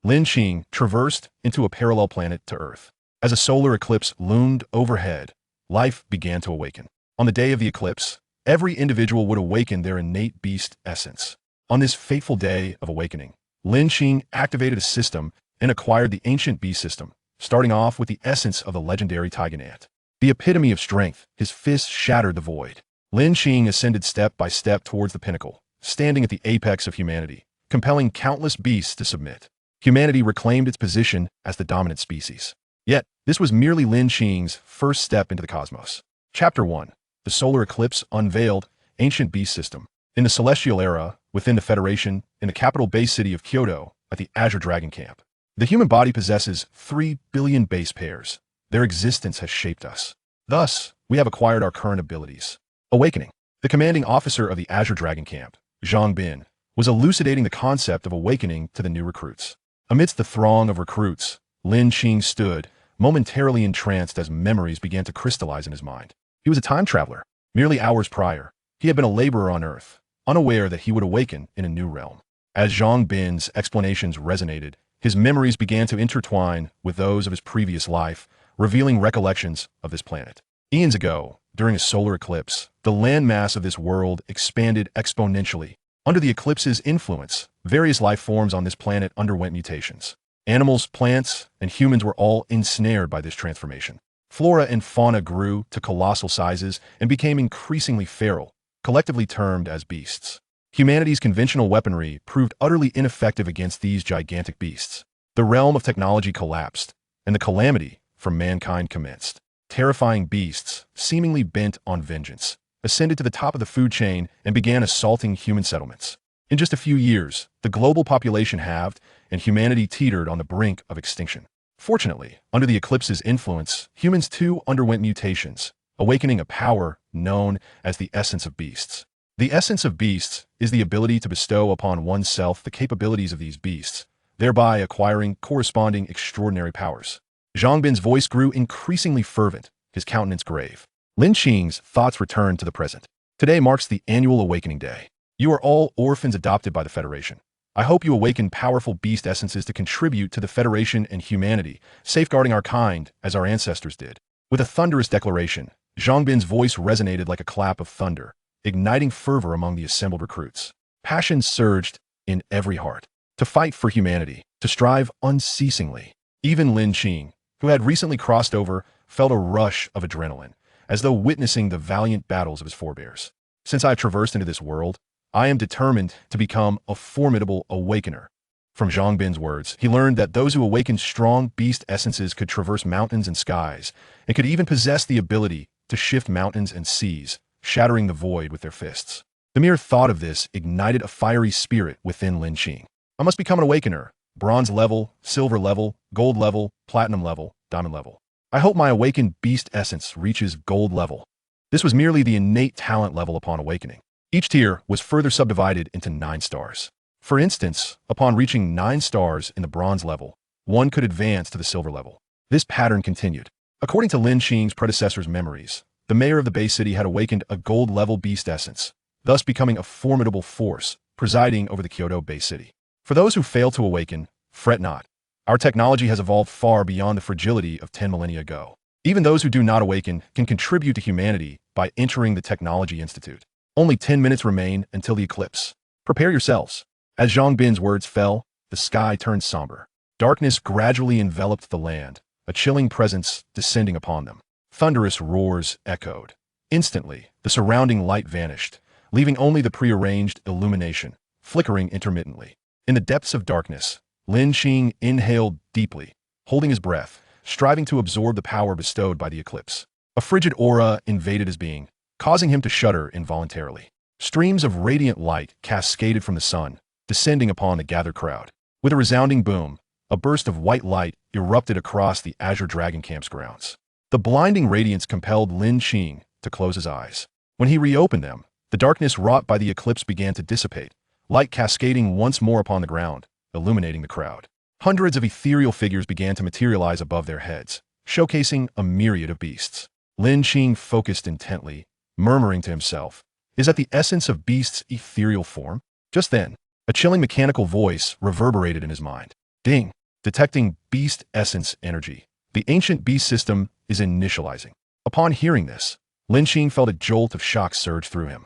Lin Qing traversed into a parallel planet to Earth. As a solar eclipse loomed overhead, life began to awaken. On the day of the eclipse, every individual would awaken their innate beast essence. On this fateful day of awakening, Lin Qing activated a system and acquired the ancient beast system, starting off with the essence of the legendary Tiger Ant. The epitome of strength, his fists shattered the void. Lin Qing ascended step by step towards the pinnacle, standing at the apex of humanity, compelling countless beasts to submit. Humanity reclaimed its position as the dominant species. Yet, this was merely Lin Qing's first step into the cosmos. Chapter 1. The Solar Eclipse Unveiled, Ancient Beast System. In the Celestial Era, within the Federation, in the capital base city of Kyoto, at the Azure Dragon Camp, the human body possesses 3 billion base pairs. Their existence has shaped us. Thus, we have acquired our current abilities. Awakening. The commanding officer of the Azure Dragon Camp, Zhang Bin, was elucidating the concept of awakening to the new recruits. Amidst the throng of recruits, Lin Qing stood, momentarily entranced as memories began to crystallize in his mind. He was a time traveler. Merely hours prior, he had been a laborer on Earth, unaware that he would awaken in a new realm. As Zhang Bin's explanations resonated, his memories began to intertwine with those of his previous life, revealing recollections of this planet. Eons ago, during a solar eclipse, the landmass of this world expanded exponentially. Under the eclipse's influence, various life forms on this planet underwent mutations. Animals, plants, and humans were all ensnared by this transformation. Flora and fauna grew to colossal sizes and became increasingly feral, collectively termed as beasts. Humanity's conventional weaponry proved utterly ineffective against these gigantic beasts. The realm of technology collapsed, and the calamity from mankind commenced. Terrifying beasts, seemingly bent on vengeance, ascended to the top of the food chain and began assaulting human settlements. In just a few years, the global population halved, and humanity teetered on the brink of extinction. Fortunately, under the eclipse's influence, humans too underwent mutations, awakening a power known as the essence of beasts. The essence of beasts is the ability to bestow upon oneself the capabilities of these beasts, thereby acquiring corresponding extraordinary powers. Zhang Bin's voice grew increasingly fervent, his countenance grave. Lin Qing's thoughts returned to the present. Today marks the annual awakening day. You are all orphans adopted by the Federation. I hope you awaken powerful beast essences to contribute to the Federation and humanity, safeguarding our kind as our ancestors did. With a thunderous declaration, Zhang Bin's voice resonated like a clap of thunder, igniting fervor among the assembled recruits. Passion surged in every heart. To fight for humanity, to strive unceasingly. Even Lin Qing, who had recently crossed over, felt a rush of adrenaline, as though witnessing the valiant battles of his forebears. Since I have traversed into this world, I am determined to become a formidable awakener. From Zhang Bin's words, he learned that those who awakened strong beast essences could traverse mountains and skies, and could even possess the ability to shift mountains and seas, shattering the void with their fists. The mere thought of this ignited a fiery spirit within Lin Qing. I must become an awakener. Bronze level, silver level, gold level, platinum level, diamond level. I hope my awakened beast essence reaches gold level. This was merely the innate talent level upon awakening. Each tier was further subdivided into 9 stars. For instance, upon reaching 9 stars in the bronze level, one could advance to the silver level. This pattern continued. According to Lin Qing's predecessor's memories, the mayor of the Bay City had awakened a gold-level beast essence, thus becoming a formidable force, presiding over the Kyoto Bay City. For those who fail to awaken, fret not. Our technology has evolved far beyond the fragility of 10 millennia ago. Even those who do not awaken can contribute to humanity by entering the Technology Institute. Only 10 minutes remain until the eclipse. Prepare yourselves. As Zhang Bin's words fell, the sky turned somber. Darkness gradually enveloped the land, a chilling presence descending upon them. Thunderous roars echoed. Instantly, the surrounding light vanished, leaving only the prearranged illumination, flickering intermittently. In the depths of darkness, Lin Qing inhaled deeply, holding his breath, striving to absorb the power bestowed by the eclipse. A frigid aura invaded his being, causing him to shudder involuntarily. Streams of radiant light cascaded from the sun, descending upon the gathered crowd. With a resounding boom, a burst of white light erupted across the Azure Dragon Camp's grounds. The blinding radiance compelled Lin Qing to close his eyes. When he reopened them, the darkness wrought by the eclipse began to dissipate, light cascading once more upon the ground, illuminating the crowd. Hundreds of ethereal figures began to materialize above their heads, showcasing a myriad of beasts. Lin Qing focused intently, murmuring to himself, "Is that the essence of beasts' ethereal form?" Just then, a chilling mechanical voice reverberated in his mind. Ding. Detecting beast essence energy. The ancient beast system is initializing. Upon hearing this, Lin Qing felt a jolt of shock surge through him.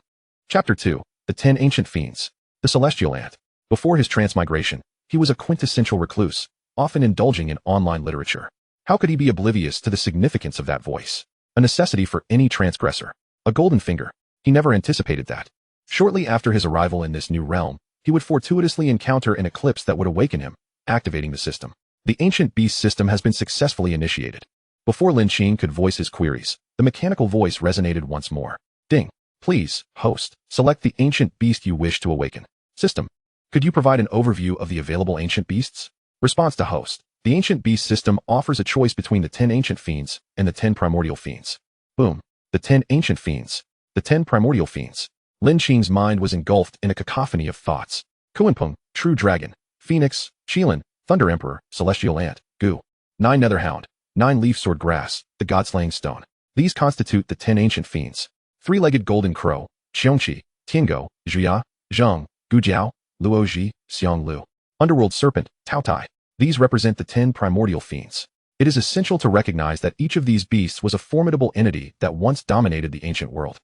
Chapter 2. The 10 Ancient Fiends. The Celestial Ant. Before his transmigration, he was a quintessential recluse, often indulging in online literature. How could he be oblivious to the significance of that voice? A necessity for any transgressor. A golden finger. He never anticipated that. Shortly after his arrival in this new realm, he would fortuitously encounter an eclipse that would awaken him, activating the system. The ancient beast system has been successfully initiated. Before Lin Qing could voice his queries, the mechanical voice resonated once more. Ding. Please, host, select the ancient beast you wish to awaken. System. Could you provide an overview of the available ancient beasts? Response to host. The ancient beast system offers a choice between the 10 ancient fiends and the 10 primordial fiends. Boom. The 10 ancient fiends. The 10 primordial fiends. Lin Qing's mind was engulfed in a cacophony of thoughts. Kuanpeng, True Dragon, Phoenix, Qilin, Thunder Emperor, Celestial Ant, Gu. 9 Netherhound, 9 Leaf Sword Grass, the God-slaying stone. These constitute the 10 ancient fiends. 3-legged golden crow, Xiongqi, Tiango, Zhuya, Zheng, Gujiao, Luoji, Xionglu. Underworld serpent, Taotai. These represent the 10 primordial fiends. It is essential to recognize that each of these beasts was a formidable entity that once dominated the ancient world.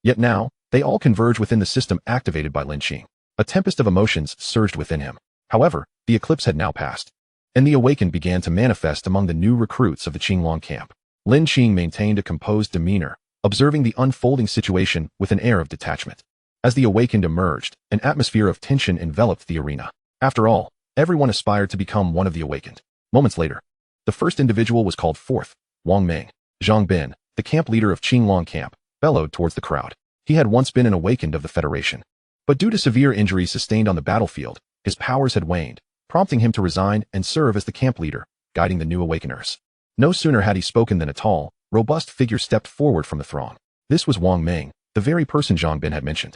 Yet now, they all converge within the system activated by Lin Qing. A tempest of emotions surged within him. However, the eclipse had now passed, and the awakened began to manifest among the new recruits of the Qinglong camp. Lin Qing maintained a composed demeanor, observing the unfolding situation with an air of detachment. As the awakened emerged, an atmosphere of tension enveloped the arena. After all, everyone aspired to become one of the awakened. Moments later, the first individual was called forth. Wang Meng. Zhang Bin, the camp leader of Qinglong camp, bellowed towards the crowd. He had once been an awakened of the Federation, but due to severe injuries sustained on the battlefield, his powers had waned, prompting him to resign and serve as the camp leader, guiding the new awakeners. No sooner had he spoken than a tall, robust figure stepped forward from the throng. This was Wang Meng, the very person Zhang Bin had mentioned.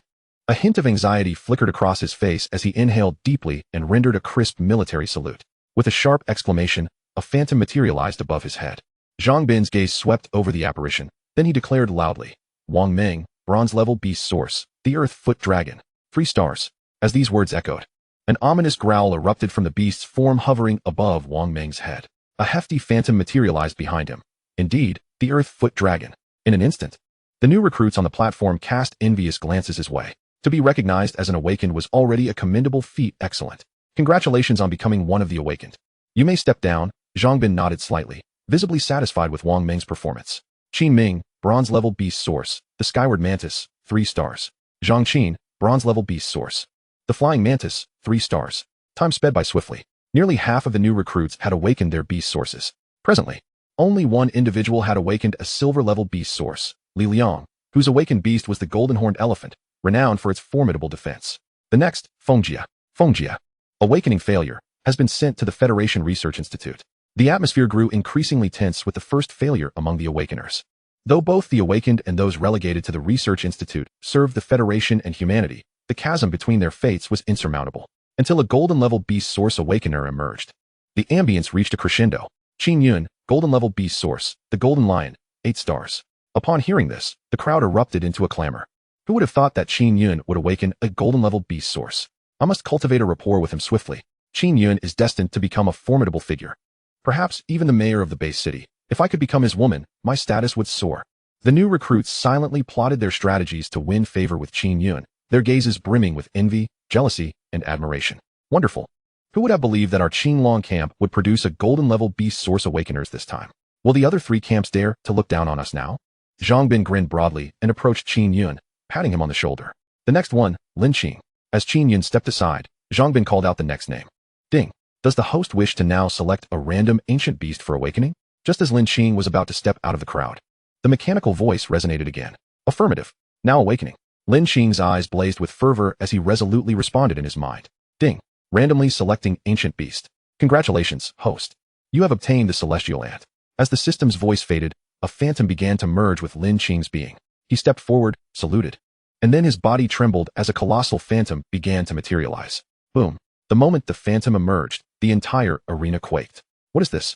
A hint of anxiety flickered across his face as he inhaled deeply and rendered a crisp military salute. With a sharp exclamation, a phantom materialized above his head. Zhang Bin's gaze swept over the apparition, then he declared loudly, Wang Meng, bronze-level beast source, the earth-foot dragon. 3 stars. As these words echoed, an ominous growl erupted from the beast's form hovering above Wang Meng's head. A hefty phantom materialized behind him. Indeed, the earth-foot dragon. In an instant, the new recruits on the platform cast envious glances his way. To be recognized as an awakened was already a commendable feat. Excellent. Congratulations on becoming one of the awakened. You may step down. Zhang Bin nodded slightly, visibly satisfied with Wang Meng's performance. Qin Ming, bronze-level beast source, the skyward mantis, 3 stars. Zhang Qin, bronze-level beast source, the flying mantis, 3 stars. Time sped by swiftly. Nearly half of the new recruits had awakened their beast sources. Presently, only one individual had awakened a silver-level beast source, Li Liang, whose awakened beast was the golden-horned elephant, renowned for its formidable defense. The next, Fengjia, awakening failure, has been sent to the Federation Research Institute. The atmosphere grew increasingly tense with the first failure among the awakeners. Though both the awakened and those relegated to the Research Institute served the Federation and humanity, the chasm between their fates was insurmountable, until a golden-level beast source awakener emerged. The ambience reached a crescendo. Qin Yun, golden-level beast source, the golden lion, 8 stars. Upon hearing this, the crowd erupted into a clamor. Who would have thought that Qin Yun would awaken a golden-level beast source? I must cultivate a rapport with him swiftly. Qin Yun is destined to become a formidable figure. Perhaps even the mayor of the base city. If I could become his woman, my status would soar. The new recruits silently plotted their strategies to win favor with Qin Yun, their gazes brimming with envy, jealousy, and admiration. Wonderful. Who would have believed that our Qinglong camp would produce a golden-level beast source awakeners this time? Will the other 3 camps dare to look down on us now? Zhang Bin grinned broadly and approached Qin Yun, patting him on the shoulder. The next one, Lin Qing. As Qin Yun stepped aside, Zhang Bin called out the next name. Ding. Does the host wish to now select a random ancient beast for awakening? Just as Lin Qing was about to step out of the crowd, the mechanical voice resonated again. Affirmative. Now awakening. Lin Qing's eyes blazed with fervor as he resolutely responded in his mind. Ding. Randomly selecting ancient beast. Congratulations, host. You have obtained the celestial ant. As the system's voice faded, a phantom began to merge with Lin Qing's being. He stepped forward, saluted, and then his body trembled as a colossal phantom began to materialize. Boom. The moment the phantom emerged, the entire arena quaked. What is this?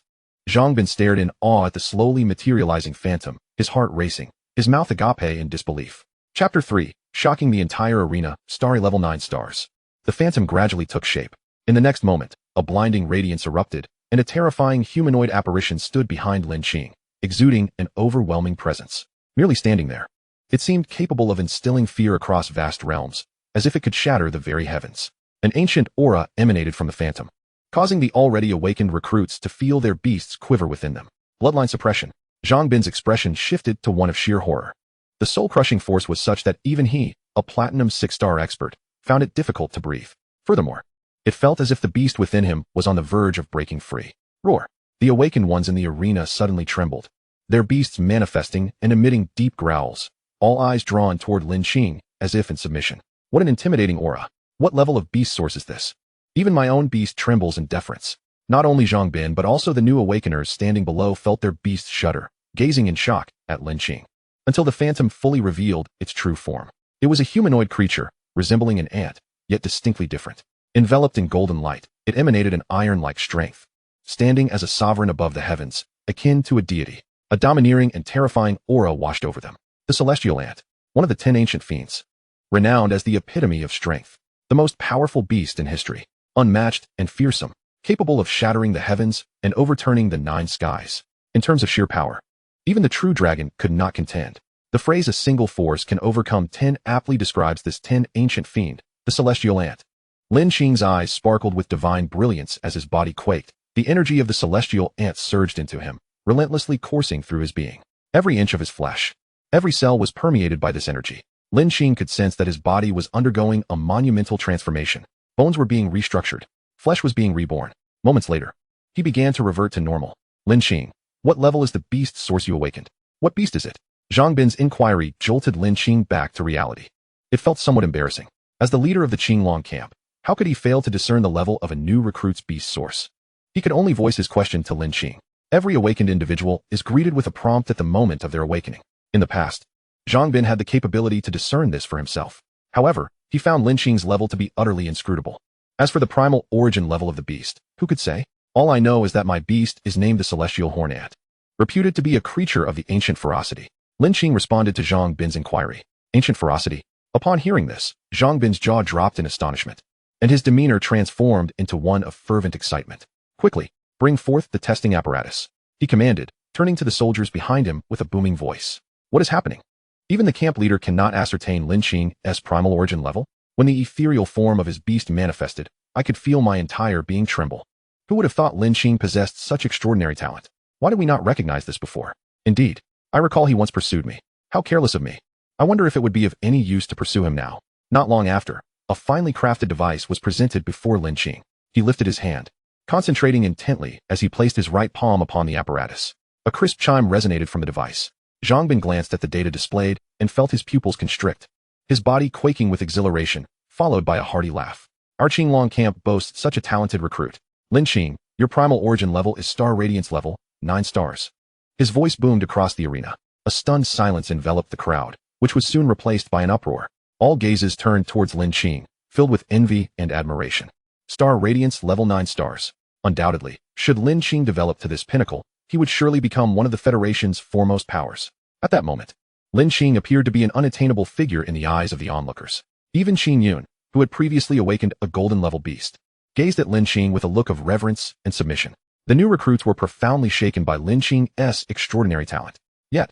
Zhang Bin stared in awe at the slowly materializing phantom, his heart racing, his mouth agape in disbelief. Chapter 3, shocking the entire arena, starry level 9 stars. The phantom gradually took shape. In the next moment, a blinding radiance erupted, and a terrifying humanoid apparition stood behind Lin Qing, exuding an overwhelming presence. Merely standing there, it seemed capable of instilling fear across vast realms, as if it could shatter the very heavens. An ancient aura emanated from the phantom, causing the already awakened recruits to feel their beasts quiver within them. Bloodline suppression. Zhang Bin's expression shifted to one of sheer horror. The soul-crushing force was such that even he, a platinum 6-star expert, found it difficult to breathe. Furthermore, it felt as if the beast within him was on the verge of breaking free. Roar. The awakened ones in the arena suddenly trembled, their beasts manifesting and emitting deep growls, all eyes drawn toward Lin Qing, as if in submission. What an intimidating aura. What level of beast source is this? Even my own beast trembles in deference. Not only Zhang Bin but also the new awakeners standing below felt their beasts shudder, gazing in shock at Lin Qing. Until the phantom fully revealed its true form. It was a humanoid creature, resembling an ant, yet distinctly different. Enveloped in golden light, it emanated an iron-like strength, standing as a sovereign above the heavens, akin to a deity. A domineering and terrifying aura washed over them. The celestial ant, one of the 10 ancient fiends, renowned as the epitome of strength, the most powerful beast in history, unmatched and fearsome, capable of shattering the heavens and overturning the 9 skies. In terms of sheer power, even the true dragon could not contend. The phrase a single force can overcome 10 aptly describes this 10 ancient fiend, the celestial ant. Lin Qing's eyes sparkled with divine brilliance as his body quaked. The energy of the celestial ant surged into him, relentlessly coursing through his being. Every inch of his flesh, every cell was permeated by this energy. Lin Qing could sense that his body was undergoing a monumental transformation. Bones were being restructured. Flesh was being reborn. Moments later, he began to revert to normal. Lin Qing, what level is the beast source you awakened? What beast is it? Zhang Bin's inquiry jolted Lin Qing back to reality. It felt somewhat embarrassing. As the leader of the Qinglong camp, how could he fail to discern the level of a new recruit's beast source? He could only voice his question to Lin Qing. Every awakened individual is greeted with a prompt at the moment of their awakening. In the past, Zhang Bin had the capability to discern this for himself. However, he found Lin Qing's level to be utterly inscrutable. As for the primal origin level of the beast, who could say? All I know is that my beast is named the celestial horn ant, reputed to be a creature of the ancient ferocity. Lin Qing responded to Zhang Bin's inquiry. Ancient ferocity? Upon hearing this, Zhang Bin's jaw dropped in astonishment, and his demeanor transformed into one of fervent excitement. Quickly, bring forth the testing apparatus, he commanded, turning to the soldiers behind him with a booming voice. What is happening? Even the camp leader cannot ascertain Lin Qing's primal origin level. When the ethereal form of his beast manifested, I could feel my entire being tremble. Who would have thought Lin Qing possessed such extraordinary talent? Why did we not recognize this before? Indeed, I recall he once pursued me. How careless of me. I wonder if it would be of any use to pursue him now. Not long after, a finely crafted device was presented before Lin Qing. He lifted his hand, concentrating intently as he placed his right palm upon the apparatus. A crisp chime resonated from the device. Zhang Bin glanced at the data displayed and felt his pupils constrict, his body quaking with exhilaration, followed by a hearty laugh. Our Qinglong camp boasts such a talented recruit. Lin Qing, your primal origin level is star radiance level, 9 stars. His voice boomed across the arena. A stunned silence enveloped the crowd, which was soon replaced by an uproar. All gazes turned towards Lin Qing, filled with envy and admiration. Star radiance level 9 stars. Undoubtedly, should Lin Qing develop to this pinnacle, he would surely become one of the Federation's foremost powers. At that moment, Lin Qing appeared to be an unattainable figure in the eyes of the onlookers. Even Qin Yun, who had previously awakened a golden-level beast, gazed at Lin Qing with a look of reverence and submission. The new recruits were profoundly shaken by Lin Qing's extraordinary talent. Yet,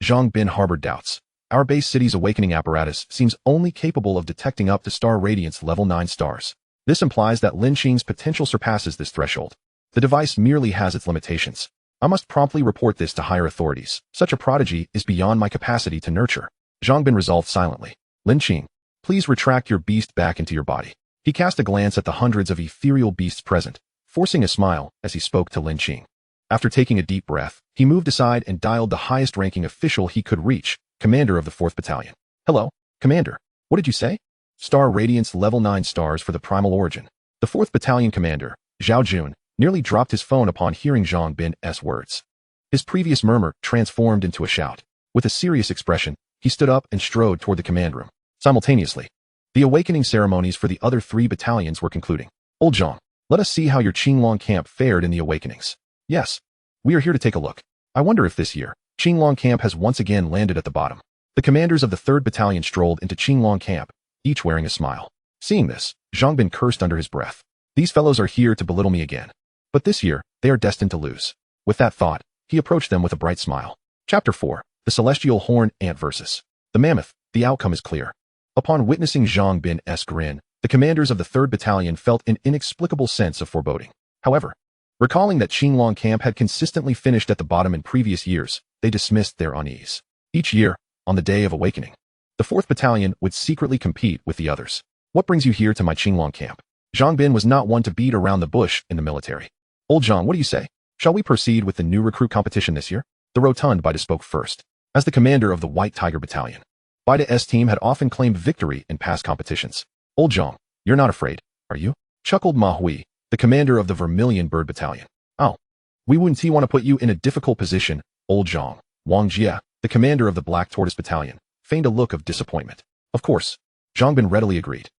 Zhang Bin harbored doubts. Our base city's awakening apparatus seems only capable of detecting up to star radiance level 9 stars. This implies that Lin Qing's potential surpasses this threshold. The device merely has its limitations. I must promptly report this to higher authorities. Such a prodigy is beyond my capacity to nurture. Zhang Bin resolved silently. Lin Qing, please retract your beast back into your body. He cast a glance at the hundreds of ethereal beasts present, forcing a smile as he spoke to Lin Qing. After taking a deep breath, he moved aside and dialed the highest-ranking official he could reach, commander of the 4th Battalion. Hello, Commander. What did you say? Star Radiance level 9 stars for the primal origin. The 4th Battalion commander, Zhao Jun, nearly dropped his phone upon hearing Zhang Bin's words. His previous murmur transformed into a shout. With a serious expression, he stood up and strode toward the command room. Simultaneously, the awakening ceremonies for the other 3 battalions were concluding. Old Zhang, let us see how your Qinglong camp fared in the awakenings. Yes, we are here to take a look. I wonder if this year, Qinglong camp has once again landed at the bottom. The commanders of the 3rd Battalion strolled into Qinglong camp, each wearing a smile. Seeing this, Zhang Bin cursed under his breath. These fellows are here to belittle me again. But this year, they are destined to lose. With that thought, he approached them with a bright smile. Chapter 4. The Celestial Horn Ant vs. the Mammoth. The outcome is clear. Upon witnessing Zhang Bin's grin, the commanders of the 3rd Battalion felt an inexplicable sense of foreboding. However, recalling that Qinglong camp had consistently finished at the bottom in previous years, they dismissed their unease. Each year, on the day of awakening, the 4th Battalion would secretly compete with the others. What brings you here to my Qinglong camp? Zhang Bin was not one to beat around the bush in the military. Old Zhang, what do you say? Shall we proceed with the new recruit competition this year? The rotund Bida spoke first. As the commander of the White Tiger Battalion, Bida's team had often claimed victory in past competitions. Old Zhang, you're not afraid, are you? Chuckled Manhwaedit, the commander of the Vermilion Bird Battalion. Oh, we wouldn't want to put you in a difficult position, Old Zhang. Wang Jia, the commander of the Black Tortoise Battalion, feigned a look of disappointment. Of course, Zhang Bin readily agreed.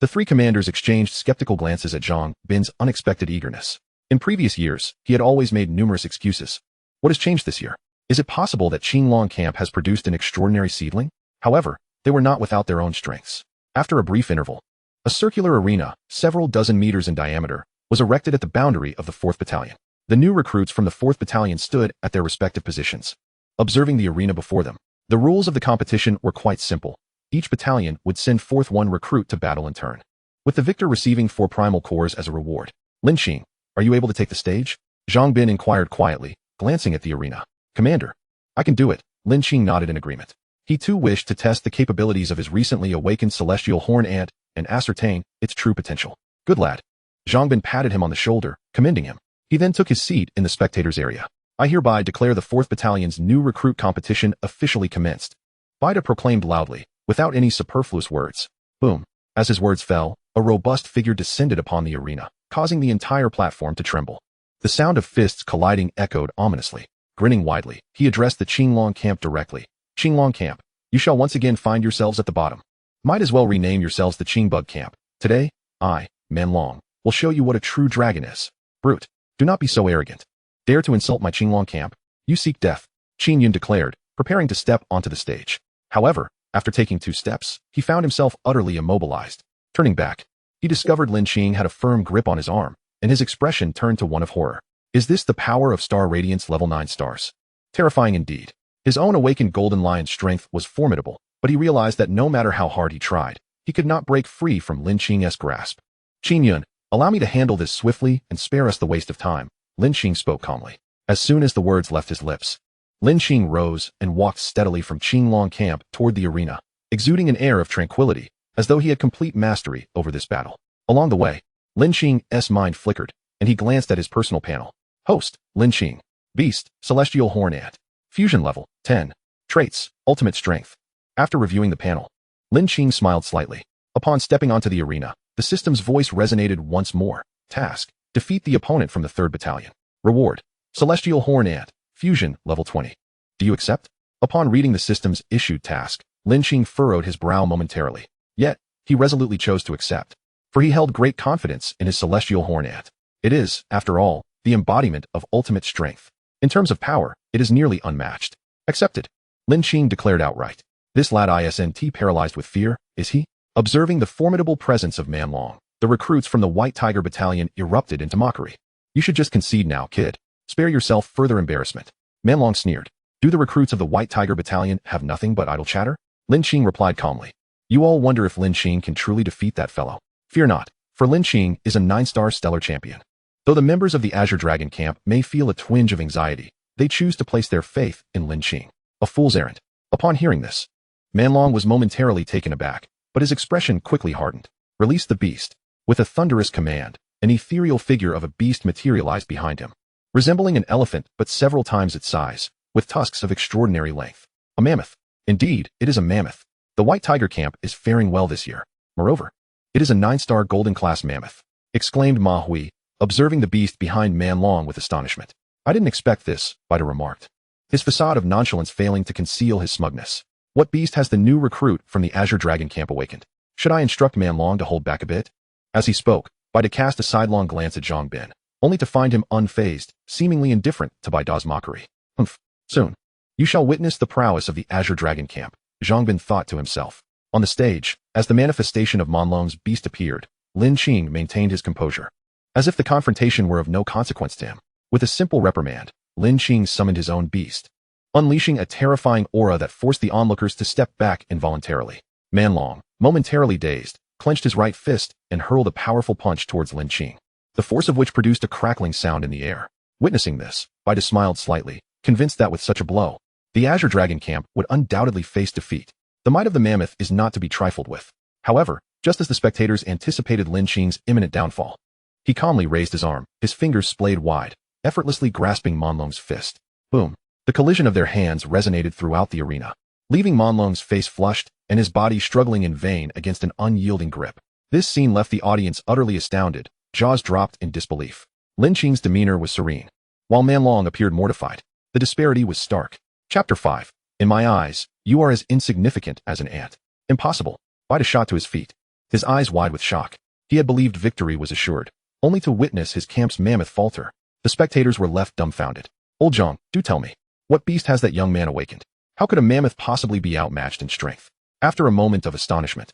The 3 commanders exchanged skeptical glances at Zhang Bin's unexpected eagerness. In previous years, he had always made numerous excuses. What has changed this year? Is it possible that Qinglong camp has produced an extraordinary seedling? However, they were not without their own strengths. After a brief interval, a circular arena, several dozen meters in diameter, was erected at the boundary of the 4th Battalion. The new recruits from the 4th Battalion stood at their respective positions, observing the arena before them. The rules of the competition were quite simple. Each battalion would send forth 1 recruit to battle in turn, with the victor receiving 4 primal cores as a reward. Lin Qing, are you able to take the stage? Zhang Bin inquired quietly, glancing at the arena. Commander, I can do it. Lin Qing nodded in agreement. He too wished to test the capabilities of his recently awakened celestial horn ant and ascertain its true potential. Good lad. Zhang Bin patted him on the shoulder, commending him. He then took his seat in the spectators' area. I hereby declare the 4th Battalion's new recruit competition officially commenced. Bida proclaimed loudly, without any superfluous words. Boom. As his words fell, a robust figure descended upon the arena, causing the entire platform to tremble. The sound of fists colliding echoed ominously. Grinning widely, he addressed the Qinglong camp directly. Qinglong camp, you shall once again find yourselves at the bottom. Might as well rename yourselves the Qingbug camp. Today, I, Manlong, will show you what a true dragon is. Brute, do not be so arrogant. Dare to insult my Qinglong camp? You seek death, Qin Yun declared, preparing to step onto the stage. However, after taking 2 steps, he found himself utterly immobilized. Turning back, he discovered Lin Qing had a firm grip on his arm, and his expression turned to one of horror. Is this the power of Star Radiance level 9 stars? Terrifying indeed. His own awakened Golden Lion's strength was formidable, but he realized that no matter how hard he tried, he could not break free from Lin Qing's grasp. Qin Yun, allow me to handle this swiftly and spare us the waste of time, Lin Qing spoke calmly. As soon as the words left his lips, Lin Qing rose and walked steadily from Qinglong camp toward the arena, exuding an air of tranquility, as though he had complete mastery over this battle. Along the way, Lin Qing's mind flickered, and he glanced at his personal panel. Host, Lin Qing. Beast, Celestial Horn Ant. Fusion level, 10. Traits, Ultimate Strength. After reviewing the panel, Lin Qing smiled slightly. Upon stepping onto the arena, the system's voice resonated once more. Task, defeat the opponent from the 3rd Battalion. Reward, Celestial Horn Ant. Fusion, level 20. Do you accept? Upon reading the system's issued task, Lin Qing furrowed his brow momentarily. Yet, he resolutely chose to accept, for he held great confidence in his Celestial Horn Ant. It is, after all, the embodiment of ultimate strength. In terms of power, it is nearly unmatched. Accepted. Lin Qing declared outright. This lad isn't paralyzed with fear, is he? Observing the formidable presence of Manlong, the recruits from the White Tiger Battalion erupted into mockery. You should just concede now, kid. Spare yourself further embarrassment. Manlong sneered. Do the recruits of the White Tiger Battalion have nothing but idle chatter? Lin Qing replied calmly. You all wonder if Lin Qing can truly defeat that fellow. Fear not, for Lin Qing is a 9-star stellar champion. Though the members of the Azure Dragon camp may feel a twinge of anxiety, they choose to place their faith in Lin Qing. A fool's errand. Upon hearing this, Manlong was momentarily taken aback, but his expression quickly hardened. Release the beast. With a thunderous command, an ethereal figure of a beast materialized behind him, resembling an elephant but several times its size, with tusks of extraordinary length. A mammoth. Indeed, it is a mammoth. The White Tiger camp is faring well this year. Moreover, it is a 9-star golden class mammoth, exclaimed Manhwaedit, observing the beast behind Manlong with astonishment. I didn't expect this, Bida remarked, his facade of nonchalance failing to conceal his smugness. What beast has the new recruit from the Azure Dragon camp awakened? Should I instruct Manlong to hold back a bit? As he spoke, Bida cast a sidelong glance at Zhang Bin, only to find him unfazed, seemingly indifferent to Bida's mockery. Humph. Soon, you shall witness the prowess of the Azure Dragon camp, Zhang Bin thought to himself. On the stage, as the manifestation of Manlong's beast appeared, Lin Qing maintained his composure, as if the confrontation were of no consequence to him. With a simple reprimand, Lin Qing summoned his own beast, unleashing a terrifying aura that forced the onlookers to step back involuntarily. Manlong, momentarily dazed, clenched his right fist and hurled a powerful punch towards Lin Qing, the force of which produced a crackling sound in the air. Witnessing this, Bida smiled slightly, convinced that with such a blow, the Azure Dragon camp would undoubtedly face defeat. The might of the mammoth is not to be trifled with. However, just as the spectators anticipated Lin Qing's imminent downfall, he calmly raised his arm, his fingers splayed wide, effortlessly grasping Manlong's fist. Boom! The collision of their hands resonated throughout the arena, leaving Manlong's face flushed and his body struggling in vain against an unyielding grip. This scene left the audience utterly astounded, jaws dropped in disbelief. Lin Qing's demeanor was serene, while Manlong appeared mortified. The disparity was stark. Chapter 5. In my eyes, you are as insignificant as an ant. Impossible. Bida shot to his feet, his eyes wide with shock. He had believed victory was assured, only to witness his camp's mammoth falter. The spectators were left dumbfounded. Old Zhang, do tell me, what beast has that young man awakened? How could a mammoth possibly be outmatched in strength? After a moment of astonishment,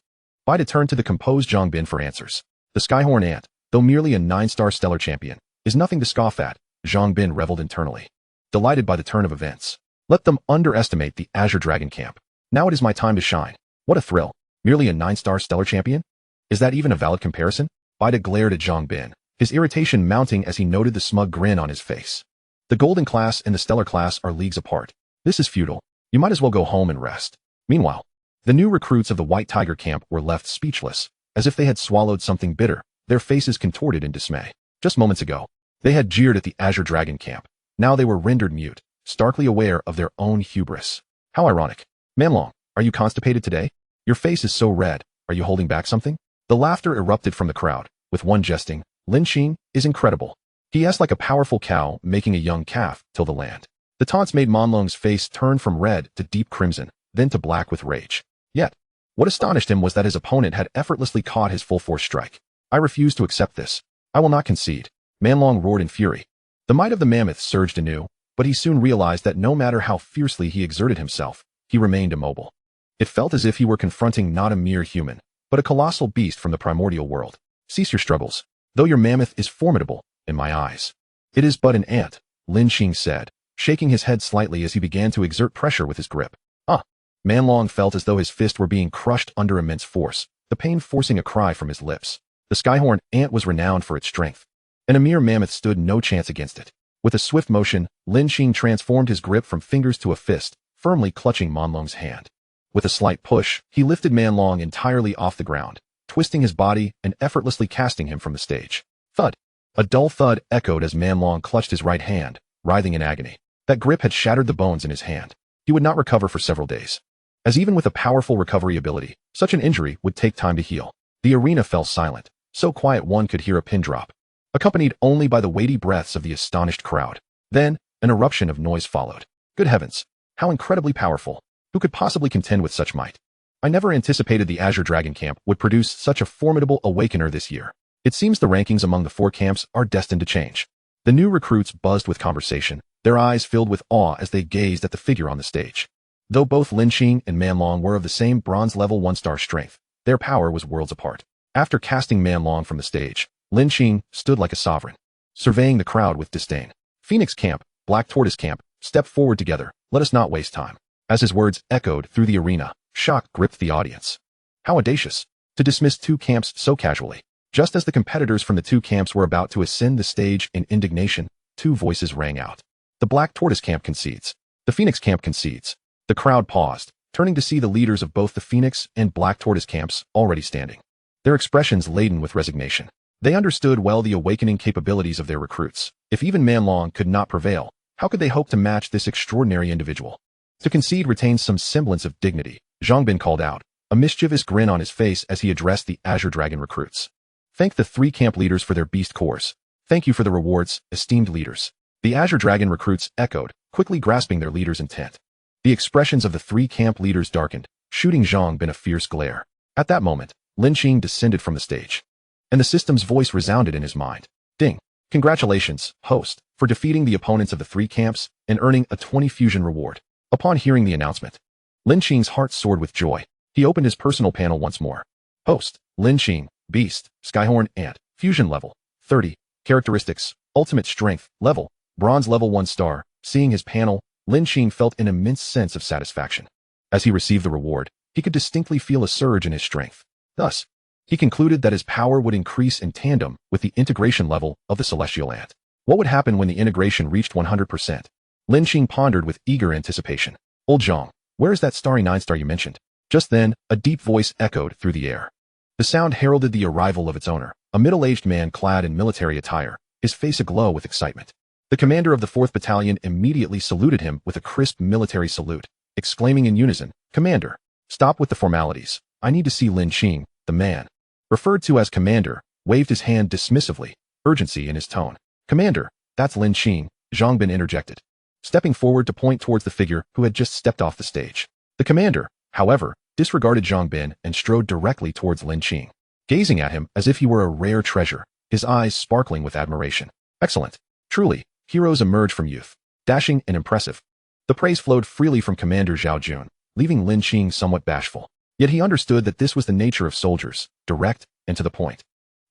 Bida turned to the composed Zhang Bin for answers. The Skyhorn ant, though merely a 9-star stellar champion, is nothing to scoff at. Zhang Bin reveled internally, delighted by the turn of events. Let them underestimate the Azure Dragon camp. Now it is my time to shine. What a thrill. Merely a 9-star stellar champion? Is that even a valid comparison? Bida glared at Zhang Bin, his irritation mounting as he noted the smug grin on his face. The golden class and the stellar class are leagues apart. This is futile. You might as well go home and rest. Meanwhile, the new recruits of the White Tiger camp were left speechless, as if they had swallowed something bitter, their faces contorted in dismay. Just moments ago, they had jeered at the Azure Dragon camp. Now they were rendered mute, starkly aware of their own hubris. How ironic. Manlong, are you constipated today? Your face is so red. Are you holding back something? The laughter erupted from the crowd, with one jesting. Lin Qing is incredible. He is like a powerful cow making a young calf till the land. The taunts made Manlong's face turn from red to deep crimson, then to black with rage. Yet, what astonished him was that his opponent had effortlessly caught his full-force strike. I refuse to accept this. I will not concede. Manlong roared in fury. The might of the mammoth surged anew, but he soon realized that no matter how fiercely he exerted himself, he remained immobile. It felt as if he were confronting not a mere human, but a colossal beast from the primordial world. Cease your struggles. Though your mammoth is formidable, in my eyes, it is but an ant, Lin Qing said, shaking his head slightly as he began to exert pressure with his grip. Manlong felt as though his fist were being crushed under immense force, the pain forcing a cry from his lips. The Skyhorn ant was renowned for its strength, and a mere mammoth stood no chance against it. With a swift motion, Lin Qing transformed his grip from fingers to a fist, firmly clutching Manlong's hand. With a slight push, he lifted Manlong entirely off the ground, twisting his body and effortlessly casting him from the stage. Thud! A dull thud echoed as Manlong clutched his right hand, writhing in agony. That grip had shattered the bones in his hand. He would not recover for several days, as even with a powerful recovery ability, such an injury would take time to heal. The arena fell silent, so quiet one could hear a pin drop, accompanied only by the weighty breaths of the astonished crowd. Then, an eruption of noise followed. Good heavens! How incredibly powerful! Who could possibly contend with such might? I never anticipated the Azure Dragon camp would produce such a formidable awakener this year. It seems the rankings among the 4 camps are destined to change. The new recruits buzzed with conversation, their eyes filled with awe as they gazed at the figure on the stage. Though both Lin Qing and Manlong were of the same bronze level 1-star strength, their power was worlds apart. After casting Manlong from the stage, Lin Qing stood like a sovereign, surveying the crowd with disdain. Phoenix camp, Black Tortoise camp, step forward together, let us not waste time. As his words echoed through the arena, shock gripped the audience. How audacious, to dismiss 2 camps so casually. Just as the competitors from the 2 camps were about to ascend the stage in indignation, 2 voices rang out. The Black Tortoise camp concedes. The Phoenix camp concedes. The crowd paused, turning to see the leaders of both the Phoenix and Black Tortoise camps already standing, their expressions laden with resignation. They understood well the awakening capabilities of their recruits. If even Manlong could not prevail, how could they hope to match this extraordinary individual? To concede retains some semblance of dignity, Zhang Bin called out, a mischievous grin on his face as he addressed the Azure Dragon recruits. Thank the 3 camp leaders for their beast cores. Thank you for the rewards, esteemed leaders. The Azure Dragon recruits echoed, quickly grasping their leader's intent. The expressions of the 3 camp leaders darkened, shooting Zhang Bin a fierce glare. At that moment, Lin Qing descended from the stage, and the system's voice resounded in his mind. Ding! Congratulations, host, for defeating the opponents of the 3 camps and earning a 20 fusion reward. Upon hearing the announcement, Lin Qing's heart soared with joy. He opened his personal panel once more. Host, Lin Qing, Beast, Skyhorn Ant, Fusion level, 30. Characteristics, Ultimate Strength, level, Bronze level 1 star. Seeing his panel, Lin Qing felt an immense sense of satisfaction. As he received the reward, he could distinctly feel a surge in his strength. Thus, he concluded that his power would increase in tandem with the integration level of the celestial ant. What would happen when the integration reached 100%? Lin Qing pondered with eager anticipation. Old Zhang, where is that starry 9-star you mentioned? Just then, a deep voice echoed through the air. The sound heralded the arrival of its owner, a middle-aged man clad in military attire, his face aglow with excitement. The commander of the 4th Battalion immediately saluted him with a crisp military salute, exclaiming in unison, "Commander, stop with the formalities. I need to see Lin Qing." The man, referred to as Commander, waved his hand dismissively, urgency in his tone. "Commander, that's Lin Qing," Zhang Bin interjected, stepping forward to point towards the figure who had just stepped off the stage. The commander, however, disregarded Zhang Bin and strode directly towards Lin Qing, gazing at him as if he were a rare treasure, his eyes sparkling with admiration. "Excellent. Truly, heroes emerge from youth. Dashing and impressive." The praise flowed freely from Commander Zhao Jun, leaving Lin Qing somewhat bashful. Yet he understood that this was the nature of soldiers, direct and to the point.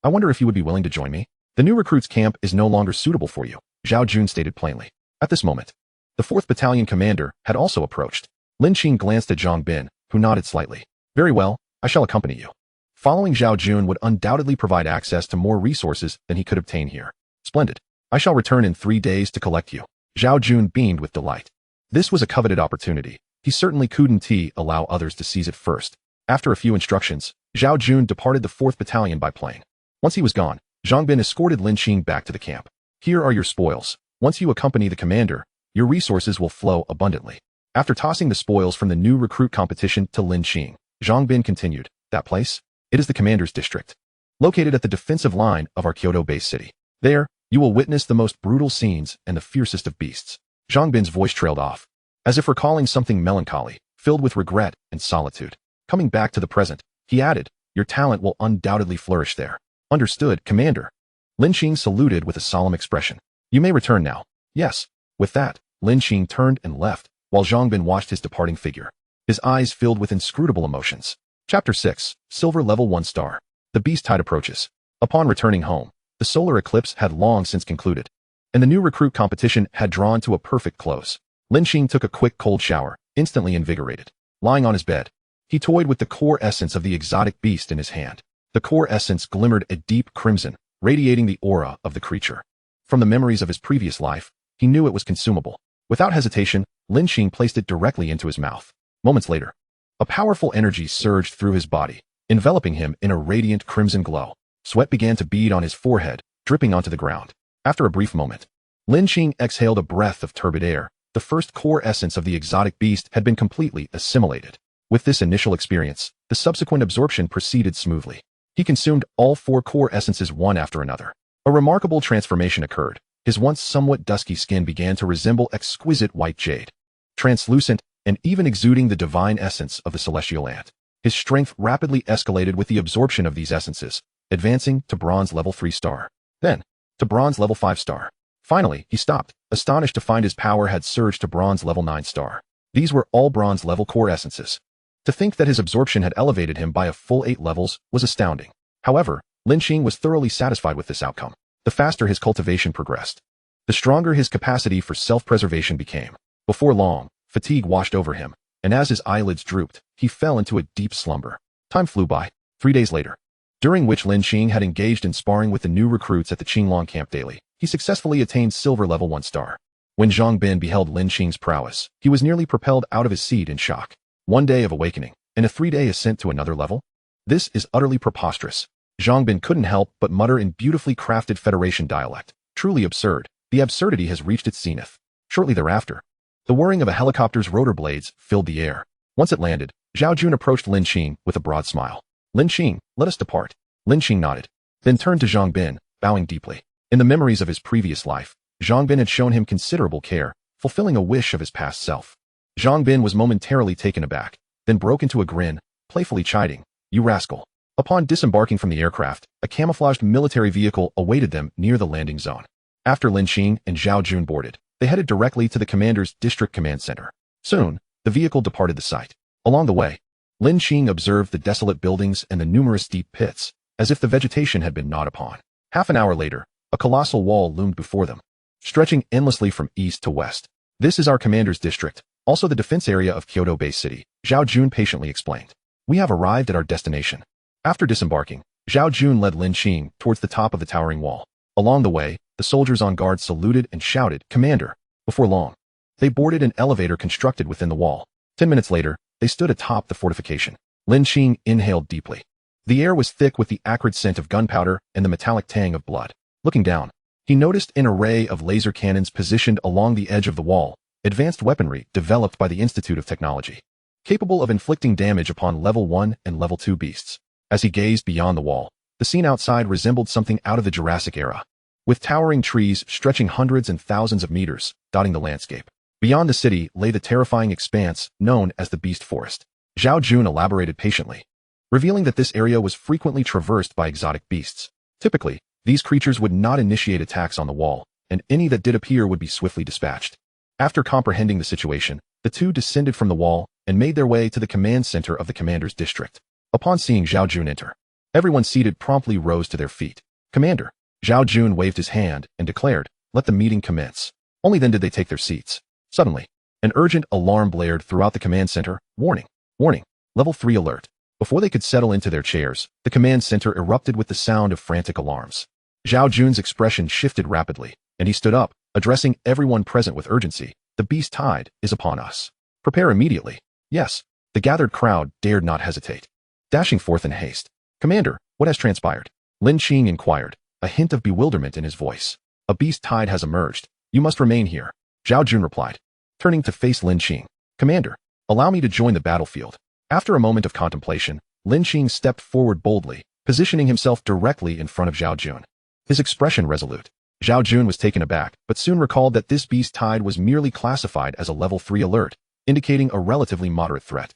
"I wonder if you would be willing to join me? The new recruits camp is no longer suitable for you," Zhao Jun stated plainly. At this moment, the 4th Battalion commander had also approached. Lin Qing glanced at Zhang Bin, who nodded slightly. "Very well, I shall accompany you." Following Zhao Jun would undoubtedly provide access to more resources than he could obtain here. "Splendid. I shall return in 3 days to collect you." Zhao Jun beamed with delight. This was a coveted opportunity. He certainly couldn't allow others to seize it first. After a few instructions, Zhao Jun departed the 4th Battalion by plane. Once he was gone, Zhang Bin escorted Lin Qing back to the camp. "Here are your spoils. Once you accompany the commander, your resources will flow abundantly." After tossing the spoils from the new recruit competition to Lin Qing, Zhang Bin continued, "That place? It is the commander's district, located at the defensive line of our Kyoto-based city. There, you will witness the most brutal scenes and the fiercest of beasts." Zhang Bin's voice trailed off, as if recalling something melancholy, filled with regret and solitude. Coming back to the present, he added, "Your talent will undoubtedly flourish there." "Understood, Commander." Lin Qing saluted with a solemn expression. "You may return now." "Yes." With that, Lin Qing turned and left, while Zhang Bin watched his departing figure, his eyes filled with inscrutable emotions. Chapter 6, Silver Level 1 Star. The Beast Tide approaches. Upon returning home, the solar eclipse had long since concluded, and the new recruit competition had drawn to a perfect close. Lin Qing took a quick cold shower, instantly invigorated. Lying on his bed, he toyed with the core essence of the exotic beast in his hand. The core essence glimmered a deep crimson, radiating the aura of the creature. From the memories of his previous life, he knew it was consumable. Without hesitation, Lin Qing placed it directly into his mouth. Moments later, a powerful energy surged through his body, enveloping him in a radiant crimson glow. Sweat began to bead on his forehead, dripping onto the ground. After a brief moment, Lin Qing exhaled a breath of turbid air. The first core essence of the exotic beast had been completely assimilated. With this initial experience, the subsequent absorption proceeded smoothly. He consumed all 4 core essences one after another. A remarkable transformation occurred. His once somewhat dusky skin began to resemble exquisite white jade, translucent and even exuding the divine essence of the celestial ant. His strength rapidly escalated with the absorption of these essences, advancing to bronze level 3 star, then to bronze level 5 star. Finally, he stopped, astonished to find his power had surged to bronze level 9 star. These were all bronze level core essences. To think that his absorption had elevated him by a full 8 levels was astounding. However, Lin Qing was thoroughly satisfied with this outcome. The faster his cultivation progressed, the stronger his capacity for self-preservation became. Before long, fatigue washed over him, and as his eyelids drooped, he fell into a deep slumber. Time flew by. 3 days later, during which Lin Qing had engaged in sparring with the new recruits at the Qinglong camp daily, he successfully attained silver level 1 star. When Zhang Bin beheld Lin Qing's prowess, he was nearly propelled out of his seat in shock. 1 day of awakening, and a 3-day ascent to another level? This is utterly preposterous. Zhang Bin couldn't help but mutter in beautifully crafted Federation dialect. Truly absurd. The absurdity has reached its zenith. Shortly thereafter, the whirring of a helicopter's rotor blades filled the air. Once it landed, Zhao Jun approached Lin Qing with a broad smile. "Lin Qing, let us depart." Lin Qing nodded, then turned to Zhang Bin, bowing deeply. In the memories of his previous life, Zhang Bin had shown him considerable care, fulfilling a wish of his past self. Zhang Bin was momentarily taken aback, then broke into a grin, playfully chiding, "You rascal." Upon disembarking from the aircraft, a camouflaged military vehicle awaited them near the landing zone. After Lin Qing and Zhao Jun boarded, they headed directly to the commander's district command center. Soon, the vehicle departed the site. Along the way, Lin Qing observed the desolate buildings and the numerous deep pits, as if the vegetation had been gnawed upon. Half an hour later, a colossal wall loomed before them, stretching endlessly from east to west. "This is our commander's district, also the defense area of Kyoto Bay City," Zhao Jun patiently explained. "We have arrived at our destination." After disembarking, Zhao Jun led Lin Qing towards the top of the towering wall. Along the way, the soldiers on guard saluted and shouted, "Commander!" Before long, they boarded an elevator constructed within the wall. 10 minutes later, they stood atop the fortification. Lin Qing inhaled deeply. The air was thick with the acrid scent of gunpowder and the metallic tang of blood. Looking down, he noticed an array of laser cannons positioned along the edge of the wall, advanced weaponry developed by the Institute of Technology, capable of inflicting damage upon level 1 and level 2 beasts. As he gazed beyond the wall, the scene outside resembled something out of the Jurassic era, with towering trees stretching hundreds and thousands of meters, dotting the landscape. Beyond the city lay the terrifying expanse known as the Beast Forest. Zhao Jun elaborated patiently, revealing that this area was frequently traversed by exotic beasts. Typically, these creatures would not initiate attacks on the wall, and any that did appear would be swiftly dispatched. After comprehending the situation, the two descended from the wall and made their way to the command center of the commander's district. Upon seeing Zhao Jun enter, everyone seated promptly rose to their feet. "Commander!" Zhao Jun waved his hand and declared, "Let the meeting commence." Only then did they take their seats. Suddenly, an urgent alarm blared throughout the command center. "Warning! Warning! Level 3 alert!" Before they could settle into their chairs, the command center erupted with the sound of frantic alarms. Zhao Jun's expression shifted rapidly, and he stood up, addressing everyone present with urgency. "The beast tide is upon us. Prepare immediately." Yes, the gathered crowd dared not hesitate, dashing forth in haste. "Commander, what has transpired?" Lin Qing inquired, a hint of bewilderment in his voice. "A beast tide has emerged. You must remain here," Zhao Jun replied, turning to face Lin Qing. "Commander, allow me to join the battlefield." After a moment of contemplation, Lin Qing stepped forward boldly, positioning himself directly in front of Zhao Jun. His expression resolute. Zhao Jun was taken aback, but soon recalled that this beast tide was merely classified as a level 3 alert, indicating a relatively moderate threat.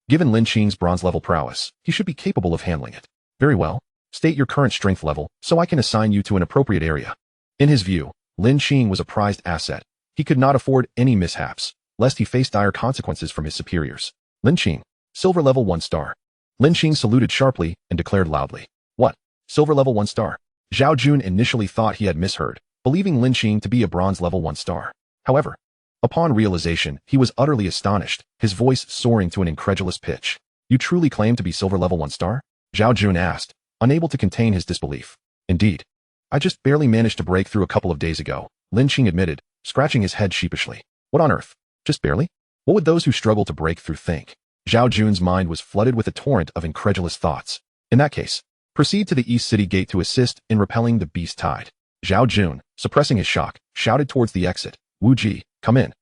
Given Lin Qing's bronze-level prowess, he should be capable of handling it. "Very well. State your current strength level, so I can assign you to an appropriate area." In his view, Lin Qing was a prized asset. He could not afford any mishaps, lest he face dire consequences from his superiors. "Lin Qing, silver level 1 star." Lin Qing saluted sharply and declared loudly, "What? Silver level 1 star?" Zhao Jun initially thought he had misheard, believing Lin Qing to be a bronze level 1 star. However, upon realization, he was utterly astonished, his voice soaring to an incredulous pitch. "You truly claim to be silver level 1 star?" Zhao Jun asked, unable to contain his disbelief. "Indeed. I just barely managed to break through a couple of days ago," Lin Qing admitted, scratching his head sheepishly. "What on earth? Just barely? What would those who struggle to break through think?" Zhao Jun's mind was flooded with a torrent of incredulous thoughts. "In that case, proceed to the East City Gate to assist in repelling the beast tide." Zhao Jun, suppressing his shock, shouted towards the exit, "Wu Ji, come in."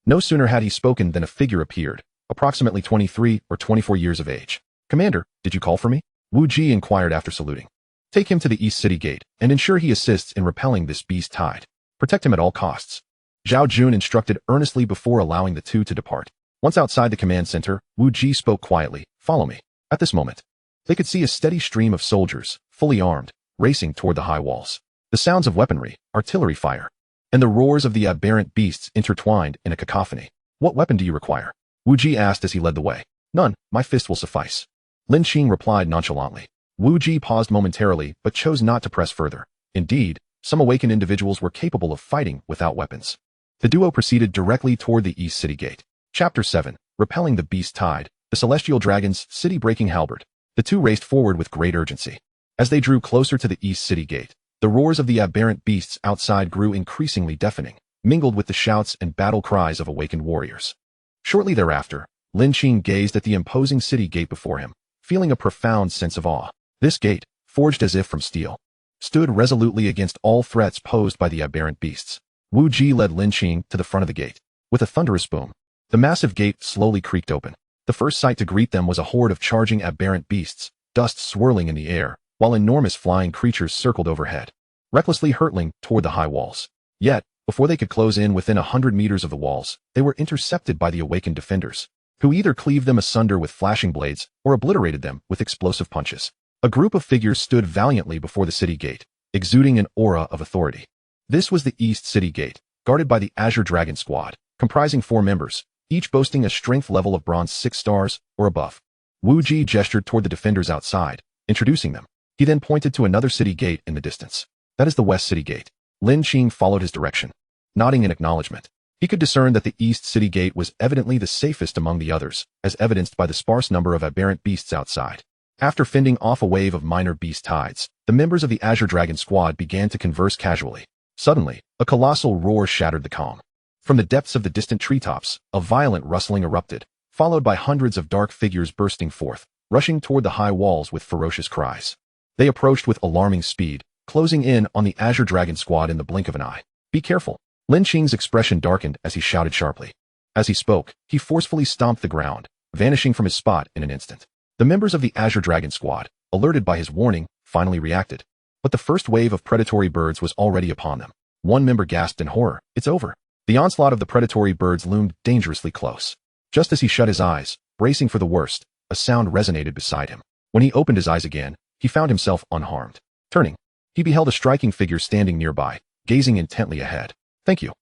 No sooner had he spoken than a figure appeared, approximately 23 or 24 years of age. "Commander, did you call for me?" Wu Ji inquired after saluting. "Take him to the East City Gate and ensure he assists in repelling this beast tide. Protect him at all costs." Zhao Jun instructed earnestly before allowing the two to depart. Once outside the command center, Wu Ji spoke quietly, "Follow me." At this moment, they could see a steady stream of soldiers, fully armed, racing toward the high walls. The sounds of weaponry, artillery fire, and the roars of the aberrant beasts intertwined in a cacophony. "What weapon do you require?" Wu Ji asked as he led the way. "None, my fist will suffice," Lin Qing replied nonchalantly. Wu Ji paused momentarily but chose not to press further. Indeed, some awakened individuals were capable of fighting without weapons. The duo proceeded directly toward the East City Gate. Chapter 7, Repelling the Beast Tide, the Celestial Dragon's city-breaking halberd. The two raced forward with great urgency. As they drew closer to the East City Gate, the roars of the aberrant beasts outside grew increasingly deafening, mingled with the shouts and battle cries of awakened warriors. Shortly thereafter, Lin Qing gazed at the imposing city gate before him, feeling a profound sense of awe. This gate, forged as if from steel, stood resolutely against all threats posed by the aberrant beasts. Wu Ji led Lin Qing to the front of the gate. With a thunderous boom, the massive gate slowly creaked open. The first sight to greet them was a horde of charging aberrant beasts, dust swirling in the air, while enormous flying creatures circled overhead, recklessly hurtling toward the high walls. Yet, before they could close in within 100 meters of the walls, they were intercepted by the awakened defenders, who either cleaved them asunder with flashing blades or obliterated them with explosive punches. A group of figures stood valiantly before the city gate, exuding an aura of authority. This was the East City Gate, guarded by the Azure Dragon Squad, comprising 4 members, each boasting a strength level of bronze 6 stars or above. Wu Ji gestured toward the defenders outside, introducing them. He then pointed to another city gate in the distance. That is the West City Gate. Lin Qing followed his direction, nodding in acknowledgement. He could discern that the East City Gate was evidently the safest among the others, as evidenced by the sparse number of aberrant beasts outside. After fending off a wave of minor beast tides, the members of the Azure Dragon squad began to converse casually. Suddenly, a colossal roar shattered the calm. From the depths of the distant treetops, a violent rustling erupted, followed by hundreds of dark figures bursting forth, rushing toward the high walls with ferocious cries. They approached with alarming speed, closing in on the Azure Dragon squad in the blink of an eye. Be careful. Lin Qing's expression darkened as he shouted sharply. As he spoke, he forcefully stomped the ground, vanishing from his spot in an instant. The members of the Azure Dragon squad, alerted by his warning, finally reacted. But the first wave of predatory birds was already upon them. One member gasped in horror. It's over. The onslaught of the predatory birds loomed dangerously close. Just as he shut his eyes, bracing for the worst, a sound resonated beside him. When he opened his eyes again, he found himself unharmed. Turning, he beheld a striking figure standing nearby, gazing intently ahead. Thank you.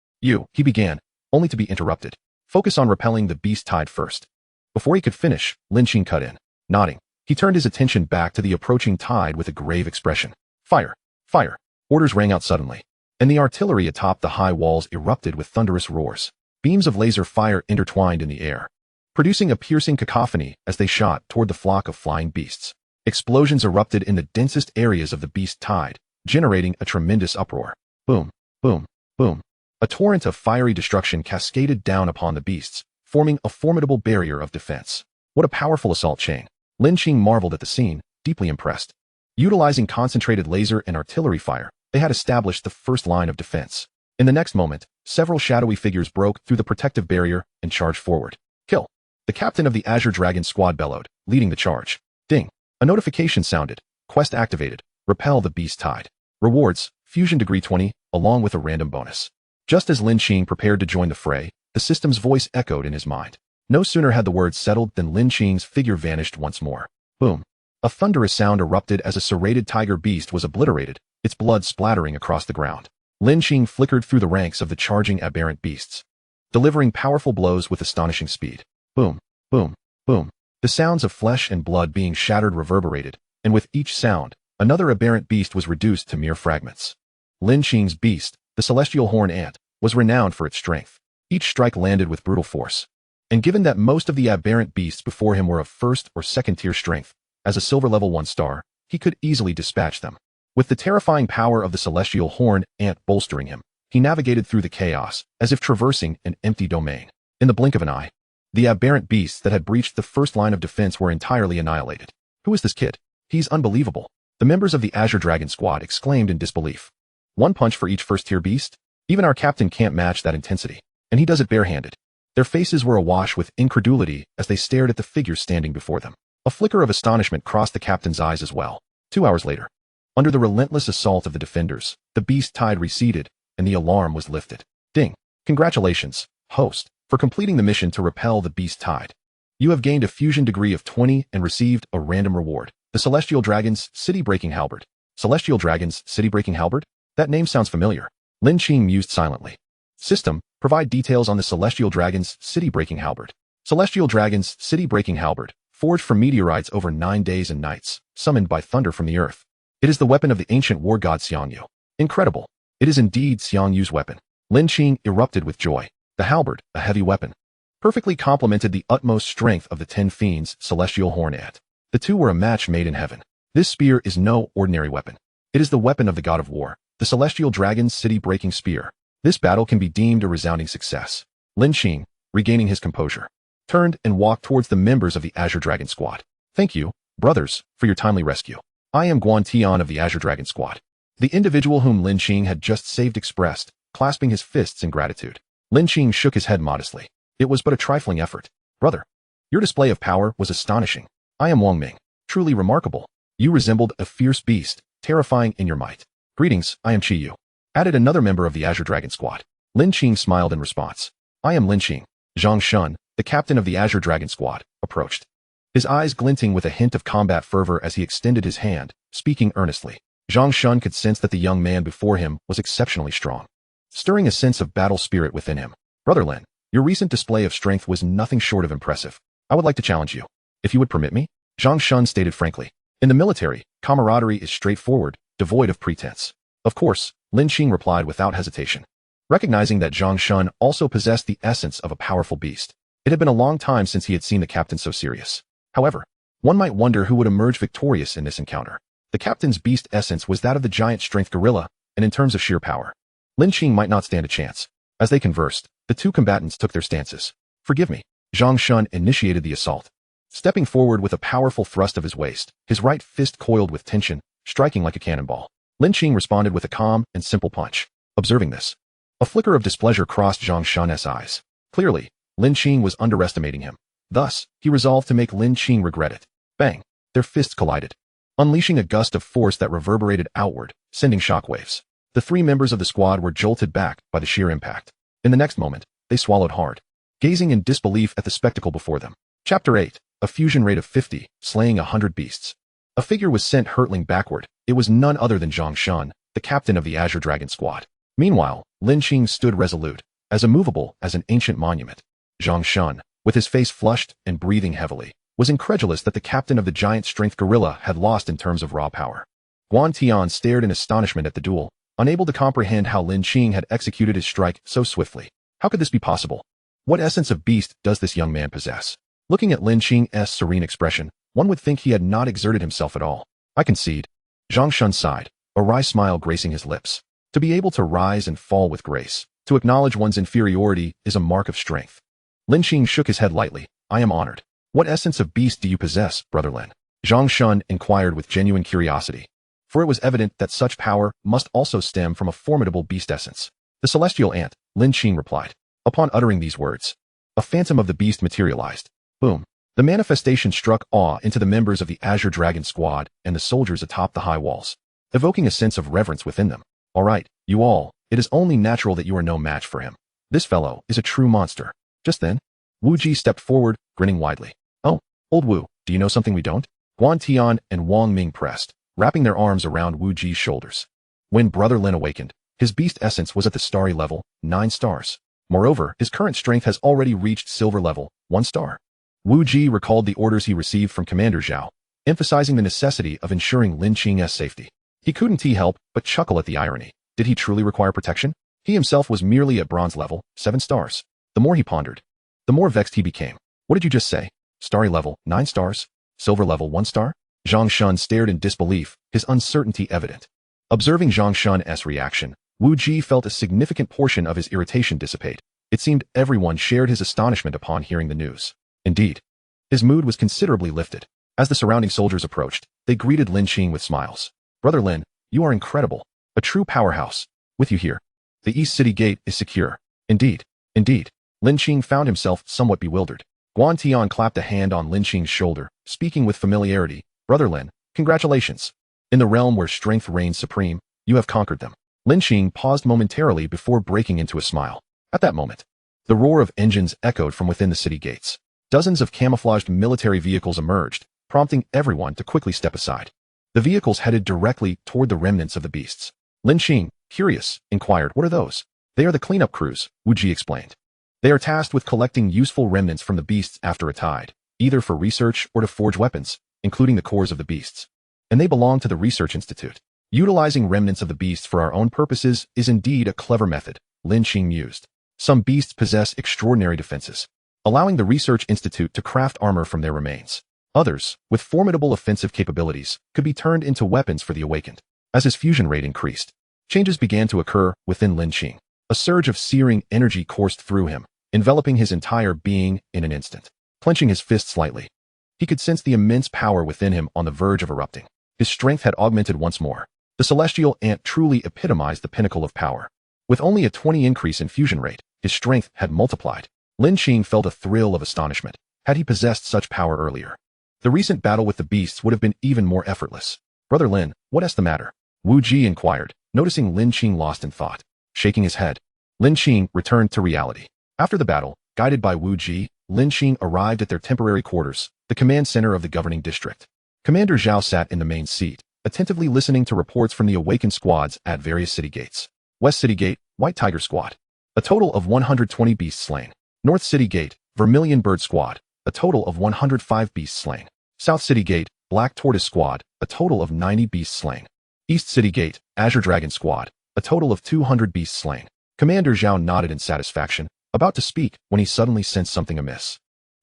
He began, only to be interrupted. Focus on repelling the beast tide first. Before he could finish, Lin Qing cut in. Nodding, he turned his attention back to the approaching tide with a grave expression. Fire! Fire! Orders rang out suddenly, and the artillery atop the high walls erupted with thunderous roars. Beams of laser fire intertwined in the air, producing a piercing cacophony as they shot toward the flock of flying beasts. Explosions erupted in the densest areas of the beast tide, generating a tremendous uproar. Boom! Boom! Boom! A torrent of fiery destruction cascaded down upon the beasts, forming a formidable barrier of defense. What a powerful assault chain! Lin Qing marveled at the scene, deeply impressed. Utilizing concentrated laser and artillery fire, they had established the first line of defense. In the next moment, several shadowy figures broke through the protective barrier and charged forward. Kill! The captain of the Azure Dragon squad bellowed, leading the charge. Ding! A notification sounded. Quest activated. Repel the beast tide. Rewards, Fusion Degree 20, along with a random bonus. Just as Lin Qing prepared to join the fray, the system's voice echoed in his mind. No sooner had the words settled than Lin Qing's figure vanished once more. Boom! A thunderous sound erupted as a serrated tiger beast was obliterated, its blood splattering across the ground. Lin Qing flickered through the ranks of the charging aberrant beasts, delivering powerful blows with astonishing speed. Boom! Boom! Boom! The sounds of flesh and blood being shattered reverberated, and with each sound, another aberrant beast was reduced to mere fragments. Lin Qing's beast, the celestial horn ant, was renowned for its strength. Each strike landed with brutal force. And given that most of the aberrant beasts before him were of first or second tier strength, as a silver level 1 star, he could easily dispatch them. With the terrifying power of the celestial horn ant bolstering him, he navigated through the chaos, as if traversing an empty domain. In the blink of an eye, the aberrant beasts that had breached the first line of defense were entirely annihilated. Who is this kid? He's unbelievable. The members of the Azure Dragon squad exclaimed in disbelief. 1 punch for each first tier beast? Even our captain can't match that intensity. And he does it barehanded. Their faces were awash with incredulity as they stared at the figure standing before them. A flicker of astonishment crossed the captain's eyes as well. 2 hours later, under the relentless assault of the defenders, the beast tide receded, and the alarm was lifted. Ding! Congratulations, host, for completing the mission to repel the beast tide. You have gained a fusion degree of 20 and received a random reward. The Celestial Dragon's City-Breaking Halberd. Celestial Dragon's City-Breaking Halberd? That name sounds familiar. Lin Qing mused silently. System, provide details on the Celestial Dragon's City-Breaking Halberd. Celestial Dragon's City-Breaking Halberd, forged from meteorites over 9 days and nights, summoned by thunder from the earth. It is the weapon of the ancient war god Xiangyu. Incredible. It is indeed Xiangyu's weapon. Lin Qing erupted with joy. The halberd, a heavy weapon, perfectly complemented the utmost strength of the 10 fiends' celestial horn ant. The two were a match made in heaven. This spear is no ordinary weapon. It is the weapon of the god of war, the Celestial Dragon's city-breaking spear. This battle can be deemed a resounding success. Lin Qing, regaining his composure, turned and walked towards the members of the Azure Dragon squad. Thank you, brothers, for your timely rescue. I am Guan Tian of the Azure Dragon squad. The individual whom Lin Qing had just saved expressed, clasping his fists in gratitude. Lin Qing shook his head modestly. It was but a trifling effort. Brother, your display of power was astonishing. I am Wang Ming. Truly remarkable. You resembled a fierce beast, terrifying in your might. Greetings, I am Qi Yu. Added another member of the Azure Dragon squad. Lin Qing smiled in response. I am Lin Qing. Zhang Shun, the captain of the Azure Dragon squad, approached, his eyes glinting with a hint of combat fervor as he extended his hand, speaking earnestly. Zhang Shun could sense that the young man before him was exceptionally strong, stirring a sense of battle spirit within him. Brother Lin, your recent display of strength was nothing short of impressive. I would like to challenge you. If you would permit me? Zhang Shun stated frankly. In the military, camaraderie is straightforward, devoid of pretense. Of course, Lin Qing replied without hesitation. Recognizing that Zhang Shun also possessed the essence of a powerful beast, it had been a long time since he had seen the captain so serious. However, one might wonder who would emerge victorious in this encounter. The captain's beast essence was that of the giant strength gorilla, and in terms of sheer power, Lin Qing might not stand a chance. As they conversed, the two combatants took their stances. Forgive me. Zhang Shun initiated the assault. Stepping forward with a powerful thrust of his waist, his right fist coiled with tension, striking like a cannonball. Lin Qing responded with a calm and simple punch. Observing this, a flicker of displeasure crossed Zhang Shun's eyes. Clearly, Lin Qing was underestimating him. Thus, he resolved to make Lin Qing regret it. Bang! Their fists collided, unleashing a gust of force that reverberated outward, sending shockwaves. The three members of the squad were jolted back by the sheer impact. In the next moment, they swallowed hard, gazing in disbelief at the spectacle before them. Chapter 8. A fusion rate of 50, slaying 100 beasts. A figure was sent hurtling backward. It was none other than Zhang Shun, the captain of the Azure Dragon squad. Meanwhile, Lin Qing stood resolute, as immovable as an ancient monument. Zhang Shun, with his face flushed and breathing heavily, was incredulous that the captain of the giant strength gorilla had lost in terms of raw power. Guan Tian stared in astonishment at the duel, unable to comprehend how Lin Qing had executed his strike so swiftly. How could this be possible? What essence of beast does this young man possess? Looking at Lin Qing's serene expression, one would think he had not exerted himself at all. I concede. Zhang Shun sighed, a wry smile gracing his lips. To be able to rise and fall with grace, to acknowledge one's inferiority, is a mark of strength. Lin Qing shook his head lightly. I am honored. What essence of beast do you possess, Brother Lin? Zhang Shun inquired with genuine curiosity, for it was evident that such power must also stem from a formidable beast essence. The celestial ant, Lin Qing replied. Upon uttering these words, a phantom of the beast materialized. Boom. The manifestation struck awe into the members of the Azure Dragon squad and the soldiers atop the high walls, evoking a sense of reverence within them. All right, you all, it is only natural that you are no match for him. This fellow is a true monster. Just then, Wu Ji stepped forward, grinning widely. Oh, old Wu, do you know something we don't? Guan Tian and Wang Ming pressed, wrapping their arms around Wu Ji's shoulders. When Brother Lin awakened, his beast essence was at the starry level, 9 stars. Moreover, his current strength has already reached silver level, 1 star. Wu Ji recalled the orders he received from Commander Zhao, emphasizing the necessity of ensuring Lin Qing's safety. He couldn't help but chuckle at the irony. Did he truly require protection? He himself was merely at bronze level, 7 stars. The more he pondered, the more vexed he became. What did you just say? Starry level, 9 stars? Silver level, 1 star? Zhang Shun stared in disbelief, his uncertainty evident. Observing Zhang Shun's reaction, Wu Ji felt a significant portion of his irritation dissipate. It seemed everyone shared his astonishment upon hearing the news. Indeed, his mood was considerably lifted. As the surrounding soldiers approached, they greeted Lin Qing with smiles. Brother Lin, you are incredible. A true powerhouse. With you here, the East City Gate is secure. Indeed. Indeed. Lin Qing found himself somewhat bewildered. Guan Tian clapped a hand on Lin Qing's shoulder, speaking with familiarity. Brother Lin, congratulations. In the realm where strength reigns supreme, you have conquered them. Lin Qing paused momentarily before breaking into a smile. At that moment, the roar of engines echoed from within the city gates. Dozens of camouflaged military vehicles emerged, prompting everyone to quickly step aside. The vehicles headed directly toward the remnants of the beasts. Lin Qing, curious, inquired, what are those? They are the cleanup crews, Wu Ji explained. They are tasked with collecting useful remnants from the beasts after a tide, either for research or to forge weapons, including the cores of the beasts. And they belong to the Research Institute. Utilizing remnants of the beasts for our own purposes is indeed a clever method, Lin Qing mused. Some beasts possess extraordinary defenses, allowing the Research Institute to craft armor from their remains. Others, with formidable offensive capabilities, could be turned into weapons for the awakened. As his fusion rate increased, changes began to occur within Lin Qing. A surge of searing energy coursed through him, enveloping his entire being in an instant. Clenching his fist slightly, he could sense the immense power within him on the verge of erupting. His strength had augmented once more. The celestial ant truly epitomized the pinnacle of power. With only a 20 increase in fusion rate, his strength had multiplied. Lin Qing felt a thrill of astonishment. Had he possessed such power earlier, the recent battle with the beasts would have been even more effortless. Brother Lin, what is the matter? Wu Ji inquired, noticing Lin Qing lost in thought. Shaking his head, Lin Qing returned to reality. After the battle, guided by Wu Ji, Lin Qing arrived at their temporary quarters, the command center of the governing district. Commander Zhao sat in the main seat, attentively listening to reports from the awakened squads at various city gates. West City Gate, White Tiger Squad. A total of 120 beasts slain. North City Gate, Vermilion Bird Squad. A total of 105 beasts slain. South City Gate, Black Tortoise Squad, a total of 90 beasts slain. East City Gate, Azure Dragon Squad, a total of 200 beasts slain. Commander Zhao nodded in satisfaction, about to speak when he suddenly sensed something amiss.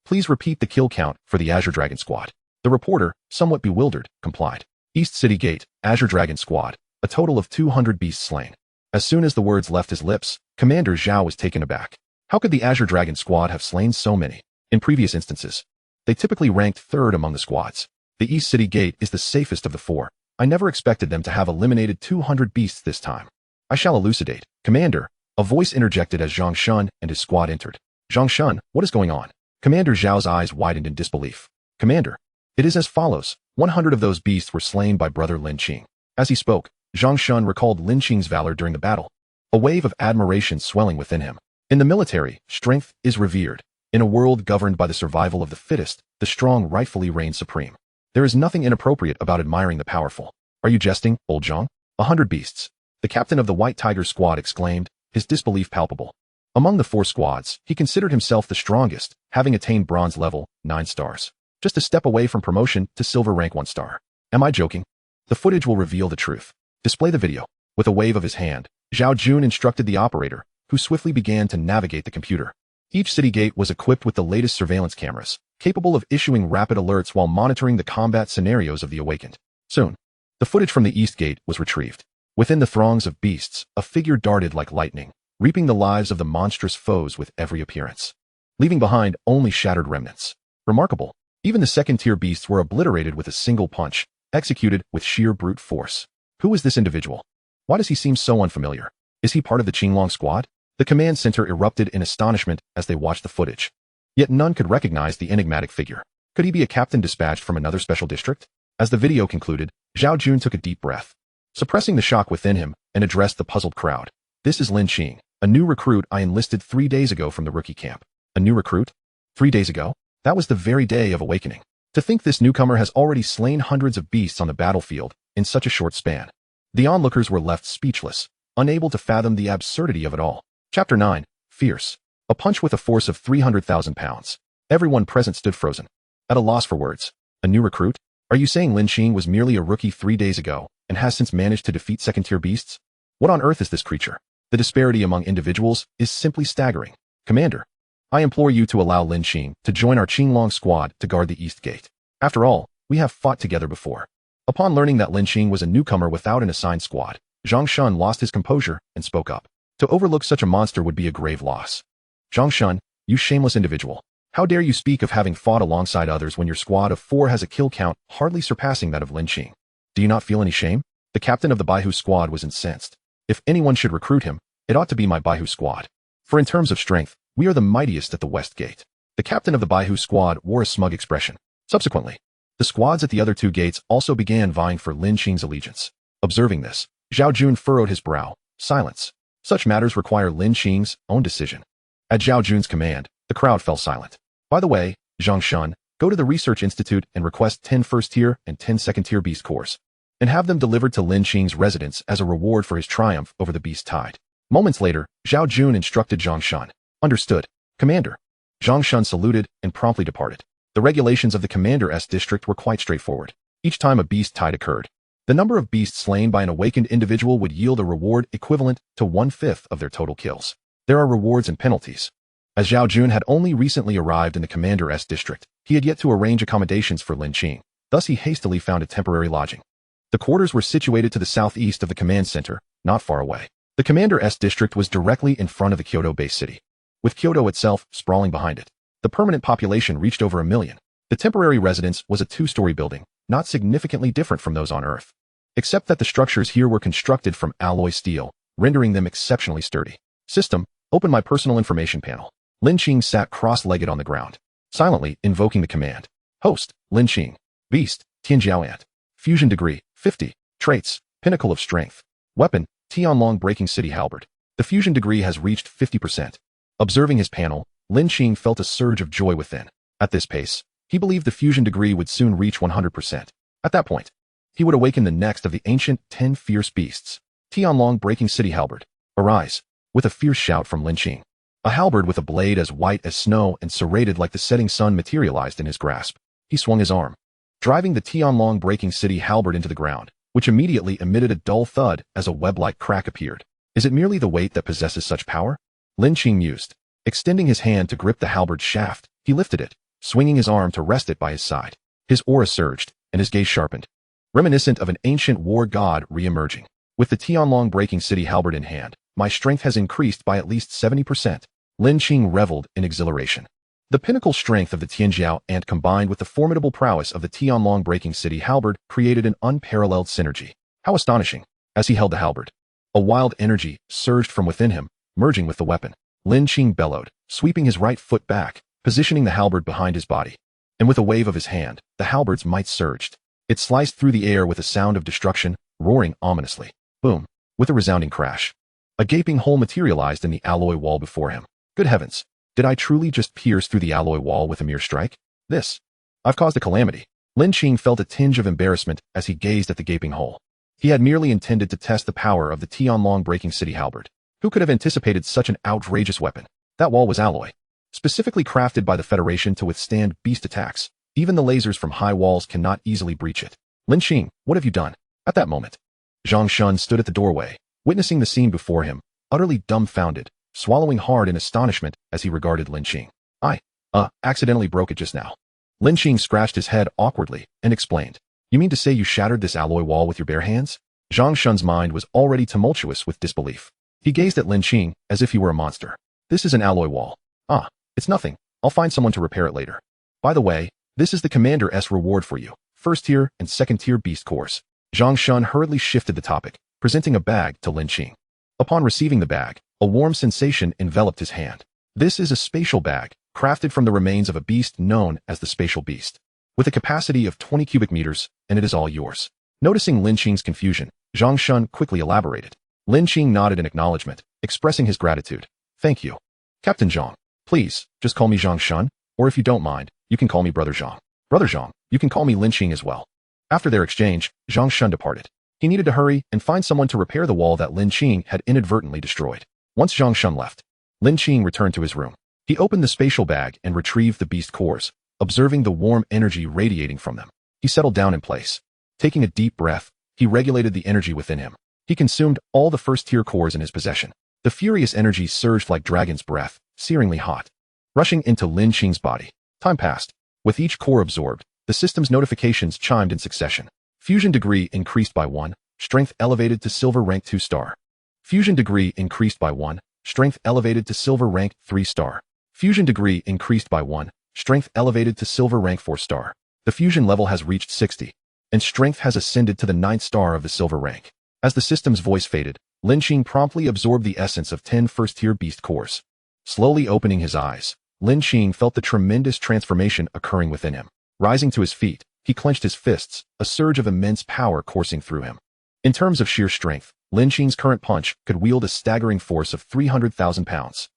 Please repeat the kill count for the Azure Dragon Squad. The reporter, somewhat bewildered, complied. East City Gate, Azure Dragon Squad, a total of 200 beasts slain. As soon as the words left his lips, Commander Zhao was taken aback. How could the Azure Dragon Squad have slain so many? In previous instances, they typically ranked third among the squads. The East City Gate is the safest of the four. I never expected them to have eliminated 200 beasts this time. I shall elucidate. Commander, a voice interjected as Zhang Shun and his squad entered. Zhang Shun, what is going on? Commander Zhao's eyes widened in disbelief. Commander, it is as follows. 100 of those beasts were slain by brother Lin Qing. As he spoke, Zhang Shun recalled Lin Qing's valor during the battle, a wave of admiration swelling within him. In the military, strength is revered. In a world governed by the survival of the fittest, the strong rightfully reign supreme. There is nothing inappropriate about admiring the powerful. Are you jesting, old Zhang? 100 beasts. The captain of the White Tiger Squad exclaimed, his disbelief palpable. Among the 4 squads, he considered himself the strongest, having attained bronze level, 9 stars. Just a step away from promotion to silver rank 1 star. Am I joking? The footage will reveal the truth. Display the video. With a wave of his hand, Zhao Jun instructed the operator, who swiftly began to navigate the computer. Each city gate was equipped with the latest surveillance cameras, capable of issuing rapid alerts while monitoring the combat scenarios of the awakened. Soon, the footage from the East Gate was retrieved. Within the throngs of beasts, a figure darted like lightning, reaping the lives of the monstrous foes with every appearance, leaving behind only shattered remnants. Remarkable. Even the second-tier beasts were obliterated with a single punch, executed with sheer brute force. Who is this individual? Why does he seem so unfamiliar? Is he part of the Qinglong squad? The command center erupted in astonishment as they watched the footage. Yet none could recognize the enigmatic figure. Could he be a captain dispatched from another special district? As the video concluded, Zhao Jun took a deep breath, suppressing the shock within him, and addressed the puzzled crowd. This is Lin Qing, a new recruit I enlisted 3 days ago from the rookie camp. A new recruit? 3 days ago? That was the very day of awakening. To think this newcomer has already slain hundreds of beasts on the battlefield in such a short span. The onlookers were left speechless, unable to fathom the absurdity of it all. Chapter 9, Fierce. A punch with a force of 300,000 pounds. Everyone present stood frozen, at a loss for words. A new recruit? Are you saying Lin Qing was merely a rookie 3 days ago, and has since managed to defeat second-tier beasts? What on earth is this creature? The disparity among individuals is simply staggering. Commander, I implore you to allow Lin Qing to join our Qinglong squad to guard the East Gate. After all, we have fought together before. Upon learning that Lin Qing was a newcomer without an assigned squad, Zhang Shun lost his composure and spoke up. To overlook such a monster would be a grave loss. Zhang Shun, you shameless individual. How dare you speak of having fought alongside others when your squad of 4 has a kill count hardly surpassing that of Lin Qing? Do you not feel any shame? The captain of the Baihu squad was incensed. If anyone should recruit him, it ought to be my Baihu squad. For in terms of strength, we are the mightiest at the West Gate. The captain of the Baihu squad wore a smug expression. Subsequently, the squads at the other 2 gates also began vying for Lin Qing's allegiance. Observing this, Zhao Jun furrowed his brow. Silence. Such matters require Lin Qing's own decision. At Zhao Jun's command, the crowd fell silent. By the way, Zhang Shun, go to the Research Institute and request 10 first-tier and 10 second-tier beast cores, and have them delivered to Lin Qing's residence as a reward for his triumph over the beast tide. Moments later, Zhao Jun instructed Zhang Shun. Understood, Commander. Zhang Shun saluted and promptly departed. The regulations of the Commander's district were quite straightforward. Each time a beast tide occurred, the number of beasts slain by an awakened individual would yield a reward equivalent to 1/5 of their total kills. There are rewards and penalties. As Zhao Jun had only recently arrived in the Commander's district, he had yet to arrange accommodations for Lin Qing. Thus he hastily found a temporary lodging. The quarters were situated to the southeast of the command center, not far away. The Commander's district was directly in front of the Kyoto base city, with Kyoto itself sprawling behind it. The permanent population reached over 1 million. The temporary residence was a 2-story building, not significantly different from those on Earth, except that the structures here were constructed from alloy steel, rendering them exceptionally sturdy. System, open my personal information panel. Lin Qing sat cross-legged on the ground, silently invoking the command. Host, Lin Qing. Beast, Tianjiao Ant. Fusion degree, 50. Traits, pinnacle of strength. Weapon, Tianlong breaking city halberd. The fusion degree has reached 50%. Observing his panel, Lin Qing felt a surge of joy within. At this pace, he believed the fusion degree would soon reach 100%. At that point, he would awaken the next of the ancient 10 fierce beasts. Tianlong breaking city halberd. Arise. With a fierce shout from Lin Qing. A halberd with a blade as white as snow and serrated like the setting sun materialized in his grasp. He swung his arm, driving the Tianlong breaking city halberd into the ground, which immediately emitted a dull thud as a web-like crack appeared. Is it merely the weight that possesses such power? Lin Qing mused. Extending his hand to grip the halberd's shaft, he lifted it, swinging his arm to rest it by his side. His aura surged, and his gaze sharpened, reminiscent of an ancient war god re-emerging. With the Tianlong breaking city halberd in hand, my strength has increased by at least 70%. Lin Qing reveled in exhilaration. The pinnacle strength of the Tianjiao ant combined with the formidable prowess of the Tianlong breaking city halberd created an unparalleled synergy. How astonishing! As he held the halberd, a wild energy surged from within him, merging with the weapon. Lin Qing bellowed, sweeping his right foot back, positioning the halberd behind his body. And with a wave of his hand, the halberd's might surged. It sliced through the air with a sound of destruction, roaring ominously. Boom! With a resounding crash, a gaping hole materialized in the alloy wall before him. Good heavens! Did I truly just pierce through the alloy wall with a mere strike? I've caused a calamity. Lin Qing felt a tinge of embarrassment as he gazed at the gaping hole. He had merely intended to test the power of the Tianlong breaking city halberd. Who could have anticipated such an outrageous weapon? That wall was alloy, specifically crafted by the Federation to withstand beast attacks. Even the lasers from high walls cannot easily breach it. Lin Qing, what have you done? At that moment, Zhang Shun stood at the doorway, witnessing the scene before him, utterly dumbfounded, swallowing hard in astonishment as he regarded Lin Qing. I accidentally broke it just now. Lin Qing scratched his head awkwardly and explained. You mean to say you shattered this alloy wall with your bare hands? Zhang Shun's mind was already tumultuous with disbelief. He gazed at Lin Qing as if he were a monster. This is an alloy wall. It's nothing. I'll find someone to repair it later. By the way, this is the Commander's reward for you. First tier and second tier beast cores. Zhang Shun hurriedly shifted the topic, presenting a bag to Lin Qing. Upon receiving the bag, a warm sensation enveloped his hand. This is a spatial bag, crafted from the remains of a beast known as the spatial beast, with a capacity of 20 cubic meters, and it is all yours. Noticing Lin Qing's confusion, Zhang Shun quickly elaborated. Lin Qing nodded in acknowledgement, expressing his gratitude. Thank you, Captain Zhang. Please, just call me Zhang Shun, or if you don't mind, you can call me Brother Zhang. Brother Zhang, you can call me Lin Qing as well. After their exchange, Zhang Shun departed. He needed to hurry and find someone to repair the wall that Lin Qing had inadvertently destroyed. Once Zhang Shun left, Lin Qing returned to his room. He opened the spatial bag and retrieved the beast cores, observing the warm energy radiating from them. He settled down in place. Taking a deep breath, he regulated the energy within him. He consumed all the first-tier cores in his possession. The furious energy surged like dragon's breath, searingly hot, rushing into Lin Qing's body. Time passed. With each core absorbed, the system's notifications chimed in succession. Fusion degree increased by 1, strength elevated to silver rank 2 star. Fusion degree increased by 1, strength elevated to silver rank 3 star. Fusion degree increased by 1, strength elevated to silver rank 4 star. The fusion level has reached 60, and strength has ascended to the 9th star of the silver rank. As the system's voice faded, Lin Qing promptly absorbed the essence of 10 first-tier beast cores. Slowly opening his eyes, Lin Qing felt the tremendous transformation occurring within him. Rising to his feet, he clenched his fists, a surge of immense power coursing through him. In terms of sheer strength, Lin Qing's current punch could wield a staggering force of 300,000 pounds.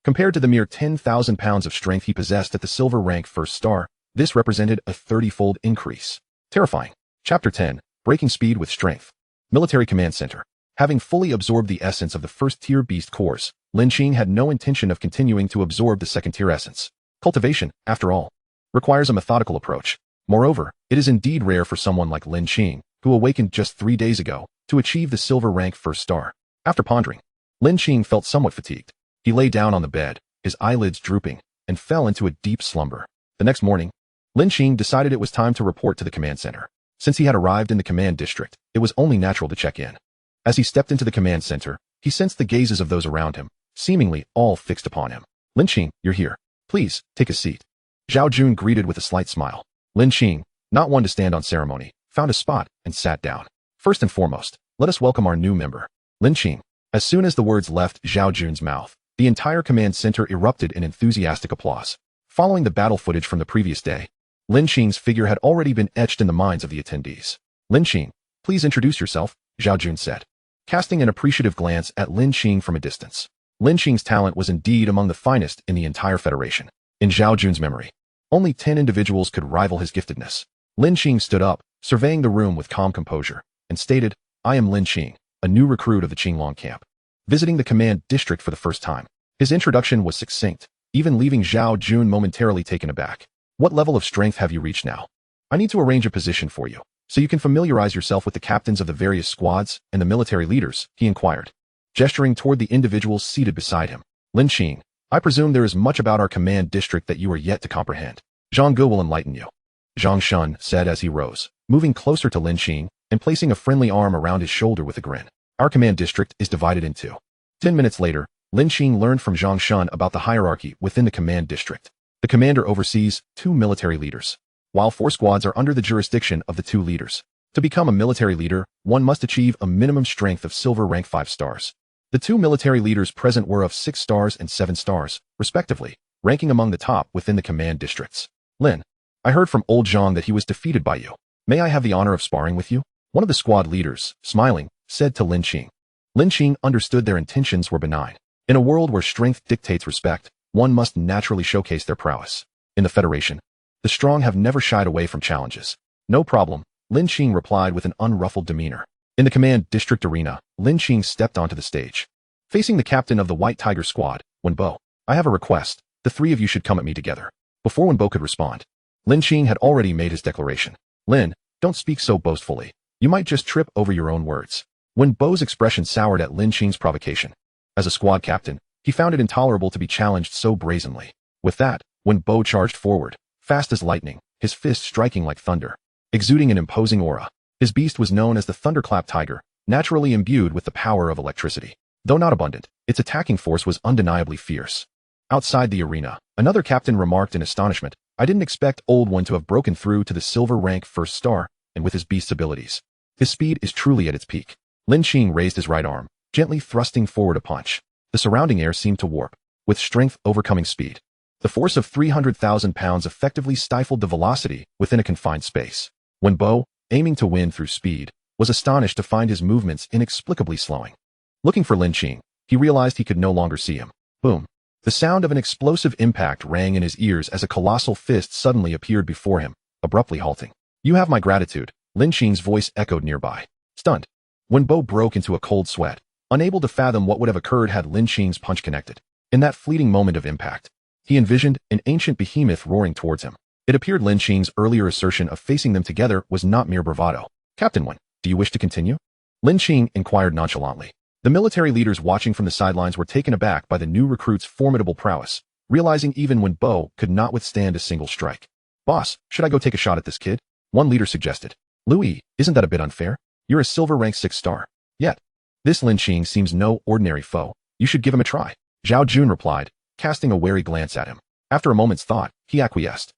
Compared to the mere 10,000 pounds of strength he possessed at the silver rank 1st star, this represented a 30-fold increase. Terrifying. Chapter 10, Breaking Speed with Strength. Military Command Center. Having fully absorbed the essence of the first-tier beast cores, Lin Qing had no intention of continuing to absorb the second-tier essence. Cultivation, after all, requires a methodical approach. Moreover, it is indeed rare for someone like Lin Qing, who awakened just 3 days ago, to achieve the silver rank 1st star. After pondering, Lin Qing felt somewhat fatigued. He lay down on the bed, his eyelids drooping, and fell into a deep slumber. The next morning, Lin Qing decided it was time to report to the command center. Since he had arrived in the command district, it was only natural to check in. As he stepped into the command center, he sensed the gazes of those around him, seemingly all fixed upon him. Lin Qing, you're here. Please, take a seat. Zhao Jun greeted with a slight smile. Lin Qing, not one to stand on ceremony, found a spot and sat down. First and foremost, let us welcome our new member, Lin Qing. As soon as the words left Zhao Jun's mouth, the entire command center erupted in enthusiastic applause. Following the battle footage from the previous day, Lin Qing's figure had already been etched in the minds of the attendees. Lin Qing, please introduce yourself, Zhao Jun said, casting an appreciative glance at Lin Qing from a distance. Lin Qing's talent was indeed among the finest in the entire Federation. In Zhao Jun's memory, only 10 individuals could rival his giftedness. Lin Qing stood up, surveying the room with calm composure, and stated, I am Lin Qing, a new recruit of the Qinglong camp, visiting the command district for the first time. His introduction was succinct, even leaving Zhao Jun momentarily taken aback. What level of strength have you reached now? I need to arrange a position for you, so you can familiarize yourself with the captains of the various squads and the military leaders, he inquired, gesturing toward the individuals seated beside him. Lin Qing, I presume there is much about our command district that you are yet to comprehend. Zhang Ge will enlighten you, Zhang Shun said as he rose, moving closer to Lin Qing and placing a friendly arm around his shoulder with a grin. Our command district is divided in two. 10 minutes later, Lin Qing learned from Zhang Shun about the hierarchy within the command district. The commander oversees 2 military leaders, while 4 squads are under the jurisdiction of the 2 leaders. To become a military leader, one must achieve a minimum strength of silver rank 5 stars. The 2 military leaders present were of 6 stars and 7 stars, respectively, ranking among the top within the command districts. Lin, I heard from old Zhang that he was defeated by you. May I have the honor of sparring with you? One of the squad leaders, smiling, said to Lin Qing. Lin Qing understood their intentions were benign. In a world where strength dictates respect, one must naturally showcase their prowess. In the Federation, the strong have never shied away from challenges. No problem, Lin Qing replied with an unruffled demeanor. In the command district arena, Lin Qing stepped onto the stage. Facing the captain of the White Tiger squad, Wenbo, I have a request. The 3 of you should come at me together. Before Wenbo could respond, Lin Qing had already made his declaration. Lin, don't speak so boastfully. You might just trip over your own words. Wenbo's expression soured at Lin Qing's provocation. As a squad captain, he found it intolerable to be challenged so brazenly. With that, Wenbo charged forward, fast as lightning, his fist striking like thunder, exuding an imposing aura. His beast was known as the Thunderclap Tiger, naturally imbued with the power of electricity. Though not abundant, its attacking force was undeniably fierce. Outside the arena, another captain remarked in astonishment, I didn't expect Old One to have broken through to the silver rank 1st star, and with his beast's abilities. His speed is truly at its peak. Lin Qing raised his right arm, gently thrusting forward a punch. The surrounding air seemed to warp, with strength overcoming speed. The force of 300,000 pounds effectively stifled the velocity within a confined space. Wenbo, aiming to win through speed, was astonished to find his movements inexplicably slowing. Looking for Lin Qing, he realized he could no longer see him. Boom. The sound of an explosive impact rang in his ears as a colossal fist suddenly appeared before him, abruptly halting. You have my gratitude, Lin Qing's voice echoed nearby. Stunned, Wenbo broke into a cold sweat, unable to fathom what would have occurred had Lin Qing's punch connected. In that fleeting moment of impact, he envisioned an ancient behemoth roaring towards him. It appeared Lin Qing's earlier assertion of facing them together was not mere bravado. Captain Wen, do you wish to continue? Lin Qing inquired nonchalantly. The military leaders watching from the sidelines were taken aback by the new recruit's formidable prowess, realizing even Wenbo could not withstand a single strike. Boss, should I go take a shot at this kid? One leader suggested. Louis, isn't that a bit unfair? You're a silver rank 6 star. Yet, this Lin Qing seems no ordinary foe. You should give him a try. Zhao Jun replied, casting a wary glance at him. After a moment's thought, he acquiesced.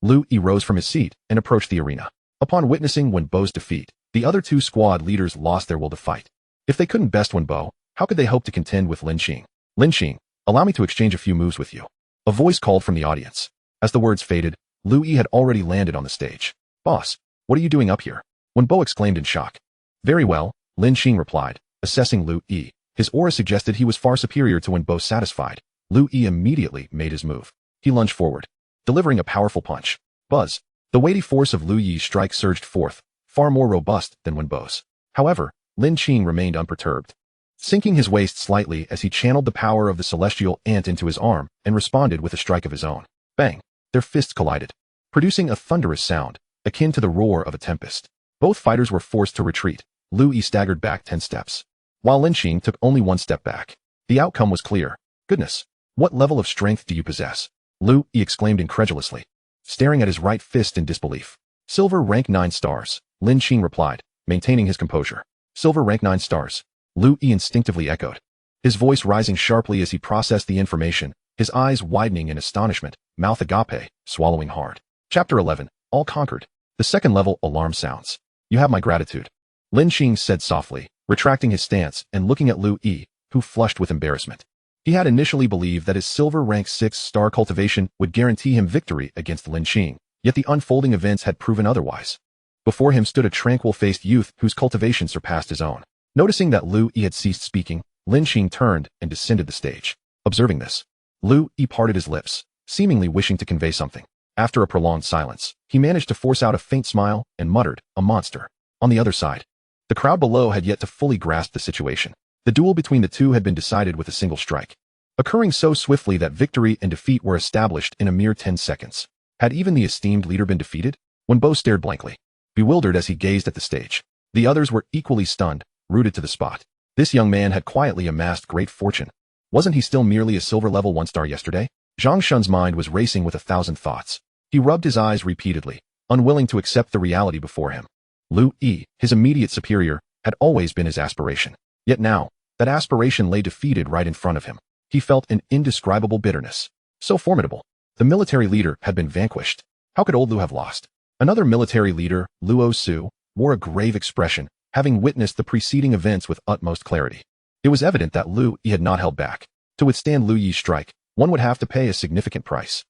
Lu Yi rose from his seat and approached the arena. Upon witnessing Wenbo's defeat, the other 2 squad leaders lost their will to fight. If they couldn't best Wenbo, how could they hope to contend with Lin Qing? Lin Qing, allow me to exchange a few moves with you. A voice called from the audience. As the words faded, Lu Yi had already landed on the stage. Boss, what are you doing up here? Wenbo exclaimed in shock. Very well, Lin Qing replied, assessing Lu Yi. His aura suggested he was far superior to Wenbo. Satisfied, Lu Yi immediately made his move. He lunged forward, delivering a powerful punch. Buzz. The weighty force of Lu Yi's strike surged forth, far more robust than Wenbo's. However, Lin Qing remained unperturbed, sinking his waist slightly as he channeled the power of the celestial ant into his arm and responded with a strike of his own. Bang! Their fists collided, producing a thunderous sound, akin to the roar of a tempest. Both fighters were forced to retreat. Lu Yi staggered back 10 steps, while Lin Qing took only 1 step back. The outcome was clear. Goodness, what level of strength do you possess? Lu Yi exclaimed incredulously, staring at his right fist in disbelief. Silver rank 9 stars, Lin Qing replied, maintaining his composure. Silver rank 9 stars, Lu Yi instinctively echoed, his voice rising sharply as he processed the information, his eyes widening in astonishment, mouth agape, swallowing hard. Chapter 11, All Conquered. The 2nd level alarm sounds. You have my gratitude, Lin Qing said softly, retracting his stance and looking at Lu Yi, who flushed with embarrassment. He had initially believed that his silver rank 6 star cultivation would guarantee him victory against Lin Qing, yet the unfolding events had proven otherwise. Before him stood a tranquil-faced youth whose cultivation surpassed his own. Noticing that Lu Yi had ceased speaking, Lin Qing turned and descended the stage. Observing this, Lu Yi parted his lips, seemingly wishing to convey something. After a prolonged silence, he managed to force out a faint smile and muttered, a monster. On the other side, the crowd below had yet to fully grasp the situation. The duel between the 2 had been decided with a single strike, occurring so swiftly that victory and defeat were established in a mere 10 seconds. Had even the esteemed leader been defeated? Wen Bo stared blankly, bewildered as he gazed at the stage. The others were equally stunned, rooted to the spot. This young man had quietly amassed great fortune. Wasn't he still merely a silver level 1-star yesterday? Zhang Shun's mind was racing with 1,000 thoughts. He rubbed his eyes repeatedly, unwilling to accept the reality before him. Lu Yi, his immediate superior, had always been his aspiration. Yet now, that aspiration lay defeated right in front of him. He felt an indescribable bitterness. So formidable. The military leader had been vanquished. How could old Lu have lost? Another military leader, Luo Su, wore a grave expression, having witnessed the preceding events with utmost clarity. It was evident that Lu Yi had not held back. To withstand Lu Yi's strike, one would have to pay a significant price.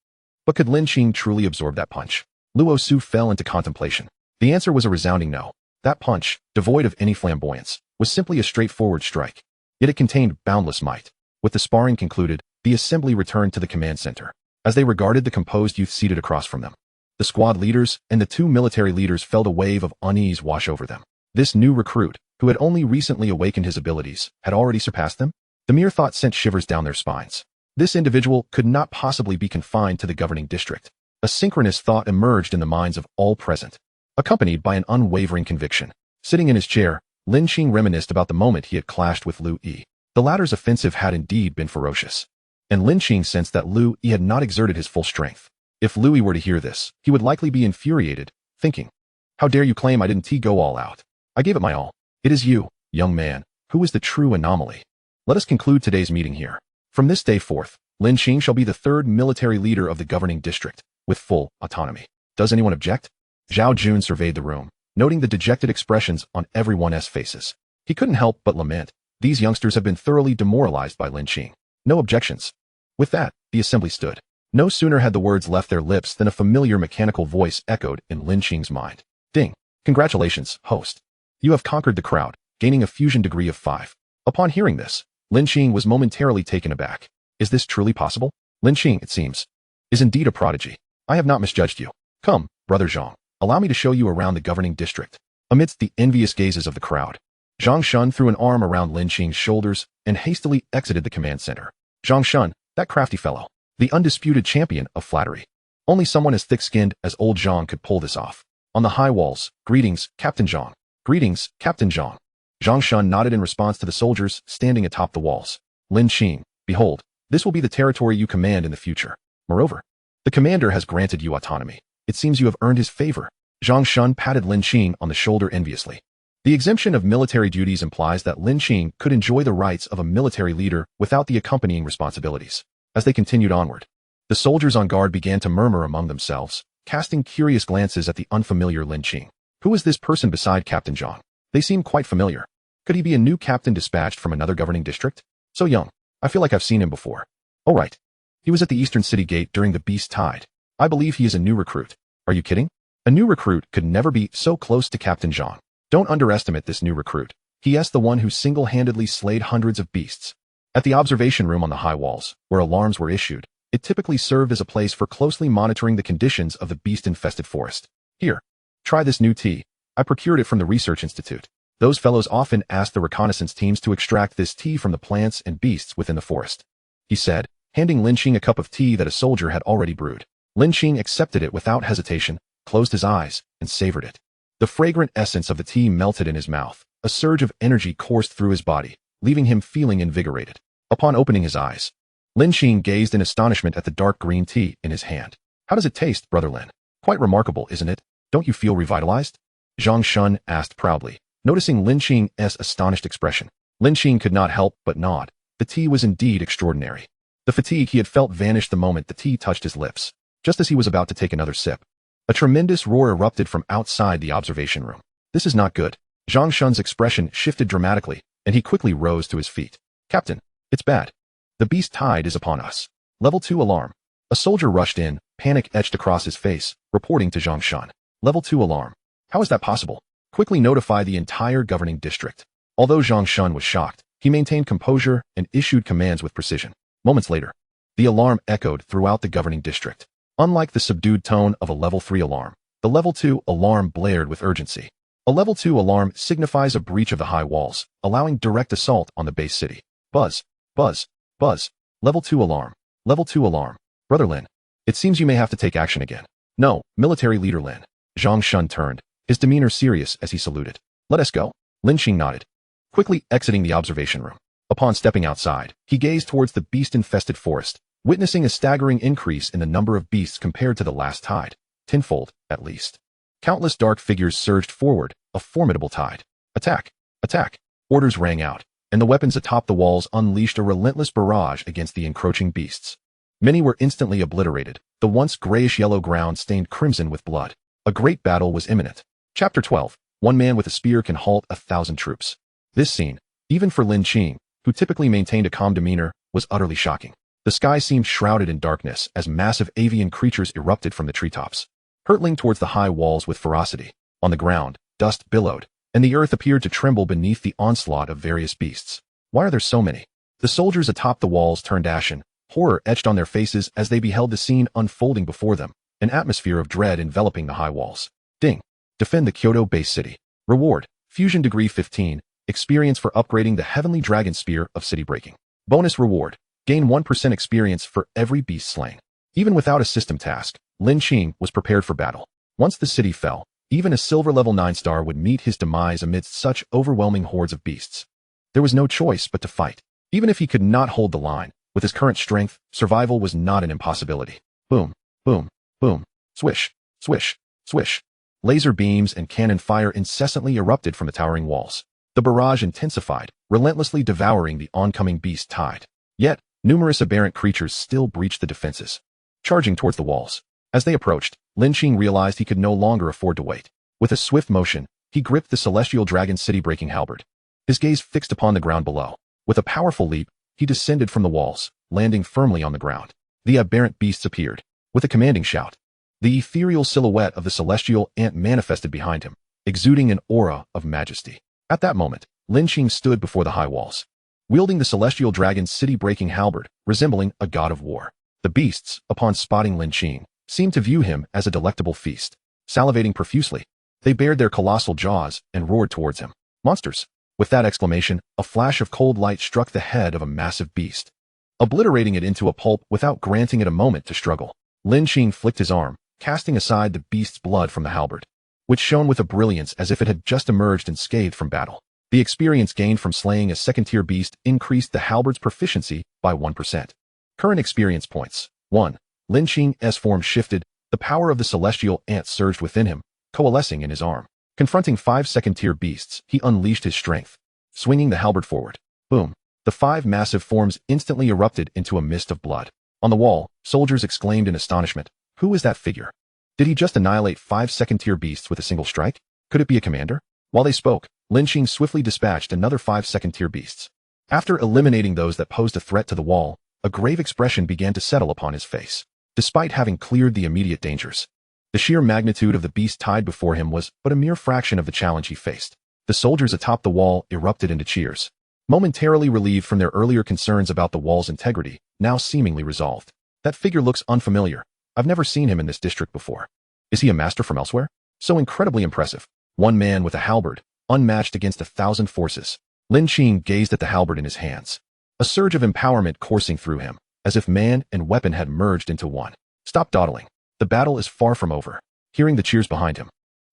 But could Lin Qing truly absorb that punch? Luo Su fell into contemplation. The answer was a resounding no. That punch, devoid of any flamboyance, was simply a straightforward strike. Yet it contained boundless might. With the sparring concluded, the assembly returned to the command center. As they regarded the composed youth seated across from them, the squad leaders and the two military leaders felt a wave of unease wash over them. This new recruit, who had only recently awakened his abilities, had already surpassed them? The mere thought sent shivers down their spines. This individual could not possibly be confined to the governing district. A synchronous thought emerged in the minds of all present, accompanied by an unwavering conviction. Sitting in his chair, Lin Qing reminisced about the moment he had clashed with Lu Yi. The latter's offensive had indeed been ferocious, and Lin Qing sensed that Lu Yi had not exerted his full strength. If Lu Yi were to hear this, he would likely be infuriated, thinking, "How dare you claim I didn't go all out? I gave it my all. It is you, young man, who is the true anomaly." Let us conclude today's meeting here. From this day forth, Lin Qing shall be the third military leader of the governing district, with full autonomy. Does anyone object? Zhao Jun surveyed the room, noting the dejected expressions on everyone's faces. He couldn't help but lament. These youngsters have been thoroughly demoralized by Lin Qing. No objections. With that, the assembly stood. No sooner had the words left their lips than a familiar mechanical voice echoed in Lin Qing's mind. Ding. Congratulations, host. You have conquered the crowd, gaining a fusion degree of 5. Upon hearing this, Lin Qing was momentarily taken aback. Is this truly possible? Lin Qing, it seems, is indeed a prodigy. I have not misjudged you. Come, brother Zhang, allow me to show you around the governing district. Amidst the envious gazes of the crowd, Zhang Shun threw an arm around Lin Qing's shoulders and hastily exited the command center. Zhang Shun, that crafty fellow, the undisputed champion of flattery. Only someone as thick-skinned as old Zhang could pull this off. On the high walls, greetings, Captain Zhang. Greetings, Captain Zhang. Zhang Shun nodded in response to the soldiers standing atop the walls. Lin Qing, behold, this will be the territory you command in the future. Moreover, the commander has granted you autonomy. It seems you have earned his favor. Zhang Shun patted Lin Qing on the shoulder enviously. The exemption of military duties implies that Lin Qing could enjoy the rights of a military leader without the accompanying responsibilities. As they continued onward, the soldiers on guard began to murmur among themselves, casting curious glances at the unfamiliar Lin Qing. Who is this person beside Captain Zhang? They seem quite familiar. Could he be a new captain dispatched from another governing district? So young. I feel like I've seen him before. Oh right. He was at the Eastern City Gate during the Beast Tide. I believe he is a new recruit. Are you kidding? A new recruit could never be so close to Captain Zhang. Don't underestimate this new recruit. He is the one who single-handedly slayed hundreds of beasts. At the observation room on the high walls, where alarms were issued, it typically served as a place for closely monitoring the conditions of the beast-infested forest. Here, try this new tea. I procured it from the Research Institute. Those fellows often ask the reconnaissance teams to extract this tea from the plants and beasts within the forest, he said, handing Lin Qing a cup of tea that a soldier had already brewed. Lin Qing accepted it without hesitation, closed his eyes, and savored it. The fragrant essence of the tea melted in his mouth. A surge of energy coursed through his body, leaving him feeling invigorated. Upon opening his eyes, Lin Qing gazed in astonishment at the dark green tea in his hand. How does it taste, Brother Lin? Quite remarkable, isn't it? Don't you feel revitalized? Zhang Shun asked proudly, noticing Lin Qing's astonished expression. Lin Qing could not help but nod. The tea was indeed extraordinary. The fatigue he had felt vanished the moment the tea touched his lips. Just as he was about to take another sip, a tremendous roar erupted from outside the observation room. This is not good. Zhang Shun's expression shifted dramatically, and he quickly rose to his feet. Captain, it's bad. The beast tide is upon us. Level 2 alarm. A soldier rushed in, panic etched across his face, reporting to Zhang Shun. Level 2 alarm. How is that possible? Quickly notify the entire governing district. Although Zhang Shun was shocked, he maintained composure and issued commands with precision. Moments later, the alarm echoed throughout the governing district. Unlike the subdued tone of a level 3 alarm, the level 2 alarm blared with urgency. A level 2 alarm signifies a breach of the high walls, allowing direct assault on the base city. Buzz, buzz, buzz. Level 2 alarm. Level 2 alarm. Brother Lin, it seems you may have to take action again. No, military leader Lin. Zhang Shun turned, his demeanor serious as he saluted. Let us go. Lin Qing nodded, quickly exiting the observation room. Upon stepping outside, he gazed towards the beast-infested forest, witnessing a staggering increase in the number of beasts compared to the last tide, tenfold, at least. Countless dark figures surged forward, a formidable tide. Attack! Attack! Orders rang out, and the weapons atop the walls unleashed a relentless barrage against the encroaching beasts. Many were instantly obliterated, the once grayish-yellow ground stained crimson with blood. A great battle was imminent. Chapter 12. One man with a spear can halt 1,000 troops. This scene, even for Lin Qing, who typically maintained a calm demeanor, was utterly shocking. The sky seemed shrouded in darkness as massive avian creatures erupted from the treetops, hurtling towards the high walls with ferocity. On the ground, dust billowed, and the earth appeared to tremble beneath the onslaught of various beasts. Why are there so many? The soldiers atop the walls turned ashen, horror etched on their faces as they beheld the scene unfolding before them, an atmosphere of dread enveloping the high walls. Ding. Defend the Kyoto-based city. Reward, Fusion Degree 15, experience for upgrading the Heavenly Dragon Spear of City Breaking. Bonus reward, gain 1% experience for every beast slain. Even without a system task, Lin Qing was prepared for battle. Once the city fell, even a silver level 9 star would meet his demise amidst such overwhelming hordes of beasts. There was no choice but to fight. Even if he could not hold the line, with his current strength, survival was not an impossibility. Boom, boom, boom, swish, swish, swish. Laser beams and cannon fire incessantly erupted from the towering walls. The barrage intensified, relentlessly devouring the oncoming beast tide. Yet, numerous aberrant creatures still breached the defenses, charging towards the walls. As they approached, Lin Qing realized he could no longer afford to wait. With a swift motion, he gripped the celestial dragon city-breaking halberd, his gaze fixed upon the ground below. With a powerful leap, he descended from the walls, landing firmly on the ground. The aberrant beasts appeared. With a commanding shout, the ethereal silhouette of the celestial ant manifested behind him, exuding an aura of majesty. At that moment, Lin Qing stood before the high walls, wielding the celestial dragon's city-breaking halberd, resembling a god of war. The beasts, upon spotting Lin Qing, seemed to view him as a delectable feast. Salivating profusely, they bared their colossal jaws and roared towards him. Monsters! With that exclamation, a flash of cold light struck the head of a massive beast, obliterating it into a pulp without granting it a moment to struggle. Lin Qing flicked his arm, casting aside the beast's blood from the halberd, which shone with a brilliance as if it had just emerged unscathed from battle. The experience gained from slaying a second-tier beast increased the halberd's proficiency by 1%. Current experience points. 1. Lin Qing's form shifted, the power of the celestial ant surged within him, coalescing in his arm. Confronting 5 second-tier beasts, he unleashed his strength, swinging the halberd forward. Boom. The 5 massive forms instantly erupted into a mist of blood. On the wall, soldiers exclaimed in astonishment, "Who is that figure? Did he just annihilate 5 second-tier beasts with a single strike? Could it be a commander?" While they spoke, Lin Qing swiftly dispatched another 5 second-tier beasts. After eliminating those that posed a threat to the wall, a grave expression began to settle upon his face. Despite having cleared the immediate dangers, the sheer magnitude of the beast tide before him was but a mere fraction of the challenge he faced. The soldiers atop the wall erupted into cheers, momentarily relieved from their earlier concerns about the wall's integrity, now seemingly resolved. That figure looks unfamiliar. I've never seen him in this district before. Is he a master from elsewhere? So incredibly impressive. One man with a halberd, unmatched against 1,000 forces. Lin Qing gazed at the halberd in his hands, a surge of empowerment coursing through him, as if man and weapon had merged into one. Stop dawdling. The battle is far from over. Hearing the cheers behind him,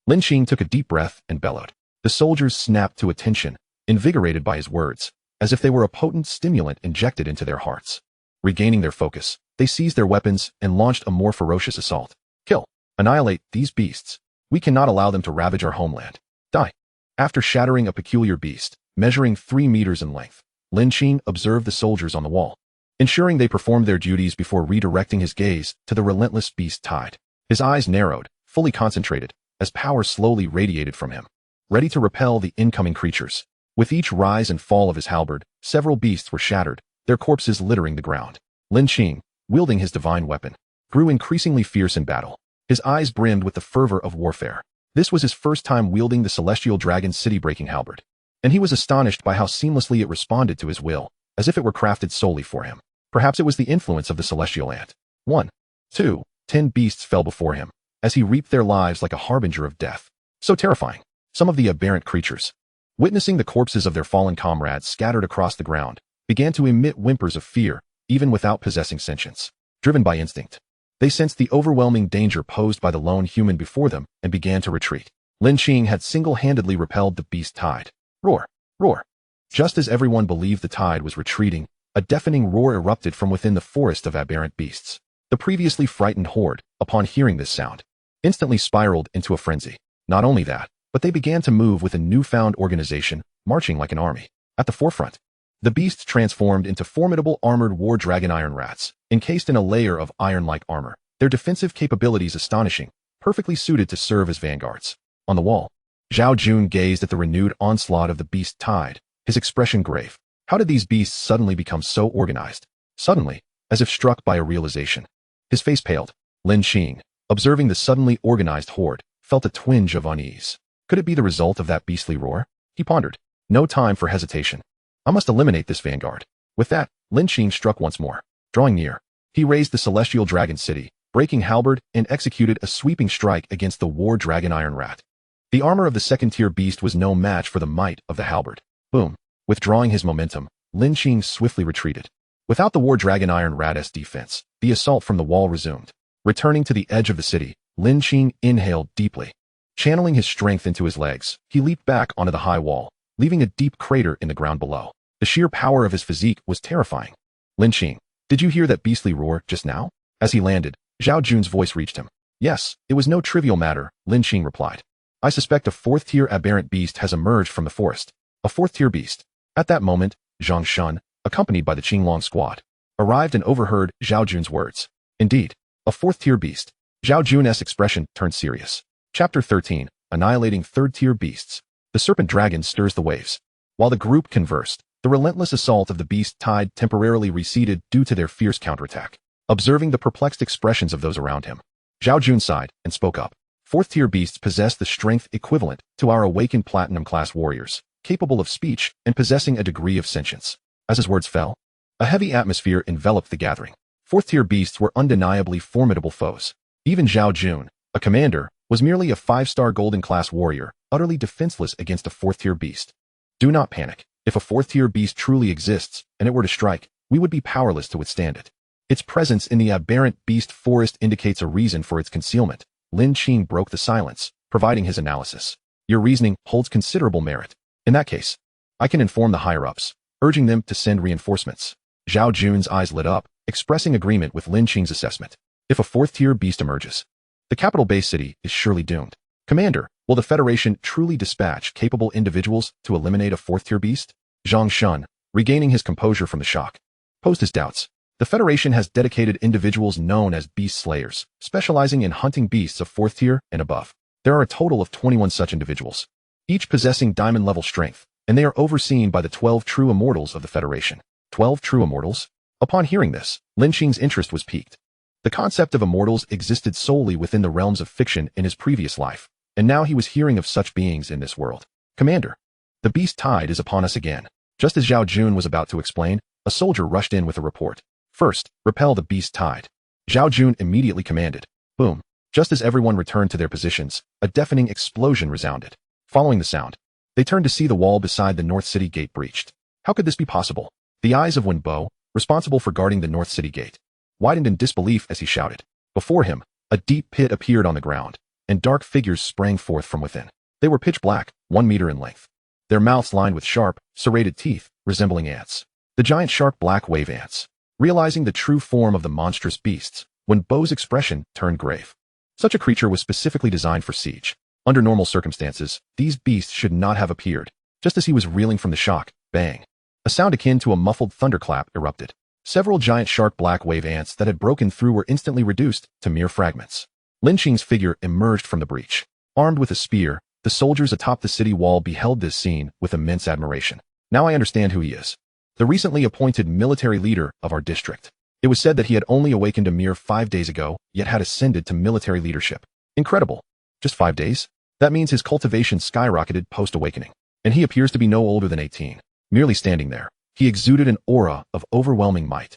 Lin Qing took a deep breath and bellowed. The soldiers snapped to attention, invigorated by his words, as if they were a potent stimulant injected into their hearts. Regaining their focus, they seized their weapons and launched a more ferocious assault. Kill. Annihilate these beasts. We cannot allow them to ravage our homeland. Die. After shattering a peculiar beast, measuring 3 meters in length, Lin Qing observed the soldiers on the wall, ensuring they performed their duties before redirecting his gaze to the relentless beast tide. His eyes narrowed, fully concentrated, as power slowly radiated from him, ready to repel the incoming creatures. With each rise and fall of his halberd, several beasts were shattered, their corpses littering the ground. Lin Qing, wielding his divine weapon, grew increasingly fierce in battle. His eyes brimmed with the fervor of warfare. This was his first time wielding the celestial dragon's city-breaking halberd, and he was astonished by how seamlessly it responded to his will, as if it were crafted solely for him. Perhaps it was the influence of the celestial ant. 1, 2, 10 beasts fell before him, as he reaped their lives like a harbinger of death. So terrifying. Some of the aberrant creatures, witnessing the corpses of their fallen comrades scattered across the ground, began to emit whimpers of fear, even without possessing sentience. Driven by instinct, They sensed the overwhelming danger posed by the lone human before them and began to retreat. Lin Qing had single-handedly repelled the beast tide. Roar! Roar! Just as everyone believed the tide was retreating, a deafening roar erupted from within the forest of aberrant beasts. The previously frightened horde, upon hearing this sound, instantly spiraled into a frenzy. Not only that, but they began to move with a newfound organization, marching like an army. At the forefront, the beasts transformed into formidable armored war dragon iron rats, encased in a layer of iron-like armor, their defensive capabilities astonishing, perfectly suited to serve as vanguards. On the wall, Zhao Jun gazed at the renewed onslaught of the beast tide, his expression grave. How did these beasts suddenly become so organized? Suddenly, as if struck by a realization, his face paled. Lin Qing, observing the suddenly organized horde, felt a twinge of unease. Could it be the result of that beastly roar? He pondered. No time for hesitation. I must eliminate this vanguard. With that, Lin Qing struck once more. Drawing near, he raised the celestial dragon city, breaking halberd, and executed a sweeping strike against the war dragon iron rat. The armor of the second-tier beast was no match for the might of the halberd. Boom. Withdrawing his momentum, Lin Qing swiftly retreated. Without the war dragon iron rat's defense, the assault from the wall resumed. Returning to the edge of the city, Lin Qing inhaled deeply. Channeling his strength into his legs, he leaped back onto the high wall, leaving a deep crater in the ground below. The sheer power of his physique was terrifying. Lin Qing, did you hear that beastly roar just now? As he landed, Zhao Jun's voice reached him. Yes, it was no trivial matter, Lin Qing replied. I suspect a fourth-tier aberrant beast has emerged from the forest. A fourth-tier beast. At that moment, Zhang Shun, accompanied by the Qinglong squad, arrived and overheard Zhao Jun's words. Indeed, a fourth-tier beast. Zhao Jun's expression turned serious. Chapter 13, Annihilating Third-Tier Beasts. The serpent dragon stirs the waves. While the group conversed, the relentless assault of the beast tide temporarily receded due to their fierce counterattack. Observing the perplexed expressions of those around him, Zhao Jun sighed and spoke up. Fourth-tier beasts possess the strength equivalent to our awakened platinum-class warriors, capable of speech and possessing a degree of sentience. As his words fell, a heavy atmosphere enveloped the gathering. Fourth-tier beasts were undeniably formidable foes. Even Zhao Jun, a commander, was merely a 5-star golden-class warrior, utterly defenseless against a fourth-tier beast. Do not panic. If a fourth-tier beast truly exists, and it were to strike, we would be powerless to withstand it. Its presence in the aberrant beast forest indicates a reason for its concealment. Lin Qing broke the silence, providing his analysis. Your reasoning holds considerable merit. In that case, I can inform the higher-ups, urging them to send reinforcements. Zhao Jun's eyes lit up, expressing agreement with Lin Qing's assessment. If a fourth-tier beast emerges, the capital base city is surely doomed. Commander, will the Federation truly dispatch capable individuals to eliminate a fourth-tier beast? Zhang Shun, regaining his composure from the shock, posed his doubts. The Federation has dedicated individuals known as beast slayers, specializing in hunting beasts of fourth tier and above. There are a total of 21 such individuals, each possessing diamond-level strength, and they are overseen by the 12 true immortals of the Federation. 12 true immortals? Upon hearing this, Lin Qing's interest was piqued. The concept of immortals existed solely within the realms of fiction in his previous life, and now he was hearing of such beings in this world. Commander, the beast tide is upon us again. Just as Zhao Jun was about to explain, a soldier rushed in with a report. First, repel the beast tide. Zhao Jun immediately commanded. Boom. Just as everyone returned to their positions, a deafening explosion resounded. Following the sound, they turned to see the wall beside the North City gate breached. How could this be possible? The eyes of Wen Bo, responsible for guarding the North City gate, widened in disbelief as he shouted. Before him, a deep pit appeared on the ground, and dark figures sprang forth from within. They were pitch black, 1 meter in length. Their mouths lined with sharp, serrated teeth, resembling ants. The giant sharp black wave ants. Realizing the true form of the monstrous beasts, Wen Bo's expression turned grave. Such a creature was specifically designed for siege. Under normal circumstances, these beasts should not have appeared. Just as he was reeling from the shock, bang. A sound akin to a muffled thunderclap erupted. Several giant sharp black wave ants that had broken through were instantly reduced to mere fragments. Lin Qing's figure emerged from the breach. Armed with a spear, the soldiers atop the city wall beheld this scene with immense admiration. Now I understand who he is. The recently appointed military leader of our district. It was said that he had only awakened a mere 5 days ago, yet had ascended to military leadership. Incredible. Just 5 days? That means his cultivation skyrocketed post-awakening. And he appears to be no older than 18. Merely standing there, he exuded an aura of overwhelming might.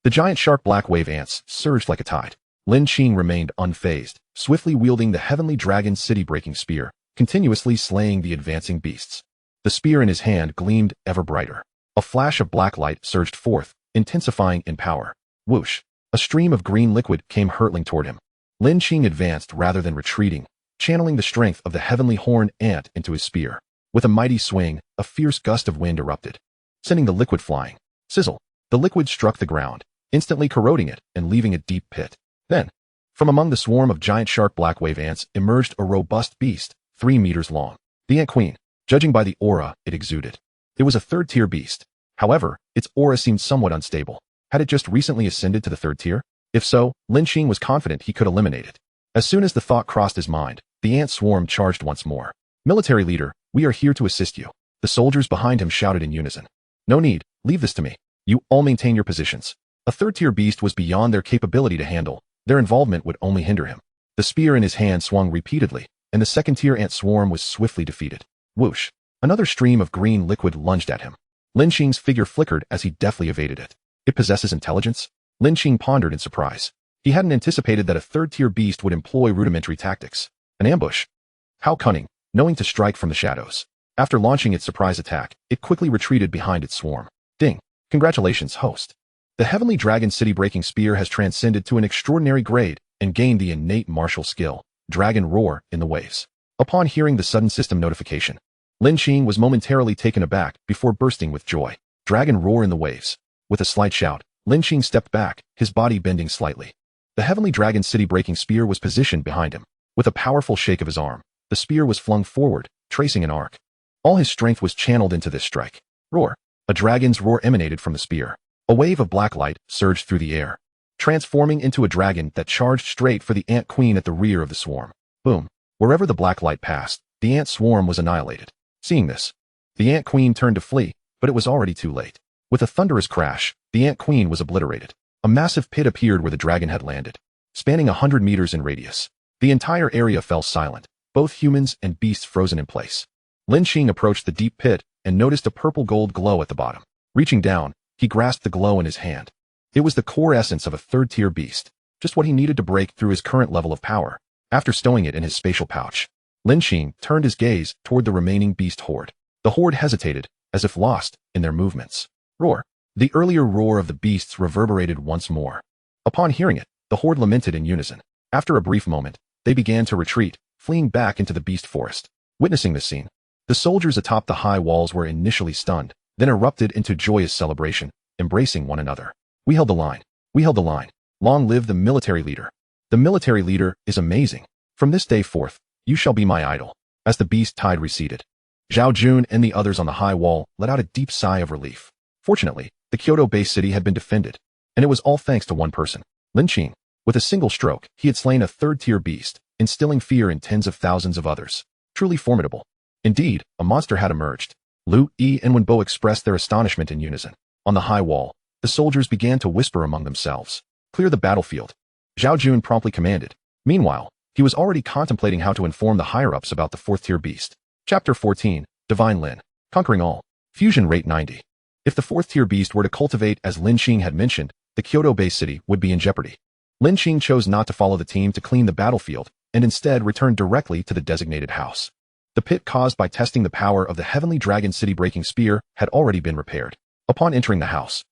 The giant sharp black wave ants surged like a tide. Lin Qing remained unfazed, swiftly wielding the heavenly dragon city-breaking spear, continuously slaying the advancing beasts. The spear in his hand gleamed ever brighter. A flash of black light surged forth, intensifying in power. Whoosh! A stream of green liquid came hurtling toward him. Lin Qing advanced rather than retreating, channeling the strength of the heavenly horn ant into his spear. With a mighty swing, a fierce gust of wind erupted, sending the liquid flying. Sizzle! The liquid struck the ground, instantly corroding it and leaving a deep pit. Then, from among the swarm of giant shark black wave ants emerged a robust beast, 3 meters long. The Ant Queen, judging by the aura it exuded. It was a third-tier beast. However, its aura seemed somewhat unstable. Had it just recently ascended to the third tier? If so, Lin Qing was confident he could eliminate it. As soon as the thought crossed his mind, the ant swarm charged once more. Military leader, we are here to assist you. The soldiers behind him shouted in unison. No need, leave this to me. You all maintain your positions. A third-tier beast was beyond their capability to handle. Their involvement would only hinder him. The spear in his hand swung repeatedly, and the second-tier ant swarm was swiftly defeated. Whoosh! Another stream of green liquid lunged at him. Lin Qing's figure flickered as he deftly evaded it. It possesses intelligence? Lin Qing pondered in surprise. He hadn't anticipated that a third-tier beast would employ rudimentary tactics. An ambush. How cunning, knowing to strike from the shadows. After launching its surprise attack, it quickly retreated behind its swarm. Ding! Congratulations, host. The Heavenly Dragon City-breaking spear has transcended to an extraordinary grade and gained the innate martial skill, Dragon Roar, in the waves. Upon hearing the sudden system notification, Lin Qing was momentarily taken aback before bursting with joy. Dragon Roar in the waves. With a slight shout, Lin Qing stepped back, his body bending slightly. The Heavenly Dragon City-breaking spear was positioned behind him. With a powerful shake of his arm, the spear was flung forward, tracing an arc. All his strength was channeled into this strike. Roar! A dragon's roar emanated from the spear. A wave of black light surged through the air, transforming into a dragon that charged straight for the Ant Queen at the rear of the swarm. Boom! Wherever the black light passed, the ant swarm was annihilated. Seeing this, the Ant Queen turned to flee, but it was already too late. With a thunderous crash, the Ant Queen was obliterated. A massive pit appeared where the dragon had landed, spanning 100 meters in radius. The entire area fell silent, both humans and beasts frozen in place. Lin Qing approached the deep pit and noticed a purple gold glow at the bottom. Reaching down, he grasped the glow in his hand. It was the core essence of a third-tier beast, just what he needed to break through his current level of power. After stowing it in his spatial pouch, Lin Qing turned his gaze toward the remaining beast horde. The horde hesitated, as if lost in their movements. Roar! The earlier roar of the beasts reverberated once more. Upon hearing it, the horde lamented in unison. After a brief moment, they began to retreat, fleeing back into the beast forest. Witnessing this scene, the soldiers atop the high walls were initially stunned, then erupted into joyous celebration, embracing one another. We held the line. We held the line. Long live the military leader. The military leader is amazing. From this day forth, you shall be my idol. As the beast tide receded, Zhao Jun and the others on the high wall let out a deep sigh of relief. Fortunately, the Kyoto-based city had been defended, and it was all thanks to one person, Lin Qing. With a single stroke, he had slain a third-tier beast, instilling fear in tens of thousands of others. Truly formidable. Indeed, a monster had emerged. Lu Yi and Wenbo expressed their astonishment in unison. On the high wall, the soldiers began to whisper among themselves. Clear the battlefield. Zhao Jun promptly commanded. Meanwhile, he was already contemplating how to inform the higher-ups about the fourth-tier beast. Chapter 14, Divine Lin. Conquering all. Fusion rate 90. If the fourth-tier beast were to cultivate as Lin Qing had mentioned, the Kyoto-based city would be in jeopardy. Lin Qing chose not to follow the team to clean the battlefield, and instead returned directly to the designated house. The pit caused by testing the power of the Heavenly Dragon City-breaking spear had already been repaired. Upon entering the house,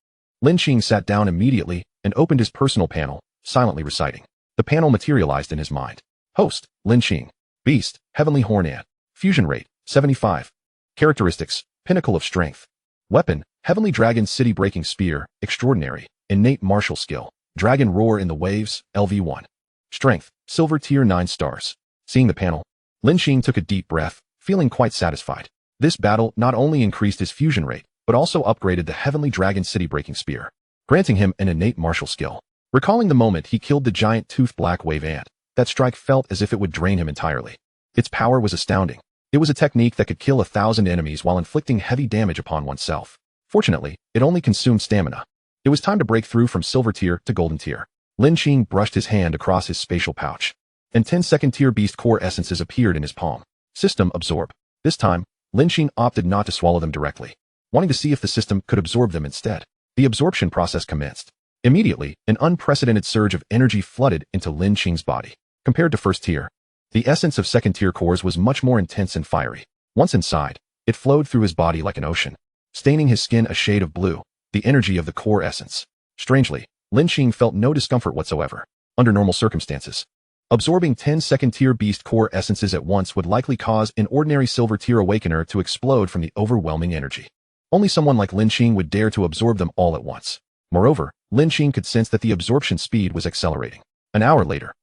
Lin Qing sat down immediately and opened his personal panel, silently reciting. The panel materialized in his mind. Host, Lin Qing. Beast, Heavenly Horn Ant. Fusion rate, 75. Characteristics, Pinnacle of Strength. Weapon, Heavenly Dragon City-breaking spear, extraordinary. Innate martial skill, Dragon Roar in the waves, LV1. Strength, Silver tier 9 stars. Seeing the panel, Lin Qing took a deep breath, feeling quite satisfied. This battle not only increased his fusion rate, but also upgraded the Heavenly Dragon City-breaking spear, granting him an innate martial skill. Recalling the moment he killed the giant toothed black wave ant, that strike felt as if it would drain him entirely. Its power was astounding. It was a technique that could kill 1,000 enemies while inflicting heavy damage upon oneself. Fortunately, it only consumed stamina. It was time to break through from silver tier to golden tier. Lin Qing brushed his hand across his spatial pouch, and 10 second-tier beast core essences appeared in his palm. System absorb. This time, Lin Qing opted not to swallow them directly, wanting to see if the system could absorb them instead. The absorption process commenced. Immediately, an unprecedented surge of energy flooded into Lin Qing's body. Compared to first tier, the essence of second-tier cores was much more intense and fiery. Once inside, it flowed through his body like an ocean, staining his skin a shade of blue, the energy of the core essence. Strangely, Lin Qing felt no discomfort whatsoever. Under normal circumstances, absorbing 10 second-tier beast core essences at once would likely cause an ordinary silver-tier awakener to explode from the overwhelming energy. Only someone like Lin Qing would dare to absorb them all at once. Moreover, Lin Qing could sense that the absorption speed was accelerating. An hour later,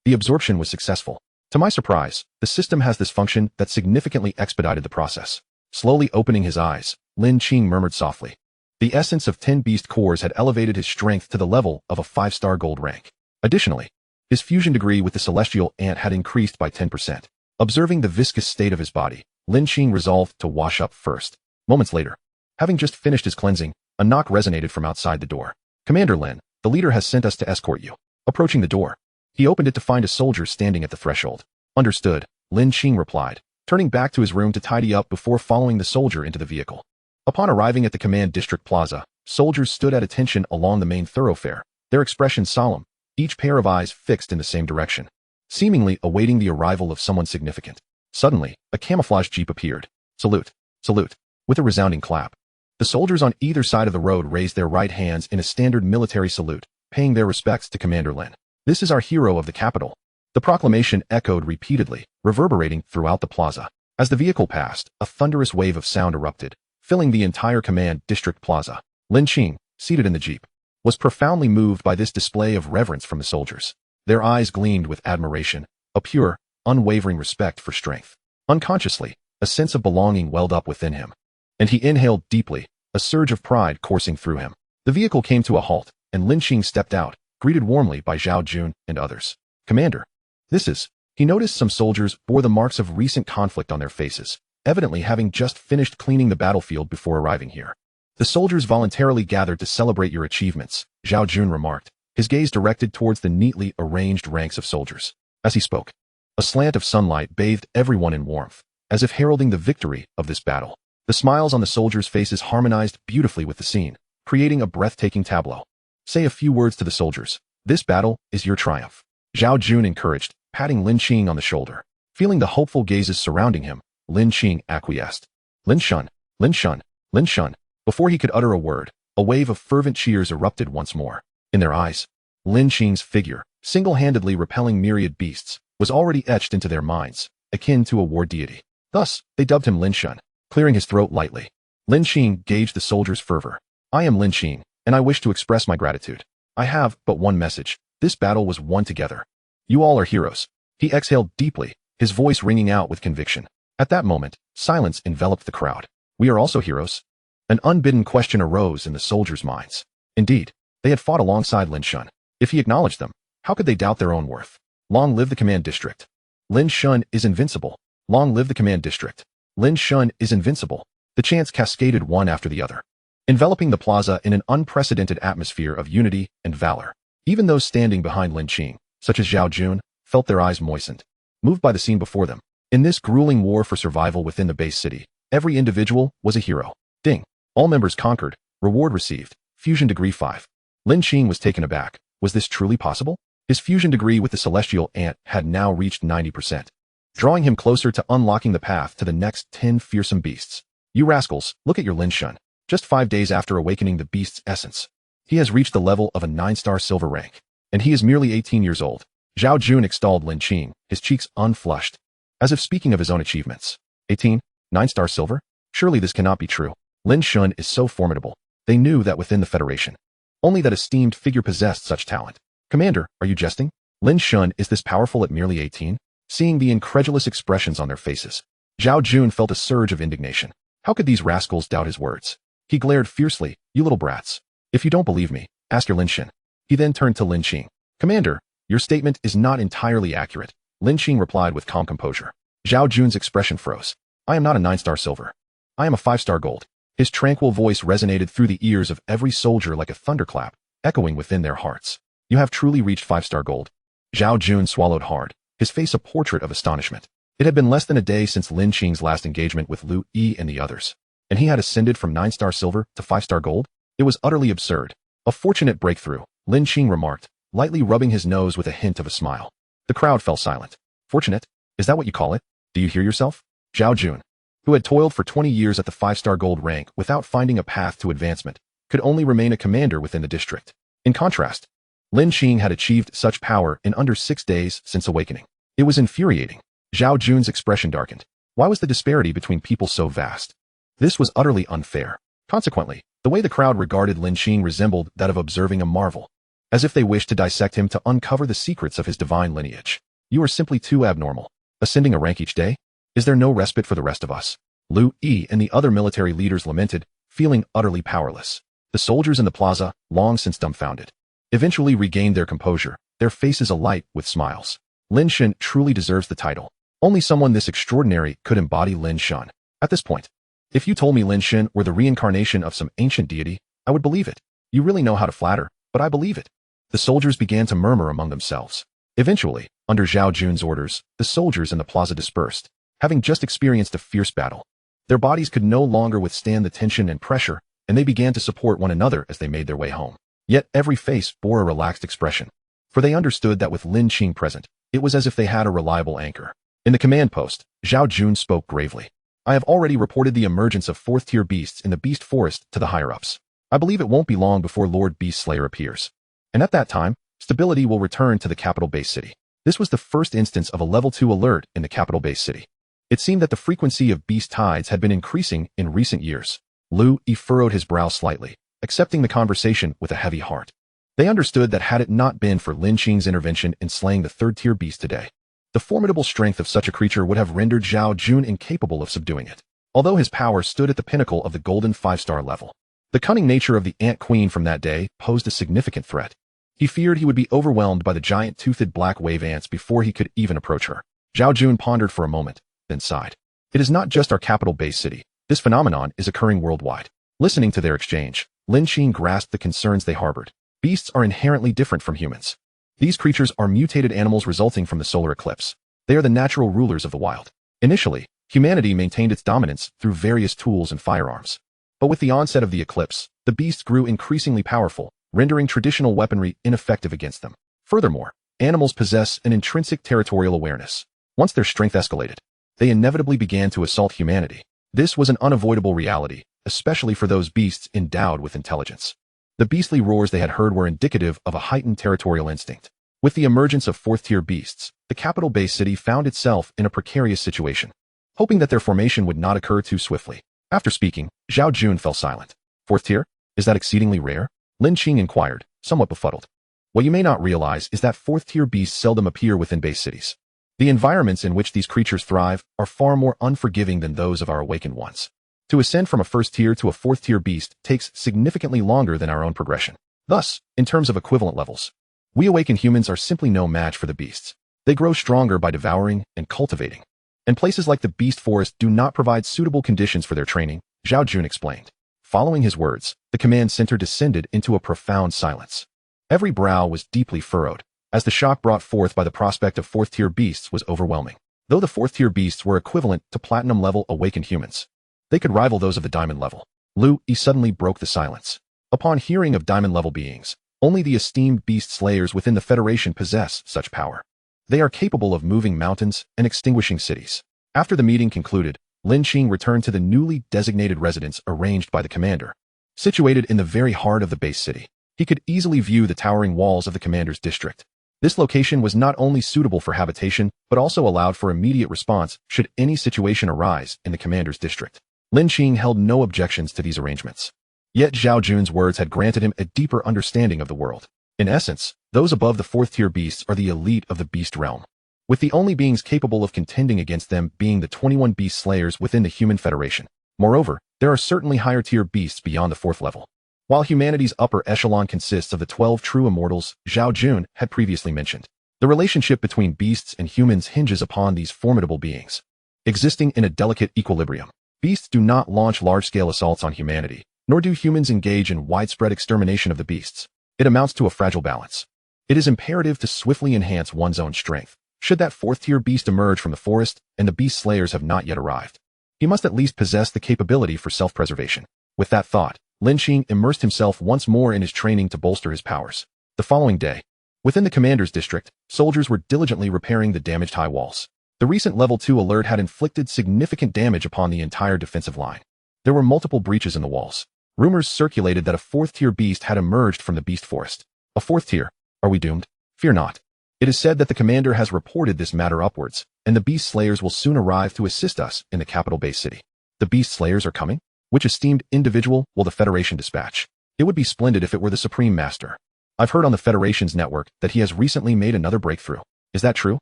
the absorption was successful. To my surprise, the system has this function that significantly expedited the process. Slowly opening his eyes, Lin Qing murmured softly. The essence of 10 beast cores had elevated his strength to the level of a 5-star gold rank. Additionally, his fusion degree with the celestial ant had increased by 10%. Observing the viscous state of his body, Lin Qing resolved to wash up first. Moments later, having just finished his cleansing, a knock resonated from outside the door. Commander Lin, the leader has sent us to escort you. Approaching the door, he opened it to find a soldier standing at the threshold. Understood, Lin Qing replied, turning back to his room to tidy up before following the soldier into the vehicle. Upon arriving at the command district plaza, soldiers stood at attention along the main thoroughfare, their expressions solemn, each pair of eyes fixed in the same direction, seemingly awaiting the arrival of someone significant. Suddenly, a camouflage jeep appeared. Salute, salute, with a resounding clap. The soldiers on either side of the road raised their right hands in a standard military salute, paying their respects to Commander Lin. This is our hero of the capital. The proclamation echoed repeatedly, reverberating throughout the plaza. As the vehicle passed, a thunderous wave of sound erupted, filling the entire command district plaza. Lin Qing, seated in the jeep, was profoundly moved by this display of reverence from the soldiers. Their eyes gleamed with admiration, a pure, unwavering respect for strength. Unconsciously, a sense of belonging welled up within him, and he inhaled deeply, a surge of pride coursing through him. The vehicle came to a halt, and Lin Qing stepped out, greeted warmly by Zhao Jun and others. Commander, this is... He noticed some soldiers bore the marks of recent conflict on their faces, evidently having just finished cleaning the battlefield before arriving here. The soldiers voluntarily gathered to celebrate your achievements, Zhao Jun remarked, his gaze directed towards the neatly arranged ranks of soldiers. As he spoke, a slant of sunlight bathed everyone in warmth, as if heralding the victory of this battle. The smiles on the soldiers' faces harmonized beautifully with the scene, creating a breathtaking tableau. Say a few words to the soldiers. This battle is your triumph. Zhao Jun encouraged, patting Lin Qing on the shoulder. Feeling the hopeful gazes surrounding him, Lin Qing acquiesced. Lin Shun, Lin Shun, Lin Shun. Before he could utter a word, a wave of fervent cheers erupted once more. In their eyes, Lin Qing's figure, single-handedly repelling myriad beasts, was already etched into their minds, akin to a war deity. Thus, they dubbed him Lin Shun, clearing his throat lightly. Lin Qing gauged the soldiers' fervor. I am Lin Qing, and I wish to express my gratitude. I have but one message. This battle was won together. You all are heroes. He exhaled deeply, his voice ringing out with conviction. At that moment, silence enveloped the crowd. We are also heroes? An unbidden question arose in the soldiers' minds. Indeed, they had fought alongside Lin Shun. If he acknowledged them, how could they doubt their own worth? Long live the command district. Lin Shun is invincible. Long live the command district. Lin Shun is invincible. The chants cascaded one after the other, enveloping the plaza in an unprecedented atmosphere of unity and valor. Even those standing behind Lin Qing, such as Zhao Jun, felt their eyes moistened, moved by the scene before them. In this grueling war for survival within the base city, every individual was a hero. Ding. All members conquered, reward received, fusion degree 5. Lin Qing was taken aback. Was this truly possible? His fusion degree with the celestial ant had now reached 90%, drawing him closer to unlocking the path to the next 10 fearsome beasts. You rascals, look at your Lin Shun. Just 5 days after awakening the beast's essence, he has reached the level of a 9-star silver rank, and he is merely 18 years old. Zhao Jun extolled Lin Qing, his cheeks unflushed, as if speaking of his own achievements. 18? 9-star silver? Surely this cannot be true. Lin Shun is so formidable. They knew that within the Federation, only that esteemed figure possessed such talent. Commander, are you jesting? Lin Shun is this powerful at merely 18? Seeing the incredulous expressions on their faces, Zhao Jun felt a surge of indignation. How could these rascals doubt his words? He glared fiercely. You little brats. If you don't believe me, ask your Lin Qing. He then turned to Lin Qing. Commander, your statement is not entirely accurate. Lin Qing replied with calm composure. Zhao Jun's expression froze. I am not a 9-star silver. I am a 5-star gold. His tranquil voice resonated through the ears of every soldier like a thunderclap, echoing within their hearts. You have truly reached 5-star gold. Zhao Jun swallowed hard, his face a portrait of astonishment. It had been less than a day since Lin Qing's last engagement with Lu Yi and the others, and he had ascended from 9-star silver to 5-star gold? It was utterly absurd. A fortunate breakthrough, Lin Qing remarked, lightly rubbing his nose with a hint of a smile. The crowd fell silent. Fortunate? Is that what you call it? Do you hear yourself? Zhao Jun, who had toiled for 20 years at the 5-star gold rank without finding a path to advancement, could only remain a commander within the district. In contrast, Lin Qing had achieved such power in under 6 days since awakening. It was infuriating. Zhao Jun's expression darkened. Why was the disparity between people so vast? This was utterly unfair. Consequently, the way the crowd regarded Lin Qing resembled that of observing a marvel, as if they wished to dissect him to uncover the secrets of his divine lineage. You are simply too abnormal. Ascending a rank each day? Is there no respite for the rest of us? Lu Yi and the other military leaders lamented, feeling utterly powerless. The soldiers in the plaza, long since dumbfounded, eventually regained their composure, their faces alight with smiles. Lin Shen truly deserves the title. Only someone this extraordinary could embody Lin Shen. At this point, if you told me Lin Shen were the reincarnation of some ancient deity, I would believe it. You really know how to flatter, but I believe it. The soldiers began to murmur among themselves. Eventually, under Zhao Jun's orders, the soldiers in the plaza dispersed, having just experienced a fierce battle. Their bodies could no longer withstand the tension and pressure, and they began to support one another as they made their way home. Yet every face bore a relaxed expression, for they understood that with Lin Qing present, it was as if they had a reliable anchor. In the command post, Zhao Jun spoke gravely. I have already reported the emergence of 4th-tier beasts in the Beast Forest to the higher-ups. I believe it won't be long before Lord Beast Slayer appears. And at that time, stability will return to the capital base city. This was the first instance of a level 2 alert in the capital base city. It seemed that the frequency of beast tides had been increasing in recent years. Lu Yi furrowed his brow slightly, accepting the conversation with a heavy heart. They understood that had it not been for Lin Qing's intervention in slaying the 3rd-tier beast today, the formidable strength of such a creature would have rendered Zhao Jun incapable of subduing it. Although his power stood at the pinnacle of the golden 5-star level, the cunning nature of the Ant Queen from that day posed a significant threat. He feared he would be overwhelmed by the giant toothed black wave ants before he could even approach her. Zhao Jun pondered for a moment, then sighed. It is not just our capital base city. This phenomenon is occurring worldwide. Listening to their exchange, Lin Qing grasped the concerns they harbored. Beasts are inherently different from humans. These creatures are mutated animals resulting from the solar eclipse. They are the natural rulers of the wild. Initially, humanity maintained its dominance through various tools and firearms. But with the onset of the eclipse, the beasts grew increasingly powerful, rendering traditional weaponry ineffective against them. Furthermore, animals possess an intrinsic territorial awareness. Once their strength escalated, they inevitably began to assault humanity. This was an unavoidable reality, especially for those beasts endowed with intelligence. The beastly roars they had heard were indicative of a heightened territorial instinct. With the emergence of 4th-tier beasts, the capital base city found itself in a precarious situation, hoping that their formation would not occur too swiftly. After speaking, Zhao Jun fell silent. 4th tier? Is that exceedingly rare? Lin Qing inquired, somewhat befuddled. What you may not realize is that 4th-tier beasts seldom appear within base cities. The environments in which these creatures thrive are far more unforgiving than those of our awakened ones. To ascend from a 1st tier to a 4th-tier beast takes significantly longer than our own progression. Thus, in terms of equivalent levels, we awakened humans are simply no match for the beasts. They grow stronger by devouring and cultivating. And places like the Beast Forest do not provide suitable conditions for their training, Zhao Jun explained. Following his words, the command center descended into a profound silence. Every brow was deeply furrowed, as the shock brought forth by the prospect of 4th-tier beasts was overwhelming. Though the 4th-tier beasts were equivalent to platinum-level awakened humans, they could rival those of the diamond level. Lu Yi suddenly broke the silence. Upon hearing of diamond-level beings, only the esteemed beast slayers within the Federation possess such power. They are capable of moving mountains and extinguishing cities. After the meeting concluded, Lin Qing returned to the newly designated residence arranged by the commander. Situated in the very heart of the base city, he could easily view the towering walls of the commander's district. This location was not only suitable for habitation, but also allowed for immediate response should any situation arise in the commander's district. Lin Qing held no objections to these arrangements. Yet Zhao Jun's words had granted him a deeper understanding of the world. In essence, those above the 4th-tier beasts are the elite of the beast realm, with the only beings capable of contending against them being the 21 beast slayers within the human federation. Moreover, there are certainly higher-tier beasts beyond the 4th level. While humanity's upper echelon consists of the 12 true immortals Zhao Jun had previously mentioned, the relationship between beasts and humans hinges upon these formidable beings, existing in a delicate equilibrium. Beasts do not launch large-scale assaults on humanity, nor do humans engage in widespread extermination of the beasts. It amounts to a fragile balance. It is imperative to swiftly enhance one's own strength. Should that 4th-tier beast emerge from the forest and the beast slayers have not yet arrived, he must at least possess the capability for self-preservation. With that thought, Lin Qing immersed himself once more in his training to bolster his powers. The following day, within the commander's district, soldiers were diligently repairing the damaged high walls. The recent level 2 alert had inflicted significant damage upon the entire defensive line. There were multiple breaches in the walls. Rumors circulated that a 4th-tier beast had emerged from the beast forest. A fourth tier. Are we doomed? Fear not. It is said that the commander has reported this matter upwards, and the beast slayers will soon arrive to assist us in the capital base city. The beast slayers are coming? Which esteemed individual will the Federation dispatch? It would be splendid if it were the Supreme Master. I've heard on the Federation's network that he has recently made another breakthrough. Is that true?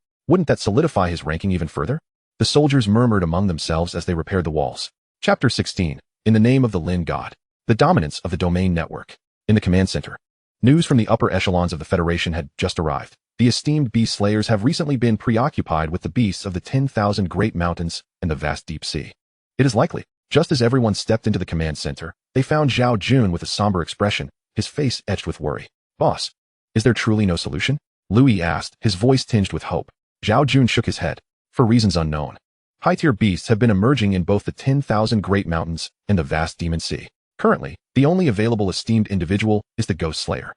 Wouldn't that solidify his ranking even further? The soldiers murmured among themselves as they repaired the walls. Chapter 16. In the name of the Lin God. The dominance of the domain network. In the command center. News from the upper echelons of the Federation had just arrived. The esteemed beast slayers have recently been preoccupied with the beasts of the 10,000 great mountains and the vast deep sea. It is likely, just as everyone stepped into the command center, they found Zhao Jun with a somber expression, his face etched with worry. Boss, is there truly no solution? Louis asked, his voice tinged with hope. Zhao Jun shook his head. For reasons unknown. High-tier beasts have been emerging in both the 10,000 great mountains and the vast demon sea. Currently, the only available esteemed individual is the Ghost Slayer.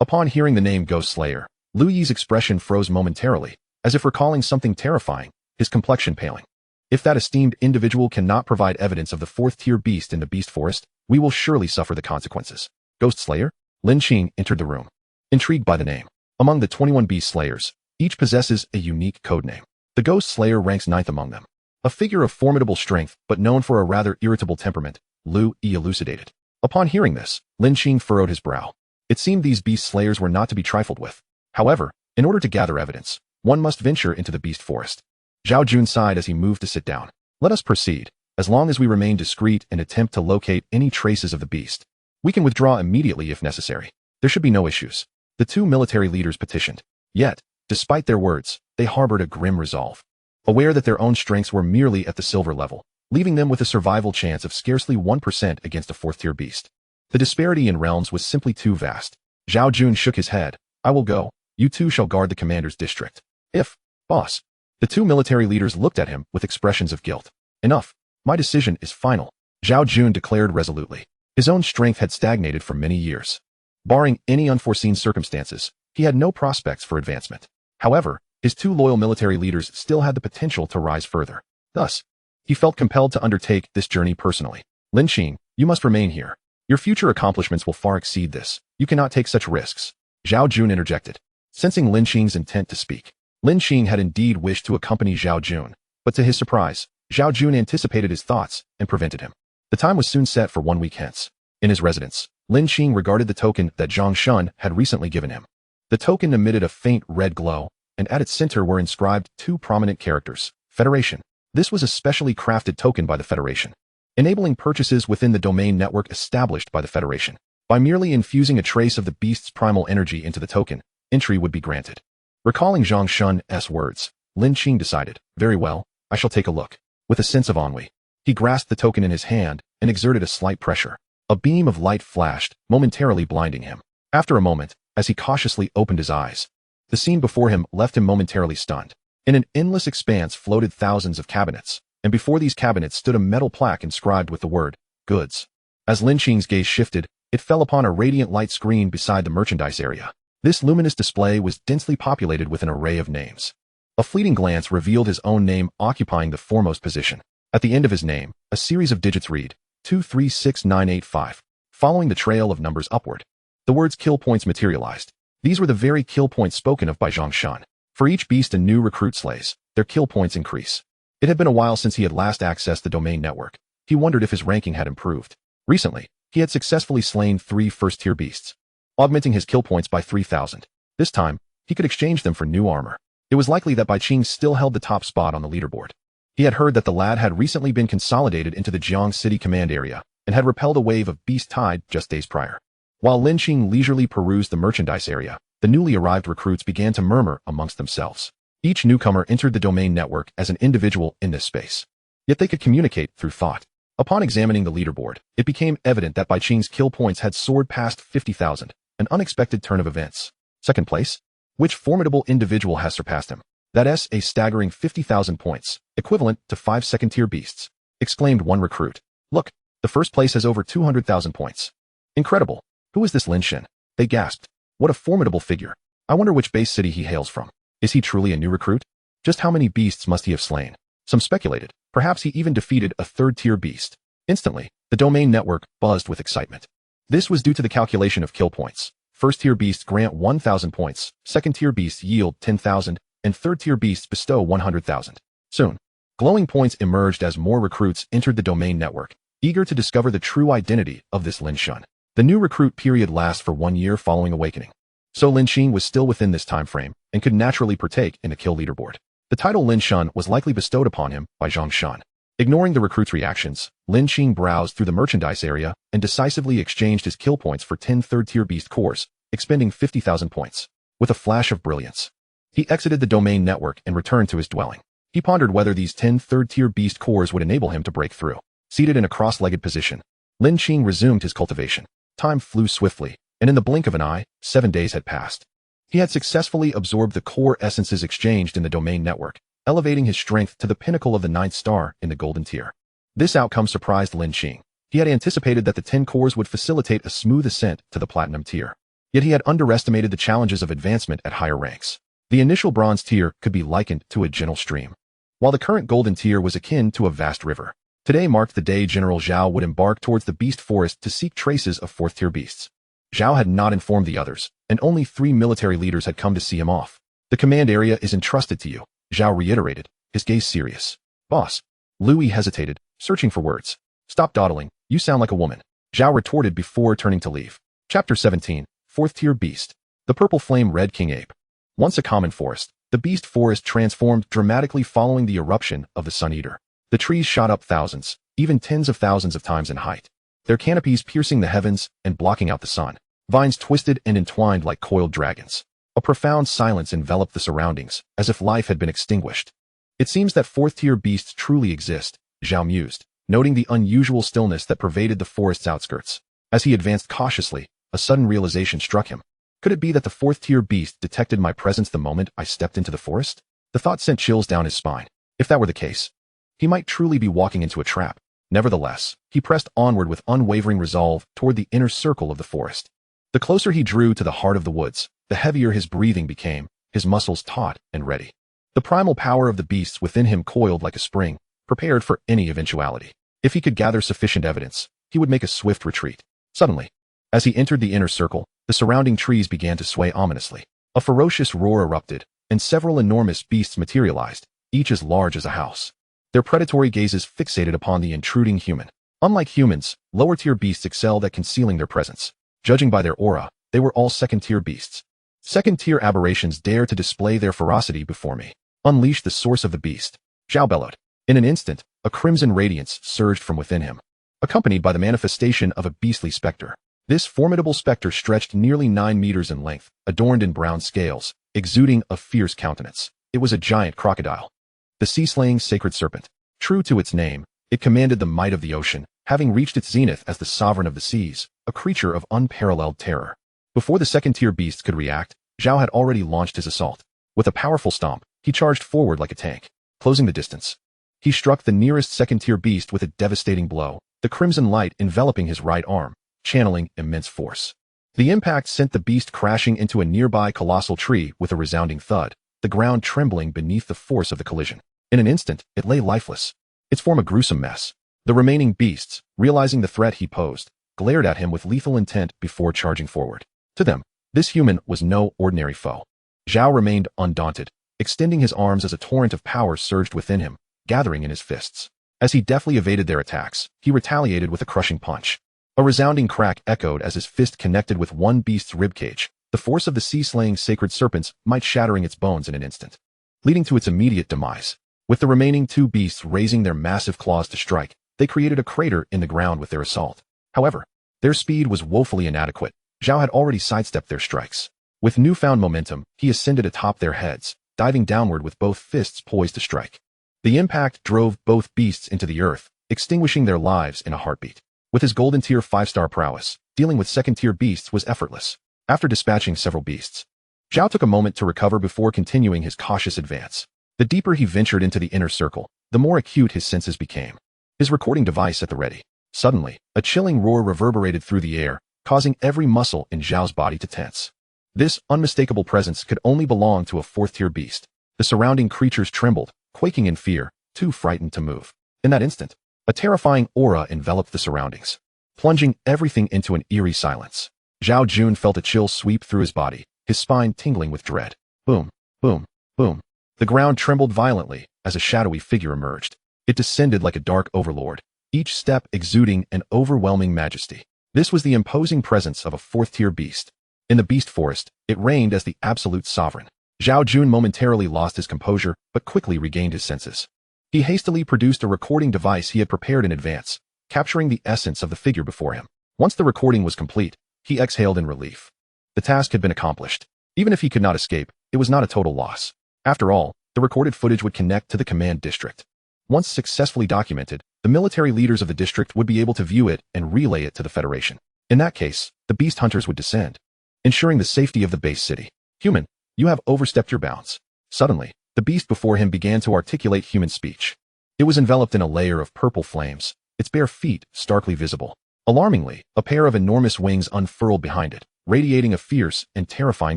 Upon hearing the name Ghost Slayer, Louis's expression froze momentarily, as if recalling something terrifying, his complexion paling. If that esteemed individual cannot provide evidence of the fourth-tier beast in the beast forest, we will surely suffer the consequences. Ghost Slayer? Lin Qing entered the room. Intrigued by the name. Among the 21 beast slayers, each possesses a unique codename. The Ghost Slayer ranks 9th among them. A figure of formidable strength, but known for a rather irritable temperament, Louis elucidated. Upon hearing this, Lin Qing furrowed his brow. It seemed these beast slayers were not to be trifled with. However, in order to gather evidence, one must venture into the beast forest. Zhao Jun sighed as he moved to sit down. Let us proceed. As long as we remain discreet and attempt to locate any traces of the beast, we can withdraw immediately if necessary. There should be no issues. The two military leaders petitioned. Yet, despite their words, they harbored a grim resolve. Aware that their own strengths were merely at the silver level, leaving them with a survival chance of scarcely 1% against a fourth-tier beast. The disparity in realms was simply too vast. Zhao Jun shook his head. I will go. You two shall guard the commander's district. If, boss. The two military leaders looked at him with expressions of guilt. Enough. My decision is final. Zhao Jun declared resolutely. His own strength had stagnated for many years. Barring any unforeseen circumstances, he had no prospects for advancement. However, his two loyal military leaders still had the potential to rise further. Thus, he felt compelled to undertake this journey personally. Lin Qing, you must remain here. Your future accomplishments will far exceed this. You cannot take such risks. Zhao Jun interjected. Sensing Lin Qing's intent to speak, Lin Qing had indeed wished to accompany Zhao Jun, but to his surprise, Zhao Jun anticipated his thoughts and prevented him. The time was soon set for 1 week hence. In his residence, Lin Qing regarded the token that Zhang Shun had recently given him. The token emitted a faint red glow, and at its center were inscribed two prominent characters, Federation. This was a specially crafted token by the Federation, enabling purchases within the domain network established by the Federation. By merely infusing a trace of the beast's primal energy into the token, entry would be granted. Recalling Zhang Shun's words, Lin Qing decided, very well, I shall take a look. With a sense of ennui, he grasped the token in his hand and exerted a slight pressure. A beam of light flashed, momentarily blinding him. After a moment, as he cautiously opened his eyes, the scene before him left him momentarily stunned. In an endless expanse floated thousands of cabinets, and before these cabinets stood a metal plaque inscribed with the word, goods. As Lin Qing's gaze shifted, it fell upon a radiant light screen beside the merchandise area. This luminous display was densely populated with an array of names. A fleeting glance revealed his own name occupying the foremost position. At the end of his name, a series of digits read, 236985, following the trail of numbers upward. The words kill points materialized. These were the very kill points spoken of by Zhang Shun. For each beast a new recruit slays, their kill points increase. It had been a while since he had last accessed the domain network. He wondered if his ranking had improved. Recently, he had successfully slain 3 first-tier beasts, augmenting his kill points by 3,000. This time, he could exchange them for new armor. It was likely that Bai Qing still held the top spot on the leaderboard. He had heard that the lad had recently been consolidated into the Jiang City command area and had repelled a wave of beast tide just days prior. While Lin Qing leisurely perused the merchandise area, the newly arrived recruits began to murmur amongst themselves. Each newcomer entered the domain network as an individual in this space. Yet they could communicate through thought. Upon examining the leaderboard, it became evident that Bai Qing's kill points had soared past 50,000, an unexpected turn of events. Second place? Which formidable individual has surpassed him? That's a staggering 50,000 points, equivalent to 5 second-tier beasts, exclaimed one recruit. Look, the first place has over 200,000 points. Incredible. Who is this Lin Qing? They gasped. What a formidable figure. I wonder which base city he hails from. Is he truly a new recruit? Just how many beasts must he have slain? Some speculated. Perhaps he even defeated a third-tier beast. Instantly, the domain network buzzed with excitement. This was due to the calculation of kill points. First-tier beasts grant 1,000 points, second-tier beasts yield 10,000, and third-tier beasts bestow 100,000. Soon, glowing points emerged as more recruits entered the domain network, eager to discover the true identity of this Lin Qing. The new recruit period lasts for 1 year following awakening. So Lin Qing was still within this time frame and could naturally partake in the kill leaderboard. The title Lin Qing was likely bestowed upon him by Zhang Shan. Ignoring the recruit's reactions, Lin Qing browsed through the merchandise area and decisively exchanged his kill points for 10 third-tier beast cores, expending 50,000 points. With a flash of brilliance, he exited the domain network and returned to his dwelling. He pondered whether these 10 third-tier beast cores would enable him to break through. Seated in a cross-legged position, Lin Qing resumed his cultivation. Time flew swiftly, and in the blink of an eye, 7 days had passed. He had successfully absorbed the core essences exchanged in the domain network, elevating his strength to the pinnacle of the 9th star in the golden tier. This outcome surprised Lin Qing. He had anticipated that the 10 cores would facilitate a smooth ascent to the platinum tier. Yet he had underestimated the challenges of advancement at higher ranks. The initial bronze tier could be likened to a gentle stream, while the current golden tier was akin to a vast river. Today marked the day General Zhao would embark towards the beast forest to seek traces of 4th-tier beasts. Zhao had not informed the others, and only 3 military leaders had come to see him off. The command area is entrusted to you, Zhao reiterated, his gaze serious. Boss. Louis hesitated, searching for words. Stop dawdling, you sound like a woman, Zhao retorted before turning to leave. Chapter 17, 4th-tier beast. The purple flame red king ape. Once a common forest, the beast forest transformed dramatically following the eruption of the Sun Eater. The trees shot up thousands, even tens of thousands of times in height, their canopies piercing the heavens and blocking out the sun. Vines twisted and entwined like coiled dragons. A profound silence enveloped the surroundings, as if life had been extinguished. It seems that 4th-tier beasts truly exist, Zhao mused, noting the unusual stillness that pervaded the forest's outskirts. As he advanced cautiously, a sudden realization struck him. Could it be that the 4th-tier beast detected my presence the moment I stepped into the forest? The thought sent chills down his spine. If that were the case, he might truly be walking into a trap. Nevertheless, he pressed onward with unwavering resolve toward the inner circle of the forest. The closer he drew to the heart of the woods, the heavier his breathing became, his muscles taut and ready. The primal power of the beasts within him coiled like a spring, prepared for any eventuality. If he could gather sufficient evidence, he would make a swift retreat. Suddenly, as he entered the inner circle, the surrounding trees began to sway ominously. A ferocious roar erupted, and several enormous beasts materialized, each as large as a house. Their predatory gazes fixated upon the intruding human. Unlike humans, lower-tier beasts excelled at concealing their presence. Judging by their aura, they were all second-tier beasts. Second-tier aberrations dare to display their ferocity before me. Unleash the source of the beast, Zhao bellowed. In an instant, a crimson radiance surged from within him, accompanied by the manifestation of a beastly specter. This formidable specter stretched nearly 9 meters in length, adorned in brown scales, exuding a fierce countenance. It was a giant crocodile, the sea-slaying sacred serpent. True to its name, it commanded the might of the ocean, having reached its zenith as the sovereign of the seas, a creature of unparalleled terror. Before the second-tier beasts could react, Zhao had already launched his assault. With a powerful stomp, he charged forward like a tank, closing the distance. He struck the nearest second-tier beast with a devastating blow, the crimson light enveloping his right arm, channeling immense force. The impact sent the beast crashing into a nearby colossal tree with a resounding thud, the ground trembling beneath the force of the collision. In an instant, it lay lifeless, its form a gruesome mess. The remaining beasts, realizing the threat he posed, glared at him with lethal intent before charging forward. To them, this human was no ordinary foe. Zhao remained undaunted, extending his arms as a torrent of power surged within him, gathering in his fists. As he deftly evaded their attacks, he retaliated with a crushing punch. A resounding crack echoed as his fist connected with one beast's ribcage. The force of the sea-slaying sacred serpents might shattering its bones in an instant, leading to its immediate demise. With the remaining 2 beasts raising their massive claws to strike, they created a crater in the ground with their assault. However, their speed was woefully inadequate. Zhao had already sidestepped their strikes. With newfound momentum, he ascended atop their heads, diving downward with both fists poised to strike. The impact drove both beasts into the earth, extinguishing their lives in a heartbeat. With his golden tier 5-star prowess, dealing with second-tier beasts was effortless. After dispatching several beasts, Zhao took a moment to recover before continuing his cautious advance. The deeper he ventured into the inner circle, the more acute his senses became, his recording device at the ready. Suddenly, a chilling roar reverberated through the air, causing every muscle in Zhao's body to tense. This unmistakable presence could only belong to a 4th-tier beast. The surrounding creatures trembled, quaking in fear, too frightened to move. In that instant, a terrifying aura enveloped the surroundings, plunging everything into an eerie silence. Zhao Jun felt a chill sweep through his body, his spine tingling with dread. Boom, boom, boom. The ground trembled violently as a shadowy figure emerged. It descended like a dark overlord, each step exuding an overwhelming majesty. This was the imposing presence of a fourth-tier beast. In the beast forest, it reigned as the absolute sovereign. Zhao Jun momentarily lost his composure, but quickly regained his senses. He hastily produced a recording device he had prepared in advance, capturing the essence of the figure before him. Once the recording was complete, he exhaled in relief. The task had been accomplished. Even if he could not escape, it was not a total loss. After all, the recorded footage would connect to the command district. Once successfully documented, the military leaders of the district would be able to view it and relay it to the Federation. In that case, the beast hunters would descend, ensuring the safety of the base city. Human, you have overstepped your bounds. Suddenly, the beast before him began to articulate human speech. It was enveloped in a layer of purple flames, its bare feet starkly visible. Alarmingly, a pair of enormous wings unfurled behind it, radiating a fierce and terrifying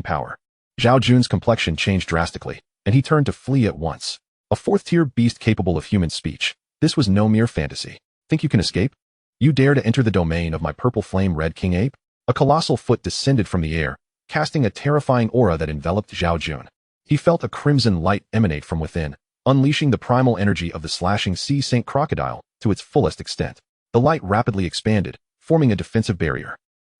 power. Zhao Jun's complexion changed drastically, and he turned to flee at once. A fourth-tier beast capable of human speech. This was no mere fantasy. Think you can escape? You dare to enter the domain of my purple flame red king ape? A colossal foot descended from the air, casting a terrifying aura that enveloped Zhao Jun. He felt a crimson light emanate from within, unleashing the primal energy of the slashing sea saint crocodile to its fullest extent. The light rapidly expanded, forming a defensive barrier.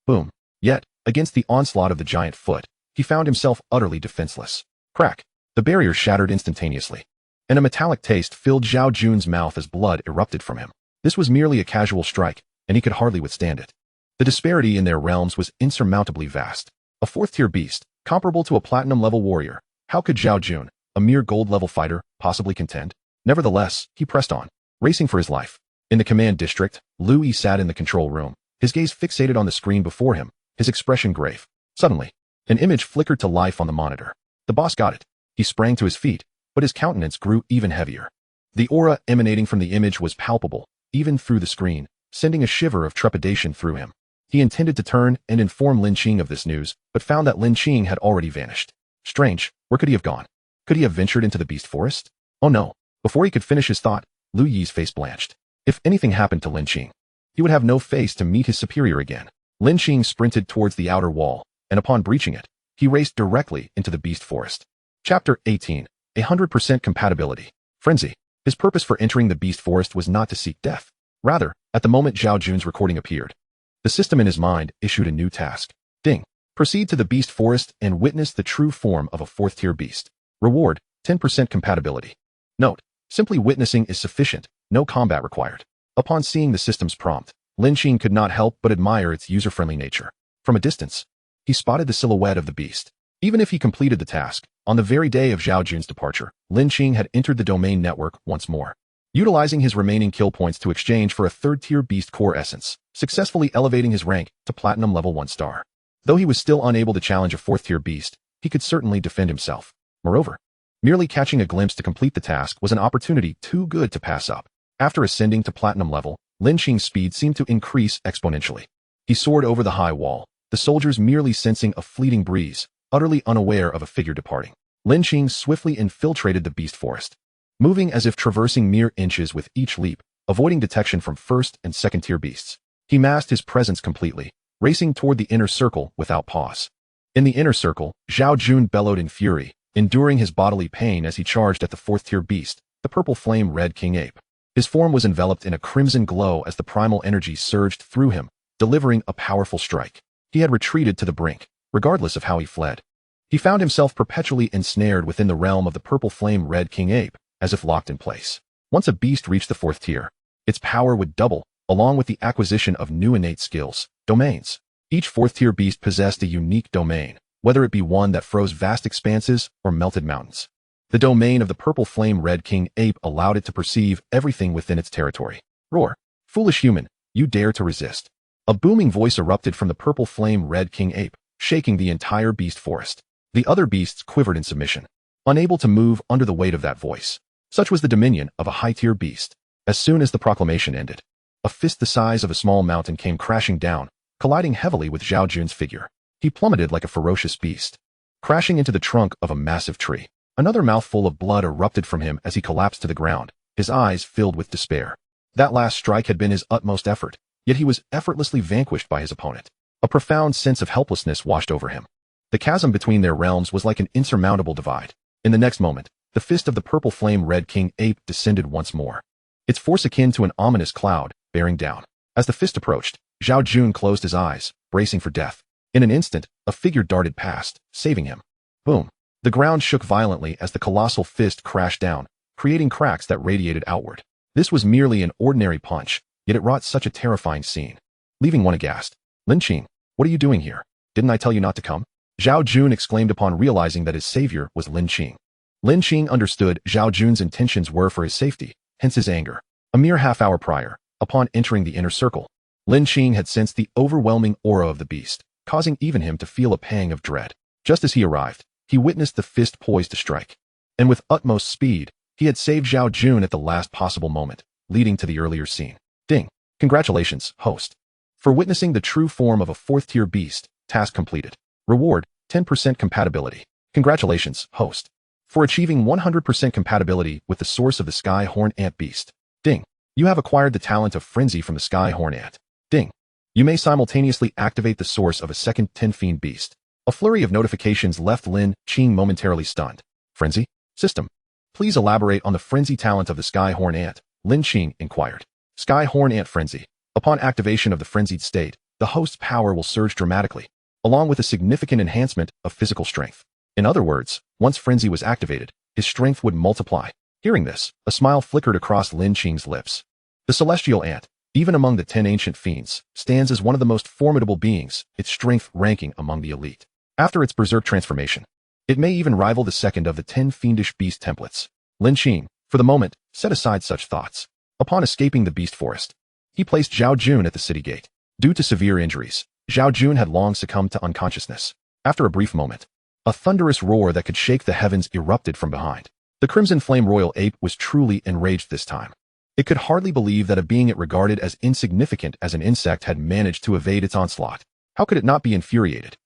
Boom. Yet, against the onslaught of the giant foot, he found himself utterly defenseless. Crack. The barrier shattered instantaneously, and a metallic taste filled Zhao Jun's mouth as blood erupted from him. This was merely a casual strike, and he could hardly withstand it. The disparity in their realms was insurmountably vast. A fourth-tier beast, comparable to a platinum-level warrior. How could Zhao Jun, a mere gold-level fighter, possibly contend? Nevertheless, he pressed on, racing for his life. In the command district, Liu Yi sat in the control room, his gaze fixated on the screen before him, his expression grave. Suddenly, an image flickered to life on the monitor. The boss got it. He sprang to his feet, but his countenance grew even heavier. The aura emanating from the image was palpable, even through the screen, sending a shiver of trepidation through him. He intended to turn and inform Lin Qing of this news, but found that Lin Qing had already vanished. Strange, where could he have gone? Could he have ventured into the beast forest? Oh no. Before he could finish his thought, Liu Yi's face blanched. If anything happened to Lin Qing, he would have no face to meet his superior again. Lin Qing sprinted towards the outer wall, and upon breaching it, he raced directly into the beast forest. Chapter 18. 100% Compatibility. Frenzy. His purpose for entering the beast forest was not to seek death. Rather, at the moment Zhao Jun's recording appeared, the system in his mind issued a new task. Ding. Proceed to the beast forest and witness the true form of a fourth-tier beast. Reward, 10% compatibility. Note, simply witnessing is sufficient, no combat required. Upon seeing the system's prompt, Lin Qing could not help but admire its user-friendly nature. From a distance, he spotted the silhouette of the beast. Even if he completed the task, on the very day of Zhao Jun's departure, Lin Qing had entered the domain network once more, utilizing his remaining kill points to exchange for a third-tier beast core essence, successfully elevating his rank to platinum level 1 star. Though he was still unable to challenge a fourth-tier beast, he could certainly defend himself. Moreover, merely catching a glimpse to complete the task was an opportunity too good to pass up. After ascending to platinum level, Lin Qing's speed seemed to increase exponentially. He soared over the high wall, the soldiers merely sensing a fleeting breeze, utterly unaware of a figure departing. Lin Qing swiftly infiltrated the beast forest, moving as if traversing mere inches with each leap, avoiding detection from first and second-tier beasts. He masked his presence completely, racing toward the inner circle without pause. In the inner circle, Zhao Jun bellowed in fury, enduring his bodily pain as he charged at the fourth-tier beast, the purple flame red king ape. His form was enveloped in a crimson glow as the primal energy surged through him, delivering a powerful strike. He had retreated to the brink, regardless of how he fled. He found himself perpetually ensnared within the realm of the purple flame red king ape, as if locked in place. Once a beast reached the fourth tier, its power would double, along with the acquisition of new innate skills, domains. Each fourth-tier beast possessed a unique domain, whether it be one that froze vast expanses or melted mountains. The domain of the purple flame red king ape allowed it to perceive everything within its territory. Roar. Foolish human, you dare to resist. A booming voice erupted from the purple flame red king ape, shaking the entire beast forest. The other beasts quivered in submission, unable to move under the weight of that voice. Such was the dominion of a high-tier beast. As soon as the proclamation ended, a fist the size of a small mountain came crashing down, colliding heavily with Zhao Jun's figure. He plummeted like a ferocious beast, crashing into the trunk of a massive tree. Another mouthful of blood erupted from him as he collapsed to the ground, his eyes filled with despair. That last strike had been his utmost effort, yet he was effortlessly vanquished by his opponent. A profound sense of helplessness washed over him. The chasm between their realms was like an insurmountable divide. In the next moment, the fist of the purple flame red king ape descended once more. Its force akin to an ominous cloud, bearing down. As the fist approached, Zhao Jun closed his eyes, bracing for death. In an instant, a figure darted past, saving him. Boom. The ground shook violently as the colossal fist crashed down, creating cracks that radiated outward. This was merely an ordinary punch, yet it wrought such a terrifying scene, leaving one aghast. Lin Qing, what are you doing here? Didn't I tell you not to come? Zhao Jun exclaimed upon realizing that his savior was Lin Qing. Lin Qing understood Zhao Jun's intentions were for his safety, hence his anger. A mere half-hour prior, upon entering the inner circle, Lin Qing had sensed the overwhelming aura of the beast, causing even him to feel a pang of dread. Just as he arrived, he witnessed the fist poised to strike. And with utmost speed, he had saved Zhao Jun at the last possible moment, leading to the earlier scene. Ding. Congratulations, host. For witnessing the true form of a fourth-tier beast, task completed. Reward, 10% compatibility. Congratulations, host. For achieving 100% compatibility with the source of the Skyhorn ant beast. Ding. You have acquired the talent of frenzy from the Skyhorn ant. Ding. You may simultaneously activate the source of a second 10-fiend beast. A flurry of notifications left Lin Qing momentarily stunned. Frenzy? System. Please elaborate on the frenzy talent of the Skyhorn ant, Lin Qing inquired. Skyhorn ant frenzy. Upon activation of the frenzied state, the host's power will surge dramatically, along with a significant enhancement of physical strength. In other words, once frenzy was activated, his strength would multiply. Hearing this, a smile flickered across Lin Qing's lips. The celestial ant, even among the 10 ancient fiends, stands as one of the most formidable beings, its strength ranking among the elite. After its berserk transformation, it may even rival the second of the 10 fiendish beast templates. Lin Qing, for the moment, set aside such thoughts. Upon escaping the beast forest, he placed Zhao Jun at the city gate. Due to severe injuries, Zhao Jun had long succumbed to unconsciousness. After a brief moment, a thunderous roar that could shake the heavens erupted from behind. The Crimson Flame Royal Ape was truly enraged this time. It could hardly believe that a being it regarded as insignificant as an insect had managed to evade its onslaught. How could it not be infuriated?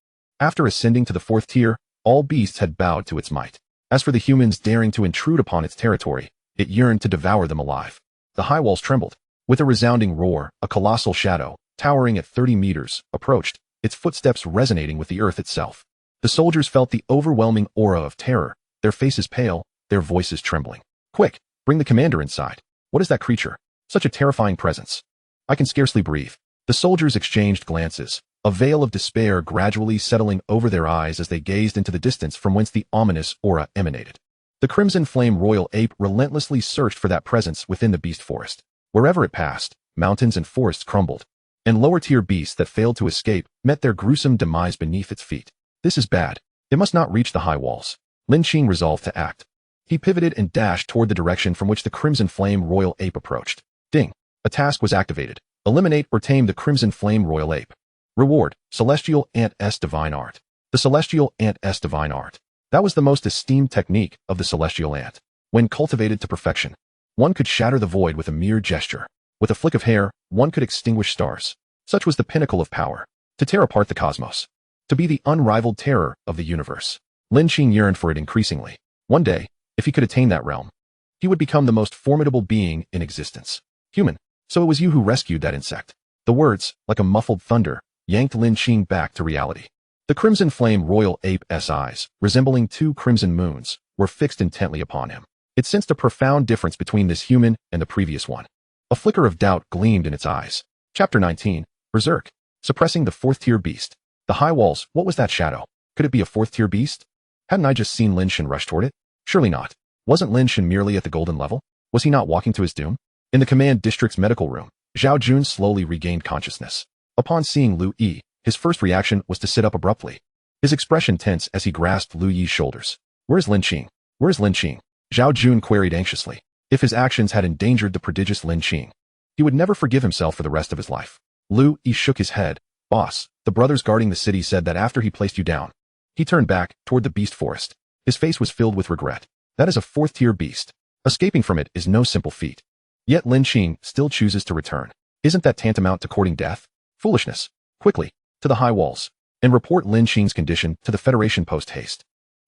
After ascending to the 4th tier, all beasts had bowed to its might. As for the humans daring to intrude upon its territory, it yearned to devour them alive. The high walls trembled. With a resounding roar, a colossal shadow, towering at 30 meters, approached, its footsteps resonating with the earth itself. The soldiers felt the overwhelming aura of terror, their faces pale, their voices trembling. Quick, bring the commander inside. What is that creature? Such a terrifying presence. I can scarcely breathe. The soldiers exchanged glances, a veil of despair gradually settling over their eyes as they gazed into the distance from whence the ominous aura emanated. The Crimson Flame Royal Ape relentlessly searched for that presence within the beast forest. Wherever it passed, mountains and forests crumbled, and lower-tier beasts that failed to escape met their gruesome demise beneath its feet. This is bad. It must not reach the high walls. Lin Qing resolved to act. He pivoted and dashed toward the direction from which the Crimson Flame Royal Ape approached. Ding. A task was activated. Eliminate or tame the Crimson Flame Royal Ape. Reward, Celestial Ant S Divine Art. The Celestial Ant S Divine Art. That was the most esteemed technique of the Celestial Ant. When cultivated to perfection, one could shatter the void with a mere gesture. With a flick of hair, one could extinguish stars. Such was the pinnacle of power. To tear apart the cosmos. To be the unrivaled terror of the universe. Lin Qing yearned for it increasingly. One day, if he could attain that realm, he would become the most formidable being in existence. Human, so it was you who rescued that insect. The words, like a muffled thunder, yanked Lin Qing back to reality. The Crimson Flame Royal Ape's eyes, resembling 2 crimson moons, were fixed intently upon him. It sensed a profound difference between this human and the previous one. A flicker of doubt gleamed in its eyes. Chapter 19, Berserk. Suppressing the 4th-tier beast. The high walls, what was that shadow? Could it be a 4th-tier beast? Hadn't I just seen Lin Qing rush toward it? Surely not. Wasn't Lin Qing merely at the golden level? Was he not walking to his doom? In the command district's medical room, Zhao Jun slowly regained consciousness. Upon seeing Lu Yi, his first reaction was to sit up abruptly. His expression tense as he grasped Lu Yi's shoulders. Where's Lin Qing? Where's Lin Qing? Zhao Jun queried anxiously. If his actions had endangered the prodigious Lin Qing, he would never forgive himself for the rest of his life. Lu Yi shook his head. Boss, the brothers guarding the city said that after he placed you down, he turned back toward the beast forest. His face was filled with regret. That is a 4th-tier beast. Escaping from it is no simple feat. Yet Lin Qing still chooses to return. Isn't that tantamount to courting death? Foolishness. Quickly, to the high walls, and report Lin Qing's condition to the Federation post-haste.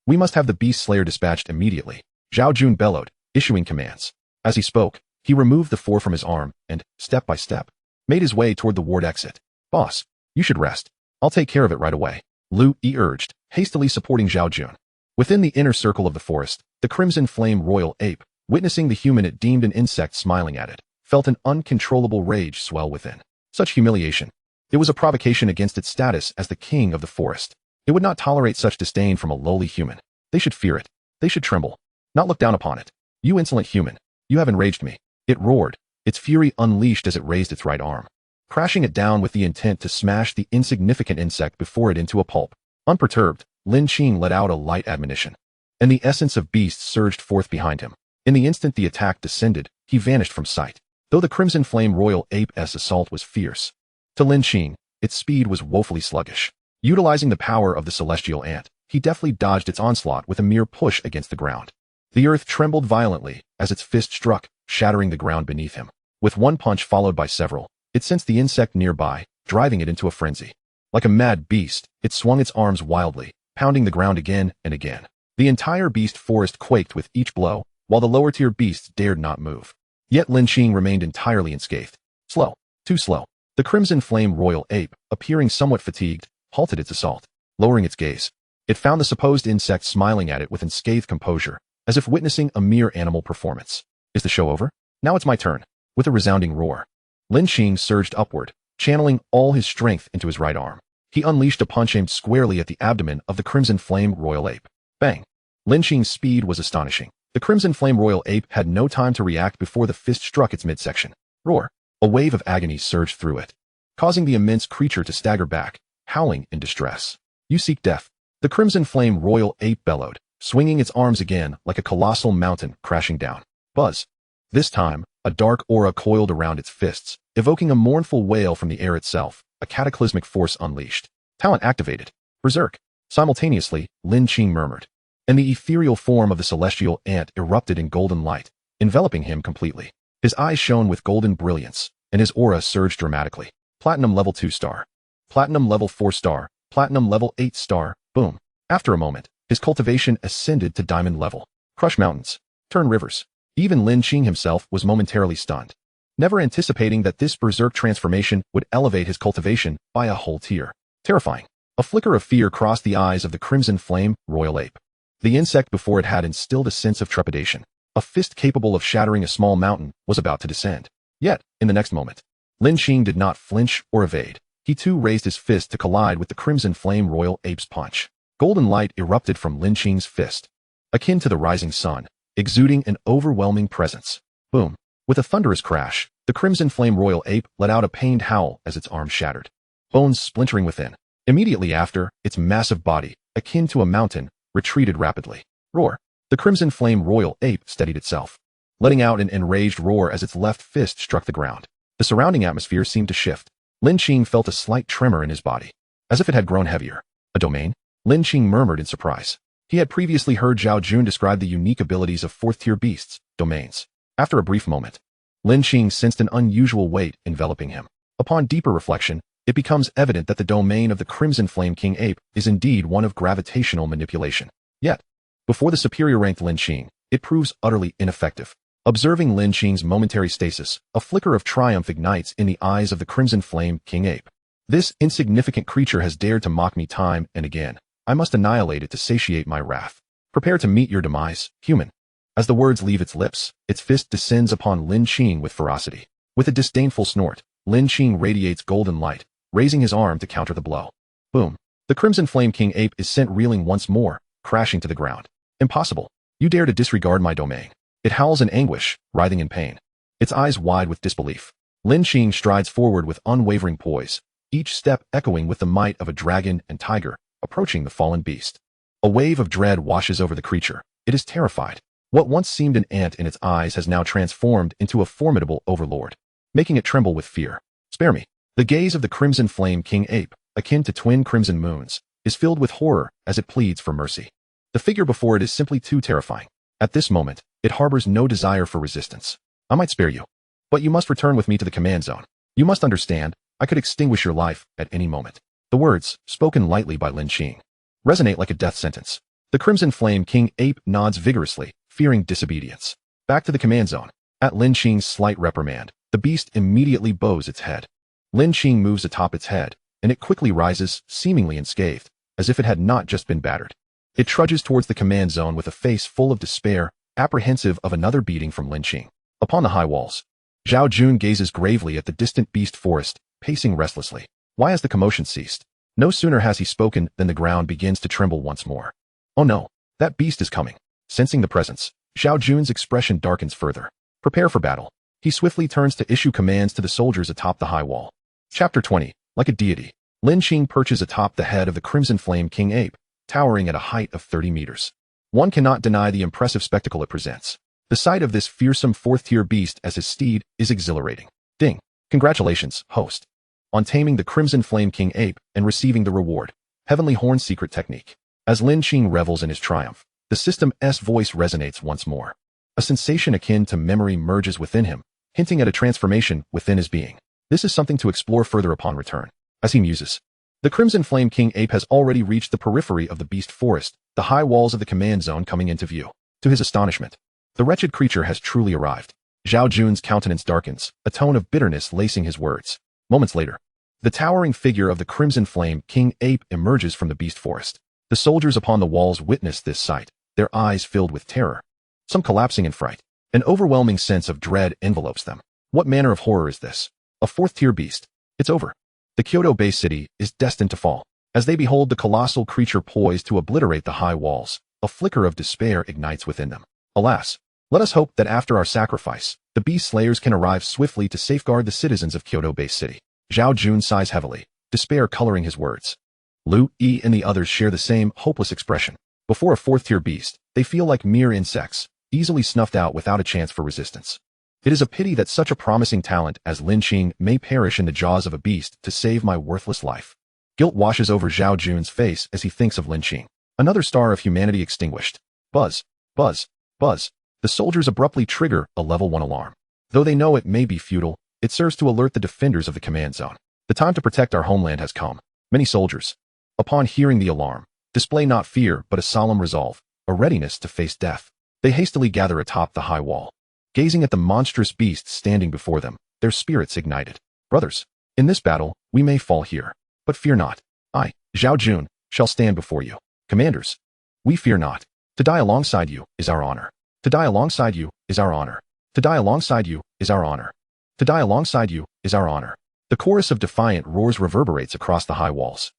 We must have the beast slayer dispatched immediately. Zhao Jun bellowed, issuing commands. As he spoke, he removed the 4 from his arm and, step by step, made his way toward the ward exit. Boss, you should rest. I'll take care of it right away, Lu Yi urged, hastily supporting Zhao Jun. Within the inner circle of the forest, the crimson flame royal ape, witnessing the human it deemed an insect smiling at it, felt an uncontrollable rage swell within. Such humiliation. It was a provocation against its status as the king of the forest. It would not tolerate such disdain from a lowly human. They should fear it. They should tremble, not look down upon it. You insolent human, you have enraged me. It roared, its fury unleashed as it raised its right arm, crashing it down with the intent to smash the insignificant insect before it into a pulp. Unperturbed, Lin Qing let out a light admonition, and the essence of beast surged forth behind him. In the instant the attack descended, he vanished from sight, though the crimson flame royal ape's assault was fierce. To Lin Qing, its speed was woefully sluggish. Utilizing the power of the celestial ant, he deftly dodged its onslaught with a mere push against the ground. The earth trembled violently as its fist struck, shattering the ground beneath him. With one punch followed by several, it sensed the insect nearby, driving it into a frenzy. Like a mad beast, it swung its arms wildly, pounding the ground again and again. The entire beast forest quaked with each blow, while the lower-tier beasts dared not move. Yet Lin Qing remained entirely unscathed. Slow. Too slow. The crimson flame royal ape, appearing somewhat fatigued, halted its assault. Lowering its gaze, it found the supposed insect smiling at it with unscathed composure, as if witnessing a mere animal performance. Is the show over? Now it's my turn. With a resounding roar, Lin Qing surged upward, channeling all his strength into his right arm. He unleashed a punch aimed squarely at the abdomen of the crimson flame royal ape. Bang! Lin Qing's speed was astonishing. The crimson flame royal ape had no time to react before the fist struck its midsection. Roar! A wave of agony surged through it, causing the immense creature to stagger back, howling in distress. You seek death. The crimson flame royal ape bellowed, swinging its arms again like a colossal mountain crashing down. Buzz! This time, a dark aura coiled around its fists, evoking a mournful wail from the air itself, a cataclysmic force unleashed. Talent activated. Berserk! Simultaneously, Lin Qing murmured, and the ethereal form of the celestial ant erupted in golden light, enveloping him completely. His eyes shone with golden brilliance, and his aura surged dramatically. Platinum level 2 star. Platinum level 4 star. Platinum level 8 star. Boom. After a moment, his cultivation ascended to diamond level. Crush mountains. Turn rivers. Even Lin Qing himself was momentarily stunned, never anticipating that this berserk transformation would elevate his cultivation by a whole tier. Terrifying. A flicker of fear crossed the eyes of the crimson flame royal ape. The insect before it had instilled a sense of trepidation. A fist capable of shattering a small mountain was about to descend. Yet, in the next moment, Lin Qing did not flinch or evade. He too raised his fist to collide with the crimson flame royal ape's punch. Golden light erupted from Lin Qing's fist, akin to the rising sun, exuding an overwhelming presence. Boom. With a thunderous crash, the crimson flame royal ape let out a pained howl as its arm shattered, bones splintering within. Immediately after, its massive body, akin to a mountain, retreated rapidly. Roar. The crimson flame royal ape steadied itself, letting out an enraged roar as its left fist struck the ground. The surrounding atmosphere seemed to shift. Lin Qing felt a slight tremor in his body, as if it had grown heavier. A domain? Lin Qing murmured in surprise. He had previously heard Zhao Jun describe the unique abilities of fourth-tier beasts, domains. After a brief moment, Lin Qing sensed an unusual weight enveloping him. Upon deeper reflection, it becomes evident that the domain of the Crimson Flame King Ape is indeed one of gravitational manipulation. Yet, before the superior-ranked Lin Qing, it proves utterly ineffective. Observing Lin Qing's momentary stasis, a flicker of triumph ignites in the eyes of the Crimson Flame King Ape. This insignificant creature has dared to mock me time and again. I must annihilate it to satiate my wrath. Prepare to meet your demise, human. As the words leave its lips, its fist descends upon Lin Qing with ferocity. With a disdainful snort, Lin Qing radiates golden light, raising his arm to counter the blow. Boom. The Crimson Flame King Ape is sent reeling once more, crashing to the ground. Impossible. You dare to disregard my domain. It howls in anguish, writhing in pain, its eyes wide with disbelief. Lin Qing strides forward with unwavering poise, each step echoing with the might of a dragon and tiger, approaching the fallen beast. A wave of dread washes over the creature. It is terrified. What once seemed an ant in its eyes has now transformed into a formidable overlord, making it tremble with fear. Spare me. The gaze of the Crimson Flame King Ape, akin to twin crimson moons, is filled with horror as it pleads for mercy. The figure before it is simply too terrifying. At this moment, it harbors no desire for resistance. I might spare you, but you must return with me to the command zone. You must understand, I could extinguish your life at any moment. The words, spoken lightly by Lin Qing, resonate like a death sentence. The Crimson Flame King Ape nods vigorously, fearing disobedience. Back to the command zone. At Lin Qing's slight reprimand, the beast immediately bows its head. Lin Qing moves atop its head, and it quickly rises, seemingly unscathed, as if it had not just been battered. It trudges towards the command zone with a face full of despair, apprehensive of another beating from Lin Qing. Upon the high walls, Zhao Jun gazes gravely at the distant beast forest, pacing restlessly. Why has the commotion ceased? No sooner has he spoken than the ground begins to tremble once more. Oh no, that beast is coming. Sensing the presence, Zhao Jun's expression darkens further. Prepare for battle. He swiftly turns to issue commands to the soldiers atop the high wall. Chapter 20. Like a deity, Lin Qing perches atop the head of the Crimson Flame King Ape, towering at a height of 30 meters. One cannot deny the impressive spectacle it presents. The sight of this fearsome fourth-tier beast as his steed is exhilarating. Ding! Congratulations, host, on taming the Crimson Flame King Ape and receiving the reward. Heavenly Horn Secret Technique. As Lin Qing revels in his triumph, the system's voice resonates once more. A sensation akin to memory merges within him, hinting at a transformation within his being. This is something to explore further upon return. As he muses, the Crimson Flame King Ape has already reached the periphery of the beast forest, the high walls of the command zone coming into view. To his astonishment, the wretched creature has truly arrived. Zhao Jun's countenance darkens, a tone of bitterness lacing his words. Moments later, the towering figure of the Crimson Flame King Ape emerges from the beast forest. The soldiers upon the walls witness this sight, their eyes filled with terror, some collapsing in fright. An overwhelming sense of dread envelopes them. What manner of horror is this? A fourth-tier beast. It's over. The Kyoto-based city is destined to fall. As they behold the colossal creature poised to obliterate the high walls, a flicker of despair ignites within them. Alas, let us hope that after our sacrifice, the beast slayers can arrive swiftly to safeguard the citizens of Kyoto-based city. Zhao Jun sighs heavily, despair coloring his words. Lu Yi and the others share the same hopeless expression. Before a fourth-tier beast, they feel like mere insects, easily snuffed out without a chance for resistance. It is a pity that such a promising talent as Lin Qing may perish in the jaws of a beast to save my worthless life. Guilt washes over Zhao Jun's face as he thinks of Lin Qing. Another star of humanity extinguished. Buzz, buzz, buzz. The soldiers abruptly trigger a level 1 alarm. Though they know it may be futile, it serves to alert the defenders of the command zone. The time to protect our homeland has come. Many soldiers, upon hearing the alarm, display not fear but a solemn resolve, a readiness to face death. They hastily gather atop the high wall. Gazing at the monstrous beast standing before them, their spirits ignited. Brothers, in this battle, we may fall here. But fear not. I, Zhao Jun, shall stand before you. Commanders, we fear not. To die alongside you is our honor. To die alongside you is our honor. To die alongside you is our honor. To die alongside you is our honor. The chorus of defiant roars reverberates across the high walls.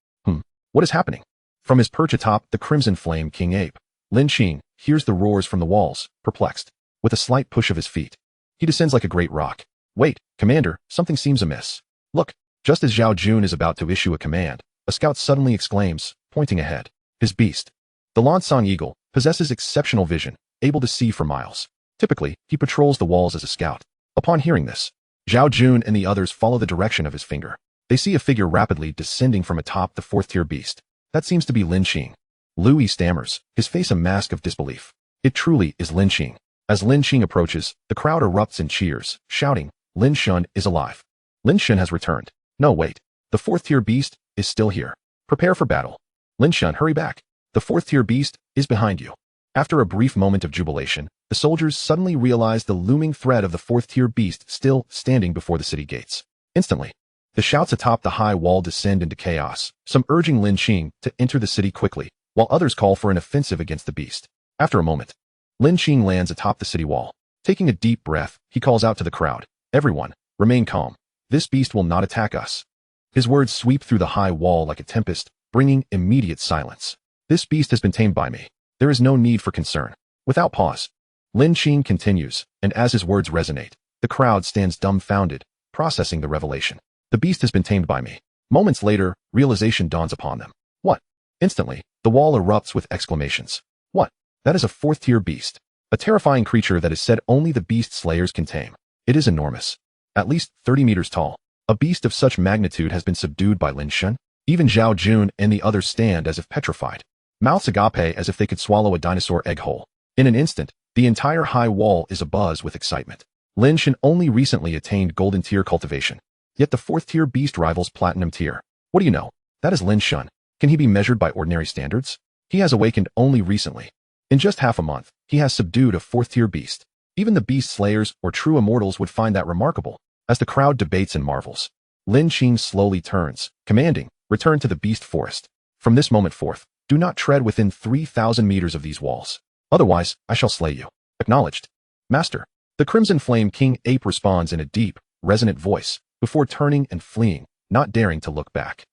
What is happening? From his perch atop the Crimson Flame King Ape, Lin Qing hears the roars from the walls, perplexed. With a slight push of his feet, he descends like a great rock. Wait, Commander, something seems amiss. Look, just as Zhao Jun is about to issue a command, a scout suddenly exclaims, pointing ahead. His beast, the Lansong Eagle, possesses exceptional vision, able to see for miles. Typically, he patrols the walls as a scout. Upon hearing this, Zhao Jun and the others follow the direction of his finger. They see a figure rapidly descending from atop the fourth-tier beast. That seems to be Lin Qing. Lu Yi stammers, his face a mask of disbelief. It truly is Lin Qing. As Lin Qing approaches, the crowd erupts in cheers, shouting, Lin Shun is alive. Lin Shun has returned. No, wait. The fourth-tier beast is still here. Prepare for battle. Lin Shun, hurry back. The fourth-tier beast is behind you. After a brief moment of jubilation, the soldiers suddenly realize the looming threat of the fourth-tier beast still standing before the city gates. Instantly, the shouts atop the high wall descend into chaos, some urging Lin Qing to enter the city quickly, while others call for an offensive against the beast. After a moment, Lin Qing lands atop the city wall. Taking a deep breath, he calls out to the crowd, Everyone, remain calm. This beast will not attack us. His words sweep through the high wall like a tempest, bringing immediate silence. This beast has been tamed by me. There is no need for concern. Without pause, Lin Qing continues, and as his words resonate, the crowd stands dumbfounded, processing the revelation. The beast has been tamed by me. Moments later, realization dawns upon them. What? Instantly, the wall erupts with exclamations. What? That is a fourth-tier beast. A terrifying creature that is said only the beast slayers can tame. It is enormous. At least 30 meters tall. A beast of such magnitude has been subdued by Lin Shun. Even Zhao Jun and the others stand as if petrified. Mouths agape as if they could swallow a dinosaur egg whole. In an instant, the entire high wall is abuzz with excitement. Lin Shun only recently attained golden tier cultivation. Yet the fourth-tier beast rivals platinum tier. What do you know? That is Lin Shun. Can he be measured by ordinary standards? He has awakened only recently. In just half a month, he has subdued a fourth-tier beast. Even the beast slayers or true immortals would find that remarkable. As the crowd debates and marvels, Lin Qing slowly turns, commanding, "Return to the beast forest. From this moment forth, do not tread within 3,000 meters of these walls. Otherwise, I shall slay you." Acknowledged. Master. The Crimson Flame King Ape responds in a deep, resonant voice, before turning and fleeing, not daring to look back.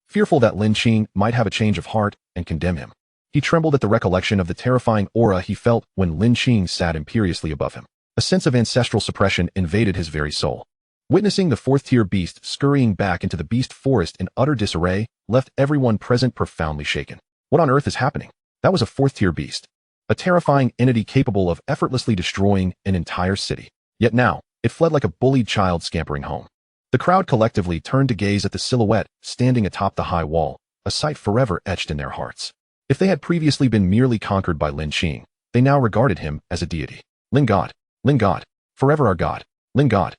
Fearful that Lin Qing might have a change of heart and condemn him. He trembled at the recollection of the terrifying aura he felt when Lin Qing sat imperiously above him. A sense of ancestral suppression invaded his very soul. Witnessing the fourth-tier beast scurrying back into the beast forest in utter disarray left everyone present profoundly shaken. What on earth is happening? That was a fourth-tier beast. A terrifying entity capable of effortlessly destroying an entire city. Yet now, it fled like a bullied child scampering home. The crowd collectively turned to gaze at the silhouette standing atop the high wall, a sight forever etched in their hearts. If they had previously been merely conquered by Lin Qing, they now regarded him as a deity. Lin God, forever our God. Lin God,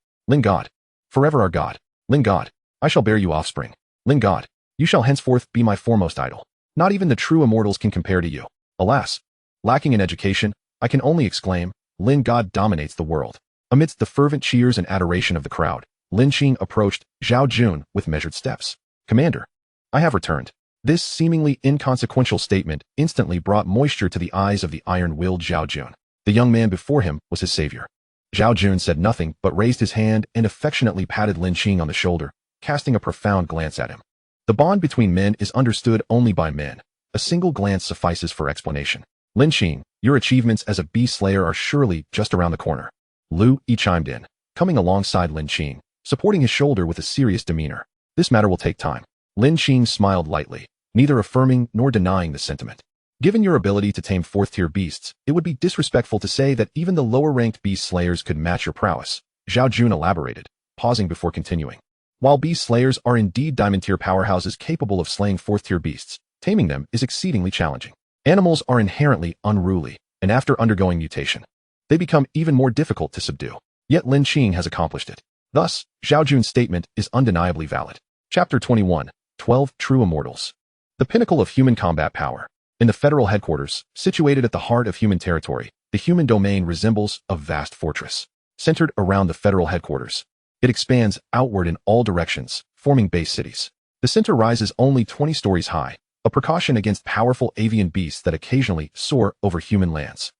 forever our God. Lin God, I shall bear you offspring. Lin God, you shall henceforth be my foremost idol. Not even the true immortals can compare to you. Alas, lacking in education, I can only exclaim, Lin God dominates the world. Amidst the fervent cheers and adoration of the crowd, Lin Qing approached Zhao Jun with measured steps. Commander, I have returned. This seemingly inconsequential statement instantly brought moisture to the eyes of the iron-willed Zhao Jun. The young man before him was his savior. Zhao Jun said nothing but raised his hand and affectionately patted Lin Qing on the shoulder, casting a profound glance at him. The bond between men is understood only by men. A single glance suffices for explanation. Lin Qing, your achievements as a beast slayer are surely just around the corner. Lu Yi chimed in, coming alongside Lin Qing, supporting his shoulder with a serious demeanor. This matter will take time. Lin Qing smiled lightly, neither affirming nor denying the sentiment. Given your ability to tame fourth-tier beasts, it would be disrespectful to say that even the lower-ranked beast slayers could match your prowess, Zhao Jun elaborated, pausing before continuing. While beast slayers are indeed diamond-tier powerhouses capable of slaying fourth-tier beasts, taming them is exceedingly challenging. Animals are inherently unruly, and after undergoing mutation, they become even more difficult to subdue. Yet Lin Qing has accomplished it. Thus, Zhao Jun's statement is undeniably valid. Chapter 21, 12 True Immortals. The pinnacle of human combat power. In the federal headquarters, situated at the heart of human territory, the human domain resembles a vast fortress. Centered around the federal headquarters, it expands outward in all directions, forming base cities. The center rises only 20 stories high, a precaution against powerful avian beasts that occasionally soar over human lands.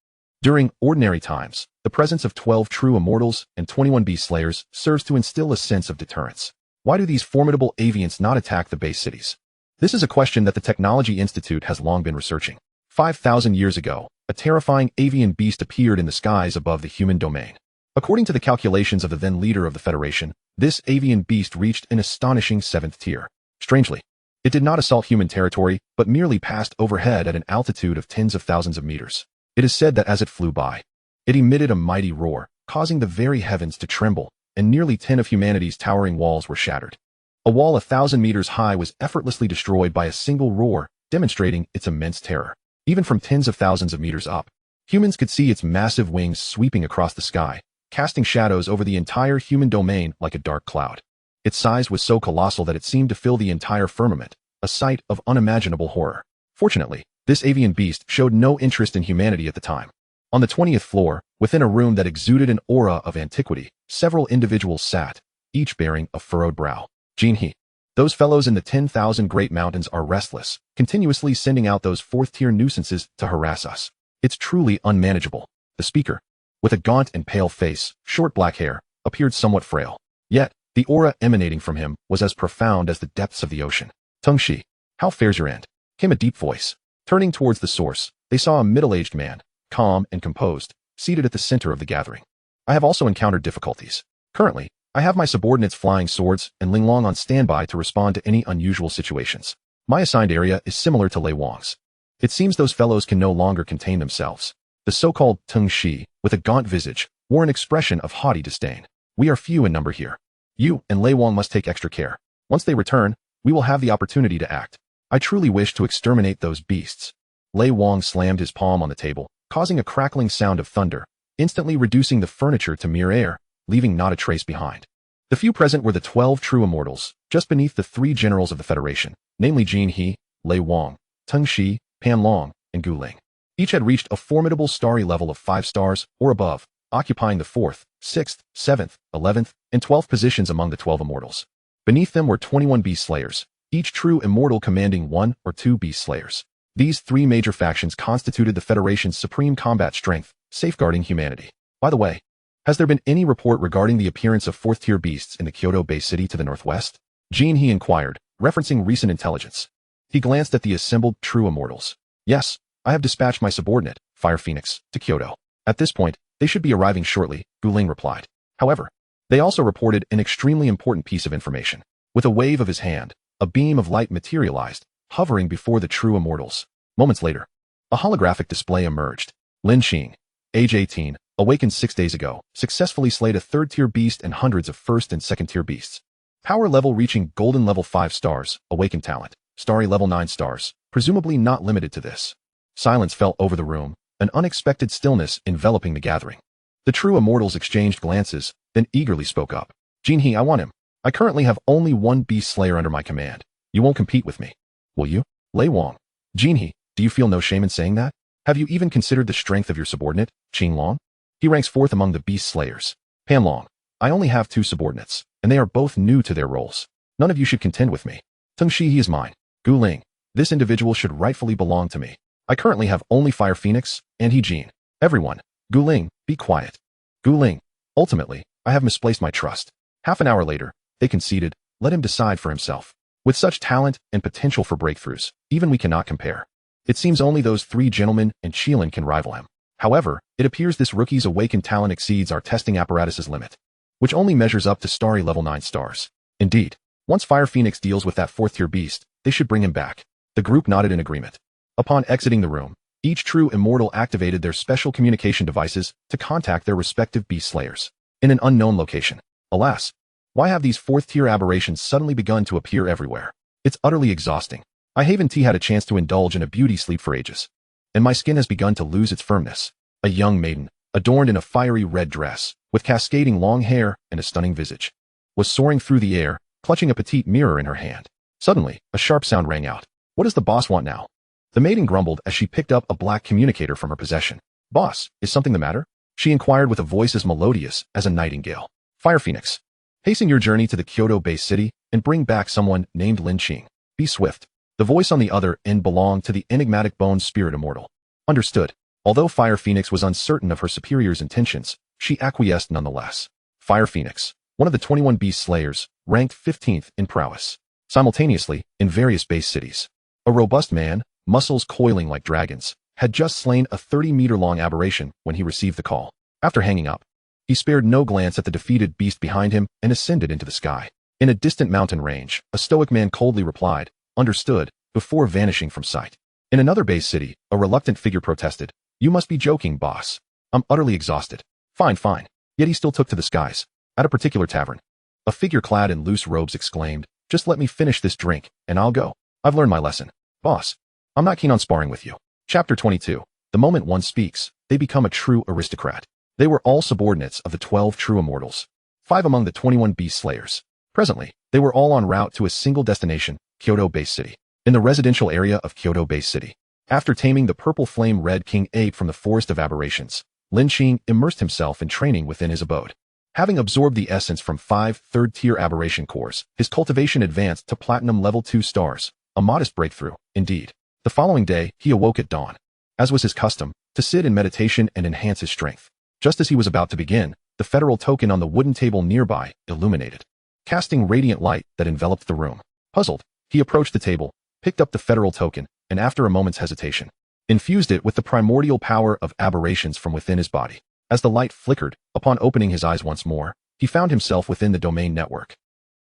During ordinary times, the presence of 12 true immortals and 21 beast slayers serves to instill a sense of deterrence. Why do these formidable avians not attack the base cities? This is a question that the Technology Institute has long been researching. 5,000 years ago, a terrifying avian beast appeared in the skies above the human domain. According to the calculations of the then leader of the Federation, this avian beast reached an astonishing 7th tier. Strangely, it did not assault human territory, but merely passed overhead at an altitude of tens of thousands of meters. It is said that as it flew by, it emitted a mighty roar, causing the very heavens to tremble, and nearly 10 of humanity's towering walls were shattered. A wall 1,000 meters high was effortlessly destroyed by a single roar, demonstrating its immense terror. Even from tens of thousands of meters up, humans could see its massive wings sweeping across the sky, casting shadows over the entire human domain like a dark cloud. Its size was so colossal that it seemed to fill the entire firmament, a sight of unimaginable horror. Fortunately, this avian beast showed no interest in humanity at the time. On the 20th floor, within a room that exuded an aura of antiquity, several individuals sat, each bearing a furrowed brow. Jinhe. Those fellows in the 10,000 great mountains are restless, continuously sending out those fourth-tier nuisances to harass us. It's truly unmanageable. The speaker, with a gaunt and pale face, short black hair, appeared somewhat frail. Yet, the aura emanating from him was as profound as the depths of the ocean. Tengshi, how fares your end? Came a deep voice. Turning towards the source, they saw a middle-aged man, calm and composed, seated at the center of the gathering. I have also encountered difficulties. Currently, I have my subordinates flying swords and Ling Long on standby to respond to any unusual situations. My assigned area is similar to Lei Wang's. It seems those fellows can no longer contain themselves. The so-called Tengshi, with a gaunt visage, wore an expression of haughty disdain. We are few in number here. You and Lei Wang must take extra care. Once they return, we will have the opportunity to act. I truly wish to exterminate those beasts. Lei Wang slammed his palm on the table, causing a crackling sound of thunder, instantly reducing the furniture to mere air, leaving not a trace behind. The few present were the 12 true immortals, just beneath the 3 generals of the Federation, namely Jinhe, Lei Wang, Tengshi, Pan Long, and Gu Ling. Each had reached a formidable starry level of 5 stars or above, occupying the 4th, 6th, 7th, 11th, and 12th positions among the 12 immortals. Beneath them were 21 beast slayers, each true immortal commanding 1 or 2 beast slayers. These 3 major factions constituted the Federation's supreme combat strength, safeguarding humanity. By the way, has there been any report regarding the appearance of 4th-tier beasts in the Kyoto-based city to the northwest? He inquired, referencing recent intelligence. He glanced at the assembled true immortals. Yes, I have dispatched my subordinate, Fire Phoenix, to Kyoto. At this point, they should be arriving shortly, Ling replied. However, they also reported an extremely important piece of information. With a wave of his hand, a beam of light materialized, hovering before the true immortals. Moments later, a holographic display emerged. Lin Qing, age 18, awakened 6 days ago, successfully slayed a 3rd-tier beast and hundreds of 1st and 2nd-tier beasts. Power level reaching golden level 5 stars, awakened talent, starry level 9 stars, presumably not limited to this. Silence fell over the room, an unexpected stillness enveloping the gathering. The true immortals exchanged glances, then eagerly spoke up. I want him. I currently have only 1 beast slayer under my command. You won't compete with me. Will you? Lei Wang. Do you feel no shame in saying that? Have you even considered the strength of your subordinate, Qing Long? He ranks 4th among the beast slayers. Pan Long. I only have 2 subordinates, and they are both new to their roles. None of you should contend with me. He is mine. Ling. This individual should rightfully belong to me. I currently have only Fire Phoenix, and Jin. Everyone. Ling, be quiet. Ling. Ultimately, I have misplaced my trust. Half an hour later, they conceded, let him decide for himself. With such talent and potential for breakthroughs, even we cannot compare. It seems only those 3 gentlemen and Qilin can rival him. However, it appears this rookie's awakened talent exceeds our testing apparatus's limit, which only measures up to starry level 9 stars. Indeed, once Fire Phoenix deals with that 4th-tier beast, they should bring him back. The group nodded in agreement. Upon exiting the room, each true immortal activated their special communication devices to contact their respective beast slayers in an unknown location. Alas, why have these 4th-tier aberrations suddenly begun to appear everywhere? It's utterly exhausting. I haven't had a chance to indulge in a beauty sleep for ages, and my skin has begun to lose its firmness. A young maiden, adorned in a fiery red dress, with cascading long hair and a stunning visage, was soaring through the air, clutching a petite mirror in her hand. Suddenly, a sharp sound rang out. What does the boss want now? The maiden grumbled as she picked up a black communicator from her possession. Boss, is something the matter? She inquired with a voice as melodious as a nightingale. Fire Phoenix, hasten your journey to the Kyoto-based city and bring back someone named Lin Qing. Be swift. The voice on the other end belonged to the enigmatic bone spirit immortal. Understood. Although Fire Phoenix was uncertain of her superior's intentions, she acquiesced nonetheless. Fire Phoenix, one of the 21 beast slayers, ranked 15th in prowess. Simultaneously, in various base cities, a robust man, muscles coiling like dragons, had just slain a 30-meter-long aberration when he received the call. After hanging up, he spared no glance at the defeated beast behind him and ascended into the sky. In a distant mountain range, a stoic man coldly replied, understood, before vanishing from sight. In another base city, a reluctant figure protested, you must be joking, boss. I'm utterly exhausted. Fine. Yet he still took to the skies. At a particular tavern, a figure clad in loose robes exclaimed, just let me finish this drink, and I'll go. I've learned my lesson. Boss, I'm not keen on sparring with you. Chapter 22. The moment one speaks, they become a true aristocrat. They were all subordinates of the 12 true immortals, 5 among the 21 beast slayers. Presently, they were all en route to a single destination, Kyoto-based city. In the residential area of Kyoto-based city, after taming the purple flame red king ape from the forest of aberrations, Lin Qing immersed himself in training within his abode. Having absorbed the essence from 5 third-tier aberration cores, his cultivation advanced to platinum level 2 stars, a modest breakthrough, indeed. The following day, he awoke at dawn, as was his custom, to sit in meditation and enhance his strength. Just as he was about to begin, the federal token on the wooden table nearby illuminated, casting radiant light that enveloped the room. Puzzled, he approached the table, picked up the federal token, and after a moment's hesitation, infused it with the primordial power of aberrations from within his body. As the light flickered, upon opening his eyes once more, he found himself within the domain network,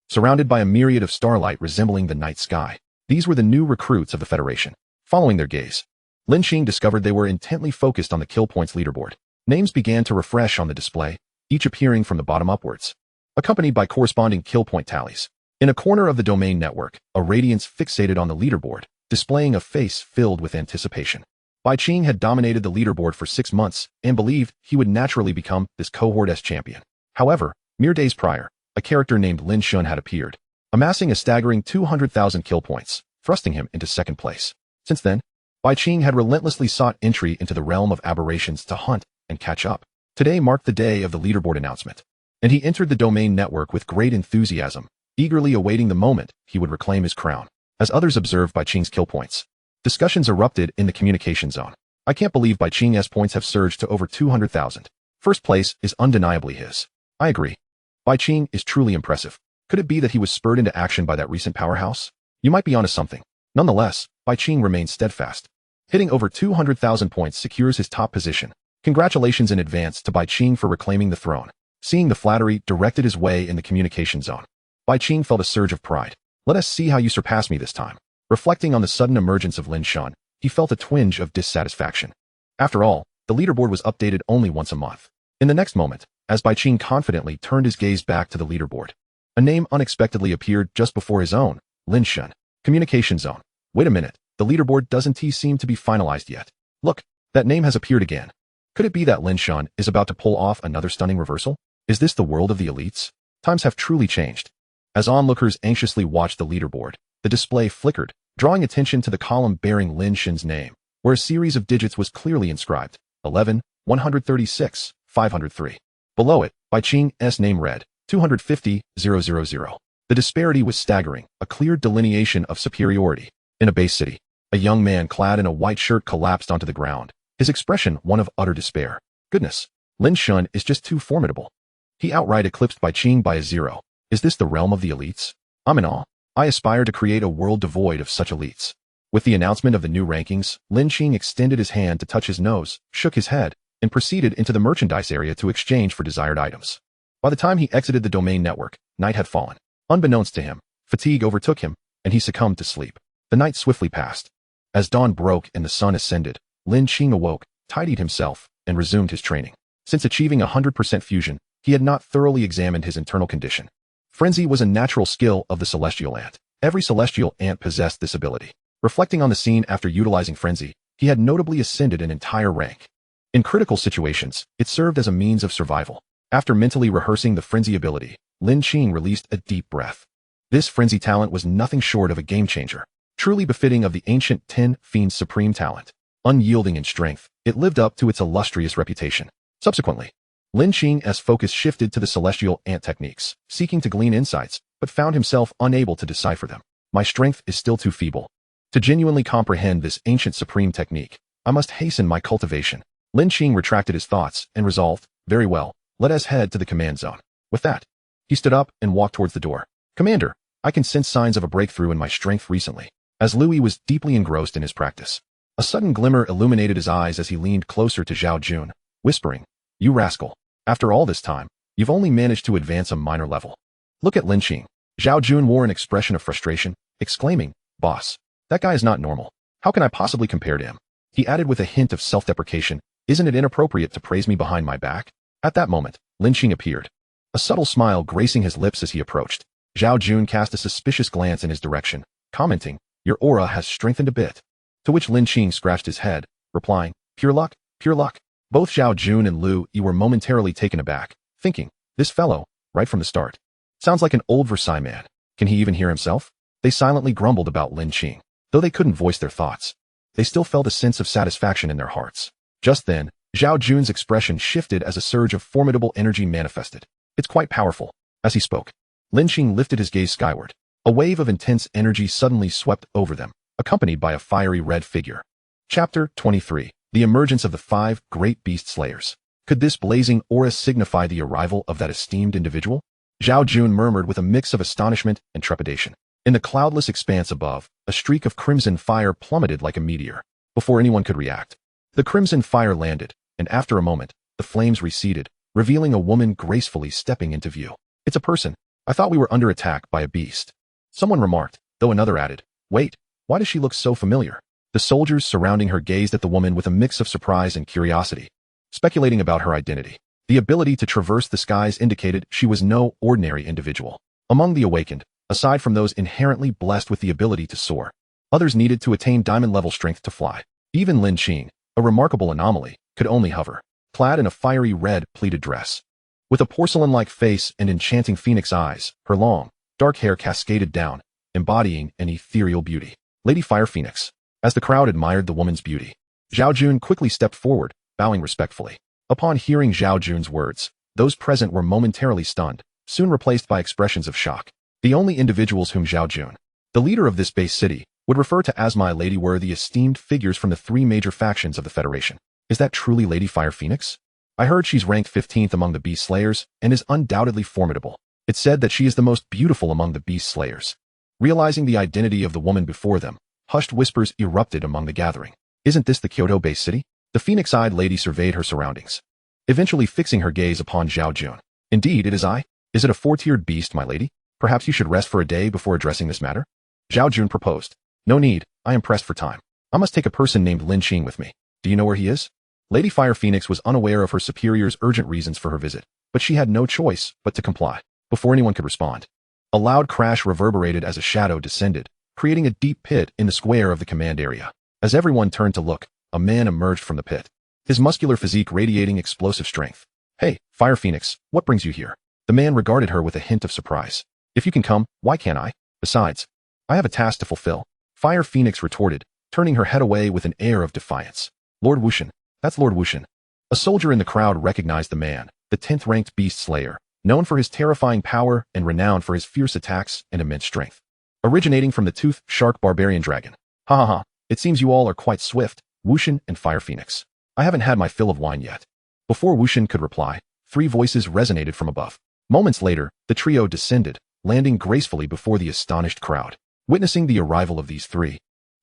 surrounded by a myriad of starlight resembling the night sky. These were the new recruits of the Federation. Following their gaze, Lin Qing discovered they were intently focused on the kill points leaderboard. Names began to refresh on the display, each appearing from the bottom upwards, accompanied by corresponding kill point tallies. In a corner of the domain network, a radiance fixated on the leaderboard, displaying a face filled with anticipation. Bai Qing had dominated the leaderboard for 6 months and believed he would naturally become this cohort's champion. However, mere days prior, a character named Lin Shun had appeared, amassing a staggering 200,000 kill points, thrusting him into second place. Since then, Bai Qing had relentlessly sought entry into the realm of aberrations to hunt and catch up. Today marked the day of the leaderboard announcement, and he entered the domain network with great enthusiasm, eagerly awaiting the moment he would reclaim his crown. As others observed Bai Qing's kill points, discussions erupted in the communication zone. I can't believe Bai Qing's points have surged to over 200,000. First place is undeniably his. I agree. Bai Qing is truly impressive. Could it be that he was spurred into action by that recent powerhouse? You might be onto something. Nonetheless, Bai Qing remains steadfast. Hitting over 200,000 points secures his top position. Congratulations in advance to Bai Qing for reclaiming the throne. Seeing the flattery directed his way in the communication zone, Bai Qing felt a surge of pride. Let us see how you surpass me this time. Reflecting on the sudden emergence of Lin Qing, he felt a twinge of dissatisfaction. After all, the leaderboard was updated only once a month. In the next moment, as Bai Qing confidently turned his gaze back to the leaderboard, a name unexpectedly appeared just before his own, Lin Qing. Communication zone. Wait a minute, the leaderboard doesn't seem to be finalized yet. Look, that name has appeared again. Could it be that Lin Qing is about to pull off another stunning reversal? Is this the world of the elites? Times have truly changed. As onlookers anxiously watched the leaderboard, the display flickered, drawing attention to the column bearing Lin Qing's name, where a series of digits was clearly inscribed, 11, 136, 503. Below it, Bai Qing's name read, 250, 000. The disparity was staggering, a clear delineation of superiority. In a base city, a young man clad in a white shirt collapsed onto the ground, his expression one of utter despair. Goodness, Lin Qing is just too formidable. He outright eclipsed Bai Qing by a 0. Is this the realm of the elites? I'm in awe. I aspire to create a world devoid of such elites. With the announcement of the new rankings, Lin Qing extended his hand to touch his nose, shook his head, and proceeded into the merchandise area to exchange for desired items. By the time he exited the domain network, night had fallen. Unbeknownst to him, fatigue overtook him, and he succumbed to sleep. The night swiftly passed. As dawn broke and the sun ascended, Lin Qing awoke, tidied himself, and resumed his training. Since achieving 100% fusion, he had not thoroughly examined his internal condition. Frenzy was a natural skill of the celestial ant. Every celestial ant possessed this ability. Reflecting on the scene after utilizing frenzy, he had notably ascended an entire rank. In critical situations, it served as a means of survival. After mentally rehearsing the frenzy ability, Lin Qing released a deep breath. This frenzy talent was nothing short of a game-changer, truly befitting of the ancient Ten Fiend's supreme talent. Unyielding in strength, it lived up to its illustrious reputation. Subsequently, Lin Qing's focus shifted to the celestial ant techniques, seeking to glean insights, but found himself unable to decipher them. My strength is still too feeble. To genuinely comprehend this ancient supreme technique, I must hasten my cultivation. Lin Qing retracted his thoughts and resolved, very well, let us head to the command zone. With that, he stood up and walked towards the door. Commander, I can sense signs of a breakthrough in my strength recently. As Louis was deeply engrossed in his practice, a sudden glimmer illuminated his eyes as he leaned closer to Zhao Jun, whispering, You rascal. After all this time, you've only managed to advance a minor level. Look at Lin Qing. Zhao Jun wore an expression of frustration, exclaiming, Boss, that guy is not normal. How can I possibly compare to him? He added with a hint of self-deprecation, Isn't it inappropriate to praise me behind my back? At that moment, Lin Qing appeared. A subtle smile gracing his lips as he approached. Zhao Jun cast a suspicious glance in his direction, commenting, Your aura has strengthened a bit. To which Lin Qing scratched his head, replying, Pure luck, pure luck. Both Zhao Jun and Lu Yi were momentarily taken aback, thinking, this fellow, right from the start, sounds like an old Versailles man. Can he even hear himself? They silently grumbled about Lin Qing. Though they couldn't voice their thoughts, they still felt a sense of satisfaction in their hearts. Just then, Zhao Jun's expression shifted as a surge of formidable energy manifested. It's quite powerful. As he spoke, Lin Qing lifted his gaze skyward. A wave of intense energy suddenly swept over them, accompanied by a fiery red figure. Chapter 23. The emergence of the 5 great beast slayers. Could this blazing aura signify the arrival of that esteemed individual? Zhao Jun murmured with a mix of astonishment and trepidation. In the cloudless expanse above, a streak of crimson fire plummeted like a meteor. Before anyone could react, the crimson fire landed, and after a moment, the flames receded, revealing a woman gracefully stepping into view. It's a person. I thought we were under attack by a beast. Someone remarked, though another added, Wait, why does she look so familiar? The soldiers surrounding her gazed at the woman with a mix of surprise and curiosity, speculating about her identity. The ability to traverse the skies indicated she was no ordinary individual. Among the awakened, aside from those inherently blessed with the ability to soar, others needed to attain diamond-level strength to fly. Even Lin Qing, a remarkable anomaly, could only hover, clad in a fiery red pleated dress. With a porcelain-like face and enchanting phoenix eyes, her long, dark hair cascaded down, embodying an ethereal beauty. Lady Fire Phoenix. As the crowd admired the woman's beauty, Zhao Jun quickly stepped forward, bowing respectfully. Upon hearing Zhao Jun's words, those present were momentarily stunned, soon replaced by expressions of shock. The only individuals whom Zhao Jun, the leader of this base city, would refer to as my lady were the esteemed figures from the 3 major factions of the Federation. Is that truly Lady Fire Phoenix? I heard she's ranked 15th among the Beast Slayers and is undoubtedly formidable. It's said that she is the most beautiful among the Beast Slayers. Realizing the identity of the woman before them, hushed whispers erupted among the gathering. Isn't this the Kyoto-based city? The phoenix-eyed lady surveyed her surroundings, eventually fixing her gaze upon Zhao Jun. Indeed, it is I. Is it a 4-tiered beast, my lady? Perhaps you should rest for a day before addressing this matter? Zhao Jun proposed. No need, I am pressed for time. I must take a person named Lin Qing with me. Do you know where he is? Lady Fire Phoenix was unaware of her superior's urgent reasons for her visit, but she had no choice but to comply. Before anyone could respond, a loud crash reverberated as a shadow descended, creating a deep pit in the square of the command area. As everyone turned to look, a man emerged from the pit, his muscular physique radiating explosive strength. Hey, Fire Phoenix, what brings you here? The man regarded her with a hint of surprise. If you can come, why can't I? Besides, I have a task to fulfill. Fire Phoenix retorted, turning her head away with an air of defiance. Lord Wuxian, that's Lord Wuxian. A soldier in the crowd recognized the man, the 10th-ranked beast slayer, known for his terrifying power and renowned for his fierce attacks and immense strength. Originating from the toothed shark barbarian dragon. Ha ha ha, it seems you all are quite swift, Wuxian and Fire Phoenix. I haven't had my fill of wine yet. Before Wuxian could reply, 3 voices resonated from above. Moments later, the trio descended, landing gracefully before the astonished crowd. Witnessing the arrival of these 3,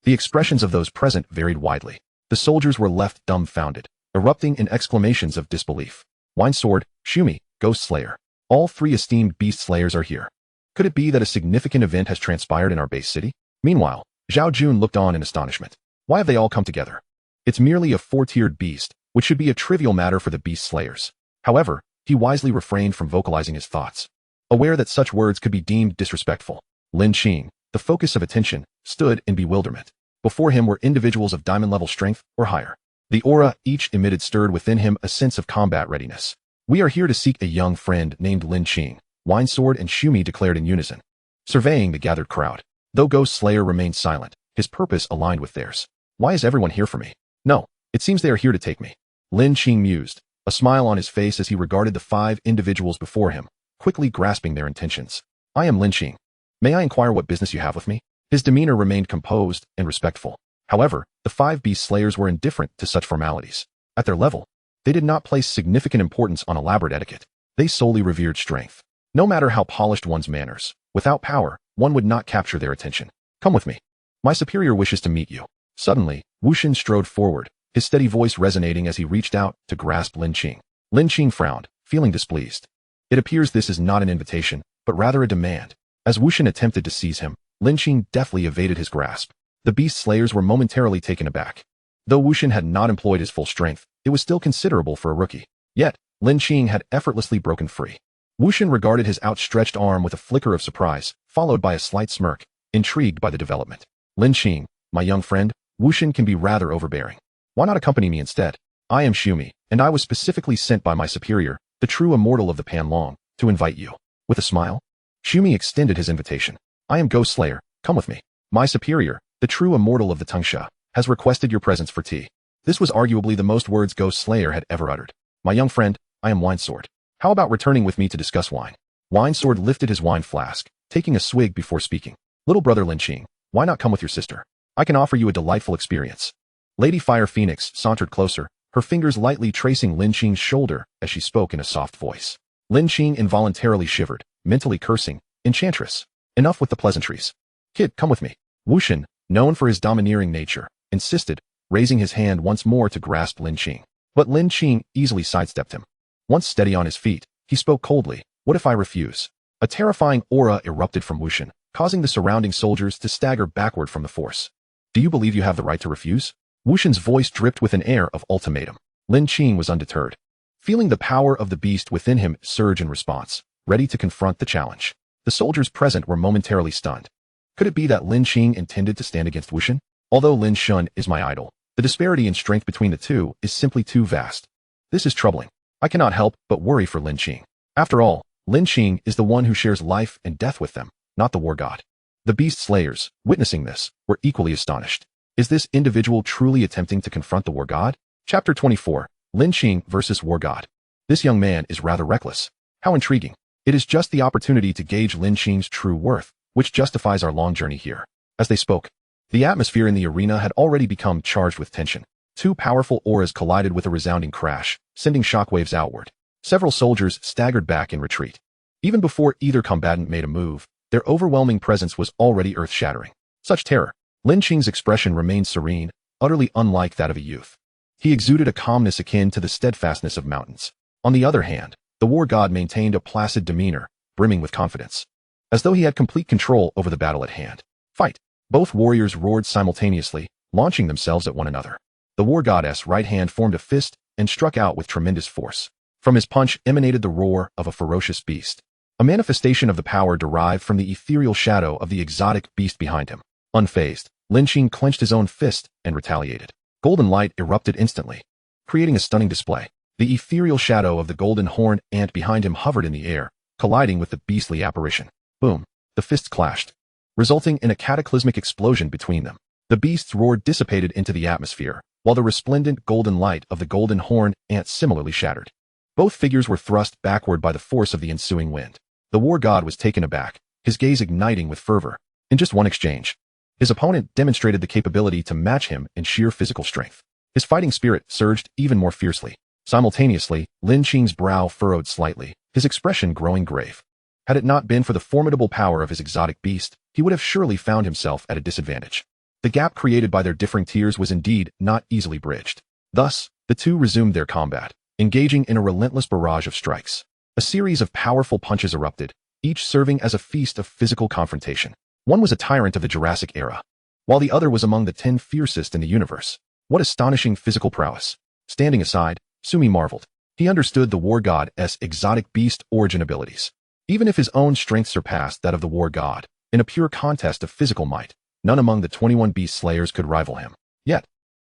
the expressions of those present varied widely. The soldiers were left dumbfounded, erupting in exclamations of disbelief. Wine Sword, Shumi, Ghost Slayer. All 3 esteemed beast slayers are here. Could it be that a significant event has transpired in our base city? Meanwhile, Zhao Jun looked on in astonishment. Why have they all come together? It's merely a 4-tiered beast, which should be a trivial matter for the beast slayers. However, he wisely refrained from vocalizing his thoughts, aware that such words could be deemed disrespectful. Lin Qing, the focus of attention, stood in bewilderment. Before him were individuals of diamond-level strength or higher. The aura each emitted stirred within him a sense of combat readiness. We are here to seek a young friend named Lin Qing, Wine Sword and Shumi declared in unison, surveying the gathered crowd. Though Ghost Slayer remained silent, his purpose aligned with theirs. Why is everyone here for me? No, it seems they are here to take me. Lin Qing mused, a smile on his face as he regarded the 5 individuals before him, quickly grasping their intentions. I am Lin Qing. May I inquire what business you have with me? His demeanor remained composed and respectful. However, the 5 beast slayers were indifferent to such formalities. At their level, they did not place significant importance on elaborate etiquette. They solely revered strength. No matter how polished one's manners, without power, one would not capture their attention. Come with me. My superior wishes to meet you. Suddenly, Wuxian strode forward, his steady voice resonating as he reached out to grasp Lin Qing. Lin Qing frowned, feeling displeased. It appears this is not an invitation, but rather a demand. As Wuxian attempted to seize him, Lin Qing deftly evaded his grasp. The beast slayers were momentarily taken aback. Though Wuxian had not employed his full strength, it was still considerable for a rookie. Yet, Lin Qing had effortlessly broken free. Wuxian regarded his outstretched arm with a flicker of surprise, followed by a slight smirk, intrigued by the development. Lin Qing, my young friend, Wuxian can be rather overbearing. Why not accompany me instead? I am Shumi, and I was specifically sent by my superior, the true immortal of the Panlong, to invite you. With a smile, Shumi extended his invitation. I am Ghost Slayer, come with me. My superior, the true immortal of the Tangsha, has requested your presence for tea. This was arguably the most words Ghost Slayer had ever uttered. My young friend, I am Wine Sword. How about returning with me to discuss wine? Wine Sword lifted his wine flask, taking a swig before speaking. Little brother Lin Qing, why not come with your sister? I can offer you a delightful experience. Lady Fire Phoenix sauntered closer, her fingers lightly tracing Lin Qing's shoulder as she spoke in a soft voice. Lin Qing involuntarily shivered, mentally cursing, Enchantress. Enough with the pleasantries. Kid, come with me. Wuxian, known for his domineering nature, insisted, raising his hand once more to grasp Lin Qing. But Lin Qing easily sidestepped him. Once steady on his feet, he spoke coldly. What if I refuse? A terrifying aura erupted from Wuxian, causing the surrounding soldiers to stagger backward from the force. Do you believe you have the right to refuse? Wuxian's voice dripped with an air of ultimatum. Lin Qing was undeterred, feeling the power of the beast within him surge in response, ready to confront the challenge. The soldiers present were momentarily stunned. Could it be that Lin Qing intended to stand against Wuxian? Although Lin Shun is my idol, the disparity in strength between the two is simply too vast. This is troubling. I cannot help but worry for Lin Qing. After all, Lin Qing is the one who shares life and death with them, not the war god. The beast slayers, witnessing this, were equally astonished. Is this individual truly attempting to confront the war god? Chapter 24, Lin Qing versus War God. This young man is rather reckless. How intriguing. It is just the opportunity to gauge Lin Qing's true worth, which justifies our long journey here. As they spoke, the atmosphere in the arena had already become charged with tension. Two powerful auras collided with a resounding crash, sending shockwaves outward. Several soldiers staggered back in retreat. Even before either combatant made a move, their overwhelming presence was already earth-shattering. Such terror. Lin Qing's expression remained serene, utterly unlike that of a youth. He exuded a calmness akin to the steadfastness of mountains. On the other hand, the war god maintained a placid demeanor, brimming with confidence, as though he had complete control over the battle at hand. Fight! Both warriors roared simultaneously, launching themselves at one another. The war goddess' right hand formed a fist and struck out with tremendous force. From his punch emanated the roar of a ferocious beast, a manifestation of the power derived from the ethereal shadow of the exotic beast behind him. Unfazed, Lin Qing clenched his own fist and retaliated. Golden light erupted instantly, creating a stunning display. The ethereal shadow of the golden horned ant behind him hovered in the air, colliding with the beastly apparition. Boom! The fists clashed, resulting in a cataclysmic explosion between them. The beast's roar dissipated into the atmosphere, while the resplendent golden light of the golden horned ant similarly shattered. Both figures were thrust backward by the force of the ensuing wind. The war god was taken aback, his gaze igniting with fervor. In just one exchange, his opponent demonstrated the capability to match him in sheer physical strength. His fighting spirit surged even more fiercely. Simultaneously, Lin Qing's brow furrowed slightly, his expression growing grave. Had it not been for the formidable power of his exotic beast, he would have surely found himself at a disadvantage. The gap created by their differing tiers was indeed not easily bridged. Thus, the two resumed their combat, engaging in a relentless barrage of strikes. A series of powerful punches erupted, each serving as a feast of physical confrontation. One was a tyrant of the Jurassic era, while the other was among the 10 fiercest in the universe. What astonishing physical prowess. Standing aside, Sumi marveled. He understood the war god's exotic beast origin abilities. Even if his own strength surpassed that of the war god, in a pure contest of physical might, none among the 21 beast slayers could rival him. Yet,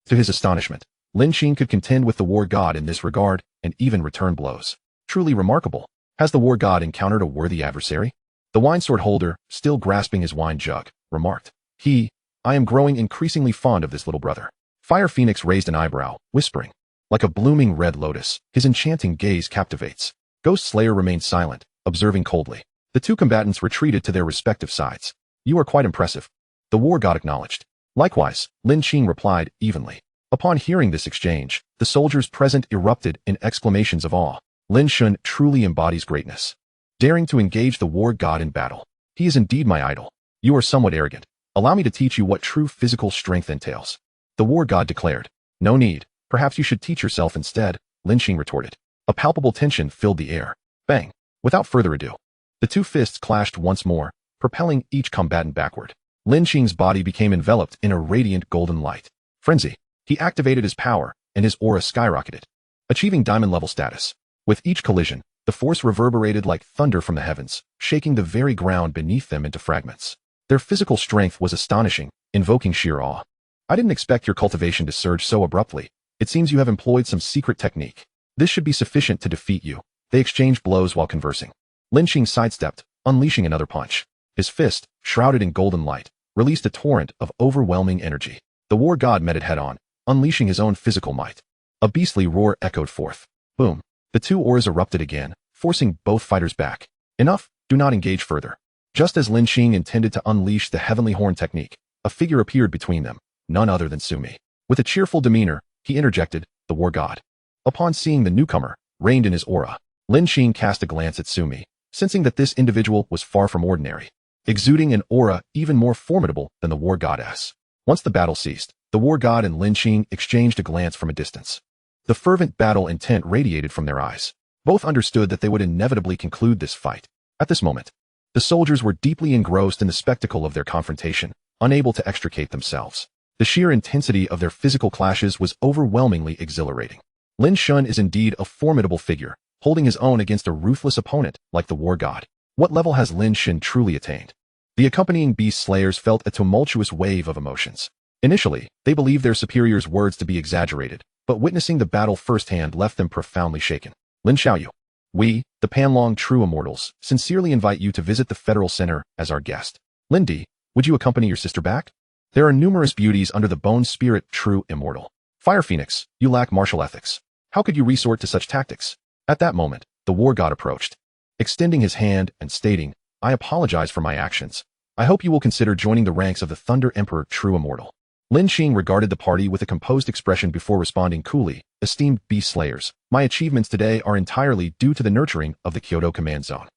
to his astonishment, Lin Qing could contend with the war god in this regard and even return blows. Truly remarkable. Has the war god encountered a worthy adversary? The wine sword holder, still grasping his wine jug, remarked. I am growing increasingly fond of this little brother. Fire Phoenix raised an eyebrow, whispering. Like a blooming red lotus, his enchanting gaze captivates. Ghost Slayer remained silent, observing coldly. The two combatants retreated to their respective sides. You are quite impressive, the war god acknowledged. Likewise, Lin Qing replied evenly. Upon hearing this exchange, the soldiers present erupted in exclamations of awe. Lin Shun truly embodies greatness, daring to engage the war god in battle. He is indeed my idol. You are somewhat arrogant. Allow me to teach you what true physical strength entails. The war god declared. No need. Perhaps you should teach yourself instead, Lin Qing retorted. A palpable tension filled the air. Bang! Without further ado, the two fists clashed once more, propelling each combatant backward. Lin Qing's body became enveloped in a radiant golden light. Frenzy. He activated his power, and his aura skyrocketed, achieving diamond-level status. With each collision, the force reverberated like thunder from the heavens, shaking the very ground beneath them into fragments. Their physical strength was astonishing, invoking sheer awe. I didn't expect your cultivation to surge so abruptly. It seems you have employed some secret technique. This should be sufficient to defeat you. They exchanged blows while conversing. Lin Qing sidestepped, unleashing another punch. His fist, shrouded in golden light, released a torrent of overwhelming energy. The war god met it head-on, unleashing his own physical might. A beastly roar echoed forth. Boom. The two auras erupted again, forcing both fighters back. Enough, do not engage further. Just as Lin Qing intended to unleash the heavenly horn technique, a figure appeared between them, none other than Sumi. With a cheerful demeanor, he interjected, the war god. Upon seeing the newcomer, reigned in his aura, Lin Qing cast a glance at Sumi, sensing that this individual was far from ordinary, exuding an aura even more formidable than the war goddess. Once the battle ceased, the war god and Lin Qing exchanged a glance from a distance. The fervent battle intent radiated from their eyes. Both understood that they would inevitably conclude this fight. At this moment, the soldiers were deeply engrossed in the spectacle of their confrontation, unable to extricate themselves. The sheer intensity of their physical clashes was overwhelmingly exhilarating. Lin Shun is indeed a formidable figure, holding his own against a ruthless opponent like the war god. What level has Lin Shun truly attained? The accompanying beast slayers felt a tumultuous wave of emotions. Initially, they believed their superior's words to be exaggerated, but witnessing the battle firsthand left them profoundly shaken. Lin Xiaoyu. We, the Panlong True Immortals, sincerely invite you to visit the Federal Center as our guest. Lin Di, would you accompany your sister back? There are numerous beauties under the Bone Spirit True Immortal. Fire Phoenix, you lack martial ethics. How could you resort to such tactics? At that moment, the war god approached. extending his hand and stating, "I apologize for my actions. I hope you will consider joining the ranks of the Thunder Emperor True Immortal." Lin Qing regarded the party with a composed expression before responding coolly, "Esteemed beast slayers, my achievements today are entirely due to the nurturing of the Kyoto Command Zone,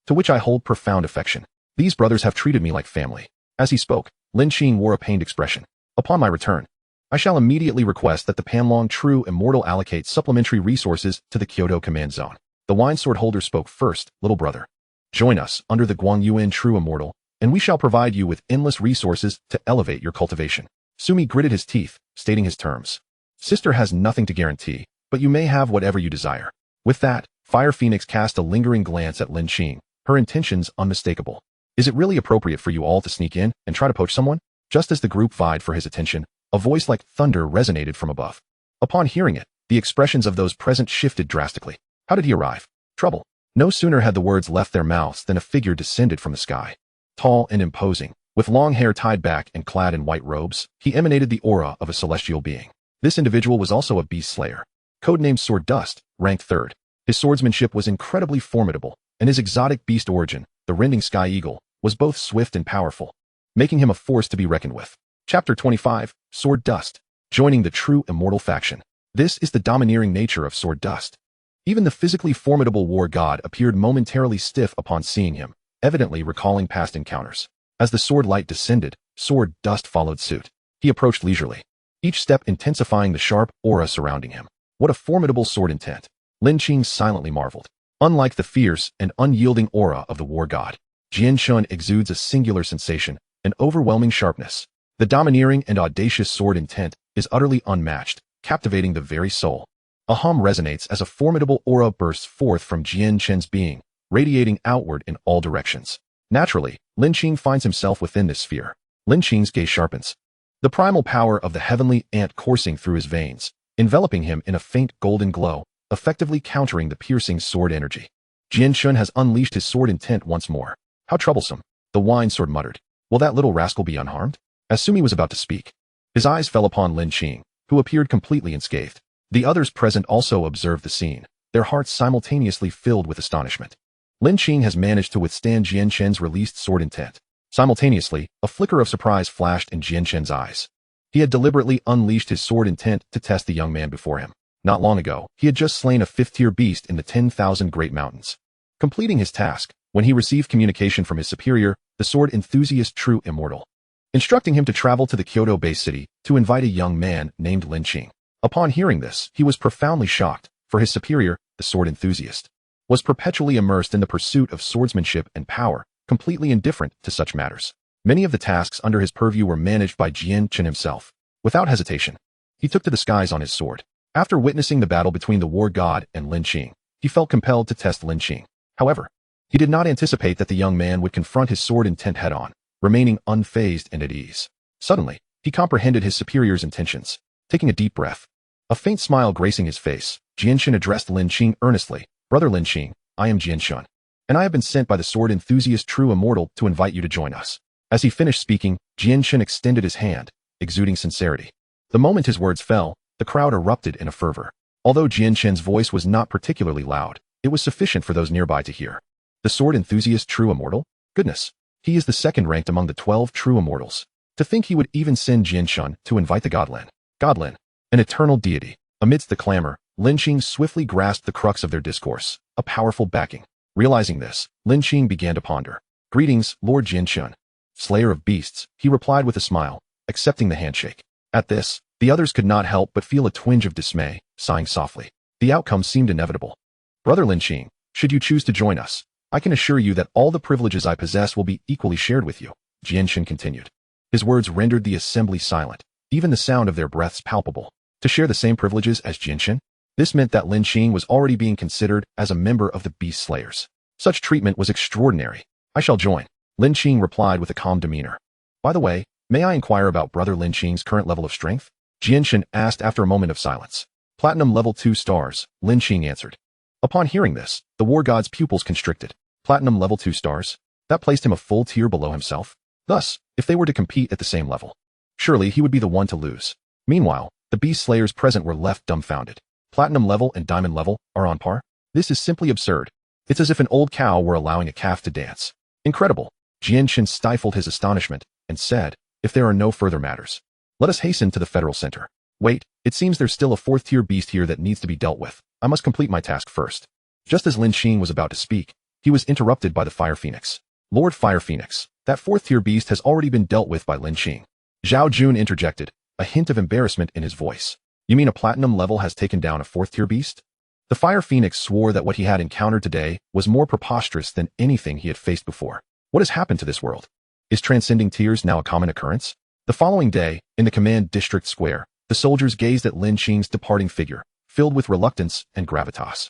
to which I hold profound affection. These brothers have treated me like family." As he spoke, Lin Qing wore a pained expression. "Upon my return, I shall immediately request that the Panlong True Immortal allocate supplementary resources to the Kyoto Command Zone." The wine sword holder spoke first. "Little brother, join us under the Guangyuan True Immortal, and we shall provide you with endless resources to elevate your cultivation." Sumi gritted his teeth, stating his terms. "Sister has nothing to guarantee, but you may have whatever you desire." With that, Fire Phoenix cast a lingering glance at Lin Qing, her intentions unmistakable. "Is it really appropriate for you all to sneak in and try to poach someone?" Just as the group vied for his attention, a voice like thunder resonated from above. Upon hearing it, the expressions of those present shifted drastically. How did he arrive? Trouble. No sooner had the words left their mouths than a figure descended from the sky. Tall and imposing, with long hair tied back and clad in white robes, he emanated the aura of a celestial being. This individual was also a beast slayer. Codenamed Sword Dust, ranked 3rd. His swordsmanship was incredibly formidable, and his exotic beast origin, the rending sky eagle, was both swift and powerful, making him a force to be reckoned with. Chapter 25, Sword Dust. Joining the True Immortal faction. This is the domineering nature of Sword Dust. Even the physically formidable war god appeared momentarily stiff upon seeing him, evidently recalling past encounters. As the sword light descended, Sword Dust followed suit. He approached leisurely, each step intensifying the sharp aura surrounding him. What a formidable sword intent! Lin Qing silently marveled. Unlike the fierce and unyielding aura of the war god, Jian Shun exudes a singular sensation, an overwhelming sharpness. The domineering and audacious sword intent is utterly unmatched, captivating the very soul. A hum resonates as a formidable aura bursts forth from Jian Chen's being, radiating outward in all directions. Naturally, Lin Qing finds himself within this sphere. Lin Qing's gaze sharpens. The primal power of the heavenly ant coursing through his veins, enveloping him in a faint golden glow, effectively countering the piercing sword energy. Jian Shun has unleashed his sword intent once more. How troublesome, the wine sword muttered. Will that little rascal be unharmed? As Sumi was about to speak, his eyes fell upon Lin Qing, who appeared completely unscathed. The others present also observed the scene, their hearts simultaneously filled with astonishment. Lin Qing has managed to withstand Jian Chen's released sword intent. Simultaneously, a flicker of surprise flashed in Jian Chen's eyes. He had deliberately unleashed his sword intent to test the young man before him. Not long ago, he had just slain a 5th-tier beast in the 10,000 Great Mountains. Completing his task, when he received communication from his superior, the sword enthusiast True Immortal, instructing him to travel to the Kyoto-based city to invite a young man named Lin Qing. Upon hearing this, he was profoundly shocked, for his superior, the sword enthusiast, was perpetually immersed in the pursuit of swordsmanship and power, completely indifferent to such matters. Many of the tasks under his purview were managed by Jian Chen himself. Without hesitation, he took to the skies on his sword. After witnessing the battle between the war god and Lin Qing, he felt compelled to test Lin Qing. However, he did not anticipate that the young man would confront his sword intent head-on, remaining unfazed and at ease. Suddenly, he comprehended his superior's intentions. Taking a deep breath, a faint smile gracing his face, Jian Shun addressed Lin Qing earnestly. "Brother Lin Qing, I am Jian Shun, and I have been sent by the sword enthusiast True Immortal to invite you to join us." As he finished speaking, Jian Shun extended his hand, exuding sincerity. The moment his words fell, the crowd erupted in a fervor. Although Jian Shen's voice was not particularly loud, it was sufficient for those nearby to hear. The sword enthusiast True Immortal? Goodness, he is the second ranked among the 12 True Immortals. To think he would even send Jian Shun to invite the Godlin. Godlin, an eternal deity. Amidst the clamor, Lin Qing swiftly grasped the crux of their discourse, a powerful backing. Realizing this, Lin Qing began to ponder. "Greetings, Lord Jian Shun. Slayer of beasts," he replied with a smile, accepting the handshake. At this, the others could not help but feel a twinge of dismay, sighing softly. The outcome seemed inevitable. "Brother Lin Qing, should you choose to join us, I can assure you that all the privileges I possess will be equally shared with you," Jian Shen continued. His words rendered the assembly silent, even the sound of their breaths palpable. To share the same privileges as Jian Shen? This meant that Lin Qing was already being considered as a member of the Beast Slayers. Such treatment was extraordinary. "I shall join," Lin Qing replied with a calm demeanor. "By the way, may I inquire about Brother Lin Qing's current level of strength?" Jian Shen asked after a moment of silence. "Platinum level 2 stars," Lin Qing answered. Upon hearing this, the war god's pupils constricted. Platinum level 2 stars? That placed him a full tier below himself. Thus, if they were to compete at the same level, surely he would be the one to lose. Meanwhile, the beast slayers present were left dumbfounded. Platinum level and diamond level are on par? This is simply absurd. It's as if an old cow were allowing a calf to dance. Incredible. Jianchen stifled his astonishment and said, if there are no further matters, let us hasten to the Federal Center. Wait, it seems there's still a fourth-tier beast here that needs to be dealt with. I must complete my task first. Just as Lin Qing was about to speak, he was interrupted by the Fire Phoenix. Lord Fire Phoenix, that fourth-tier beast has already been dealt with by Lin Qing. Zhao Jun interjected, a hint of embarrassment in his voice. You mean a platinum level has taken down a fourth-tier beast? The Fire Phoenix swore that what he had encountered today was more preposterous than anything he had faced before. What has happened to this world? Is transcending tears now a common occurrence? The following day, in the command district square, the soldiers gazed at Lin Qing's departing figure, filled with reluctance and gravitas.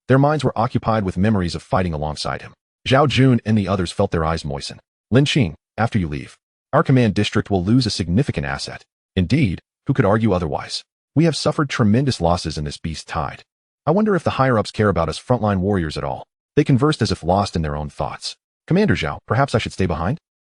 Their minds were occupied with memories of fighting alongside him. Zhao Jun and the others felt their eyes moisten. Lin Qing, after you leave, our command district will lose a significant asset. Indeed, who could argue otherwise? We have suffered tremendous losses in this beast tide. I wonder if the higher-ups care about us frontline warriors at all. They conversed as if lost in their own thoughts. Commander Zhao, perhaps I should stay behind?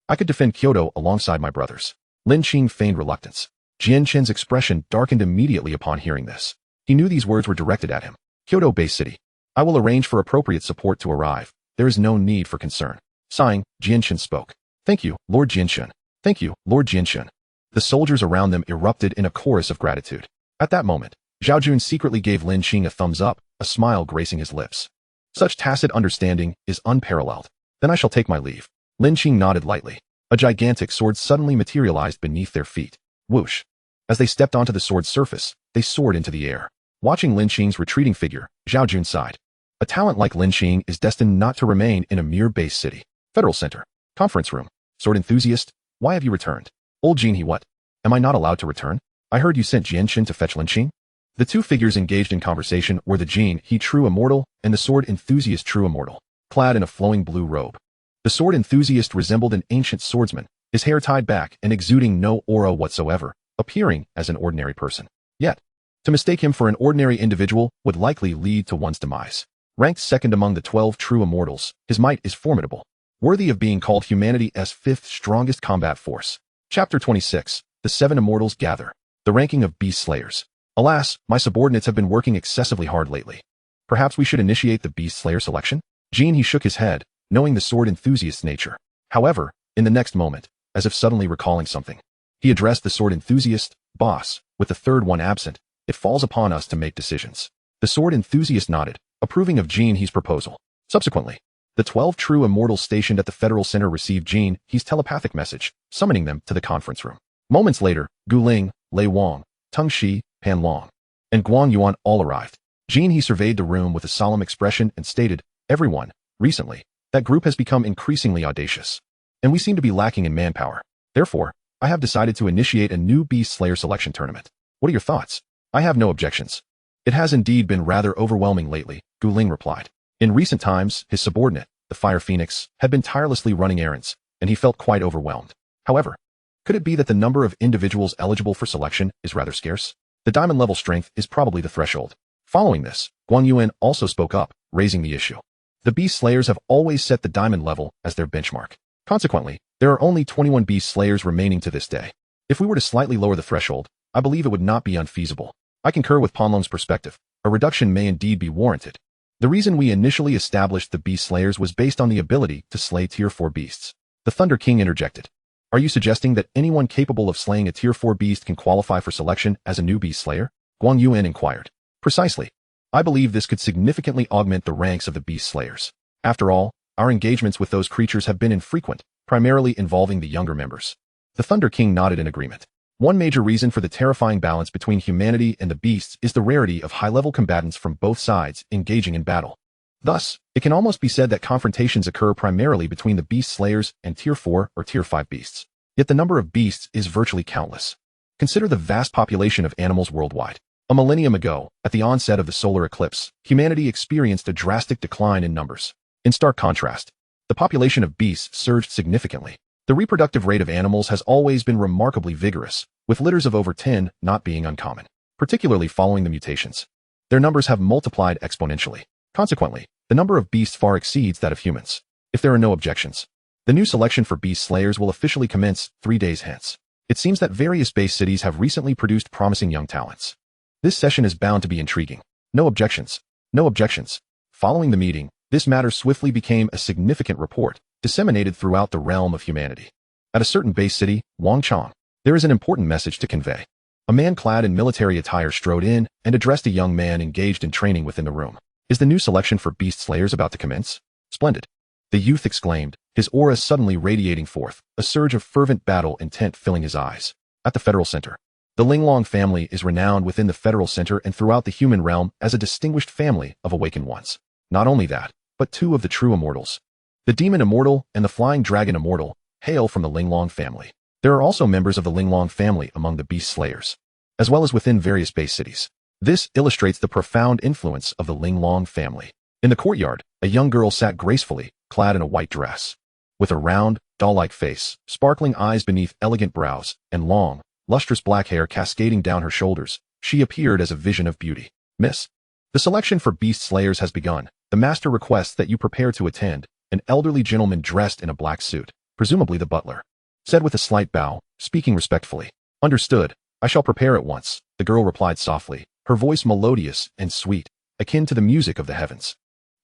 I could defend Kyoto alongside my brothers. Lin Qing feigned reluctance. Jianchen's expression darkened immediately upon hearing this. He knew these words were directed at him. Kyoto Bay City. I will arrange for appropriate support to arrive. There is no need for concern. Sighing, Jianchen spoke. Thank you, Lord Jianchen. Thank you, Lord Jianchen. The soldiers around them erupted in a chorus of gratitude. At that moment, Zhao Jun secretly gave Lin Qing a thumbs up, a smile gracing his lips. Such tacit understanding is unparalleled. Then I shall take my leave. Lin Qing nodded lightly. A gigantic sword suddenly materialized beneath their feet. Whoosh. As they stepped onto the sword's surface, they soared into the air. Watching Lin Qing's retreating figure, Zhao Jun sighed. A talent like Lin Qing is destined not to remain in a mere base city. Federal Center. Conference room. Sword enthusiast, why have you returned? Old Jin he what? Am I not allowed to return? I heard you sent Jianchen to fetch Lin Qing? The two figures engaged in conversation were the Jin he true immortal and the sword enthusiast true immortal, clad in a flowing blue robe. The sword enthusiast resembled an ancient swordsman, his hair tied back and exuding no aura whatsoever, appearing as an ordinary person. Yet, to mistake him for an ordinary individual would likely lead to one's demise. Ranked second among the 12 true immortals, his might is formidable, worthy of being called humanity's fifth strongest combat force. Chapter 26, The Seven Immortals Gather. The ranking of beast slayers. Alas, my subordinates have been working excessively hard lately. Perhaps we should initiate the beast slayer selection? Jin he shook his head, knowing the sword enthusiast's nature. However, in the next moment, as if suddenly recalling something, he addressed the sword enthusiast, boss, with the third one absent. It falls upon us to make decisions. The sword enthusiast nodded, approving of Jin he's proposal. Subsequently, the 12 true immortals stationed at the Federal Center received Jin he's telepathic message, summoning them to the conference room. Moments later, Gu Ling, Lei Wang, Teng Shi, Pan Long, and Guang Yuan all arrived. Jin he surveyed the room with a solemn expression and stated, everyone, recently, that group has become increasingly audacious, and we seem to be lacking in manpower. Therefore, I have decided to initiate a new beast slayer selection tournament. What are your thoughts? I have no objections. It has indeed been rather overwhelming lately, Gu Ling replied. In recent times, his subordinate, the Fire Phoenix, had been tirelessly running errands, and he felt quite overwhelmed. However, could it be that the number of individuals eligible for selection is rather scarce? The diamond level strength is probably the threshold. Following this, Guang Yuan also spoke up, raising the issue. The beast slayers have always set the diamond level as their benchmark. Consequently, there are only 21 beast slayers remaining to this day. If we were to slightly lower the threshold, I believe it would not be unfeasible. I concur with Panlong's perspective. A reduction may indeed be warranted. The reason we initially established the beast slayers was based on the ability to slay tier 4 beasts. The Thunder King interjected. Are you suggesting that anyone capable of slaying a tier 4 beast can qualify for selection as a new beast slayer? Guang Yuan inquired. Precisely. I believe this could significantly augment the ranks of the beast slayers. After all, our engagements with those creatures have been infrequent, primarily involving the younger members. The Thunder King nodded in agreement. One major reason for the terrifying balance between humanity and the beasts is the rarity of high-level combatants from both sides engaging in battle. Thus, it can almost be said that confrontations occur primarily between the beast slayers and tier 4 or tier 5 beasts. Yet the number of beasts is virtually countless. Consider the vast population of animals worldwide. A millennium ago, at the onset of the solar eclipse, humanity experienced a drastic decline in numbers. In stark contrast, the population of beasts surged significantly. The reproductive rate of animals has always been remarkably vigorous, with litters of over 10 not being uncommon, particularly following the mutations. Their numbers have multiplied exponentially. Consequently, the number of beasts far exceeds that of humans. If there are no objections, the new selection for beast slayers will officially commence 3 days hence. It seems that various base cities have recently produced promising young talents. This session is bound to be intriguing. No objections. No objections. Following the meeting, This matter swiftly became a significant report, disseminated throughout the realm of humanity. At a certain base city, Wangchang, there is an important message to convey. A man clad in military attire strode in and addressed a young man engaged in training within the room. Is the new selection for beast slayers about to commence? Splendid. The youth exclaimed, his aura suddenly radiating forth, a surge of fervent battle intent filling his eyes. At the Federal Center. The Linglong family is renowned within the Federal Center and throughout the human realm as a distinguished family of awakened ones. Not only that, but two of the true immortals. The demon immortal and the flying dragon immortal hail from the Linglong family. There are also members of the Linglong family among the beast slayers, as well as within various base cities. This illustrates the profound influence of the Linglong family. In the courtyard, a young girl sat gracefully, clad in a white dress. With a round, doll-like face, sparkling eyes beneath elegant brows, and long, lustrous black hair cascading down her shoulders, she appeared as a vision of beauty. Miss, the selection for beast slayers has begun. The master requests that you prepare to attend. An elderly gentleman dressed in a black suit, presumably the butler, said with a slight bow, speaking respectfully. Understood. I shall prepare at once, the girl replied softly, her voice melodious and sweet, akin to the music of the heavens.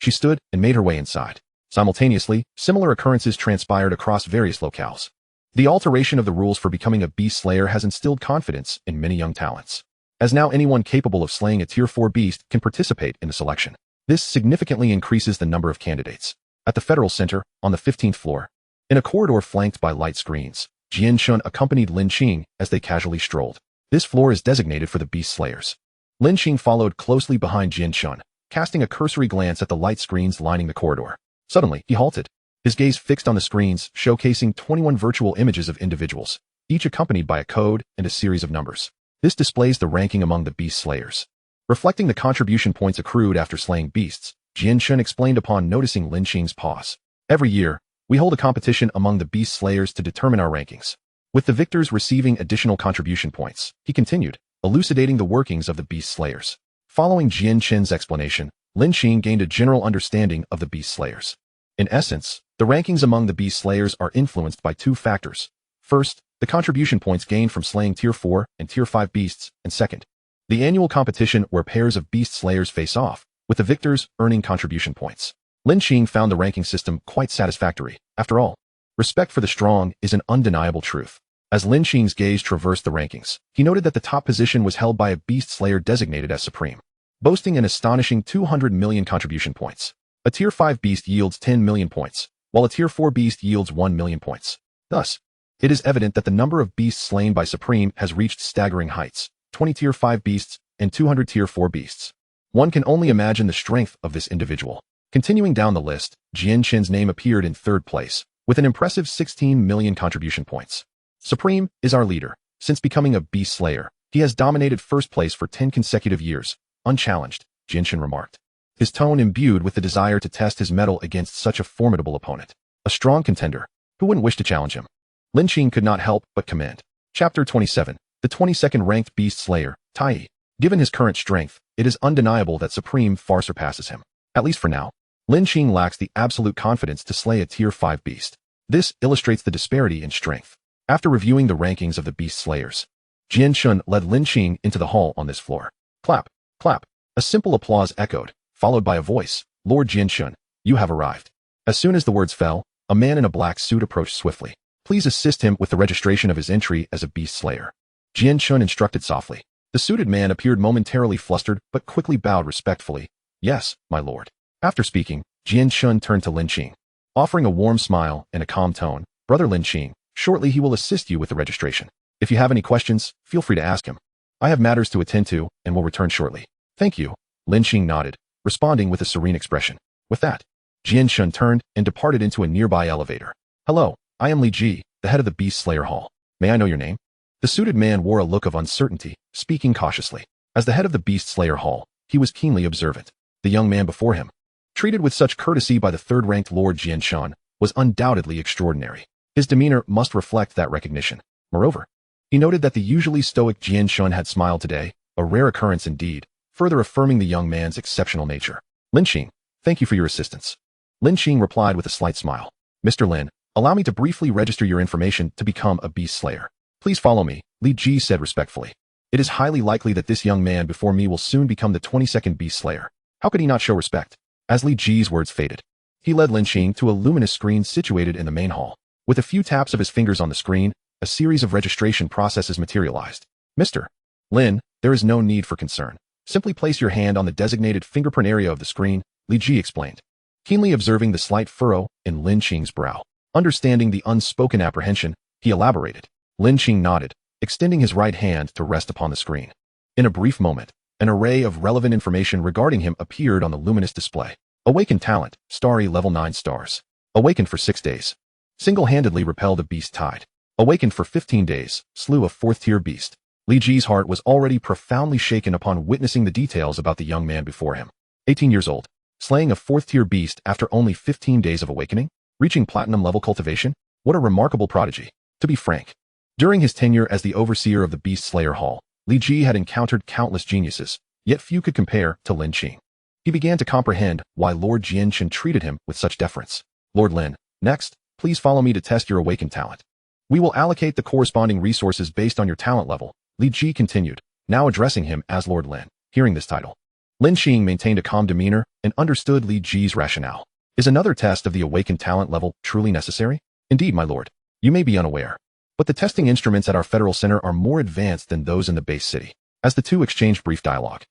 She stood and made her way inside. Simultaneously, similar occurrences transpired across various locales. The alteration of the rules for becoming a beast slayer has instilled confidence in many young talents, as now anyone capable of slaying a tier 4 beast can participate in the selection. This significantly increases the number of candidates. At the Federal Center, on the 15th floor, in a corridor flanked by light screens, Jian Shun accompanied Lin Qing as they casually strolled. This floor is designated for the beast slayers. Lin Qing followed closely behind Jian Shun, casting a cursory glance at the light screens lining the corridor. Suddenly, he halted, his gaze fixed on the screens, showcasing 21 virtual images of individuals, each accompanied by a code and a series of numbers. This displays the ranking among the beast slayers. Reflecting the contribution points accrued after slaying beasts, Jian Shun explained upon noticing Lin Qing's pause. Every year, we hold a competition among the beast slayers to determine our rankings, with the victors receiving additional contribution points, he continued, elucidating the workings of the beast slayers. Following Jian Shen's explanation, Lin Qing gained a general understanding of the beast slayers. In essence, the rankings among the beast slayers are influenced by two factors. First, the contribution points gained from slaying tier 4 and tier 5 beasts, and second, the annual competition where pairs of beast slayers face off, with the victors earning contribution points. Lin Qing found the ranking system quite satisfactory. After all, respect for the strong is an undeniable truth. As Lin Qing's gaze traversed the rankings, he noted that the top position was held by a beast slayer designated as supreme, boasting an astonishing 200 million contribution points. A tier 5 beast yields 10 million points, while a tier 4 beast yields 1 million points. Thus, it is evident that the number of beasts slain by supreme has reached staggering heights, 20 tier 5 beasts and 200 tier 4 beasts. One can only imagine the strength of this individual. Continuing down the list, Jian Shen's name appeared in third place, with an impressive 16 million contribution points. Supreme is our leader. Since becoming a beast slayer, he has dominated first place for 10 consecutive years, unchallenged, Jian Shen remarked, his tone imbued with the desire to test his mettle against such a formidable opponent. A strong contender. Who wouldn't wish to challenge him? Lin Qing could not help but commend. Chapter 27. The 22nd ranked beast slayer, Tai. Given his current strength, it is undeniable that Supreme far surpasses him. At least for now. Lin Qing lacks the absolute confidence to slay a tier 5 beast. This illustrates the disparity in strength. After reviewing the rankings of the beast slayers, Jian Shun led Lin Qing into the hall on this floor. Clap, clap. A simple applause echoed, followed by a voice. Lord Jian Shun, you have arrived. As soon as the words fell, a man in a black suit approached swiftly. Please assist him with the registration of his entry as a beast slayer. Jian Shun instructed softly. The suited man appeared momentarily flustered but quickly bowed respectfully. Yes, my lord. After speaking, Jian Shun turned to Lin Qing, offering a warm smile and a calm tone. Brother Lin Qing, shortly he will assist you with the registration. If you have any questions, feel free to ask him. I have matters to attend to and will return shortly. Thank you. Lin Qing nodded, responding with a serene expression. With that, Jian Shun turned and departed into a nearby elevator. Hello, I am Li Ji, the head of the Beast Slayer Hall. May I know your name? The suited man wore a look of uncertainty, speaking cautiously. As the head of the Beast Slayer Hall, he was keenly observant. The young man before him, treated with such courtesy by the third-ranked Lord Jian Shun, was undoubtedly extraordinary. His demeanor must reflect that recognition. Moreover, he noted that the usually stoic Jian Shun had smiled today, a rare occurrence indeed, further affirming the young man's exceptional nature. Lin Qing, thank you for your assistance. Lin Qing replied with a slight smile. Mr. Lin, allow me to briefly register your information to become a beast slayer. Please follow me, Li Ji said respectfully. It is highly likely that this young man before me will soon become the 22nd beast slayer. How could he not show respect? As Li Ji's words faded, he led Lin Qing to a luminous screen situated in the main hall. With a few taps of his fingers on the screen, a series of registration processes materialized. Mr. Lin, there is no need for concern. Simply place your hand on the designated fingerprint area of the screen, Li Ji explained, keenly observing the slight furrow in Lin Qing's brow. Understanding the unspoken apprehension, he elaborated. Lin Qing nodded, extending his right hand to rest upon the screen. In a brief moment, an array of relevant information regarding him appeared on the luminous display. Awakened talent, starry level 9 stars. Awakened for 6 days. Single-handedly repelled a beast tide. Awakened for 15 days, slew a 4th-tier beast. Li Ji's heart was already profoundly shaken upon witnessing the details about the young man before him. 18 years old, slaying a 4th-tier beast after only 15 days of awakening, reaching platinum-level cultivation? What a remarkable prodigy. To be frank, during his tenure as the overseer of the Beast Slayer Hall, Li Ji had encountered countless geniuses, yet few could compare to Lin Qing. He began to comprehend why Lord Jianshan treated him with such deference. Lord Lin, next, please follow me to test your awakened talent. We will allocate the corresponding resources based on your talent level, Li Ji continued, now addressing him as Lord Lin. Hearing this title, Lin Qing maintained a calm demeanor and understood Li Ji's rationale. Is another test of the awakened talent level truly necessary? Indeed, my lord. You may be unaware, but the testing instruments at our Federal Center are more advanced than those in the base city. As the two exchanged brief dialogue,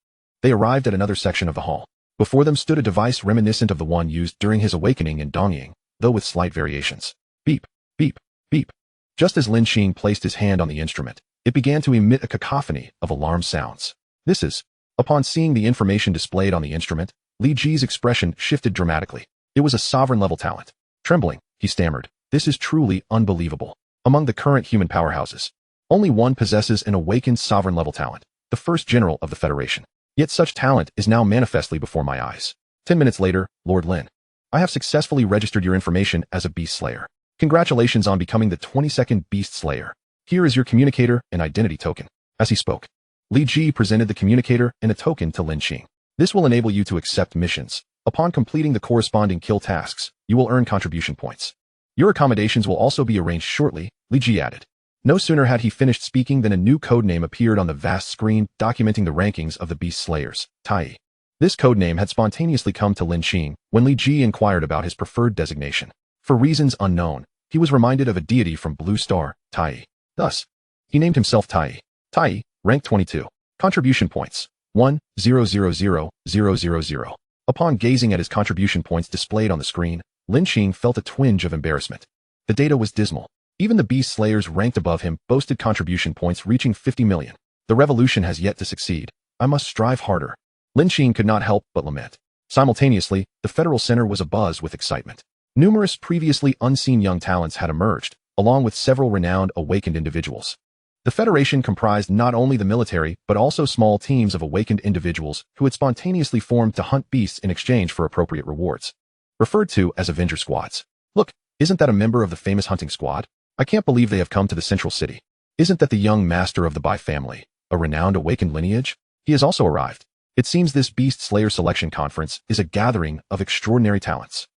they arrived at another section of the hall. Before them stood a device reminiscent of the one used during his awakening in Dongying, though with slight variations. Beep, beep, beep. Just as Lin Qing placed his hand on the instrument, it began to emit a cacophony of alarm sounds. This is. Upon seeing the information displayed on the instrument, Li Ji's expression shifted dramatically. It was a sovereign-level talent. Trembling, he stammered, this is truly unbelievable. Among the current human powerhouses, only one possesses an awakened sovereign-level talent, the first general of the Federation. Yet such talent is now manifestly before my eyes. 10 minutes later, Lord Lin, I have successfully registered your information as a Beast Slayer. Congratulations on becoming the 22nd Beast Slayer. Here is your communicator and identity token. As he spoke, Li Ji presented the communicator and a token to Lin Qing. This will enable you to accept missions. Upon completing the corresponding kill tasks, you will earn contribution points. Your accommodations will also be arranged shortly, Li Ji added. No sooner had he finished speaking than a new codename appeared on the vast screen documenting the rankings of the Beast Slayers, Tai. This codename had spontaneously come to Lin Qing when Li Ji inquired about his preferred designation. For reasons unknown, he was reminded of a deity from Blue Star, Tai. Thus, he named himself Tai. Tai, rank 22. Contribution points, 1,000,000. Upon gazing at his contribution points displayed on the screen, Lin Qing felt a twinge of embarrassment. The data was dismal. Even the Beast Slayers ranked above him boasted contribution points reaching 50 million. The revolution has yet to succeed. I must strive harder. Lin Qing could not help but lament. Simultaneously, the Federal Center was abuzz with excitement. Numerous previously unseen young talents had emerged, along with several renowned awakened individuals. The Federation comprised not only the military but also small teams of awakened individuals who had spontaneously formed to hunt beasts in exchange for appropriate rewards. Referred to as Avenger Squads. Look, isn't that a member of the famous hunting squad? I can't believe they have come to the central city. Isn't that the young master of the Bai family, a renowned awakened lineage? He has also arrived. It seems this Beast Slayer Selection Conference is a gathering of extraordinary talents.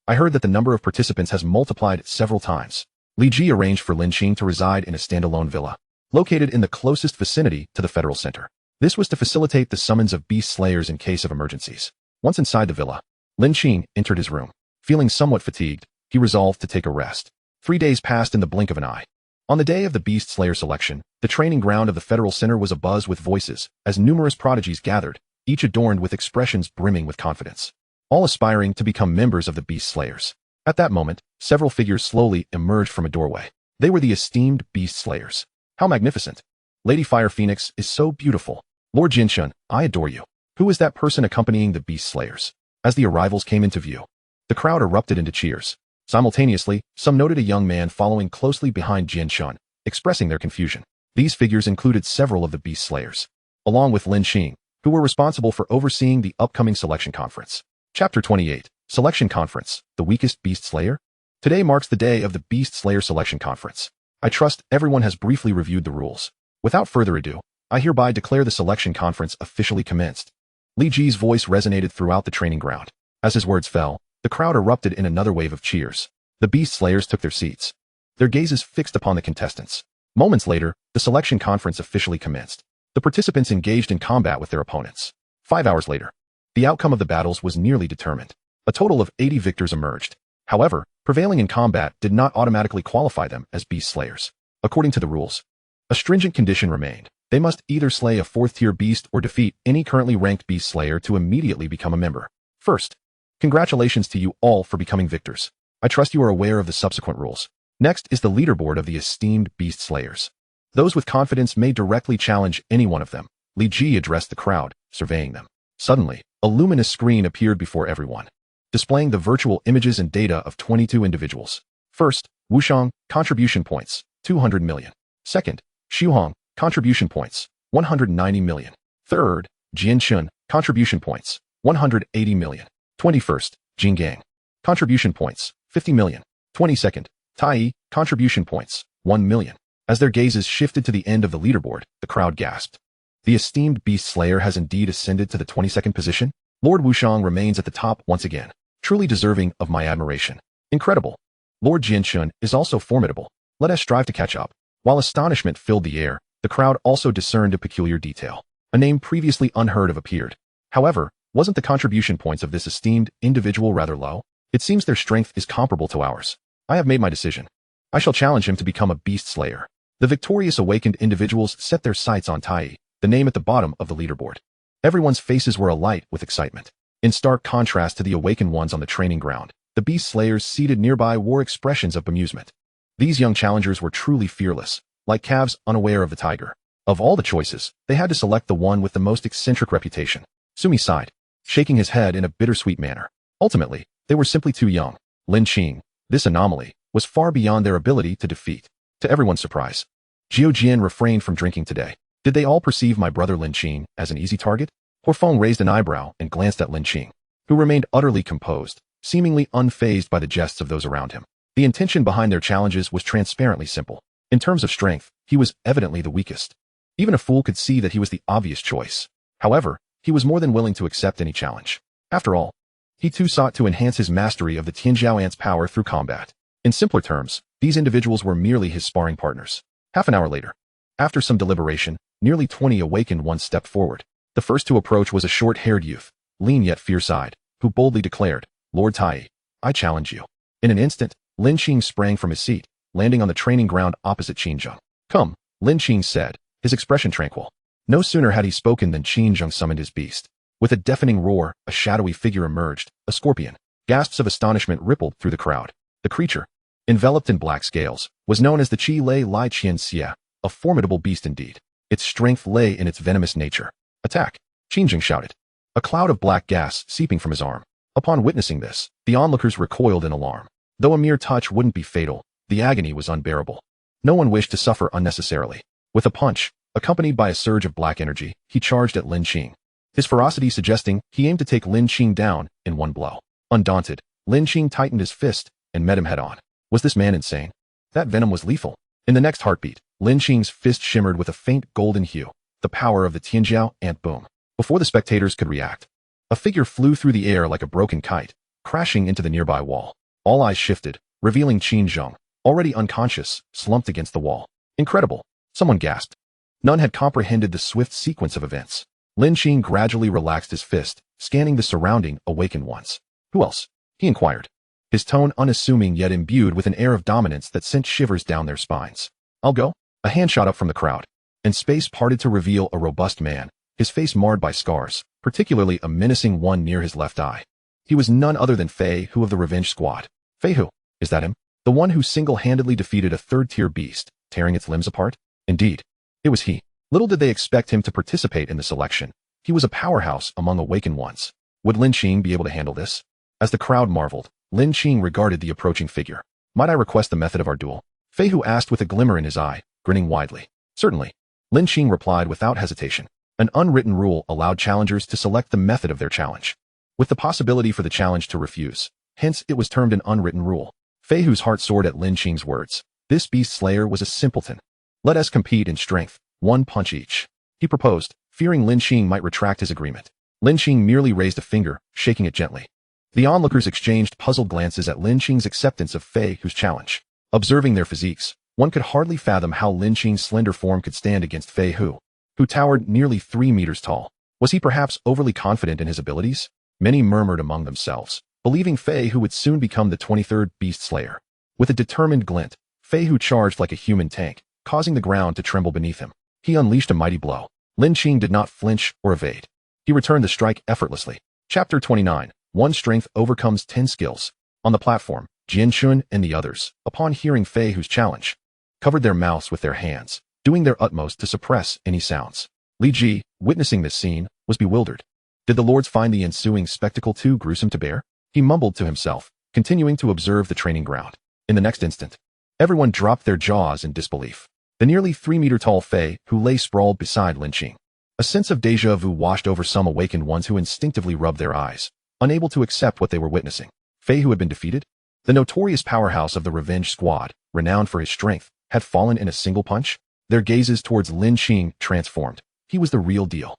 I heard that the number of participants has multiplied several times. Li Ji arranged for Lin Qing to reside in a standalone villa, located in the closest vicinity to the Federal Center. This was to facilitate the summons of Beast Slayers in case of emergencies. Once inside the villa, Lin Qing entered his room. Feeling somewhat fatigued, he resolved to take a rest. 3 days passed in the blink of an eye. On the day of the Beast Slayer selection, the training ground of the Federal Center was abuzz with voices, as numerous prodigies gathered, each adorned with expressions brimming with confidence, all aspiring to become members of the Beast Slayers. At that moment, several figures slowly emerged from a doorway. They were the esteemed Beast Slayers. How magnificent! Lady Fire Phoenix is so beautiful. Lord Jinshan, I adore you. Who is that person accompanying the Beast Slayers? As the arrivals came into view, the crowd erupted into cheers. Simultaneously, some noted a young man following closely behind Jinshan, expressing their confusion. These figures included several of the Beast Slayers, along with Lin Qing, who were responsible for overseeing the upcoming selection conference. Chapter 28, Selection Conference, the weakest Beast Slayer? Today marks the day of the Beast Slayer Selection Conference. I trust everyone has briefly reviewed the rules. Without further ado, I hereby declare the selection conference officially commenced. Li Ji's voice resonated throughout the training ground. As his words fell, the crowd erupted in another wave of cheers. The Beast Slayers took their seats, their gazes fixed upon the contestants. Moments later, the selection conference officially commenced. The participants engaged in combat with their opponents. 5 hours later, The outcome of the battles was nearly determined. A total of 80 victors emerged. However, prevailing in combat did not automatically qualify them as beast slayers. According to the rules, a stringent condition remained. They must either slay a 4th-tier beast or defeat any currently ranked beast slayer to immediately become a member. First, congratulations to you all for becoming victors. I trust you are aware of the subsequent rules. Next is the leaderboard of the esteemed beast slayers. Those with confidence may directly challenge any one of them. Li Ji addressed the crowd, surveying them. Suddenly, a luminous screen appeared before everyone, displaying the virtual images and data of 22 individuals. First, Wuxiang, contribution points, 200 million. Second, Shuhong, contribution points, 190 million. Third, Jianchun, contribution points, 180 million. 21st, Jinggang, contribution points, 50 million. 22nd, Tai, contribution points, 1 million. As their gazes shifted to the end of the leaderboard, the crowd gasped. The esteemed beast slayer has indeed ascended to the 22nd position. Lord Wuxiang remains at the top once again, truly deserving of my admiration. Incredible. Lord Jianchun is also formidable. Let us strive to catch up. While astonishment filled the air, the crowd also discerned a peculiar detail. A name previously unheard of appeared. However, wasn't the contribution points of this esteemed individual rather low? It seems their strength is comparable to ours. I have made my decision. I shall challenge him to become a beast slayer. The victorious awakened individuals set their sights on Tai, the name at the bottom of the leaderboard. Everyone's faces were alight with excitement. In stark contrast to the awakened ones on the training ground, the beast slayers seated nearby wore expressions of bemusement. These young challengers were truly fearless, like calves unaware of the tiger. Of all the choices, they had to select the one with the most eccentric reputation. Sumi sighed, shaking his head in a bittersweet manner. Ultimately, they were simply too young. Lin Qing, this anomaly, was far beyond their ability to defeat. To everyone's surprise, Jiao Jian refrained from drinking today. Did they all perceive my brother Lin Qing as an easy target? Horfeng raised an eyebrow and glanced at Lin Qing, who remained utterly composed, seemingly unfazed by the jests of those around him. The intention behind their challenges was transparently simple. In terms of strength, he was evidently the weakest. Even a fool could see that he was the obvious choice. However, he was more than willing to accept any challenge. After all, he too sought to enhance his mastery of the Tianjiao Ant's power through combat. In simpler terms, these individuals were merely his sparring partners. Half an hour later, after some deliberation, nearly 20 awakened ones stepped forward. The first to approach was a short-haired youth, lean yet fierce-eyed, who boldly declared, "Lord Tai, I challenge you." In an instant, Lin Qing sprang from his seat, landing on the training ground opposite Qinzheng. "Come," Lin Qing said, his expression tranquil. No sooner had he spoken than Qinzheng summoned his beast. With a deafening roar, a shadowy figure emerged, a scorpion. Gasps of astonishment rippled through the crowd. The creature, enveloped in black scales, was known as the Qi Lei Lai Qian Xia, a formidable beast indeed. Its strength lay in its venomous nature. "Attack!" Qinzheng shouted, a cloud of black gas seeping from his arm. Upon witnessing this, the onlookers recoiled in alarm. Though a mere touch wouldn't be fatal, the agony was unbearable. No one wished to suffer unnecessarily. With a punch, accompanied by a surge of black energy, he charged at Lin Qing, his ferocity suggesting he aimed to take Lin Qing down in one blow. Undaunted, Lin Qing tightened his fist and met him head-on. Was this man insane? That venom was lethal. In the next heartbeat, Lin Qing's fist shimmered with a faint golden hue, the power of the Tianjiao Ant boom. Before the spectators could react, a figure flew through the air like a broken kite, crashing into the nearby wall. All eyes shifted, revealing Qinzheng, already unconscious, slumped against the wall. Incredible! Someone gasped. None had comprehended the swift sequence of events. Lin Qing gradually relaxed his fist, scanning the surrounding awakened ones. "Who else?" he inquired, his tone unassuming yet imbued with an air of dominance that sent shivers down their spines. "I'll go." A hand shot up from the crowd, and space parted to reveal a robust man, his face marred by scars, particularly a menacing one near his left eye. He was none other than Fei Hu of the Revenge Squad. Fei Hu, is that him? The one who single-handedly defeated a third-tier beast, tearing its limbs apart? Indeed, it was he. Little did they expect him to participate in the selection. He was a powerhouse among awakened ones. Would Lin Qing be able to handle this? As the crowd marveled, Lin Qing regarded the approaching figure. "Might I request the method of our duel?" Fei Hu asked with a glimmer in his eye, grinning widely. "Certainly." Lin Qing replied without hesitation. An unwritten rule allowed challengers to select the method of their challenge, with the possibility for the challenge to refuse. Hence, it was termed an unwritten rule. Fei Hu's heart soared at Lin Qing's words. This beast slayer was a simpleton. "Let us compete in strength, one punch each," he proposed, fearing Lin Qing might retract his agreement. Lin Qing merely raised a finger, shaking it gently. The onlookers exchanged puzzled glances at Lin Qing's acceptance of Fei Hu's challenge. Observing their physiques, one could hardly fathom how Lin Qing's slender form could stand against Fei Hu, who towered nearly 3 meters tall. Was he perhaps overly confident in his abilities? Many murmured among themselves, believing Fei Hu would soon become the 23rd Beast Slayer. With a determined glint, Fei Hu charged like a human tank, causing the ground to tremble beneath him. He unleashed a mighty blow. Lin Qing did not flinch or evade. He returned the strike effortlessly. Chapter 29. 1 Strength overcomes 10 skills. On the platform, Jian Chun and the others, upon hearing Fei Hu's challenge, covered their mouths with their hands, doing their utmost to suppress any sounds. Li Ji, witnessing this scene, was bewildered. Did the lords find the ensuing spectacle too gruesome to bear? He mumbled to himself, continuing to observe the training ground. In the next instant, everyone dropped their jaws in disbelief. The nearly 3-meter-tall Fei Hu lay sprawled beside Lin Qing. A sense of déjà vu washed over some awakened ones who instinctively rubbed their eyes, unable to accept what they were witnessing. Fei Hu had been defeated? The notorious powerhouse of the Revenge Squad, renowned for his strength, had fallen in a single punch? Their gazes towards Lin Qing transformed. He was the real deal.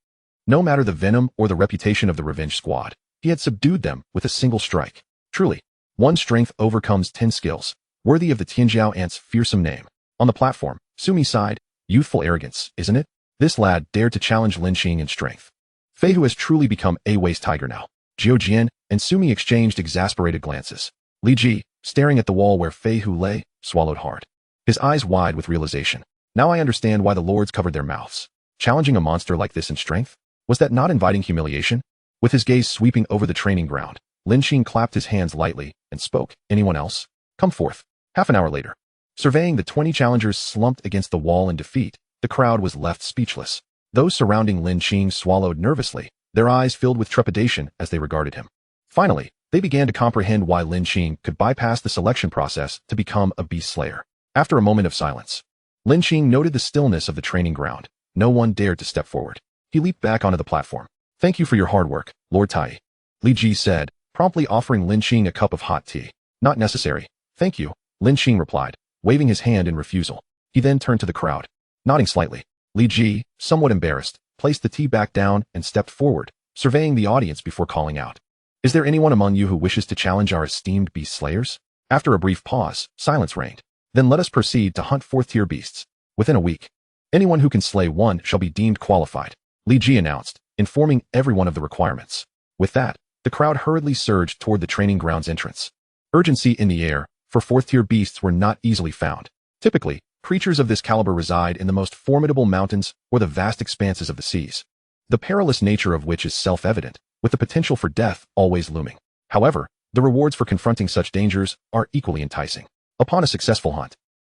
No matter the venom or the reputation of the Revenge Squad, he had subdued them with a single strike. Truly, 1 strength overcomes 10 skills, worthy of the Tianjiao Ant's fearsome name. On the platform, Sumi sighed, youthful arrogance, isn't it? This lad dared to challenge Lin Qing in strength. Fei Hu has truly become a waste tiger now. Jiao Jian and Sumi exchanged exasperated glances. Li Ji, staring at the wall where Fei Hu lay, swallowed hard. His eyes wide with realization. Now I understand why the lords covered their mouths. Challenging a monster like this in strength? Was that not inviting humiliation? With his gaze sweeping over the training ground, Lin Qing clapped his hands lightly and spoke. Anyone else? Come forth. Half an hour later, surveying the 20 challengers slumped against the wall in defeat, the crowd was left speechless. Those surrounding Lin Qing swallowed nervously, their eyes filled with trepidation as they regarded him. Finally, they began to comprehend why Lin Qing could bypass the selection process to become a beast slayer. After a moment of silence, Lin Qing noted the stillness of the training ground. No one dared to step forward. He leaped back onto the platform. Thank you for your hard work, Lord Tai. Li Ji said, promptly offering Lin Qing a cup of hot tea. Not necessary. Thank you, Lin Qing replied, waving his hand in refusal. He then turned to the crowd. Nodding slightly, Li Ji, somewhat embarrassed, placed the tea back down and stepped forward, surveying the audience before calling out. Is there anyone among you who wishes to challenge our esteemed beast slayers? After a brief pause, silence reigned. Then let us proceed to hunt 4th-tier beasts. Within a week, anyone who can slay one shall be deemed qualified, Li Ji announced, informing everyone of the requirements. With that, the crowd hurriedly surged toward the training ground's entrance. Urgency in the air, for 4th-tier beasts were not easily found. Typically, creatures of this caliber reside in the most formidable mountains or the vast expanses of the seas, the perilous nature of which is self-evident, with the potential for death always looming. However, the rewards for confronting such dangers are equally enticing. Upon a successful hunt,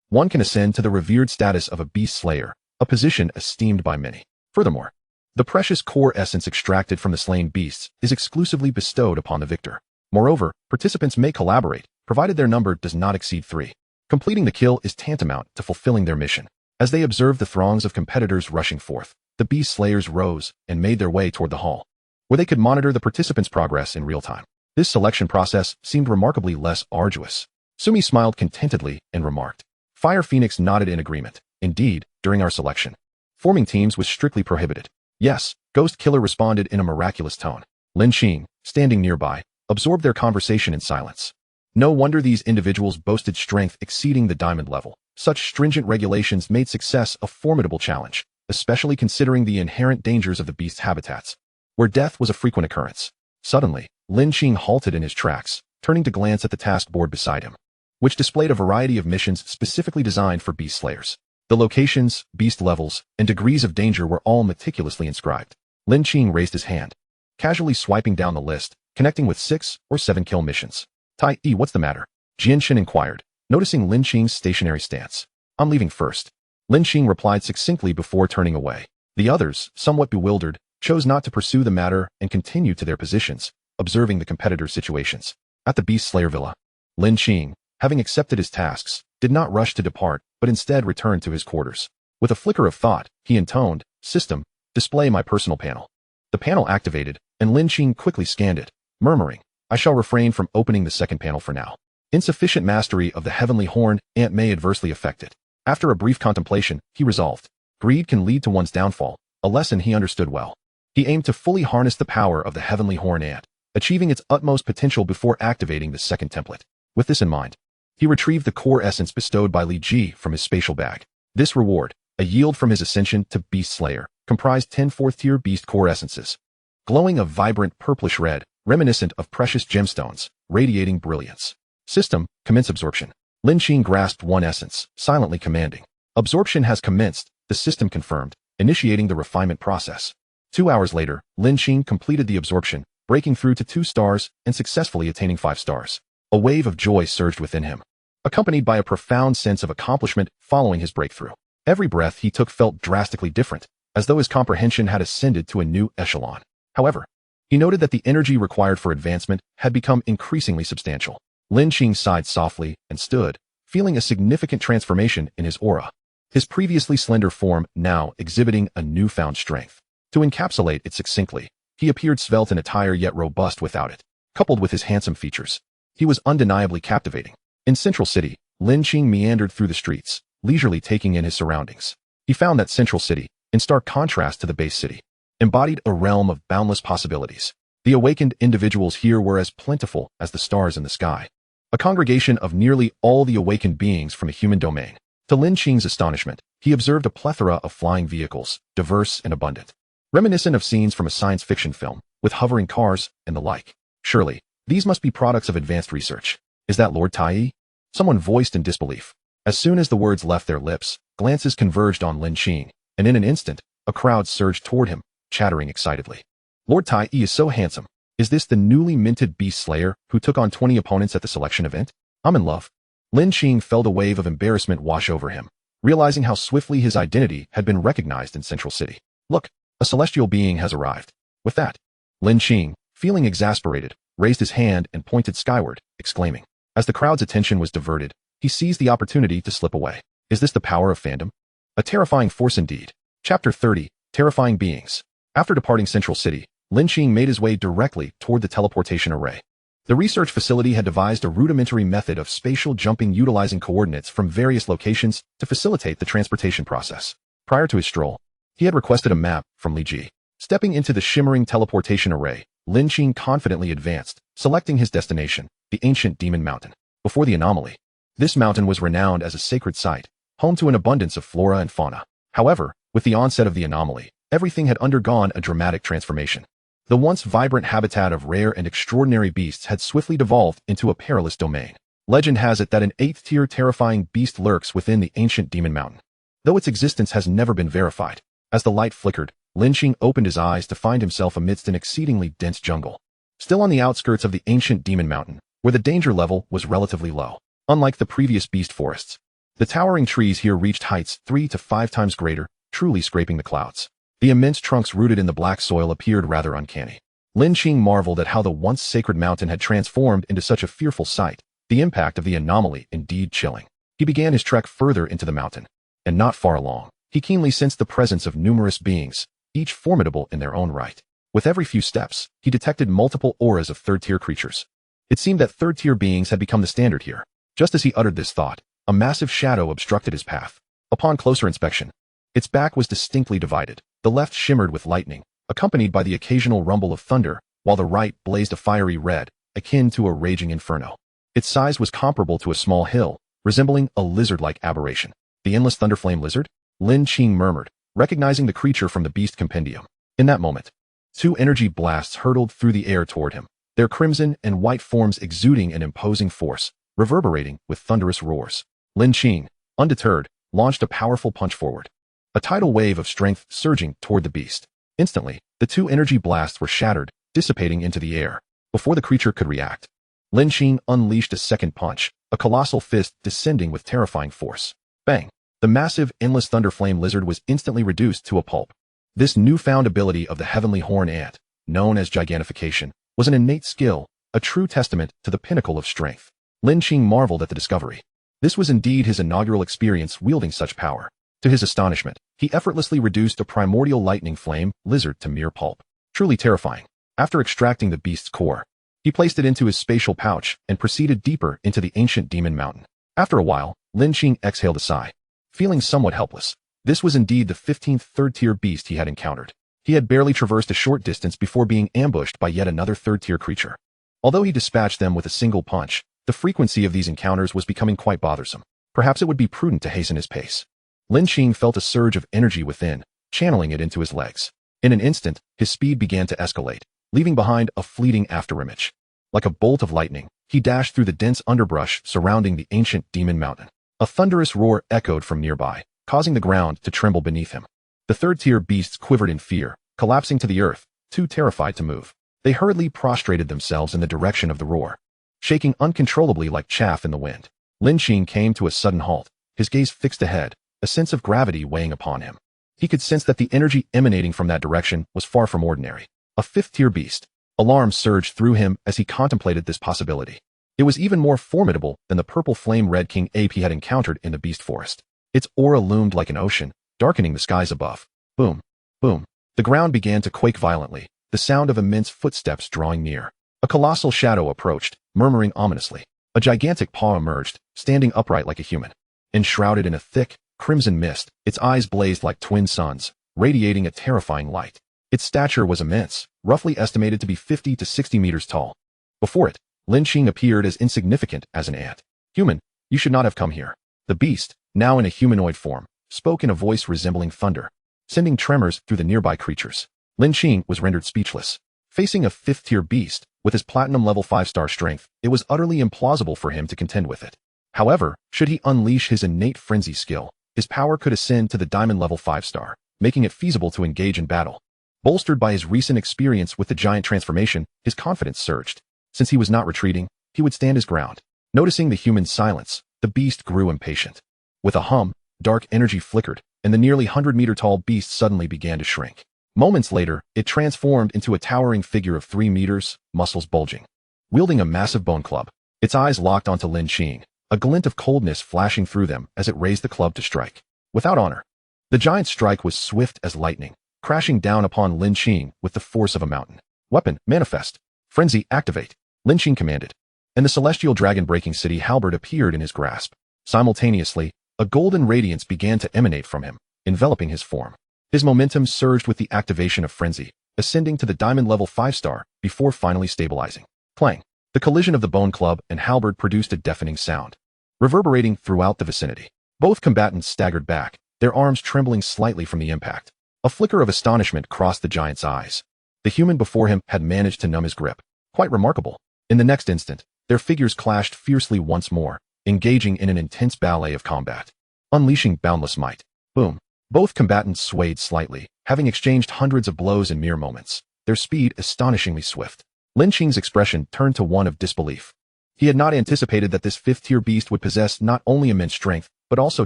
one can ascend to the revered status of a beast slayer, a position esteemed by many. Furthermore, the precious core essence extracted from the slain beasts is exclusively bestowed upon the victor. Moreover, participants may collaborate, provided their number does not exceed 3. Completing the kill is tantamount to fulfilling their mission. As they observed the throngs of competitors rushing forth, the beast slayers rose and made their way toward the hall, where they could monitor the participants' progress in real time. This selection process seemed remarkably less arduous. Sumi smiled contentedly and remarked. Fire Phoenix nodded in agreement. Indeed, during our selection, forming teams was strictly prohibited. Yes, Ghost Killer responded in a miraculous tone. Lin Qing, standing nearby, absorbed their conversation in silence. No wonder these individuals boasted strength exceeding the diamond level. Such stringent regulations made success a formidable challenge, especially considering the inherent dangers of the beast's habitats, where death was a frequent occurrence. Suddenly, Lin Qing halted in his tracks, turning to glance at the task board beside him, which displayed a variety of missions specifically designed for beast slayers. The locations, beast levels, and degrees of danger were all meticulously inscribed. Lin Qing raised his hand, casually swiping down the list, connecting with 6 or 7 kill missions. Tai, what's the matter? Jian Shen inquired, noticing Lin Qing's stationary stance. I'm leaving first. Lin Qing replied succinctly before turning away. The others, somewhat bewildered, chose not to pursue the matter and continued to their positions, observing the competitors' situations. At the Beast Slayer Villa, Lin Qing, having accepted his tasks, did not rush to depart, but instead returned to his quarters. With a flicker of thought, he intoned, System, display my personal panel. The panel activated, and Lin Qing quickly scanned it, murmuring, I shall refrain from opening the second panel for now. Insufficient mastery of the heavenly horn ant may adversely affect it. After a brief contemplation, he resolved. Greed can lead to one's downfall, a lesson he understood well. He aimed to fully harness the power of the heavenly horn ant, achieving its utmost potential before activating the second template. With this in mind, he retrieved the core essence bestowed by Li Ji from his spatial bag. This reward, a yield from his ascension to Beast Slayer, comprised 10 fourth-tier beast core essences, glowing a vibrant purplish red, reminiscent of precious gemstones, radiating brilliance. System, commence absorption. Lin Qing grasped one essence, silently commanding. Absorption has commenced, the system confirmed, initiating the refinement process. 2 hours later, Lin Qing completed the absorption, breaking through to 2 stars and successfully attaining 5 stars. A wave of joy surged within him, accompanied by a profound sense of accomplishment following his breakthrough. Every breath he took felt drastically different, as though his comprehension had ascended to a new echelon. However, he noted that the energy required for advancement had become increasingly substantial. Lin Qing sighed softly and stood, feeling a significant transformation in his aura. His previously slender form now exhibiting a newfound strength. To encapsulate it succinctly, he appeared svelte in attire yet robust without it. Coupled with his handsome features, he was undeniably captivating. In Central City, Lin Qing meandered through the streets, leisurely taking in his surroundings. He found that Central City, in stark contrast to the base city, embodied a realm of boundless possibilities. The awakened individuals here were as plentiful as the stars in the sky. A congregation of nearly all the awakened beings from a human domain. To Lin Qing's astonishment, he observed a plethora of flying vehicles, diverse and abundant, reminiscent of scenes from a science fiction film, with hovering cars and the like. Surely, these must be products of advanced research. Is that Lord Tai? Someone voiced in disbelief. As soon as the words left their lips, glances converged on Lin Qing, and in an instant, a crowd surged toward him, chattering excitedly. Lord Tai is so handsome. Is this the newly minted beast slayer who took on 20 opponents at the selection event? I'm in love. Lin Qing felt a wave of embarrassment wash over him, realizing how swiftly his identity had been recognized in Central City. Look, a celestial being has arrived. With that, Lin Qing, feeling exasperated, raised his hand and pointed skyward, exclaiming. As the crowd's attention was diverted, he seized the opportunity to slip away. Is this the power of fandom? A terrifying force indeed. Chapter 30, Terrifying Beings. After departing Central City, Lin Qing made his way directly toward the teleportation array. The research facility had devised a rudimentary method of spatial jumping utilizing coordinates from various locations to facilitate the transportation process. Prior to his stroll, he had requested a map from Li Ji. Stepping into the shimmering teleportation array, Lin Qing confidently advanced, selecting his destination, the ancient Demon Mountain. Before the anomaly, this mountain was renowned as a sacred site, home to an abundance of flora and fauna. However, with the onset of the anomaly, everything had undergone a dramatic transformation. The once vibrant habitat of rare and extraordinary beasts had swiftly devolved into a perilous domain. Legend has it that an 8th-tier terrifying beast lurks within the ancient Demon Mountain, though its existence has never been verified. As the light flickered, Lin Qing opened his eyes to find himself amidst an exceedingly dense jungle. Still on the outskirts of the ancient Demon Mountain, where the danger level was relatively low. Unlike the previous beast forests, the towering trees here reached heights 3 to 5 times greater, truly scraping the clouds. The immense trunks rooted in the black soil appeared rather uncanny. Lin Qing marveled at how the once sacred mountain had transformed into such a fearful sight, the impact of the anomaly indeed chilling. He began his trek further into the mountain, and not far along, he keenly sensed the presence of numerous beings, each formidable in their own right. With every few steps, he detected multiple auras of third-tier creatures. It seemed that third-tier beings had become the standard here. Just as he uttered this thought, a massive shadow obstructed his path. Upon closer inspection, its back was distinctly divided. The left shimmered with lightning, accompanied by the occasional rumble of thunder, while the right blazed a fiery red, akin to a raging inferno. Its size was comparable to a small hill, resembling a lizard-like aberration. The endless thunderflame lizard? Lin Qing murmured, recognizing the creature from the beast compendium. In that moment, 2 energy blasts hurtled through the air toward him, their crimson and white forms exuding an imposing force, reverberating with thunderous roars. Lin Qing, undeterred, launched a powerful punch forward, a tidal wave of strength surging toward the beast. Instantly, the 2 energy blasts were shattered, dissipating into the air. Before the creature could react, Lin Qing unleashed a second punch, a colossal fist descending with terrifying force. Bang! The massive, endless thunderflame lizard was instantly reduced to a pulp. This newfound ability of the heavenly horn ant, known as gigantification, was an innate skill, a true testament to the pinnacle of strength. Lin Qing marveled at the discovery. This was indeed his inaugural experience wielding such power. To his astonishment, he effortlessly reduced a primordial lightning flame lizard to mere pulp. Truly terrifying. After extracting the beast's core, he placed it into his spatial pouch and proceeded deeper into the ancient Demon Mountain. After a while, Lin Qing exhaled a sigh, feeling somewhat helpless. This was indeed the 15th third-tier beast he had encountered. He had barely traversed a short distance before being ambushed by yet another third-tier creature. Although he dispatched them with a single punch, the frequency of these encounters was becoming quite bothersome. Perhaps it would be prudent to hasten his pace. Lin Qing felt a surge of energy within, channeling it into his legs. In an instant, his speed began to escalate, leaving behind a fleeting afterimage. Like a bolt of lightning, he dashed through the dense underbrush surrounding the ancient demon mountain. A thunderous roar echoed from nearby, causing the ground to tremble beneath him. The third-tier beasts quivered in fear, collapsing to the earth, too terrified to move. They hurriedly prostrated themselves in the direction of the roar, shaking uncontrollably like chaff in the wind. Lin Qing came to a sudden halt, his gaze fixed ahead, a sense of gravity weighing upon him. He could sense that the energy emanating from that direction was far from ordinary. A fifth-tier beast. Alarm surged through him as he contemplated this possibility. It was even more formidable than the purple flame-red king ape he had encountered in the beast forest. Its aura loomed like an ocean, darkening the skies above. Boom, boom. The ground began to quake violently, the sound of immense footsteps drawing near. A colossal shadow approached, murmuring ominously. A gigantic paw emerged, standing upright like a human. Enshrouded in a thick, crimson mist, its eyes blazed like twin suns, radiating a terrifying light. Its stature was immense, roughly estimated to be 50 to 60 meters tall. Before it, Lin Qing appeared as insignificant as an ant. Human, you should not have come here. The beast, now in a humanoid form, spoke in a voice resembling thunder, sending tremors through the nearby creatures. Lin Qing was rendered speechless. Facing a fifth-tier beast, with his platinum level 5-star strength, it was utterly implausible for him to contend with it. However, should he unleash his innate frenzy skill, his power could ascend to the diamond level 5-star, making it feasible to engage in battle. Bolstered by his recent experience with the giant transformation, his confidence surged. Since he was not retreating, he would stand his ground. Noticing the human's silence, the beast grew impatient. With a hum, dark energy flickered, and the nearly 100-meter-tall beast suddenly began to shrink. Moments later, it transformed into a towering figure of 3 meters, muscles bulging. Wielding a massive bone club, its eyes locked onto Lin Qing, a glint of coldness flashing through them as it raised the club to strike. Without honor, the giant's strike was swift as lightning, crashing down upon Lin Qing with the force of a mountain. Weapon, manifest. Frenzy, activate. Lin Qing commanded, and the celestial dragon-breaking city halberd appeared in his grasp. Simultaneously, a golden radiance began to emanate from him, enveloping his form. His momentum surged with the activation of frenzy, ascending to the diamond level 5-star before finally stabilizing. Clang. The collision of the bone club and halberd produced a deafening sound, reverberating throughout the vicinity. Both combatants staggered back, their arms trembling slightly from the impact. A flicker of astonishment crossed the giant's eyes. The human before him had managed to numb his grip. Quite remarkable. In the next instant, their figures clashed fiercely once more, engaging in an intense ballet of combat. Unleashing boundless might. Boom. Both combatants swayed slightly, having exchanged hundreds of blows in mere moments, their speed astonishingly swift. Lin Qing's expression turned to one of disbelief. He had not anticipated that this fifth-tier beast would possess not only immense strength, but also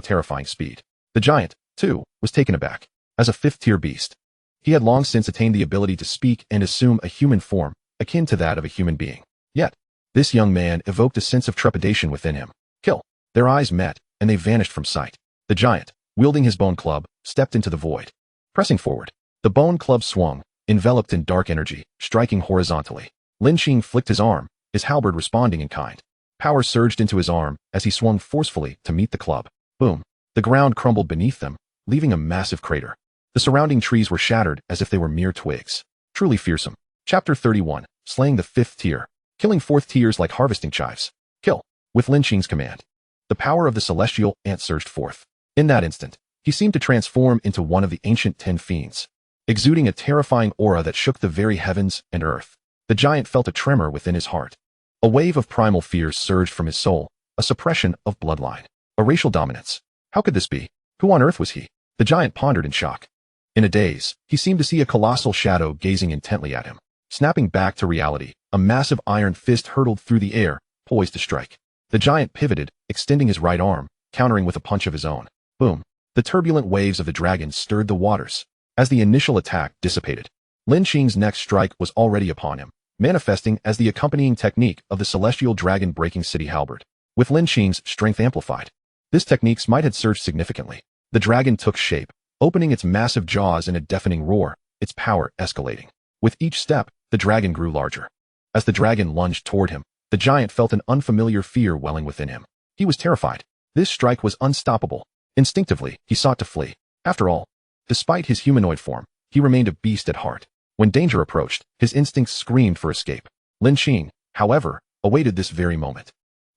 terrifying speed. The giant, too, was taken aback. As a fifth-tier beast, he had long since attained the ability to speak and assume a human form, akin to that of a human being. Yet, this young man evoked a sense of trepidation within him. Kill. Their eyes met, and they vanished from sight. The giant, wielding his bone club, stepped into the void. Pressing forward, the bone club swung, enveloped in dark energy, striking horizontally. Lin Qing flicked his arm, his halberd responding in kind. Power surged into his arm as he swung forcefully to meet the club. Boom. The ground crumbled beneath them, leaving a massive crater. The surrounding trees were shattered as if they were mere twigs. Truly fearsome. Chapter 31. Slaying the fifth tier. Killing fourth tiers like harvesting chives. Kill. With Lin Qing's command, the power of the celestial ant surged forth. In that instant, he seemed to transform into one of the ancient 10 fiends, exuding a terrifying aura that shook the very heavens and earth. The giant felt a tremor within his heart. A wave of primal fears surged from his soul, a suppression of bloodline, a racial dominance. How could this be? Who on earth was he? The giant pondered in shock. In a daze, he seemed to see a colossal shadow gazing intently at him. Snapping back to reality, a massive iron fist hurtled through the air, poised to strike. The giant pivoted, extending his right arm, countering with a punch of his own. Boom. The turbulent waves of the dragon stirred the waters. As the initial attack dissipated, Lin Qing's next strike was already upon him, manifesting as the accompanying technique of the celestial dragon-breaking city halberd. With Lin Qing's strength amplified, this technique's might had surged significantly. The dragon took shape, opening its massive jaws in a deafening roar, its power escalating. With each step, the dragon grew larger. As the dragon lunged toward him, the giant felt an unfamiliar fear welling within him. He was terrified. This strike was unstoppable. Instinctively, he sought to flee. After all, despite his humanoid form, he remained a beast at heart. When danger approached, his instincts screamed for escape. Lin Qing, however, awaited this very moment.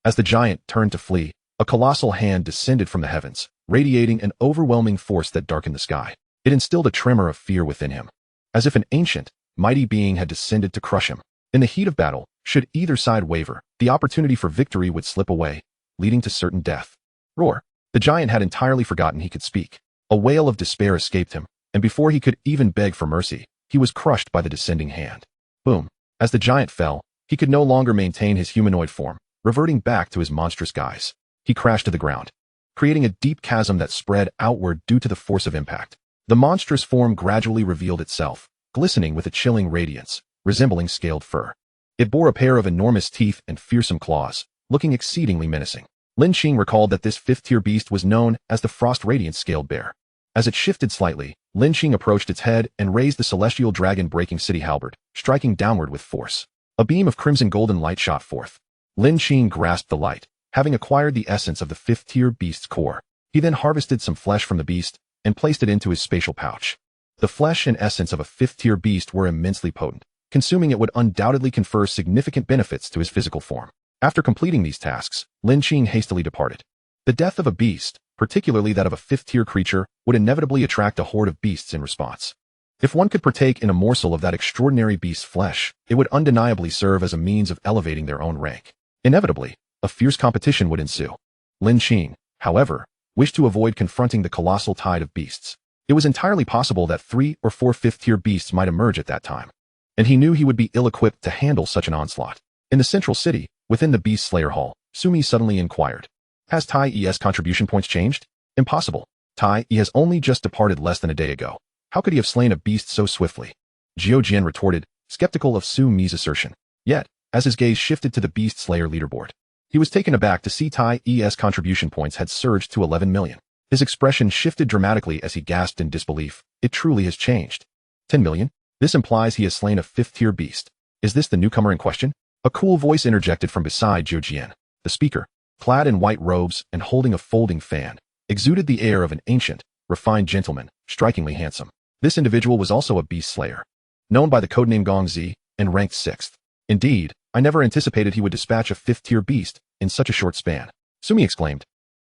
As the giant turned to flee, a colossal hand descended from the heavens, radiating an overwhelming force that darkened the sky. It instilled a tremor of fear within him, as if an ancient, mighty being had descended to crush him. In the heat of battle, should either side waver, the opportunity for victory would slip away, leading to certain death. Roar! The giant had entirely forgotten he could speak. A wail of despair escaped him, and before he could even beg for mercy, he was crushed by the descending hand. Boom! As the giant fell, he could no longer maintain his humanoid form, reverting back to his monstrous guise. He crashed to the ground, creating a deep chasm that spread outward due to the force of impact. The monstrous form gradually revealed itself, glistening with a chilling radiance, resembling scaled fur. It bore a pair of enormous teeth and fearsome claws, looking exceedingly menacing. Lin Qing recalled that this fifth-tier beast was known as the Frost Radiant Scaled Bear. As it shifted slightly, Lin Qing approached its head and raised the celestial dragon-breaking city halberd, striking downward with force. A beam of crimson golden light shot forth. Lin Qing grasped the light, having acquired the essence of the fifth-tier beast's core. He then harvested some flesh from the beast and placed it into his spatial pouch. The flesh and essence of a fifth-tier beast were immensely potent. Consuming it would undoubtedly confer significant benefits to his physical form. After completing these tasks, Lin Qing hastily departed. The death of a beast, particularly that of a fifth-tier creature, would inevitably attract a horde of beasts in response. If one could partake in a morsel of that extraordinary beast's flesh, it would undeniably serve as a means of elevating their own rank. Inevitably, a fierce competition would ensue. Lin Qing, however, wished to avoid confronting the colossal tide of beasts. It was entirely possible that 3 or 4 fifth-tier beasts might emerge at that time, and he knew he would be ill-equipped to handle such an onslaught. In the central city, within the Beast Slayer Hall, Sumi suddenly inquired, "Has Tai E's contribution points changed?" "Impossible. Tai E has only just departed less than a day ago. How could he have slain a beast so swiftly?" Jiao Jian retorted, skeptical of Su Mi's assertion. Yet, as his gaze shifted to the Beast Slayer leaderboard, he was taken aback to see Tai E's contribution points had surged to 11 million. His expression shifted dramatically as he gasped in disbelief. It truly has changed. 10 million? This implies he has slain a fifth-tier beast. Is this the newcomer in question? A cool voice interjected from beside Jiao Jian. The speaker, clad in white robes and holding a folding fan, exuded the air of an ancient, refined gentleman, strikingly handsome. This individual was also a beast slayer, known by the codename Gongzi, and ranked 6th. Indeed, I never anticipated he would dispatch a fifth-tier beast in such a short span, Sumi exclaimed,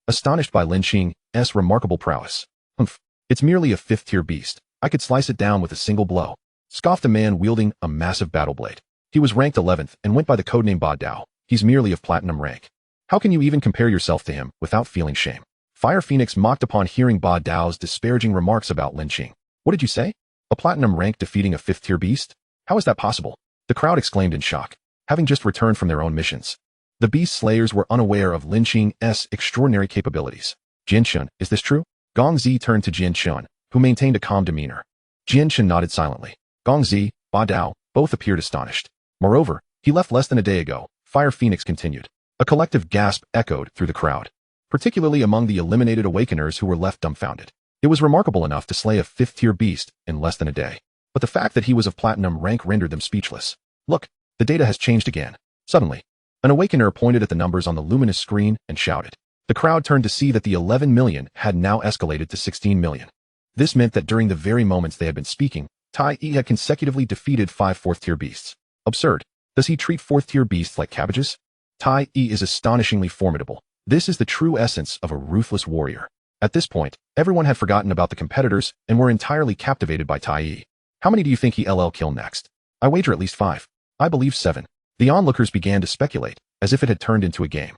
astonished by Lin Qing's remarkable prowess. Humph, it's merely a fifth-tier beast. I could slice it down with a single blow, scoffed a man wielding a massive battle blade. He was ranked 11th and went by the codename Ba Dao. He's merely of platinum rank. How can you even compare yourself to him without feeling shame? Fire Phoenix mocked upon hearing Ba Dao's disparaging remarks about Lin Qing. What did you say? A platinum rank defeating a fifth-tier beast? How is that possible? The crowd exclaimed in shock, having just returned from their own missions. The beast slayers were unaware of Lin Qing's extraordinary capabilities. Jian Chun, is this true? Gongzi turned to Jian Chun, who maintained a calm demeanor. Jian Chun nodded silently. Gongzi, Ba Dao, both appeared astonished. Moreover, he left less than a day ago, Fire Phoenix continued. A collective gasp echoed through the crowd, particularly among the eliminated awakeners who were left dumbfounded. It was remarkable enough to slay a fifth-tier beast in less than a day, but the fact that he was of platinum rank rendered them speechless. Look, the data has changed again. Suddenly, an awakener pointed at the numbers on the luminous screen and shouted. The crowd turned to see that the 11 million had now escalated to 16 million. This meant that during the very moments they had been speaking, Tai E had consecutively defeated 5 fourth-tier beasts. Absurd. Does he treat fourth-tier beasts like cabbages? Tai E is astonishingly formidable. This is the true essence of a ruthless warrior. At this point, everyone had forgotten about the competitors and were entirely captivated by Tai E. How many do you think he'll kill next? I wager at least 5. I believe 7. The onlookers began to speculate, as if it had turned into a game.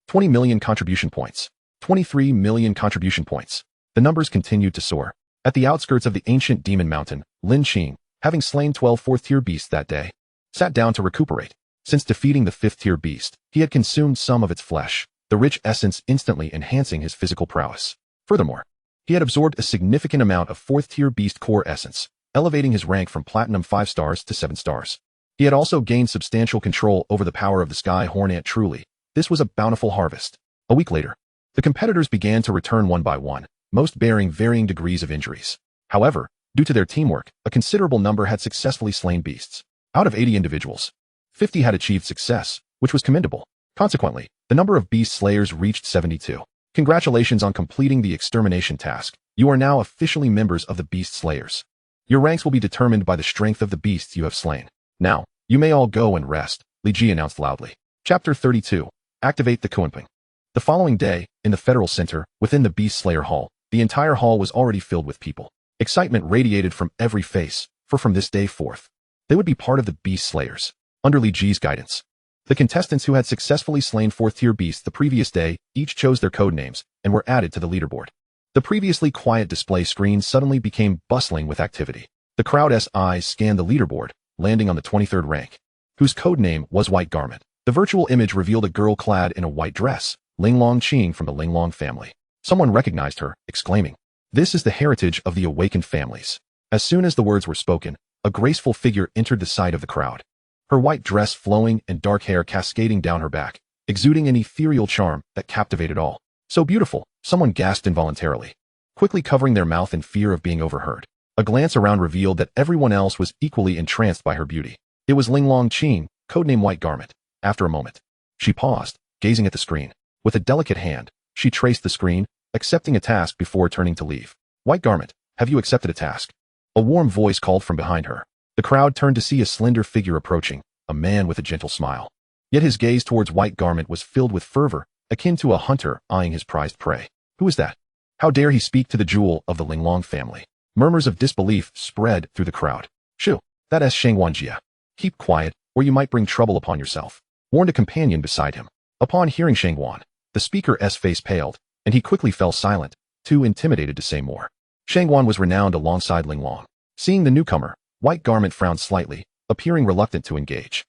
20 million contribution points. 23 million contribution points. The numbers continued to soar. At the outskirts of the ancient demon mountain, Lin Qing, having slain 12 fourth-tier beasts that day, sat down to recuperate. Since defeating the fifth-tier beast, he had consumed some of its flesh, the rich essence instantly enhancing his physical prowess. Furthermore, he had absorbed a significant amount of fourth-tier beast core essence, elevating his rank from platinum 5 stars to 7 stars. He had also gained substantial control over the power of the Skyhorn. Truly, this was a bountiful harvest. A week later, the competitors began to return one by one, most bearing varying degrees of injuries. However, due to their teamwork, a considerable number had successfully slain beasts. Out of 80 individuals, 50 had achieved success, which was commendable. Consequently, the number of beast slayers reached 72. Congratulations on completing the extermination task. You are now officially members of the beast slayers. Your ranks will be determined by the strength of the beasts you have slain. Now, you may all go and rest, Li Ji announced loudly. Chapter 32. Activate the Confronting. The following day, in the Federal Center, within the Beast Slayer Hall, the entire hall was already filled with people. Excitement radiated from every face, for from this day forth, they would be part of the Beast Slayers, under Li Ji's guidance. The contestants who had successfully slain 4th-tier beasts the previous day each chose their code names and were added to the leaderboard. The previously quiet display screen suddenly became bustling with activity. The crowd's eyes scanned the leaderboard, landing on the 23rd rank, whose code name was White Garment. The virtual image revealed a girl clad in a white dress, Lin Qing from the Lin family. Someone recognized her, exclaiming, "This is the heritage of the awakened families." As soon as the words were spoken, a graceful figure entered the sight of the crowd. Her white dress flowing and dark hair cascading down her back, exuding an ethereal charm that captivated all. "So beautiful," someone gasped involuntarily, quickly covering their mouth in fear of being overheard. A glance around revealed that everyone else was equally entranced by her beauty. It was Lin Qing, codename White Garment. After a moment, she paused, gazing at the screen. With a delicate hand, she traced the screen, accepting a task before turning to leave. "White Garment, have you accepted a task?" A warm voice called from behind her. The crowd turned to see a slender figure approaching, a man with a gentle smile. Yet his gaze towards White Garment was filled with fervor, akin to a hunter eyeing his prized prey. Who is that? How dare he speak to the jewel of the Lin family? Murmurs of disbelief spread through the crowd. "Shoo, that is Shangwanjia. Keep quiet, or you might bring trouble upon yourself," warned a companion beside him. Upon hearing Shangwan, the speaker's face paled, and he quickly fell silent, too intimidated to say more. Shangwan was renowned alongside Lin Long. Seeing the newcomer, White Garment frowned slightly, appearing reluctant to engage.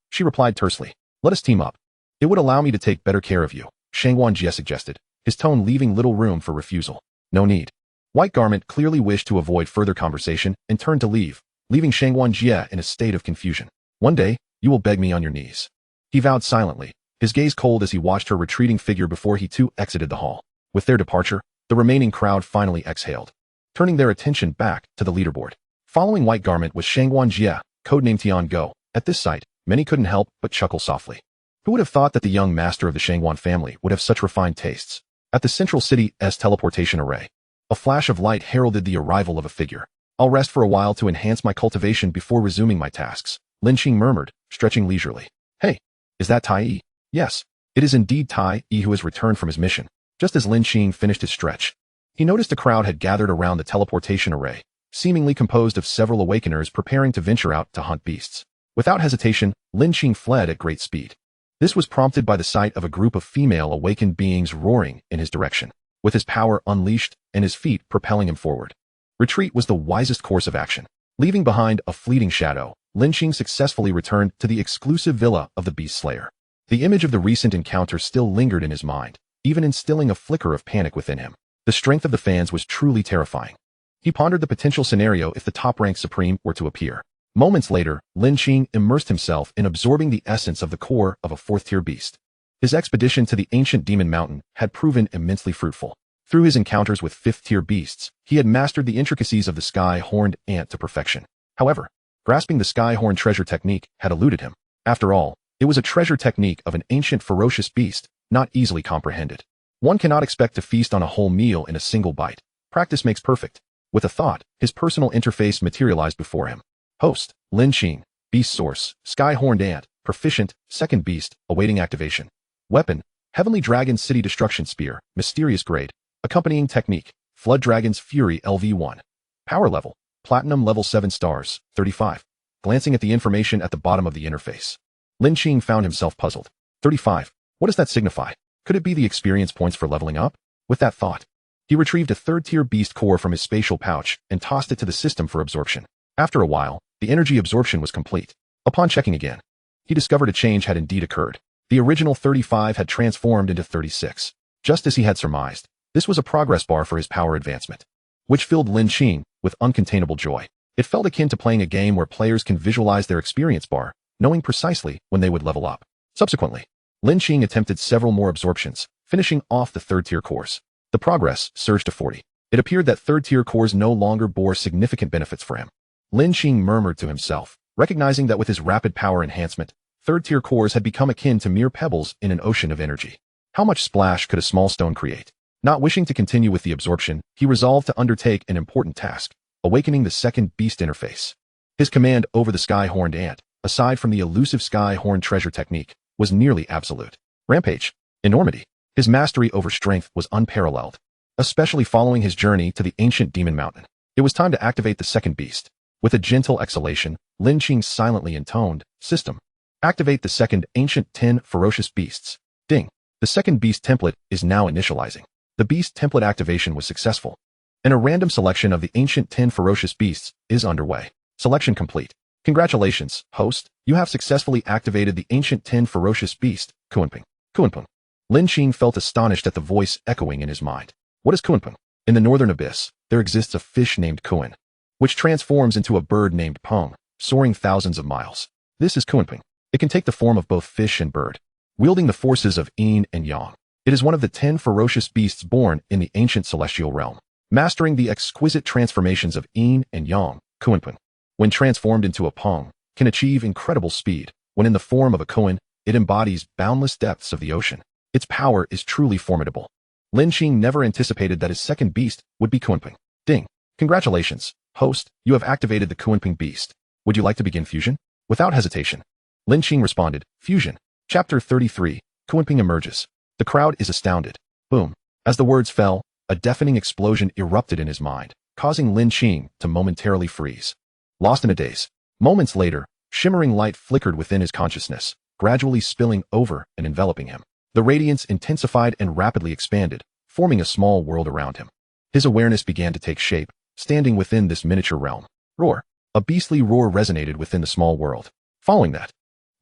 She replied tersely. "Let us team up. It would allow me to take better care of you," Shangwanjia suggested, his tone leaving little room for refusal. "No need." White Garment clearly wished to avoid further conversation and turned to leave, leaving Shangwanjia in a state of confusion. "One day, you will beg me on your knees," he vowed silently, his gaze cold as he watched her retreating figure before he too exited the hall. With their departure, the remaining crowd finally exhaled, turning their attention back to the leaderboard. Following White Garment was Shangwanjia, codenamed Tian Go. At this sight, many couldn't help but chuckle softly. Who would have thought that the young master of the Shangwan family would have such refined tastes? At the central city's teleportation array, a flash of light heralded the arrival of a figure. "I'll rest for a while to enhance my cultivation before resuming my tasks," Lin Qing murmured, stretching leisurely. "Hey, is that Tai Yi?" "Yes, it is indeed Tai Yi who has returned from his mission." Just as Lin Qing finished his stretch, he noticed a crowd had gathered around the teleportation array, seemingly composed of several awakeners preparing to venture out to hunt beasts. Without hesitation, Lin Qing fled at great speed. This was prompted by the sight of a group of female awakened beings roaring in his direction, with his power unleashed and his feet propelling him forward. Retreat was the wisest course of action. Leaving behind a fleeting shadow, Lin Qing successfully returned to the exclusive villa of the Beast Slayer. The image of the recent encounter still lingered in his mind, even instilling a flicker of panic within him. The strength of the fans was truly terrifying. He pondered the potential scenario if the top-ranked Supreme were to appear. Moments later, Lin Qing immersed himself in absorbing the essence of the core of a 4th-tier beast. His expedition to the ancient demon mountain had proven immensely fruitful. Through his encounters with 5th-tier beasts, he had mastered the intricacies of the Skyhorn ant to perfection. However, grasping the Skyhorn treasure technique had eluded him. After all, it was a treasure technique of an ancient ferocious beast, not easily comprehended. One cannot expect to feast on a whole meal in a single bite. Practice makes perfect. With a thought, his personal interface materialized before him. Host, Lin Qing. Beast source, Skyhorn ant. Proficient, second beast, awaiting activation. Weapon, Heavenly Dragon City Destruction Spear, mysterious grade. Accompanying technique, Flood Dragon's Fury LV1. Power level, Platinum level 7 stars, 35. Glancing at the information at the bottom of the interface, Lin Qing found himself puzzled. 35. What does that signify? Could it be the experience points for leveling up? With that thought, he retrieved a 3rd-tier beast core from his spatial pouch and tossed it to the system for absorption. After a while, the energy absorption was complete. Upon checking again, he discovered a change had indeed occurred. The original 35 had transformed into 36. Just as he had surmised, this was a progress bar for his power advancement, which filled Lin Qing with uncontainable joy. It felt akin to playing a game where players can visualize their experience bar, knowing precisely when they would level up. Subsequently, Lin Qing attempted several more absorptions, finishing off the 3rd-tier cores. The progress surged to 40. It appeared that 3rd-tier cores no longer bore significant benefits for him. Lin Qing murmured to himself, recognizing that with his rapid power enhancement, 3rd-tier cores had become akin to mere pebbles in an ocean of energy. How much splash could a small stone create? Not wishing to continue with the absorption, he resolved to undertake an important task, awakening the 2nd beast interface. His command over the Skyhorn ant, aside from the elusive Skyhorn treasure technique, was nearly absolute. Rampage. Enormity. His mastery over strength was unparalleled, especially following his journey to the ancient demon mountain. It was time to activate the second beast. With a gentle exhalation, Lin Qing silently intoned, "System. Activate the second ancient 10 ferocious beasts." Ding. The second beast template is now initializing. The beast template activation was successful, and a random selection of the ancient 10 ferocious beasts is underway. Selection complete. Congratulations, host. You have successfully activated the ancient 10 ferocious beast, Kunpeng. Kunpeng. Lin Qing felt astonished at the voice echoing in his mind. What is Kunpeng? In the northern abyss, there exists a fish named Kun, which transforms into a bird named Peng, soaring thousands of miles. This is Kunpeng. It can take the form of both fish and bird, wielding the forces of yin and yang. It is one of the 10 ferocious beasts born in the ancient celestial realm. Mastering the exquisite transformations of yin and yang, Kunpeng, when transformed into a Peng, can achieve incredible speed. When in the form of a Kun, it embodies boundless depths of the ocean. Its power is truly formidable. Lin Qing never anticipated that his second beast would be Kunpeng. Ding. Congratulations, host. You have activated the Kunpeng beast. Would you like to begin fusion? Without hesitation, Lin Qing responded, "Fusion." Chapter 33. Kunpeng emerges. The crowd is astounded. Boom. As the words fell, a deafening explosion erupted in his mind, causing Lin Qing to momentarily freeze. Lost in a daze. Moments later, shimmering light flickered within his consciousness, gradually spilling over and enveloping him. The radiance intensified and rapidly expanded, forming a small world around him. His awareness began to take shape, standing within this miniature realm. Roar. A beastly roar resonated within the small world. Following that,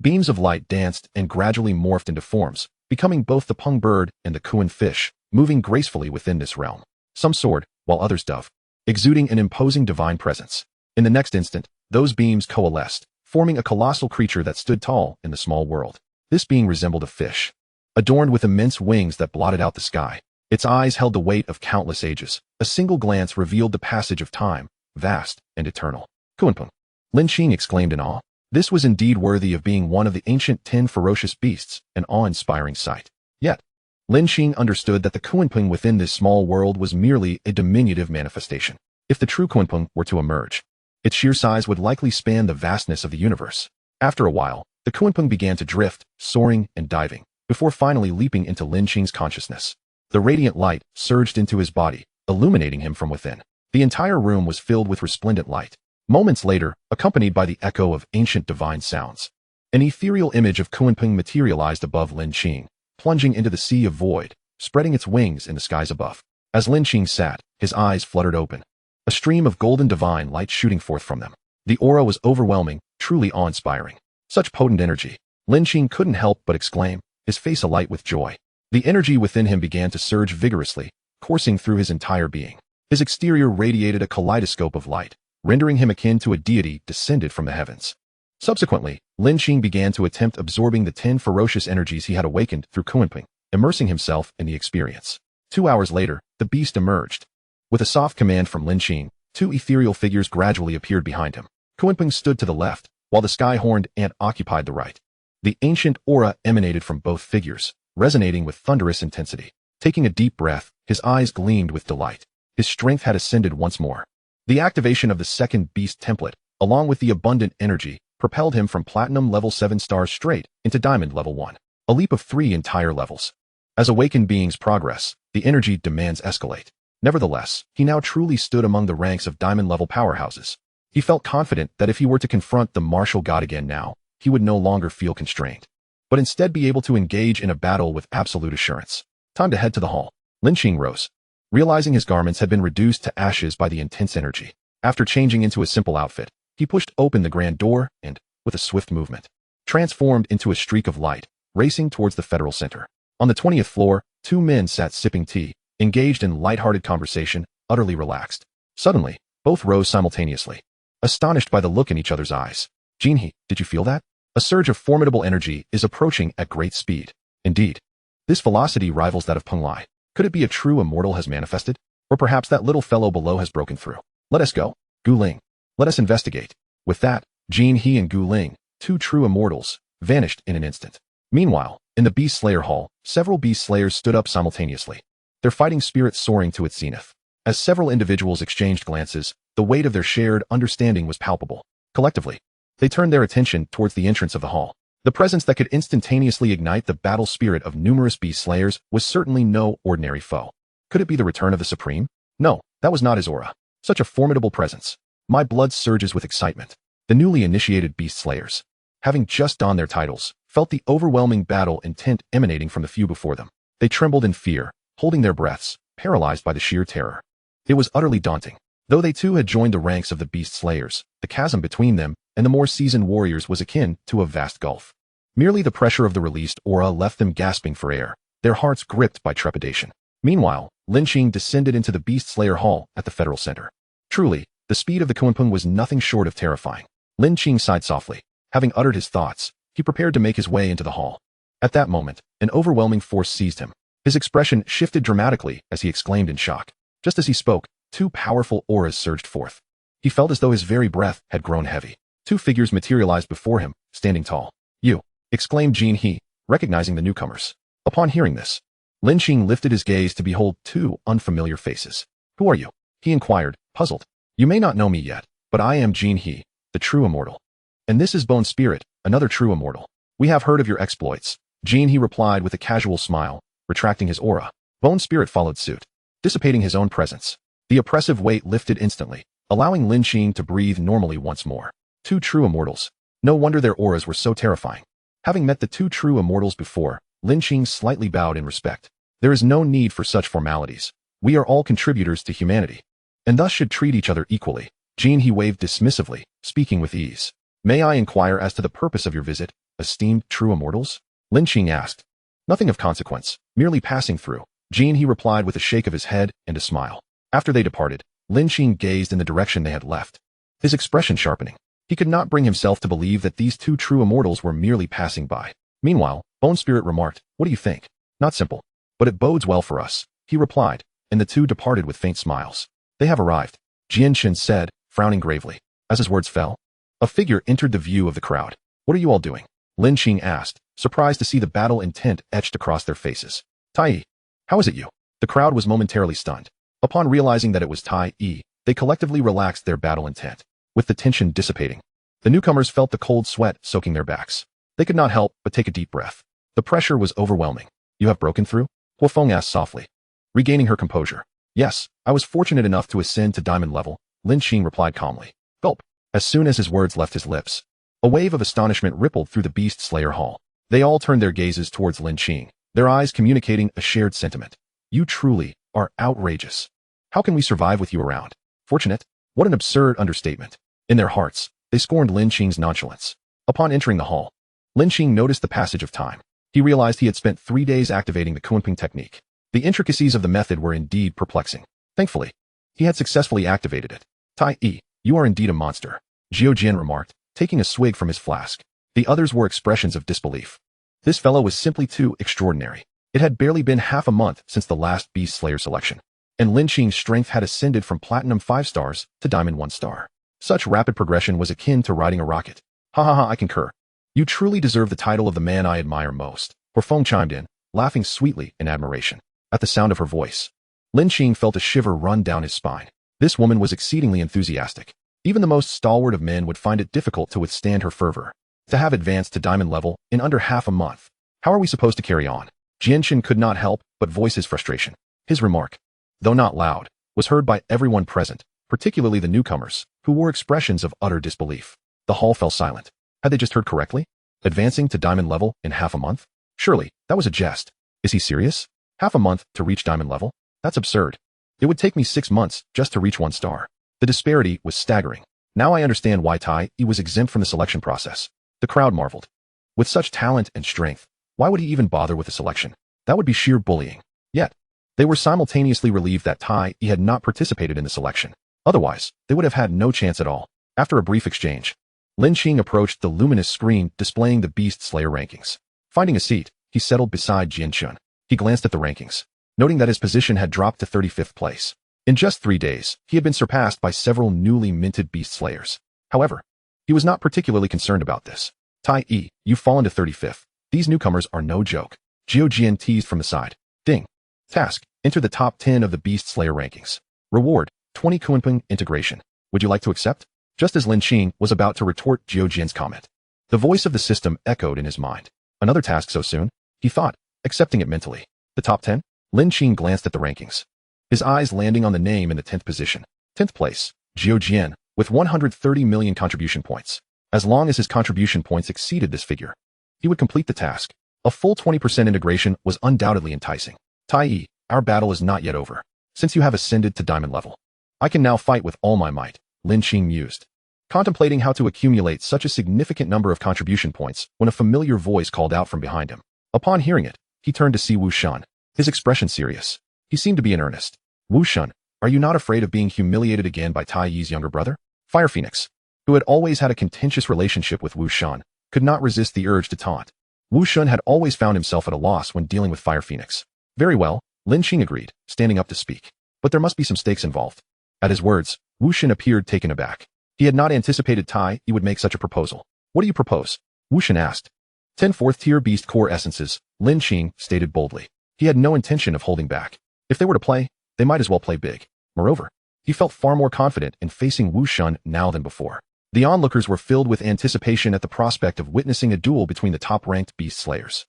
beams of light danced and gradually morphed into forms, becoming both the Peng bird and the Kun fish, moving gracefully within this realm. Some soared, while others dove, exuding an imposing divine presence. In the next instant, those beams coalesced, forming a colossal creature that stood tall in the small world. This being resembled a fish, adorned with immense wings that blotted out the sky. Its eyes held the weight of countless ages. A single glance revealed the passage of time, vast and eternal. Kunpeng. Lin Qing exclaimed in awe. This was indeed worthy of being one of the ancient 10 ferocious beasts, an awe-inspiring sight. Yet, Lin Qing understood that the Kunpeng within this small world was merely a diminutive manifestation. If the true Kunpeng were to emerge, its sheer size would likely span the vastness of the universe. After a while, the Kunpeng began to drift, soaring and diving, before finally leaping into Lin Qing's consciousness. The radiant light surged into his body, illuminating him from within. The entire room was filled with resplendent light. Moments later, accompanied by the echo of ancient divine sounds, an ethereal image of Kunpeng materialized above Lin Qing, plunging into the sea of void, spreading its wings in the skies above. As Lin Qing sat, his eyes fluttered open, a stream of golden divine light shooting forth from them. The aura was overwhelming, truly awe-inspiring. Such potent energy. Lin Qing couldn't help but exclaim, his face alight with joy. The energy within him began to surge vigorously, coursing through his entire being. His exterior radiated a kaleidoscope of light, rendering him akin to a deity descended from the heavens. Subsequently, Lin Qing began to attempt absorbing the 10 ferocious energies he had awakened through Kunpeng, immersing himself in the experience. 2 hours later, the beast emerged. With a soft command from Lin Qing, 2 ethereal figures gradually appeared behind him. Kunpeng stood to the left, while the Skyhorned ant occupied the right. The ancient aura emanated from both figures, resonating with thunderous intensity. Taking a deep breath, his eyes gleamed with delight. His strength had ascended once more. The activation of the second beast template, along with the abundant energy, propelled him from platinum level 7 stars straight into diamond level 1, a leap of 3 entire levels. As awakened beings progress, the energy demands escalate. Nevertheless, he now truly stood among the ranks of diamond level powerhouses. He felt confident that if he were to confront the martial god again now, he would no longer feel constrained, but instead be able to engage in a battle with absolute assurance. Time to head to the hall. Lin Qing rose, realizing his garments had been reduced to ashes by the intense energy. After changing into a simple outfit, he pushed open the grand door and, with a swift movement, transformed into a streak of light, racing towards the Federal Center. On the 20th floor, 2 men sat sipping tea, engaged in light-hearted conversation, utterly relaxed. Suddenly, both rose simultaneously, astonished by the look in each other's eyes. Jinhe, did you feel that? A surge of formidable energy is approaching at great speed. Indeed, this velocity rivals that of Peng Lai. Could it be a true immortal has manifested? Or perhaps that little fellow below has broken through? Let us go. Gu Ling. Let us investigate. With that, Jin He and Gu Ling, 2 true immortals, vanished in an instant. Meanwhile, in the Beast Slayer Hall, several Beast Slayers stood up simultaneously, their fighting spirit soaring to its zenith. As several individuals exchanged glances, the weight of their shared understanding was palpable. Collectively, they turned their attention towards the entrance of the hall. The presence that could instantaneously ignite the battle spirit of numerous Beast Slayers was certainly no ordinary foe. Could it be the return of the Supreme? No, that was not his aura. Such a formidable presence. My blood surges with excitement. The newly initiated beast slayers, having just donned their titles, felt the overwhelming battle intent emanating from the few before them. They trembled in fear, holding their breaths, paralyzed by the sheer terror. It was utterly daunting. Though they too had joined the ranks of the beast slayers, the chasm between them and the more seasoned warriors was akin to a vast gulf. Merely the pressure of the released aura left them gasping for air, their hearts gripped by trepidation. Meanwhile, Lin Qing descended into the beast slayer hall at the Federal Center. Truly, the speed of the Kunpeng was nothing short of terrifying. Lin Qing sighed softly. Having uttered his thoughts, he prepared to make his way into the hall. At that moment, an overwhelming force seized him. His expression shifted dramatically as he exclaimed in shock. Just as he spoke, two powerful auras surged forth. He felt as though his very breath had grown heavy. Two figures materialized before him, standing tall. "You!" exclaimed Jin He, recognizing the newcomers. Upon hearing this, Lin Qing lifted his gaze to behold two unfamiliar faces. "Who are you?" he inquired, puzzled. "You may not know me yet, but I am Jin He, the true immortal. And this is Bone Spirit, another true immortal. We have heard of your exploits." Jin He replied with a casual smile, retracting his aura. Bone Spirit followed suit, dissipating his own presence. The oppressive weight lifted instantly, allowing Lin Qing to breathe normally once more. Two true immortals. No wonder their auras were so terrifying. Having met the two true immortals before, Lin Qing slightly bowed in respect. There is no need for such formalities. We are all contributors to humanity, and thus should treat each other equally. Jin He waved dismissively, speaking with ease. "May I inquire as to the purpose of your visit, esteemed true immortals?" Lin Qing asked. "Nothing of consequence, merely passing through." Jin He replied with a shake of his head and a smile. After they departed, Lin Qing gazed in the direction they had left, his expression sharpening. He could not bring himself to believe that these two true immortals were merely passing by. Meanwhile, Bone Spirit remarked, "What do you think?" "Not simple, but it bodes well for us," he replied, and the two departed with faint smiles. "They have arrived," Jian Shen said, frowning gravely. As his words fell, a figure entered the view of the crowd. "What are you all doing?" Lin Qing asked, surprised to see the battle intent etched across their faces. "Tai, how is it you?" The crowd was momentarily stunned. Upon realizing that it was Tai, they collectively relaxed their battle intent. With the tension dissipating, the newcomers felt the cold sweat soaking their backs. They could not help but take a deep breath. The pressure was overwhelming. "You have broken through?" Huofeng asked softly, regaining her composure. "Yes, I was fortunate enough to ascend to diamond level," Lin Qing replied calmly. Gulp. As soon as his words left his lips, a wave of astonishment rippled through the Beast Slayer Hall. They all turned their gazes towards Lin Qing, their eyes communicating a shared sentiment. "You truly are outrageous. How can we survive with you around?" "Fortunate? What an absurd understatement." In their hearts, they scorned Lin Qing's nonchalance. Upon entering the hall, Lin Qing noticed the passage of time. He realized he had spent 3 days activating the Kunpeng technique. The intricacies of the method were indeed perplexing. Thankfully, he had successfully activated it. "Tai, you are indeed a monster," Jiao Jian remarked, taking a swig from his flask. The others were expressions of disbelief. This fellow was simply too extraordinary. It had barely been half a month since the last Beast Slayer selection, and Lin Qing's strength had ascended from Platinum 5 stars to Diamond 1 star. Such rapid progression was akin to riding a rocket. "Ha ha ha, I concur. You truly deserve the title of the man I admire most," Huofeng chimed in, laughing sweetly in admiration. At the sound of her voice, Lin Qing felt a shiver run down his spine. This woman was exceedingly enthusiastic. Even the most stalwart of men would find it difficult to withstand her fervor. To have advanced to diamond level in under half a month. How are we supposed to carry on? Jianshin could not help but voice his frustration. His remark, though not loud, was heard by everyone present, particularly the newcomers, who wore expressions of utter disbelief. The hall fell silent. Had they just heard correctly? Advancing to diamond level in half a month? Surely, that was a jest. Is he serious? Half a month to reach diamond level? That's absurd. It would take me 6 months just to reach 1 star. The disparity was staggering. Now I understand why Tai was exempt from the selection process. The crowd marveled. With such talent and strength, why would he even bother with the selection? That would be sheer bullying. Yet, they were simultaneously relieved that Tai had not participated in the selection. Otherwise, they would have had no chance at all. After a brief exchange, Lin Qing approached the luminous screen displaying the Beast Slayer rankings. Finding a seat, he settled beside Jian Chun. He glanced at the rankings, noting that his position had dropped to 35th place. In just 3 days, he had been surpassed by several newly minted Beast Slayers. However, he was not particularly concerned about this. Tai, you've fallen to 35th. These newcomers are no joke. Jiao Jian teased from the side. Ding. Task, enter the top 10 of the Beast Slayer rankings. Reward, 20 Kunpeng integration. Would you like to accept? Just as Lin Qing was about to retort Jiao Jian's comment, the voice of the system echoed in his mind. Another task so soon? He thought, accepting it mentally. The top 10? Lin Qing glanced at the rankings, his eyes landing on the name in the 10th position. 10th place, Jiao Jian, with 130 million contribution points. As long as his contribution points exceeded this figure, he would complete the task. A full 20% integration was undoubtedly enticing. Tai Yi, our battle is not yet over. Since you have ascended to diamond level, I can now fight with all my might, Lin Qing mused, contemplating how to accumulate such a significant number of contribution points when a familiar voice called out from behind him. Upon hearing it, he turned to see Wu Shan, his expression serious. He seemed to be in earnest. Wu Shan, are you not afraid of being humiliated again by Tai Yi's younger brother? Fire Phoenix, who had always had a contentious relationship with Wu Shan, could not resist the urge to taunt. Wu Shan had always found himself at a loss when dealing with Fire Phoenix. Very well, Lin Qing agreed, standing up to speak. But there must be some stakes involved. At his words, Wu Shan appeared taken aback. He had not anticipated Tai Yi would make such a proposal. What do you propose? Wu Shan asked. 10 4th-tier beast core essences, Lin Qing stated boldly. He had no intention of holding back. If they were to play, they might as well play big. Moreover, he felt far more confident in facing Wu Shan now than before. The onlookers were filled with anticipation at the prospect of witnessing a duel between the top-ranked beast slayers.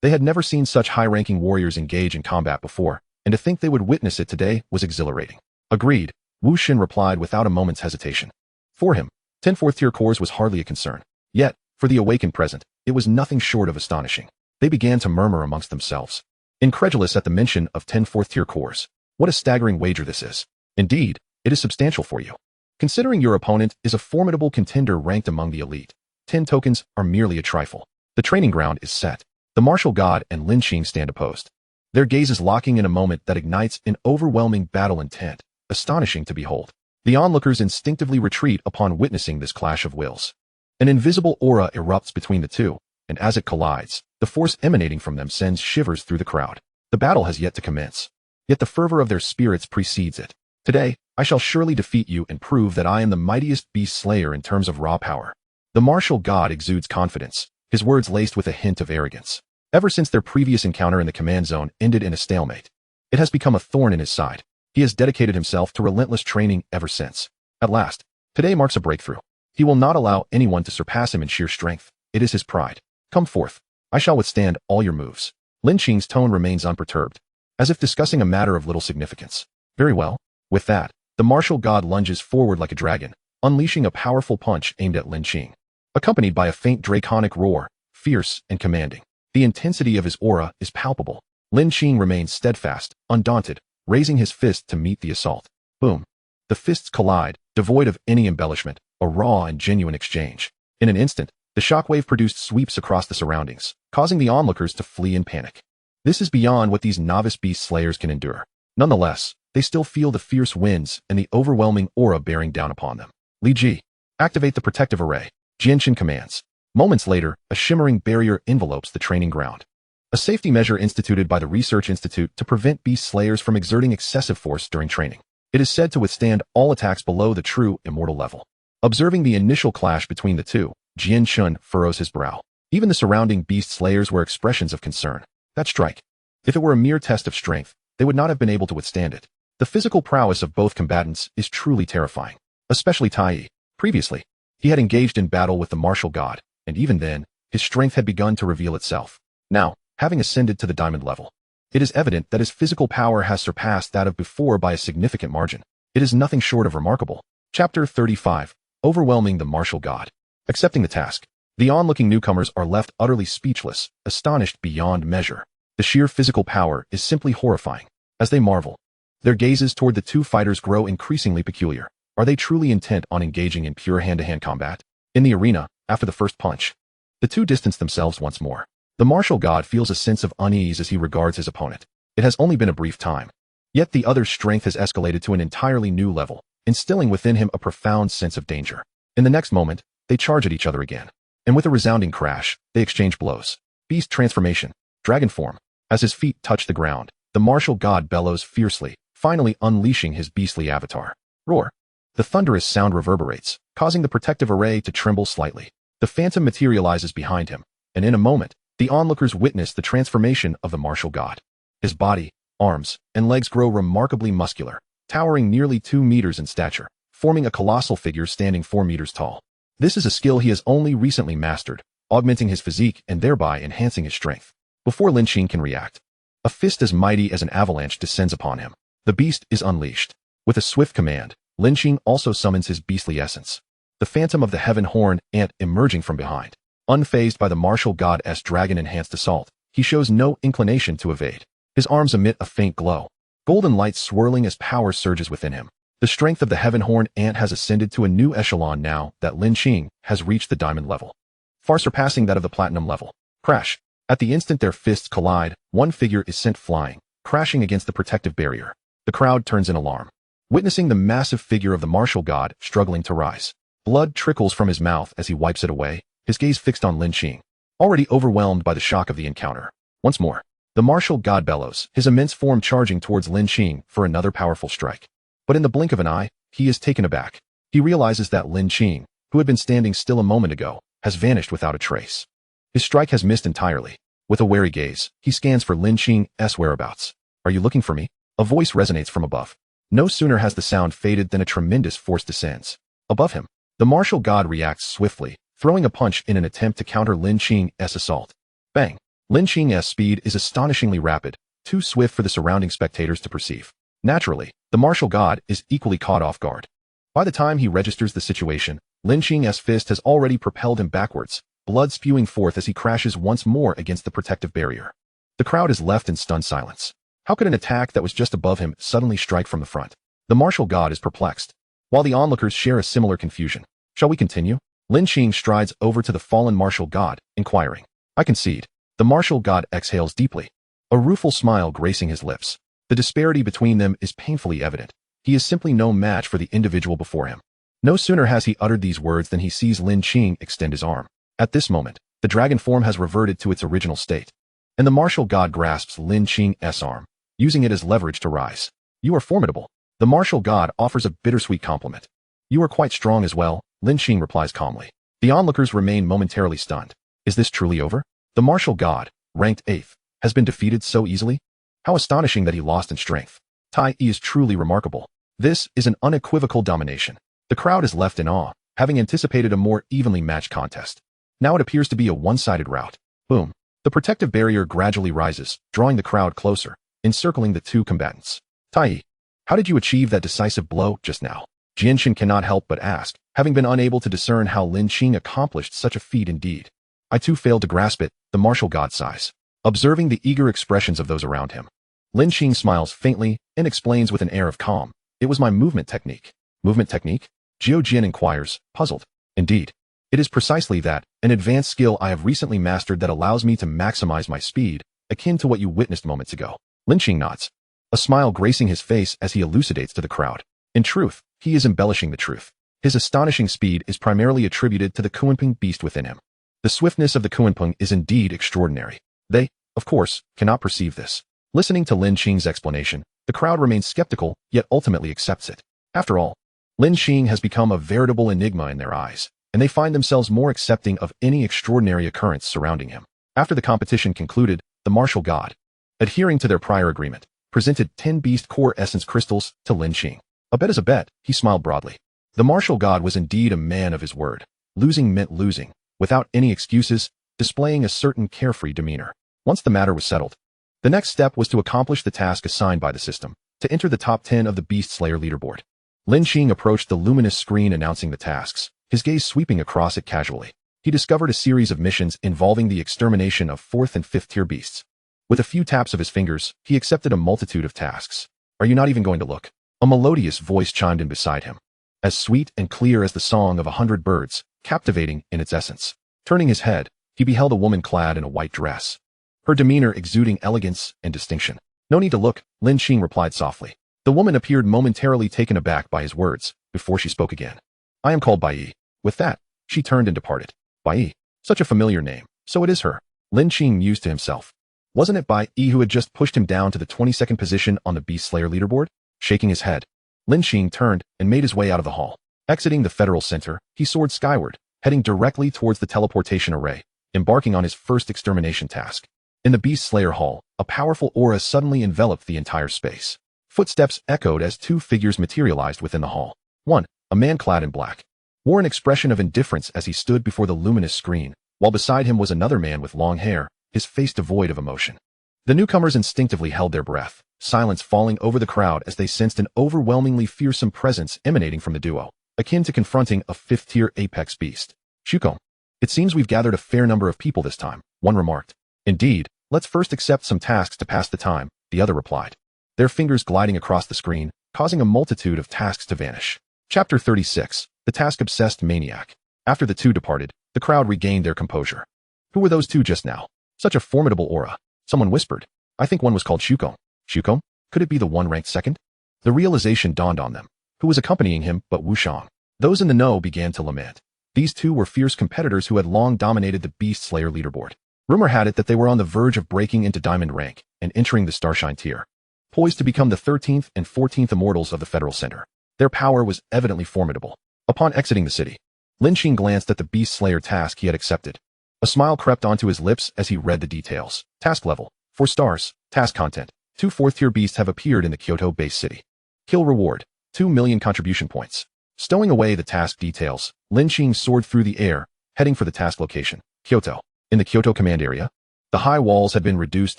They had never seen such high-ranking warriors engage in combat before, and to think they would witness it today was exhilarating. Agreed, Wu Shan replied without a moment's hesitation. For him, 10 4th-tier cores was hardly a concern. Yet, for the awakened present, it was nothing short of astonishing. They began to murmur amongst themselves, incredulous at the mention of 10 4th-tier cores. What a staggering wager this is. Indeed, it is substantial for you. Considering your opponent is a formidable contender ranked among the elite, 10 tokens are merely a trifle. The training ground is set. The martial god and Lin Qing stand opposed, their gazes locking in a moment that ignites an overwhelming battle intent, astonishing to behold. The onlookers instinctively retreat upon witnessing this clash of wills. An invisible aura erupts between the two, and as it collides, the force emanating from them sends shivers through the crowd. The battle has yet to commence, yet the fervor of their spirits precedes it. Today, I shall surely defeat you and prove that I am the mightiest beast slayer in terms of raw power. The martial god exudes confidence, his words laced with a hint of arrogance. Ever since their previous encounter in the command zone ended in a stalemate, it has become a thorn in his side. He has dedicated himself to relentless training ever since. At last, today marks a breakthrough. He will not allow anyone to surpass him in sheer strength. It is his pride. Come forth. I shall withstand all your moves. Lin Qing's tone remains unperturbed, as if discussing a matter of little significance. Very well. With that, the martial god lunges forward like a dragon, unleashing a powerful punch aimed at Lin Qing, accompanied by a faint draconic roar, fierce and commanding. The intensity of his aura is palpable. Lin Qing remains steadfast, undaunted, raising his fist to meet the assault. Boom. The fists collide, devoid of any embellishment, a raw and genuine exchange. In an instant, the shockwave produced sweeps across the surroundings, causing the onlookers to flee in panic. This is beyond what these novice beast slayers can endure. Nonetheless, they still feel the fierce winds and the overwhelming aura bearing down upon them. Li Ji, activate the protective array. Jianshin commands. Moments later, a shimmering barrier envelopes the training ground. A safety measure instituted by the Research Institute to prevent beast slayers from exerting excessive force during training. It is said to withstand all attacks below the true immortal level. Observing the initial clash between the two, Jianshin furrows his brow. Even the surrounding beast slayers were expressions of concern. That strike. If it were a mere test of strength, they would not have been able to withstand it. The physical prowess of both combatants is truly terrifying, especially Tai Yi. Previously, he had engaged in battle with the martial god, and even then, his strength had begun to reveal itself. Now, having ascended to the diamond level, it is evident that his physical power has surpassed that of before by a significant margin. It is nothing short of remarkable. Chapter 35, Overwhelming the Martial God. Accepting the task, the onlooking newcomers are left utterly speechless, astonished beyond measure. The sheer physical power is simply horrifying. As they marvel, their gazes toward the two fighters grow increasingly peculiar. Are they truly intent on engaging in pure hand-to-hand combat? In the arena, after the first punch, the two distance themselves once more. The martial god feels a sense of unease as he regards his opponent. It has only been a brief time. Yet the other's strength has escalated to an entirely new level, instilling within him a profound sense of danger. In the next moment, they charge at each other again. And with a resounding crash, they exchange blows. Beast transformation. Dragon form. As his feet touch the ground, the martial god bellows fiercely, finally unleashing his beastly avatar. Roar. The thunderous sound reverberates, causing the protective array to tremble slightly. The phantom materializes behind him, and in a moment, the onlookers witness the transformation of the martial god. His body, arms, and legs grow remarkably muscular, towering nearly 2 meters in stature, forming a colossal figure standing 4 meters tall. This is a skill he has only recently mastered, augmenting his physique and thereby enhancing his strength. Before Lin Qing can react, a fist as mighty as an avalanche descends upon him. The beast is unleashed. With a swift command, Lin Qing also summons his beastly essence. The phantom of the heaven horn ant emerging from behind. Unfazed by the martial god's dragon-enhanced assault, he shows no inclination to evade. His arms emit a faint glow. Golden light swirling as power surges within him. The strength of the heaven horn ant has ascended to a new echelon now that Lin Qing has reached the diamond level, far surpassing that of the platinum level. Crash! At the instant their fists collide, one figure is sent flying, crashing against the protective barrier. The crowd turns in alarm, witnessing the massive figure of the martial god struggling to rise. Blood trickles from his mouth as he wipes it away, his gaze fixed on Lin Qing, already overwhelmed by the shock of the encounter. Once more, the martial god bellows, his immense form charging towards Lin Qing for another powerful strike. But in the blink of an eye, he is taken aback. He realizes that Lin Qing, who had been standing still a moment ago, has vanished without a trace. His strike has missed entirely. With a wary gaze, he scans for Lin Qing's whereabouts. "Are you looking for me?" A voice resonates from above. No sooner has the sound faded than a tremendous force descends. Above him, the martial god reacts swiftly, throwing a punch in an attempt to counter Lin Qing's assault. Bang! Lin Qing's speed is astonishingly rapid, too swift for the surrounding spectators to perceive. Naturally, the martial god is equally caught off guard. By the time he registers the situation, Lin Qing's fist has already propelled him backwards, blood spewing forth as he crashes once more against the protective barrier. The crowd is left in stunned silence. How could an attack that was just above him suddenly strike from the front? The martial god is perplexed, while the onlookers share a similar confusion. Shall we continue? Lin Qing strides over to the fallen martial god, inquiring. "I concede." The martial god exhales deeply, a rueful smile gracing his lips. The disparity between them is painfully evident. He is simply no match for the individual before him. No sooner has he uttered these words than he sees Lin Qing extend his arm. At this moment, the dragon form has reverted to its original state, and the martial god grasps Lin Qing's arm, using it as leverage to rise. "You are formidable." The martial god offers a bittersweet compliment. "You are quite strong as well," Lin Qing replies calmly. The onlookers remain momentarily stunned. Is this truly over? The martial god, ranked 8th, has been defeated so easily? How astonishing that he lost in strength. Tai is truly remarkable. This is an unequivocal domination. The crowd is left in awe, having anticipated a more evenly matched contest. Now it appears to be a one-sided rout. Boom. The protective barrier gradually rises, drawing the crowd closer, encircling the two combatants. "Tai, how did you achieve that decisive blow just now?" Jianshan cannot help but ask, having been unable to discern how Lin Qing accomplished such a feat indeed. "I too failed to grasp it," the martial god sighs, observing the eager expressions of those around him. Lin Qing smiles faintly and explains with an air of calm. "It was my movement technique." "Movement technique?" Jiao Jian inquires, puzzled. "Indeed. It is precisely that, an advanced skill I have recently mastered that allows me to maximize my speed, akin to what you witnessed moments ago." Lin Qing nods, a smile gracing his face as he elucidates to the crowd. In truth, he is embellishing the truth. His astonishing speed is primarily attributed to the Kunpeng beast within him. The swiftness of the Kunpeng is indeed extraordinary. They, of course, cannot perceive this. Listening to Lin Qing's explanation, the crowd remains skeptical, yet ultimately accepts it. After all, Lin Qing has become a veritable enigma in their eyes, and they find themselves more accepting of any extraordinary occurrence surrounding him. After the competition concluded, the martial god, adhering to their prior agreement, presented 10 beast core essence crystals to Lin Qing. "A bet is a bet," he smiled broadly. The martial god was indeed a man of his word. Losing meant losing, without any excuses, displaying a certain carefree demeanor. Once the matter was settled, the next step was to accomplish the task assigned by the system, to enter the top 10 of the Beast Slayer leaderboard. Lin Qing approached the luminous screen announcing the tasks, his gaze sweeping across it casually. He discovered a series of missions involving the extermination of 4th and 5th tier beasts. With a few taps of his fingers, he accepted a multitude of tasks. "Are you not even going to look?" A melodious voice chimed in beside him, as sweet and clear as the song of 100 birds, captivating in its essence. Turning his head, he beheld a woman clad in a white dress, her demeanor exuding elegance and distinction. "No need to look," Lin Qing replied softly. The woman appeared momentarily taken aback by his words, before she spoke again. "I am called Bai." With that, she turned and departed. Bai, such a familiar name, so it is her. Lin Qing mused to himself. Wasn't it Bai who had just pushed him down to the 22nd position on the Beast Slayer leaderboard? Shaking his head, Lin Qing turned and made his way out of the hall. Exiting the Federal Center, he soared skyward, heading directly towards the teleportation array, embarking on his first extermination task. In the Beast Slayer Hall, a powerful aura suddenly enveloped the entire space. Footsteps echoed as two figures materialized within the hall. One, a man clad in black, wore an expression of indifference as he stood before the luminous screen, while beside him was another man with long hair, his face devoid of emotion. The newcomers instinctively held their breath, silence falling over the crowd as they sensed an overwhelmingly fearsome presence emanating from the duo, akin to confronting a fifth-tier apex beast. Shuko. It seems we've gathered a fair number of people this time, one remarked. Indeed, let's first accept some tasks to pass the time, the other replied. Their fingers gliding across the screen, causing a multitude of tasks to vanish. Chapter 36, The Task-Obsessed Maniac. After the two departed, the crowd regained their composure. Who were those two just now? Such a formidable aura. Someone whispered. I think one was called Shuko. Shuko? Could it be the one ranked second? The realization dawned on them. Who was accompanying him but Wu Shang? Those in the know began to lament. These two were fierce competitors who had long dominated the Beast Slayer leaderboard. Rumor had it that they were on the verge of breaking into diamond rank and entering the Starshine tier, poised to become the 13th and 14th immortals of the Federal Center. Their power was evidently formidable. Upon exiting the city, Lin Qing glanced at the Beast Slayer task he had accepted. A smile crept onto his lips as he read the details. Task level, 4 stars. Task content, 2 4th-tier beasts have appeared in the Kyoto-based city. Kill reward, 2 million contribution points. Stowing away the task details, Lin Qing soared through the air, heading for the task location, Kyoto. In the Kyoto command area, the high walls had been reduced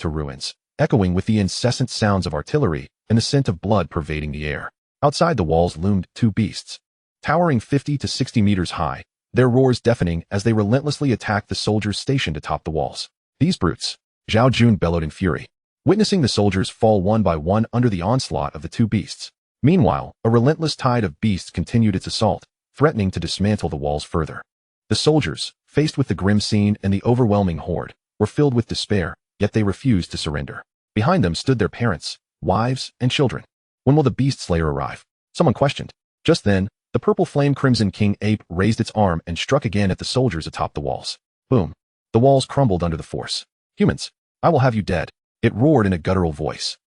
to ruins, echoing with the incessant sounds of artillery and the scent of blood pervading the air. Outside the walls loomed 2 beasts. Towering 50 to 60 meters high, their roars deafening as they relentlessly attacked the soldiers stationed atop the walls. These brutes, Zhao Jun bellowed in fury, witnessing the soldiers fall one by one under the onslaught of the 2 beasts. Meanwhile, a relentless tide of beasts continued its assault, threatening to dismantle the walls further. The soldiers, faced with the grim scene and the overwhelming horde, were filled with despair, yet they refused to surrender. Behind them stood their parents, wives, and children. When will the Beast Slayer arrive? Someone questioned. Just then, the purple flame Crimson King ape raised its arm and struck again at the soldiers atop the walls. Boom. The walls crumbled under the force. Humans, I will have you dead. It roared in a guttural voice.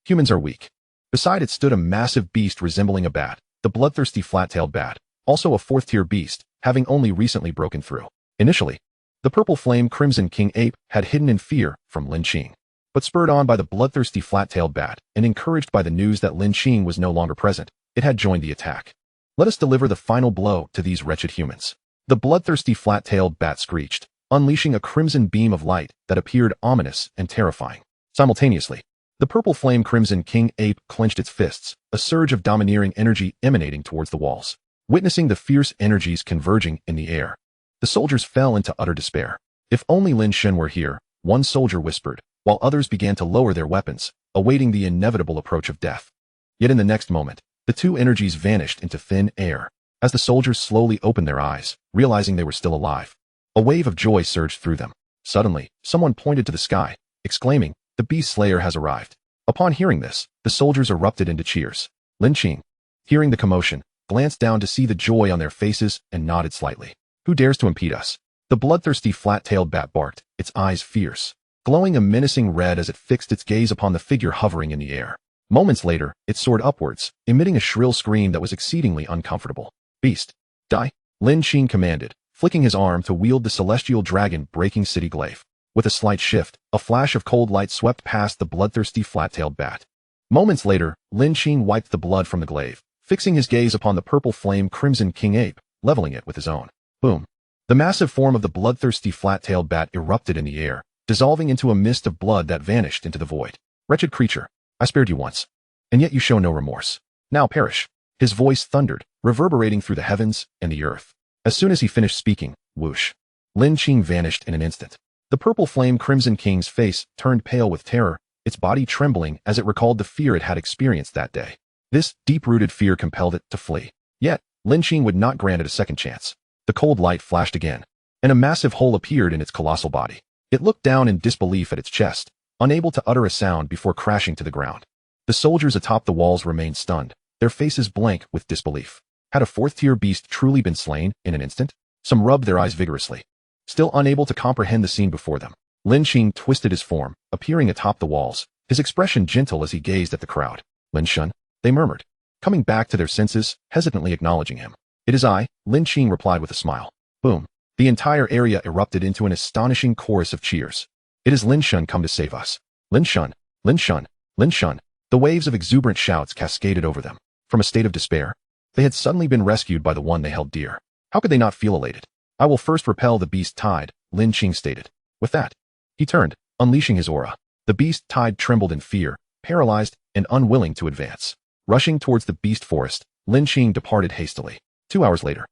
Humans are weak. Beside it stood a massive beast resembling a bat, the bloodthirsty flat-tailed bat, also a 4th-tier beast, having only recently broken through. Initially, the purple flame Crimson King ape had hidden in fear from Lin Qing. But spurred on by the bloodthirsty flat-tailed bat and encouraged by the news that Lin Qing was no longer present, it had joined the attack. Let us deliver the final blow to these wretched humans. The bloodthirsty flat-tailed bat screeched, unleashing a crimson beam of light that appeared ominous and terrifying. Simultaneously, the purple flame Crimson King ape clenched its fists, a surge of domineering energy emanating towards the walls. Witnessing the fierce energies converging in the air, the soldiers fell into utter despair. If only Lin Shen were here, one soldier whispered, while others began to lower their weapons, awaiting the inevitable approach of death. Yet in the next moment, the 2 energies vanished into thin air. As the soldiers slowly opened their eyes, realizing they were still alive, a wave of joy surged through them. Suddenly, someone pointed to the sky, exclaiming, "The Beast Slayer has arrived." Upon hearing this, the soldiers erupted into cheers. Lin Qing, hearing the commotion, glanced down to see the joy on their faces and nodded slightly. Who dares to impede us? The bloodthirsty flat-tailed bat barked, its eyes fierce, glowing a menacing red as it fixed its gaze upon the figure hovering in the air. Moments later, it soared upwards, emitting a shrill scream that was exceedingly uncomfortable. Beast, die! Lin Qing commanded, flicking his arm to wield the celestial dragon breaking city glaive. With a slight shift, a flash of cold light swept past the bloodthirsty flat-tailed bat. Moments later, Lin Qing wiped the blood from the glaive, fixing his gaze upon the purple flame Crimson King ape, leveling it with his own. Boom. The massive form of the bloodthirsty flat-tailed bat erupted in the air, dissolving into a mist of blood that vanished into the void. Wretched creature, I spared you once, and yet you show no remorse. Now perish. His voice thundered, reverberating through the heavens and the earth. As soon as he finished speaking, whoosh, Lin Qing vanished in an instant. The purple flame Crimson King's face turned pale with terror, its body trembling as it recalled the fear it had experienced that day. This deep-rooted fear compelled it to flee. Yet, Lin Qing would not grant it a second chance. The cold light flashed again, and a massive hole appeared in its colossal body. It looked down in disbelief at its chest, unable to utter a sound before crashing to the ground. The soldiers atop the walls remained stunned, their faces blank with disbelief. Had a 4th-tier beast truly been slain in an instant? Some rubbed their eyes vigorously. Still unable to comprehend the scene before them, Lin Qing twisted his form, appearing atop the walls, his expression gentle as he gazed at the crowd. Lin Shen, they murmured, coming back to their senses, hesitantly acknowledging him. It is I, Lin Qing replied with a smile. Boom. The entire area erupted into an astonishing chorus of cheers. It is Lin Shen come to save us. Lin Shen, Lin Shen, Lin Shen. The waves of exuberant shouts cascaded over them. From a state of despair, they had suddenly been rescued by the one they held dear. How could they not feel elated? I will first repel the beast tide, Lin Qing stated. With that, he turned, unleashing his aura. The beast tide trembled in fear, paralyzed and unwilling to advance. Rushing towards the beast forest, Lin Qing departed hastily. 2 hours later,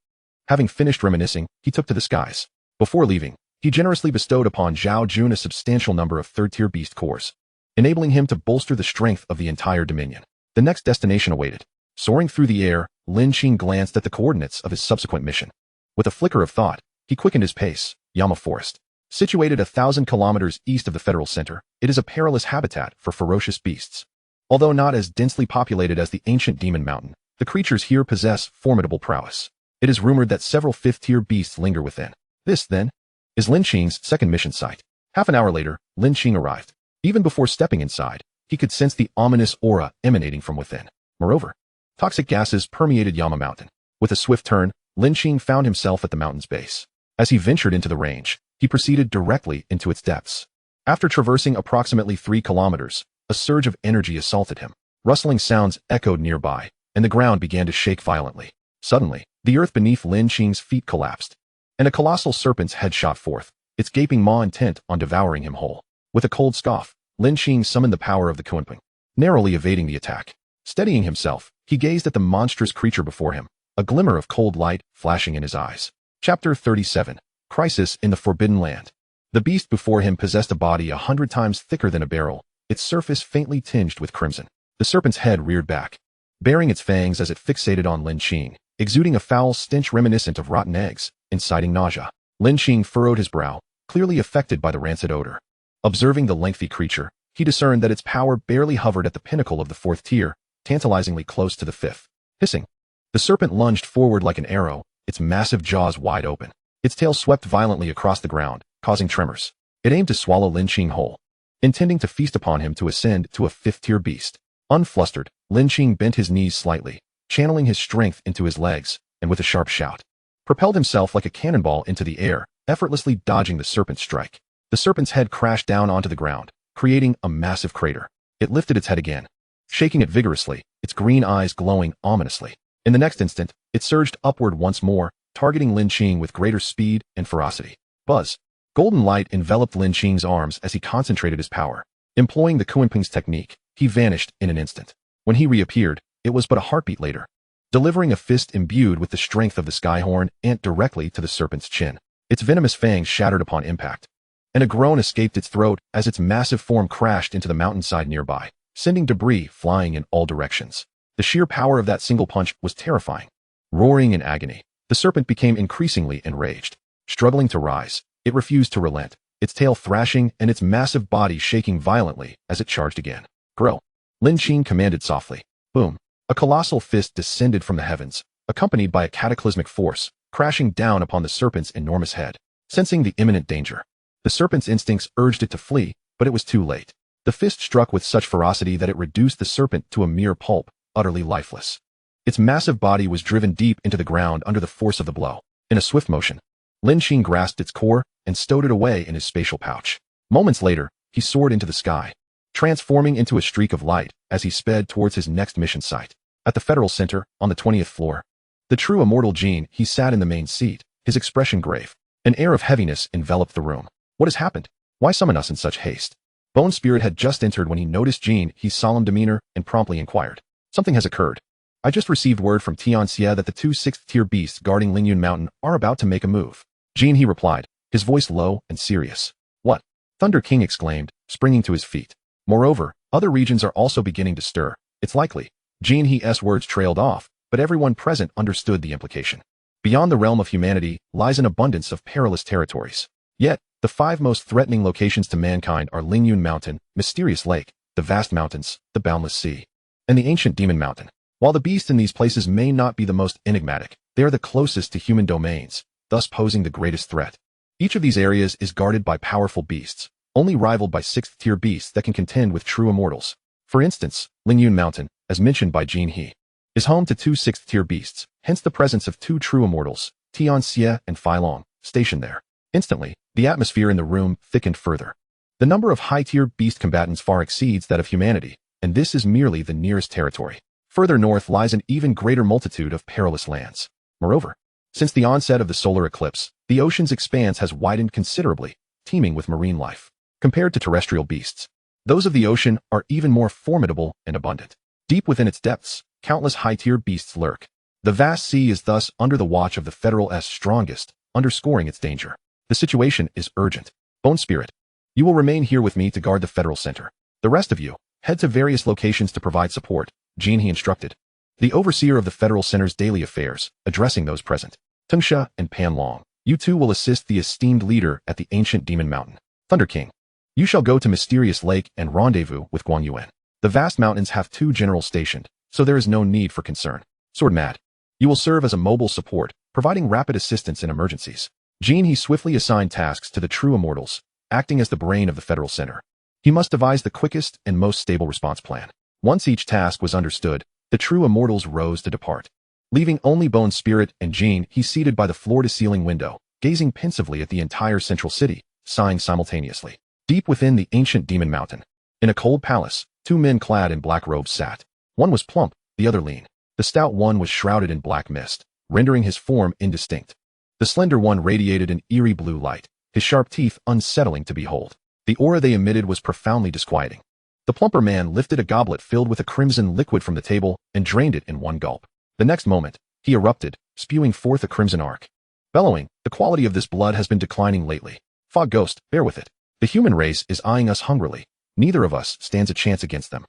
having finished reminiscing, he took to the skies. Before leaving, he generously bestowed upon Zhao Jun a substantial number of third-tier beast cores, enabling him to bolster the strength of the entire dominion. The next destination awaited. Soaring through the air, Lin Qing glanced at the coordinates of his subsequent mission. With a flicker of thought, he quickened his pace. Yama Forest. Situated 1,000 kilometers east of the federal center, it is a perilous habitat for ferocious beasts. Although not as densely populated as the ancient Demon Mountain, the creatures here possess formidable prowess. It is rumored that several fifth-tier beasts linger within. This, then, is Lin Qing's second mission site. Half an hour later, Lin Qing arrived. Even before stepping inside, he could sense the ominous aura emanating from within. Moreover, toxic gases permeated Yama Mountain. With a swift turn, Lin Qing found himself at the mountain's base. As he ventured into the range, he proceeded directly into its depths. After traversing approximately 3 kilometers, a surge of energy assaulted him. Rustling sounds echoed nearby, and the ground began to shake violently. Suddenly, the earth beneath Lin Qing's feet collapsed, and a colossal serpent's head shot forth, its gaping maw intent on devouring him whole. With a cold scoff, Lin Qing summoned the power of the Kunping, narrowly evading the attack. Steadying himself, he gazed at the monstrous creature before him, a glimmer of cold light flashing in his eyes. Chapter 37. Crisis in the Forbidden Land. The beast before him possessed a body 100 times thicker than a barrel, its surface faintly tinged with crimson. The serpent's head reared back, baring its fangs as it fixated on Lin Qing, exuding a foul stench reminiscent of rotten eggs, inciting nausea. Lin Qing furrowed his brow, clearly affected by the rancid odor. Observing the lengthy creature, he discerned that its power barely hovered at the pinnacle of the 4th tier, tantalizingly close to the 5th. Hissing, the serpent lunged forward like an arrow, its massive jaws wide open. Its tail swept violently across the ground, causing tremors. It aimed to swallow Lin Qing whole, intending to feast upon him to ascend to a 5th-tier beast. Unflustered, Lin Qing bent his knees slightly, channeling his strength into his legs, and with a sharp shout, propelled himself like a cannonball into the air, effortlessly dodging the serpent's strike. The serpent's head crashed down onto the ground, creating a massive crater. It lifted its head again, shaking it vigorously, its green eyes glowing ominously. In the next instant, it surged upward once more, targeting Lin Qing with greater speed and ferocity. Buzz. Golden light enveloped Lin Qing's arms as he concentrated his power. Employing the Kunping's technique, he vanished in an instant. When he reappeared, it was but a heartbeat later, delivering a fist imbued with the strength of the Skyhorn aimed directly to the serpent's chin. Its venomous fangs shattered upon impact, and a groan escaped its throat as its massive form crashed into the mountainside nearby, sending debris flying in all directions. The sheer power of that single punch was terrifying. Roaring in agony, the serpent became increasingly enraged. Struggling to rise, it refused to relent, its tail thrashing and its massive body shaking violently as it charged again. Grow. Lin Qing commanded softly. Boom. A colossal fist descended from the heavens, accompanied by a cataclysmic force, crashing down upon the serpent's enormous head. Sensing the imminent danger, the serpent's instincts urged it to flee, but it was too late. The fist struck with such ferocity that it reduced the serpent to a mere pulp, utterly lifeless. Its massive body was driven deep into the ground under the force of the blow. In a swift motion, Lin Qing grasped its core and stowed it away in his spatial pouch. Moments later, he soared into the sky, transforming into a streak of light as he sped towards his next mission site. At the Federal Center, on the 20th floor, the true immortal Jin, he sat in the main seat, his expression grave. An air of heaviness enveloped the room. What has happened? Why summon us in such haste? Bone Spirit had just entered when he noticed Jin, his solemn demeanor, and promptly inquired. Something has occurred. I just received word from Tianxia that the 2 6th-tier beasts guarding Lingyun Mountain are about to make a move. Jin, he replied, his voice low and serious. What? Thunder King exclaimed, springing to his feet. Moreover, other regions are also beginning to stir. It's likely. Jin He's words trailed off, but everyone present understood the implication. Beyond the realm of humanity lies an abundance of perilous territories. Yet, the 5 most threatening locations to mankind are Lingyun Mountain, Mysterious Lake, the vast mountains, the boundless sea, and the ancient Demon Mountain. While the beasts in these places may not be the most enigmatic, they are the closest to human domains, thus posing the greatest threat. Each of these areas is guarded by powerful beasts, only rivaled by 6th-tier beasts that can contend with true immortals. For instance, Lingyun Mountain, as mentioned by Jin He, is home to 2 6th-tier beasts, hence the presence of 2 true immortals, Tianxia and Feilong, stationed there. Instantly, the atmosphere in the room thickened further. The number of high-tier beast combatants far exceeds that of humanity, and this is merely the nearest territory. Further north lies an even greater multitude of perilous lands. Moreover, since the onset of the solar eclipse, the ocean's expanse has widened considerably, teeming with marine life. Compared to terrestrial beasts, Those of the ocean are even more formidable and abundant. Deep within its depths, countless high-tier beasts lurk. The vast sea is thus under the watch of the Federal's strongest, underscoring its danger. The situation is urgent. Bone Spirit, you will remain here with me to guard the Federal Center. The rest of you, head to various locations to provide support, Jean he instructed. The overseer of the Federal Center's daily affairs, addressing those present. Tungsha and Pan Long, you two will assist the esteemed leader at the ancient demon mountain. Thunder King, you shall go to Mysterious Lake and rendezvous with Guan Yuan. The vast mountains have 2 generals stationed, so there is no need for concern. Sword Mad, you will serve as a mobile support, providing rapid assistance in emergencies. Jean he swiftly assigned tasks to the true immortals, acting as the brain of the Federal Center. He must devise the quickest and most stable response plan. Once each task was understood, the true immortals rose to depart. Leaving only Bone Spirit and Jean he seated by the floor-to-ceiling window, gazing pensively at the entire central city, sighing simultaneously. Deep within the ancient demon mountain, in a cold palace, 2 men clad in black robes sat. One was plump, the other lean. The stout one was shrouded in black mist, rendering his form indistinct. The slender one radiated an eerie blue light, his sharp teeth unsettling to behold. The aura they emitted was profoundly disquieting. The plumper man lifted a goblet filled with a crimson liquid from the table and drained it in one gulp. The next moment, he erupted, spewing forth a crimson arc. Bellowing, the quality of this blood has been declining lately. Fog Ghost, bear with it. The human race is eyeing us hungrily. Neither of us stands a chance against them.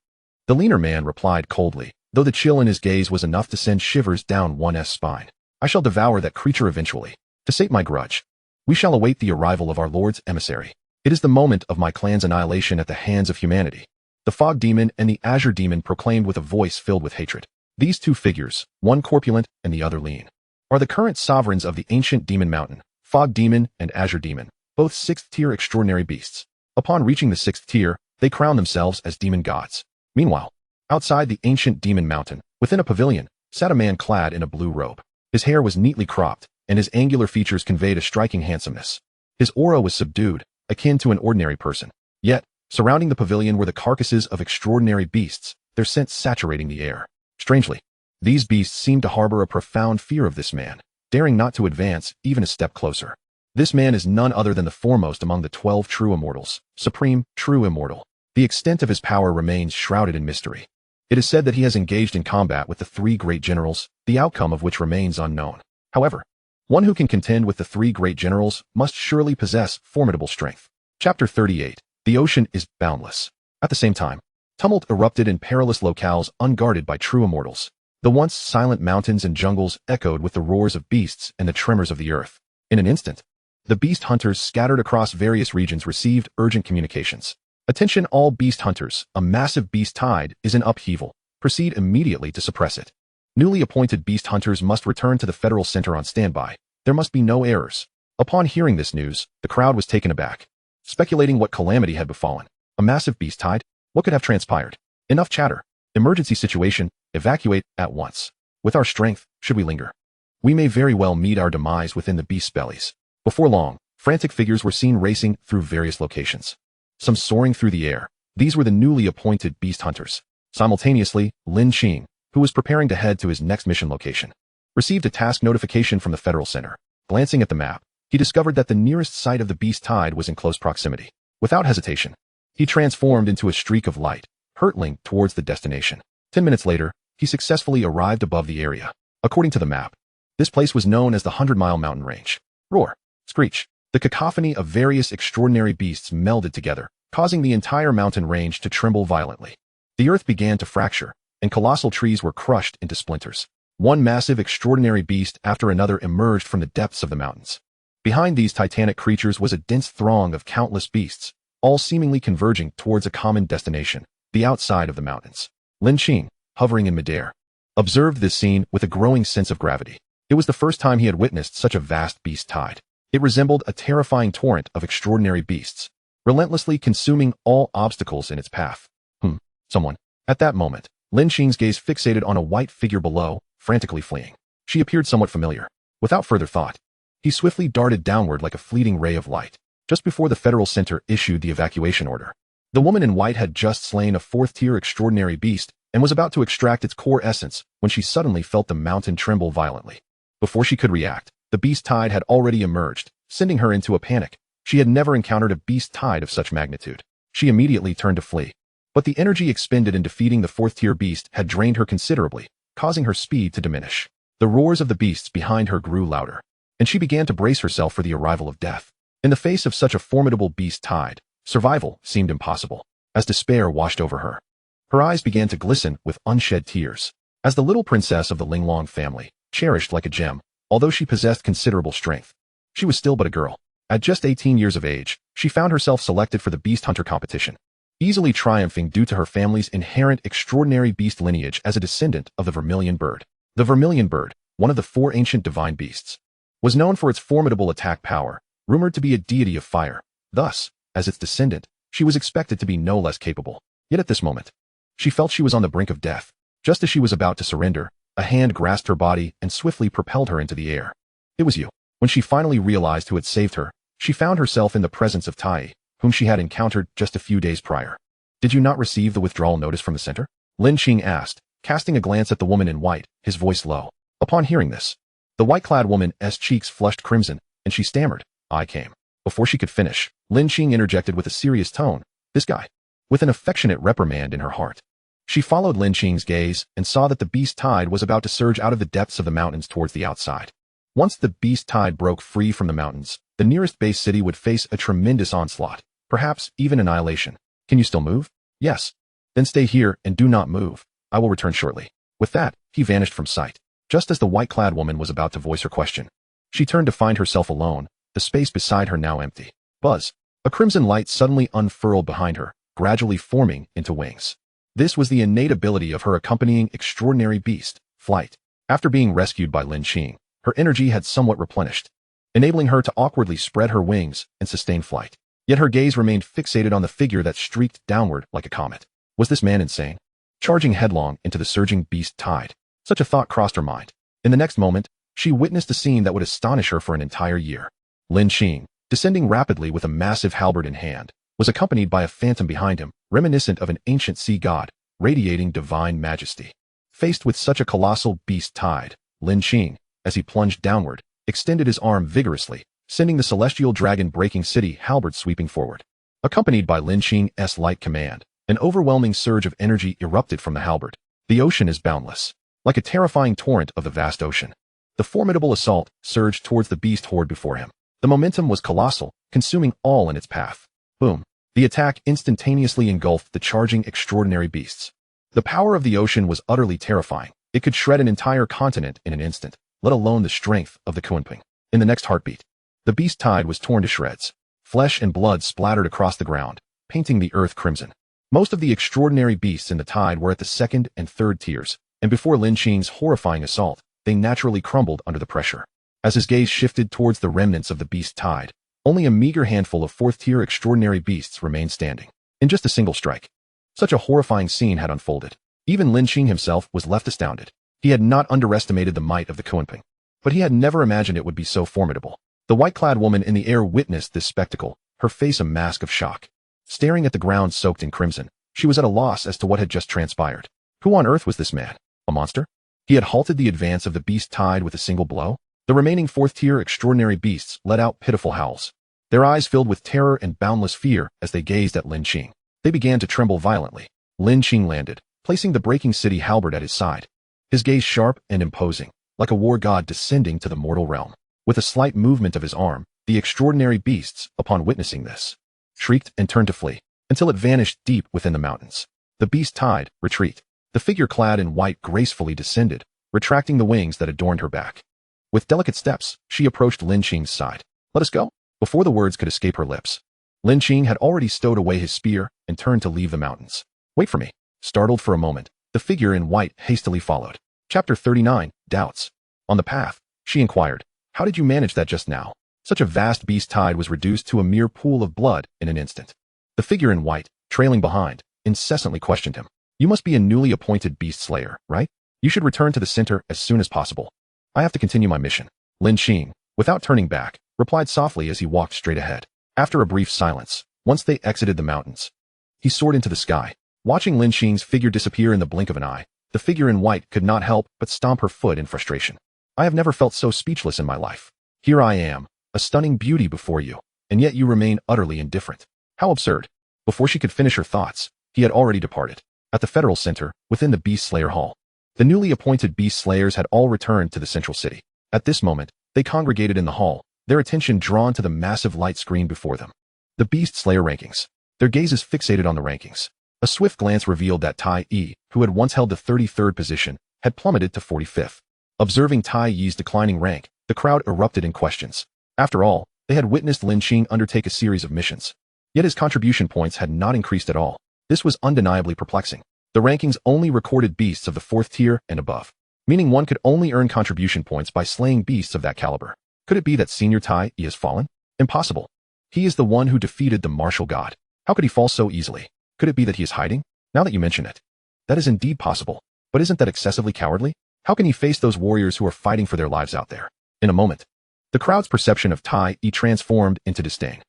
The leaner man replied coldly, though the chill in his gaze was enough to send shivers down one's spine. I shall devour that creature eventually. To sate my grudge, we shall await the arrival of our Lord's emissary. It is the moment of my clan's annihilation at the hands of humanity. The Fog Demon and the Azure Demon proclaimed with a voice filled with hatred. These 2 figures, one corpulent and the other lean, are the current sovereigns of the ancient demon mountain, Fog Demon and Azure Demon, both 6th-tier extraordinary beasts. Upon reaching the 6th tier, they crown themselves as demon gods. Meanwhile, outside the ancient demon mountain, within a pavilion, sat a man clad in a blue robe. His hair was neatly cropped, and his angular features conveyed a striking handsomeness. His aura was subdued, akin to an ordinary person. Yet, surrounding the pavilion were the carcasses of extraordinary beasts, their scent saturating the air. Strangely, these beasts seemed to harbor a profound fear of this man, daring not to advance even a step closer. This man is none other than the foremost among the 12 true immortals, supreme, true immortal. The extent of his power remains shrouded in mystery. It is said that he has engaged in combat with the 3 great generals, the outcome of which remains unknown. However, one who can contend with the 3 great generals must surely possess formidable strength. Chapter 38. The ocean is boundless. At the same time, tumult erupted in perilous locales unguarded by true immortals. The once silent mountains and jungles echoed with the roars of beasts and the tremors of the earth. In an instant, the beast hunters scattered across various regions received urgent communications. Attention all beast hunters, a massive beast tide is in upheaval. Proceed immediately to suppress it. Newly appointed beast hunters must return to the Federal Center on standby. There must be no errors. Upon hearing this news, the crowd was taken aback, speculating what calamity had befallen. A massive beast tide? What could have transpired? Enough chatter. Emergency situation. Evacuate at once. With our strength, should we linger, we may very well meet our demise within the beast's bellies. Before long, frantic figures were seen racing through various locations, some soaring through the air. These were the newly appointed beast hunters. Simultaneously, Lin Qing, who was preparing to head to his next mission location, received a task notification from the Federal Center. Glancing at the map, he discovered that the nearest site of the beast tide was in close proximity. Without hesitation, he transformed into a streak of light, hurtling towards the destination. 10 minutes later, he successfully arrived above the area. According to the map, this place was known as the 100-mile mountain range. Roar, screech. The cacophony of various extraordinary beasts melded together, causing the entire mountain range to tremble violently. The earth began to fracture, and colossal trees were crushed into splinters. One massive extraordinary beast after another emerged from the depths of the mountains. Behind these titanic creatures was a dense throng of countless beasts, all seemingly converging towards a common destination, the outside of the mountains. Lin Qing, hovering in midair, observed this scene with a growing sense of gravity. It was the first time he had witnessed such a vast beast tide. It resembled a terrifying torrent of extraordinary beasts, relentlessly consuming all obstacles in its path. Someone. At that moment, Lin Qing's gaze fixated on a white figure below, frantically fleeing. She appeared somewhat familiar. Without further thought, he swiftly darted downward like a fleeting ray of light. Just before the Federal Center issued the evacuation order, the woman in white had just slain a 4th-tier extraordinary beast and was about to extract its core essence when she suddenly felt the mountain tremble violently. Before she could react, the beast tide had already emerged, sending her into a panic. She had never encountered a beast tide of such magnitude. She immediately turned to flee. But the energy expended in defeating the fourth-tier beast had drained her considerably, causing her speed to diminish. The roars of the beasts behind her grew louder, and she began to brace herself for the arrival of death. In the face of such a formidable beast tide, survival seemed impossible, as despair washed over her. Her eyes began to glisten with unshed tears. As the little princess of the Linglong family, cherished like a gem, although she possessed considerable strength, she was still but a girl. At just 18 years of age, she found herself selected for the beast hunter competition, easily triumphing due to her family's inherent extraordinary beast lineage as a descendant of the vermilion bird. The vermilion bird, one of the 4 ancient divine beasts, was known for its formidable attack power, rumored to be a deity of fire. Thus, as its descendant, she was expected to be no less capable. Yet at this moment, she felt she was on the brink of death. Just as she was about to surrender, a hand grasped her body and swiftly propelled her into the air. It was you. When she finally realized who had saved her, she found herself in the presence of Tai, whom she had encountered just a few days prior. Did you not receive the withdrawal notice from the center? Lin Qing asked, casting a glance at the woman in white, his voice low. Upon hearing this, the white-clad woman's cheeks flushed crimson, and she stammered, "I came." Before she could finish, Lin Qing interjected with a serious tone, "This guy," with an affectionate reprimand in her heart. She followed Lin Qing's gaze and saw that the beast tide was about to surge out of the depths of the mountains towards the outside. Once the beast tide broke free from the mountains, the nearest base city would face a tremendous onslaught, perhaps even annihilation. Can you still move? Yes. Then stay here and do not move. I will return shortly. With that, he vanished from sight. Just as the white-clad woman was about to voice her question, she turned to find herself alone, the space beside her now empty. Buzz. A crimson light suddenly unfurled behind her, gradually forming into wings. This was the innate ability of her accompanying extraordinary beast, flight. After being rescued by Lin Qing, her energy had somewhat replenished, enabling her to awkwardly spread her wings and sustain flight. Yet her gaze remained fixated on the figure that streaked downward like a comet. Was this man insane? Charging headlong into the surging beast tide. Such a thought crossed her mind. In the next moment, she witnessed a scene that would astonish her for an entire year. Lin Qing, descending rapidly with a massive halberd in hand, was accompanied by a phantom behind him, reminiscent of an ancient sea god, radiating divine majesty. Faced with such a colossal beast tide, Lin Qing, as he plunged downward, extended his arm vigorously, sending the celestial dragon breaking city halberd sweeping forward. Accompanied by Lin Qing's light command, an overwhelming surge of energy erupted from the halberd. The ocean is boundless, like a terrifying torrent of the vast ocean. The formidable assault surged towards the beast horde before him. The momentum was colossal, consuming all in its path. Boom. The attack instantaneously engulfed the charging extraordinary beasts. The power of the ocean was utterly terrifying. It could shred an entire continent in an instant, let alone the strength of the Kunping. In the next heartbeat, the beast tide was torn to shreds. Flesh and blood splattered across the ground, painting the earth crimson. Most of the extraordinary beasts in the tide were at the 2nd and 3rd tiers, and before Lin Qing's horrifying assault, they naturally crumbled under the pressure. As his gaze shifted towards the remnants of the beast tide, only a meager handful of 4th-tier extraordinary beasts remained standing. In just a single strike, such a horrifying scene had unfolded. Even Lin Qing himself was left astounded. He had not underestimated the might of the Kunping, but he had never imagined it would be so formidable. The white-clad woman in the air witnessed this spectacle, her face a mask of shock. Staring at the ground soaked in crimson, she was at a loss as to what had just transpired. Who on earth was this man? A monster? He had halted the advance of the beast tide with a single blow? The remaining 4th-tier extraordinary beasts let out pitiful howls. Their eyes filled with terror and boundless fear as they gazed at Lin Qing. They began to tremble violently. Lin Qing landed, placing the breaking city halberd at his side. His gaze sharp and imposing, like a war god descending to the mortal realm. With a slight movement of his arm, the extraordinary beasts, upon witnessing this, shrieked and turned to flee, until it vanished deep within the mountains. The beast tide, retreat. The figure clad in white gracefully descended, retracting the wings that adorned her back. With delicate steps, she approached Lin Qing's side. Let us go. Before the words could escape her lips, Lin Qing had already stowed away his spear and turned to leave the mountains. Wait for me. Startled for a moment, the figure in white hastily followed. Chapter 39, Doubts. On the path, she inquired, how did you manage that just now? Such a vast beast tide was reduced to a mere pool of blood in an instant. The figure in white, trailing behind, incessantly questioned him. You must be a newly appointed beast slayer, right? You should return to the center as soon as possible. I have to continue my mission. Lin Qing, without turning back, replied softly as he walked straight ahead. After a brief silence, once they exited the mountains, he soared into the sky. Watching Lin Qing's figure disappear in the blink of an eye, the figure in white could not help but stomp her foot in frustration. I have never felt so speechless in my life. Here I am, a stunning beauty before you, and yet you remain utterly indifferent. How absurd. Before she could finish her thoughts, he had already departed. At the Federal Center, within the Beast Slayer Hall, the newly appointed Beast Slayers had all returned to the central city. At this moment, they congregated in the hall, their attention drawn to the massive light screen before them. The Beast Slayer rankings. Their gazes fixated on the rankings. A swift glance revealed that Tai Yi, who had once held the 33rd position, had plummeted to 45th. Observing Tai Yi's declining rank, the crowd erupted in questions. After all, they had witnessed Lin Qing undertake a series of missions. Yet his contribution points had not increased at all. This was undeniably perplexing. The rankings only recorded beasts of the 4th tier and above, meaning one could only earn contribution points by slaying beasts of that caliber. Could it be that Senior Tai Yi has fallen? Impossible. He is the one who defeated the martial god. How could he fall so easily? Could it be that he is hiding? Now that you mention it. That is indeed possible. But isn't that excessively cowardly? How can he face those warriors who are fighting for their lives out there? In a moment, the crowd's perception of Tai Yi transformed into disdain.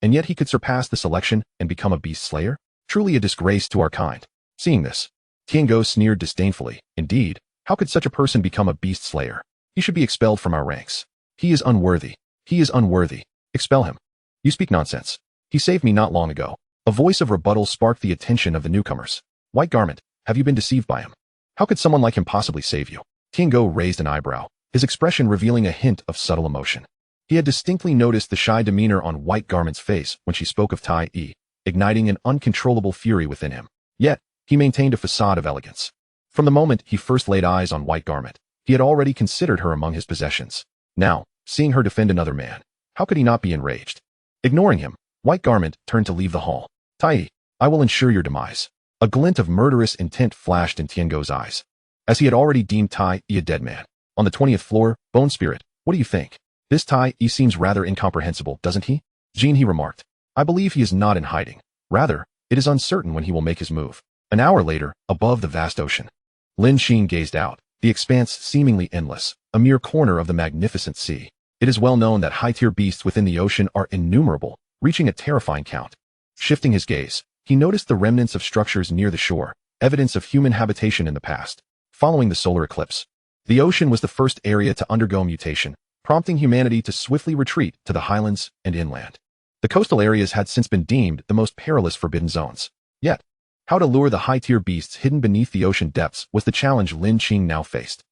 And yet he could surpass the selection and become a beast slayer? Truly a disgrace to our kind. Seeing this, Tiango sneered disdainfully. Indeed, how could such a person become a beast slayer? He should be expelled from our ranks. He is unworthy. He is unworthy. Expel him. You speak nonsense. He saved me not long ago. A voice of rebuttal sparked the attention of the newcomers. White Garment, have you been deceived by him? How could someone like him possibly save you? Tiango raised an eyebrow, his expression revealing a hint of subtle emotion. He had distinctly noticed the shy demeanor on White Garment's face when she spoke of Tai Yi, igniting an uncontrollable fury within him. Yet, he maintained a facade of elegance. From the moment he first laid eyes on White Garment, he had already considered her among his possessions. Now, seeing her defend another man, how could he not be enraged? Ignoring him, White Garment turned to leave the hall. Tai Yi, I will ensure your demise. A glint of murderous intent flashed in Tiango's eyes, as he had already deemed Tai Yi a dead man. On the 20th floor, Bone Spirit, what do you think? This Tai Yi seems rather incomprehensible, doesn't he? Jean, he remarked. I believe he is not in hiding. Rather, it is uncertain when he will make his move. An hour later, above the vast ocean, Lin Qing gazed out, the expanse seemingly endless, a mere corner of the magnificent sea. It is well known that high-tier beasts within the ocean are innumerable, reaching a terrifying count. Shifting his gaze, he noticed the remnants of structures near the shore, evidence of human habitation in the past. Following the solar eclipse, the ocean was the first area to undergo mutation, prompting humanity to swiftly retreat to the highlands and inland. The coastal areas had since been deemed the most perilous forbidden zones. Yet, how to lure the high-tier beasts hidden beneath the ocean depths was the challenge Lin Qing now faced.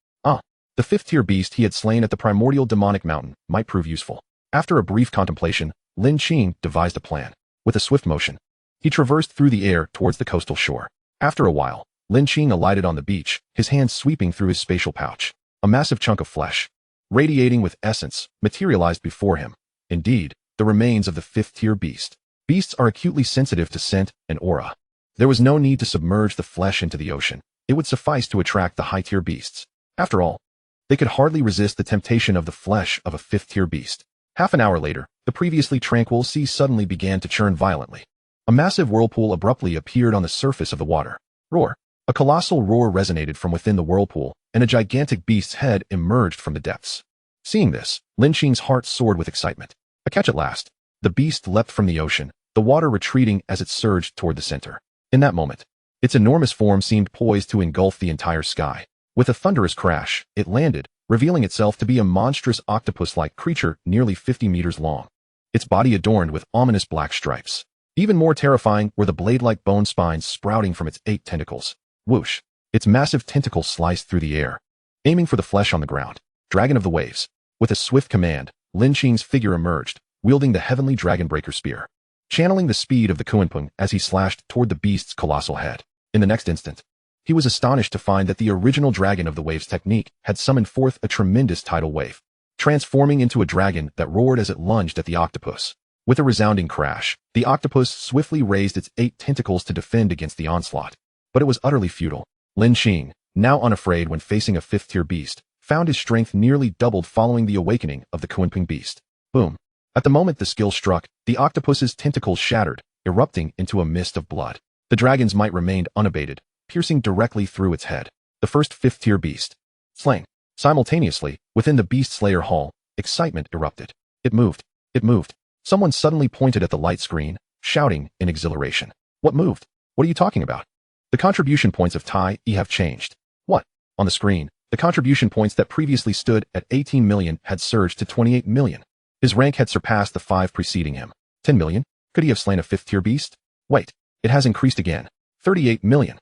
The 5th-tier beast he had slain at the Primordial demonic mountain might prove useful. After a brief contemplation, Lin Qing devised a plan. With a swift motion, he traversed through the air towards the coastal shore. After a while, Lin Qing alighted on the beach, his hands sweeping through his spatial pouch. A massive chunk of flesh, radiating with essence, materialized before him. Indeed, the remains of the 5th-tier beast. Beasts are acutely sensitive to scent and aura. There was no need to submerge the flesh into the ocean. It would suffice to attract the high-tier beasts. After all, they could hardly resist the temptation of the flesh of a 5th-tier beast. Half an hour later, the previously tranquil sea suddenly began to churn violently. A massive whirlpool abruptly appeared on the surface of the water. Roar! A colossal roar resonated from within the whirlpool, and a gigantic beast's head emerged from the depths. Seeing this, Lin Qing's heart soared with excitement. A catch at last. The beast leapt from the ocean, the water retreating as it surged toward the center. In that moment, its enormous form seemed poised to engulf the entire sky. With a thunderous crash, it landed, revealing itself to be a monstrous octopus-like creature nearly 50 meters long. Its body adorned with ominous black stripes. Even more terrifying were the blade-like bone spines sprouting from its 8 tentacles. Whoosh! Its massive tentacles sliced through the air, aiming for the flesh on the ground. Dragon of the Waves. With a swift command, Lin Qing's figure emerged, wielding the heavenly Dragonbreaker spear, channeling the speed of the Kunpeng as he slashed toward the beast's colossal head. In the next instant, he was astonished to find that the original Dragon of the Waves technique had summoned forth a tremendous tidal wave, transforming into a dragon that roared as it lunged at the octopus. With a resounding crash, the octopus swiftly raised its 8 tentacles to defend against the onslaught. But it was utterly futile. Lin Qing, now unafraid when facing a 5th-tier beast, found his strength nearly doubled following the awakening of the Kunpeng beast. Boom! At the moment the skill struck, the octopus's tentacles shattered, erupting into a mist of blood. The dragon's might remained unabated, piercing directly through its head. The first 5th-tier beast. Slain. Simultaneously, within the Beast Slayer Hall, excitement erupted. It moved. It moved. Someone suddenly pointed at the light screen, shouting in exhilaration. What moved? What are you talking about? The contribution points of Tai Yi have changed. What? On the screen, the contribution points that previously stood at 18 million had surged to 28 million. His rank had surpassed the 5 preceding him. 10 million? Could he have slain a 5th-tier beast? Wait, it has increased again. 38 million.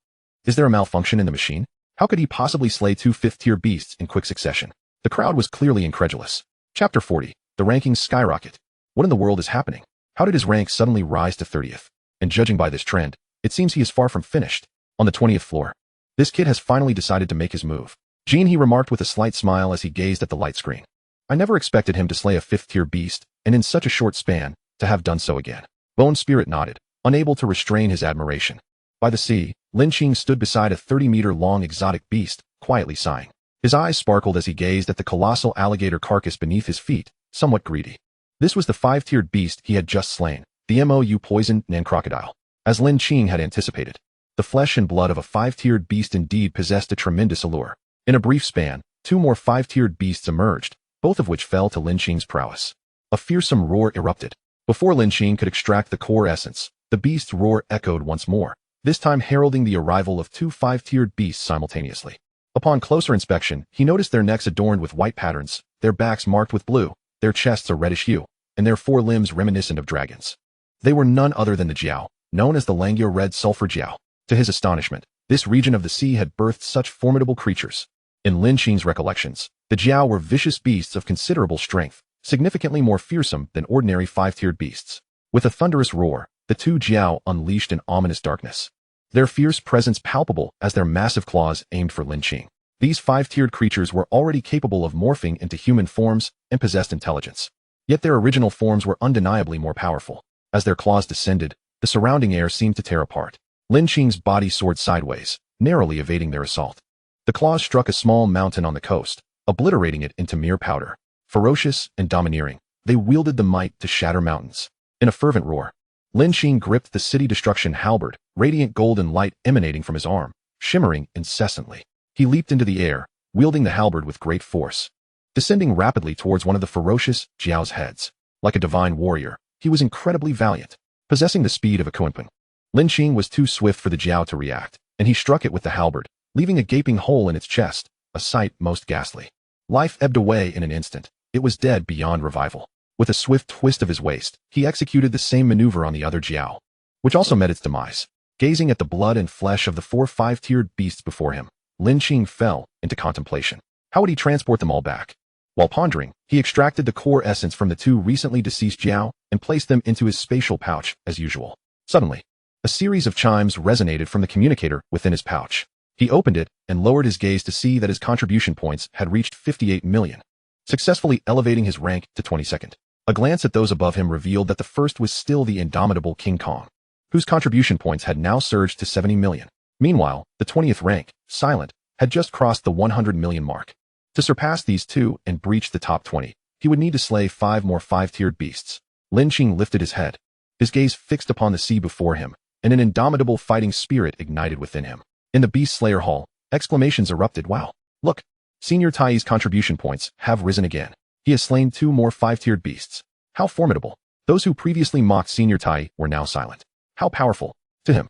Is there a malfunction in the machine? How could he possibly slay two fifth-tier beasts in quick succession? The crowd was clearly incredulous. Chapter 40. The rankings skyrocket. What in the world is happening? How did his rank suddenly rise to 30th? And judging by this trend, it seems he is far from finished. On the 20th floor. This kid has finally decided to make his move. Gene, he remarked with a slight smile as he gazed at the light screen. I never expected him to slay a fifth-tier beast, and in such a short span, to have done so again. Bone Spirit nodded, unable to restrain his admiration. By the sea, Lin Qing stood beside a 30-meter-long exotic beast, quietly sighing. His eyes sparkled as he gazed at the colossal alligator carcass beneath his feet, somewhat greedy. This was the 5-tiered beast he had just slain, the Mou poisoned Nan crocodile. As Lin Qing had anticipated, the flesh and blood of a 5-tiered beast indeed possessed a tremendous allure. In a brief span, 2 more 5-tiered beasts emerged, both of which fell to Lin Qing's prowess. A fearsome roar erupted. Before Lin Qing could extract the core essence, the beast's roar echoed once more, this time heralding the arrival of 2 5-tiered beasts simultaneously. Upon closer inspection, he noticed their necks adorned with white patterns, their backs marked with blue, their chests a reddish hue, and their 4 limbs reminiscent of dragons. They were none other than the Jiao, known as the Langya Red Sulfur Jiao. To his astonishment, this region of the sea had birthed such formidable creatures. In Lin Qing's recollections, the Jiao were vicious beasts of considerable strength, significantly more fearsome than ordinary 5-tiered beasts. With a thunderous roar, the 2 Jiao unleashed an ominous darkness. Their fierce presence palpable as their massive claws aimed for Lin Qing. These 5-tiered creatures were already capable of morphing into human forms and possessed intelligence. Yet their original forms were undeniably more powerful. As their claws descended, the surrounding air seemed to tear apart. Lin Qing's body soared sideways, narrowly evading their assault. The claws struck a small mountain on the coast, obliterating it into mere powder. Ferocious and domineering, they wielded the might to shatter mountains. In a fervent roar, Lin Qing gripped the city destruction halberd, radiant golden light emanating from his arm, shimmering incessantly. He leaped into the air, wielding the halberd with great force. Descending rapidly towards one of the ferocious Jiao's heads. Like a divine warrior, he was incredibly valiant, possessing the speed of a Kunpeng. Lin Qing was too swift for the Jiao to react, and he struck it with the halberd, leaving a gaping hole in its chest, a sight most ghastly. Life ebbed away in an instant. It was dead beyond revival. With a swift twist of his waist, he executed the same maneuver on the other Jiao, which also met its demise. Gazing at the blood and flesh of the 4 5-tiered beasts before him, Lin Qing fell into contemplation. How would he transport them all back? While pondering, he extracted the core essence from the 2 recently deceased Jiao and placed them into his spatial pouch, as usual. Suddenly, a series of chimes resonated from the communicator within his pouch. He opened it and lowered his gaze to see that his contribution points had reached 58 million, successfully elevating his rank to 22nd. A glance at those above him revealed that the first was still the indomitable King Kong, whose contribution points had now surged to 70 million. Meanwhile, the 20th rank, Silent, had just crossed the 100 million mark. To surpass these 2 and breach the top 20, he would need to slay 5 more 5-tiered beasts. Lin Qing lifted his head, his gaze fixed upon the sea before him, and an indomitable fighting spirit ignited within him. In the Beast Slayer Hall, exclamations erupted. Wow! Look! Senior Tai's contribution points have risen again. He has slain 2 more 5-tiered beasts. How formidable! Those who previously mocked Senior Tai were now silent. How powerful! To him,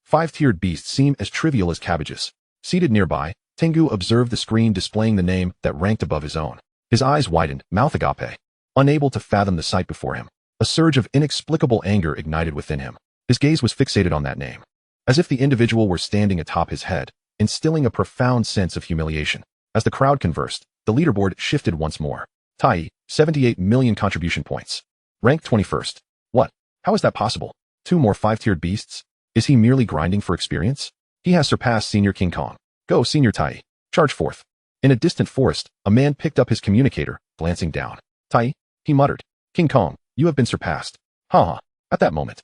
5-tiered beasts seem as trivial as cabbages. Seated nearby, Tengu observed the screen displaying the name that ranked above his own. His eyes widened, mouth agape. Unable to fathom the sight before him, a surge of inexplicable anger ignited within him. His gaze was fixated on that name, as if the individual were standing atop his head, instilling a profound sense of humiliation. As the crowd conversed, the leaderboard shifted once more. Tai, 78 million contribution points. Ranked 21st. What? How is that possible? 2 more 5-tiered beasts? Is he merely grinding for experience? He has surpassed Senior King Kong. Go, Senior Tai. Charge forth. In a distant forest, a man picked up his communicator, glancing down. Tai, he muttered. King Kong, you have been surpassed. Ha! At that moment,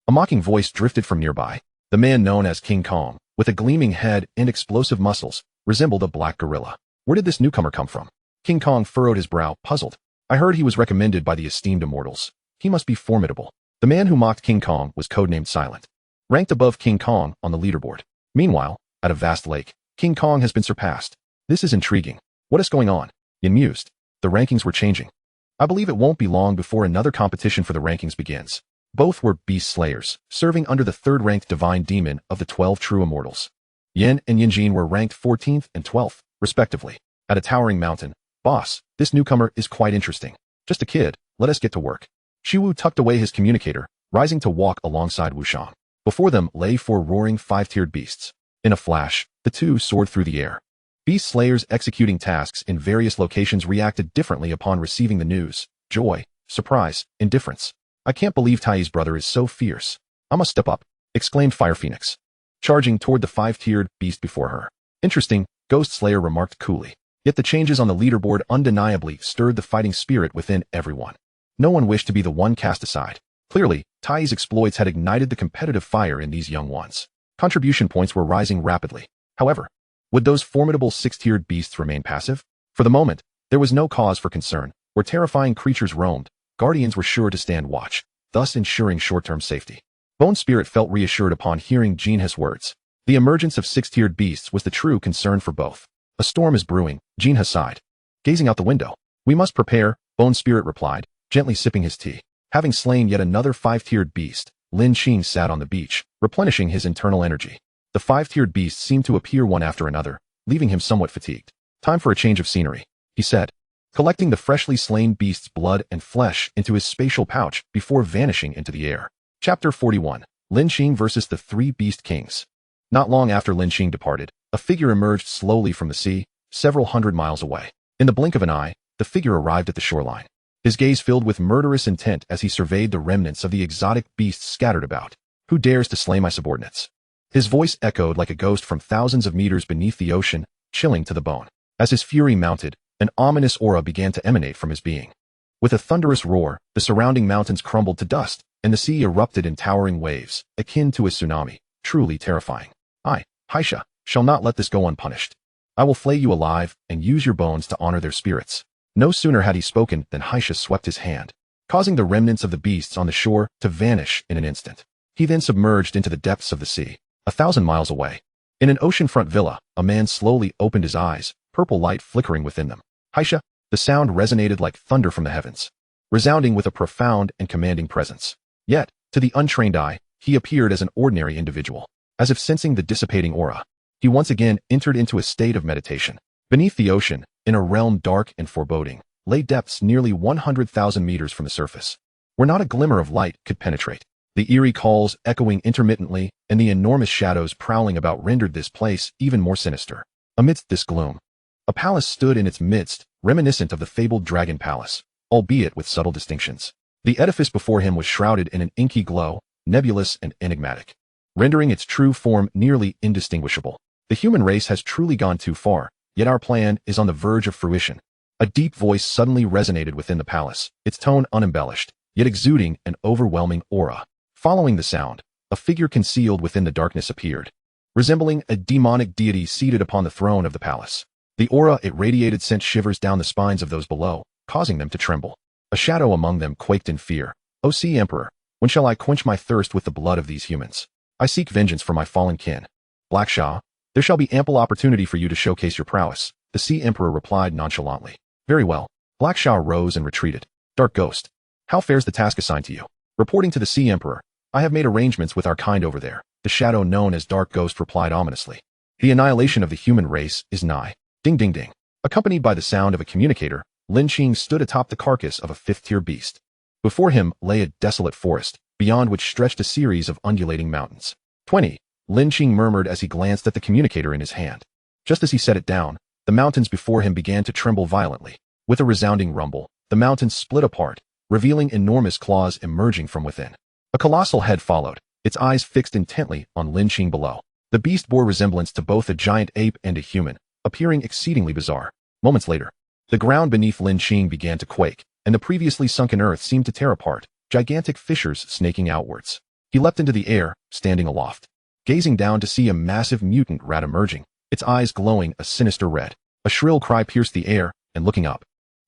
a mocking voice drifted from nearby. The man known as King Kong, with a gleaming head and explosive muscles, resembled a black gorilla. Where did this newcomer come from? King Kong furrowed his brow, puzzled. I heard he was recommended by the esteemed immortals. He must be formidable. The man who mocked King Kong was codenamed Silent, ranked above King Kong on the leaderboard. Meanwhile, at a vast lake, King Kong has been surpassed. This is intriguing. What is going on? Yin mused. The rankings were changing. I believe it won't be long before another competition for the rankings begins. Both were beast slayers, serving under the 3rd-ranked divine demon of the 12 true immortals. Yin and Yinjin were ranked 14th and 12th, respectively. At a towering mountain, boss, this newcomer is quite interesting. Just a kid, let us get to work. Shiwu tucked away his communicator, rising to walk alongside Wuxian. Before them lay 4 roaring 5-tiered beasts. In a flash, the two soared through the air. Beast slayers executing tasks in various locations reacted differently upon receiving the news. Joy, surprise, indifference. I can't believe Tai's brother is so fierce. I must step up, exclaimed Fire Phoenix, charging toward the 5-tiered beast before her. Interesting, Ghost Slayer remarked coolly. Yet the changes on the leaderboard undeniably stirred the fighting spirit within everyone. No one wished to be the one cast aside. Clearly, Tai's exploits had ignited the competitive fire in these young ones. Contribution points were rising rapidly. However, would those formidable 6-tiered beasts remain passive? For the moment, there was no cause for concern. Where terrifying creatures roamed, guardians were sure to stand watch, thus ensuring short-term safety. Bone Spirit felt reassured upon hearing Jinhe's words. The emergence of 6-tiered beasts was the true concern for both. A storm is brewing, Jinhe sighed, gazing out the window. We must prepare, Bone Spirit replied, gently sipping his tea. Having slain yet another 5-tiered beast, Lin Qing sat on the beach, replenishing his internal energy. The 5-tiered beasts seemed to appear one after another, leaving him somewhat fatigued. Time for a change of scenery, he said, collecting the freshly slain beast's blood and flesh into his spatial pouch before vanishing into the air. Chapter 41. Lin Qing versus the 3 Beast Kings. Not long after Lin Qing departed, a figure emerged slowly from the sea, several hundred miles away. In the blink of an eye, the figure arrived at the shoreline. His gaze filled with murderous intent as he surveyed the remnants of the exotic beasts scattered about. Who dares to slay my subordinates? His voice echoed like a ghost from thousands of meters beneath the ocean, chilling to the bone. As his fury mounted, an ominous aura began to emanate from his being. With a thunderous roar, the surrounding mountains crumbled to dust, and the sea erupted in towering waves, akin to a tsunami, truly terrifying. I, Haisha, shall not let this go unpunished. I will flay you alive and use your bones to honor their spirits. No sooner had he spoken than Haisha swept his hand, causing the remnants of the beasts on the shore to vanish in an instant. He then submerged into the depths of the sea, 1,000 miles away. In an oceanfront villa, a man slowly opened his eyes, purple light flickering within them. Haisha, the sound resonated like thunder from the heavens, resounding with a profound and commanding presence. Yet, to the untrained eye, he appeared as an ordinary individual. As if sensing the dissipating aura, he once again entered into a state of meditation. Beneath the ocean, in a realm dark and foreboding, lay depths nearly 100,000 meters from the surface, where not a glimmer of light could penetrate. The eerie calls echoing intermittently and the enormous shadows prowling about rendered this place even more sinister. Amidst this gloom, a palace stood in its midst, reminiscent of the fabled Dragon Palace, albeit with subtle distinctions. The edifice before him was shrouded in an inky glow, nebulous and enigmatic, rendering its true form nearly indistinguishable. The human race has truly gone too far, yet our plan is on the verge of fruition. A deep voice suddenly resonated within the palace, its tone unembellished, yet exuding an overwhelming aura. Following the sound, a figure concealed within the darkness appeared, resembling a demonic deity seated upon the throne of the palace. The aura it radiated sent shivers down the spines of those below, causing them to tremble. A shadow among them quaked in fear. O Sea Emperor, when shall I quench my thirst with the blood of these humans? I seek vengeance for my fallen kin. Black Shah, there shall be ample opportunity for you to showcase your prowess, the Sea Emperor replied nonchalantly. Very well. Black Shah rose and retreated. Dark Ghost, how fares the task assigned to you? Reporting to the Sea Emperor, I have made arrangements with our kind over there, the shadow known as Dark Ghost replied ominously. The annihilation of the human race is nigh. Ding ding ding. Accompanied by the sound of a communicator, Lin Qing stood atop the carcass of a 5th-tier beast. Before him lay a desolate forest, beyond which stretched a series of undulating mountains. 20. Lin Qing murmured as he glanced at the communicator in his hand. Just as he set it down, the mountains before him began to tremble violently. With a resounding rumble, the mountains split apart, revealing enormous claws emerging from within. A colossal head followed, its eyes fixed intently on Lin Qing below. The beast bore resemblance to both a giant ape and a human, appearing exceedingly bizarre. Moments later, the ground beneath Lin Qing began to quake, and the previously sunken earth seemed to tear apart, gigantic fissures snaking outwards. He leapt into the air, standing aloft, gazing down to see a massive mutant rat emerging, its eyes glowing a sinister red. A shrill cry pierced the air, and looking up,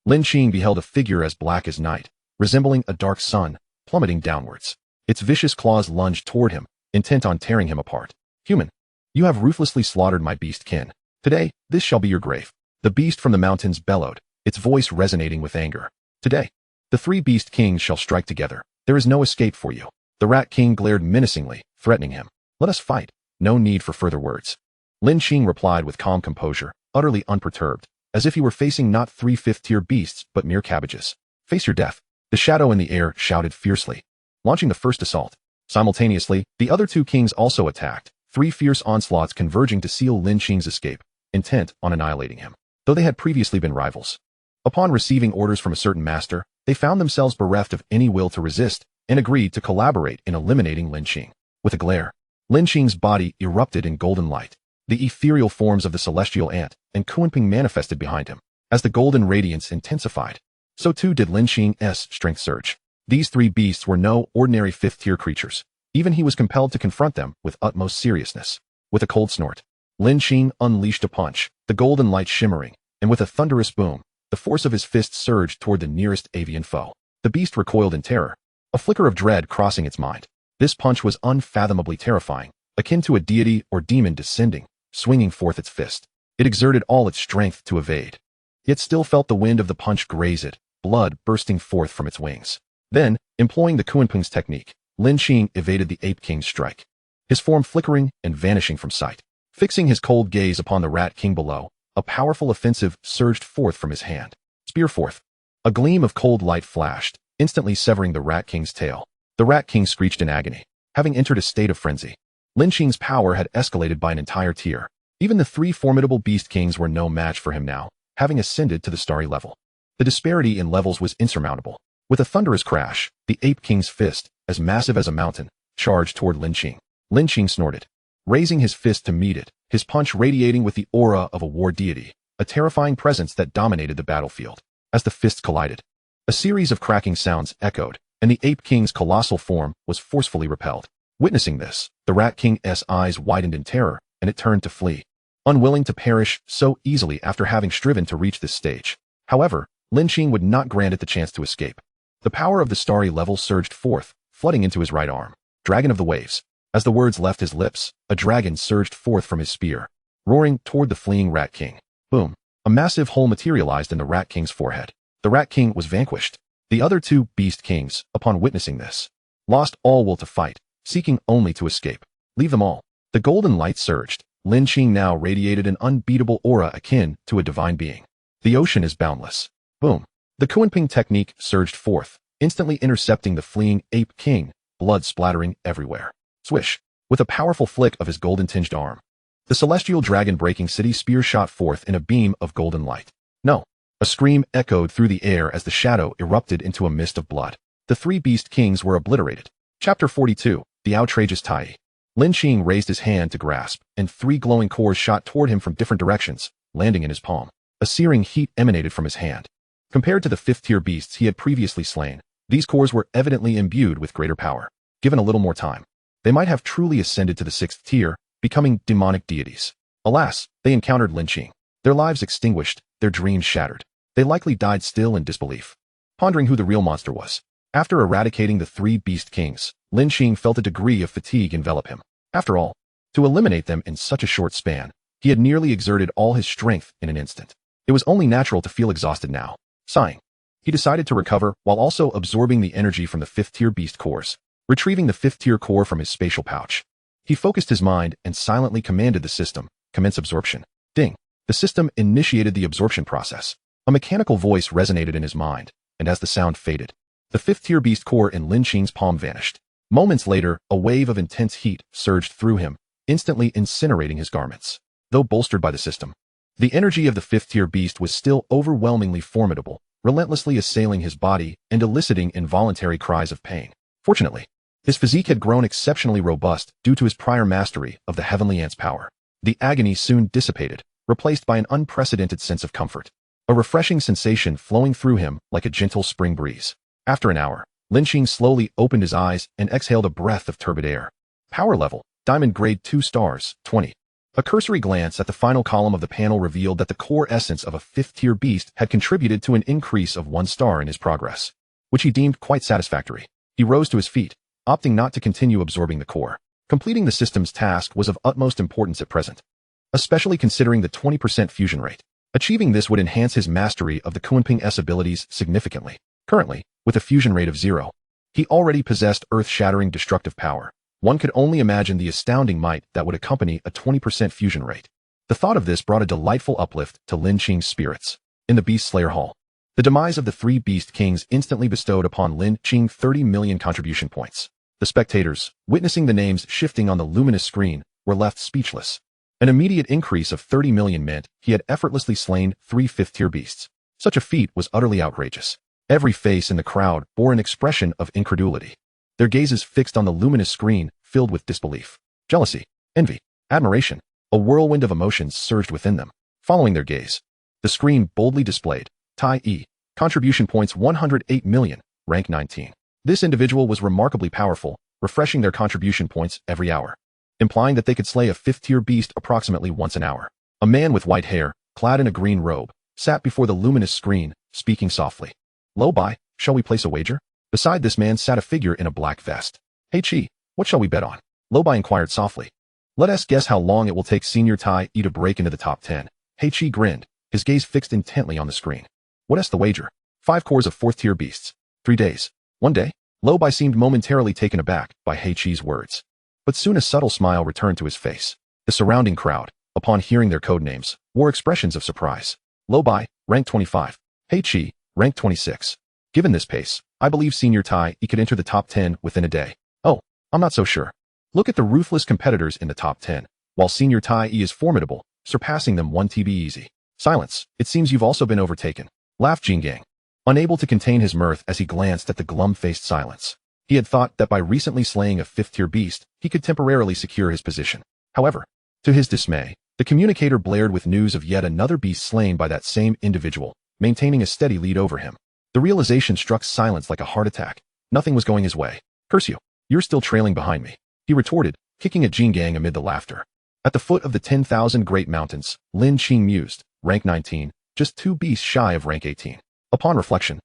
Lin Qing beheld a figure as black as night, resembling a dark sun, plummeting downwards. Its vicious claws lunged toward him, intent on tearing him apart. Human, you have ruthlessly slaughtered my beast kin. Today, this shall be your grave. The beast from the mountains bellowed, its voice resonating with anger. Today, the 3 beast kings shall strike together. There is no escape for you. The rat king glared menacingly, threatening him. Let us fight. No need for further words. Lin Qing replied with calm composure, utterly unperturbed, as if he were facing not 3 5th-tier beasts, but mere cabbages. Face your death. The shadow in the air shouted fiercely, launching the first assault. Simultaneously, the other two kings also attacked, three fierce onslaughts converging to seal Lin Qing's escape, intent on annihilating him, though they had previously been rivals. Upon receiving orders from a certain master, they found themselves bereft of any will to resist and agreed to collaborate in eliminating Lin Qing. With a glare, Lin Qing's body erupted in golden light. The ethereal forms of the celestial ant and Kunping manifested behind him. As the golden radiance intensified, so too did Lin Qing's strength surge. These three beasts were no ordinary fifth-tier creatures. Even he was compelled to confront them with utmost seriousness. With a cold snort, Lin Qing unleashed a punch, the golden light shimmering, and with a thunderous boom, the force of his fist surged toward the nearest avian foe. The beast recoiled in terror, a flicker of dread crossing its mind. This punch was unfathomably terrifying, akin to a deity or demon descending, swinging forth its fist. It exerted all its strength to evade, yet still felt the wind of the punch graze it, blood bursting forth from its wings. Then, employing the Kunping's technique, Lin Qing evaded the Ape King's strike, his form flickering and vanishing from sight. Fixing his cold gaze upon the Rat King below, a powerful offensive surged forth from his hand. Spear forth. A gleam of cold light flashed, instantly severing the Rat King's tail. The Rat King screeched in agony, having entered a state of frenzy. Lin Qing's power had escalated by an entire tier. Even the three formidable Beast Kings were no match for him now, having ascended to the starry level. The disparity in levels was insurmountable. With a thunderous crash, the Ape King's fist, as massive as a mountain, charged toward Lin Qing. Lin Qing snorted, raising his fist to meet it, his punch radiating with the aura of a war deity, a terrifying presence that dominated the battlefield. As the fists collided, a series of cracking sounds echoed, and the Ape King's colossal form was forcefully repelled. Witnessing this, the Rat King's eyes widened in terror, and it turned to flee, unwilling to perish so easily after having striven to reach this stage. However, Lin Qing would not grant it the chance to escape. The power of the starry level surged forth, flooding into his right arm. Dragon of the waves. As the words left his lips, a dragon surged forth from his spear, roaring toward the fleeing Rat King. Boom. A massive hole materialized in the Rat King's forehead. The Rat King was vanquished. The other two Beast Kings, upon witnessing this, lost all will to fight, seeking only to escape. Leave them all. The golden light surged. Lin Qing now radiated an unbeatable aura akin to a divine being. The ocean is boundless. Boom. The Kunping technique surged forth, instantly intercepting the fleeing Ape King, blood splattering everywhere. Swish. With a powerful flick of his golden-tinged arm, the celestial dragon-breaking city spear shot forth in a beam of golden light. No. A scream echoed through the air as the shadow erupted into a mist of blood. The three Beast Kings were obliterated. Chapter 42. The Outrageous Tai. Lin Qing raised his hand to grasp, and three glowing cores shot toward him from different directions, landing in his palm. A searing heat emanated from his hand. Compared to the fifth-tier beasts he had previously slain, these cores were evidently imbued with greater power. Given a little more time, they might have truly ascended to the sixth tier, becoming demonic deities. Alas, they encountered Lin Qing. Their lives extinguished, their dreams shattered. They likely died still in disbelief, pondering who the real monster was. After eradicating the three Beast Kings, Lin Qing felt a degree of fatigue envelop him. After all, to eliminate them in such a short span, he had nearly exerted all his strength in an instant. It was only natural to feel exhausted now. Sighing, he decided to recover while also absorbing the energy from the fifth-tier beast cores. Retrieving the fifth-tier core from his spatial pouch, he focused his mind and silently commanded the system, commence absorption. Ding. The system initiated the absorption process. A mechanical voice resonated in his mind, and as the sound faded, the fifth-tier beast core in Lin Qing's palm vanished. Moments later, a wave of intense heat surged through him, instantly incinerating his garments. Though bolstered by the system, the energy of the fifth-tier beast was still overwhelmingly formidable, relentlessly assailing his body and eliciting involuntary cries of pain. Fortunately, his physique had grown exceptionally robust due to his prior mastery of the heavenly ant's power. The agony soon dissipated, replaced by an unprecedented sense of comfort. A refreshing sensation flowing through him like a gentle spring breeze. After an hour, Lin Qing slowly opened his eyes and exhaled a breath of turbid air. Power level, Diamond Grade 2 stars, 20. A cursory glance at the final column of the panel revealed that the core essence of a fifth-tier beast had contributed to an increase of 1 star in his progress, which he deemed quite satisfactory. He rose to his feet, opting not to continue absorbing the core. Completing the system's task was of utmost importance at present, especially considering the 20% fusion rate. Achieving this would enhance his mastery of the Kunping's abilities significantly. Currently, with a fusion rate of 0, he already possessed earth-shattering destructive power. One could only imagine the astounding might that would accompany a 20% fusion rate. The thought of this brought a delightful uplift to Lin Qing's spirits. In the Beast Slayer Hall, the demise of the three Beast Kings instantly bestowed upon Lin Qing 30 million contribution points. The spectators, witnessing the names shifting on the luminous screen, were left speechless. An immediate increase of 30 million meant he had effortlessly slain 3 fifth-tier beasts. Such a feat was utterly outrageous. Every face in the crowd bore an expression of incredulity. Their gazes fixed on the luminous screen, filled with disbelief. Jealousy, envy, admiration, a whirlwind of emotions surged within them. Following their gaze, the screen boldly displayed, Tai E, contribution points 108 million, rank 19. This individual was remarkably powerful, refreshing their contribution points every hour, implying that they could slay a fifth-tier beast approximately once an hour. A man with white hair, clad in a green robe, sat before the luminous screen, speaking softly. Lo Bai, shall we place a wager? Beside this man sat a figure in a black vest. Hey Chi, what shall we bet on? Lo Bai inquired softly. Let us guess how long it will take Senior Tai E to break into the top 10. Hey Chi grinned, his gaze fixed intently on the screen. What is the wager? 5 cores of 4th-tier beasts. 3 days. 1 day? Lo Bai seemed momentarily taken aback by Hey Chi's words. But soon a subtle smile returned to his face. The surrounding crowd, upon hearing their code names, wore expressions of surprise. Lo Bai, rank 25. Hey Chi, rank 26. Given this pace, I believe Senior Tai E could enter the top 10 within a day. Oh, I'm not so sure. Look at the ruthless competitors in the top 10. While Senior Tai E is formidable, surpassing them 1 TB easy. Silence, it seems you've also been overtaken. Laughed Jingang, unable to contain his mirth as he glanced at the glum-faced Silence. He had thought that by recently slaying a 5th-tier beast, he could temporarily secure his position. However, to his dismay, the communicator blared with news of yet another beast slain by that same individual, maintaining a steady lead over him. The realization struck Silence like a heart attack. Nothing was going his way. Curse you, you're still trailing behind me, he retorted, kicking at Jingang amid the laughter. At the foot of the 10,000 Great Mountains, Lin Qing mused, rank 19, just 2 beasts shy of rank 18. Upon reflection,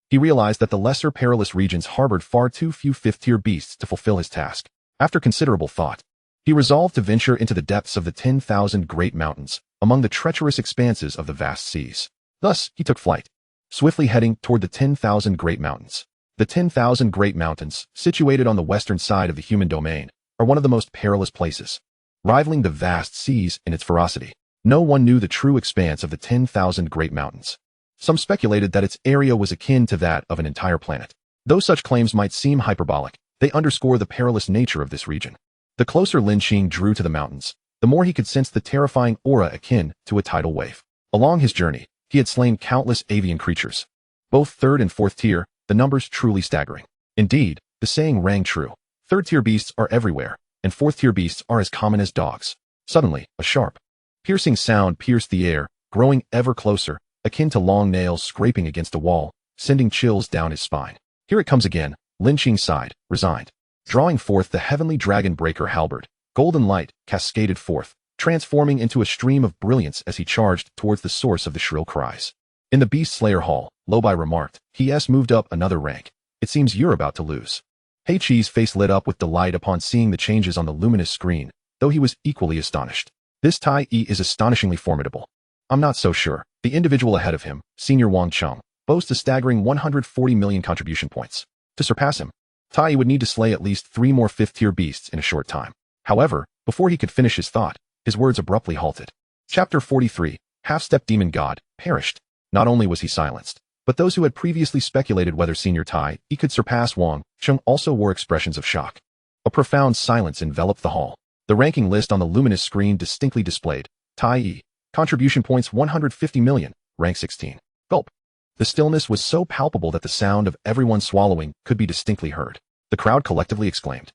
he realized that the lesser perilous regions harbored far too few 5th-tier beasts to fulfill his task. After considerable thought, he resolved to venture into the depths of the 10,000 Great Mountains, among the treacherous expanses of the vast seas. Thus, he took flight, swiftly heading toward the 10,000 Great Mountains. The 10,000 Great Mountains, situated on the western side of the human domain, are one of the most perilous places, rivaling the vast seas in its ferocity. No one knew the true expanse of the 10,000 Great Mountains. Some speculated that its area was akin to that of an entire planet. Though such claims might seem hyperbolic, they underscore the perilous nature of this region. The closer Lin Qing drew to the mountains, the more he could sense the terrifying aura akin to a tidal wave. Along his journey, he had slain countless avian creatures. Both 3rd and 4th tier, the numbers truly staggering. Indeed, the saying rang true. 3rd-tier beasts are everywhere, and 4th-tier beasts are as common as dogs. Suddenly, a sharp, piercing sound pierced the air, growing ever closer, akin to long nails scraping against a wall, sending chills down his spine. Here it comes again, Lin Qing sighed, resigned. Drawing forth the heavenly dragon breaker halberd, golden light cascaded forth, transforming into a stream of brilliance as he charged towards the source of the shrill cries. In the Beast Slayer Hall, Lo Bai remarked, "He moved up another rank. It seems you're about to lose." Hey Chi's face lit up with delight upon seeing the changes on the luminous screen, though he was equally astonished. This Tai E is astonishingly formidable. I'm not so sure. The individual ahead of him, Senior Wang Cheng, boasts a staggering 140 million contribution points. To surpass him, Tai E would need to slay at least 3 more 5th-tier beasts in a short time. However, before he could finish his thought, his words abruptly halted. Chapter 43, Half-Step Demon God, perished. Not only was he silenced, but those who had previously speculated whether Senior Tai E could surpass Wang Cheng also wore expressions of shock. A profound silence enveloped the hall. The ranking list on the luminous screen distinctly displayed, Tai E, contribution points 150 million, rank 16. Gulp. The stillness was so palpable that the sound of everyone swallowing could be distinctly heard. The crowd collectively exclaimed,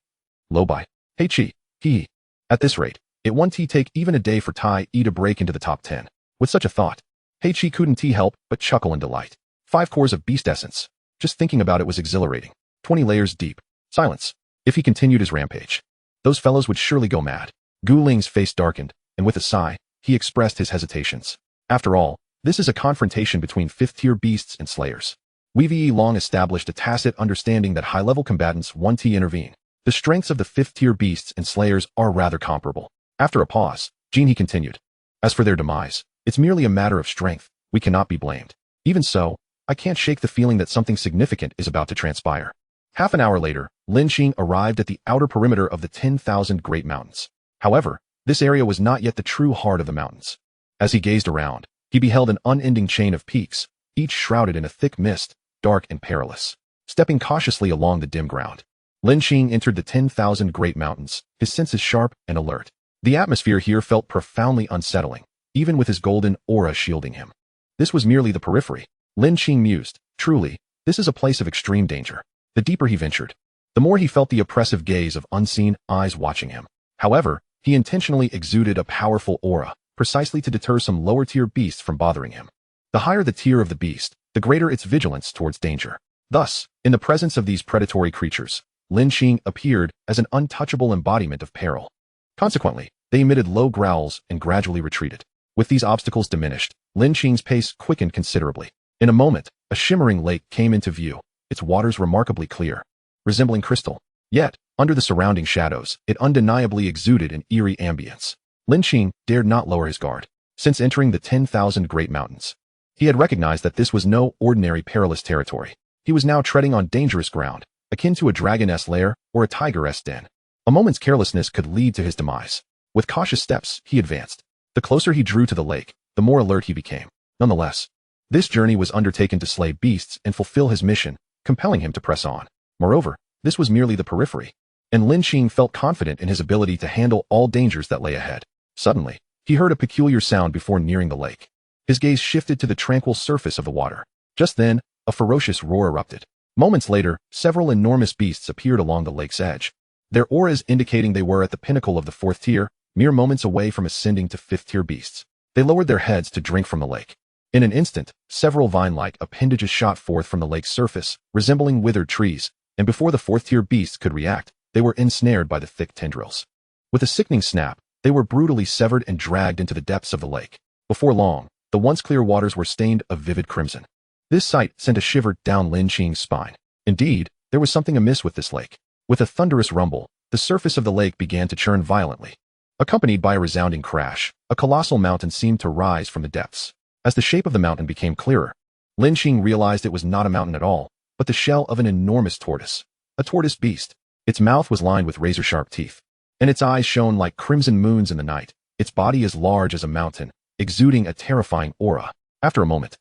Lo Bai, Hey Chi, he. At this rate, it won't take even a day for Tai E to break into the top 10. With such a thought, Hey Chi couldn't help but chuckle in delight. 5 cores of beast essence. Just thinking about it was exhilarating. 20 layers deep. Silence. If he continued his rampage, those fellows would surely go mad. Gu Ling's face darkened, and with a sigh, he expressed his hesitations. After all, this is a confrontation between 5th-tier beasts and slayers. We've long established a tacit understanding that high-level combatants want to intervene. The strengths of the 5th-tier beasts and slayers are rather comparable. After a pause, he continued. As for their demise, it's merely a matter of strength. We cannot be blamed. Even so, I can't shake the feeling that something significant is about to transpire. Half an hour later, Lin Qing arrived at the outer perimeter of the 10,000 Great Mountains. However, this area was not yet the true heart of the mountains. As he gazed around, he beheld an unending chain of peaks, each shrouded in a thick mist, dark and perilous. Stepping cautiously along the dim ground, Lin Qing entered the 10,000 Great Mountains, his senses sharp and alert. The atmosphere here felt profoundly unsettling, even with his golden aura shielding him. This was merely the periphery. Lin Qing mused, truly, this is a place of extreme danger. The deeper he ventured, the more he felt the oppressive gaze of unseen eyes watching him. However, he intentionally exuded a powerful aura, precisely to deter some lower-tier beasts from bothering him. The higher the tier of the beast, the greater its vigilance towards danger. Thus, in the presence of these predatory creatures, Lin Qing appeared as an untouchable embodiment of peril. Consequently, they emitted low growls and gradually retreated. With these obstacles diminished, Lin Qing's pace quickened considerably. In a moment, a shimmering lake came into view, its waters remarkably clear, resembling crystal. Yet, under the surrounding shadows, it undeniably exuded an eerie ambience. Lin Qing dared not lower his guard. Since entering the 10,000 Great Mountains, he had recognized that this was no ordinary perilous territory. He was now treading on dangerous ground, akin to a dragon's lair or a tiger's den. A moment's carelessness could lead to his demise. With cautious steps, he advanced. The closer he drew to the lake, the more alert he became. Nonetheless, this journey was undertaken to slay beasts and fulfill his mission, compelling him to press on. Moreover, this was merely the periphery, and Lin Qing felt confident in his ability to handle all dangers that lay ahead. Suddenly, he heard a peculiar sound before nearing the lake. His gaze shifted to the tranquil surface of the water. Just then, a ferocious roar erupted. Moments later, several enormous beasts appeared along the lake's edge, their auras indicating they were at the pinnacle of the 4th tier, mere moments away from ascending to 5th-tier beasts. They lowered their heads to drink from the lake. In an instant, several vine-like appendages shot forth from the lake's surface, resembling withered trees, and before the 4th-tier beasts could react, they were ensnared by the thick tendrils. With a sickening snap, they were brutally severed and dragged into the depths of the lake. Before long, the once clear waters were stained a vivid crimson. This sight sent a shiver down Lin Qing's spine. Indeed, there was something amiss with this lake. With a thunderous rumble, the surface of the lake began to churn violently. Accompanied by a resounding crash, a colossal mountain seemed to rise from the depths. As the shape of the mountain became clearer, Lin Qing realized it was not a mountain at all, but the shell of an enormous tortoise. A tortoise beast. Its mouth was lined with razor-sharp teeth, and its eyes shone like crimson moons in the night. Its body as large as a mountain, exuding a terrifying aura. After a moment,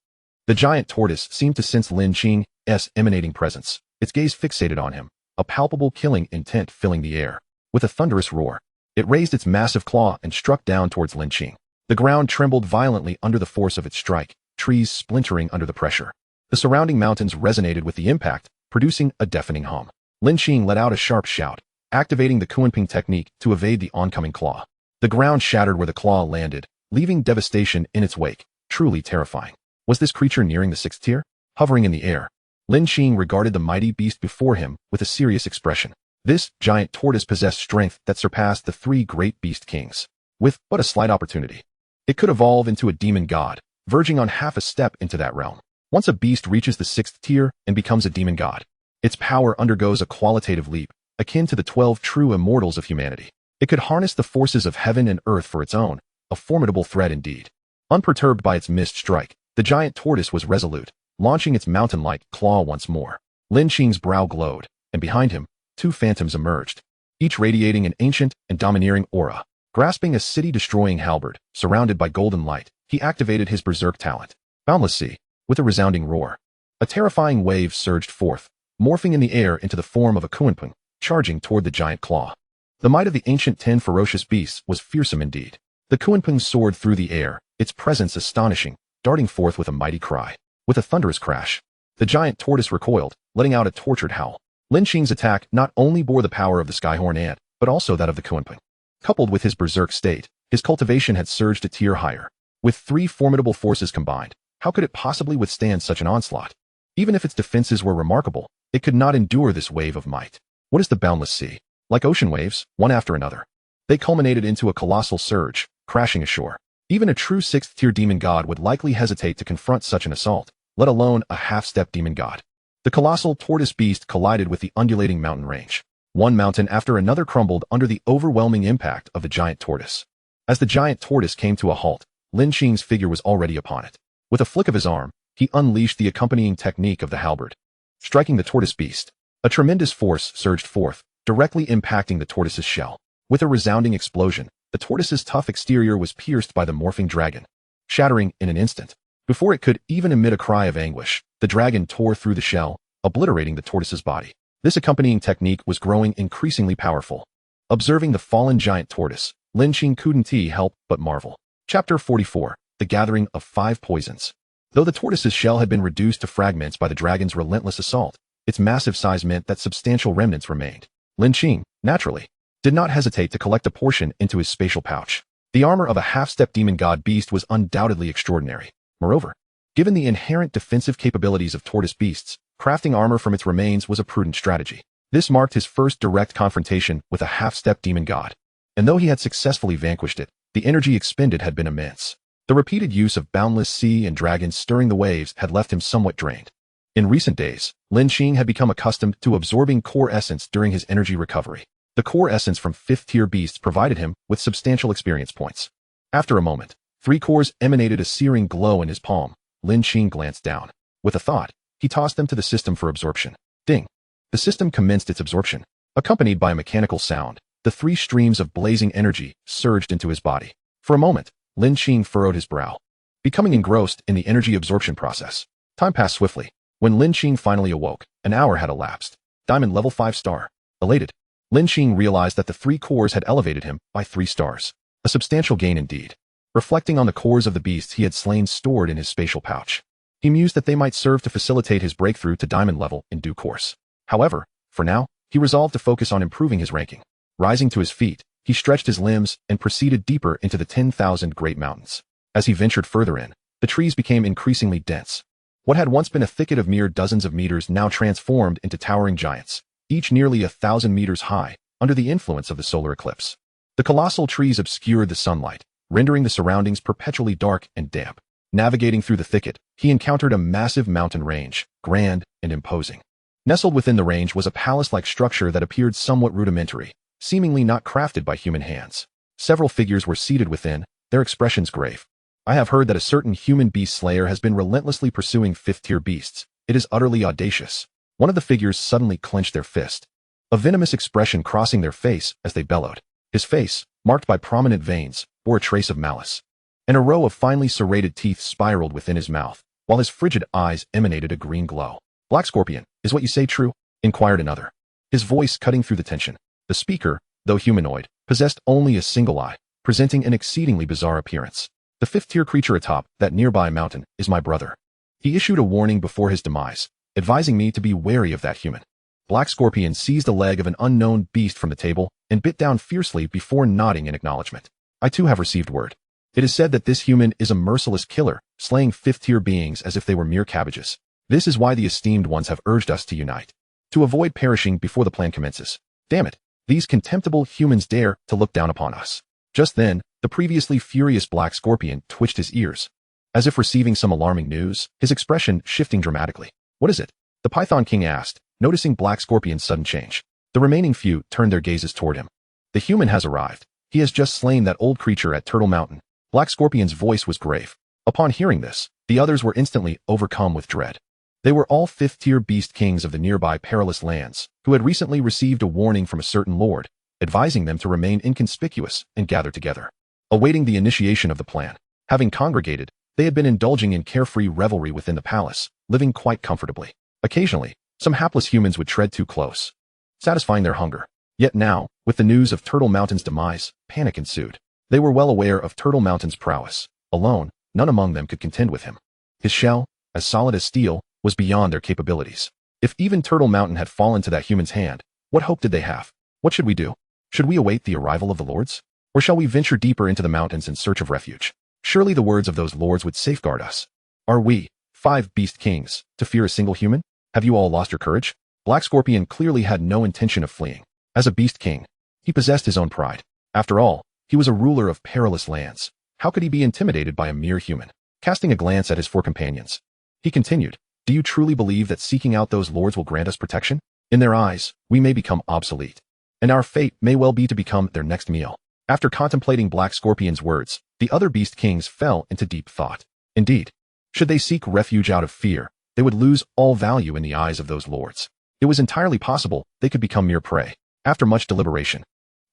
the giant tortoise seemed to sense Lin Qing's emanating presence. Its gaze fixated on him, a palpable killing intent filling the air. With a thunderous roar, it raised its massive claw and struck down towards Lin Qing. The ground trembled violently under the force of its strike, trees splintering under the pressure. The surrounding mountains resonated with the impact, producing a deafening hum. Lin Qing let out a sharp shout, activating the Confronting technique to evade the oncoming claw. The ground shattered where the claw landed, leaving devastation in its wake, truly terrifying. Was this creature nearing the 6th tier? Hovering in the air, Lin Qing regarded the mighty beast before him with a serious expression. This giant tortoise possessed strength that surpassed the 3 great beast kings. With but a slight opportunity, it could evolve into a demon god, verging on half a step into that realm. Once a beast reaches the 6th tier and becomes a demon god, its power undergoes a qualitative leap, akin to the 12 true immortals of humanity. It could harness the forces of heaven and earth for its own, a formidable threat indeed. Unperturbed by its missed strike, the giant tortoise was resolute, launching its mountain-like claw once more. Lin Qing's brow glowed, and behind him, 2 phantoms emerged, each radiating an ancient and domineering aura. Grasping a city-destroying halberd, surrounded by golden light, he activated his berserk talent. Boundless Sea, with a resounding roar. A terrifying wave surged forth, morphing in the air into the form of a Confronting, charging toward the giant claw. The might of the ancient 10 ferocious beasts was fearsome indeed. The Confronting soared through the air, its presence astonishing, darting forth with a mighty cry. With a thunderous crash, the giant tortoise recoiled, letting out a tortured howl. Lin Qing's attack not only bore the power of the Skyhorn ant, but also that of the Confronting. Coupled with his berserk state, his cultivation had surged a tier higher. With 3 formidable forces combined, how could it possibly withstand such an onslaught? Even if its defenses were remarkable, it could not endure this wave of might. What is the Boundless Sea? Like ocean waves, one after another, they culminated into a colossal surge, crashing ashore. Even a true 6th-tier demon god would likely hesitate to confront such an assault, let alone a half-step demon god. The colossal tortoise beast collided with the undulating mountain range. One mountain after another crumbled under the overwhelming impact of the giant tortoise. As the giant tortoise came to a halt, Lin Qing's figure was already upon it. With a flick of his arm, he unleashed the accompanying technique of the halberd. Striking the tortoise beast, a tremendous force surged forth, directly impacting the tortoise's shell. With a resounding explosion, the tortoise's tough exterior was pierced by the morphing dragon, shattering in an instant. Before it could even emit a cry of anguish, the dragon tore through the shell, obliterating the tortoise's body. This accompanying technique was growing increasingly powerful. Observing the fallen giant tortoise, Lin Qing couldn't help but marvel. Chapter 44. The Gathering of 5 Poisons. Though the tortoise's shell had been reduced to fragments by the dragon's relentless assault, its massive size meant that substantial remnants remained. Lin Qing, naturally, did not hesitate to collect a portion into his spatial pouch. The armor of a half-step demon god beast was undoubtedly extraordinary. Moreover, given the inherent defensive capabilities of tortoise beasts, crafting armor from its remains was a prudent strategy. This marked his first direct confrontation with a half-step demon god. And though he had successfully vanquished it, the energy expended had been immense. The repeated use of boundless sea and dragons stirring the waves had left him somewhat drained. In recent days, Lin Qing had become accustomed to absorbing core essence during his energy recovery. The core essence from 5th-tier beasts provided him with substantial experience points. After a moment, 3 cores emanated a searing glow in his palm. Lin Qing glanced down. With a thought, he tossed them to the system for absorption. Ding! The system commenced its absorption. Accompanied by a mechanical sound, the 3 streams of blazing energy surged into his body. For a moment, Lin Qing furrowed his brow, becoming engrossed in the energy absorption process. Time passed swiftly. When Lin Qing finally awoke, an hour had elapsed. Diamond level 5 star. Elated, Lin Qing realized that the 3 cores had elevated him by 3 stars. A substantial gain indeed. Reflecting on the cores of the beasts he had slain stored in his spatial pouch, he mused that they might serve to facilitate his breakthrough to diamond level in due course. However, for now, he resolved to focus on improving his ranking. Rising to his feet, he stretched his limbs and proceeded deeper into the 10,000 great mountains. As he ventured further in, the trees became increasingly dense. What had once been a thicket of mere dozens of meters now transformed into towering giants, each nearly 1,000 meters high, under the influence of the solar eclipse. The colossal trees obscured the sunlight, rendering the surroundings perpetually dark and damp. Navigating through the thicket, he encountered a massive mountain range, grand and imposing. Nestled within the range was a palace-like structure that appeared somewhat rudimentary, seemingly not crafted by human hands. Several figures were seated within, their expressions grave. I have heard that a certain human beast slayer has been relentlessly pursuing 5th-tier beasts. It is utterly audacious. One of the figures suddenly clenched their fist, a venomous expression crossing their face as they bellowed. His face, marked by prominent veins, bore a trace of malice. And a row of finely serrated teeth spiraled within his mouth, while his frigid eyes emanated a green glow. "Black Scorpion, is what you say true?" inquired another, his voice cutting through the tension. The speaker, though humanoid, possessed only a single eye, presenting an exceedingly bizarre appearance. "The 5th-tier creature atop that nearby mountain is my brother. He issued a warning before his demise, advising me to be wary of that human." Black Scorpion seized a leg of an unknown beast from the table and bit down fiercely before nodding in acknowledgement. "I too have received word. It is said that this human is a merciless killer, slaying 5th-tier beings as if they were mere cabbages. This is why the esteemed ones have urged us to unite, to avoid perishing before the plan commences. Damn it, these contemptible humans dare to look down upon us." Just then, the previously furious Black Scorpion twitched his ears, as if receiving some alarming news, his expression shifting dramatically. "What is it?" the Python King asked, noticing Black Scorpion's sudden change. The remaining few turned their gazes toward him. "The human has arrived. He has just slain that old creature at Turtle Mountain." Black Scorpion's voice was grave. Upon hearing this, the others were instantly overcome with dread. They were all 5th-tier beast kings of the nearby perilous lands, who had recently received a warning from a certain lord, advising them to remain inconspicuous and gather together, awaiting the initiation of the plan. Having congregated, they had been indulging in carefree revelry within the palace, living quite comfortably. Occasionally, some hapless humans would tread too close, satisfying their hunger. Yet now, with the news of Turtle Mountain's demise, panic ensued. They were well aware of Turtle Mountain's prowess. Alone, none among them could contend with him. His shell, as solid as steel, was beyond their capabilities. If even Turtle Mountain had fallen to that human's hand, what hope did they have? What should we do? Should we await the arrival of the lords? Or shall we venture deeper into the mountains in search of refuge? Surely the words of those lords would safeguard us. Are we, 5 beast kings, to fear a single human? Have you all lost your courage? Black Scorpion clearly had no intention of fleeing. As a beast king, he possessed his own pride. After all, he was a ruler of perilous lands. How could he be intimidated by a mere human? Casting a glance at his 4 companions, he continued, "Do you truly believe that seeking out those lords will grant us protection? In their eyes, we may become obsolete, and our fate may well be to become their next meal." After contemplating Black Scorpion's words, the other beast kings fell into deep thought. Indeed, should they seek refuge out of fear, they would lose all value in the eyes of those lords. It was entirely possible they could become mere prey. After much deliberation,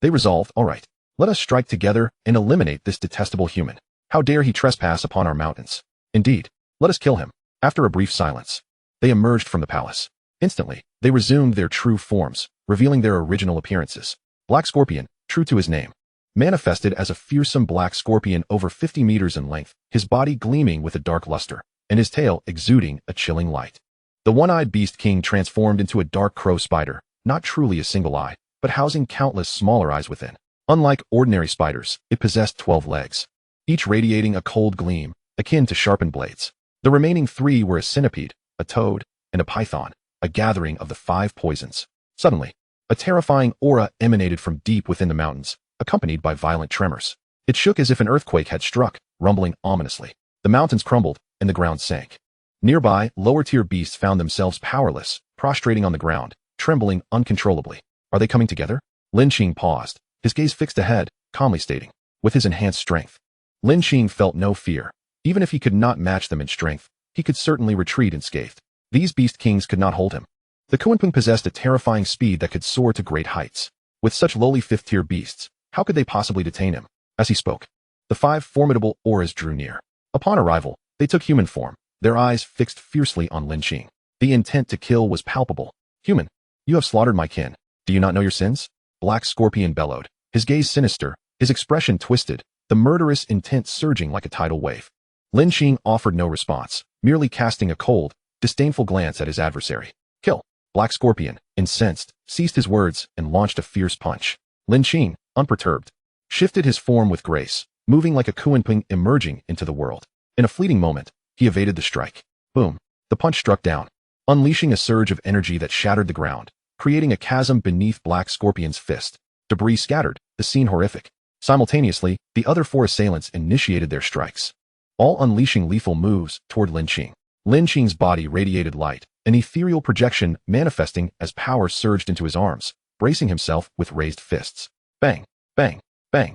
they resolved, "All right, let us strike together and eliminate this detestable human. How dare he trespass upon our mountains? Indeed, let us kill him." After a brief silence, they emerged from the palace. Instantly, They resumed their true forms, revealing their original appearances. Black Scorpion, true to his name, manifested as a fearsome black scorpion over 50 meters in length, his body gleaming with a dark luster, and his tail exuding a chilling light. The one-eyed Beast King transformed into a dark crow spider, not truly a single eye, but housing countless smaller eyes within. Unlike ordinary spiders, it possessed 12 legs, each radiating a cold gleam, akin to sharpened blades. The remaining 3 were a centipede, a toad, and a python, a gathering of the 5 poisons. Suddenly, a terrifying aura emanated from deep within the mountains, accompanied by violent tremors. It shook as if an earthquake had struck, rumbling ominously. The mountains crumbled, and the ground sank. Nearby, lower-tier beasts found themselves powerless, prostrating on the ground, trembling uncontrollably. Are they coming together? Lin Qing paused, his gaze fixed ahead, calmly stating, with his enhanced strength. Lin Qing felt no fear. Even if he could not match them in strength, he could certainly retreat unscathed. These beast kings could not hold him. The Kunpeng possessed a terrifying speed that could soar to great heights. With such lowly 5th-tier beasts, how could they possibly detain him? As he spoke, the 5 formidable auras drew near. Upon arrival, they took human form, their eyes fixed fiercely on Lin Qing. The intent to kill was palpable. Human, you have slaughtered my kin. Do you not know your sins? Black Scorpion bellowed, his gaze sinister, his expression twisted, the murderous intent surging like a tidal wave. Lin Qing offered no response, merely casting a cold, disdainful glance at his adversary. Kill. Black Scorpion, incensed, ceased his words and launched a fierce punch. Lin Qing, unperturbed, shifted his form with grace, moving like a Kunpeng emerging into the world. In a fleeting moment, he evaded the strike. Boom. The punch struck down, unleashing a surge of energy that shattered the ground, creating a chasm beneath Black Scorpion's fist. Debris scattered, the scene horrific. Simultaneously, the other 4 assailants initiated their strikes, all unleashing lethal moves toward Lin Qing. Lin Qing's body radiated light, an ethereal projection manifesting as power surged into his arms, bracing himself with raised fists. Bang, bang, bang.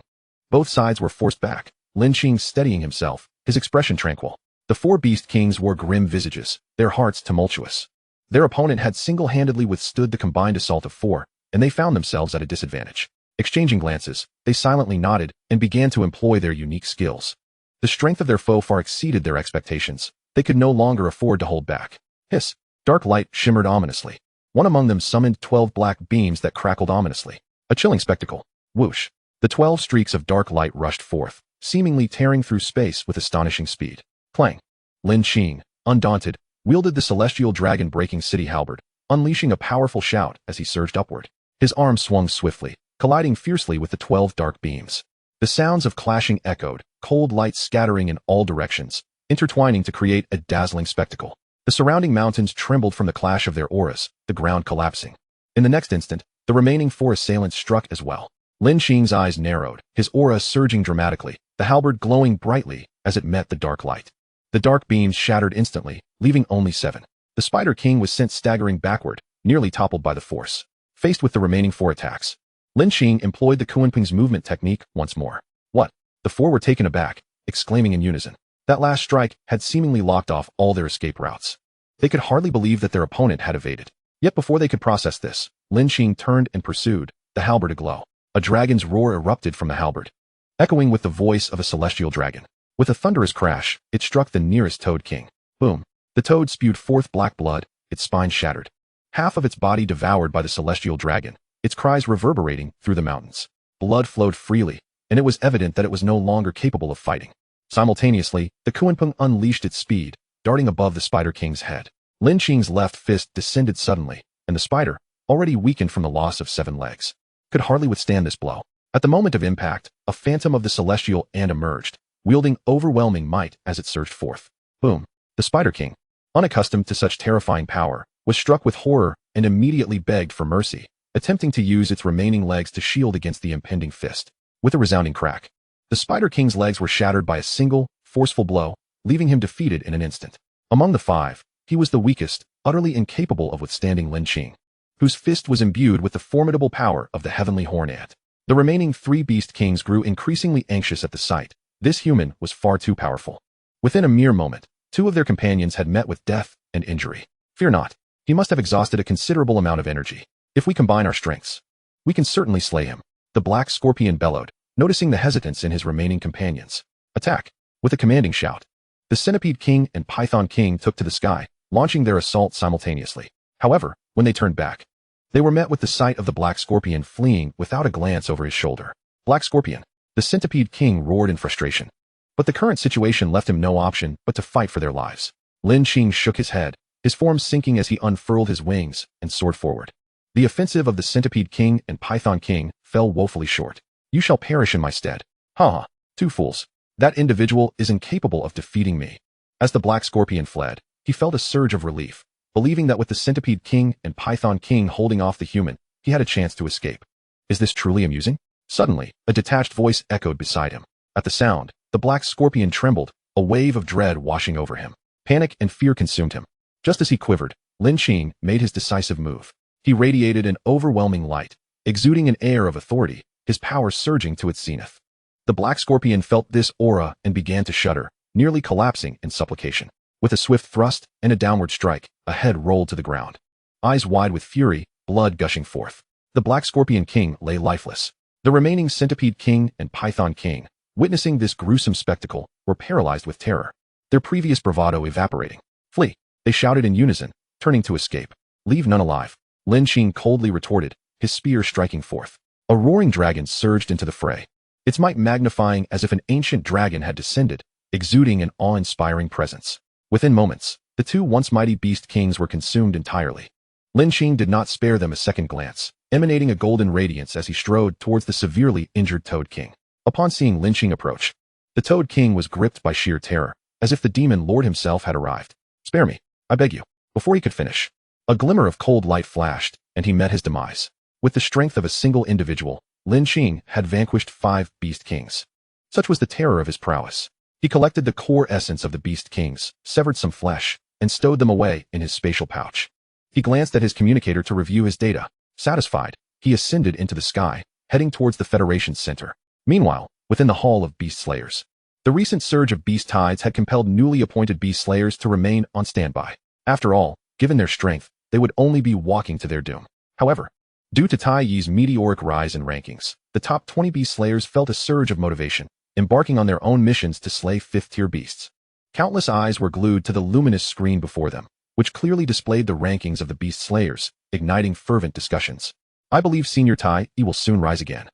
Both sides were forced back, Lin Qing steadying himself, his expression tranquil. The 4 beast kings wore grim visages, their hearts tumultuous. Their opponent had single-handedly withstood the combined assault of 4, and they found themselves at a disadvantage. Exchanging glances, they silently nodded and began to employ their unique skills. The strength of their foe far exceeded their expectations. They could no longer afford to hold back. Hiss. Dark light shimmered ominously. One among them summoned 12 black beams that crackled ominously. A chilling spectacle. Whoosh. The 12 streaks of dark light rushed forth, seemingly tearing through space with astonishing speed. Clang. Lin Qing, undaunted, wielded the celestial dragon-breaking city halberd, unleashing a powerful shout as he surged upward. His arm swung swiftly, colliding fiercely with the 12 dark beams. The sounds of clashing echoed, cold light scattering in all directions, intertwining to create a dazzling spectacle. The surrounding mountains trembled from the clash of their auras, the ground collapsing. In the next instant, the remaining 4 assailants struck as well. Lin Qing's eyes narrowed, his aura surging dramatically, the halberd glowing brightly as it met the dark light. The dark beams shattered instantly, leaving only 7. The Spider King was sent staggering backward, nearly toppled by the force. Faced with the remaining 4 attacks, Lin Qing employed the Kunpeng's movement technique once more. What? The 4 were taken aback, exclaiming in unison. That last strike had seemingly locked off all their escape routes. They could hardly believe that their opponent had evaded. Yet before they could process this, Lin Qing turned and pursued, the halberd aglow. A dragon's roar erupted from the halberd, echoing with the voice of a celestial dragon. With a thunderous crash, it struck the nearest Toad King. Boom. The toad spewed forth black blood, its spine shattered. Half of its body devoured by the celestial dragon, its cries reverberating through the mountains. Blood flowed freely, and it was evident that it was no longer capable of fighting. Simultaneously, the Kunpeng unleashed its speed, darting above the Spider King's head. Lin Qing's left fist descended suddenly, and the spider, already weakened from the loss of 7 legs, could hardly withstand this blow. At the moment of impact, a phantom of the celestial and emerged, wielding overwhelming might as it surged forth. Boom. The Spider King, unaccustomed to such terrifying power, was struck with horror and immediately begged for mercy, attempting to use its remaining legs to shield against the impending fist. With a resounding crack, the Spider King's legs were shattered by a single, forceful blow, leaving him defeated in an instant. Among the 5, he was the weakest, utterly incapable of withstanding Lin Qing, whose fist was imbued with the formidable power of the heavenly horn ant. The remaining 3 beast kings grew increasingly anxious at the sight. This human was far too powerful. Within a mere moment, 2 of their companions had met with death and injury. Fear not, he must have exhausted a considerable amount of energy. If we combine our strengths, we can certainly slay him. The Black Scorpion bellowed, noticing the hesitance in his remaining companions. Attack! With a commanding shout, the Centipede King and Python King took to the sky, launching their assault simultaneously. However, When they turned back, they were met with the sight of the Black Scorpion fleeing without a glance over his shoulder. Black Scorpion, the Centipede King, roared in frustration. But the current situation left him no option but to fight for their lives. Lin Qing shook his head, his form sinking as he unfurled his wings and soared forward. The offensive of the Centipede King and Python King fell woefully short. You shall perish in my stead. Ha! Two fools. That individual is incapable of defeating me. As the Black Scorpion fled, he felt a surge of relief, believing that with the Centipede King and Python King holding off the human, he had a chance to escape. Is this truly amusing? Suddenly, a detached voice echoed beside him. At the sound, the Black Scorpion trembled, a wave of dread washing over him. Panic and fear consumed him. Just as he quivered, Lin Qing made his decisive move. He radiated an overwhelming light, exuding an air of authority, his power surging to its zenith. The Black Scorpion felt this aura and began to shudder, nearly collapsing in supplication. With a swift thrust and a downward strike, a head rolled to the ground. Eyes wide with fury, blood gushing forth. The Black Scorpion King lay lifeless. The remaining Centipede King and Python King, witnessing this gruesome spectacle, were paralyzed with terror, their previous bravado evaporating. Flee! They shouted in unison, turning to escape. Leave none alive. Lin Qing coldly retorted, his spear striking forth. A roaring dragon surged into the fray, its might magnifying as if an ancient dragon had descended, exuding an awe-inspiring presence. Within moments, the two once mighty beast kings were consumed entirely. Lin Qing did not spare them a second glance, emanating a golden radiance as he strode towards the severely injured Toad King. Upon seeing Lin Qing approach, the Toad King was gripped by sheer terror, as if the demon lord himself had arrived. Spare me, I beg you. Before he could finish, a glimmer of cold light flashed, and he met his demise. With the strength of a single individual, Lin Qing had vanquished 5 beast kings. Such was the terror of his prowess. He collected the core essence of the beast kings, severed some flesh, and stowed them away in his spatial pouch. He glanced at his communicator to review his data. Satisfied, he ascended into the sky, heading towards the Federation's center. Meanwhile, within the Hall of Beast Slayers, the recent surge of beast tides had compelled newly appointed beast slayers to remain on standby. After all, given their strength, they would only be walking to their doom. However, due to Tai Yi's meteoric rise in rankings, the top 20 beast slayers felt a surge of motivation, embarking on their own missions to slay 5th-tier beasts. Countless eyes were glued to the luminous screen before them, which clearly displayed the rankings of the beast slayers, igniting fervent discussions. I believe Senior Tai Yi will soon rise again.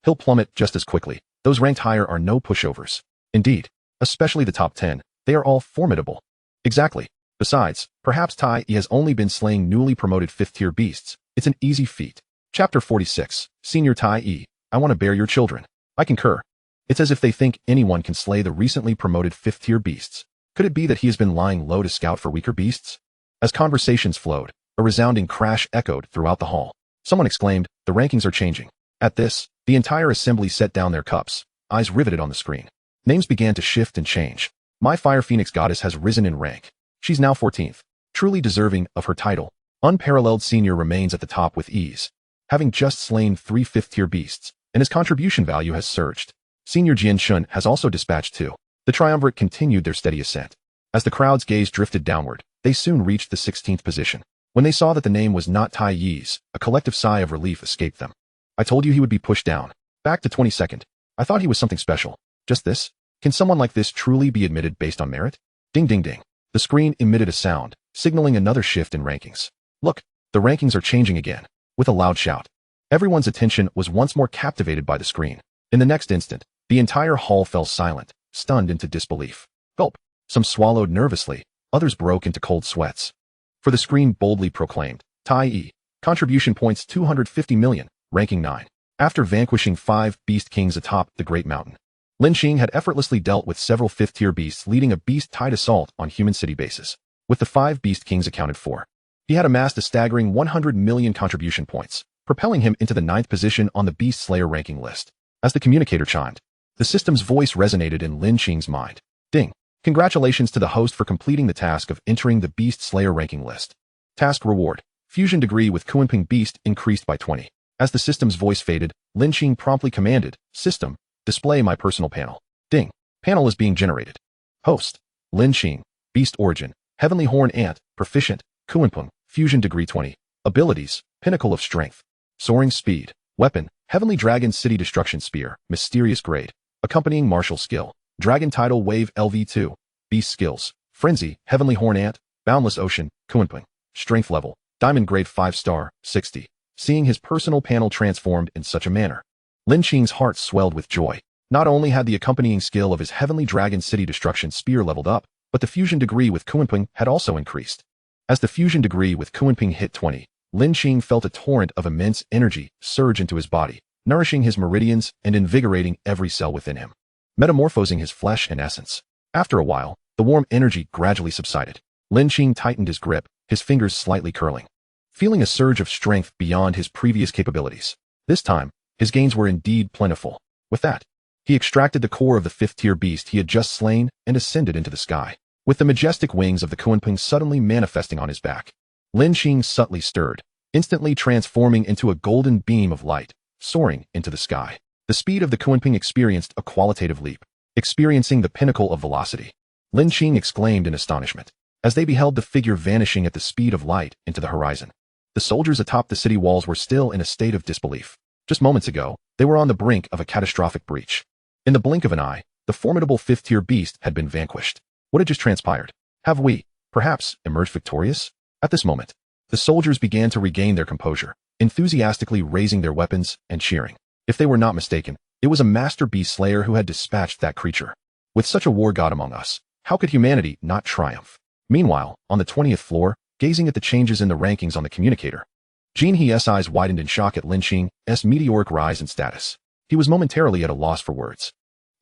He'll plummet just as quickly. Those ranked higher are no pushovers. Indeed, especially the top 10, they are all formidable. Exactly. Besides, perhaps Tai Yi has only been slaying newly promoted 5th-tier beasts. It's an easy feat. Chapter 46, Senior Tai Yi, I want to bear your children. I concur. It's as if they think anyone can slay the recently promoted 5th-tier beasts. Could it be that he has been lying low to scout for weaker beasts? As conversations flowed, a resounding crash echoed throughout the hall. Someone exclaimed, the rankings are changing. At this, the entire assembly set down their cups, eyes riveted on the screen. Names began to shift and change. My Fire Phoenix goddess has risen in rank. She's now 14th, truly deserving of her title. Unparalleled Senior remains at the top with ease, having just slain 3 5th-tier beasts, and his contribution value has surged. Senior Jian Shun has also dispatched 2. The triumvirate continued their steady ascent. As the crowd's gaze drifted downward, they soon reached the 16th position. When they saw that the name was not Tai Yi's, a collective sigh of relief escaped them. I told you he would be pushed down. Back to 22nd. I thought he was something special. Just this? Can someone like this truly be admitted based on merit? Ding ding ding. The screen emitted a sound, signaling another shift in rankings. Look, the rankings are changing again. With a loud shout, everyone's attention was once more captivated by the screen. In the next instant, the entire hall fell silent, stunned into disbelief. Gulp. Some swallowed nervously, others broke into cold sweats. For the screen boldly proclaimed, Tai Yi, contribution points 250 million, ranking 9. After vanquishing 5 beast kings atop the Great Mountain, Lin Qing had effortlessly dealt with several 5th-tier beasts, leading a beast-tide assault on human city bases. With the 5 beast kings accounted for, he had amassed a staggering 100 million contribution points, propelling him into the 9th position on the Beast Slayer ranking list. As the communicator chimed, the system's voice resonated in Lin Qing's mind. Ding. Congratulations to the host for completing the task of entering the Beast Slayer ranking list. Task reward. Fusion degree with Kunping Beast increased by 20. As the system's voice faded, Lin Qing promptly commanded, System, display my personal panel. Ding. Panel is being generated. Host. Lin Qing. Beast origin. Heavenly Horn Ant. Proficient. Kunping. Fusion degree 20. Abilities. Pinnacle of strength. Soaring speed. Weapon. Heavenly Dragon City Destruction Spear. Mysterious grade. Accompanying martial skill. Dragon Tidal Wave LV2. Beast skills. Frenzy. Heavenly Horn Ant. Boundless Ocean. Kunping. Strength level. Diamond grade 5-star, 60. Seeing his personal panel transformed in such a manner, Lin Qing's heart swelled with joy. Not only had the accompanying skill of his Heavenly Dragon City Destruction Spear leveled up, but the fusion degree with Kunping had also increased. As the fusion degree with Kunping hit 20, Lin Qing felt a torrent of immense energy surge into his body, nourishing his meridians and invigorating every cell within him, metamorphosing his flesh and essence. After a while, the warm energy gradually subsided. Lin Qing tightened his grip, his fingers slightly curling, feeling a surge of strength beyond his previous capabilities. This time, his gains were indeed plentiful. With that, he extracted the core of the 5th-tier beast he had just slain and ascended into the sky, with the majestic wings of the Kunping suddenly manifesting on his back. Lin Qing subtly stirred, instantly transforming into a golden beam of light, soaring into the sky. The speed of the Kunping experienced a qualitative leap, experiencing the pinnacle of velocity. Lin Qing exclaimed in astonishment as they beheld the figure vanishing at the speed of light into the horizon. The soldiers atop the city walls were still in a state of disbelief. Just moments ago, they were on the brink of a catastrophic breach. In the blink of an eye, the formidable 5th-tier beast had been vanquished. What had just transpired? Have we, perhaps, emerged victorious? At this moment, the soldiers began to regain their composure, enthusiastically raising their weapons and cheering. If they were not mistaken, it was a master beast slayer who had dispatched that creature. With such a war god among us, how could humanity not triumph? Meanwhile, on the 20th floor, gazing at the changes in the rankings on the communicator, Jin He's eyes widened in shock at Lin Qing's meteoric rise in status. He was momentarily at a loss for words.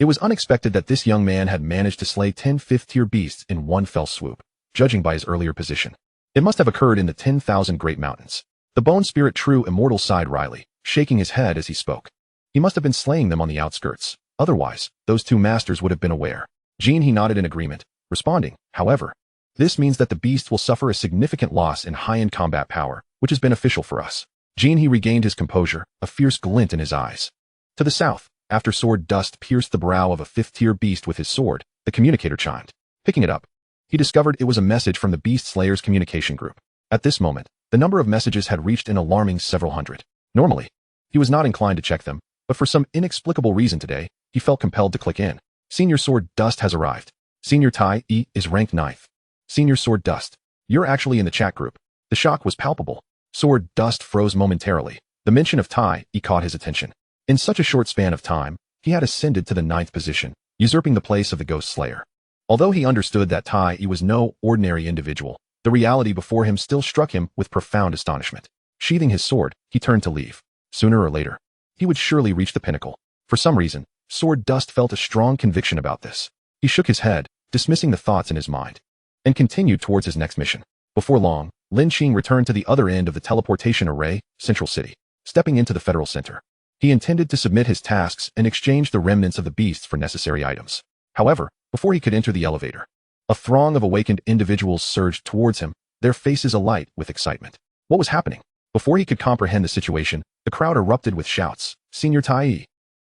It was unexpected that this young man had managed to slay 10 5th-tier beasts in one fell swoop, judging by his earlier position. It must have occurred in the 10,000 Great Mountains. The bone spirit true immortal sighed wryly, shaking his head as he spoke. He must have been slaying them on the outskirts. Otherwise, those two masters would have been aware. Jin He nodded in agreement, responding, however, this means that the beasts will suffer a significant loss in high-end combat power, which is beneficial for us. Jin He regained his composure, a fierce glint in his eyes. To the south, after sword dust pierced the brow of a 5th-tier beast with his sword, the communicator chimed. Picking it up, he discovered it was a message from the Beast Slayer's communication group. At this moment, the number of messages had reached an alarming several hundred. Normally, he was not inclined to check them, but for some inexplicable reason today, he felt compelled to click in. Senior Sword Dust has arrived. Senior Tai E is ranked 9th. Senior Sword Dust, you're actually in the chat group. The shock was palpable. Sword Dust froze momentarily. The mention of Tai E caught his attention. In such a short span of time, he had ascended to the 9th position, usurping the place of the Ghost Slayer. Although he understood that Tai E was no ordinary individual, the reality before him still struck him with profound astonishment. Sheathing his sword, he turned to leave. Sooner or later, he would surely reach the pinnacle. For some reason, Sword Dust felt a strong conviction about this. He shook his head, dismissing the thoughts in his mind, and continued towards his next mission. Before long, Lin Qing returned to the other end of the teleportation array, Central City. Stepping into the Federal Center, he intended to submit his tasks and exchange the remnants of the beasts for necessary items. However, before he could enter the elevator, a throng of awakened individuals surged towards him, their faces alight with excitement. What was happening? Before he could comprehend the situation, the crowd erupted with shouts. Senior Tai E,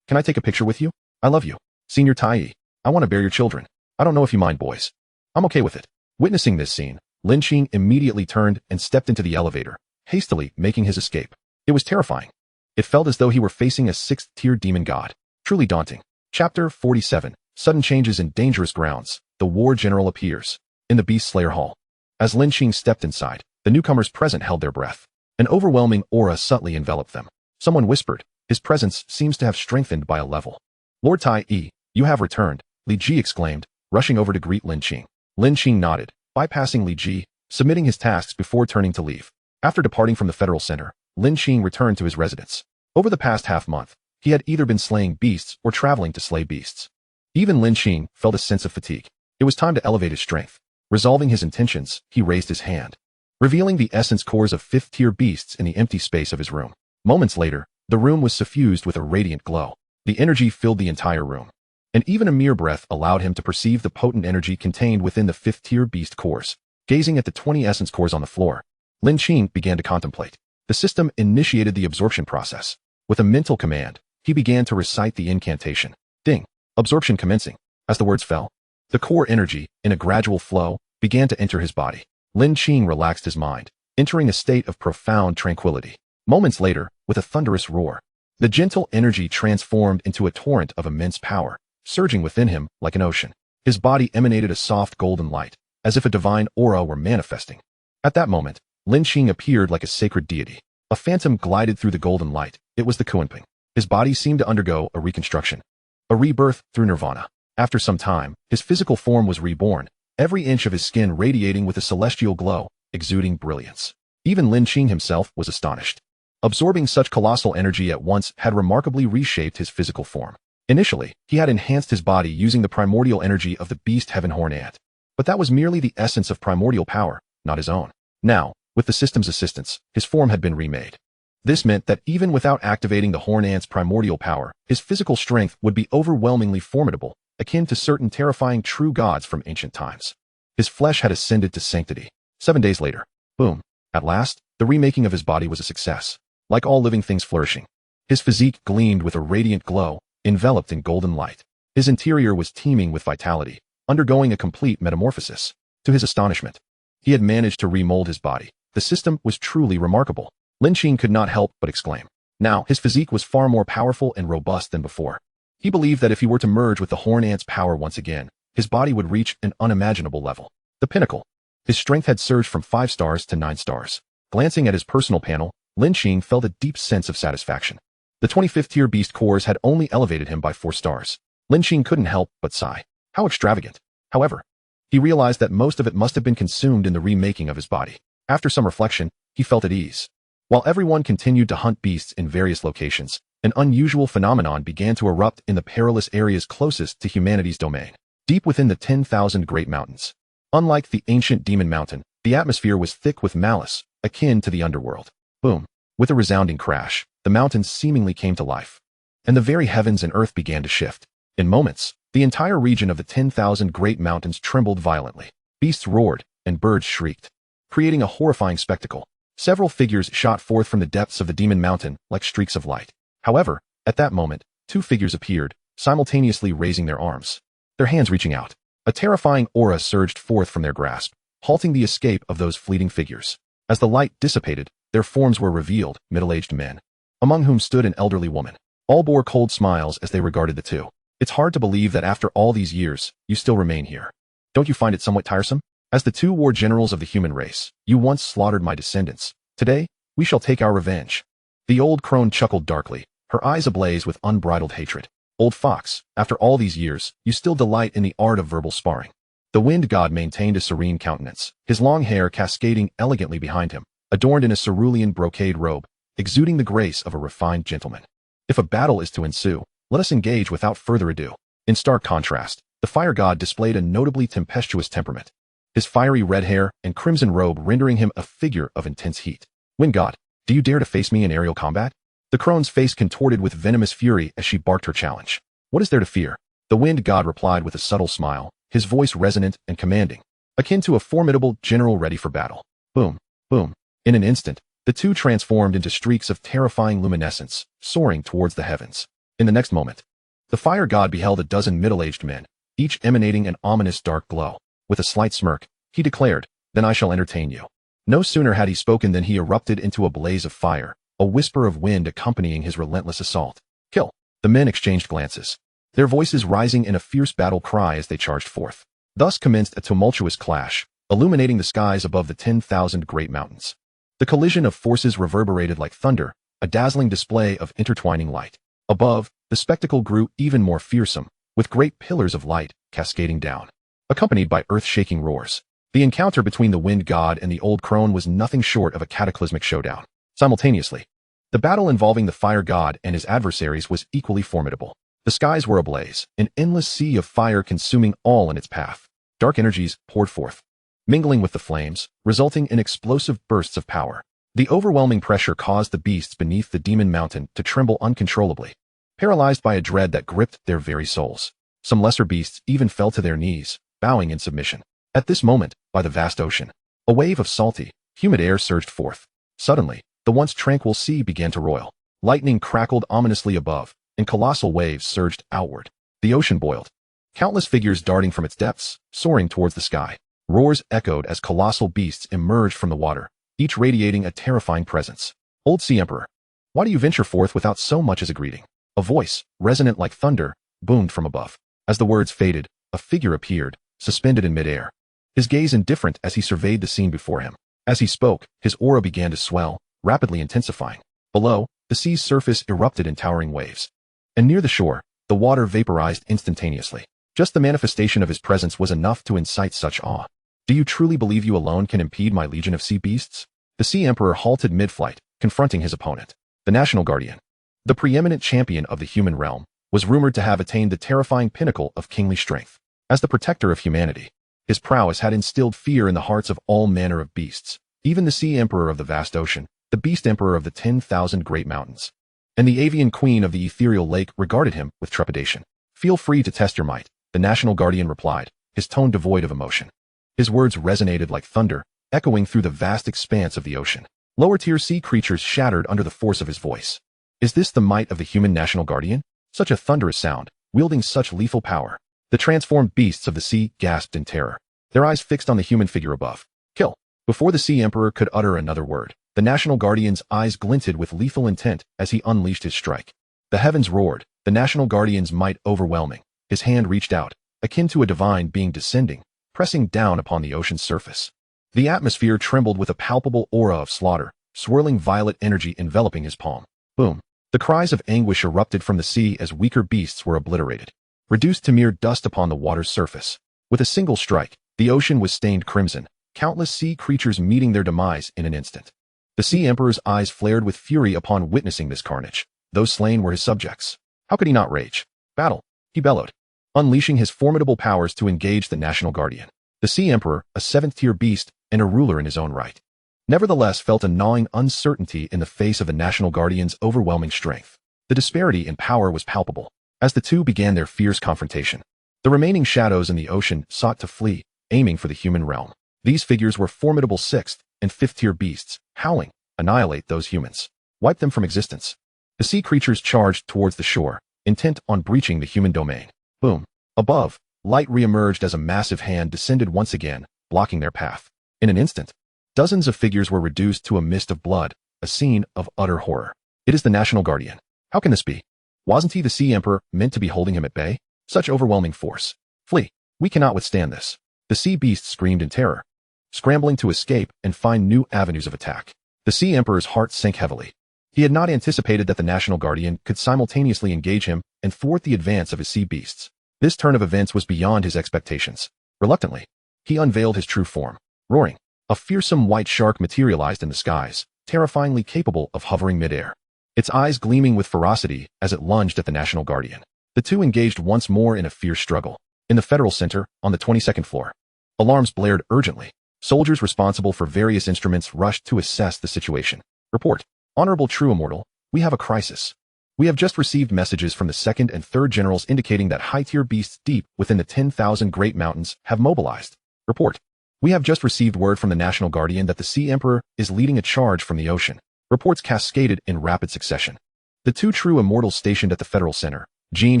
can I take a picture with you? I love you. Senior Tai E, I want to bear your children. I don't know if you mind, boys. I'm okay with it. Witnessing this scene, Lin Qing immediately turned and stepped into the elevator, hastily making his escape. It was terrifying. It felt as though he were facing a 6th-tier demon god. Truly daunting. Chapter 47. Sudden changes in dangerous grounds. The war general appears. In the Beast Slayer Hall. As Lin Qing stepped inside, the newcomers present held their breath. An overwhelming aura subtly enveloped them. Someone whispered, his presence seems to have strengthened by a level. Lord Tai E, you have returned, Li Ji exclaimed, rushing over to greet Lin Qing. Lin Qing nodded, bypassing Li Ji, submitting his tasks before turning to leave. After departing from the Federal Center, Lin Qing returned to his residence. Over the past half-month, he had either been slaying beasts or traveling to slay beasts. Even Lin Qing felt a sense of fatigue. It was time to elevate his strength. Resolving his intentions, he raised his hand, revealing the essence cores of 5th-tier beasts in the empty space of his room. Moments later, the room was suffused with a radiant glow. The energy filled the entire room, and even a mere breath allowed him to perceive the potent energy contained within the 5th-tier beast cores. Gazing at the 20 essence cores on the floor, Lin Qing began to contemplate. The system initiated the absorption process. With a mental command, he began to recite the incantation. Ding! Absorption commencing. As the words fell, the core energy, in a gradual flow, began to enter his body. Lin Qing relaxed his mind, entering a state of profound tranquility. Moments later, with a thunderous roar, the gentle energy transformed into a torrent of immense power, surging within him like an ocean. His body emanated a soft golden light, as if a divine aura were manifesting. At that moment, Lin Qing appeared like a sacred deity. A phantom glided through the golden light. It was the Kuanping. His body seemed to undergo a reconstruction, a rebirth through nirvana. After some time, his physical form was reborn, every inch of his skin radiating with a celestial glow, exuding brilliance. Even Lin Qing himself was astonished. Absorbing such colossal energy at once had remarkably reshaped his physical form. Initially, he had enhanced his body using the primordial energy of the beast heaven horn ant. But that was merely the essence of primordial power, not his own. Now, with the system's assistance, his form had been remade. This meant that even without activating the horn ant's primordial power, his physical strength would be overwhelmingly formidable, akin to certain terrifying true gods from ancient times. His flesh had ascended to sanctity. 7 days later, boom. At last, the remaking of his body was a success. Like all living things flourishing, his physique gleamed with a radiant glow, enveloped in golden light. His interior was teeming with vitality, undergoing a complete metamorphosis. To his astonishment, he had managed to remold his body. The system was truly remarkable. Lin Qing could not help but exclaim. Now, his physique was far more powerful and robust than before. He believed that if he were to merge with the horn ant's power once again, his body would reach an unimaginable level. The pinnacle. His strength had surged from 5 stars to 9 stars. Glancing at his personal panel, Lin Qing felt a deep sense of satisfaction. The 25th tier beast cores had only elevated him by 4 stars. Lin Qing couldn't help but sigh. How extravagant. However, he realized that most of it must have been consumed in the remaking of his body. After some reflection, he felt at ease. While everyone continued to hunt beasts in various locations, an unusual phenomenon began to erupt in the perilous areas closest to humanity's domain, deep within the 10,000 Great Mountains. Unlike the ancient Demon Mountain, the atmosphere was thick with malice, akin to the underworld. Boom. With a resounding crash, the mountains seemingly came to life, and the very heavens and earth began to shift. In moments, the entire region of the 10,000 Great Mountains trembled violently. Beasts roared, and birds shrieked, creating a horrifying spectacle. Several figures shot forth from the depths of the Demon Mountain like streaks of light. However, at that moment, 2 figures appeared, simultaneously raising their arms, their hands reaching out. A terrifying aura surged forth from their grasp, halting the escape of those fleeting figures. As the light dissipated, their forms were revealed, middle-aged men, among whom stood an elderly woman. All bore cold smiles as they regarded the two. It's hard to believe that after all these years, you still remain here. Don't you find it somewhat tiresome? As the 2 war generals of the human race, you once slaughtered my descendants. Today, we shall take our revenge. The old crone chuckled darkly, her eyes ablaze with unbridled hatred. Old fox, after all these years, you still delight in the art of verbal sparring. The wind god maintained a serene countenance, his long hair cascading elegantly behind him, adorned in a cerulean brocade robe, exuding the grace of a refined gentleman. If a battle is to ensue, let us engage without further ado. In stark contrast, the fire god displayed a notably tempestuous temperament, his fiery red hair and crimson robe rendering him a figure of intense heat. Wind god, do you dare to face me in aerial combat? The crone's face contorted with venomous fury as she barked her challenge. What is there to fear? The wind god replied with a subtle smile, his voice resonant and commanding, akin to a formidable general ready for battle. Boom, boom. In an instant, the 2 transformed into streaks of terrifying luminescence, soaring towards the heavens. In the next moment, the fire god beheld a dozen middle-aged men, each emanating an ominous dark glow. With a slight smirk, he declared, "Then I shall entertain you." No sooner had he spoken than he erupted into a blaze of fire, a whisper of wind accompanying his relentless assault. Kill. The men exchanged glances, their voices rising in a fierce battle cry as they charged forth. Thus commenced a tumultuous clash, illuminating the skies above the 10,000 Great Mountains. The collision of forces reverberated like thunder, a dazzling display of intertwining light. Above, the spectacle grew even more fearsome, with great pillars of light cascading down, accompanied by earth-shaking roars. The encounter between the wind god and the old crone was nothing short of a cataclysmic showdown. Simultaneously, the battle involving the fire god and his adversaries was equally formidable. The skies were ablaze, an endless sea of fire consuming all in its path. Dark energies poured forth, mingling with the flames, resulting in explosive bursts of power. The overwhelming pressure caused the beasts beneath the Demon Mountain to tremble uncontrollably, paralyzed by a dread that gripped their very souls. Some lesser beasts even fell to their knees, bowing in submission. At this moment, by the vast ocean, a wave of salty, humid air surged forth. Suddenly, the once tranquil sea began to roil. Lightning crackled ominously above, and colossal waves surged outward. The ocean boiled, countless figures darting from its depths, soaring towards the sky. Roars echoed as colossal beasts emerged from the water, each radiating a terrifying presence. Old Sea Emperor, why do you venture forth without so much as a greeting? A voice, resonant like thunder, boomed from above. As the words faded, a figure appeared, suspended in midair, his gaze indifferent as he surveyed the scene before him. As he spoke, his aura began to swell, rapidly intensifying. Below, the sea's surface erupted in towering waves. And near the shore, the water vaporized instantaneously. Just the manifestation of his presence was enough to incite such awe. Do you truly believe you alone can impede my legion of sea beasts? The Sea Emperor halted mid-flight, confronting his opponent. The National Guardian, the preeminent champion of the human realm, was rumored to have attained the terrifying pinnacle of kingly strength. As the protector of humanity, his prowess had instilled fear in the hearts of all manner of beasts, even the Sea Emperor of the vast ocean, the Beast Emperor of the 10,000 great mountains, and the avian queen of the ethereal lake regarded him with trepidation. Feel free to test your might, the National Guardian replied, his tone devoid of emotion. His words resonated like thunder, echoing through the vast expanse of the ocean. Lower-tier sea creatures shattered under the force of his voice. Is this the might of the human National Guardian? Such a thunderous sound, wielding such lethal power. The transformed beasts of the sea gasped in terror, their eyes fixed on the human figure above. Kill. Before the Sea Emperor could utter another word, the National Guardian's eyes glinted with lethal intent as he unleashed his strike. The heavens roared, the National Guardian's might overwhelming. His hand reached out, akin to a divine being descending, pressing down upon the ocean's surface. The atmosphere trembled with a palpable aura of slaughter, swirling violet energy enveloping his palm. Boom. The cries of anguish erupted from the sea as weaker beasts were obliterated, reduced to mere dust upon the water's surface. With a single strike, the ocean was stained crimson, countless sea creatures meeting their demise in an instant. The Sea Emperor's eyes flared with fury upon witnessing this carnage. Those slain were his subjects. How could he not rage? Battle, he bellowed, unleashing his formidable powers to engage the National Guardian. The Sea Emperor, a seventh-tier beast and a ruler in his own right, nevertheless felt a gnawing uncertainty in the face of the National Guardian's overwhelming strength. The disparity in power was palpable. As the two began their fierce confrontation, the remaining shadows in the ocean sought to flee, aiming for the human realm. These figures were formidable sixth and fifth-tier beasts, howling, annihilate those humans. Wipe them from existence. The sea creatures charged towards the shore, intent on breaching the human domain. Boom. Above, light re-emerged as a massive hand descended once again, blocking their path. In an instant, dozens of figures were reduced to a mist of blood, a scene of utter horror. It is the National Guardian. How can this be? Wasn't he the Sea Emperor meant to be holding him at bay? Such overwhelming force. Flee. We cannot withstand this. The sea beasts screamed in terror, scrambling to escape and find new avenues of attack. The Sea Emperor's heart sank heavily. He had not anticipated that the National Guardian could simultaneously engage him and thwart the advance of his sea beasts. This turn of events was beyond his expectations. Reluctantly, he unveiled his true form. Roaring, a fearsome white shark materialized in the skies, terrifyingly capable of hovering midair, its eyes gleaming with ferocity as it lunged at the National Guardian. The two engaged once more in a fierce struggle. In the Federal Center, on the 22nd floor, alarms blared urgently. Soldiers responsible for various instruments rushed to assess the situation. Report. Honorable True Immortal, we have a crisis. We have just received messages from the 2nd and 3rd Generals indicating that high-tier beasts deep within the 10,000 Great Mountains have mobilized. Report. We have just received word from the National Guardian that the Sea Emperor is leading a charge from the ocean. Reports cascaded in rapid succession. The two true immortals stationed at the Federal Center, Jin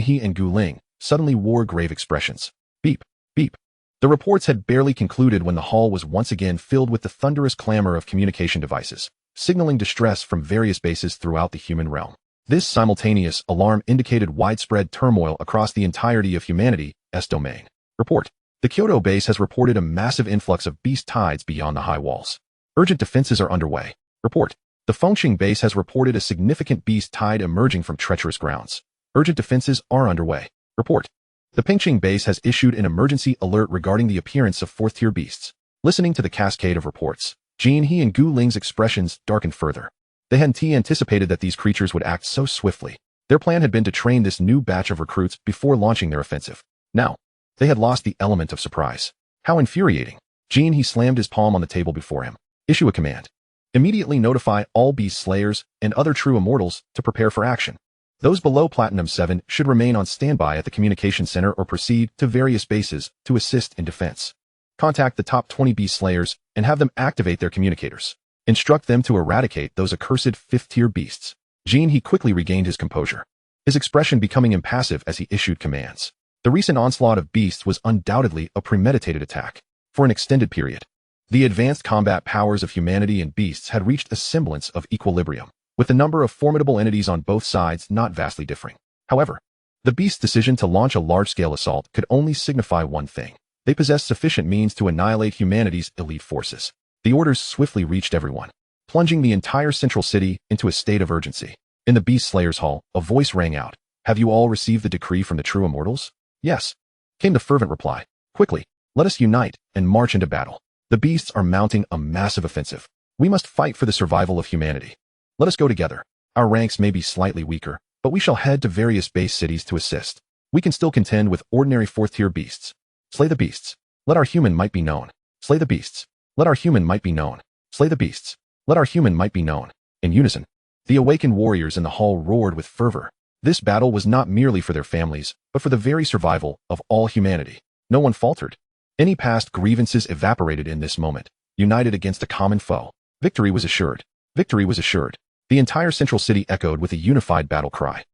He and Gu Ling, suddenly wore grave expressions. Beep, beep. The reports had barely concluded when the hall was once again filled with the thunderous clamor of communication devices, signaling distress from various bases throughout the human realm. This simultaneous alarm indicated widespread turmoil across the entirety of humanity's domain. Report. The Kyoto base has reported a massive influx of beast tides beyond the high walls. Urgent defenses are underway. Report. The Fengqing base has reported a significant beast tide emerging from treacherous grounds. Urgent defenses are underway. Report. The Pingqing base has issued an emergency alert regarding the appearance of fourth-tier beasts. Listening to the cascade of reports, Jin He and Gu Ling's expressions darkened further. They hadn't anticipated that these creatures would act so swiftly. Their plan had been to train this new batch of recruits before launching their offensive. Now, they had lost the element of surprise. How infuriating. Jin He slammed his palm on the table before him. Issue a command. Immediately notify all beast slayers and other true immortals to prepare for action. Those below Platinum 7 should remain on standby at the communication center or proceed to various bases to assist in defense. Contact the top 20 beast slayers and have them activate their communicators. Instruct them to eradicate those accursed fifth-tier beasts. Jin He quickly regained his composure, his expression becoming impassive as he issued commands. The recent onslaught of beasts was undoubtedly a premeditated attack. For an extended period, the advanced combat powers of humanity and beasts had reached a semblance of equilibrium, with the number of formidable entities on both sides not vastly differing. However, the beast's decision to launch a large-scale assault could only signify one thing. They possessed sufficient means to annihilate humanity's elite forces. The orders swiftly reached everyone, plunging the entire central city into a state of urgency. In the Beast Slayer's hall, a voice rang out. "Have you all received the decree from the true immortals?" "Yes," came the fervent reply. "Quickly, let us unite and march into battle. The beasts are mounting a massive offensive. We must fight for the survival of humanity. Let us go together. Our ranks may be slightly weaker, but we shall head to various base cities to assist. We can still contend with ordinary fourth-tier beasts. Slay the beasts. Let our human might be known. Slay the beasts. Let our human might be known. Slay the beasts. Let our human might be known." In unison, the awakened warriors in the hall roared with fervor. This battle was not merely for their families, but for the very survival of all humanity. No one faltered. Any past grievances evaporated in this moment, united against a common foe. Victory was assured. Victory was assured. The entire central city echoed with a unified battle cry.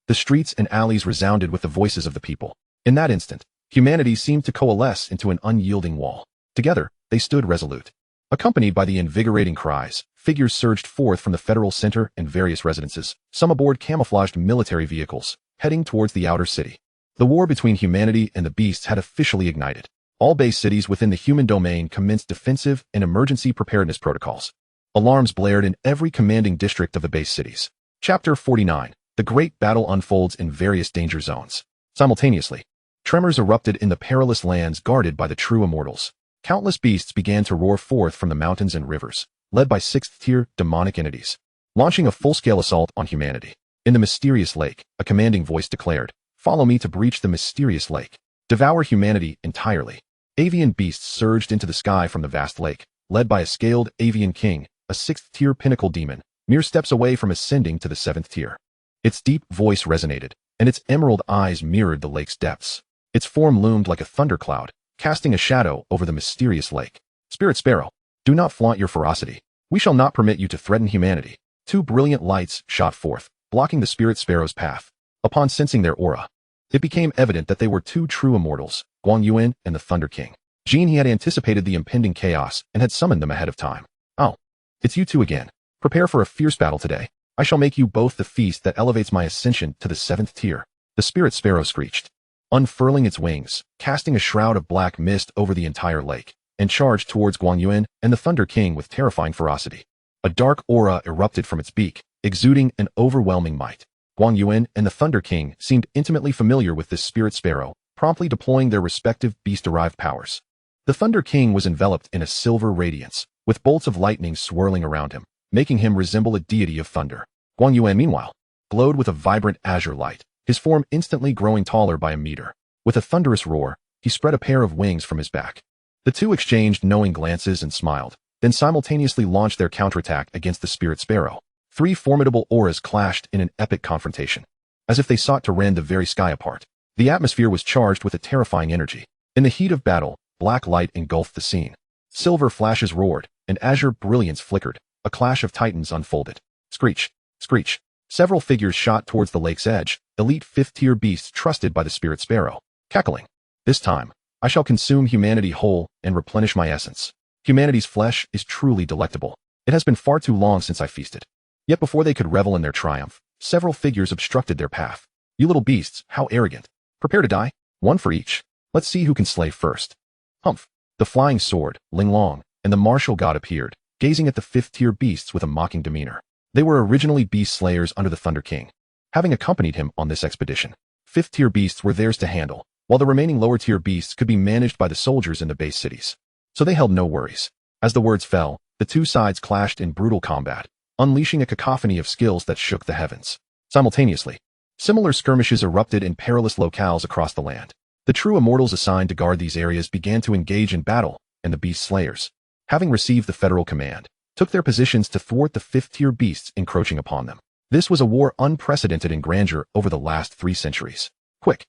The streets and alleys resounded with the voices of the people. In that instant, humanity seemed to coalesce into an unyielding wall. Together, they stood resolute. Accompanied by the invigorating cries, figures surged forth from the federal center and various residences, some aboard camouflaged military vehicles, heading towards the outer city. The war between humanity and the beasts had officially ignited. All base cities within the human domain commenced defensive and emergency preparedness protocols. Alarms blared in every commanding district of the base cities. Chapter 49. The great battle unfolds in various danger zones. Simultaneously, tremors erupted in the perilous lands guarded by the true immortals. Countless beasts began to roar forth from the mountains and rivers, led by sixth-tier demonic entities, launching a full-scale assault on humanity. In the mysterious lake, a commanding voice declared, "Follow me to breach the mysterious lake. Devour humanity entirely." Avian beasts surged into the sky from the vast lake, led by a scaled Avian King, a sixth-tier pinnacle demon, mere steps away from ascending to the seventh tier. Its deep voice resonated, and its emerald eyes mirrored the lake's depths. Its form loomed like a thundercloud, casting a shadow over the mysterious lake. "Spirit Sparrow, do not flaunt your ferocity. We shall not permit you to threaten humanity." Two brilliant lights shot forth, blocking the Spirit Sparrow's path. Upon sensing their aura, it became evident that they were two true immortals, Guangyuan and the Thunder King. He had anticipated the impending chaos and had summoned them ahead of time. "Oh, it's you two again. Prepare for a fierce battle today. I shall make you both the feast that elevates my ascension to the seventh tier." The Spirit Sparrow screeched, unfurling its wings, casting a shroud of black mist over the entire lake, and charged towards Guangyuan and the Thunder King with terrifying ferocity. A dark aura erupted from its beak, exuding an overwhelming might. Guangyuan and the Thunder King seemed intimately familiar with this Spirit Sparrow, promptly deploying their respective beast-derived powers. The Thunder King was enveloped in a silver radiance, with bolts of lightning swirling around him, making him resemble a deity of thunder. Guangyuan, meanwhile, glowed with a vibrant azure light, his form instantly growing taller by a meter. With a thunderous roar, he spread a pair of wings from his back. The two exchanged knowing glances and smiled, then simultaneously launched their counterattack against the Spirit Sparrow. Three formidable auras clashed in an epic confrontation, as if they sought to rend the very sky apart. The atmosphere was charged with a terrifying energy. In the heat of battle, black light engulfed the scene. Silver flashes roared, and azure brilliance flickered. A clash of titans unfolded. Screech, screech. Several figures shot towards the lake's edge, elite fifth-tier beasts trusted by the Spirit Sparrow. Cackling. "This time, I shall consume humanity whole and replenish my essence. Humanity's flesh is truly delectable. It has been far too long since I feasted." Yet before they could revel in their triumph, several figures obstructed their path. "You little beasts, how arrogant. Prepare to die. One for each. Let's see who can slay first." Humph. The flying sword, Ling Long, and the martial god appeared, gazing at the fifth-tier beasts with a mocking demeanor. They were originally beast slayers under the Thunder King, having accompanied him on this expedition. Fifth-tier beasts were theirs to handle, while the remaining lower-tier beasts could be managed by the soldiers in the base cities. So they held no worries. As the words fell, the two sides clashed in brutal combat, unleashing a cacophony of skills that shook the heavens. Simultaneously, similar skirmishes erupted in perilous locales across the land. The true immortals assigned to guard these areas began to engage in battle, and the beast slayers, having received the federal command, took their positions to thwart the fifth-tier beasts encroaching upon them. This was a war unprecedented in grandeur over the last 3 centuries. "Quick!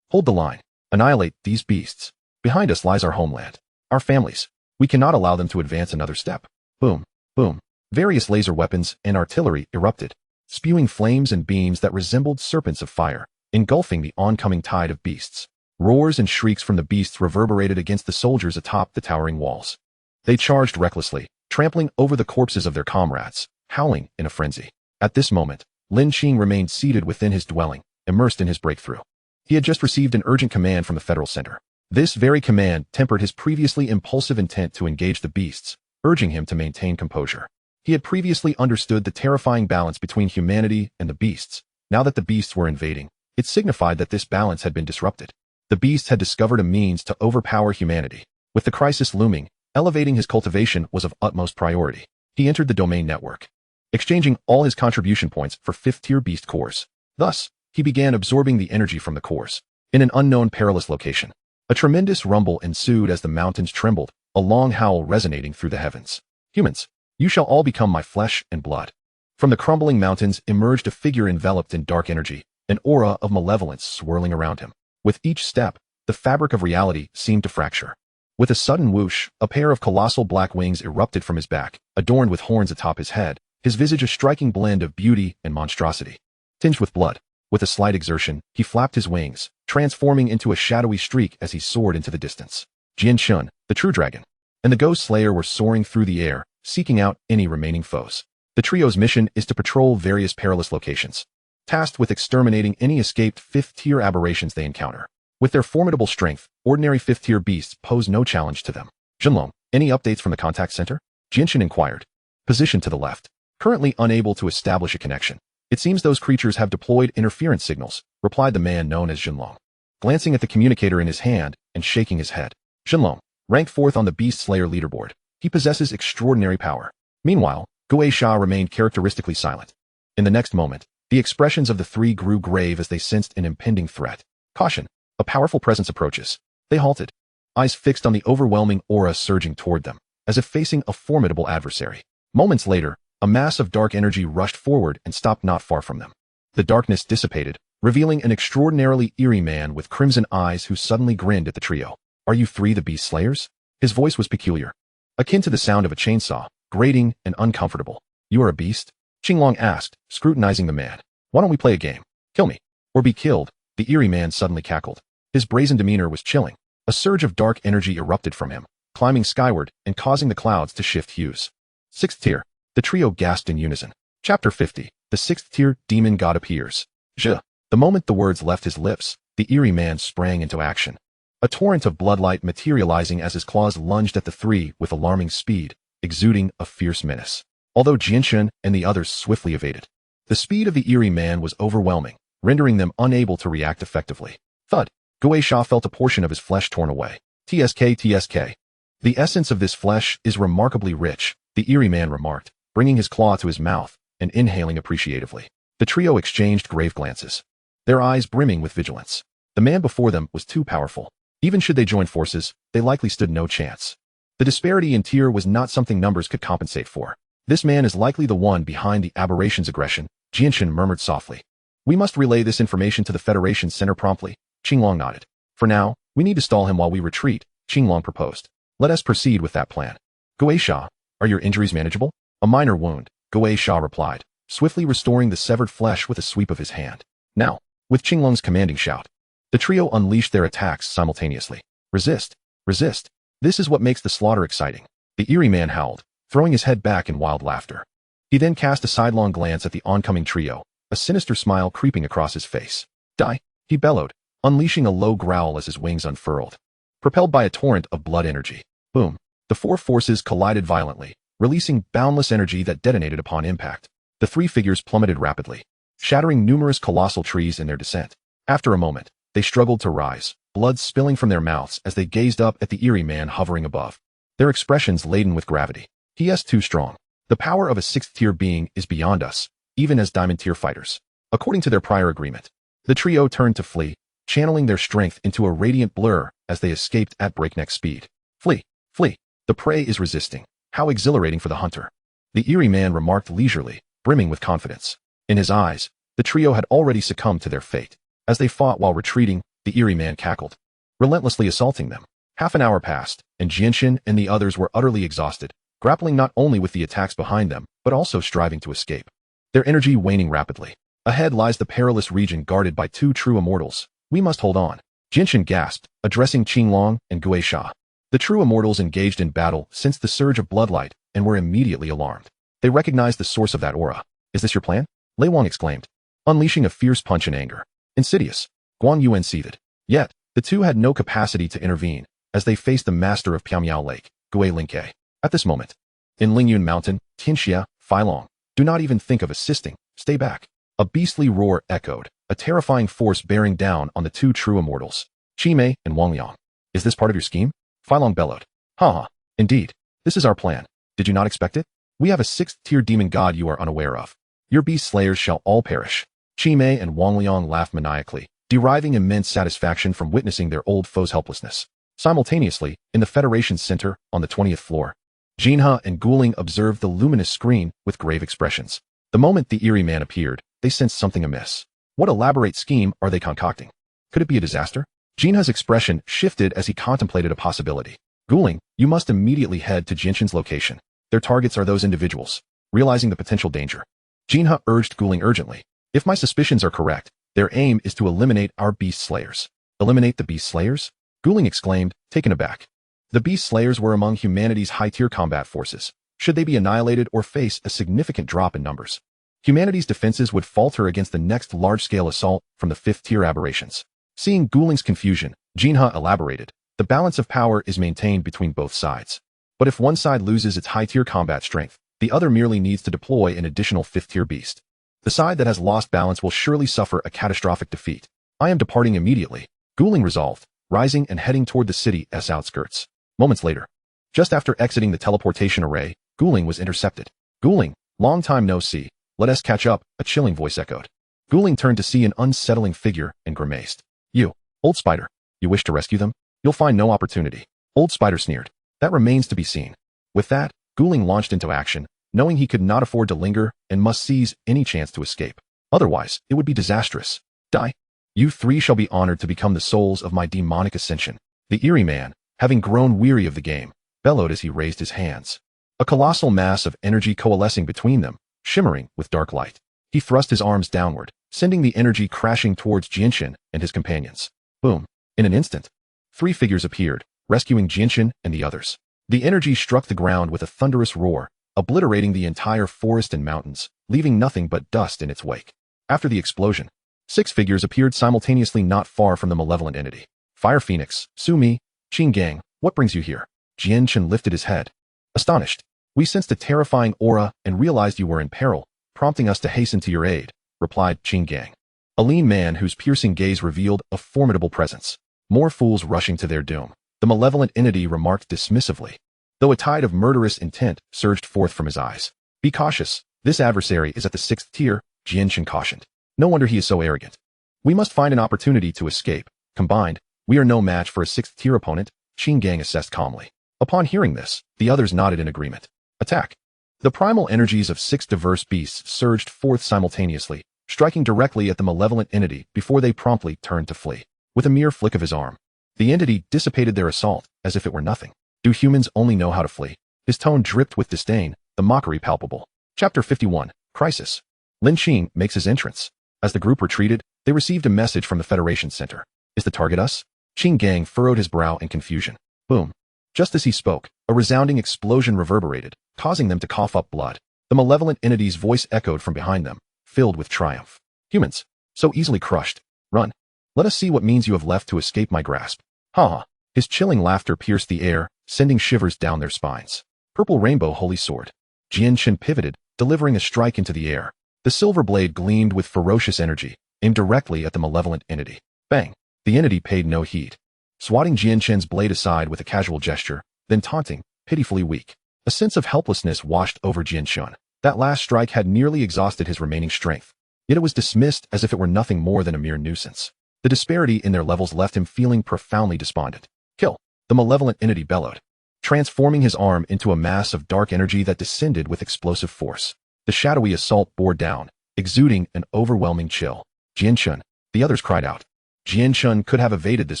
Hold the line. Annihilate these beasts. Behind us lies our homeland, our families. We cannot allow them to advance another step." Boom, boom. Various laser weapons and artillery erupted, spewing flames and beams that resembled serpents of fire, engulfing the oncoming tide of beasts. Roars and shrieks from the beasts reverberated against the soldiers atop the towering walls. They charged recklessly, trampling over the corpses of their comrades, howling in a frenzy. At this moment, Lin Qing remained seated within his dwelling, immersed in his breakthrough. He had just received an urgent command from the federal center. This very command tempered his previously impulsive intent to engage the beasts, urging him to maintain composure. He had previously understood the terrifying balance between humanity and the beasts. Now that the beasts were invading, it signified that this balance had been disrupted. The beasts had discovered a means to overpower humanity. With the crisis looming, elevating his cultivation was of utmost priority. He entered the domain network, exchanging all his contribution points for 5th-tier beast cores. Thus, he began absorbing the energy from the cores. In an unknown perilous location, a tremendous rumble ensued as the mountains trembled, a long howl resonating through the heavens. Humans, you shall all become my flesh and blood. From the crumbling mountains emerged a figure enveloped in dark energy, an aura of malevolence swirling around him. With each step, the fabric of reality seemed to fracture. With a sudden whoosh, a pair of colossal black wings erupted from his back, adorned with horns atop his head, his visage a striking blend of beauty and monstrosity. Tinged with blood, with a slight exertion, he flapped his wings, transforming into a shadowy streak as he soared into the distance. Jian Shun, the true dragon, and the ghost slayer were soaring through the air, seeking out any remaining foes. The trio's mission is to patrol various perilous locations, tasked with exterminating any escaped 5th-tier aberrations they encounter. With their formidable strength, ordinary 5th-tier beasts pose no challenge to them. Jinlong, any updates from the contact center? Jianshin inquired. Position to the left. Currently unable to establish a connection. It seems those creatures have deployed interference signals, replied the man known as Jinlong, glancing at the communicator in his hand and shaking his head. Jinlong, ranked 4th on the Beast Slayer leaderboard. He possesses extraordinary power. Meanwhile, Gui Sha remained characteristically silent. In the next moment, the expressions of the three grew grave as they sensed an impending threat. Caution! A powerful presence approaches. They halted, eyes fixed on the overwhelming aura surging toward them, as if facing a formidable adversary. Moments later, a mass of dark energy rushed forward and stopped not far from them. The darkness dissipated, revealing an extraordinarily eerie man with crimson eyes who suddenly grinned at the trio. Are you three the Beast Slayers? His voice was peculiar, akin to the sound of a chainsaw, grating and uncomfortable. You are a beast? Qinglong asked, scrutinizing the man. Why don't we play a game? Kill me, or be killed. The eerie man suddenly cackled. His brazen demeanor was chilling. A surge of dark energy erupted from him, climbing skyward and causing the clouds to shift hues. 6th tier. The trio gasped in unison. Chapter 50. The 6th tier demon god appears. The moment the words left his lips, the eerie man sprang into action. A torrent of bloodlight materializing as his claws lunged at the three with alarming speed, exuding a fierce menace. Although Jianshan and the others swiftly evaded, the speed of the eerie man was overwhelming, rendering them unable to react effectively. Thud! Gui Sha felt a portion of his flesh torn away. TSK. The essence of this flesh is remarkably rich, the eerie man remarked, bringing his claw to his mouth and inhaling appreciatively. The trio exchanged grave glances, their eyes brimming with vigilance. The man before them was too powerful. Even should they join forces, they likely stood no chance. The disparity in tier was not something numbers could compensate for. This man is likely the one behind the aberration's aggression, Jianshan murmured softly. We must relay this information to the Federation Center promptly. Qinglong nodded. For now, we need to stall him while we retreat, Qinglong proposed. Let us proceed with that plan. Gui Sha, are your injuries manageable? A minor wound, Gui Sha replied, swiftly restoring the severed flesh with a sweep of his hand. Now, with Qinglong's commanding shout, the trio unleashed their attacks simultaneously. Resist! Resist! This is what makes the slaughter exciting. The eerie man howled, throwing his head back in wild laughter. He then cast a sidelong glance at the oncoming trio, a sinister smile creeping across his face. Die! He bellowed, unleashing a low growl as his wings unfurled. Propelled by a torrent of blood energy. Boom! The four forces collided violently, releasing boundless energy that detonated upon impact. The three figures plummeted rapidly, shattering numerous colossal trees in their descent. After a moment, they struggled to rise, blood spilling from their mouths as they gazed up at the eerie man hovering above. Their expressions laden with gravity. He is too strong. The power of a 6th-tier being is beyond us, even as diamond-tier fighters. According to their prior agreement, the trio turned to flee, channeling their strength into a radiant blur as they escaped at breakneck speed. Flee! Flee! The prey is resisting. How exhilarating for the hunter. The eerie man remarked leisurely, brimming with confidence. In his eyes, the trio had already succumbed to their fate. As they fought while retreating, the eerie man cackled, relentlessly assaulting them. Half an hour passed, and Jianshin and the others were utterly exhausted, grappling not only with the attacks behind them, but also striving to escape. Their energy waning rapidly. Ahead lies the perilous region guarded by two true immortals. We must hold on. Jianshin gasped, addressing Qinglong and Gui Sha. The true immortals engaged in battle sensed the surge of bloodlight and were immediately alarmed. They recognized the source of that aura. Is this your plan? Lei Wang exclaimed, unleashing a fierce punch in anger. Insidious. Guan Yuan seethed. Yet, the two had no capacity to intervene, as they faced the master of Pyamyao Lake, Gui Lingke. At this moment, In Lingyun Mountain, Tianxia, Filong. Do not even think of assisting. Stay back. A beastly roar echoed, a terrifying force bearing down on the two true immortals, Qimei and Wangliang. Is this part of your scheme? Filong bellowed. Ha. Indeed. This is our plan. Did you not expect it? We have a 6th-tier demon god you are unaware of. Your beast slayers shall all perish. Qimei and Wangliang laughed maniacally, deriving immense satisfaction from witnessing their old foe's helplessness. Simultaneously, in the Federation's center, on the 20th floor, Jinha and Guling observed the luminous screen with grave expressions. The moment the eerie man appeared, they sensed something amiss. What elaborate scheme are they concocting? Could it be a disaster? Jinha's expression shifted as he contemplated a possibility. Guling, you must immediately head to Jinshin's location. Their targets are those individuals. Realizing the potential danger, Jinha urged Guling urgently. If my suspicions are correct, their aim is to eliminate our beast slayers. Eliminate the beast slayers? Guling exclaimed, taken aback. The beast slayers were among humanity's high-tier combat forces. Should they be annihilated or face a significant drop in numbers, humanity's defenses would falter against the next large-scale assault from the 5th-tier aberrations. Seeing Guling's confusion, Jinha elaborated, the balance of power is maintained between both sides. But if one side loses its high-tier combat strength, the other merely needs to deploy an additional 5th-tier beast. The side that has lost balance will surely suffer a catastrophic defeat. I am departing immediately, Guling resolved, rising and heading toward the city's outskirts. Moments later, just after exiting the teleportation array, Guling was intercepted. Guling, long time no see, let us catch up, a chilling voice echoed. Guling turned to see an unsettling figure and grimaced. You, old spider, you wish to rescue them? You'll find no opportunity. Old spider sneered. That remains to be seen. With that, Guling launched into action, knowing he could not afford to linger and must seize any chance to escape. Otherwise, it would be disastrous. Die. You three shall be honored to become the souls of my demonic ascension. The eerie man, having grown weary of the game, bellowed as he raised his hands. A colossal mass of energy coalescing between them, shimmering with dark light. He thrust his arms downward, sending the energy crashing towards Jinshin and his companions. Boom. In an instant, 3 figures appeared, rescuing Jinshin and the others. The energy struck the ground with a thunderous roar, obliterating the entire forest and mountains, leaving nothing but dust in its wake. After the explosion, 6 figures appeared simultaneously not far from the malevolent entity. Fire Phoenix, Sumi, Qinggang, what brings you here? Jinshin lifted his head. Astonished. We sensed a terrifying aura and realized you were in peril, prompting us to hasten to your aid, replied Qinggang. A lean man whose piercing gaze revealed a formidable presence. More fools rushing to their doom. The malevolent entity remarked dismissively, though a tide of murderous intent surged forth from his eyes. Be cautious. This adversary is at the 6th tier, Jinshin cautioned. No wonder he is so arrogant. We must find an opportunity to escape. Combined, we are no match for a 6th tier opponent, Qinggang assessed calmly. Upon hearing this, the others nodded in agreement. Attack. The primal energies of 6 diverse beasts surged forth simultaneously, striking directly at the malevolent entity before they promptly turned to flee. With a mere flick of his arm, the entity dissipated their assault as if it were nothing. Do humans only know how to flee? His tone dripped with disdain, the mockery palpable. Chapter 51, Crisis. Lin Qing makes his entrance. As the group retreated, they received a message from the Federation Center. Is the target us? Qinggang furrowed his brow in confusion. Boom. Just as he spoke, a resounding explosion reverberated, causing them to cough up blood. The malevolent entity's voice echoed from behind them, filled with triumph. Humans, so easily crushed. Run. Let us see what means you have left to escape my grasp. Ha ha. His chilling laughter pierced the air, sending shivers down their spines. Purple Rainbow Holy Sword. Jinshin pivoted, delivering a strike into the air. The silver blade gleamed with ferocious energy, aimed directly at the malevolent entity. Bang. The entity paid no heed, swatting Jinshin's blade aside with a casual gesture, then taunting, pitifully weak. A sense of helplessness washed over Jinshin. That last strike had nearly exhausted his remaining strength, yet it was dismissed as if it were nothing more than a mere nuisance. The disparity in their levels left him feeling profoundly despondent. Kill. The malevolent entity bellowed, transforming his arm into a mass of dark energy that descended with explosive force. The shadowy assault bore down, exuding an overwhelming chill. Jinshin. The others cried out. Jinshin could have evaded this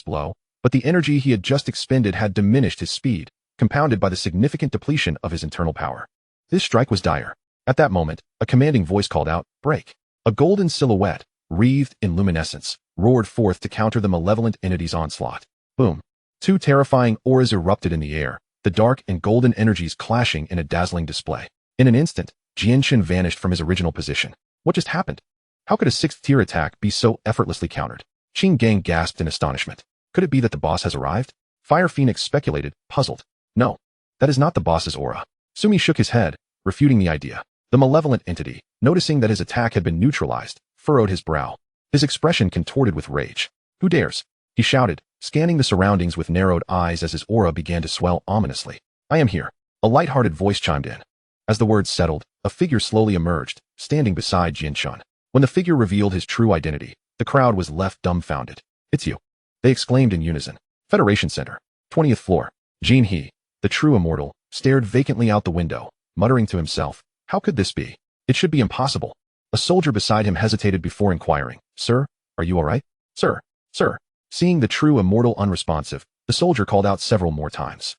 blow, but the energy he had just expended had diminished his speed, compounded by the significant depletion of his internal power. This strike was dire. At that moment, a commanding voice called out, break. A golden silhouette, wreathed in luminescence, roared forth to counter the malevolent entity's onslaught. Boom. 2 terrifying auras erupted in the air, the dark and golden energies clashing in a dazzling display. In an instant, Jinshin vanished from his original position. What just happened? How could a 6th tier attack be so effortlessly countered? Qinggang gasped in astonishment. Could it be that the boss has arrived? Fire Phoenix speculated, puzzled. No. That is not the boss's aura. Sumi shook his head, refuting the idea. The malevolent entity, noticing that his attack had been neutralized, furrowed his brow. His expression contorted with rage. Who dares? He shouted, scanning the surroundings with narrowed eyes as his aura began to swell ominously. I am here. A light-hearted voice chimed in. As the words settled, a figure slowly emerged, standing beside Jianshun. When the figure revealed his true identity, the crowd was left dumbfounded. It's you. They exclaimed in unison. Federation Center. 20th floor. Jin He, the true immortal, stared vacantly out the window, muttering to himself, how could this be? It should be impossible. A soldier beside him hesitated before inquiring, Sir, are you all right? Sir. Seeing the true immortal unresponsive, the soldier called out several more times.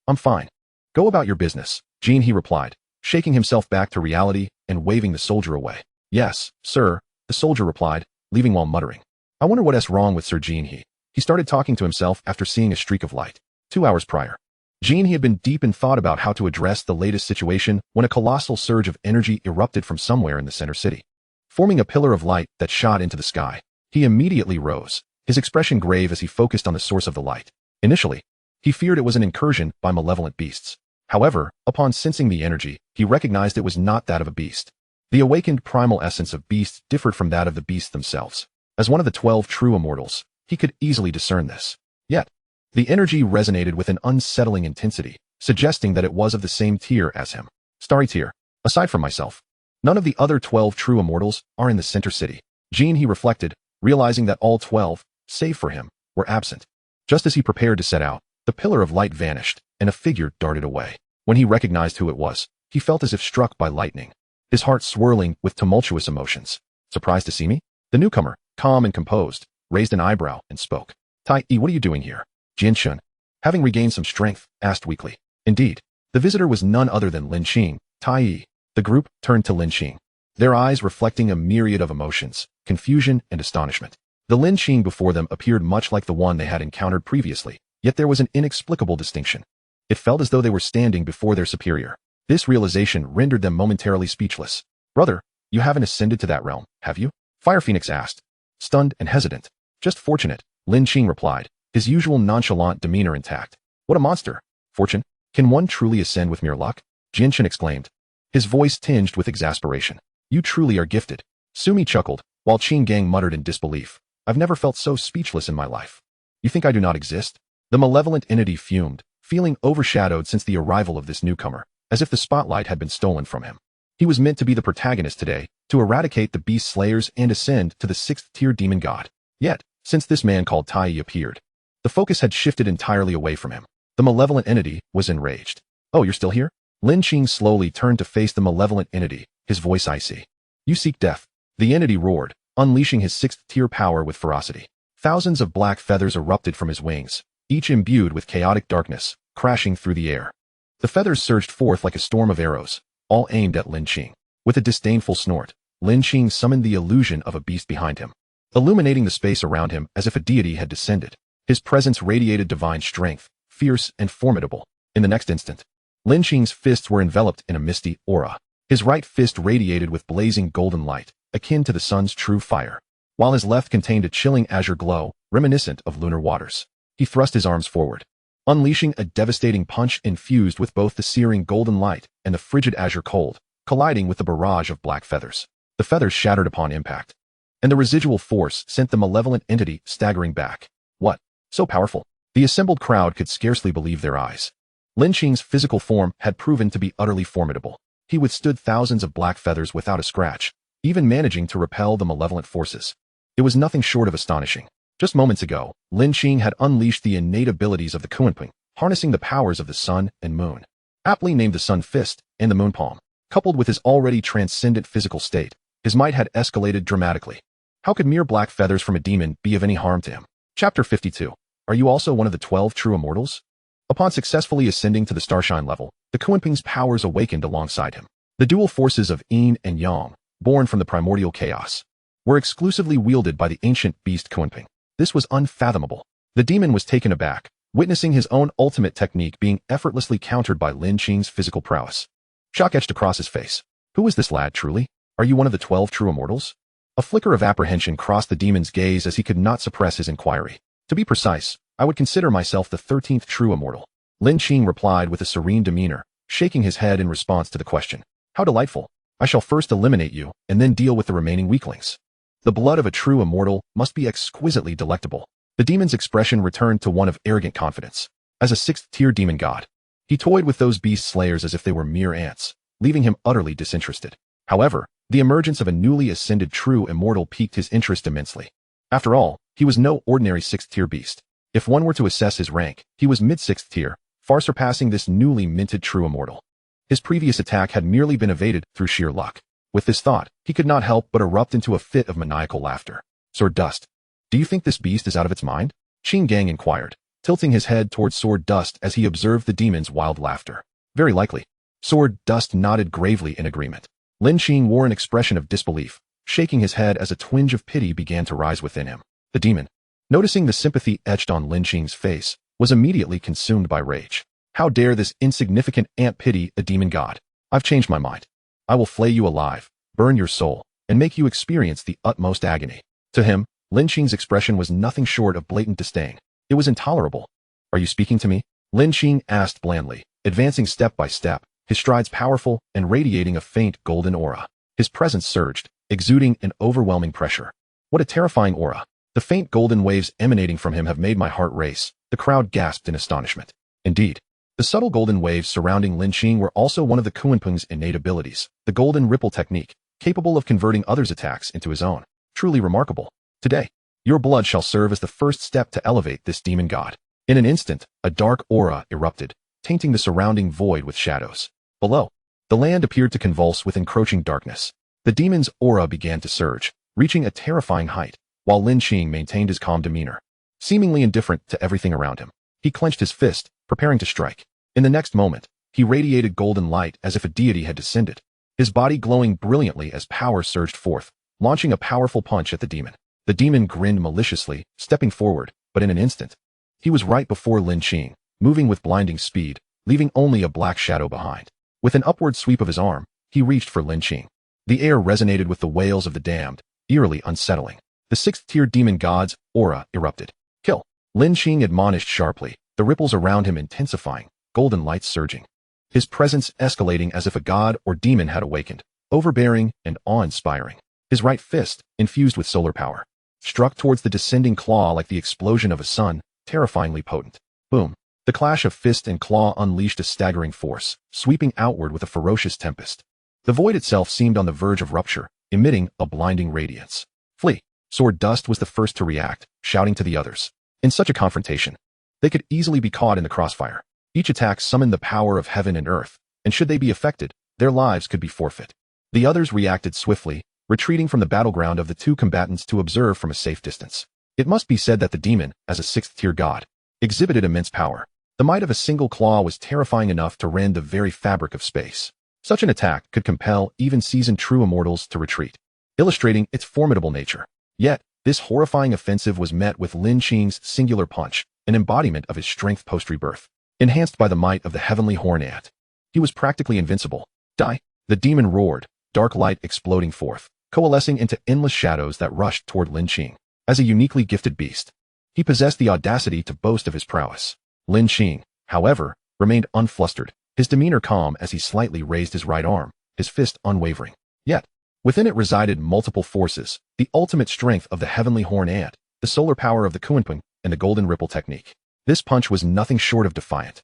I'm fine. Go about your business, Jin He replied, shaking himself back to reality and waving the soldier away. Yes, sir, the soldier replied, leaving while muttering. I wonder what's wrong with Sir Jin He. He started talking to himself after seeing a streak of light. 2 hours prior. Jin He had been deep in thought about how to address the latest situation when a colossal surge of energy erupted from somewhere in the center city. Forming a pillar of light that shot into the sky, he immediately rose, his expression grave as he focused on the source of the light. Initially, he feared it was an incursion by malevolent beasts. However, upon sensing the energy, he recognized it was not that of a beast. The awakened primal essence of beasts differed from that of the beasts themselves. As one of the 12 true immortals, he could easily discern this. Yet, the energy resonated with an unsettling intensity, suggesting that it was of the same tier as him. Starry tier. Aside from myself, none of the other 12 true immortals are in the center city. Jin He reflected, realizing that all 12, save for him, were absent. Just as he prepared to set out, the pillar of light vanished, and a figure darted away. When he recognized who it was, he felt as if struck by lightning, his heart swirling with tumultuous emotions. Surprised to see me? The newcomer, calm and composed, raised an eyebrow and spoke. Tai, what are you doing here? Jianshun, having regained some strength, asked weakly. Indeed, the visitor was none other than Lin Qing. Tai. The group turned to Lin Qing, their eyes reflecting a myriad of emotions, confusion and astonishment. The Lin Qing before them appeared much like the one they had encountered previously, yet there was an inexplicable distinction. It felt as though they were standing before their superior. This realization rendered them momentarily speechless. Brother, you haven't ascended to that realm, have you? Fire Phoenix asked, stunned and hesitant. Just fortunate, Lin Qing replied, his usual nonchalant demeanor intact. What a monster. Fortune? Can one truly ascend with mere luck? Jianshun exclaimed, his voice tinged with exasperation. You truly are gifted. Sumi chuckled, while Qing Gang muttered in disbelief. I've never felt so speechless in my life. You think I do not exist? The malevolent entity fumed, feeling overshadowed since the arrival of this newcomer, as if the spotlight had been stolen from him. He was meant to be the protagonist today, to eradicate the beast slayers and ascend to the 6th-tier demon god. Yet, since this man called Tai appeared, the focus had shifted entirely away from him. The malevolent entity was enraged. Oh, you're still here? Lin Qing slowly turned to face the malevolent entity, his voice icy. You seek death. The entity roared, unleashing his 6th-tier power with ferocity. Thousands of black feathers erupted from his wings, each imbued with chaotic darkness, crashing through the air. The feathers surged forth like a storm of arrows, all aimed at Lin Qing. With a disdainful snort, Lin Qing summoned the illusion of a beast behind him, illuminating the space around him as if a deity had descended. His presence radiated divine strength, fierce and formidable. In the next instant, Lin Qing's fists were enveloped in a misty aura. His right fist radiated with blazing golden light, akin to the sun's true fire, while his left contained a chilling azure glow, reminiscent of lunar waters. He thrust his arms forward, unleashing a devastating punch infused with both the searing golden light and the frigid azure cold, colliding with the barrage of black feathers. The feathers shattered upon impact, and the residual force sent the malevolent entity staggering back. What? So powerful? The assembled crowd could scarcely believe their eyes. Lin Qing's physical form had proven to be utterly formidable. He withstood thousands of black feathers without a scratch, even managing to repel the malevolent forces. It was nothing short of astonishing. Just moments ago, Lin Qing had unleashed the innate abilities of the Kunping, harnessing the powers of the sun and moon. Aptly named the Sun Fist and the Moon Palm, coupled with his already transcendent physical state, his might had escalated dramatically. How could mere black feathers from a demon be of any harm to him? Chapter 52. Are you also one of the 12 true immortals? Upon successfully ascending to the Starshine level, the Kunping's powers awakened alongside him. The dual forces of yin and yang, born from the primordial chaos, were exclusively wielded by the ancient beast Kunping. This was unfathomable. The demon was taken aback, witnessing his own ultimate technique being effortlessly countered by Lin Qing's physical prowess. Shock etched across his face. Who is this lad, truly? Are you one of the 12 true immortals? A flicker of apprehension crossed the demon's gaze as he could not suppress his inquiry. To be precise, I would consider myself the 13th true immortal. Lin Qing replied with a serene demeanor, shaking his head in response to the question. How delightful. I shall first eliminate you, and then deal with the remaining weaklings. The blood of a true immortal must be exquisitely delectable. The demon's expression returned to one of arrogant confidence. As a sixth-tier demon god, he toyed with those beast slayers as if they were mere ants, leaving him utterly disinterested. However, the emergence of a newly ascended true immortal piqued his interest immensely. After all, he was no ordinary sixth-tier beast. If one were to assess his rank, he was mid-sixth tier, far surpassing this newly minted true immortal. His previous attack had merely been evaded through sheer luck. With this thought, he could not help but erupt into a fit of maniacal laughter. Sword Dust. Do you think this beast is out of its mind? Qing Gang inquired, tilting his head towards Sword Dust as he observed the demon's wild laughter. Very likely. Sword Dust nodded gravely in agreement. Lin Qing wore an expression of disbelief, shaking his head as a twinge of pity began to rise within him. The demon, noticing the sympathy etched on Lin Qing's face, was immediately consumed by rage. How dare this insignificant ant pity a demon god? I've changed my mind. I will flay you alive, burn your soul, and make you experience the utmost agony. To him, Lin Qing's expression was nothing short of blatant disdain. It was intolerable. Are you speaking to me? Lin Qing asked blandly, advancing step by step, his strides powerful and radiating a faint golden aura. His presence surged, exuding an overwhelming pressure. What a terrifying aura. The faint golden waves emanating from him have made my heart race. The crowd gasped in astonishment. Indeed, the subtle golden waves surrounding Lin Qing were also one of the Kunpeng's innate abilities, the golden ripple technique, capable of converting others' attacks into his own. Truly remarkable. Today, your blood shall serve as the first step to elevate this demon god. In an instant, a dark aura erupted, tainting the surrounding void with shadows. Below, the land appeared to convulse with encroaching darkness. The demon's aura began to surge, reaching a terrifying height, while Lin Qing maintained his calm demeanor. Seemingly indifferent to everything around him, he clenched his fist, preparing to strike. In the next moment, he radiated golden light as if a deity had descended, his body glowing brilliantly as power surged forth, launching a powerful punch at the demon. The demon grinned maliciously, stepping forward, but in an instant, he was right before Lin Qing, moving with blinding speed, leaving only a black shadow behind. With an upward sweep of his arm, he reached for Lin Qing. The air resonated with the wails of the damned, eerily unsettling. The sixth-tier demon god's aura erupted. Kill. Lin Qing admonished sharply, the ripples around him intensifying, golden lights surging. His presence escalating as if a god or demon had awakened, overbearing and awe-inspiring. His right fist, infused with solar power, struck towards the descending claw like the explosion of a sun, terrifyingly potent. Boom. The clash of fist and claw unleashed a staggering force, sweeping outward with a ferocious tempest. The void itself seemed on the verge of rupture, emitting a blinding radiance. Flee. Sword Dust was the first to react, shouting to the others. In such a confrontation, they could easily be caught in the crossfire. Each attack summoned the power of heaven and earth, and should they be affected, their lives could be forfeit. The others reacted swiftly, retreating from the battleground of the two combatants to observe from a safe distance. It must be said that the demon, as a sixth-tier god, exhibited immense power. The might of a single claw was terrifying enough to rend the very fabric of space. Such an attack could compel even seasoned true immortals to retreat, illustrating its formidable nature. Yet, this horrifying offensive was met with Lin Qing's singular punch, an embodiment of his strength post-rebirth, enhanced by the might of the heavenly horn ant. He was practically invincible. Die! The demon roared, dark light exploding forth, coalescing into endless shadows that rushed toward Lin Qing. As a uniquely gifted beast, he possessed the audacity to boast of his prowess. Lin Qing, however, remained unflustered, his demeanor calm as he slightly raised his right arm, his fist unwavering. Yet, within it resided multiple forces, the ultimate strength of the heavenly horn ant, the solar power of the Kunpeng, and the golden ripple technique. This punch was nothing short of defiant.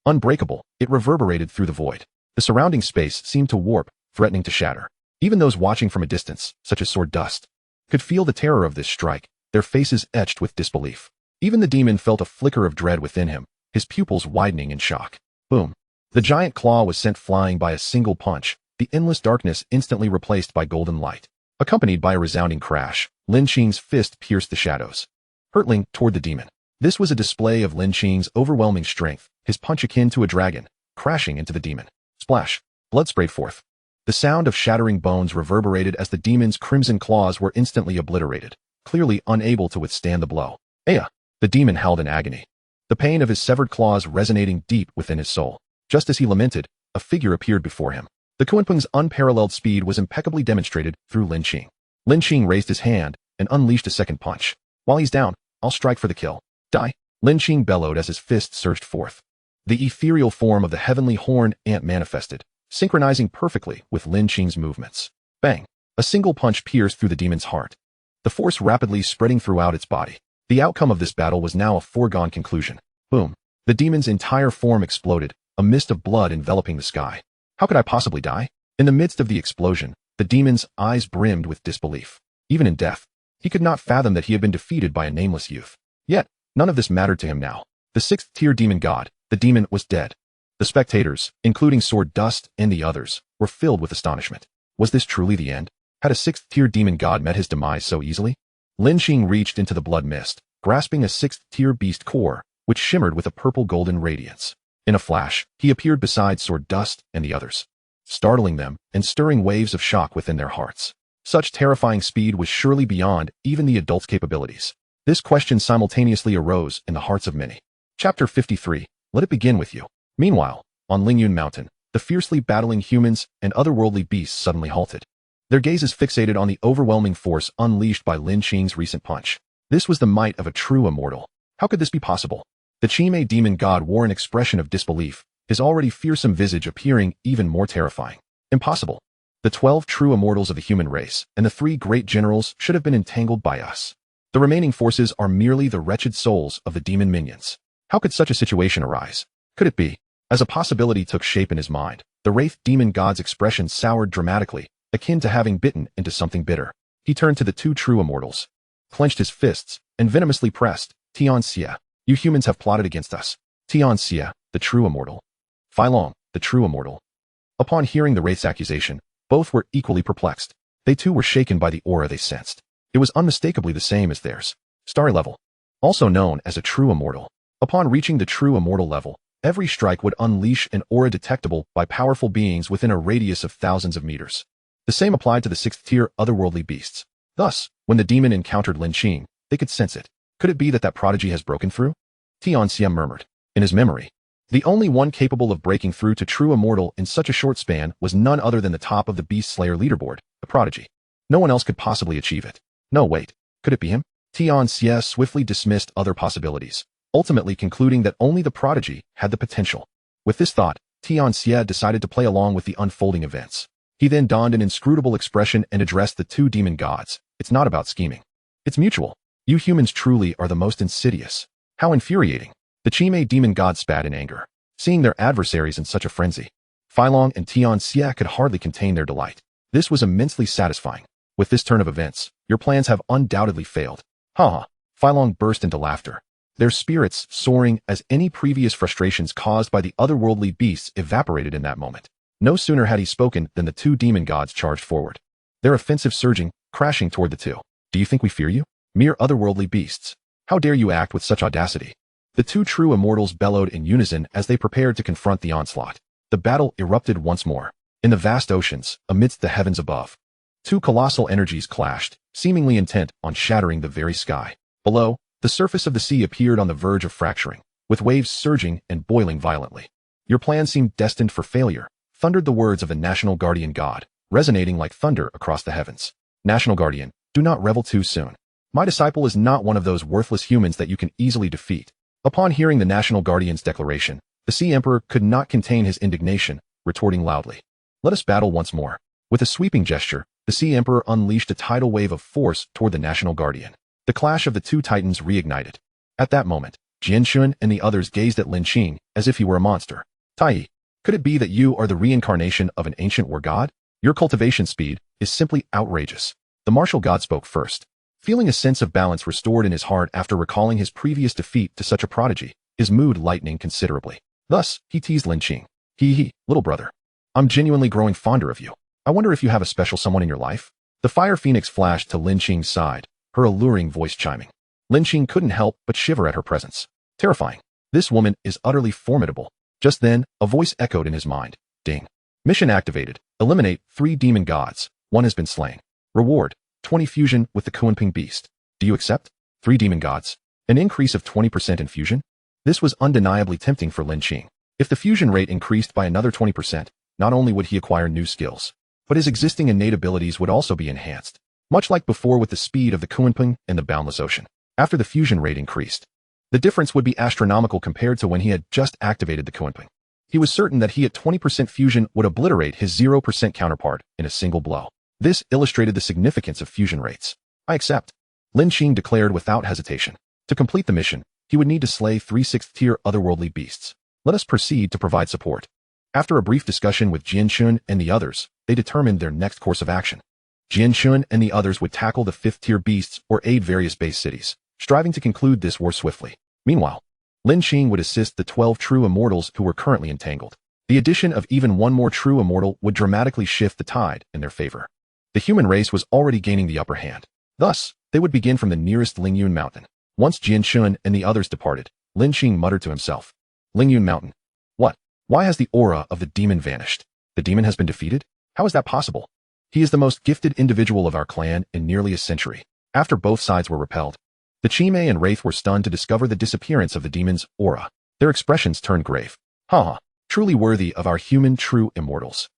Unbreakable, it reverberated through the void. The surrounding space seemed to warp, threatening to shatter. Even those watching from a distance, such as Sword Dust, could feel the terror of this strike, their faces etched with disbelief. Even the demon felt a flicker of dread within him, his pupils widening in shock. Boom. The giant claw was sent flying by a single punch, the endless darkness instantly replaced by golden light. Accompanied by a resounding crash, Lin Qing's fist pierced the shadows, hurtling toward the demon. This was a display of Lin Qing's overwhelming strength, his punch akin to a dragon, crashing into the demon. Splash. Blood sprayed forth. The sound of shattering bones reverberated as the demon's crimson claws were instantly obliterated, clearly unable to withstand the blow. Aya! The demon howled in agony, the pain of his severed claws resonating deep within his soul. Just as he lamented, a figure appeared before him. The Kunpeng's unparalleled speed was impeccably demonstrated through Lin Qing. Lin Qing raised his hand and unleashed a second punch. While he's down, I'll strike for the kill. Die! Lin Qing bellowed as his fist surged forth. The ethereal form of the heavenly horned ant manifested, synchronizing perfectly with Lin Qing's movements. Bang! A single punch pierced through the demon's heart, the force rapidly spreading throughout its body. The outcome of this battle was now a foregone conclusion. Boom! The demon's entire form exploded, a mist of blood enveloping the sky. How could I possibly die? In the midst of the explosion, the demon's eyes brimmed with disbelief. Even in death, he could not fathom that he had been defeated by a nameless youth. Yet, none of this mattered to him now. The sixth-tier demon god, the demon, was dead. The spectators, including Sword Dust and the others, were filled with astonishment. Was this truly the end? Had a sixth-tier demon god met his demise so easily? Lin Qing reached into the blood mist, grasping a sixth-tier beast core, which shimmered with a purple-golden radiance. In a flash, he appeared beside Sword Dust and the others, startling them and stirring waves of shock within their hearts. Such terrifying speed was surely beyond even the adult's capabilities. This question simultaneously arose in the hearts of many. Chapter 53. Let it begin with you. Meanwhile, on Lingyun Mountain, the fiercely battling humans and otherworldly beasts suddenly halted. Their gazes fixated on the overwhelming force unleashed by Lin Qing's recent punch. This was the might of a true immortal. How could this be possible? The Qime demon god wore an expression of disbelief, his already fearsome visage appearing even more terrifying. Impossible. The 12 true immortals of the human race and the 3 great generals should have been entangled by us. The remaining forces are merely the wretched souls of the demon minions. How could such a situation arise? Could it be? As a possibility took shape in his mind, the wraith demon god's expression soured dramatically, akin to having bitten into something bitter. He turned to the 2 true immortals, clenched his fists, and venomously pressed, Tian Xie, you humans have plotted against us. Tian Xie, the true immortal. Fai Long, the true immortal. Upon hearing the wraith's accusation, both were equally perplexed. They too were shaken by the aura they sensed. It was unmistakably the same as theirs. Starry level. Also known as a true immortal. Upon reaching the true immortal level, every strike would unleash an aura detectable by powerful beings within a radius of thousands of meters. The same applied to the 6th-tier otherworldly beasts. Thus, when the demon encountered Lin Qing, they could sense it. Could it be that prodigy has broken through? Tian Xie murmured. In his memory, the only one capable of breaking through to true immortal in such a short span was none other than the top of the Beast Slayer leaderboard, the prodigy. No one else could possibly achieve it. No, wait. Could it be him? Tian Xie swiftly dismissed other possibilities, ultimately concluding that only the prodigy had the potential. With this thought, Tian Xie decided to play along with the unfolding events. He then donned an inscrutable expression and addressed the 2 demon gods. It's not about scheming. It's mutual. You humans truly are the most insidious. How infuriating. The Qime demon god spat in anger, seeing their adversaries in such a frenzy. Fai Long and Tian Xie could hardly contain their delight. This was immensely satisfying. With this turn of events, your plans have undoubtedly failed. Ha ha. Fai Long burst into laughter, their spirits soaring as any previous frustrations caused by the otherworldly beasts evaporated in that moment. No sooner had he spoken than the 2 demon gods charged forward, their offensive surging, crashing toward the 2. Do you think we fear you? Mere otherworldly beasts. How dare you act with such audacity? The 2 true immortals bellowed in unison as they prepared to confront the onslaught. The battle erupted once more. In the vast oceans, amidst the heavens above, 2 colossal energies clashed, seemingly intent on shattering the very sky. Below, the surface of the sea appeared on the verge of fracturing, with waves surging and boiling violently. Your plan seemed destined for failure, thundered the words of the National Guardian God, resonating like thunder across the heavens. National Guardian, do not revel too soon. My disciple is not one of those worthless humans that you can easily defeat. Upon hearing the National Guardian's declaration, the Sea Emperor could not contain his indignation, retorting loudly. Let us battle once more. With a sweeping gesture, the Sea Emperor unleashed a tidal wave of force toward the National Guardian. The clash of the 2 titans reignited. At that moment, Jianxun and the others gazed at Lin Qing as if he were a monster. Tai, could it be that you are the reincarnation of an ancient war god? Your cultivation speed is simply outrageous. The martial god spoke first. Feeling a sense of balance restored in his heart after recalling his previous defeat to such a prodigy, his mood lightening considerably. Thus, he teased Lin Qing. Little brother. I'm genuinely growing fonder of you. I wonder if you have a special someone in your life? The fire phoenix flashed to Lin Qing's side, her alluring voice chiming. Lin Qing couldn't help but shiver at her presence. Terrifying. This woman is utterly formidable. Just then, a voice echoed in his mind. Ding. Mission activated. Eliminate 3 demon gods. 1 has been slain. Reward. 20 fusion with the Kunping beast. Do you accept? 3 demon gods. An increase of 20% in fusion? This was undeniably tempting for Lin Qing. If the fusion rate increased by another 20%, not only would he acquire new skills, but his existing innate abilities would also be enhanced. Much like before with the speed of the Kunping and the boundless ocean. After the fusion rate increased, The difference would be astronomical compared to when he had just activated the Confronting. He was certain that he at 20% fusion would obliterate his 0% counterpart in a single blow. This illustrated the significance of fusion rates. I accept, Lin Qing declared without hesitation. To complete the mission, he would need to slay 3 6th-tier otherworldly beasts. Let us proceed to provide support. After a brief discussion with Jianxun and the others, they determined their next course of action. Jianxun and the others would tackle the 5th-tier beasts or aid various base cities, striving to conclude this war swiftly. Meanwhile, Lin Qing would assist the 12 true immortals who were currently entangled. The addition of even one more true immortal would dramatically shift the tide in their favor. The human race was already gaining the upper hand. Thus, they would begin from the nearest Lingyun mountain. Once Jianxun and the others departed, Lin Qing muttered to himself. Lingyun mountain. What? Why has the aura of the demon vanished? The demon has been defeated? How is that possible? He is the most gifted individual of our clan in nearly a century. After both sides were repelled, the Chime and Wraith were stunned to discover the disappearance of the demon's aura. Their expressions turned grave. Truly worthy of our human true immortals.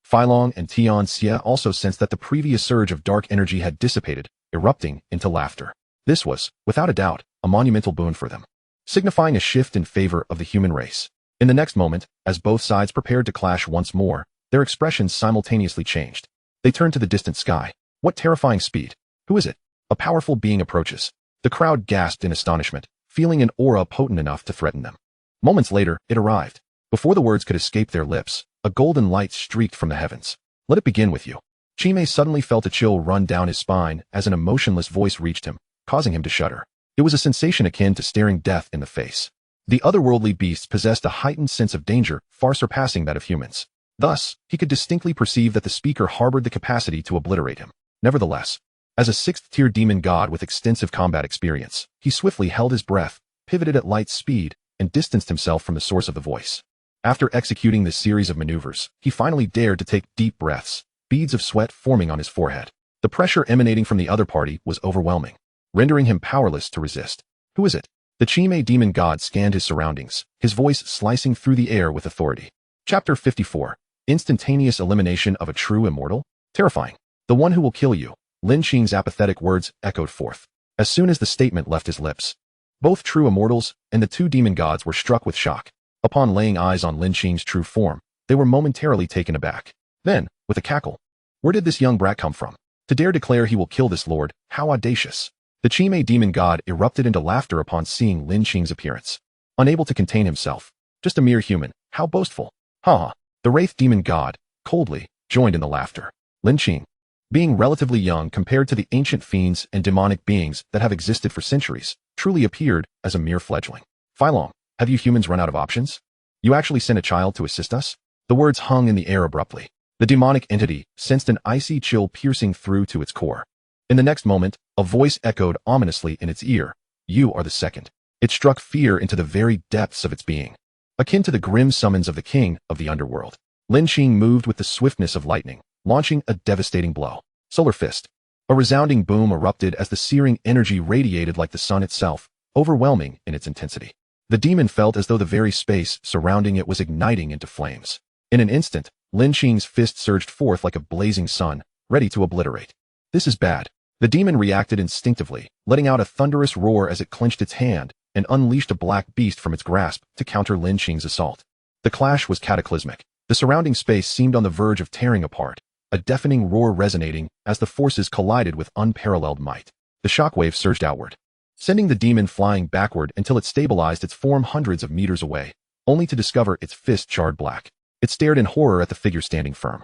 Filong and Tian Xie also sensed that the previous surge of dark energy had dissipated, erupting into laughter. This was, without a doubt, a monumental boon for them, signifying a shift in favor of the human race. In the next moment, as both sides prepared to clash once more, their expressions simultaneously changed. They turned to the distant sky. What terrifying speed! Who is it? A powerful being approaches. The crowd gasped in astonishment, feeling an aura potent enough to threaten them. Moments later, it arrived. Before the words could escape their lips, a golden light streaked from the heavens. Let it begin with you. Chime suddenly felt a chill run down his spine as an emotionless voice reached him, causing him to shudder. It was a sensation akin to staring death in the face. The otherworldly beasts possessed a heightened sense of danger, far surpassing that of humans. Thus, he could distinctly perceive that the speaker harbored the capacity to obliterate him. Nevertheless, as a 6th-tier demon god with extensive combat experience, he swiftly held his breath, pivoted at light speed, and distanced himself from the source of the voice. After executing this series of maneuvers, he finally dared to take deep breaths, beads of sweat forming on his forehead. The pressure emanating from the other party was overwhelming, rendering him powerless to resist. Who is it? The Chime demon god scanned his surroundings, his voice slicing through the air with authority. Chapter 54. Instantaneous elimination of a true immortal? Terrifying. The one who will kill you. Lin Qing's apathetic words echoed forth. As soon as the statement left his lips, both true immortals and the 2 demon gods were struck with shock. Upon laying eyes on Lin Qing's true form, they were momentarily taken aback. Then, with a cackle, where did this young brat come from? To dare declare he will kill this lord, how audacious. The Chime demon god erupted into laughter upon seeing Lin Qing's appearance. Unable to contain himself. Just a mere human, how boastful. The Wraith demon god, coldly, joined in the laughter. Lin Qing, being relatively young compared to the ancient fiends and demonic beings that have existed for centuries, truly appeared as a mere fledgling. Filong, have you humans run out of options? You actually sent a child to assist us? The words hung in the air abruptly. The demonic entity sensed an icy chill piercing through to its core. In the next moment, a voice echoed ominously in its ear. You are the second. It struck fear into the very depths of its being. Akin to the grim summons of the king of the underworld, Lin Qing moved with the swiftness of lightning, launching a devastating blow. Solar fist. A resounding boom erupted as the searing energy radiated like the sun itself, overwhelming in its intensity. The demon felt as though the very space surrounding it was igniting into flames. In an instant, Lin Qing's fist surged forth like a blazing sun, ready to obliterate. This is bad. The demon reacted instinctively, letting out a thunderous roar as it clenched its hand and unleashed a black beast from its grasp to counter Lin Qing's assault. The clash was cataclysmic. The surrounding space seemed on the verge of tearing apart, a deafening roar resonating as the forces collided with unparalleled might. The shockwave surged outward, sending the demon flying backward until it stabilized its form hundreds of meters away, only to discover its fist charred black. It stared in horror at the figure standing firm.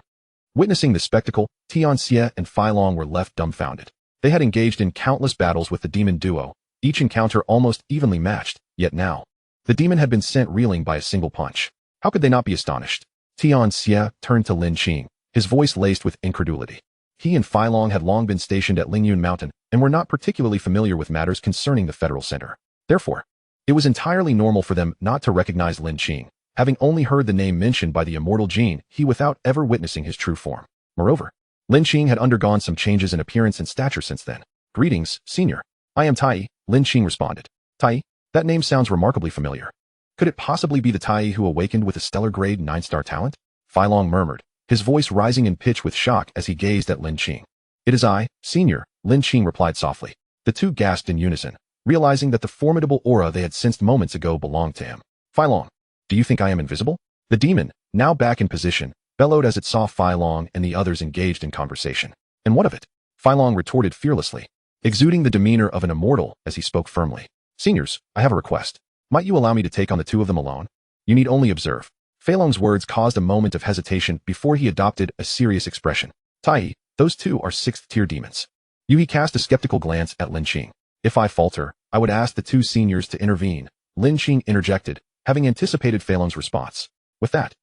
Witnessing the spectacle, Tian Xie and Filong were left dumbfounded. They had engaged in countless battles with the demon duo, each encounter almost evenly matched, yet now, the demon had been sent reeling by a single punch. How could they not be astonished? Tian Xie turned to Lin Qing, his voice laced with incredulity. He and Filong had long been stationed at Lingyun Mountain and were not particularly familiar with matters concerning the Federal Center. Therefore, it was entirely normal for them not to recognize Lin Qing, having only heard the name mentioned by the immortal Jin he without ever witnessing his true form. Moreover, Lin Qing had undergone some changes in appearance and stature since then. Greetings, senior. I am Tai, Lin Qing responded. Tai? That name sounds remarkably familiar. Could it possibly be the Tai who awakened with a stellar grade 9-star talent? Filong murmured, his voice rising in pitch with shock as he gazed at Lin Qing. It is I, senior, Lin Qing replied softly. The two gasped in unison, realizing that the formidable aura they had sensed moments ago belonged to him. Long, do you think I am invisible? The demon, now back in position, bellowed as it saw Long and the others engaged in conversation. And what of it? Long retorted fearlessly, exuding the demeanor of an immortal as he spoke firmly. Seniors, I have a request. Might you allow me to take on the two of them alone? You need only observe. Long's words caused a moment of hesitation before he adopted a serious expression. Tai, those two are 6th-tier demons. He cast a skeptical glance at Lin Qing. If I falter, I would ask the two seniors to intervene. Lin Qing interjected, having anticipated Long's response. With that,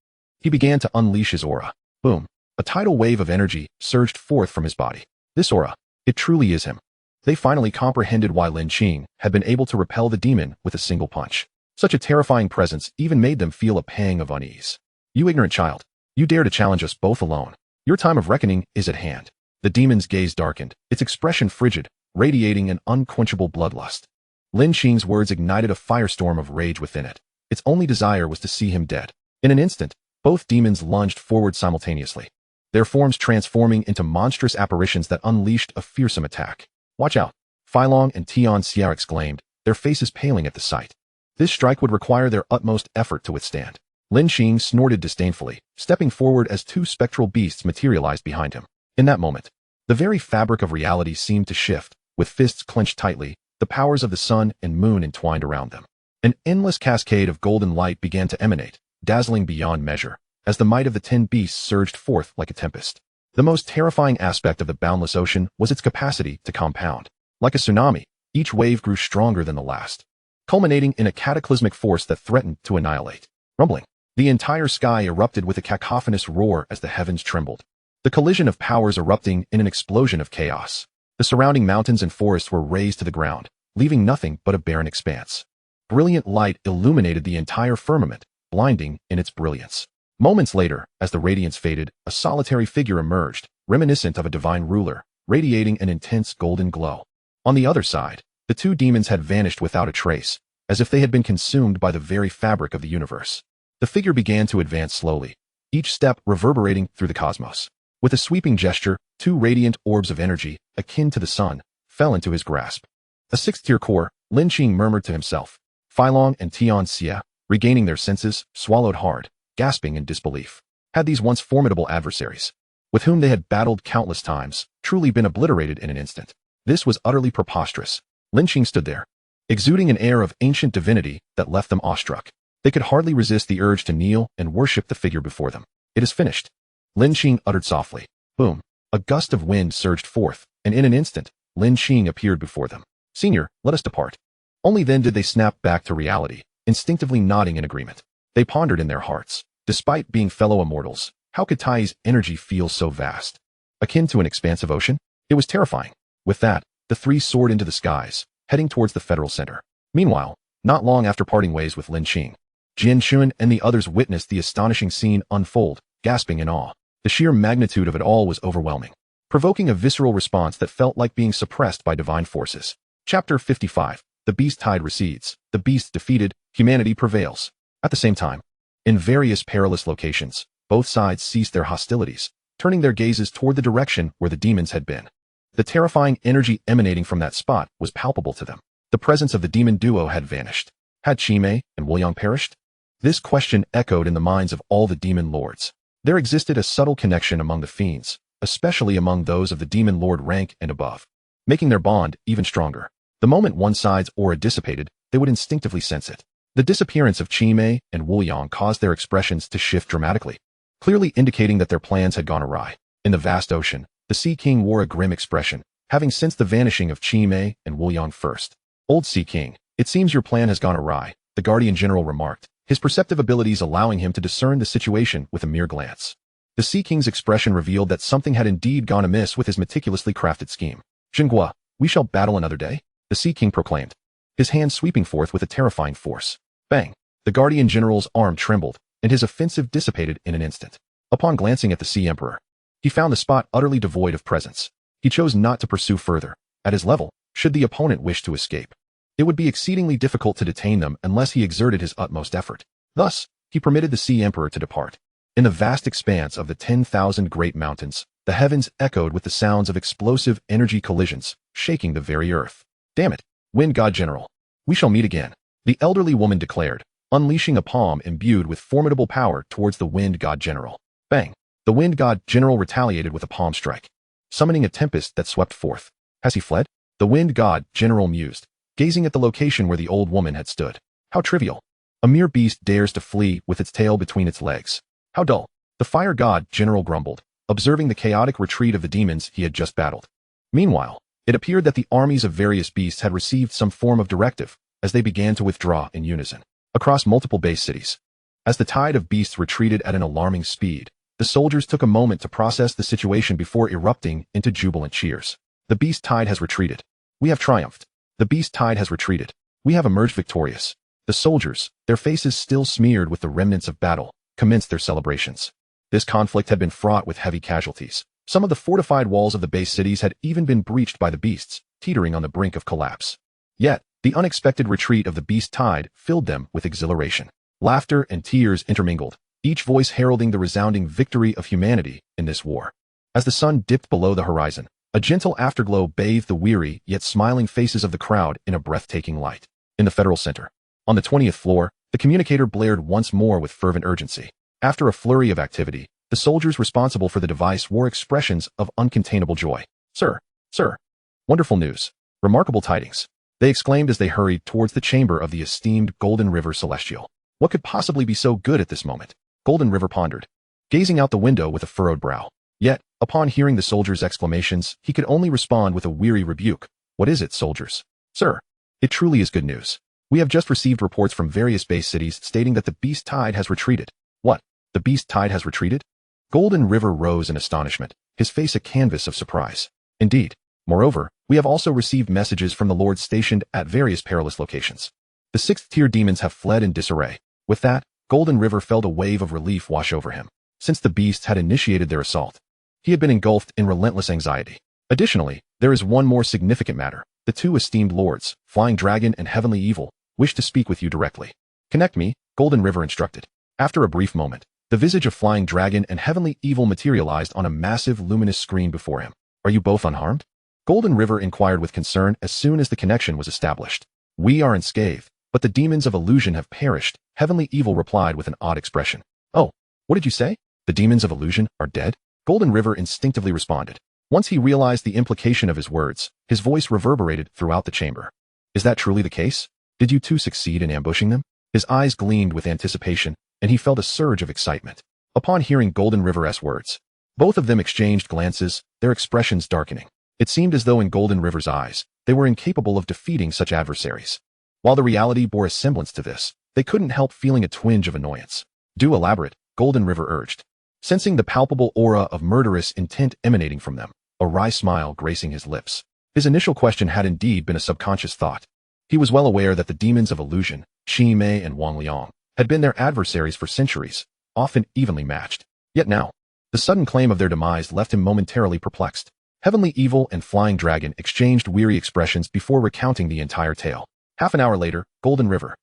he began to unleash his aura. Boom. A tidal wave of energy surged forth from his body. This aura, it truly is him. They finally comprehended why Lin Qing had been able to repel the demon with a single punch. Such a terrifying presence even made them feel a pang of unease. You ignorant child, you dare to challenge us both alone. Your time of reckoning is at hand. The demon's gaze darkened, its expression frigid, radiating an unquenchable bloodlust. Lin Qing's words ignited a firestorm of rage within it. Its only desire was to see him dead. In an instant, both demons lunged forward simultaneously, their forms transforming into monstrous apparitions that unleashed a fearsome attack. Watch out! Long and Tian Xia exclaimed, their faces paling at the sight. This strike would require their utmost effort to withstand. Lin Qing snorted disdainfully, stepping forward as two spectral beasts materialized behind him. In that moment, the very fabric of reality seemed to shift. With fists clenched tightly, the powers of the sun and moon entwined around them. An endless cascade of golden light began to emanate, dazzling beyond measure, as the might of the 10 beasts surged forth like a tempest. The most terrifying aspect of the boundless ocean was its capacity to compound. Like a tsunami, each wave grew stronger than the last, culminating in a cataclysmic force that threatened to annihilate. Rumbling, the entire sky erupted with a cacophonous roar as the heavens trembled. The collision of powers erupting in an explosion of chaos. The surrounding mountains and forests were razed to the ground, leaving nothing but a barren expanse. Brilliant light illuminated the entire firmament, blinding in its brilliance. Moments later, as the radiance faded, a solitary figure emerged, reminiscent of a divine ruler, radiating an intense golden glow. On the other side, the two demons had vanished without a trace, as if they had been consumed by the very fabric of the universe. The figure began to advance slowly, each step reverberating through the cosmos. With a sweeping gesture, two radiant orbs of energy, akin to the sun, fell into his grasp. A 6th-tier core, Lin Qing murmured to himself. Long and Tian Xia, regaining their senses, swallowed hard, gasping in disbelief. Had these once formidable adversaries, with whom they had battled countless times, truly been obliterated in an instant? This was utterly preposterous. Lin Qing stood there, exuding an air of ancient divinity that left them awestruck. They could hardly resist the urge to kneel and worship the figure before them. It is finished, Lin Qing uttered softly. Boom. A gust of wind surged forth, and in an instant, Lin Qing appeared before them. Senior, let us depart. Only then did they snap back to reality, instinctively nodding in agreement. They pondered in their hearts. Despite being fellow immortals, how could Tai's energy feel so vast? Akin to an expansive ocean? It was terrifying. With that, the three soared into the skies, heading towards the Federal Center. Meanwhile, not long after parting ways with Lin Qing, Jian Xun and the others witnessed the astonishing scene unfold, gasping in awe. The sheer magnitude of it all was overwhelming, provoking a visceral response that felt like being suppressed by divine forces. Chapter 55. The beast tide recedes. The beast defeated, humanity prevails. At the same time, in various perilous locations, both sides ceased their hostilities, turning their gazes toward the direction where the demons had been. The terrifying energy emanating from that spot was palpable to them. The presence of the demon duo had vanished. Had Qimei and Wuliang perished? This question echoed in the minds of all the demon lords. There existed a subtle connection among the fiends, especially among those of the demon lord rank and above, making their bond even stronger. The moment one side's aura dissipated, they would instinctively sense it. The disappearance of Qimei and Wuliang caused their expressions to shift dramatically, clearly indicating that their plans had gone awry. In the vast ocean, the Sea King wore a grim expression, having sensed the vanishing of Qimei and Wuliang first. Old Sea King, it seems your plan has gone awry, the Guardian General remarked, his perceptive abilities allowing him to discern the situation with a mere glance. The Sea King's expression revealed that something had indeed gone amiss with his meticulously crafted scheme. Jinghua, we shall battle another day, the Sea King proclaimed, his hand sweeping forth with a terrifying force. Bang! The Guardian General's arm trembled, and his offensive dissipated in an instant. Upon glancing at the Sea Emperor, he found the spot utterly devoid of presence. He chose not to pursue further. At his level, should the opponent wish to escape, it would be exceedingly difficult to detain them unless he exerted his utmost effort. Thus, he permitted the Sea Emperor to depart. In the vast expanse of the 10,000 great mountains, the heavens echoed with the sounds of explosive energy collisions, shaking the very earth. Damn it! Wind God General. We shall meet again, the elderly woman declared, unleashing a palm imbued with formidable power towards the Wind God General. Bang! The Wind God General retaliated with a palm strike, summoning a tempest that swept forth. Has he fled? The Wind God General mused, gazing at the location where the old woman had stood. How trivial. A mere beast dares to flee with its tail between its legs. How dull. The Fire God General grumbled, observing the chaotic retreat of the demons he had just battled. Meanwhile, it appeared that the armies of various beasts had received some form of directive as they began to withdraw in unison across multiple base cities. As the tide of beasts retreated at an alarming speed, the soldiers took a moment to process the situation before erupting into jubilant cheers. The beast tide has retreated. We have triumphed. The beast tide has retreated. We have emerged victorious. The soldiers, their faces still smeared with the remnants of battle, commenced their celebrations. This conflict had been fraught with heavy casualties. Some of the fortified walls of the base cities had even been breached by the beasts, teetering on the brink of collapse. Yet, the unexpected retreat of the beast tide filled them with exhilaration. Laughter and tears intermingled, each voice heralding the resounding victory of humanity in this war. As the sun dipped below the horizon, a gentle afterglow bathed the weary yet smiling faces of the crowd in a breathtaking light. In the Federal Center, on the 20th floor, the communicator blared once more with fervent urgency. After a flurry of activity, the soldiers responsible for the device wore expressions of uncontainable joy. Sir, wonderful news. Remarkable tidings. They exclaimed as they hurried towards the chamber of the esteemed Golden River Celestial. What could possibly be so good at this moment? Golden River pondered, gazing out the window with a furrowed brow. Yet, upon hearing the soldiers' exclamations, he could only respond with a weary rebuke. What is it, soldiers? Sir, it truly is good news. We have just received reports from various base cities stating that the beast tide has retreated. What? The beast tide has retreated? Golden River rose in astonishment, his face a canvas of surprise. Indeed. Moreover, we have also received messages from the lords stationed at various perilous locations. The 6th-tier demons have fled in disarray. With that, Golden River felt a wave of relief wash over him. Since the beasts had initiated their assault, he had been engulfed in relentless anxiety. Additionally, there is one more significant matter. The 2 esteemed lords, Flying Dragon and Heavenly Evil, wish to speak with you directly. Connect me, Golden River instructed. After a brief moment, the visage of Flying Dragon and Heavenly Evil materialized on a massive luminous screen before him. Are you both unharmed? Golden River inquired with concern as soon as the connection was established. We are unscathed, but the demons of illusion have perished, Heavenly Evil replied with an odd expression. Oh, what did you say? The demons of illusion are dead? Golden River instinctively responded. Once he realized the implication of his words, his voice reverberated throughout the chamber. Is that truly the case? Did you two succeed in ambushing them? His eyes gleamed with anticipation, and he felt a surge of excitement. Upon hearing Golden River's words, both of them exchanged glances, their expressions darkening. It seemed as though in Golden River's eyes, they were incapable of defeating such adversaries. While the reality bore a semblance to this, they couldn't help feeling a twinge of annoyance. Do elaborate, Golden River urged. Sensing the palpable aura of murderous intent emanating from them, a wry smile gracing his lips. His initial question had indeed been a subconscious thought. He was well aware that the demons of illusion, Qi Mei and Wang Liang, had been their adversaries for centuries, often evenly matched. Yet now, the sudden claim of their demise left him momentarily perplexed. Heavenly Evil and Flying Dragon exchanged weary expressions before recounting the entire tale. Half an hour later, Golden River,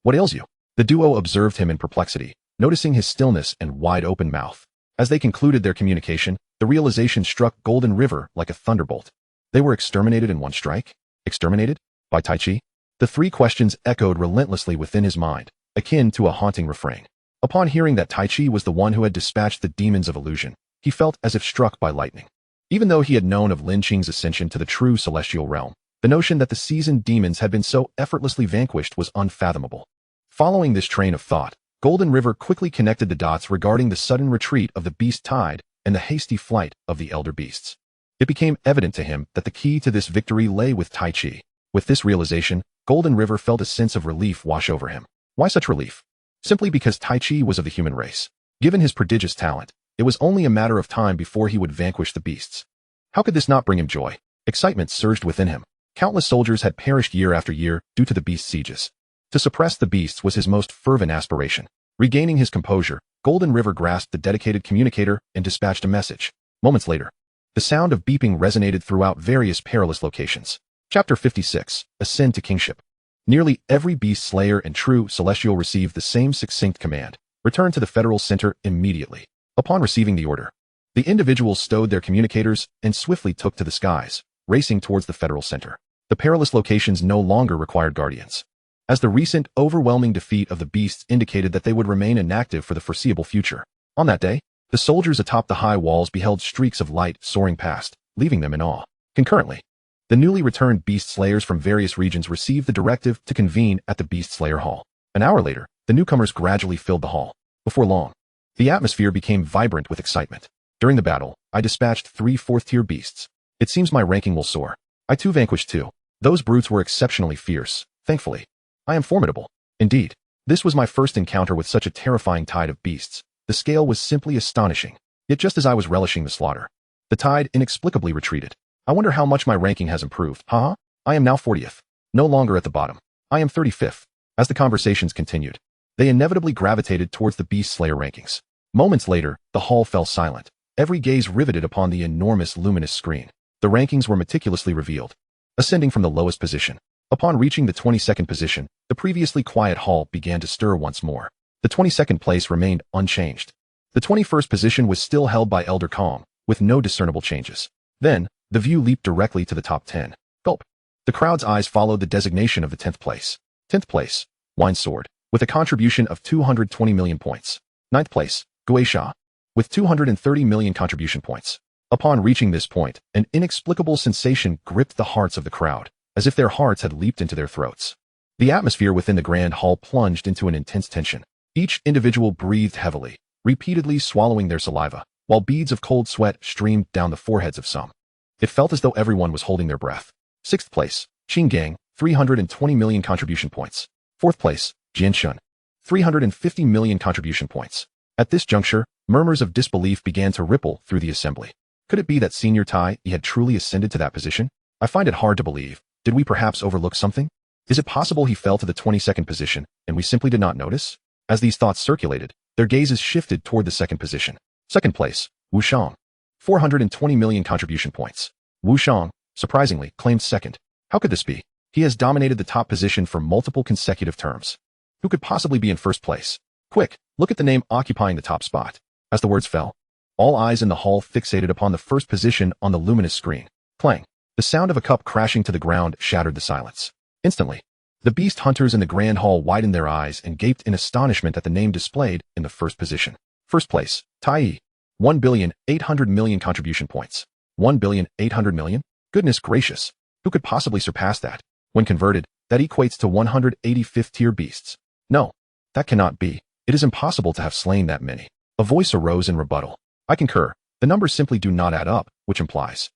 what ails you? The duo observed him in perplexity, noticing his stillness and wide-open mouth. As they concluded their communication, the realization struck Golden River like a thunderbolt. They were exterminated in one strike? Exterminated? By Tai Chi? The 3 questions echoed relentlessly within his mind, akin to a haunting refrain. Upon hearing that Tai Chi was the one who had dispatched the demons of illusion, he felt as if struck by lightning. Even though he had known of Lin Qing's ascension to the true celestial realm, the notion that the seasoned demons had been so effortlessly vanquished was unfathomable. Following this train of thought, Golden River quickly connected the dots regarding the sudden retreat of the beast tide and the hasty flight of the elder beasts. It became evident to him that the key to this victory lay with Tai Chi. With this realization, Golden River felt a sense of relief wash over him. Why such relief? Simply because Tai Chi was of the human race. Given his prodigious talent, it was only a matter of time before he would vanquish the beasts. How could this not bring him joy? Excitement surged within him. Countless soldiers had perished year after year due to the beast sieges. To suppress the beasts was his most fervent aspiration. Regaining his composure, Golden River grasped the dedicated communicator and dispatched a message. Moments later, the sound of beeping resonated throughout various perilous locations. Chapter 56, Ascend to Kingship. Nearly every beast slayer and true celestial received the same succinct command. Return to the Federal Center immediately. Upon receiving the order, the individuals stowed their communicators and swiftly took to the skies, racing towards the Federal Center. The perilous locations no longer required guardians, as the recent, overwhelming defeat of the beasts indicated that they would remain inactive for the foreseeable future. On that day, the soldiers atop the high walls beheld streaks of light soaring past, leaving them in awe. Concurrently, the newly returned beast slayers from various regions received the directive to convene at the Beast Slayer Hall. An hour later, the newcomers gradually filled the hall. Before long, the atmosphere became vibrant with excitement. During the battle, I dispatched 3 fourth-tier beasts. It seems my ranking will soar. I too vanquished 2. Those brutes were exceptionally fierce, thankfully. I am formidable. Indeed, this was my first encounter with such a terrifying tide of beasts. The scale was simply astonishing. Yet just as I was relishing the slaughter, the tide inexplicably retreated. I wonder how much my ranking has improved. I am now 40th. No longer at the bottom. I am 35th. As the conversations continued, they inevitably gravitated towards the Beast Slayer rankings. Moments later, the hall fell silent, every gaze riveted upon the enormous luminous screen. The rankings were meticulously revealed, ascending from the lowest position. Upon reaching the 22nd position, the previously quiet hall began to stir once more. The 22nd place remained unchanged. The 21st position was still held by Elder Kong, with no discernible changes. Then, the view leaped directly to the top 10. Gulp. The crowd's eyes followed the designation of the 10th place. 10th place, Wine Sword, with a contribution of 220 million points. 9th place, Guisha, with 230 million contribution points. Upon reaching this point, an inexplicable sensation gripped the hearts of the crowd, as if their hearts had leaped into their throats. The atmosphere within the grand hall plunged into an intense tension. Each individual breathed heavily, repeatedly swallowing their saliva, while beads of cold sweat streamed down the foreheads of some. It felt as though everyone was holding their breath. 6th place, Qing, 320 million contribution points. 4th place, Jianshun, 350 million contribution points. At this juncture, murmurs of disbelief began to ripple through the assembly. Could it be that Senior Tai had truly ascended to that position? I find it hard to believe. Did we perhaps overlook something? Is it possible he fell to the 22nd position, and we simply did not notice? As these thoughts circulated, their gazes shifted toward the 2nd position. 2nd place, Wuxiang, 420 million contribution points. Wuxiang, surprisingly, claimed 2nd. How could this be? He has dominated the top position for multiple consecutive terms. Who could possibly be in 1st place? Quick, look at the name occupying the top spot. As the words fell, all eyes in the hall fixated upon the 1st position on the luminous screen. Clang. The sound of a cup crashing to the ground shattered the silence. Instantly, the beast hunters in the grand hall widened their eyes and gaped in astonishment at the name displayed in the 1st position. 1st place, Tai, 1,800 million contribution points. 1,800 million? Goodness gracious. Who could possibly surpass that? When converted, that equates to 185th tier beasts. No, that cannot be. It is impossible to have slain that many. A voice arose in rebuttal. I concur. The numbers simply do not add up, which implies.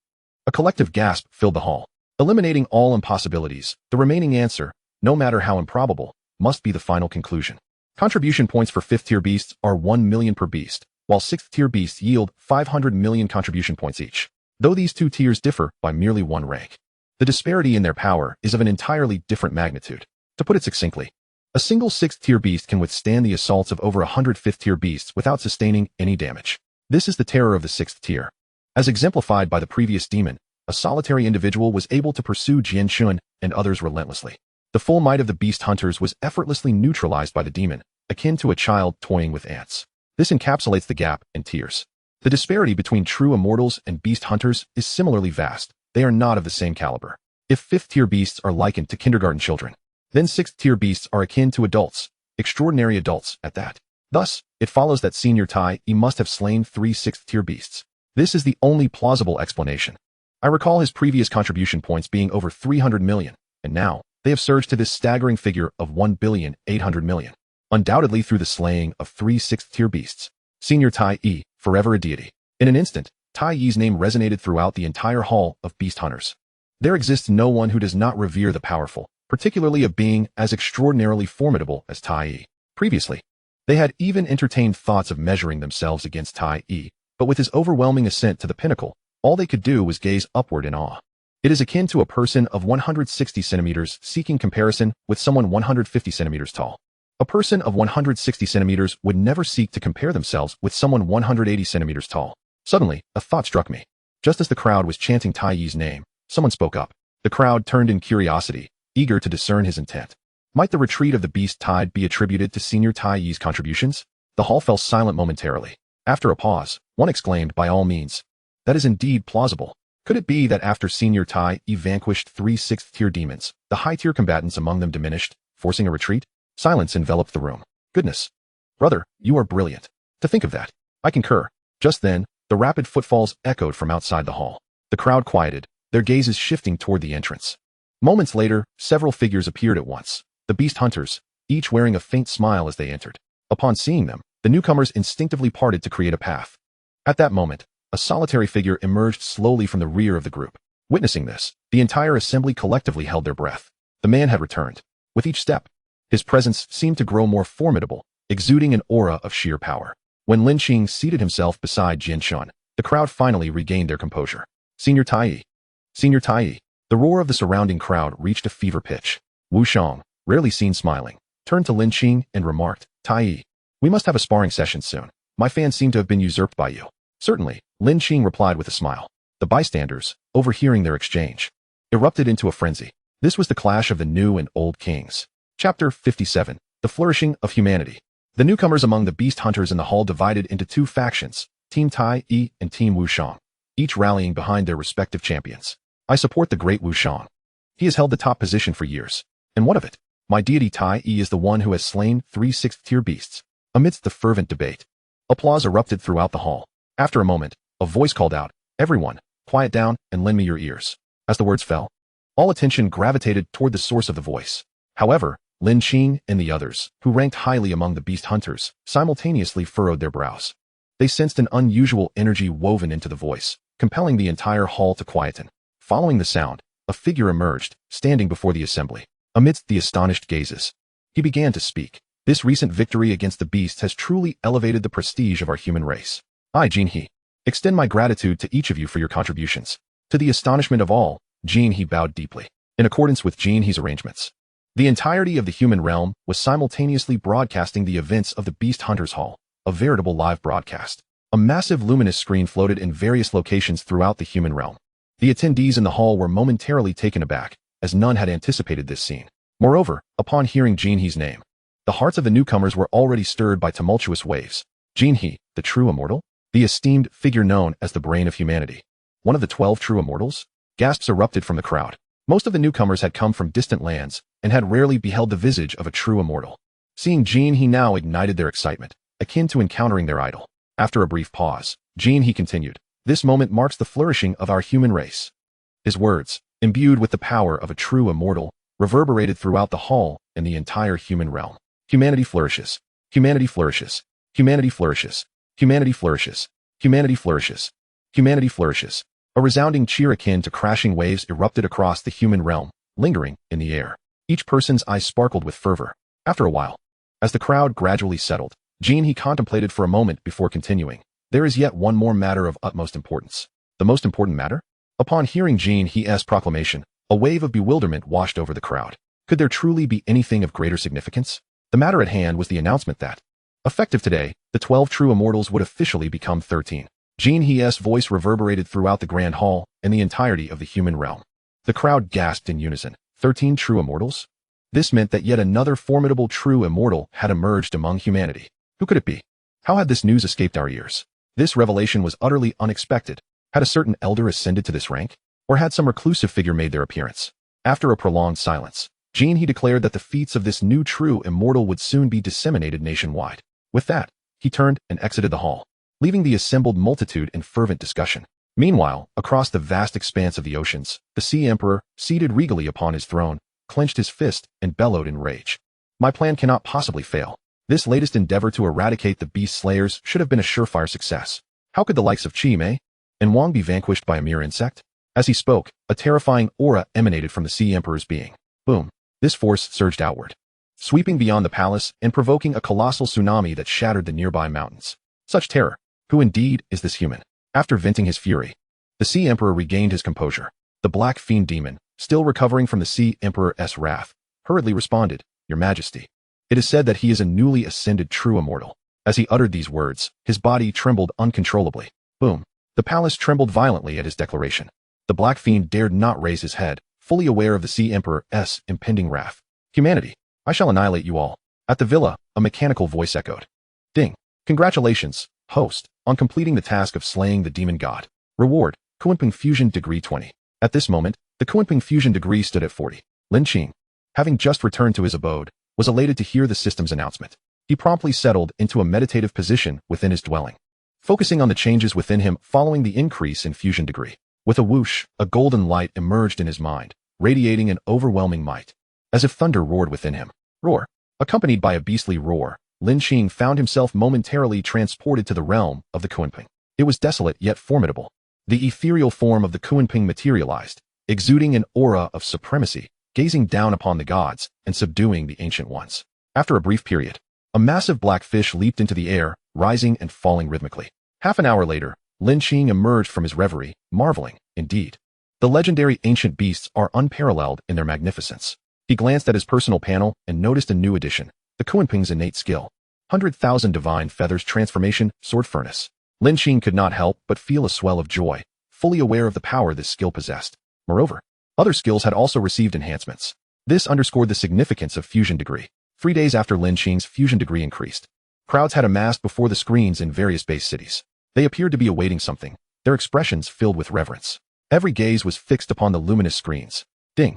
A collective gasp filled the hall. Eliminating all impossibilities, the remaining answer, no matter how improbable, must be the final conclusion. Contribution points for 5th tier beasts are 1 million per beast, while 6th tier beasts yield 500 million contribution points each. Though these two tiers differ by merely 1 rank, the disparity in their power is of an entirely different magnitude. To put it succinctly, a single 6th tier beast can withstand the assaults of over 100 5th tier beasts without sustaining any damage. This is the terror of the 6th tier. As exemplified by the previous demon, a solitary individual was able to pursue Jianshun and others relentlessly. The full might of the beast hunters was effortlessly neutralized by the demon, akin to a child toying with ants. This encapsulates the gap in tiers. The disparity between true immortals and beast hunters is similarly vast. They are not of the same caliber. If 5th tier beasts are likened to kindergarten children, then 6th tier beasts are akin to adults, extraordinary adults at that. Thus, it follows that Senior Tai must have slain 3 6th tier beasts. This is the only plausible explanation. I recall his previous contribution points being over 300 million, and now, they have surged to this staggering figure of 1,800 million. Undoubtedly through the slaying of 3 6th tier beasts. Senior Tai, forever a deity. In an instant, Tai Yi's name resonated throughout the entire hall of beast hunters. There exists no one who does not revere the powerful, particularly a being as extraordinarily formidable as Tai Yi. Previously, they had even entertained thoughts of measuring themselves against Tai Yi, but with his overwhelming ascent to the pinnacle, all they could do was gaze upward in awe. It is akin to a person of 160 centimeters seeking comparison with someone 150 centimeters tall. A person of 160 centimeters would never seek to compare themselves with someone 180 centimeters tall. Suddenly, a thought struck me. Just as the crowd was chanting Tai Yi's name, someone spoke up. The crowd turned in curiosity, eager to discern his intent. Might the retreat of the beast tide be attributed to Senior Tai Yi's contributions? The hall fell silent momentarily. After a pause, one exclaimed, by all means. That is indeed plausible. Could it be that after Senior Tai vanquished 3 6th-tier demons, the high-tier combatants among them diminished, forcing a retreat? Silence enveloped the room. Goodness. Brother, you are brilliant. To think of that. I concur. Just then, the rapid footfalls echoed from outside the hall. The crowd quieted, their gazes shifting toward the entrance. Moments later, several figures appeared at once. The beast hunters, each wearing a faint smile as they entered. Upon seeing them, the newcomers instinctively parted to create a path. At that moment, a solitary figure emerged slowly from the rear of the group. Witnessing this, the entire assembly collectively held their breath. The man had returned. With each step, his presence seemed to grow more formidable, exuding an aura of sheer power. When Lin Qing seated himself beside Jin Shun, the crowd finally regained their composure. Senior Tai. Senior Tai. The roar of the surrounding crowd reached a fever pitch. Wu Shang, rarely seen smiling, turned to Lin Qing and remarked, Tai, we must have a sparring session soon. My fans seem to have been usurped by you. Certainly, Lin Qing replied with a smile. The bystanders, overhearing their exchange, erupted into a frenzy. This was the clash of the new and old kings. Chapter 57. The Flourishing of Humanity. The newcomers among the beast hunters in the hall divided into 2 factions, Team Tai and Team Wu Shang, each rallying behind their respective champions. I support the great Wu Shang. He has held the top position for years. And what of it? My deity Tai is the one who has slain 3 6th-tier beasts. Amidst the fervent debate, applause erupted throughout the hall. After a moment, a voice called out, everyone, quiet down and lend me your ears. As the words fell, all attention gravitated toward the source of the voice. However, Lin Qing and the others, who ranked highly among the beast hunters, simultaneously furrowed their brows. They sensed an unusual energy woven into the voice, compelling the entire hall to quieten. Following the sound, a figure emerged, standing before the assembly. Amidst the astonished gazes, he began to speak. This recent victory against the beast has truly elevated the prestige of our human race. I, Jin He, extend my gratitude to each of you for your contributions. To the astonishment of all, Jin He bowed deeply. In accordance with Jin He's arrangements, the entirety of the human realm was simultaneously broadcasting the events of the Beast Hunters Hall, a veritable live broadcast. A massive luminous screen floated in various locations throughout the human realm. The attendees in the hall were momentarily taken aback, as none had anticipated this scene. Moreover, upon hearing Jin He's name, the hearts of the newcomers were already stirred by tumultuous waves. Jin He, the true immortal? The esteemed figure known as the brain of humanity. One of the 12 true immortals? Gasps erupted from the crowd. Most of the newcomers had come from distant lands and had rarely beheld the visage of a true immortal. Seeing Jin He now ignited their excitement, akin to encountering their idol. After a brief pause, Jin He continued, this moment marks the flourishing of our human race. His words, imbued with the power of a true immortal, reverberated throughout the hall and the entire human realm. Humanity flourishes. Humanity flourishes. Humanity flourishes. Humanity flourishes. Humanity flourishes. Humanity flourishes. A resounding cheer akin to crashing waves erupted across the human realm, lingering in the air. Each person's eyes sparkled with fervor. After a while, as the crowd gradually settled, Jin He contemplated for a moment before continuing. There is yet one more matter of utmost importance. The most important matter? Upon hearing Jin He's proclamation, a wave of bewilderment washed over the crowd. Could there truly be anything of greater significance? The matter at hand was the announcement that, effective today, the 12 true immortals would officially become 13. Jin He's voice reverberated throughout the grand hall and the entirety of the human realm. The crowd gasped in unison. 13 true immortals? This meant that yet another formidable true immortal had emerged among humanity. Who could it be? How had this news escaped our ears? This revelation was utterly unexpected. Had a certain elder ascended to this rank? Or had some reclusive figure made their appearance? After a prolonged silence, Jin He declared that the feats of this new true immortal would soon be disseminated nationwide. With that, he turned and exited the hall, leaving the assembled multitude in fervent discussion. Meanwhile, across the vast expanse of the oceans, the Sea Emperor, seated regally upon his throne, clenched his fist and bellowed in rage. My plan cannot possibly fail. This latest endeavor to eradicate the beast slayers should have been a surefire success. How could the likes of Qi Mei and Wang be vanquished by a mere insect? As he spoke, a terrifying aura emanated from the Sea Emperor's being. Boom. This force surged outward, sweeping beyond the palace and provoking a colossal tsunami that shattered the nearby mountains. Such terror. Who indeed is this human? After venting his fury, the Sea Emperor regained his composure. The Black Fiend Demon, still recovering from the Sea Emperor's wrath, hurriedly responded, Your Majesty. It is said that he is a newly ascended true immortal. As he uttered these words, his body trembled uncontrollably. Boom. The palace trembled violently at his declaration. The Black Fiend dared not raise his head, fully aware of the Sea Emperor's impending wrath. Humanity, I shall annihilate you all. At the villa, a mechanical voice echoed. Ding. Congratulations, host, on completing the task of slaying the demon god. Reward, Kunping Fusion Degree 20. At this moment, the Kunping Fusion Degree stood at 40. Lin Qing, having just returned to his abode, was elated to hear the system's announcement. He promptly settled into a meditative position within his dwelling, focusing on the changes within him following the increase in fusion degree. With a whoosh, a golden light emerged in his mind, radiating an overwhelming might, as if thunder roared within him. Roar. Accompanied by a beastly roar, Lin Qing found himself momentarily transported to the realm of the Kunping. It was desolate yet formidable. The ethereal form of the Kunping materialized, exuding an aura of supremacy, gazing down upon the gods and subduing the ancient ones. After a brief period, a massive black fish leaped into the air, rising and falling rhythmically. Half an hour later, Lin Qing emerged from his reverie, marveling, indeed. The legendary ancient beasts are unparalleled in their magnificence. He glanced at his personal panel and noticed a new addition, the Kunping's innate skill. 100,000 divine feathers transformation, sword furnace. Lin Qing could not help but feel a swell of joy, fully aware of the power this skill possessed. Moreover, other skills had also received enhancements. This underscored the significance of fusion degree. 3 days after Lin Qing's fusion degree increased, crowds had amassed before the screens in various base cities. They appeared to be awaiting something, their expressions filled with reverence. Every gaze was fixed upon the luminous screens. Ding!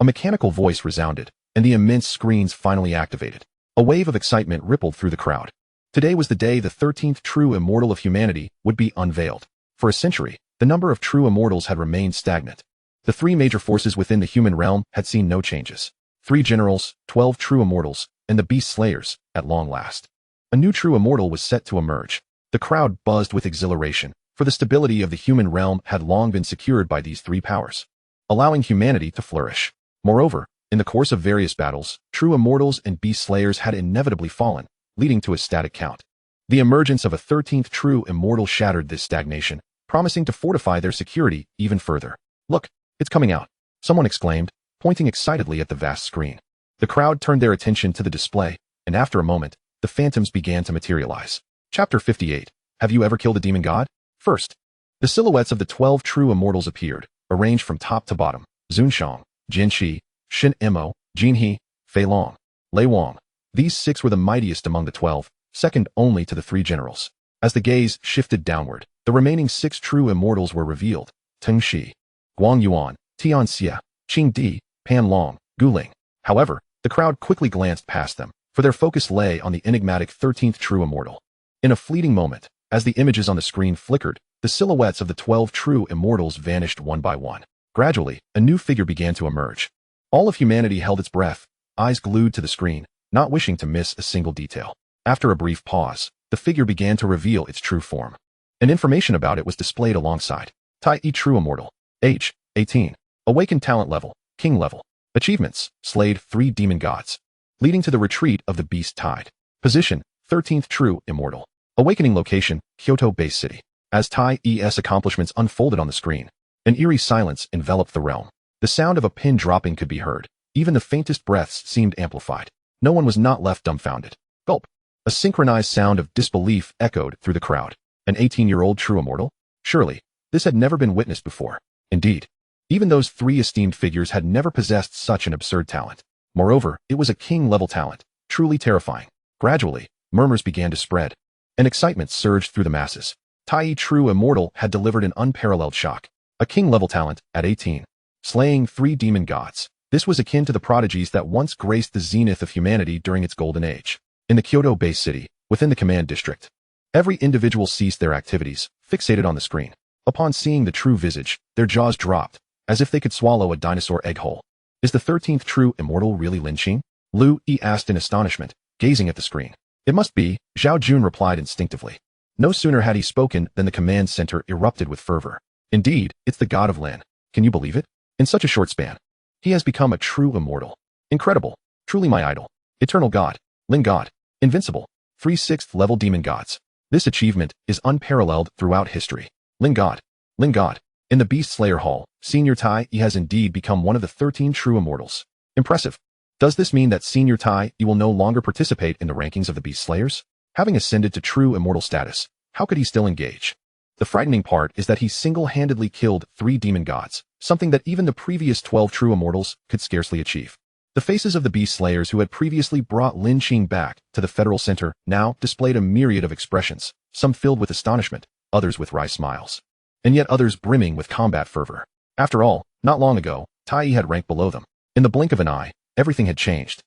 A mechanical voice resounded, and the immense screens finally activated. A wave of excitement rippled through the crowd. Today was the day the 13th true immortal of humanity would be unveiled. For a century, the number of true immortals had remained stagnant. The 3 major forces within the human realm had seen no changes. 3 generals, 12 true immortals, and the beast slayers, at long last. A new true immortal was set to emerge. The crowd buzzed with exhilaration, for the stability of the human realm had long been secured by these 3 powers, allowing humanity to flourish. Moreover, in the course of various battles, true immortals and beast slayers had inevitably fallen, leading to a static count. The emergence of a 13th true immortal shattered this stagnation, promising to fortify their security even further. Look, it's coming out, someone exclaimed, pointing excitedly at the vast screen. The crowd turned their attention to the display, and after a moment, the phantoms began to materialize. Chapter 58. Have you ever killed a demon god? First, the silhouettes of the 12 true immortals appeared, arranged from top to bottom. Zunshang, Jinshi, Shin Imo, Jinhe, Fei Long, Lei Wang. These 6 were the mightiest among the 12, second only to the 3 generals. As the gaze shifted downward, the remaining 6 true immortals were revealed. Teng Shi, Guang Yuan, Tian Xie, Qing Di, Pan Long, Gu Ling. However, the crowd quickly glanced past them, for their focus lay on the enigmatic 13th true immortal. In a fleeting moment, as the images on the screen flickered, the silhouettes of the 12 true immortals vanished one by one. Gradually, a new figure began to emerge. All of humanity held its breath, eyes glued to the screen, not wishing to miss a single detail. After a brief pause, the figure began to reveal its true form, and information about it was displayed alongside. Tai E True Immortal. Age, 18. Awakened talent level, king level. Achievements, slayed 3 demon gods, leading to the retreat of the beast tide. Position, 13th true immortal. Awakening location, Kyoto base city. As Tai E's accomplishments unfolded on the screen, an eerie silence enveloped the realm. The sound of a pin dropping could be heard. Even the faintest breaths seemed amplified. No one was not left dumbfounded. Gulp. A synchronized sound of disbelief echoed through the crowd. An 18-year-old true immortal? Surely, this had never been witnessed before. Indeed, even those 3 esteemed figures had never possessed such an absurd talent. Moreover, it was a king-level talent, truly terrifying. Gradually, murmurs began to spread, and excitement surged through the masses. Tai True Immortal had delivered an unparalleled shock. A king-level talent, at 18. Slaying 3 demon gods. This was akin to the prodigies that once graced the zenith of humanity during its golden age. In the Kyoto base city, within the command district, every individual ceased their activities, fixated on the screen. Upon seeing the true visage, their jaws dropped, as if they could swallow a dinosaur egg whole. Is the 13th true immortal really Lin Qing? Lu Yi asked in astonishment, gazing at the screen. It must be, Zhao Jun replied instinctively. No sooner had he spoken than the command center erupted with fervor. Indeed, it's the god of Lin. Can you believe it? In such a short span, he has become a true immortal. Incredible. Truly my idol. Eternal god. Lin god. Invincible. 3 6th level demon gods. This achievement is unparalleled throughout history. Lin god. Lin god. In the Beast Slayer Hall, Senior Tai has indeed become one of the 13 true immortals. Impressive. Does this mean that Senior Tai will no longer participate in the rankings of the Beast Slayers? Having ascended to true immortal status, how could he still engage? The frightening part is that he single-handedly killed 3 demon gods, something that even the previous 12 true immortals could scarcely achieve. The faces of the Beast Slayers who had previously brought Lin Qing back to the Federal Center now displayed a myriad of expressions, some filled with astonishment, others with wry smiles. and yet others brimming with combat fervor. After all, not long ago, Tai Yi had ranked below them. In the blink of an eye, everything had changed.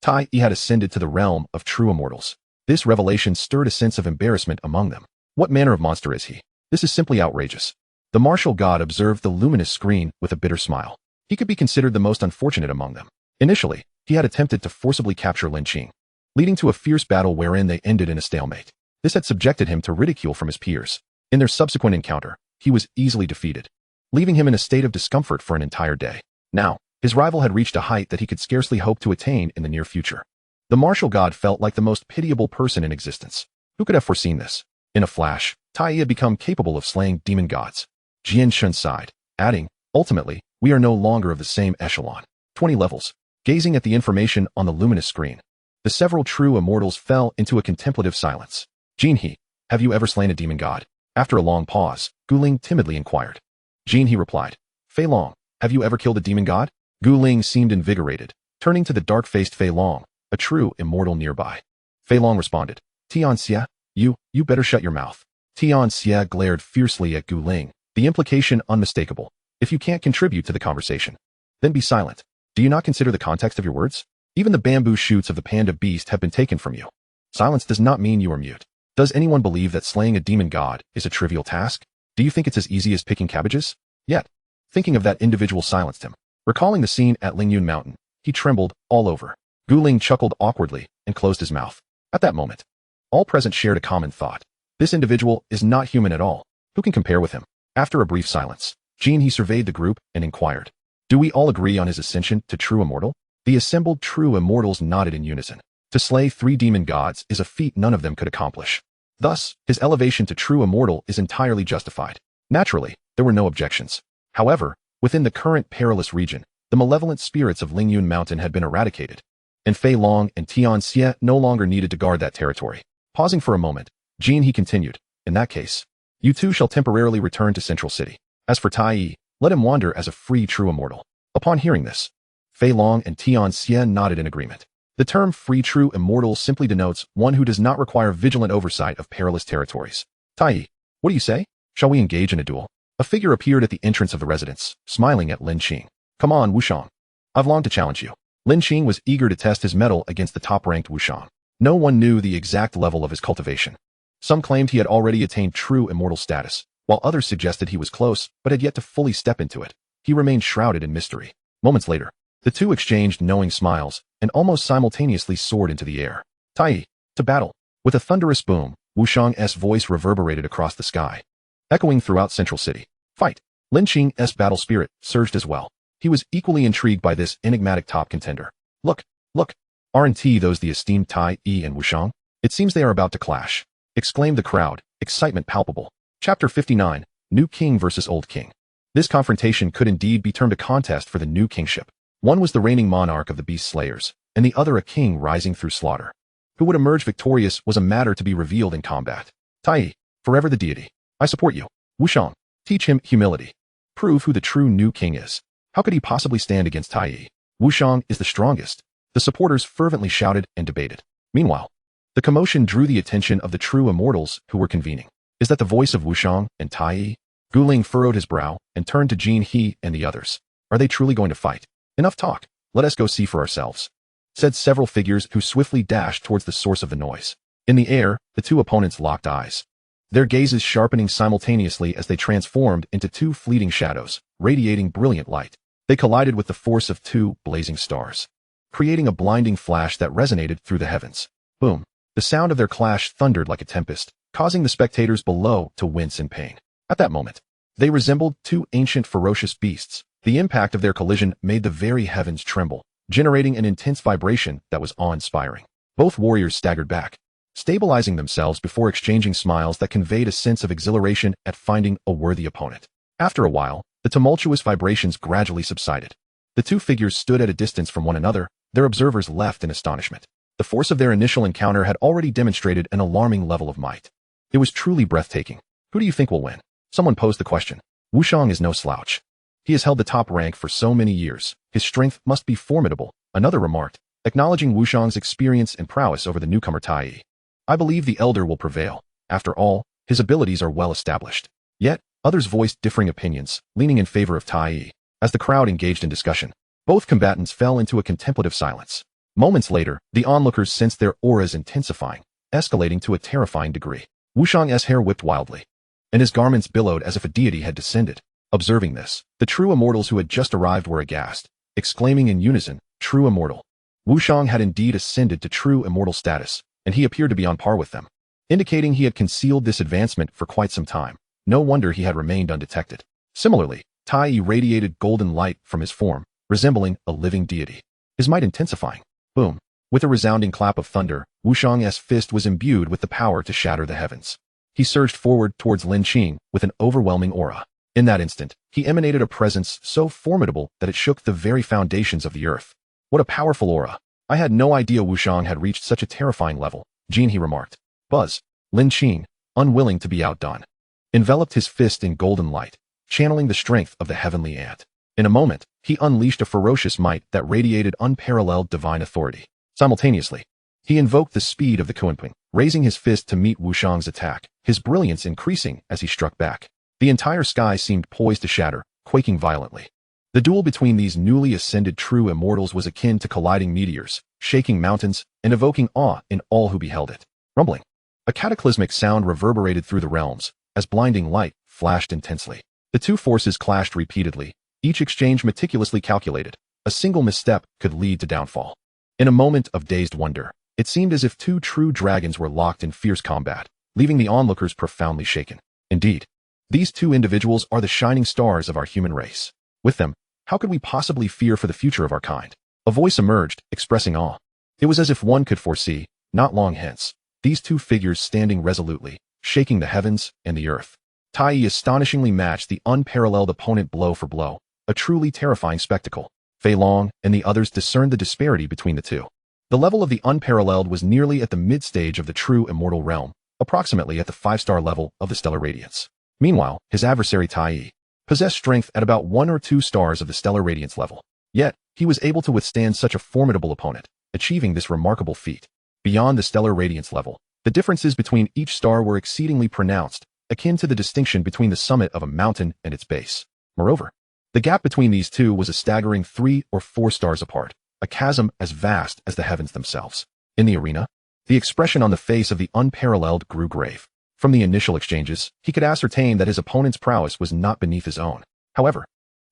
Tai Yi had ascended to the realm of true immortals. This revelation stirred a sense of embarrassment among them. What manner of monster is he? This is simply outrageous. The martial god observed the luminous screen with a bitter smile. He could be considered the most unfortunate among them. Initially, he had attempted to forcibly capture Lin Qing, leading to a fierce battle wherein they ended in a stalemate. This had subjected him to ridicule from his peers. In their subsequent encounter, he was easily defeated, leaving him in a state of discomfort for an entire day. Now, his rival had reached a height that he could scarcely hope to attain in the near future. The martial god felt like the most pitiable person in existence. Who could have foreseen this? In a flash, Tai Yi had become capable of slaying demon gods. Jian Shun sighed, adding, ultimately, we are no longer of the same echelon. 20 levels. Gazing at the information on the luminous screen, the several true immortals fell into a contemplative silence. Jin He, have you ever slain a demon god? After a long pause, Gu Ling timidly inquired. Jin He replied, Fei Long, have you ever killed a demon god? Gu Ling seemed invigorated, turning to the dark-faced Fei Long, a true immortal nearby. Fei Long responded, Tian Xie, you better shut your mouth. Tian Xie glared fiercely at Gu Ling, the implication unmistakable. If you can't contribute to the conversation, then be silent. Do you not consider the context of your words? Even the bamboo shoots of the panda beast have been taken from you. Silence does not mean you are mute. Does anyone believe that slaying a demon god is a trivial task? Do you think it's as easy as picking cabbages? Yet, thinking of that individual silenced him. Recalling the scene at Lingyun Mountain, he trembled all over. Gu Ling chuckled awkwardly and closed his mouth. At that moment, all present shared a common thought. This individual is not human at all. Who can compare with him? After a brief silence, Jin He surveyed the group and inquired, do we all agree on his ascension to true immortal? The assembled true immortals nodded in unison. To slay 3 demon gods is a feat none of them could accomplish. Thus, his elevation to true immortal is entirely justified. Naturally, there were no objections. However, within the current perilous region, the malevolent spirits of Lingyun Mountain had been eradicated, and Fei Long and Tian Xie no longer needed to guard that territory. Pausing for a moment, Jin He continued, in that case, you two shall temporarily return to Central City. As for Tai Yi, let him wander as a free true immortal. Upon hearing this, Fei Long and Tian Xie nodded in agreement. The term free true immortal simply denotes one who does not require vigilant oversight of perilous territories. Tai Yi, what do you say? Shall we engage in a duel? A figure appeared at the entrance of the residence, smiling at Lin Qing. Come on, Wuxian. I've longed to challenge you. Lin Qing was eager to test his mettle against the top-ranked Wuxian. No one knew the exact level of his cultivation. Some claimed he had already attained true immortal status, while others suggested he was close but had yet to fully step into it. He remained shrouded in mystery. Moments later, the two exchanged knowing smiles and almost simultaneously soared into the air. Tai Yi, to battle. With a thunderous boom, Wuxian's voice reverberated across the sky, echoing throughout Central City. Fight! Lin Qing's battle spirit surged as well. He was equally intrigued by this enigmatic top contender. Look! Aren't those the esteemed Tai Yi and Wuxian? It seems they are about to clash, exclaimed the crowd, excitement palpable. Chapter 59, New King versus Old King. This confrontation could indeed be termed a contest for the new kingship. One was the reigning monarch of the beast slayers, and the other a king rising through slaughter. Who would emerge victorious was a matter to be revealed in combat. Tai Yi, forever the deity. I support you. Wuxian, teach him humility. Prove who the true new king is. How could he possibly stand against Tai Yi? Wuxian is the strongest. The supporters fervently shouted and debated. Meanwhile, the commotion drew the attention of the true immortals who were convening. Is that the voice of Wuxian and Tai Yi? Gu Ling furrowed his brow and turned to Jin He and the others. Are they truly going to fight? Enough talk. Let us go see for ourselves, said several figures who swiftly dashed towards the source of the noise. In the air, the two opponents locked eyes, their gazes sharpening simultaneously as they transformed into 2 fleeting shadows, radiating brilliant light. They collided with the force of 2 blazing stars, creating a blinding flash that resonated through the heavens. Boom! The sound of their clash thundered like a tempest, causing the spectators below to wince in pain. At that moment, they resembled 2 ancient ferocious beasts. The impact of their collision made the very heavens tremble, generating an intense vibration that was awe-inspiring. Both warriors staggered back, stabilizing themselves before exchanging smiles that conveyed a sense of exhilaration at finding a worthy opponent. After a while, the tumultuous vibrations gradually subsided. The 2 figures stood at a distance from one another, their observers left in astonishment. The force of their initial encounter had already demonstrated an alarming level of might. It was truly breathtaking. Who do you think will win? Someone posed the question. Wuxian is no slouch. He has held the top rank for so many years. His strength must be formidable, another remarked, acknowledging Wuxian's experience and prowess over the newcomer Tai Yi. I believe the elder will prevail. After all, his abilities are well established. Yet, Others voiced differing opinions, leaning in favor of Tai. As the crowd engaged in discussion, both combatants fell into a contemplative silence. Moments later, the onlookers sensed their auras intensifying, escalating to a terrifying degree. Wuxiang's hair whipped wildly, and his garments billowed as if a deity had descended. Observing this, the true immortals who had just arrived were aghast, exclaiming in unison, "True immortal." Wuxiang had indeed ascended to true immortal status, and he appeared to be on par with them, indicating he had concealed this advancement for quite some time. No wonder he had remained undetected. Similarly, Tai radiated golden light from his form, resembling a living deity, his might intensifying. Boom! With a resounding clap of thunder, Wuxiang's fist was imbued with the power to shatter the heavens. He surged forward towards Lin Qing with an overwhelming aura. In that instant, he emanated a presence so formidable that it shook the very foundations of the earth. What a powerful aura! I had no idea Wuxiang had reached such a terrifying level, Jean, he remarked. Buzz! Lin Qing, unwilling to be outdone, enveloped his fist in golden light, channeling the strength of the heavenly ant. In a moment, he unleashed a ferocious might that radiated unparalleled divine authority. Simultaneously, he invoked the speed of the Kunping, raising his fist to meet Wuxiang's attack, his brilliance increasing as he struck back. The entire sky seemed poised to shatter, quaking violently. The duel between these newly ascended true immortals was akin to colliding meteors, shaking mountains, and evoking awe in all who beheld it. Rumbling. A cataclysmic sound reverberated through the realms, as blinding light flashed intensely. The two forces clashed repeatedly, each exchange meticulously calculated. A single misstep could lead to downfall. In a moment of dazed wonder, it seemed as if two true dragons were locked in fierce combat, leaving the onlookers profoundly shaken. Indeed, these two individuals are the shining stars of our human race. With them, how could we possibly fear for the future of our kind? A voice emerged, expressing awe. It was as if one could foresee, not long hence, these two figures standing resolutely, shaking the heavens and the earth. Tai astonishingly matched the unparalleled opponent blow for blow, a truly terrifying spectacle. Fei Long and the others discerned the disparity between the two. The level of the unparalleled was nearly at the mid-stage of the true immortal realm, approximately at the 5-star level of the stellar radiance. Meanwhile, his adversary Tai possessed strength at about 1 or 2 stars of the stellar radiance level. Yet, he was able to withstand such a formidable opponent, achieving this remarkable feat. Beyond the stellar radiance level, the differences between each star were exceedingly pronounced, akin to the distinction between the summit of a mountain and its base. Moreover, the gap between these two was a staggering 3 or 4 stars apart, a chasm as vast as the heavens themselves. In the arena, the expression on the face of the unparalleled grew grave. From the initial exchanges, he could ascertain that his opponent's prowess was not beneath his own. However,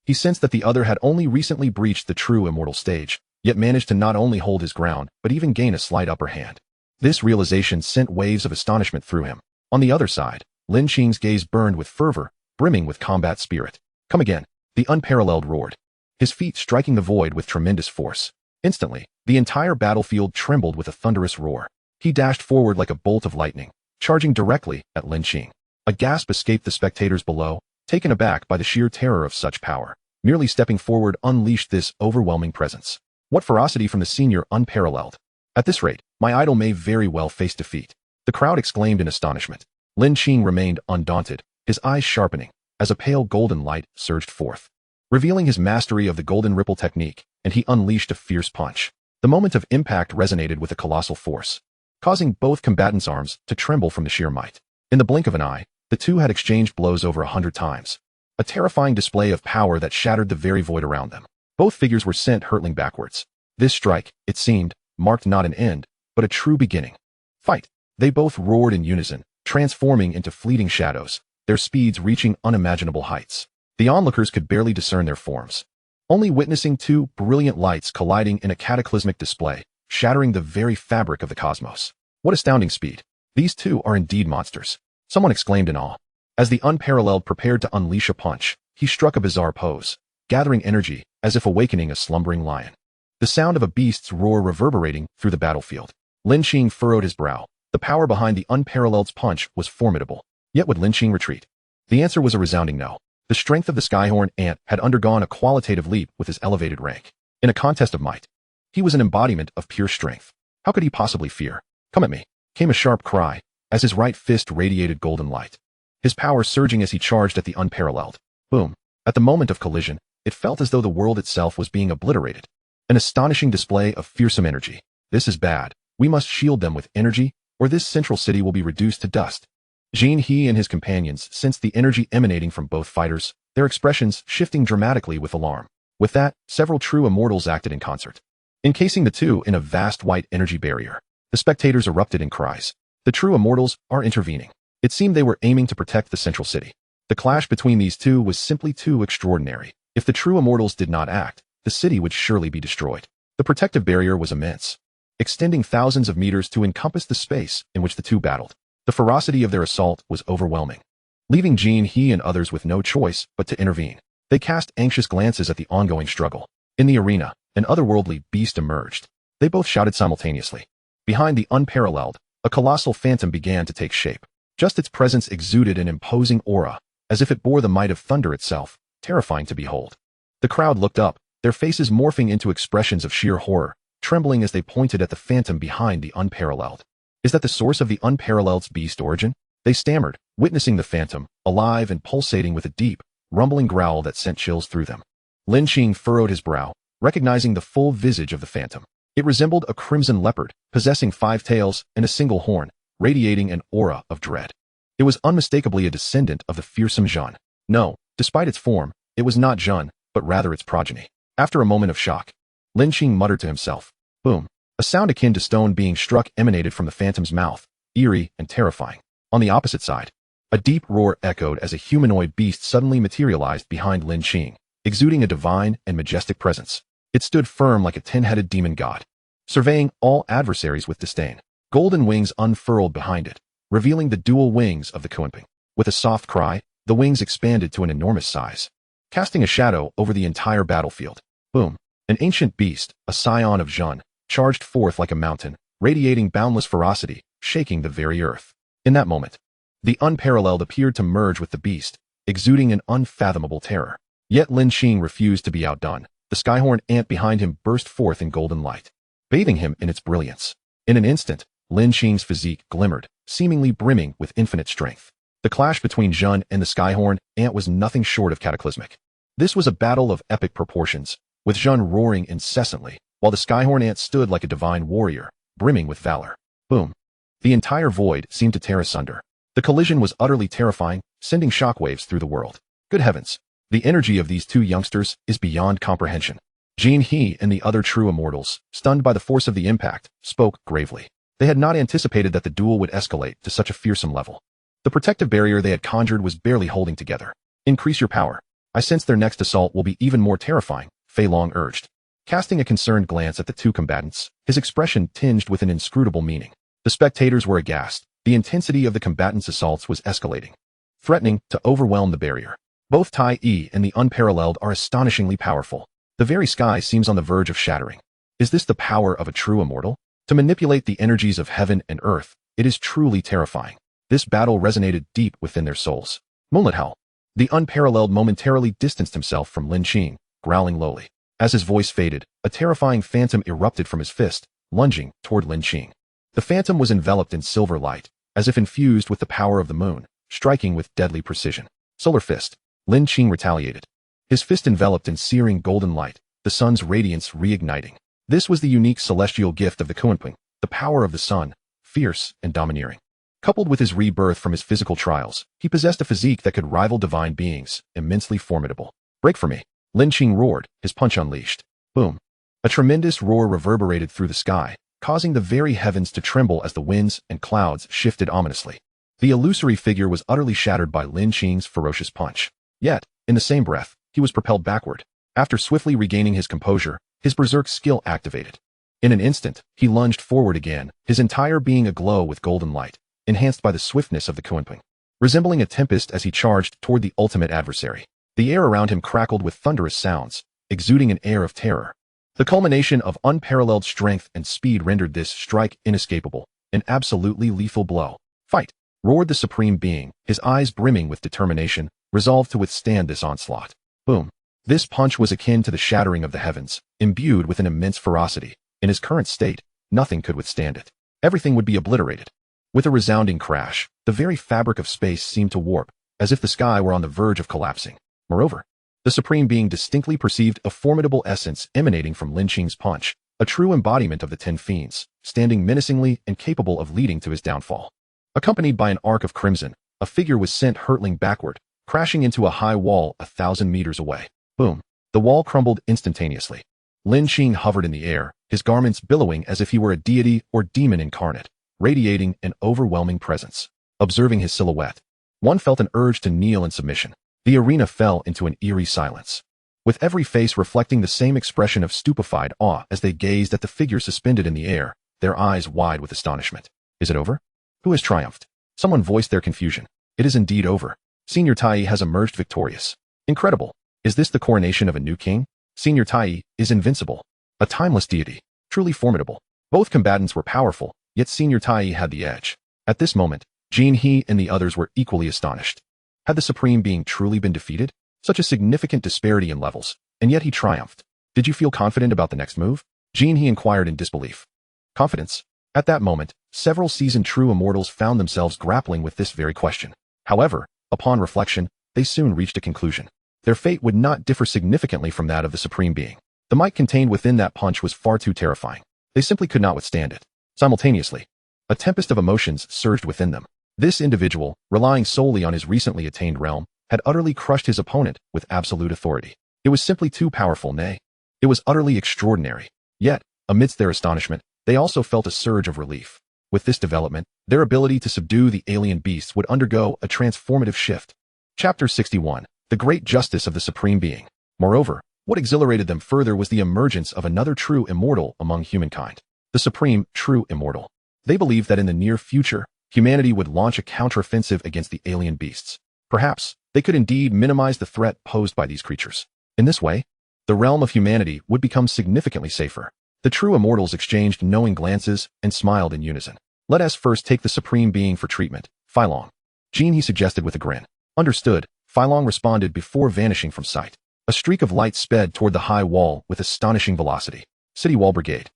he sensed that the other had only recently breached the true immortal stage, yet managed to not only hold his ground, but even gain a slight upper hand. This realization sent waves of astonishment through him. On the other side, Lin Qing's gaze burned with fervor, brimming with combat spirit. Come again, the unparalleled roared, his feet striking the void with tremendous force. Instantly, the entire battlefield trembled with a thunderous roar. He dashed forward like a bolt of lightning, charging directly at Lin Qing. A gasp escaped the spectators below, taken aback by the sheer terror of such power. Merely stepping forward unleashed this overwhelming presence. What ferocity from the senior unparalleled. At this rate, my idol may very well face defeat. The crowd exclaimed in astonishment. Lin Qing remained undaunted, his eyes sharpening, as a pale golden light surged forth, revealing his mastery of the golden ripple technique, and he unleashed a fierce punch. The moment of impact resonated with a colossal force, causing both combatants' arms to tremble from the sheer might. In the blink of an eye, the two had exchanged blows over 100 times, a terrifying display of power that shattered the very void around them. Both figures were sent hurtling backwards. This strike, it seemed, marked not an end, but a true beginning. Fight! They both roared in unison, transforming into fleeting shadows, their speeds reaching unimaginable heights. The onlookers could barely discern their forms, only witnessing two brilliant lights colliding in a cataclysmic display, shattering the very fabric of the cosmos. What astounding speed! These two are indeed monsters. Someone exclaimed in awe. As the unparalleled prepared to unleash a punch, he struck a bizarre pose, gathering energy as if awakening a slumbering lion. The sound of a beast's roar reverberating through the battlefield. Lin Qing furrowed his brow. The power behind the unparalleled's punch was formidable. Yet would Lin Qing retreat? The answer was a resounding no. The strength of the Skyhorn ant had undergone a qualitative leap with his elevated rank. In a contest of might, he was an embodiment of pure strength. How could he possibly fear? Come at me, came a sharp cry, as his right fist radiated golden light, his power surging as he charged at the unparalleled. Boom. At the moment of collision, it felt as though the world itself was being obliterated. An astonishing display of fearsome energy. This is bad. We must shield them with energy, or this central city will be reduced to dust. Jin He and his companions sensed the energy emanating from both fighters, their expressions shifting dramatically with alarm. With that, several true immortals acted in concert, encasing the two in a vast white energy barrier. The spectators erupted in cries. The true immortals are intervening. It seemed they were aiming to protect the central city. The clash between these two was simply too extraordinary. If the true immortals did not act, the city would surely be destroyed. The protective barrier was immense, extending thousands of meters to encompass the space in which the two battled. The ferocity of their assault was overwhelming, leaving Jin He and others with no choice but to intervene. They cast anxious glances at the ongoing struggle. In the arena, an otherworldly beast emerged. They both shouted simultaneously. Behind the unparalleled, a colossal phantom began to take shape. Just its presence exuded an imposing aura, as if it bore the might of thunder itself, terrifying to behold. The crowd looked up, their faces morphing into expressions of sheer horror, trembling as they pointed at the phantom behind the unparalleled. Is that the source of the unparalleled's beast origin? They stammered, witnessing the phantom, alive and pulsating with a deep, rumbling growl that sent chills through them. Lin Qing furrowed his brow, recognizing the full visage of the phantom. It resembled a crimson leopard, possessing 5 tails and a single horn, radiating an aura of dread. It was unmistakably a descendant of the fearsome Zhun. No, despite its form, it was not Zhun, but rather its progeny. After a moment of shock, Lin Qing muttered to himself. Boom. A sound akin to stone being struck emanated from the phantom's mouth, eerie and terrifying. On the opposite side, a deep roar echoed as a humanoid beast suddenly materialized behind Lin Qing, exuding a divine and majestic presence. It stood firm like a 10-headed demon god, surveying all adversaries with disdain. Golden wings unfurled behind it, revealing the dual wings of the Confronting. With a soft cry, the wings expanded to an enormous size, casting a shadow over the entire battlefield. Boom. An ancient beast, a scion of Zhun, charged forth like a mountain, radiating boundless ferocity, shaking the very earth. In that moment, the unparalleled appeared to merge with the beast, exuding an unfathomable terror. Yet Lin Qing refused to be outdone. The Skyhorn ant behind him burst forth in golden light, bathing him in its brilliance. In an instant, Lin Qing's physique glimmered, seemingly brimming with infinite strength. The clash between Zhun and the Skyhorn ant was nothing short of cataclysmic. This was a battle of epic proportions, with Zhun roaring incessantly, while the Skyhorn ant stood like a divine warrior, brimming with valor. Boom. The entire void seemed to tear asunder. The collision was utterly terrifying, sending shockwaves through the world. Good heavens. The energy of these two youngsters is beyond comprehension. Jin He and the other true immortals, stunned by the force of the impact, spoke gravely. They had not anticipated that the duel would escalate to such a fearsome level. The protective barrier they had conjured was barely holding together. Increase your power. I sense their next assault will be even more terrifying, Fei Long urged. Casting a concerned glance at the two combatants, his expression tinged with an inscrutable meaning. The spectators were aghast. The intensity of the combatants' assaults was escalating, threatening to overwhelm the barrier. Both Tai Yi and the Unparalleled are astonishingly powerful. The very sky seems on the verge of shattering. Is this the power of a true immortal? To manipulate the energies of heaven and earth, it is truly terrifying. This battle resonated deep within their souls. Moonlit Howl. The Unparalleled momentarily distanced himself from Lin Qing, growling lowly. As his voice faded, a terrifying phantom erupted from his fist, lunging toward Lin Qing. The phantom was enveloped in silver light, as if infused with the power of the moon, striking with deadly precision. Solar Fist. Lin Qing retaliated. His fist enveloped in searing golden light, the sun's radiance reigniting. This was the unique celestial gift of the Confronting, the power of the sun, fierce and domineering. Coupled with his rebirth from his physical trials, he possessed a physique that could rival divine beings, immensely formidable. Break for me. Lin Qing roared, his punch unleashed. Boom. A tremendous roar reverberated through the sky, causing the very heavens to tremble as the winds and clouds shifted ominously. The illusory figure was utterly shattered by Lin Qing's ferocious punch. Yet, in the same breath, he was propelled backward. After swiftly regaining his composure, his berserk skill activated. In an instant, he lunged forward again, his entire being aglow with golden light, enhanced by the swiftness of the Confronting. Resembling a tempest as he charged toward the ultimate adversary. The air around him crackled with thunderous sounds, exuding an air of terror. The culmination of unparalleled strength and speed rendered this strike inescapable, an absolutely lethal blow. Fight! Roared the supreme being, his eyes brimming with determination, resolved to withstand this onslaught. Boom. This punch was akin to the shattering of the heavens, imbued with an immense ferocity. In his current state, nothing could withstand it. Everything would be obliterated. With a resounding crash, the very fabric of space seemed to warp, as if the sky were on the verge of collapsing. Moreover, the supreme being distinctly perceived a formidable essence emanating from Lin Qing's punch, a true embodiment of the 10 fiends, standing menacingly and capable of leading to his downfall. Accompanied by an arc of crimson, a figure was sent hurtling backward, crashing into a high wall 1,000 meters away. Boom. The wall crumbled instantaneously. Lin Qing hovered in the air, his garments billowing as if he were a deity or demon incarnate, radiating an overwhelming presence. Observing his silhouette, one felt an urge to kneel in submission. The arena fell into an eerie silence, with every face reflecting the same expression of stupefied awe as they gazed at the figure suspended in the air, their eyes wide with astonishment. Is it over? Who has triumphed? Someone voiced their confusion. It is indeed over. Senior Tai has emerged victorious. Incredible. Is this the coronation of a new king? Senior Tai is invincible. A timeless deity. Truly formidable. Both combatants were powerful, yet Senior Tai had the edge. At this moment, Jin He and the others were equally astonished. Had the Supreme Being truly been defeated? Such a significant disparity in levels, and yet he triumphed. Did you feel confident about the next move? Jin He inquired in disbelief. Confidence? At that moment, several seasoned true immortals found themselves grappling with this very question. However, upon reflection, they soon reached a conclusion. Their fate would not differ significantly from that of the Supreme Being. The might contained within that punch was far too terrifying. They simply could not withstand it. Simultaneously, a tempest of emotions surged within them. This individual, relying solely on his recently attained realm, had utterly crushed his opponent with absolute authority. It was simply too powerful, nay. It was utterly extraordinary. Yet, amidst their astonishment, they also felt a surge of relief. With this development, their ability to subdue the alien beasts would undergo a transformative shift. Chapter 61. The Great Justice of the Supreme Being. Moreover, what exhilarated them further was the emergence of another true immortal among humankind. The Supreme True Immortal. They believed that in the near future, humanity would launch a counteroffensive against the alien beasts. Perhaps, they could indeed minimize the threat posed by these creatures. In this way, the realm of humanity would become significantly safer. The true immortals exchanged knowing glances and smiled in unison. Let us first take the Supreme Being for treatment, Phylong. Jin He suggested with a grin. Understood, Phylong responded before vanishing from sight. A streak of light sped toward the high wall with astonishing velocity. City Wall Brigade.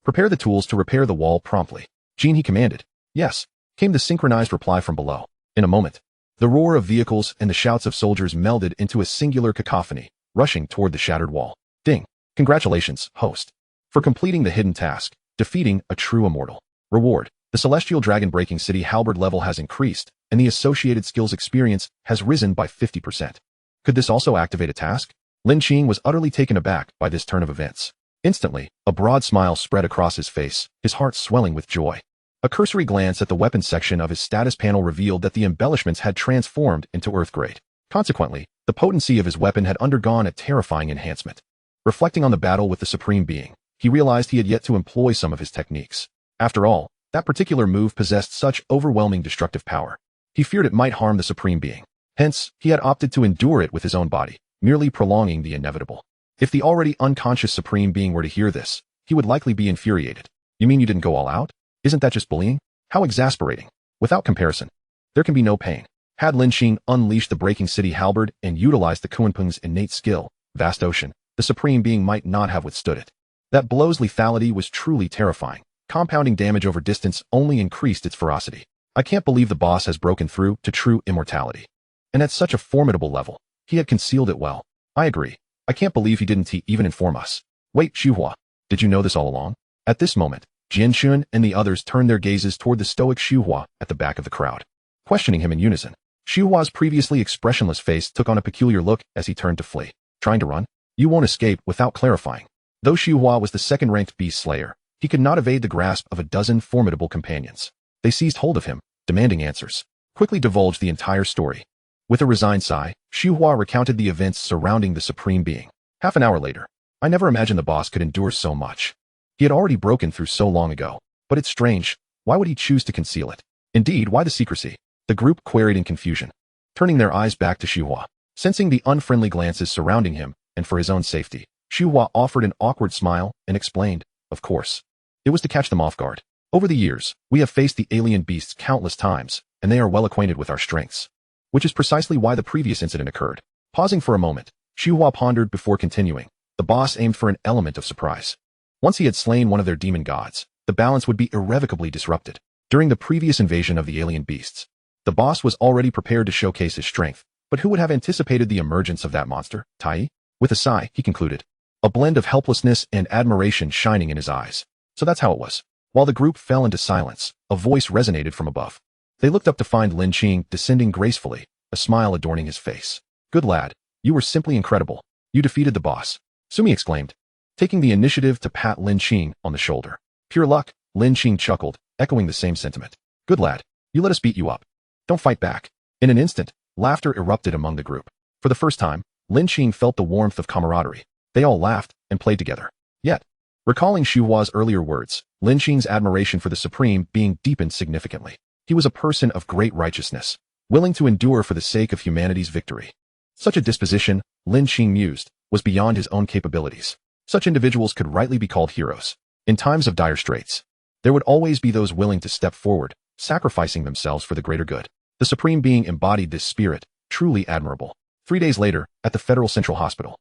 Prepare the tools to repair the wall promptly. Jin He commanded. Yes, came the synchronized reply from below. In a moment, the roar of vehicles and the shouts of soldiers melded into a singular cacophony, rushing toward the shattered wall. Ding. Congratulations, host, for completing the hidden task, defeating a true immortal. Reward. The Celestial Dragon Breaking City halberd level has increased, and the associated skills experience has risen by 50%. Could this also activate a task? Lin Qing was utterly taken aback by this turn of events. Instantly, a broad smile spread across his face, his heart swelling with joy. A cursory glance at the weapons section of his status panel revealed that the embellishments had transformed into Earth grade. Consequently, the potency of his weapon had undergone a terrifying enhancement. Reflecting on the battle with the Supreme Being, he realized he had yet to employ some of his techniques. After all, that particular move possessed such overwhelming destructive power. He feared it might harm the Supreme Being. Hence, he had opted to endure it with his own body, merely prolonging the inevitable. If the already unconscious Supreme Being were to hear this, he would likely be infuriated. You mean you didn't go all out? Isn't that just bullying? How exasperating. Without comparison, there can be no pain. Had Lin Qing unleashed the Breaking City halberd and utilized the Kunpeng's innate skill, Vast Ocean, the Supreme Being might not have withstood it. That blow's lethality was truly terrifying. Compounding damage over distance only increased its ferocity. I can't believe the boss has broken through to true immortality. And at such a formidable level, he had concealed it well. I agree. I can't believe he didn't even inform us. Wait, Xuhua, did you know this all along? At this moment, Jian Xun and the others turned their gazes toward the stoic Xuhua at the back of the crowd, questioning him in unison. Xuhua's previously expressionless face took on a peculiar look as he turned to flee. Trying to run? You won't escape without clarifying. Though Xuhua was the second-ranked beast slayer, he could not evade the grasp of a dozen formidable companions. They seized hold of him, demanding answers. Quickly divulged the entire story. With a resigned sigh, Xuhua recounted the events surrounding the Supreme Being. Half an hour later, I never imagined the boss could endure so much. He had already broken through so long ago. But it's strange, why would he choose to conceal it? Indeed, why the secrecy? The group queried in confusion, turning their eyes back to Xuhua. Sensing the unfriendly glances surrounding him, and for his own safety, Xuhua offered an awkward smile and explained, of course. It was to catch them off guard. Over the years, we have faced the alien beasts countless times, and they are well acquainted with our strengths. Which is precisely why the previous incident occurred. Pausing for a moment, Xuhua pondered before continuing. The boss aimed for an element of surprise. Once he had slain one of their demon gods, the balance would be irrevocably disrupted. During the previous invasion of the alien beasts, the boss was already prepared to showcase his strength, but who would have anticipated the emergence of that monster, Tai? With a sigh, he concluded, a blend of helplessness and admiration shining in his eyes. So that's how it was. While the group fell into silence, a voice resonated from above. They looked up to find Lin Qing descending gracefully, a smile adorning his face. Good lad, you were simply incredible. You defeated the boss, Sumi exclaimed, taking the initiative to pat Lin Qing on the shoulder. Pure luck, Lin Qing chuckled, echoing the same sentiment. Good lad, you let us beat you up. Don't fight back. In an instant, laughter erupted among the group. For the first time, Lin Qing felt the warmth of camaraderie. They all laughed and played together. Yet, recalling Shuhua's earlier words, Lin Qing's admiration for the Supreme being deepened significantly. He was a person of great righteousness, willing to endure for the sake of humanity's victory. Such a disposition, Lin Qing mused, was beyond his own capabilities. Such individuals could rightly be called heroes. In times of dire straits, there would always be those willing to step forward, sacrificing themselves for the greater good. The Supreme Being embodied this spirit, truly admirable. 3 days later, at the Federal Central Hospital,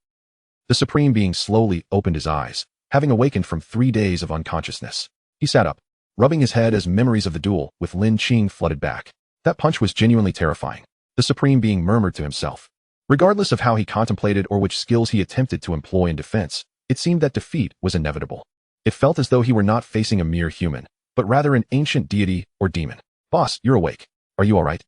the Supreme Being slowly opened his eyes, having awakened from 3 days of unconsciousness. He sat up, rubbing his head as memories of the duel with Lin Qing flooded back. That punch was genuinely terrifying. The Supreme Being murmured to himself. Regardless of how he contemplated or which skills he attempted to employ in defense, it seemed that defeat was inevitable. It felt as though he were not facing a mere human, but rather an ancient deity or demon. Boss, you're awake. Are you all right?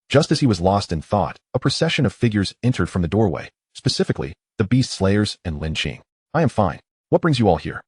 Just as he was lost in thought, a procession of figures entered from the doorway, specifically, the Beast Slayers and Lin Qing. I am fine. What brings you all here?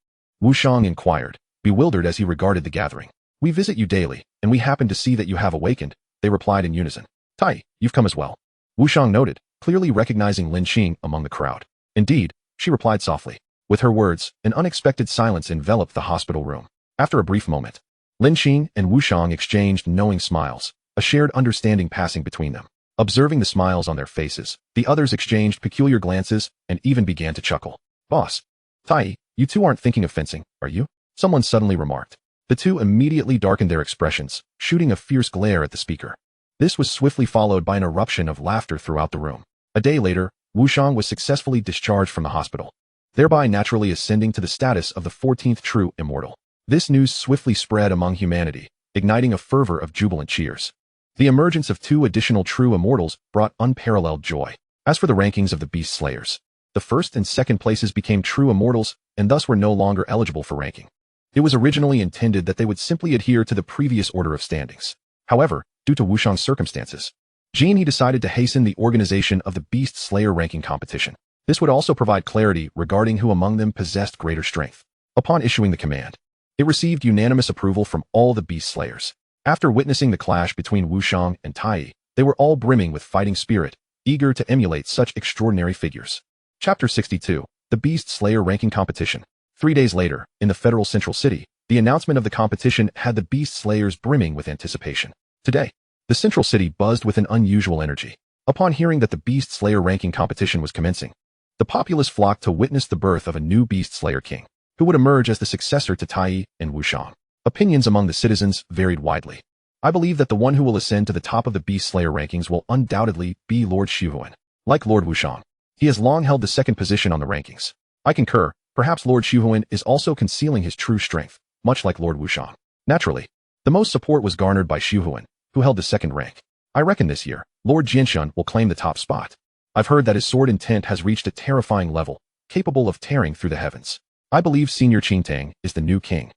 Wuxiang inquired, bewildered as he regarded the gathering. We visit you daily, and we happen to see that you have awakened, they replied in unison. Tai, you've come as well. Wuxiang noted, clearly recognizing Lin Qing among the crowd. Indeed, she replied softly. With her words, an unexpected silence enveloped the hospital room. After a brief moment, Lin Qing and Wuxiang exchanged knowing smiles, a shared understanding passing between them. Observing the smiles on their faces, the others exchanged peculiar glances and even began to chuckle. Boss, Tai, you two aren't thinking of fencing, are you? Someone suddenly remarked. The two immediately darkened their expressions, shooting a fierce glare at the speaker. This was swiftly followed by an eruption of laughter throughout the room. A day later, Wuxiang was successfully discharged from the hospital, thereby naturally ascending to the status of the 14th true immortal. This news swiftly spread among humanity, igniting a fervor of jubilant cheers. The emergence of 2 additional true immortals brought unparalleled joy. As for the rankings of the Beast Slayers, the first and second places became true immortals and thus were no longer eligible for ranking. It was originally intended that they would simply adhere to the previous order of standings. However, due to Wuxiang's circumstances, he decided to hasten the organization of the Beast Slayer ranking competition. This would also provide clarity regarding who among them possessed greater strength. Upon issuing the command, it received unanimous approval from all the Beast Slayers. After witnessing the clash between Wuxiang and Tai, they were all brimming with fighting spirit, eager to emulate such extraordinary figures. Chapter 62, The Beast Slayer Ranking Competition. 3 days later, in the Federal Central City, the announcement of the competition had the Beast Slayers brimming with anticipation. Today, the Central City buzzed with an unusual energy. Upon hearing that the Beast Slayer ranking competition was commencing, the populace flocked to witness the birth of a new Beast Slayer king, who would emerge as the successor to Tai and Wuxiang. Opinions among the citizens varied widely. I believe that the one who will ascend to the top of the Beast Slayer rankings will undoubtedly be Lord Shuhuan. Like Lord Wuxiang, he has long held the second position on the rankings. I concur, perhaps Lord Shuhuan is also concealing his true strength, much like Lord Wuxiang. Naturally, the most support was garnered by Shuhuan, who held the second rank. I reckon this year, Lord Jianshun will claim the top spot. I've heard that his sword intent has reached a terrifying level, capable of tearing through the heavens. I believe Senior Qingtang is the new king.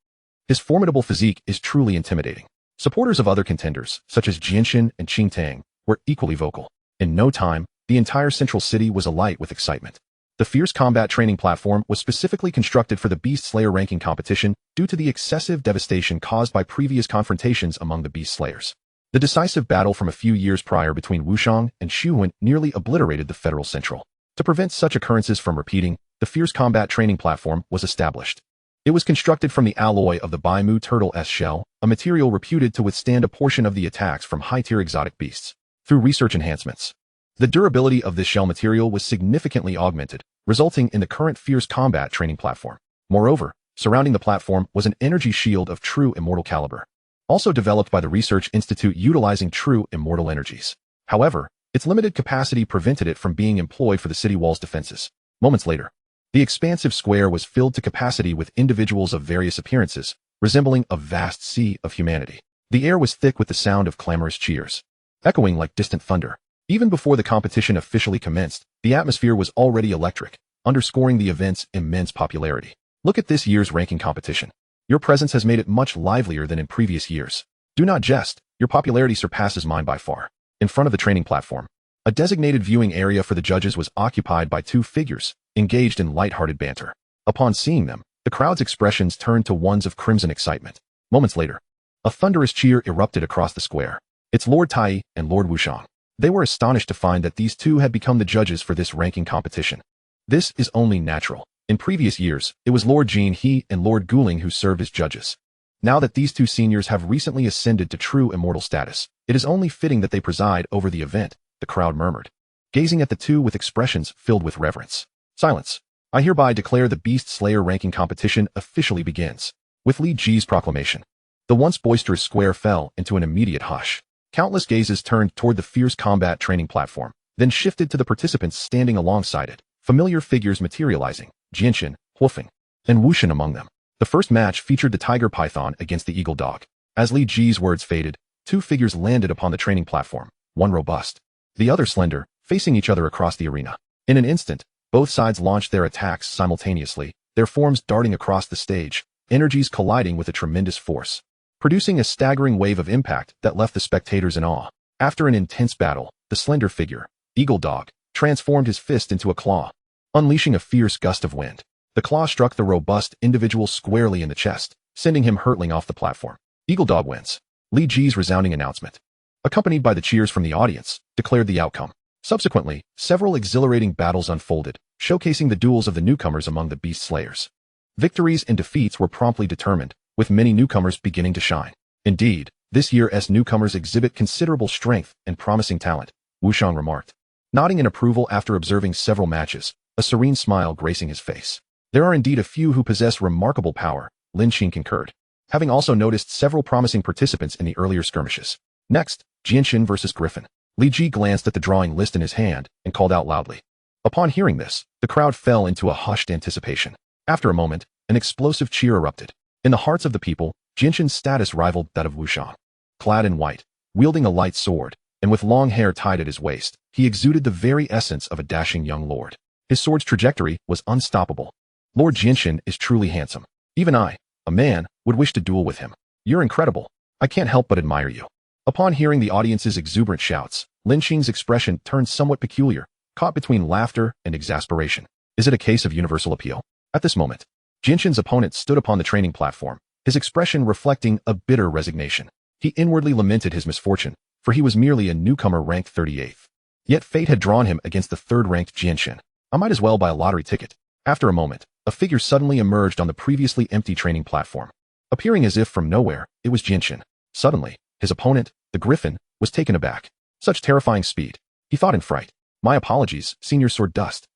His formidable physique is truly intimidating. Supporters of other contenders, such as Jianshun and Qingtang, were equally vocal. In no time, the entire central city was alight with excitement. The fierce combat training platform was specifically constructed for the Beast Slayer ranking competition due to the excessive devastation caused by previous confrontations among the Beast Slayers. The decisive battle from a few years prior between Wuxiang and Shuhuan nearly obliterated the Federal Central. To prevent such occurrences from repeating, the fierce combat training platform was established. It was constructed from the alloy of the Baimu Turtle S shell, a material reputed to withstand a portion of the attacks from high-tier exotic beasts. Through research enhancements, the durability of this shell material was significantly augmented, resulting in the current fierce combat training platform. Moreover, surrounding the platform was an energy shield of true immortal caliber, also developed by the Research Institute utilizing true immortal energies. However, its limited capacity prevented it from being employed for the city wall's defenses. Moments later, the expansive square was filled to capacity with individuals of various appearances, resembling a vast sea of humanity. The air was thick with the sound of clamorous cheers, echoing like distant thunder. Even before the competition officially commenced, the atmosphere was already electric, underscoring the event's immense popularity. Look at this year's ranking competition. Your presence has made it much livelier than in previous years. Do not jest, your popularity surpasses mine by far. In front of the training platform, a designated viewing area for the judges was occupied by two figures, engaged in light-hearted banter. Upon seeing them, the crowd's expressions turned to ones of crimson excitement. Moments later, a thunderous cheer erupted across the square. It's Lord Tai and Lord Wuxiang. They were astonished to find that these two had become the judges for this ranking competition. This is only natural. In previous years, it was Lord Jin He and Lord Guling who served as judges. Now that these two seniors have recently ascended to true immortal status, it is only fitting that they preside over the event, the crowd murmured, gazing at the two with expressions filled with reverence. Silence. I hereby declare the Beast Slayer ranking competition officially begins. With Li Ji's proclamation, the once boisterous square fell into an immediate hush. Countless gazes turned toward the fierce combat training platform, then shifted to the participants standing alongside it, familiar figures materializing, Jianxin, Huofeng, and Wuxian among them. The first match featured the tiger python against the eagle dog. As Li Ji's words faded, two figures landed upon the training platform, one robust, the other slender, facing each other across the arena. In an instant, both sides launched their attacks simultaneously, their forms darting across the stage, energies colliding with a tremendous force, producing a staggering wave of impact that left the spectators in awe. After an intense battle, the slender figure, eagle dog, transformed his fist into a claw, unleashing a fierce gust of wind. The claw struck the robust individual squarely in the chest, sending him hurtling off the platform. Eagle dog wins. Li Ji's resounding announcement, accompanied by the cheers from the audience, declared the outcome. Subsequently, several exhilarating battles unfolded, showcasing the duels of the newcomers among the beast slayers. Victories and defeats were promptly determined, with many newcomers beginning to shine. Indeed, this year's newcomers exhibit considerable strength and promising talent, Wuxiang remarked, nodding in approval after observing several matches, a serene smile gracing his face. There are indeed a few who possess remarkable power, Lin Qing concurred, having also noticed several promising participants in the earlier skirmishes. Next, Jianxin versus Griffin. Li Ji glanced at the drawing list in his hand and called out loudly. Upon hearing this, the crowd fell into a hushed anticipation. After a moment, an explosive cheer erupted. In the hearts of the people, Jianxin's status rivaled that of Wuxiang. Clad in white, wielding a light sword, and with long hair tied at his waist, he exuded the very essence of a dashing young lord. His sword's trajectory was unstoppable. Lord Jianxin is truly handsome. Even I, a man, would wish to duel with him. You're incredible. I can't help but admire you. Upon hearing the audience's exuberant shouts, Lin Qing's expression turned somewhat peculiar, caught between laughter and exasperation. Is it a case of universal appeal? At this moment, Jianxin's opponent stood upon the training platform, his expression reflecting a bitter resignation. He inwardly lamented his misfortune, for he was merely a newcomer ranked 38th. Yet fate had drawn him against the third-ranked Jianxin. I might as well buy a lottery ticket. After a moment, a figure suddenly emerged on the previously empty training platform. Appearing as if from nowhere, it was Jianxin. Suddenly, his opponent, the Griffin, was taken aback. Such terrifying speed. He thought in fright. My apologies, Senior Sword Dust.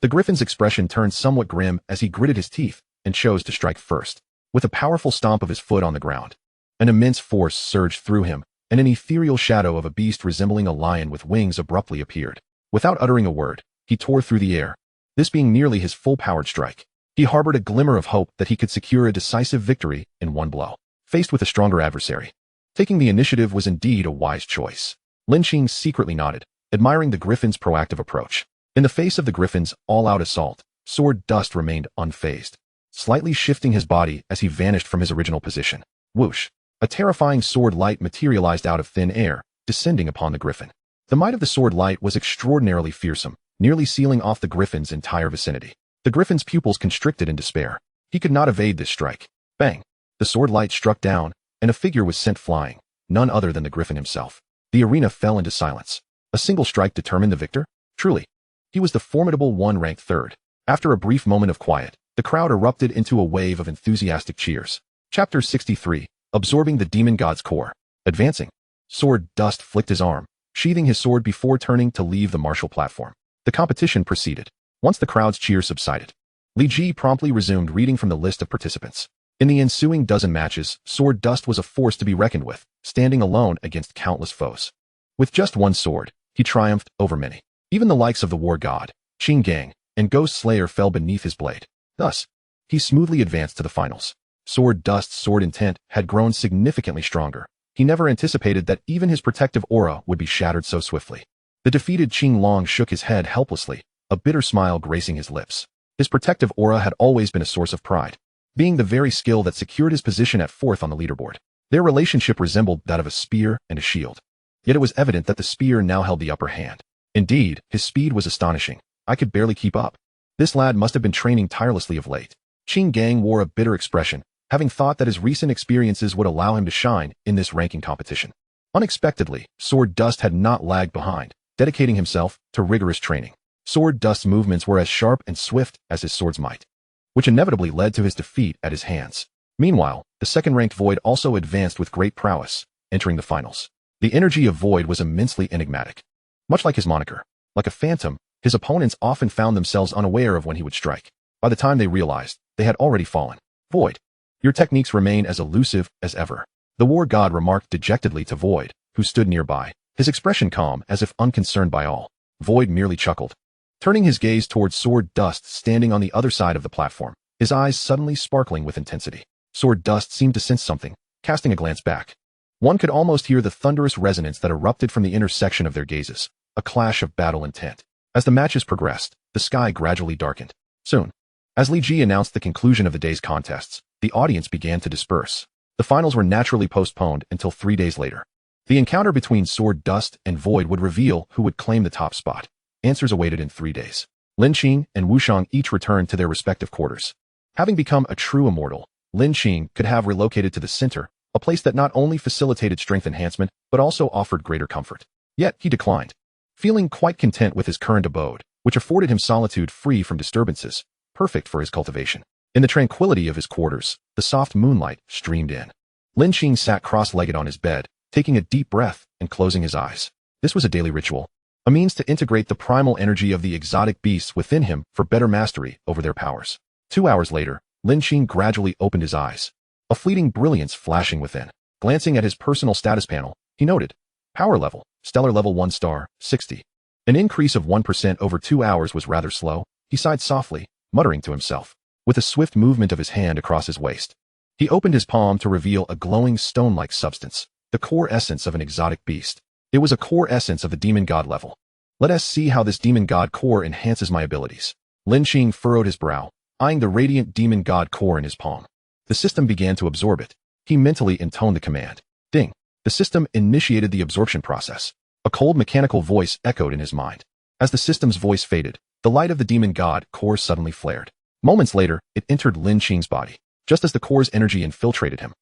The Griffin's expression turned somewhat grim as he gritted his teeth and chose to strike first. With a powerful stomp of his foot on the ground, an immense force surged through him, and an ethereal shadow of a beast resembling a lion with wings abruptly appeared. Without uttering a word, he tore through the air, this being nearly his full-powered strike. He harbored a glimmer of hope that he could secure a decisive victory in one blow. Faced with a stronger adversary, taking the initiative was indeed a wise choice. Lin Qing secretly nodded, admiring the Griffin's proactive approach. In the face of the Griffin's all-out assault, Sword Dust remained unfazed, slightly shifting his body as he vanished from his original position. Whoosh! A terrifying sword light materialized out of thin air, descending upon the Griffin. The might of the sword light was extraordinarily fearsome, nearly sealing off the Griffin's entire vicinity. The Griffin's pupils constricted in despair. He could not evade this strike. Bang! The sword light struck down, and a figure was sent flying, none other than the Griffin himself. The arena fell into silence. A single strike determined the victor? Truly. He was the formidable one ranked third. After a brief moment of quiet, the crowd erupted into a wave of enthusiastic cheers. Chapter 63, Absorbing the Demon God's Core. Advancing. Sword Dust flicked his arm, sheathing his sword before turning to leave the martial platform. The competition proceeded. Once the crowd's cheers subsided, Li Ji promptly resumed reading from the list of participants. In the ensuing dozen matches, Sword Dust was a force to be reckoned with, standing alone against countless foes. With just one sword, he triumphed over many. Even the likes of the war god, Qing Gang, and Ghost Slayer fell beneath his blade. Thus, he smoothly advanced to the finals. Sword Dust's sword intent had grown significantly stronger. He never anticipated that even his protective aura would be shattered so swiftly. The defeated Qing Long shook his head helplessly, a bitter smile gracing his lips. His protective aura had always been a source of pride, being the very skill that secured his position at fourth on the leaderboard. Their relationship resembled that of a spear and a shield. Yet it was evident that the spear now held the upper hand. Indeed, his speed was astonishing. I could barely keep up. This lad must have been training tirelessly of late. Qing Gang wore a bitter expression, having thought that his recent experiences would allow him to shine in this ranking competition. Unexpectedly, Sword Dust had not lagged behind, dedicating himself to rigorous training. Sword Dust's movements were as sharp and swift as his sword's might, which inevitably led to his defeat at his hands. Meanwhile, the second-ranked Void also advanced with great prowess, entering the finals. The energy of Void was immensely enigmatic. Much like his moniker, like a phantom, his opponents often found themselves unaware of when he would strike. By the time they realized, they had already fallen. Void, your techniques remain as elusive as ever, the war god remarked dejectedly to Void, who stood nearby, his expression calm as if unconcerned by all. Void merely chuckled, turning his gaze towards Sword Dust standing on the other side of the platform, his eyes suddenly sparkling with intensity. Sword Dust seemed to sense something, casting a glance back. One could almost hear the thunderous resonance that erupted from the intersection of their gazes, a clash of battle intent. As the matches progressed, the sky gradually darkened. Soon, as Li Ji announced the conclusion of the day's contests, the audience began to disperse. The finals were naturally postponed until 3 days later. The encounter between Sword Dust and Void would reveal who would claim the top spot. Answers awaited in 3 days. Lin Qing and Wuxiang each returned to their respective quarters. Having become a true immortal, Lin Qing could have relocated to the center, a place that not only facilitated strength enhancement, but also offered greater comfort. Yet he declined, feeling quite content with his current abode, which afforded him solitude free from disturbances, perfect for his cultivation. In the tranquility of his quarters, the soft moonlight streamed in. Lin Qing sat cross-legged on his bed, taking a deep breath and closing his eyes. This was a daily ritual, a means to integrate the primal energy of the exotic beasts within him for better mastery over their powers. 2 hours later, Lin Qing gradually opened his eyes, a fleeting brilliance flashing within. Glancing at his personal status panel, he noted, power level, stellar level 1 star, 60. An increase of 1% over 2 hours was rather slow. He sighed softly, muttering to himself. With a swift movement of his hand across his waist, he opened his palm to reveal a glowing stone-like substance, the core essence of an exotic beast. It was a core essence of the demon god level. Let us see how this demon god core enhances my abilities. Lin Qing furrowed his brow, eyeing the radiant demon god core in his palm. The system began to absorb it. He mentally intoned the command. Ding. The system initiated the absorption process. A cold mechanical voice echoed in his mind. As the system's voice faded, the light of the demon god core suddenly flared. Moments later, it entered Lin Qing's body, just as the core's energy infiltrated him.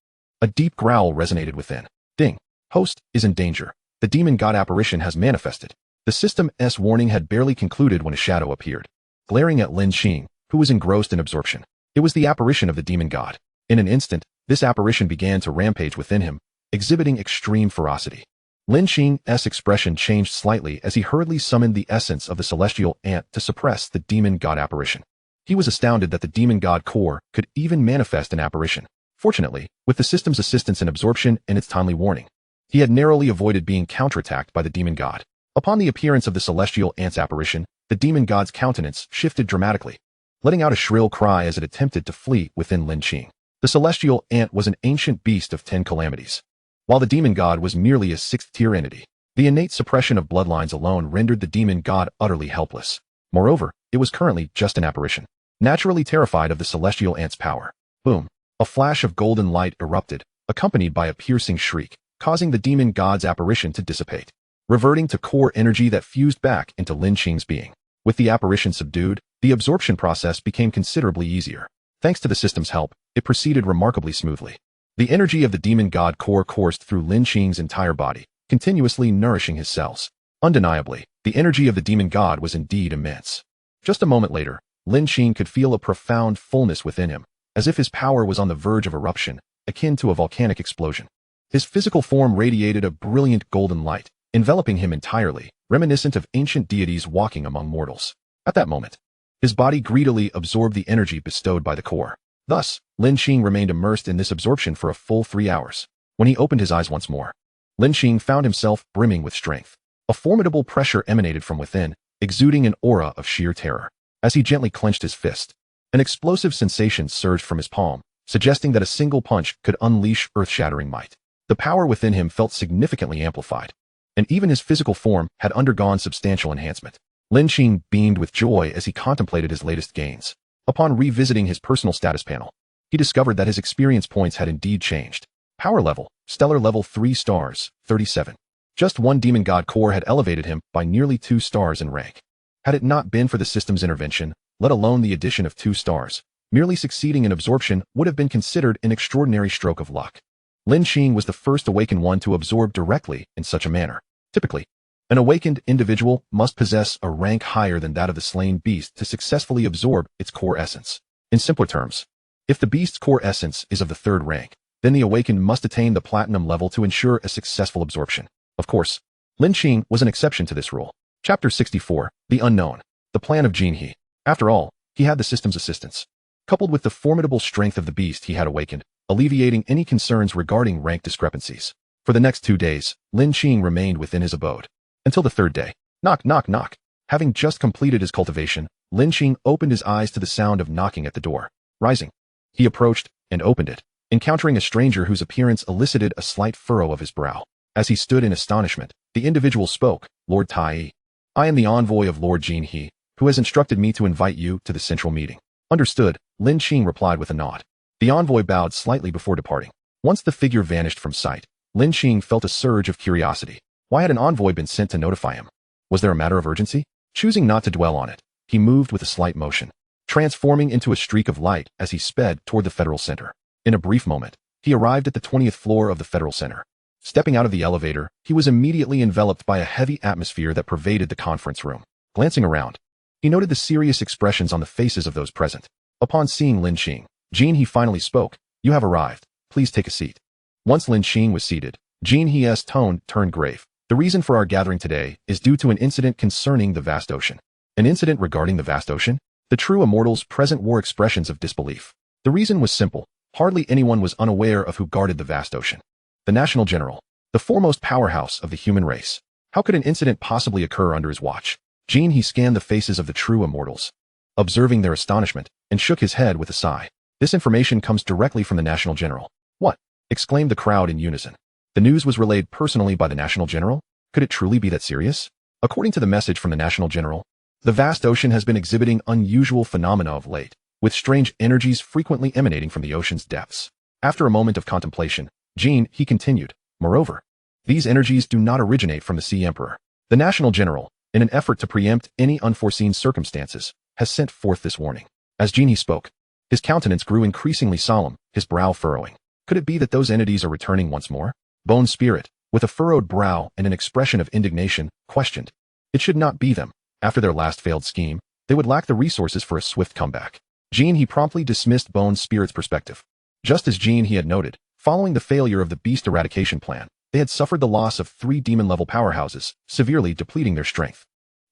A deep growl resonated within. Ding. Host is in danger. The demon god apparition has manifested. The system's warning had barely concluded when a shadow appeared, glaring at Lin Qing, who was engrossed in absorption. It was the apparition of the demon god. In an instant, this apparition began to rampage within him, exhibiting extreme ferocity. Lin Qing's expression changed slightly as he hurriedly summoned the essence of the celestial ant to suppress the demon god apparition. He was astounded that the demon god core could even manifest an apparition. Fortunately, with the system's assistance in absorption and its timely warning, he had narrowly avoided being counterattacked by the demon god. Upon the appearance of the celestial ant's apparition, the demon god's countenance shifted dramatically, letting out a shrill cry as it attempted to flee within Lin Qing. The celestial ant was an ancient beast of 10 calamities, while the demon god was merely a 6th-tier entity. The innate suppression of bloodlines alone rendered the demon god utterly helpless. Moreover, it was currently just an apparition, naturally terrified of the celestial ant's power. Boom! A flash of golden light erupted, accompanied by a piercing shriek, causing the demon god's apparition to dissipate, reverting to core energy that fused back into Lin Qing's being. With the apparition subdued, the absorption process became considerably easier. Thanks to the system's help, it proceeded remarkably smoothly. The energy of the demon god core coursed through Lin Qing's entire body, continuously nourishing his cells. Undeniably, the energy of the demon god was indeed immense. Just a moment later, Lin Qing could feel a profound fullness within him, as if his power was on the verge of eruption, akin to a volcanic explosion. His physical form radiated a brilliant golden light, enveloping him entirely, reminiscent of ancient deities walking among mortals. At that moment, his body greedily absorbed the energy bestowed by the core. Thus, Lin Qing remained immersed in this absorption for a full 3 hours. When he opened his eyes once more, Lin Qing found himself brimming with strength. A formidable pressure emanated from within, exuding an aura of sheer terror. As he gently clenched his fist, an explosive sensation surged from his palm, suggesting that a single punch could unleash earth-shattering might. The power within him felt significantly amplified, and even his physical form had undergone substantial enhancement. Lin Qing beamed with joy as he contemplated his latest gains. Upon revisiting his personal status panel, he discovered that his experience points had indeed changed. Power level, stellar level 3 stars, 37. Just one demon god core had elevated him by nearly 2 stars in rank. Had it not been for the system's intervention, let alone the addition of 2 stars, merely succeeding in absorption would have been considered an extraordinary stroke of luck. Lin Qing was the first awakened one to absorb directly in such a manner. Typically, an awakened individual must possess a rank higher than that of the slain beast to successfully absorb its core essence. In simpler terms, if the beast's core essence is of the 3rd rank, then the awakened must attain the platinum level to ensure a successful absorption. Of course, Lin Qing was an exception to this rule. Chapter 64, The Unknown, The Plan of Jinhe. After all, he had the system's assistance, coupled with the formidable strength of the beast he had awakened, alleviating any concerns regarding rank discrepancies. For the next 2 days, Lin Qing remained within his abode. Until the 3rd day. Knock, knock, knock. Having just completed his cultivation, Lin Qing opened his eyes to the sound of knocking at the door. Rising, he approached and opened it, encountering a stranger whose appearance elicited a slight furrow of his brow. As he stood in astonishment, the individual spoke, Lord Tai. I am the envoy of Lord Jinhe, who has instructed me to invite you to the central meeting. Understood, Lin Qing replied with a nod. The envoy bowed slightly before departing. Once the figure vanished from sight, Lin Qing felt a surge of curiosity. Why had an envoy been sent to notify him? Was there a matter of urgency? Choosing not to dwell on it, he moved with a slight motion, transforming into a streak of light as he sped toward the Federal Center. In a brief moment, he arrived at the 20th floor of the Federal Center. Stepping out of the elevator, he was immediately enveloped by a heavy atmosphere that pervaded the conference room. Glancing around, he noted the serious expressions on the faces of those present. Upon seeing Lin Qing, Jinhe finally spoke. You have arrived. Please take a seat. Once Lin Qing was seated, Jinhe's tone turned grave. The reason for our gathering today is due to an incident concerning the vast ocean. An incident regarding the vast ocean? The true immortals present wore expressions of disbelief. The reason was simple. Hardly anyone was unaware of who guarded the vast ocean. The National General, the foremost powerhouse of the human race. How could an incident possibly occur under his watch? Jinhe scanned the faces of the true immortals, observing their astonishment, and shook his head with a sigh. This information comes directly from the National General. What? Exclaimed the crowd in unison. The news was relayed personally by the National General? Could it truly be that serious? According to the message from the National General, the vast ocean has been exhibiting unusual phenomena of late, with strange energies frequently emanating from the ocean's depths. After a moment of contemplation, he continued, moreover, these energies do not originate from the Sea Emperor. The National General, in an effort to preempt any unforeseen circumstances, has sent forth this warning. As Jinhe spoke, his countenance grew increasingly solemn, his brow furrowing. Could it be that those entities are returning once more? Bone Spirit, with a furrowed brow and an expression of indignation, questioned. It should not be them. After their last failed scheme, they would lack the resources for a swift comeback. Jinhe promptly dismissed Bone Spirit's perspective. Just as Jinhe had noted, following the failure of the beast eradication plan, they had suffered the loss of 3 demon-level powerhouses, severely depleting their strength.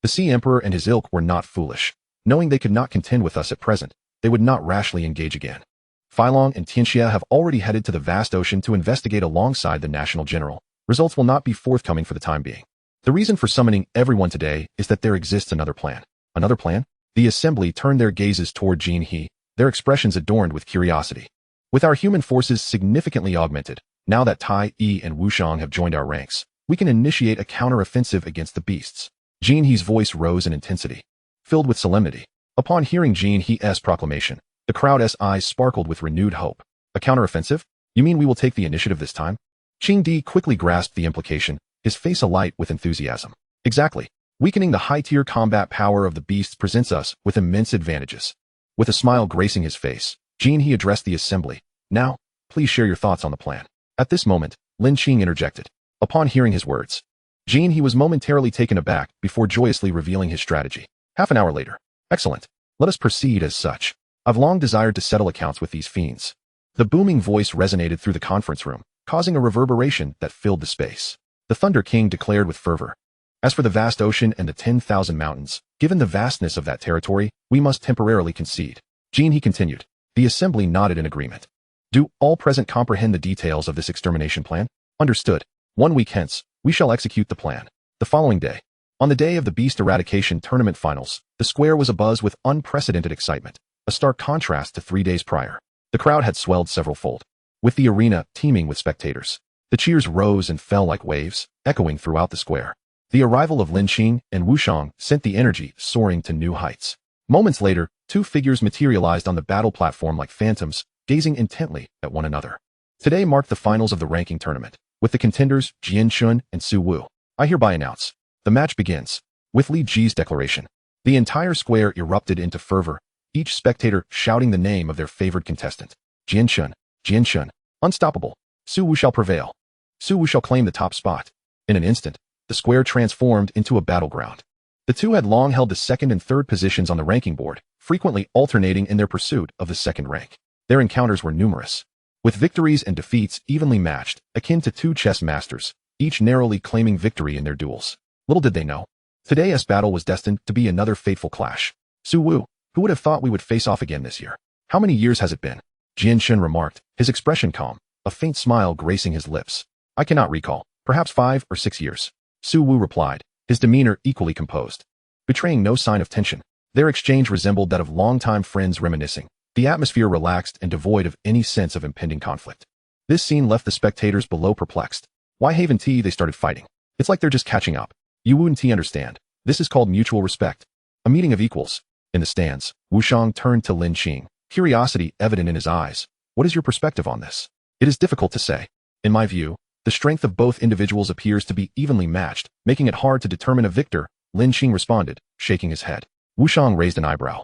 The Sea Emperor and his ilk were not foolish. Knowing they could not contend with us at present, they would not rashly engage again. Filong and Tianxia have already headed to the vast ocean to investigate alongside the National General. Results will not be forthcoming for the time being. The reason for summoning everyone today is that there exists another plan. Another plan? The assembly turned their gazes toward Jinhe, their expressions adorned with curiosity. With our human forces significantly augmented, now that Tai Yi and Wuxiang have joined our ranks, we can initiate a counter-offensive against the beasts. Jinhe's voice rose in intensity, filled with solemnity. Upon hearing Jinhe's proclamation, the crowd's eyes sparkled with renewed hope. A counter-offensive? You mean we will take the initiative this time? Qing quickly grasped the implication, his face alight with enthusiasm. Exactly. Weakening the high-tier combat power of the beasts presents us with immense advantages. With a smile gracing his face, Jinhe addressed the assembly. Now, please share your thoughts on the plan. At this moment, Lin Qing interjected. Upon hearing his words, Jinhe was momentarily taken aback before joyously revealing his strategy. Half an hour later. Excellent. Let us proceed as such. I've long desired to settle accounts with these fiends. The booming voice resonated through the conference room, causing a reverberation that filled the space. The Thunder King declared with fervor. As for the vast ocean and the 10,000 mountains, given the vastness of that territory, we must temporarily concede. Jinhe continued. The assembly nodded in agreement. Do all present comprehend the details of this extermination plan? Understood. 1 week hence, we shall execute the plan. The following day, on the day of the Beast Eradication Tournament Finals, the square was abuzz with unprecedented excitement, a stark contrast to 3 days prior. The crowd had swelled several-fold, with the arena teeming with spectators. The cheers rose and fell like waves, echoing throughout the square. The arrival of Lin Qing and Wuxiang sent the energy soaring to new heights. Moments later, 2 figures materialized on the battle platform like phantoms, gazing intently at one another. Today marked the finals of the ranking tournament, with the contenders Jianshun and Su Wu. I hereby announce, the match begins. With Li Ji's declaration, the entire square erupted into fervor, each spectator shouting the name of their favored contestant. Jianshun, Jianshun, unstoppable. Su Wu shall prevail. Su Wu shall claim the top spot. In an instant, the square transformed into a battleground. The two had long held the second and third positions on the ranking board, frequently alternating in their pursuit of the second rank. Their encounters were numerous, with victories and defeats evenly matched, akin to two chess masters, each narrowly claiming victory in their duels. Little did they know, today's battle was destined to be another fateful clash. Su Wu, who would have thought we would face off again this year? How many years has it been? Jianshun remarked, his expression calm, a faint smile gracing his lips. I cannot recall, perhaps 5 or 6 years. Su Wu replied, his demeanor equally composed, betraying no sign of tension. Their exchange resembled that of longtime friends reminiscing, the atmosphere relaxed and devoid of any sense of impending conflict. This scene left the spectators below perplexed. Why haven't they started fighting? It's like they're just catching up. You wouldn't understand. This is called mutual respect. A meeting of equals. In the stands, Wuxiang turned to Lin Qing, curiosity evident in his eyes. What is your perspective on this? It is difficult to say. In my view, the strength of both individuals appears to be evenly matched, making it hard to determine a victor, Lin Qing responded, shaking his head. Wuxiang raised an eyebrow,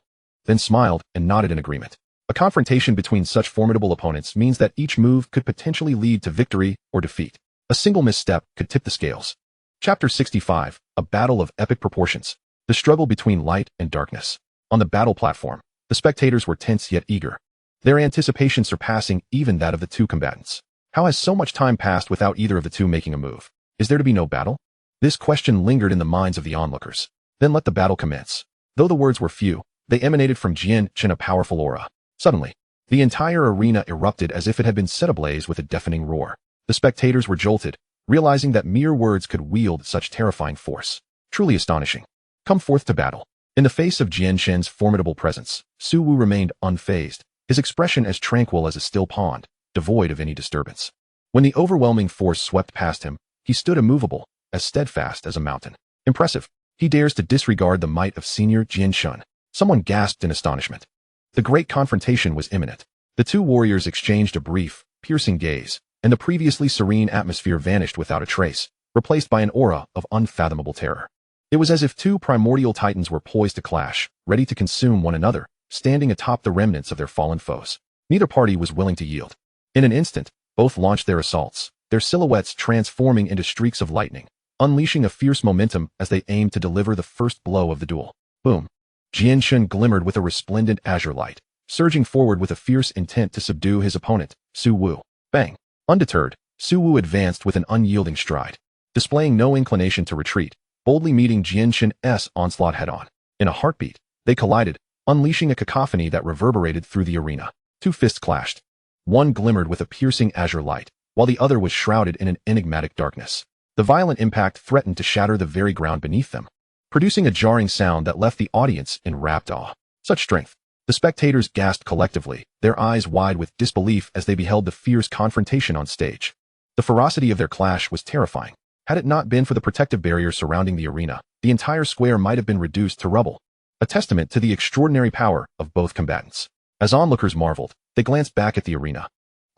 then smiled and nodded in agreement. A confrontation between such formidable opponents means that each move could potentially lead to victory or defeat. A single misstep could tip the scales. Chapter 65, A Battle of Epic Proportions. The struggle between light and darkness. On the battle platform, the spectators were tense yet eager, their anticipation surpassing even that of the two combatants. How has so much time passed without either of the two making a move? Is there to be no battle? This question lingered in the minds of the onlookers. Then let the battle commence. Though the words were few, they emanated from Jianshun a powerful aura. Suddenly, the entire arena erupted as if it had been set ablaze with a deafening roar. The spectators were jolted, realizing that mere words could wield such terrifying force. Truly astonishing. Come forth to battle. In the face of Jianshun's formidable presence, Su Wu remained unfazed, his expression as tranquil as a still pond, devoid of any disturbance. When the overwhelming force swept past him, he stood immovable, as steadfast as a mountain. Impressive. He dares to disregard the might of senior Jianshun. Someone gasped in astonishment. The great confrontation was imminent. The two warriors exchanged a brief, piercing gaze, and the previously serene atmosphere vanished without a trace, replaced by an aura of unfathomable terror. It was as if two primordial titans were poised to clash, ready to consume one another, standing atop the remnants of their fallen foes. Neither party was willing to yield. In an instant, both launched their assaults, their silhouettes transforming into streaks of lightning, unleashing a fierce momentum as they aimed to deliver the first blow of the duel. Boom! Jianshun glimmered with a resplendent azure light, surging forward with a fierce intent to subdue his opponent, Su Wu. Bang! Undeterred, Su Wu advanced with an unyielding stride, displaying no inclination to retreat, boldly meeting Jianshun's onslaught head-on. In a heartbeat, they collided, unleashing a cacophony that reverberated through the arena. Two fists clashed. One glimmered with a piercing azure light, while the other was shrouded in an enigmatic darkness. The violent impact threatened to shatter the very ground beneath them, producing a jarring sound that left the audience in rapt awe. Such strength. The spectators gasped collectively, their eyes wide with disbelief as they beheld the fierce confrontation on stage. The ferocity of their clash was terrifying. Had it not been for the protective barrier surrounding the arena, the entire square might have been reduced to rubble, a testament to the extraordinary power of both combatants. As onlookers marveled, they glanced back at the arena,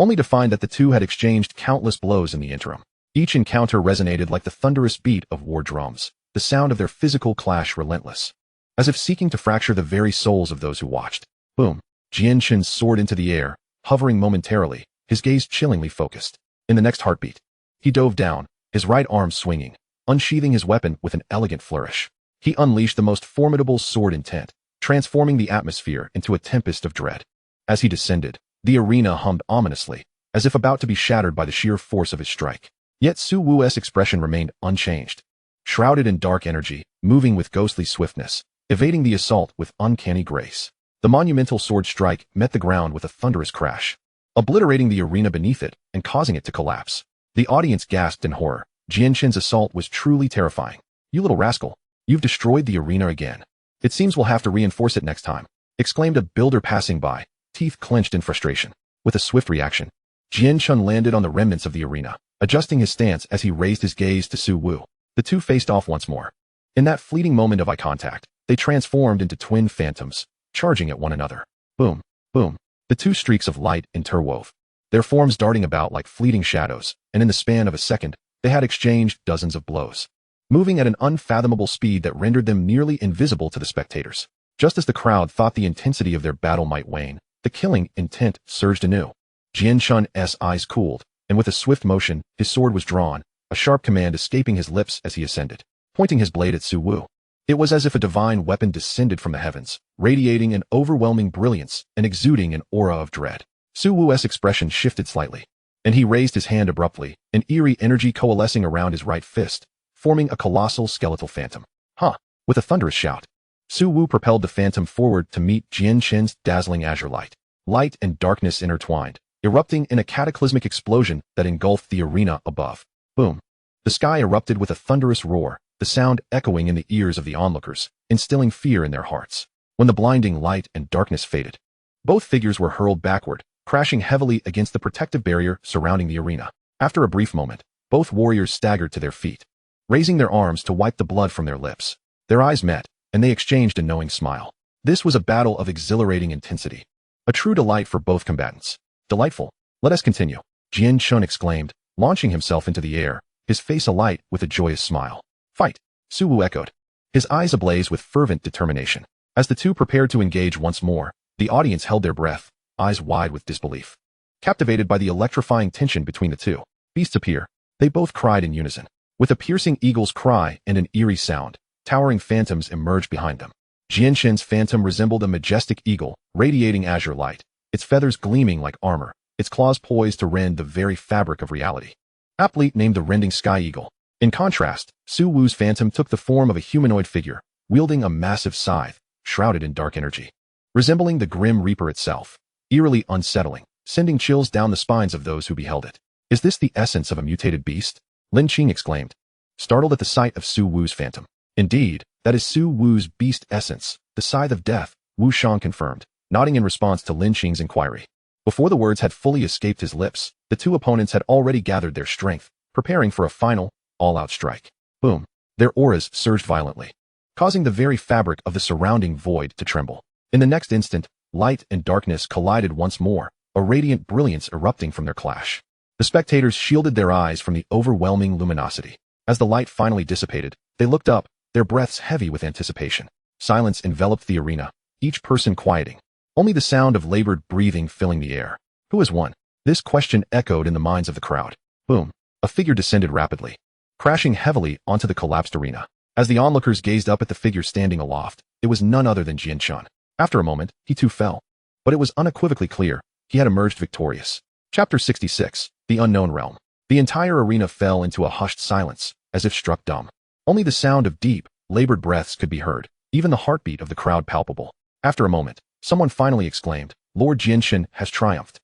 only to find that the two had exchanged countless blows in the interim. Each encounter resonated like the thunderous beat of war drums, the sound of their physical clash relentless, as if seeking to fracture the very souls of those who watched. Boom! Jianshun soared into the air, hovering momentarily, his gaze chillingly focused. In the next heartbeat, he dove down, his right arm swinging, unsheathing his weapon with an elegant flourish. He unleashed the most formidable sword intent, transforming the atmosphere into a tempest of dread. As he descended, the arena hummed ominously, as if about to be shattered by the sheer force of his strike. Yet Su Wu's expression remained unchanged, shrouded in dark energy, moving with ghostly swiftness, evading the assault with uncanny grace. The monumental sword strike met the ground with a thunderous crash, obliterating the arena beneath it and causing it to collapse. The audience gasped in horror. Jianshun's assault was truly terrifying. You little rascal, you've destroyed the arena again. It seems we'll have to reinforce it next time, exclaimed a builder passing by, teeth clenched in frustration. With a swift reaction, Jianshun landed on the remnants of the arena, adjusting his stance as he raised his gaze to Su Wu. The two faced off once more. In that fleeting moment of eye contact, they transformed into twin phantoms, charging at one another. Boom, boom. The two streaks of light interwove, their forms darting about like fleeting shadows, and in the span of a second, they had exchanged dozens of blows, moving at an unfathomable speed that rendered them nearly invisible to the spectators. Just as the crowd thought the intensity of their battle might wane, the killing intent surged anew. Jianshun's eyes cooled, and with a swift motion, his sword was drawn, a sharp command escaping his lips as he ascended, pointing his blade at Su Wu. It was as if a divine weapon descended from the heavens, radiating an overwhelming brilliance and exuding an aura of dread. Su Wu's expression shifted slightly, and he raised his hand abruptly, an eerie energy coalescing around his right fist, forming a colossal skeletal phantom. Huh! With a thunderous shout, Su Wu propelled the phantom forward to meet Jianshen's dazzling azure light. Light and darkness intertwined, erupting in a cataclysmic explosion that engulfed the arena above. Boom! The sky erupted with a thunderous roar, the sound echoing in the ears of the onlookers, instilling fear in their hearts. When the blinding light and darkness faded, both figures were hurled backward, crashing heavily against the protective barrier surrounding the arena. After a brief moment, both warriors staggered to their feet, raising their arms to wipe the blood from their lips. Their eyes met, and they exchanged a knowing smile. This was a battle of exhilarating intensity. A true delight for both combatants. Delightful. Let us continue, Jianshun exclaimed, launching himself into the air, his face alight with a joyous smile. Fight, Su Wu echoed, his eyes ablaze with fervent determination. As the two prepared to engage once more, the audience held their breath, eyes wide with disbelief. Captivated by the electrifying tension between the two beasts appear, they both cried in unison. With a piercing eagle's cry and an eerie sound, towering phantoms emerged behind them. Jianshen's phantom resembled a majestic eagle, radiating azure light, its feathers gleaming like armor, its claws poised to rend the very fabric of reality. Aptly named the rending sky eagle. In contrast, Su Wu's phantom took the form of a humanoid figure, wielding a massive scythe, shrouded in dark energy. Resembling the grim reaper itself, eerily unsettling, sending chills down the spines of those who beheld it. Is this the essence of a mutated beast? Lin Qing exclaimed, startled at the sight of Su Wu's phantom. Indeed, that is Su Wu's beast essence, the scythe of death, Wu Shan confirmed, nodding in response to Lin Qing's inquiry. Before the words had fully escaped his lips, the two opponents had already gathered their strength, preparing for a final, all-out strike. Boom! Their auras surged violently, causing the very fabric of the surrounding void to tremble. In the next instant, light and darkness collided once more, a radiant brilliance erupting from their clash. The spectators shielded their eyes from the overwhelming luminosity. As the light finally dissipated, they looked up, their breaths heavy with anticipation. Silence enveloped the arena, each person quieting, only the sound of labored breathing filling the air. Who has won? This question echoed in the minds of the crowd. Boom! A figure descended rapidly, crashing heavily onto the collapsed arena. As the onlookers gazed up at the figure standing aloft, it was none other than Jianshan. After a moment, he too fell. But it was unequivocally clear, he had emerged victorious. Chapter 66, The Unknown Realm. The entire arena fell into a hushed silence, as if struck dumb. Only the sound of deep, labored breaths could be heard, even the heartbeat of the crowd palpable. After a moment, someone finally exclaimed, Lord Jianshen has triumphed.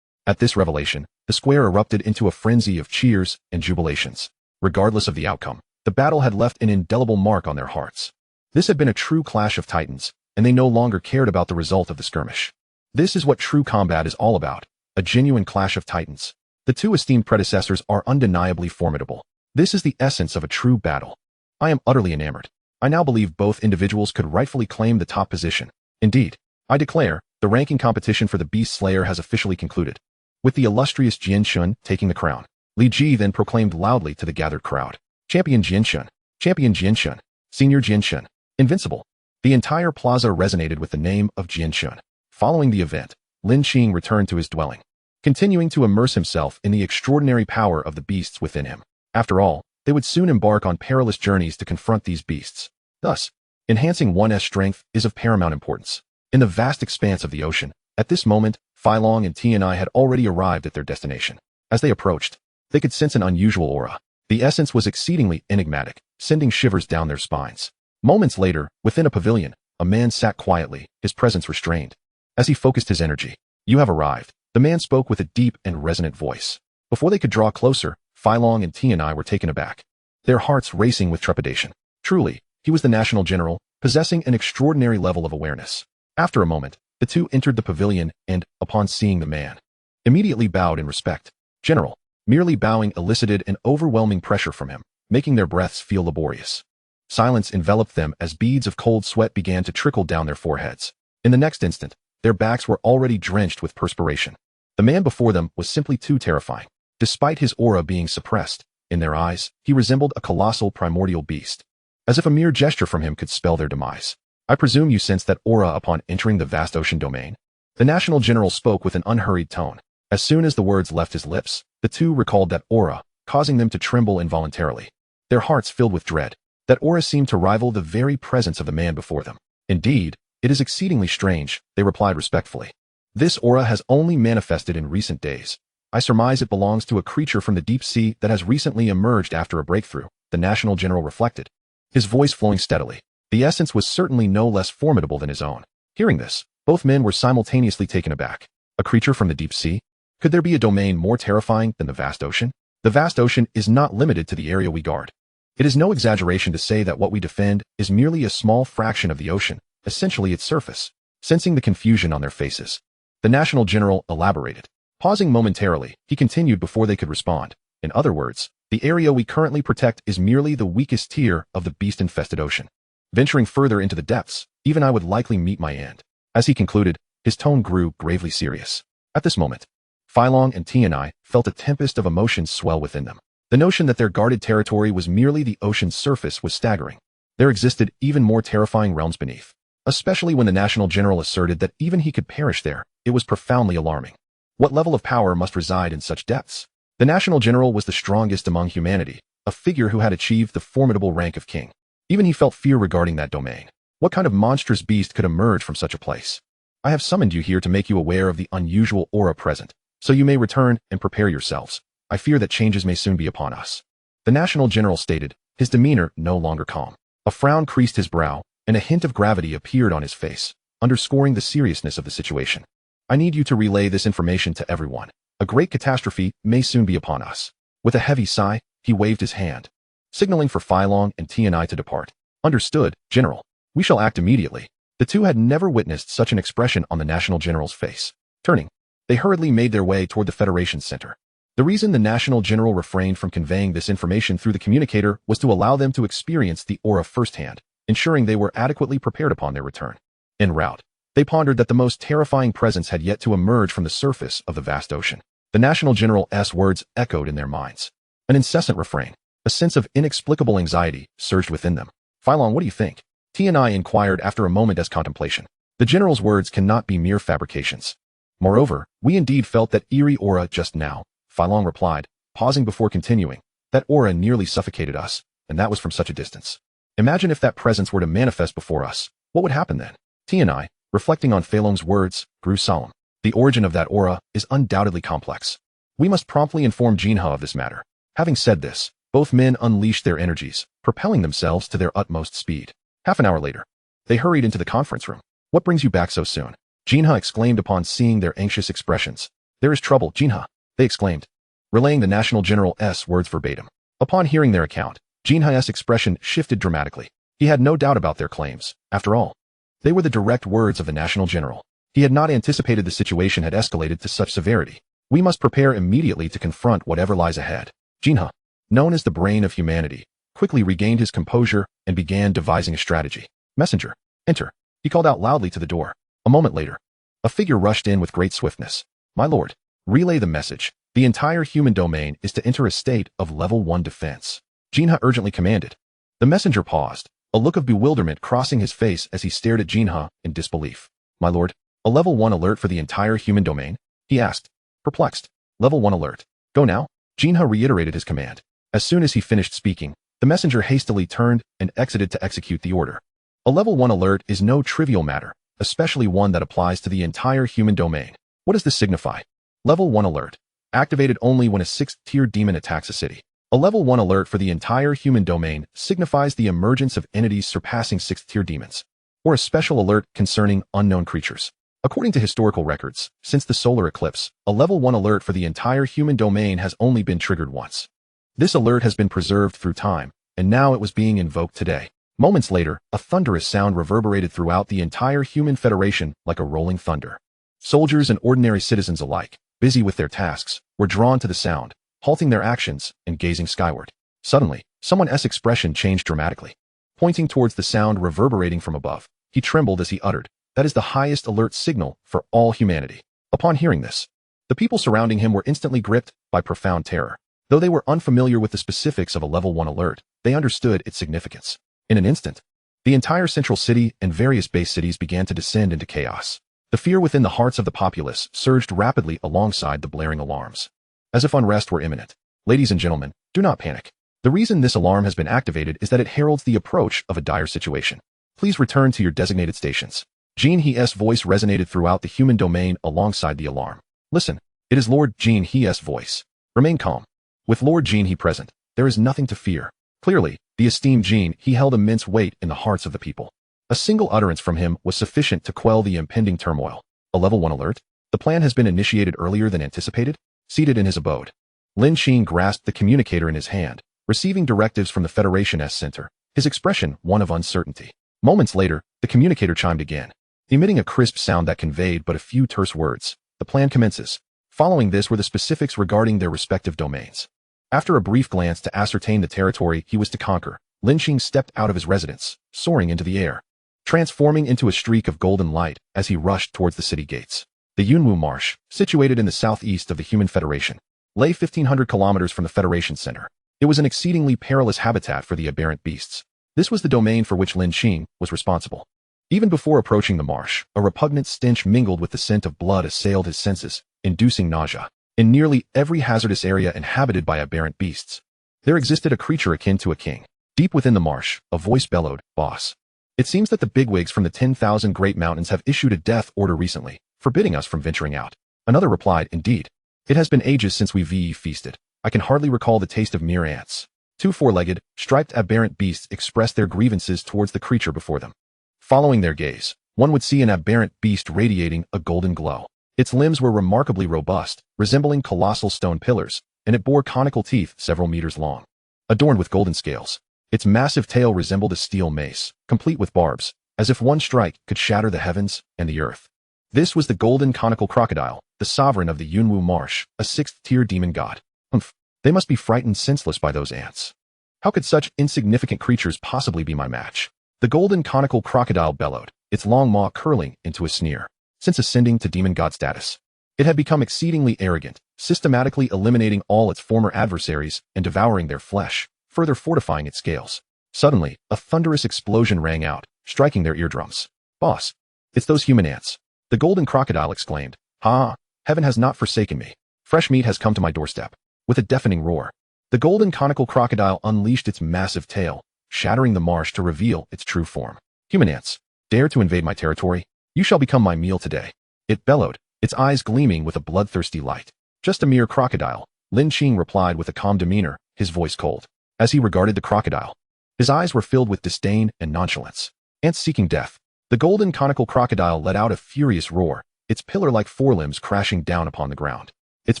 At this revelation, the square erupted into a frenzy of cheers and jubilations. Regardless of the outcome, the battle had left an indelible mark on their hearts. This had been a true clash of titans, and they no longer cared about the result of the skirmish. This is what true combat is all about, a genuine clash of titans. The two esteemed predecessors are undeniably formidable. This is the essence of a true battle. I am utterly enamored. I now believe both individuals could rightfully claim the top position. Indeed, I declare, the ranking competition for the Beast Slayer has officially concluded, with the illustrious Jianshun taking the crown. Li Ji then proclaimed loudly to the gathered crowd, Champion Jianshun, Champion Jianshun, Senior Jianshun, Invincible. The entire plaza resonated with the name of Jianshun. Following the event, Lin Qing returned to his dwelling, continuing to immerse himself in the extraordinary power of the beasts within him. After all, they would soon embark on perilous journeys to confront these beasts. Thus, enhancing one's strength is of paramount importance. In the vast expanse of the ocean, at this moment, Feilong and Tianai had already arrived at their destination. As they approached, they could sense an unusual aura. The essence was exceedingly enigmatic, sending shivers down their spines. Moments later, within a pavilion, a man sat quietly, his presence restrained. As he focused his energy, "You have arrived," the man spoke with a deep and resonant voice. Before they could draw closer, Feilong and Tianai were taken aback, their hearts racing with trepidation. Truly, he was the national general, possessing an extraordinary level of awareness. After a moment, the two entered the pavilion and, upon seeing the man, immediately bowed in respect. General, merely bowing elicited an overwhelming pressure from him, making their breaths feel laborious. Silence enveloped them as beads of cold sweat began to trickle down their foreheads. In the next instant, their backs were already drenched with perspiration. The man before them was simply too terrifying. Despite his aura being suppressed, in their eyes, he resembled a colossal primordial beast, as if a mere gesture from him could spell their demise. I presume you sensed that aura upon entering the vast ocean domain? The national general spoke with an unhurried tone. As soon as the words left his lips, the two recalled that aura, causing them to tremble involuntarily. Their hearts filled with dread. That aura seemed to rival the very presence of the man before them. Indeed, it is exceedingly strange, they replied respectfully. This aura has only manifested in recent days. I surmise it belongs to a creature from the deep sea that has recently emerged after a breakthrough, the national general reflected, his voice flowing steadily. The essence was certainly no less formidable than his own. Hearing this, both men were simultaneously taken aback. A creature from the deep sea? Could there be a domain more terrifying than the vast ocean? The vast ocean is not limited to the area we guard. It is no exaggeration to say that what we defend is merely a small fraction of the ocean, essentially its surface. Sensing the confusion on their faces, the national general elaborated. Pausing momentarily, he continued before they could respond. In other words, the area we currently protect is merely the weakest tier of the beast-infested ocean. Venturing further into the depths, even I would likely meet my end. As he concluded, his tone grew gravely serious. At this moment, Philong and Tianai felt a tempest of emotions swell within them. The notion that their guarded territory was merely the ocean's surface was staggering. There existed even more terrifying realms beneath. Especially when the national general asserted that even he could perish there, it was profoundly alarming. What level of power must reside in such depths? The national general was the strongest among humanity, a figure who had achieved the formidable rank of king. Even he felt fear regarding that domain. What kind of monstrous beast could emerge from such a place? I have summoned you here to make you aware of the unusual aura present, so you may return and prepare yourselves. I fear that changes may soon be upon us. The national general stated, his demeanor no longer calm. A frown creased his brow, and a hint of gravity appeared on his face, underscoring the seriousness of the situation. I need you to relay this information to everyone. A great catastrophe may soon be upon us. With a heavy sigh, he waved his hand, signaling for Philong and Tianai to depart. Understood, General. We shall act immediately. The two had never witnessed such an expression on the national general's face. Turning, they hurriedly made their way toward the Federation Center. The reason the national general refrained from conveying this information through the communicator was to allow them to experience the aura firsthand, ensuring they were adequately prepared upon their return. En route, they pondered that the most terrifying presence had yet to emerge from the surface of the vast ocean. The national general's words echoed in their minds. An incessant refrain, a sense of inexplicable anxiety surged within them. Philong, what do you think? Tianai inquired after a moment as contemplation. The general's words cannot be mere fabrications. Moreover, we indeed felt that eerie aura just now, Philong replied, pausing before continuing. That aura nearly suffocated us, and that was from such a distance. Imagine if that presence were to manifest before us. What would happen then? Tianai, reflecting on Philong's words, grew solemn. The origin of that aura is undoubtedly complex. We must promptly inform Jinha of this matter. Having said this, both men unleashed their energies, propelling themselves to their utmost speed. Half an hour later, they hurried into the conference room. What brings you back so soon? Jinha exclaimed upon seeing their anxious expressions. There is trouble, Jinha, they exclaimed, relaying the national general's words verbatim. Upon hearing their account, Jinha's expression shifted dramatically. He had no doubt about their claims. After all, they were the direct words of the national general. He had not anticipated the situation had escalated to such severity. We must prepare immediately to confront whatever lies ahead. Jinha, known as the brain of humanity, quickly regained his composure and began devising a strategy. Messenger, enter. He called out loudly to the door. A moment later, a figure rushed in with great swiftness. My lord, relay the message. The entire human domain is to enter a state of level 1 defense. Jinha urgently commanded. The messenger paused, a look of bewilderment crossing his face as he stared at Jinha in disbelief. My lord, a level 1 alert for the entire human domain? He asked, perplexed. Level 1 alert. Go now? Jinha reiterated his command. As soon as he finished speaking, the messenger hastily turned and exited to execute the order. A level 1 alert is no trivial matter, especially one that applies to the entire human domain. What does this signify? Level 1 alert. Activated only when a 6th-tier demon attacks a city. A level 1 alert for the entire human domain signifies the emergence of entities surpassing 6th-tier demons, or a special alert concerning unknown creatures. According to historical records, since the solar eclipse, a level 1 alert for the entire human domain has only been triggered once. This alert has been preserved through time, and now it was being invoked today. Moments later, a thunderous sound reverberated throughout the entire human federation like a rolling thunder. Soldiers and ordinary citizens alike, busy with their tasks, were drawn to the sound, halting their actions and gazing skyward. Suddenly, someone's expression changed dramatically. Pointing towards the sound reverberating from above, he trembled as he uttered, "That is the highest alert signal for all humanity." Upon hearing this, The people surrounding him were instantly gripped by profound terror. Though they were unfamiliar with the specifics of a level 1 alert, they understood its significance. In an instant, the entire central city and various base cities began to descend into chaos. The fear within the hearts of the populace surged rapidly alongside the blaring alarms, as if unrest were imminent. Ladies and gentlemen, do not panic. The reason this alarm has been activated is that it heralds the approach of a dire situation. Please return to your designated stations. Jean He's voice resonated throughout the human domain alongside the alarm. Listen, it is Lord Jean He's voice. Remain calm. With Lord Jean He present, there is nothing to fear. Clearly, the esteemed Jean He held immense weight in the hearts of the people. A single utterance from him was sufficient to quell the impending turmoil. A level 1 alert? The plan has been initiated earlier than anticipated? Seated in his abode, Lin Qing grasped the communicator in his hand, receiving directives from the Federation's center, his expression one of uncertainty. Moments later, the communicator chimed again, emitting a crisp sound that conveyed but a few terse words. The plan commences. Following this were the specifics regarding their respective domains. After a brief glance to ascertain the territory he was to conquer, Lin Qing stepped out of his residence, soaring into the air, transforming into a streak of golden light as he rushed towards the city gates. The Yunwu Marsh, situated in the southeast of the Human Federation, lay 1,500 kilometers from the Federation Center. It was an exceedingly perilous habitat for the aberrant beasts. This was the domain for which Lin Qing was responsible. Even before approaching the marsh, a repugnant stench mingled with the scent of blood assailed his senses, inducing nausea. In nearly every hazardous area inhabited by aberrant beasts, there existed a creature akin to a king. Deep within the marsh, a voice bellowed, "Boss. It seems that the bigwigs from the 10,000 Great Mountains have issued a death order recently, forbidding us from venturing out." Another replied, "Indeed. It has been ages since we feasted. I can hardly recall the taste of mere ants." Two four-legged, striped aberrant beasts expressed their grievances towards the creature before them. Following their gaze, one would see an aberrant beast radiating a golden glow. Its limbs were remarkably robust, resembling colossal stone pillars, and it bore conical teeth several meters long, adorned with golden scales. Its massive tail resembled a steel mace, complete with barbs, as if one strike could shatter the heavens and the earth. This was the golden conical crocodile, the sovereign of the Yunwu Marsh, a 6th-tier demon god. Humph, they must be frightened senseless by those ants. How could such insignificant creatures possibly be my match? The golden conical crocodile bellowed, its long maw curling into a sneer. Since ascending to demon god status, it had become exceedingly arrogant, systematically eliminating all its former adversaries and devouring their flesh, further fortifying its scales. Suddenly, a thunderous explosion rang out, striking their eardrums. "Boss, it's those human ants," the golden crocodile exclaimed. "Ha! Heaven has not forsaken me. Fresh meat has come to my doorstep." With a deafening roar, the golden conical crocodile unleashed its massive tail, shattering the marsh to reveal its true form. "Human ants, dare to invade my territory? You shall become my meal today," it bellowed, its eyes gleaming with a bloodthirsty light. "Just a mere crocodile," Lin Qing replied with a calm demeanor, his voice cold. As he regarded the crocodile, his eyes were filled with disdain and nonchalance. "Ants seeking death." The golden conical crocodile let out a furious roar, its pillar-like forelimbs crashing down upon the ground. Its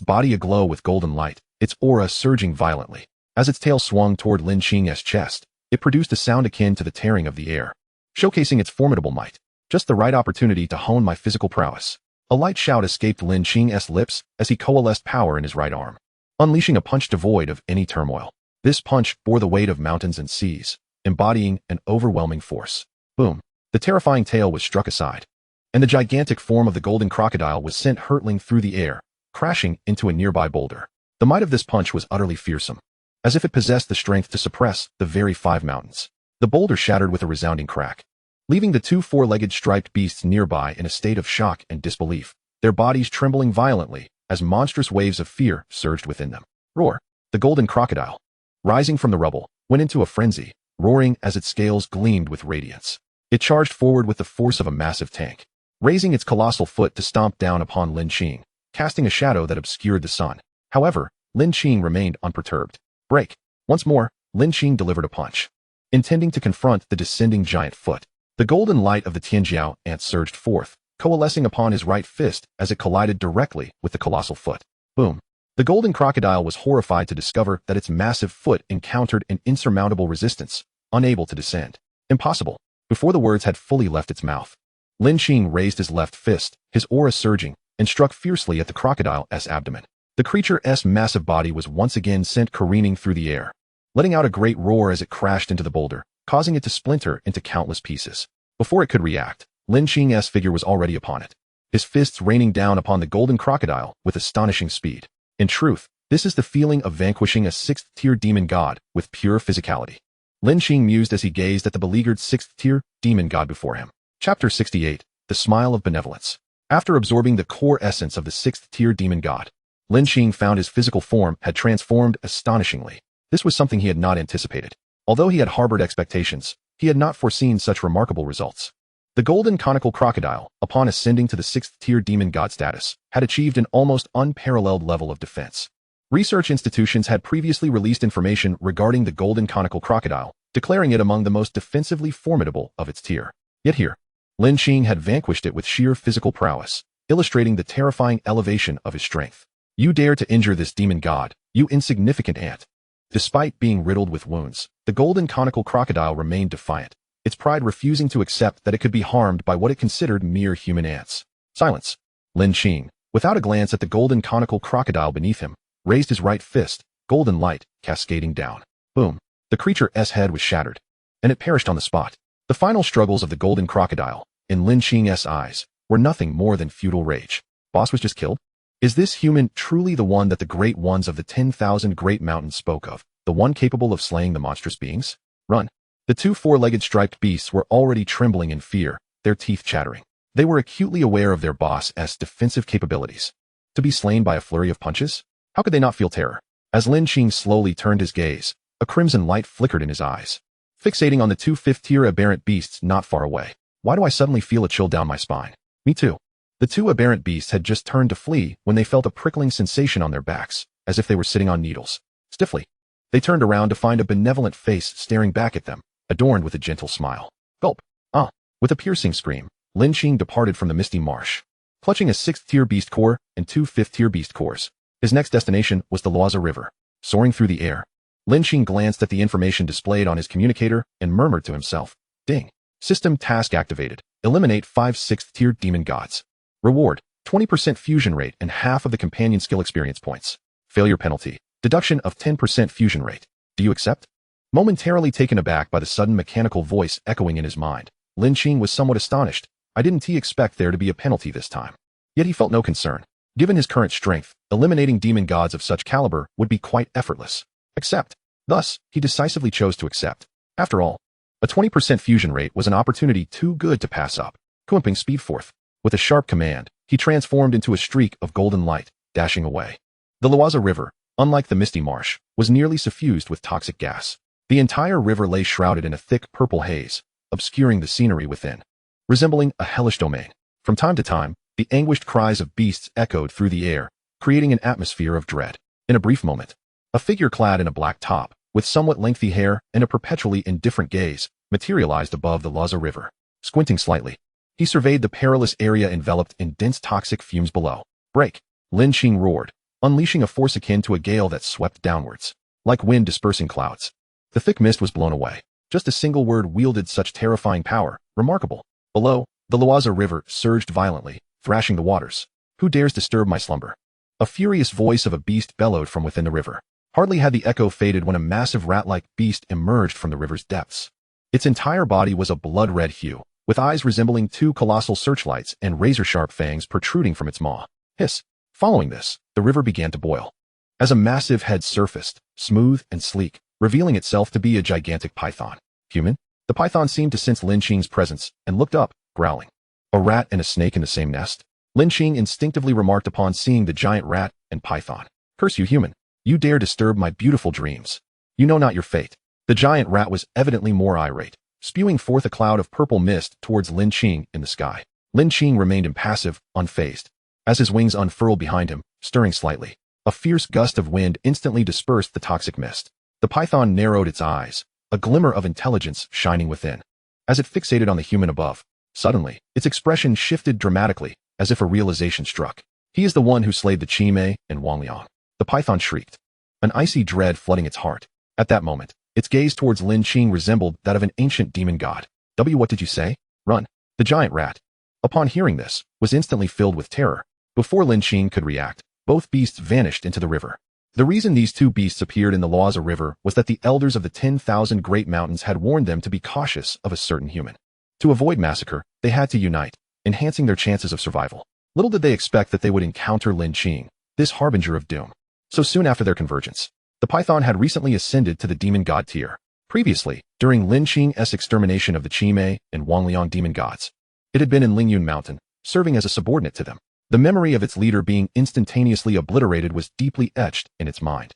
body aglow with golden light, its aura surging violently. As its tail swung toward Lin Qing's chest, it produced a sound akin to the tearing of the air, showcasing its formidable might. Just the right opportunity to hone my physical prowess. A light shout escaped Lin Qing's lips as he coalesced power in his right arm, unleashing a punch devoid of any turmoil. This punch bore the weight of mountains and seas, embodying an overwhelming force. Boom! The terrifying tail was struck aside, and the gigantic form of the golden crocodile was sent hurtling through the air, crashing into a nearby boulder. The might of this punch was utterly fearsome, as if it possessed the strength to suppress the very 5 mountains. The boulder shattered with a resounding crack, leaving the two four-legged striped beasts nearby in a state of shock and disbelief, their bodies trembling violently as monstrous waves of fear surged within them. Roar! The golden crocodile, rising from the rubble, went into a frenzy, roaring as its scales gleamed with radiance. It charged forward with the force of a massive tank, raising its colossal foot to stomp down upon Lin Qing, casting a shadow that obscured the sun. However, Lin Qing remained unperturbed. Break! Once more, Lin Qing delivered a punch, intending to confront the descending giant foot. The golden light of the Tianjiao ant surged forth, coalescing upon his right fist as it collided directly with the colossal foot. Boom! The golden crocodile was horrified to discover that its massive foot encountered an insurmountable resistance, unable to descend. Impossible! Before the words had fully left its mouth, Lin Qing raised his left fist, his aura surging, and struck fiercely at the crocodile's abdomen. The creature's massive body was once again sent careening through the air, letting out a great roar as it crashed into the boulder, causing it to splinter into countless pieces. Before it could react, Lin Qing's figure was already upon it. his fists raining down upon the golden crocodile with astonishing speed. In truth, this is the feeling of vanquishing a 6th-tier demon god with pure physicality. Lin Qing mused as he gazed at the beleaguered 6th-tier demon god before him. Chapter 68, The Smile of Benevolence. After absorbing the core essence of the 6th-tier demon god, Lin Qing found his physical form had transformed astonishingly. This was something he had not anticipated. Although he had harbored expectations, he had not foreseen such remarkable results. The golden conical crocodile, upon ascending to the 6th-tier demon god status, had achieved an almost unparalleled level of defense. Research institutions had previously released information regarding the golden conical crocodile, declaring it among the most defensively formidable of its tier. Yet here, Lin Qing had vanquished it with sheer physical prowess, illustrating the terrifying elevation of his strength. You dare to injure this demon god, you insignificant ant. Despite being riddled with wounds, the golden conical crocodile remained defiant, its pride refusing to accept that it could be harmed by what it considered mere human ants. Silence. Lin Qing, without a glance at the golden conical crocodile beneath him, raised his right fist, golden light cascading down. Boom. The creature's head was shattered, and it perished on the spot. The final struggles of the golden crocodile, in Lin Qing's eyes, were nothing more than futile rage. Boss was just killed? Is this human truly the one that the great ones of the 10,000 great mountains spoke of, the one capable of slaying the monstrous beings? Run. The two four-legged striped beasts were already trembling in fear, their teeth chattering. They were acutely aware of their boss's defensive capabilities. To be slain by a flurry of punches? How could they not feel terror? As Lin Qing slowly turned his gaze, a crimson light flickered in his eyes, fixating on the two 5th-tier aberrant beasts not far away. Why do I suddenly feel a chill down my spine? Me too. The two aberrant beasts had just turned to flee when they felt a prickling sensation on their backs, as if they were sitting on needles. Stiffly, they turned around to find a benevolent face staring back at them, adorned with a gentle smile. Gulp. Ah. With a piercing scream, Lin Qing departed from the misty marsh, clutching a 6th-tier beast core and two 5th-tier beast cores. His next destination was the Laza River. Soaring through the air, Lin Qing glanced at the information displayed on his communicator and murmured to himself, Ding. System task activated. Eliminate 5 6th-tier demon gods. Reward, 20% fusion rate and half of the companion skill experience points. Failure penalty, deduction of 10% fusion rate. Do you accept? Momentarily taken aback by the sudden mechanical voice echoing in his mind, Lin Qing was somewhat astonished. I didn't expect there to be a penalty this time. Yet he felt no concern. Given his current strength, eliminating demon gods of such caliber would be quite effortless. Accept. Thus, he decisively chose to accept. After all, a 20% fusion rate was an opportunity too good to pass up. Kumping speed forth. With a sharp command, he transformed into a streak of golden light, dashing away. The Laza River, unlike the misty marsh, was nearly suffused with toxic gas. The entire river lay shrouded in a thick purple haze, obscuring the scenery within, resembling a hellish domain. From time to time, the anguished cries of beasts echoed through the air, creating an atmosphere of dread. In a brief moment, a figure clad in a black top, with somewhat lengthy hair and a perpetually indifferent gaze, materialized above the Laza River. Squinting slightly, he surveyed the perilous area enveloped in dense toxic fumes below. Break! Lin Qing roared, unleashing a force akin to a gale that swept downwards, like wind dispersing clouds. The thick mist was blown away. Just a single word wielded such terrifying power. Remarkable. Below, the Laza River surged violently, thrashing the waters. Who dares disturb my slumber? A furious voice of a beast bellowed from within the river. Hardly had the echo faded when a massive rat-like beast emerged from the river's depths. Its entire body was a blood-red hue, with eyes resembling two colossal searchlights and razor-sharp fangs protruding from its maw. Hiss. Following this, the river began to boil. As a massive head surfaced, smooth and sleek, revealing itself to be a gigantic python. Human? The python seemed to sense Lin Qing's presence and looked up, growling. A rat and a snake in the same nest? Lin Qing instinctively remarked upon seeing the giant rat and python. Curse you, human. You dare disturb my beautiful dreams. You know not your fate. The giant rat was evidently more irate, spewing forth a cloud of purple mist towards Lin Qing in the sky. Lin Qing remained impassive, unfazed. As his wings unfurled behind him, stirring slightly, a fierce gust of wind instantly dispersed the toxic mist. The python narrowed its eyes, a glimmer of intelligence shining within. As it fixated on the human above, suddenly, its expression shifted dramatically, as if a realization struck. He is the one who slayed the Qimei and Wangliang. The python shrieked, an icy dread flooding its heart. At that moment, its gaze towards Lin Qing resembled that of an ancient demon god. What did you say? Run. The giant rat, upon hearing this, was instantly filled with terror. Before Lin Qing could react, both beasts vanished into the river. The reason these two beasts appeared in the Laza River was that the elders of the 10,000 great mountains had warned them to be cautious of a certain human. To avoid massacre, they had to unite, enhancing their chances of survival. Little did they expect that they would encounter Lin Qing, this harbinger of doom. So soon after their convergence, the python had recently ascended to the demon god tier. Previously, during Lin Qing's extermination of the Qimei and Wangliang demon gods, it had been in Lingyun Mountain, serving as a subordinate to them. The memory of its leader being instantaneously obliterated was deeply etched in its mind,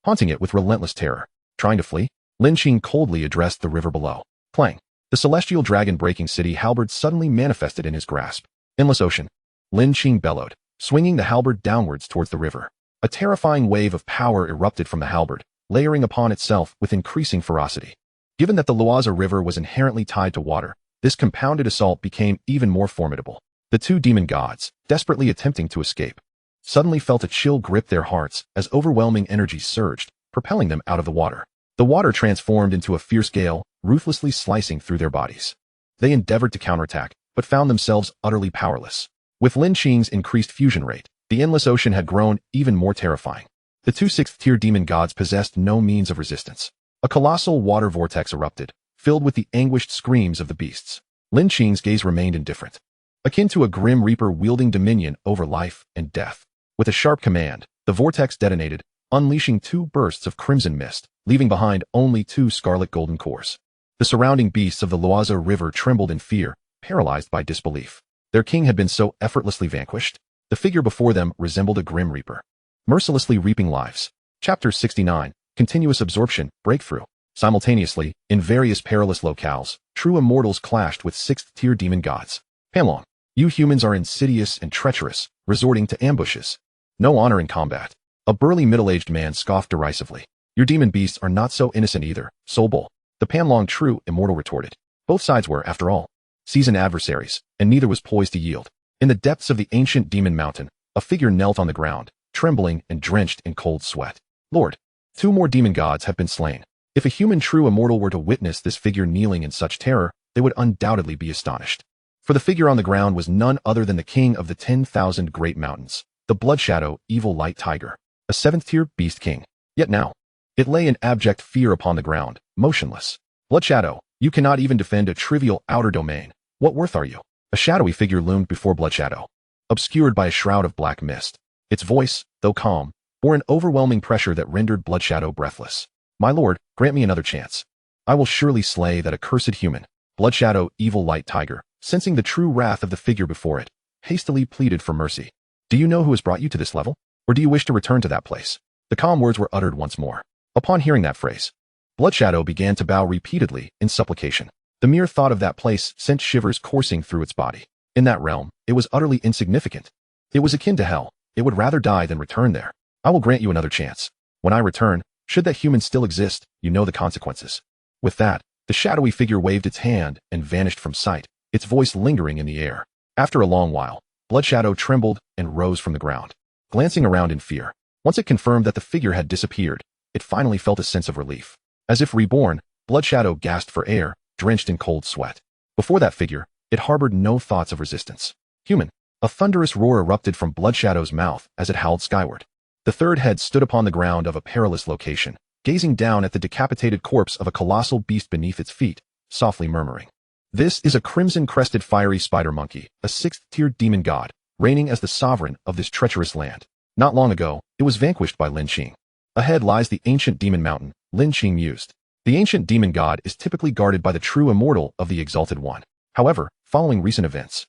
haunting it with relentless terror. Trying to flee, Lin Qing coldly addressed the river below. Clang! The celestial dragon-breaking city halberd suddenly manifested in his grasp. Endless ocean. Lin Qing bellowed, swinging the halberd downwards towards the river. A terrifying wave of power erupted from the halberd, layering upon itself with increasing ferocity. Given that the Luoza River was inherently tied to water, this compounded assault became even more formidable. The two demon gods, desperately attempting to escape, suddenly felt a chill grip their hearts as overwhelming energy surged, propelling them out of the water. The water transformed into a fierce gale, ruthlessly slicing through their bodies. They endeavored to counterattack, but found themselves utterly powerless. With Lin Qing's increased fusion rate, the endless ocean had grown even more terrifying. The two sixth-tier demon gods possessed no means of resistance. A colossal water vortex erupted, filled with the anguished screams of the beasts. Lin Qing's gaze remained indifferent, akin to a grim reaper wielding dominion over life and death. With a sharp command, the vortex detonated, unleashing two bursts of crimson mist, leaving behind only two scarlet golden cores. The surrounding beasts of the Luoza River trembled in fear, paralyzed by disbelief. Their king had been so effortlessly vanquished. The figure before them resembled a grim reaper, mercilessly reaping lives. Chapter 69, Continuous Absorption, Breakthrough. Simultaneously, in various perilous locales, true immortals clashed with sixth-tier demon gods. Panlong, you humans are insidious and treacherous, resorting to ambushes. No honor in combat. A burly middle-aged man scoffed derisively. Your demon beasts are not so innocent either, Soul Bull. The Panlong true immortal retorted. Both sides were, after all, seasoned adversaries, and neither was poised to yield. In the depths of the ancient demon mountain, a figure knelt on the ground, trembling and drenched in cold sweat. Lord, two more demon gods have been slain. If a human true immortal were to witness this figure kneeling in such terror, they would undoubtedly be astonished. For the figure on the ground was none other than the king of the 10,000 great mountains, the blood shadow evil light tiger, a seventh-tier beast king. Yet now, it lay in abject fear upon the ground, motionless. Blood shadow, you cannot even defend a trivial outer domain. What worth are you? A shadowy figure loomed before Blood Shadow, obscured by a shroud of black mist. Its voice, though calm, bore an overwhelming pressure that rendered Blood Shadow breathless. My lord, grant me another chance. I will surely slay that accursed human. Blood Shadow, evil light tiger, sensing the true wrath of the figure before it, hastily pleaded for mercy. Do you know who has brought you to this level? Or do you wish to return to that place? The calm words were uttered once more. Upon hearing that phrase, Blood Shadow began to bow repeatedly in supplication. The mere thought of that place sent shivers coursing through its body. In that realm, it was utterly insignificant. It was akin to hell. It would rather die than return there. I will grant you another chance. When I return, should that human still exist, you know the consequences. With that, the shadowy figure waved its hand and vanished from sight, its voice lingering in the air. After a long while, Blood Shadow trembled and rose from the ground, glancing around in fear. Once it confirmed that the figure had disappeared, it finally felt a sense of relief. As if reborn, Blood Shadow gasped for air, drenched in cold sweat. Before that figure, it harbored no thoughts of resistance. Human. A thunderous roar erupted from Blood Shadow's mouth as it howled skyward. The third head stood upon the ground of a perilous location, gazing down at the decapitated corpse of a colossal beast beneath its feet, softly murmuring. This is a crimson-crested fiery spider monkey, a sixth-tier demon god, reigning as the sovereign of this treacherous land. Not long ago, it was vanquished by Lin Qing. Ahead lies the ancient demon mountain, Lin Qing mused. The ancient demon god is typically guarded by the true immortal of the Exalted One. However, following recent events,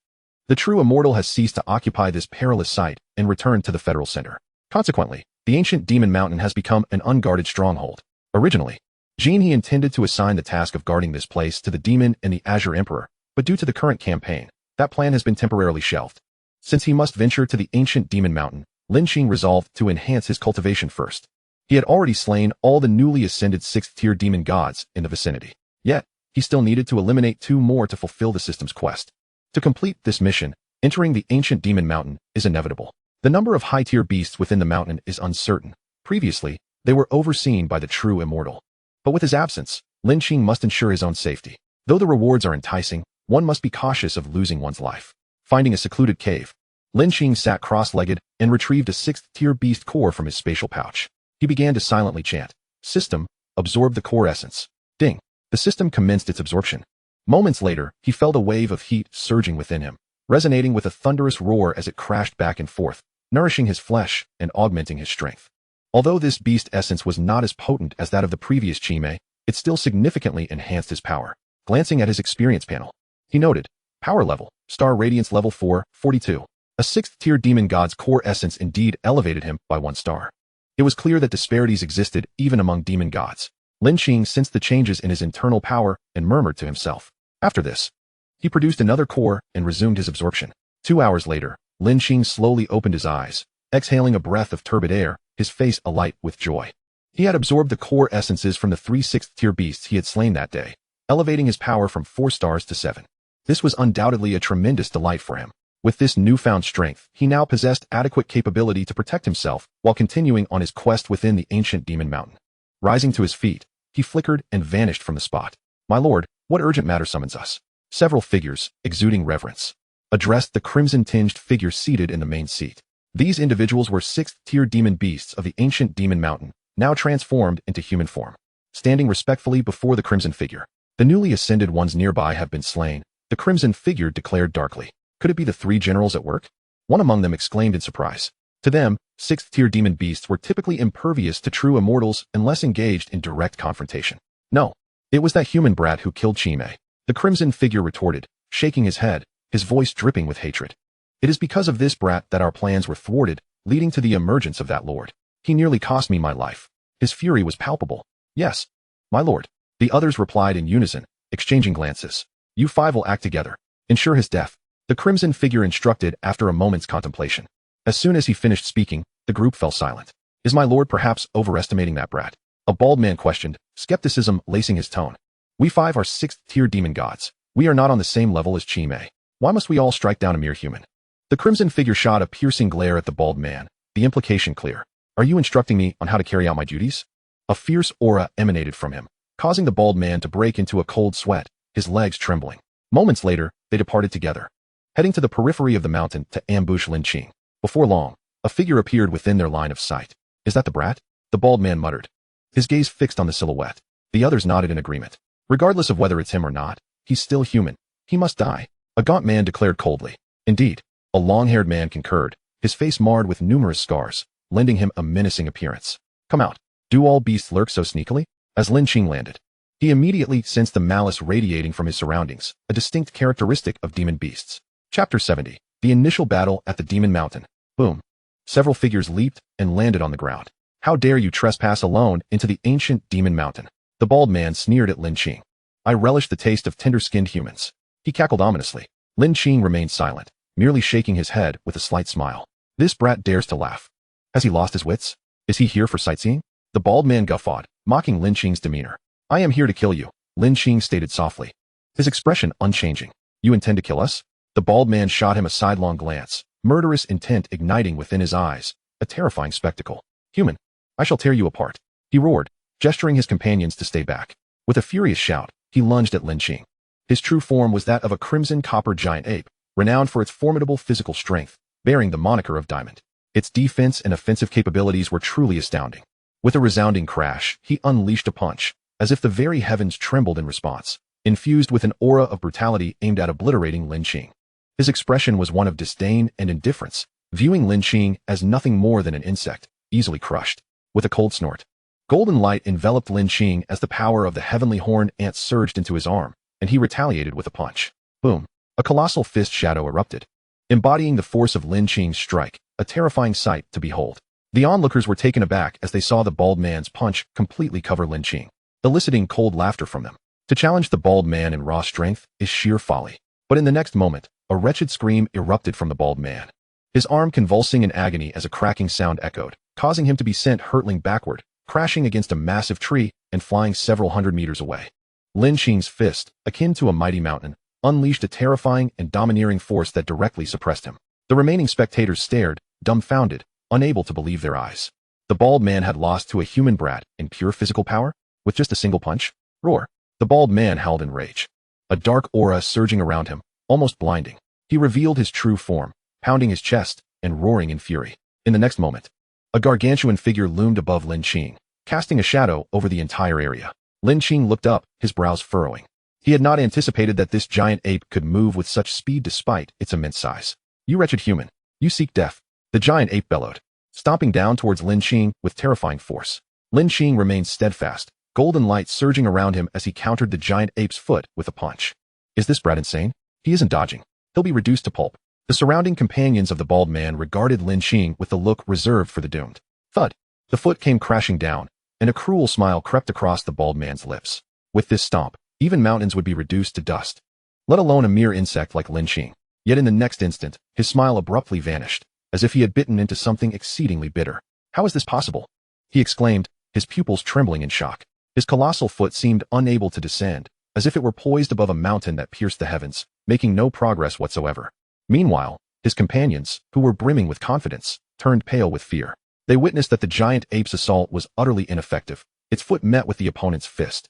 the true immortal has ceased to occupy this perilous site and returned to the Federal Center. Consequently, the ancient demon mountain has become an unguarded stronghold. Originally, Jin He intended to assign the task of guarding this place to the demon and the Azure Emperor, but due to the current campaign, that plan has been temporarily shelved. Since he must venture to the ancient demon mountain, Lin Qing resolved to enhance his cultivation first. He had already slain all the newly ascended sixth-tier demon gods in the vicinity. Yet, he still needed to eliminate two more to fulfill the system's quest. To complete this mission, entering the ancient demon mountain is inevitable. The number of high-tier beasts within the mountain is uncertain. Previously, they were overseen by the true immortal. But with his absence, Lin Qing must ensure his own safety. Though the rewards are enticing, one must be cautious of losing one's life. Finding a secluded cave, Lin Qing sat cross-legged and retrieved a sixth-tier beast core from his spatial pouch. He began to silently chant. System, absorb the core essence. Ding. The system commenced its absorption. Moments later, he felt a wave of heat surging within him, resonating with a thunderous roar as it crashed back and forth, nourishing his flesh and augmenting his strength. Although this beast essence was not as potent as that of the previous Chime, it still significantly enhanced his power. Glancing at his experience panel, he noted, power level, star radiance level 4, 42. A 6th-tier demon god's core essence indeed elevated him by 1 star. It was clear that disparities existed even among demon gods. Lin Qing sensed the changes in his internal power and murmured to himself. After this, he produced another core and resumed his absorption. 2 hours later, Lin Qing slowly opened his eyes, exhaling a breath of turbid air, his face alight with joy. He had absorbed the core essences from the 3 6th-tier beasts he had slain that day, elevating his power from 4 stars to 7. This was undoubtedly a tremendous delight for him. With this newfound strength, he now possessed adequate capability to protect himself while continuing on his quest within the ancient demon mountain. Rising to his feet, he flickered and vanished from the spot. My lord, what urgent matter summons us? Several figures, exuding reverence, addressed the crimson-tinged figure seated in the main seat. These individuals were 6th-tier demon beasts of the ancient demon mountain, now transformed into human form. Standing respectfully before the crimson figure, the newly ascended ones nearby have been slain, the crimson figure declared darkly. Could it be the 3 generals at work? One among them exclaimed in surprise. To them, 6th-tier demon beasts were typically impervious to true immortals unless engaged in direct confrontation. No, it was that human brat who killed Chime. The crimson figure retorted, shaking his head, his voice dripping with hatred. It is because of this brat that our plans were thwarted, leading to the emergence of that lord. He nearly cost me my life. His fury was palpable. Yes, my lord. The others replied in unison, exchanging glances. You 5 will act together. Ensure his death. The crimson figure instructed after a moment's contemplation. As soon as he finished speaking, the group fell silent. Is my lord perhaps overestimating that brat? A bald man questioned, skepticism lacing his tone. We 5 are 6th-tier demon gods. We are not on the same level as Chime. Why must we all strike down a mere human? The crimson figure shot a piercing glare at the bald man, the implication clear. Are you instructing me on how to carry out my duties? A fierce aura emanated from him, causing the bald man to break into a cold sweat, his legs trembling. Moments later, they departed together, heading to the periphery of the mountain to ambush Lin Qing. Before long, a figure appeared within their line of sight. Is that the brat? The bald man muttered, his gaze fixed on the silhouette. The others nodded in agreement. Regardless of whether it's him or not, he's still human. He must die. A gaunt man declared coldly. Indeed, a long-haired man concurred, his face marred with numerous scars, lending him a menacing appearance. Come out. Do all beasts lurk so sneakily? As Lin Qing landed, he immediately sensed the malice radiating from his surroundings, a distinct characteristic of demon beasts. Chapter 70. The initial battle at the Demon Mountain. Boom. Several figures leaped and landed on the ground. How dare you trespass alone into the ancient Demon Mountain? The bald man sneered at Lin Qing. I relish the taste of tender-skinned humans. He cackled ominously. Lin Qing remained silent, merely shaking his head with a slight smile. This brat dares to laugh. Has he lost his wits? Is he here for sightseeing? The bald man guffawed, mocking Lin Qing's demeanor. I am here to kill you, Lin Qing stated softly, his expression unchanging. You intend to kill us? The bald man shot him a sidelong glance, murderous intent igniting within his eyes, a terrifying spectacle. Human, I shall tear you apart, he roared, gesturing his companions to stay back. With a furious shout, he lunged at Lin Qing. His true form was that of a crimson copper giant ape, renowned for its formidable physical strength, bearing the moniker of Diamond. Its defense and offensive capabilities were truly astounding. With a resounding crash, he unleashed a punch, as if the very heavens trembled in response, infused with an aura of brutality aimed at obliterating Lin Qing. His expression was one of disdain and indifference, viewing Lin Qing as nothing more than an insect, easily crushed. With a cold snort, golden light enveloped Lin Qing as the power of the heavenly horned ant surged into his arm, and he retaliated with a punch. Boom! A colossal fist shadow erupted, embodying the force of Lin Qing's strike, a terrifying sight to behold. The onlookers were taken aback as they saw the bald man's punch completely cover Lin Qing, eliciting cold laughter from them. To challenge the bald man in raw strength is sheer folly. But in the next moment, a wretched scream erupted from the bald man, his arm convulsing in agony as a cracking sound echoed, causing him to be sent hurtling backward, crashing against a massive tree and flying several hundred meters away. Lin Qing's fist, akin to a mighty mountain, unleashed a terrifying and domineering force that directly suppressed him. The remaining spectators stared, dumbfounded, unable to believe their eyes. The bald man had lost to a human brat in pure physical power? With just a single punch? Roar! The bald man howled in rage, a dark aura surging around him, almost blinding. He revealed his true form, pounding his chest and roaring in fury. In the next moment, a gargantuan figure loomed above Lin Qing, casting a shadow over the entire area. Lin Qing looked up, his brows furrowing. He had not anticipated that this giant ape could move with such speed despite its immense size. "You wretched human, you seek death," the giant ape bellowed, stomping down towards Lin Qing with terrifying force. Lin Qing remained steadfast, golden light surging around him as he countered the giant ape's foot with a punch. Is this brat insane? He isn't dodging. He'll be reduced to pulp. The surrounding companions of the bald man regarded Lin Qing with the look reserved for the doomed. Thud. The foot came crashing down, and a cruel smile crept across the bald man's lips. With this stomp, even mountains would be reduced to dust, let alone a mere insect like Lin Qing. Yet in the next instant, his smile abruptly vanished, as if he had bitten into something exceedingly bitter. "How is this possible?" he exclaimed, his pupils trembling in shock. His colossal foot seemed unable to descend, as if it were poised above a mountain that pierced the heavens, making no progress whatsoever. Meanwhile, his companions, who were brimming with confidence, turned pale with fear. They witnessed that the giant ape's assault was utterly ineffective. Its foot met with the opponent's fist,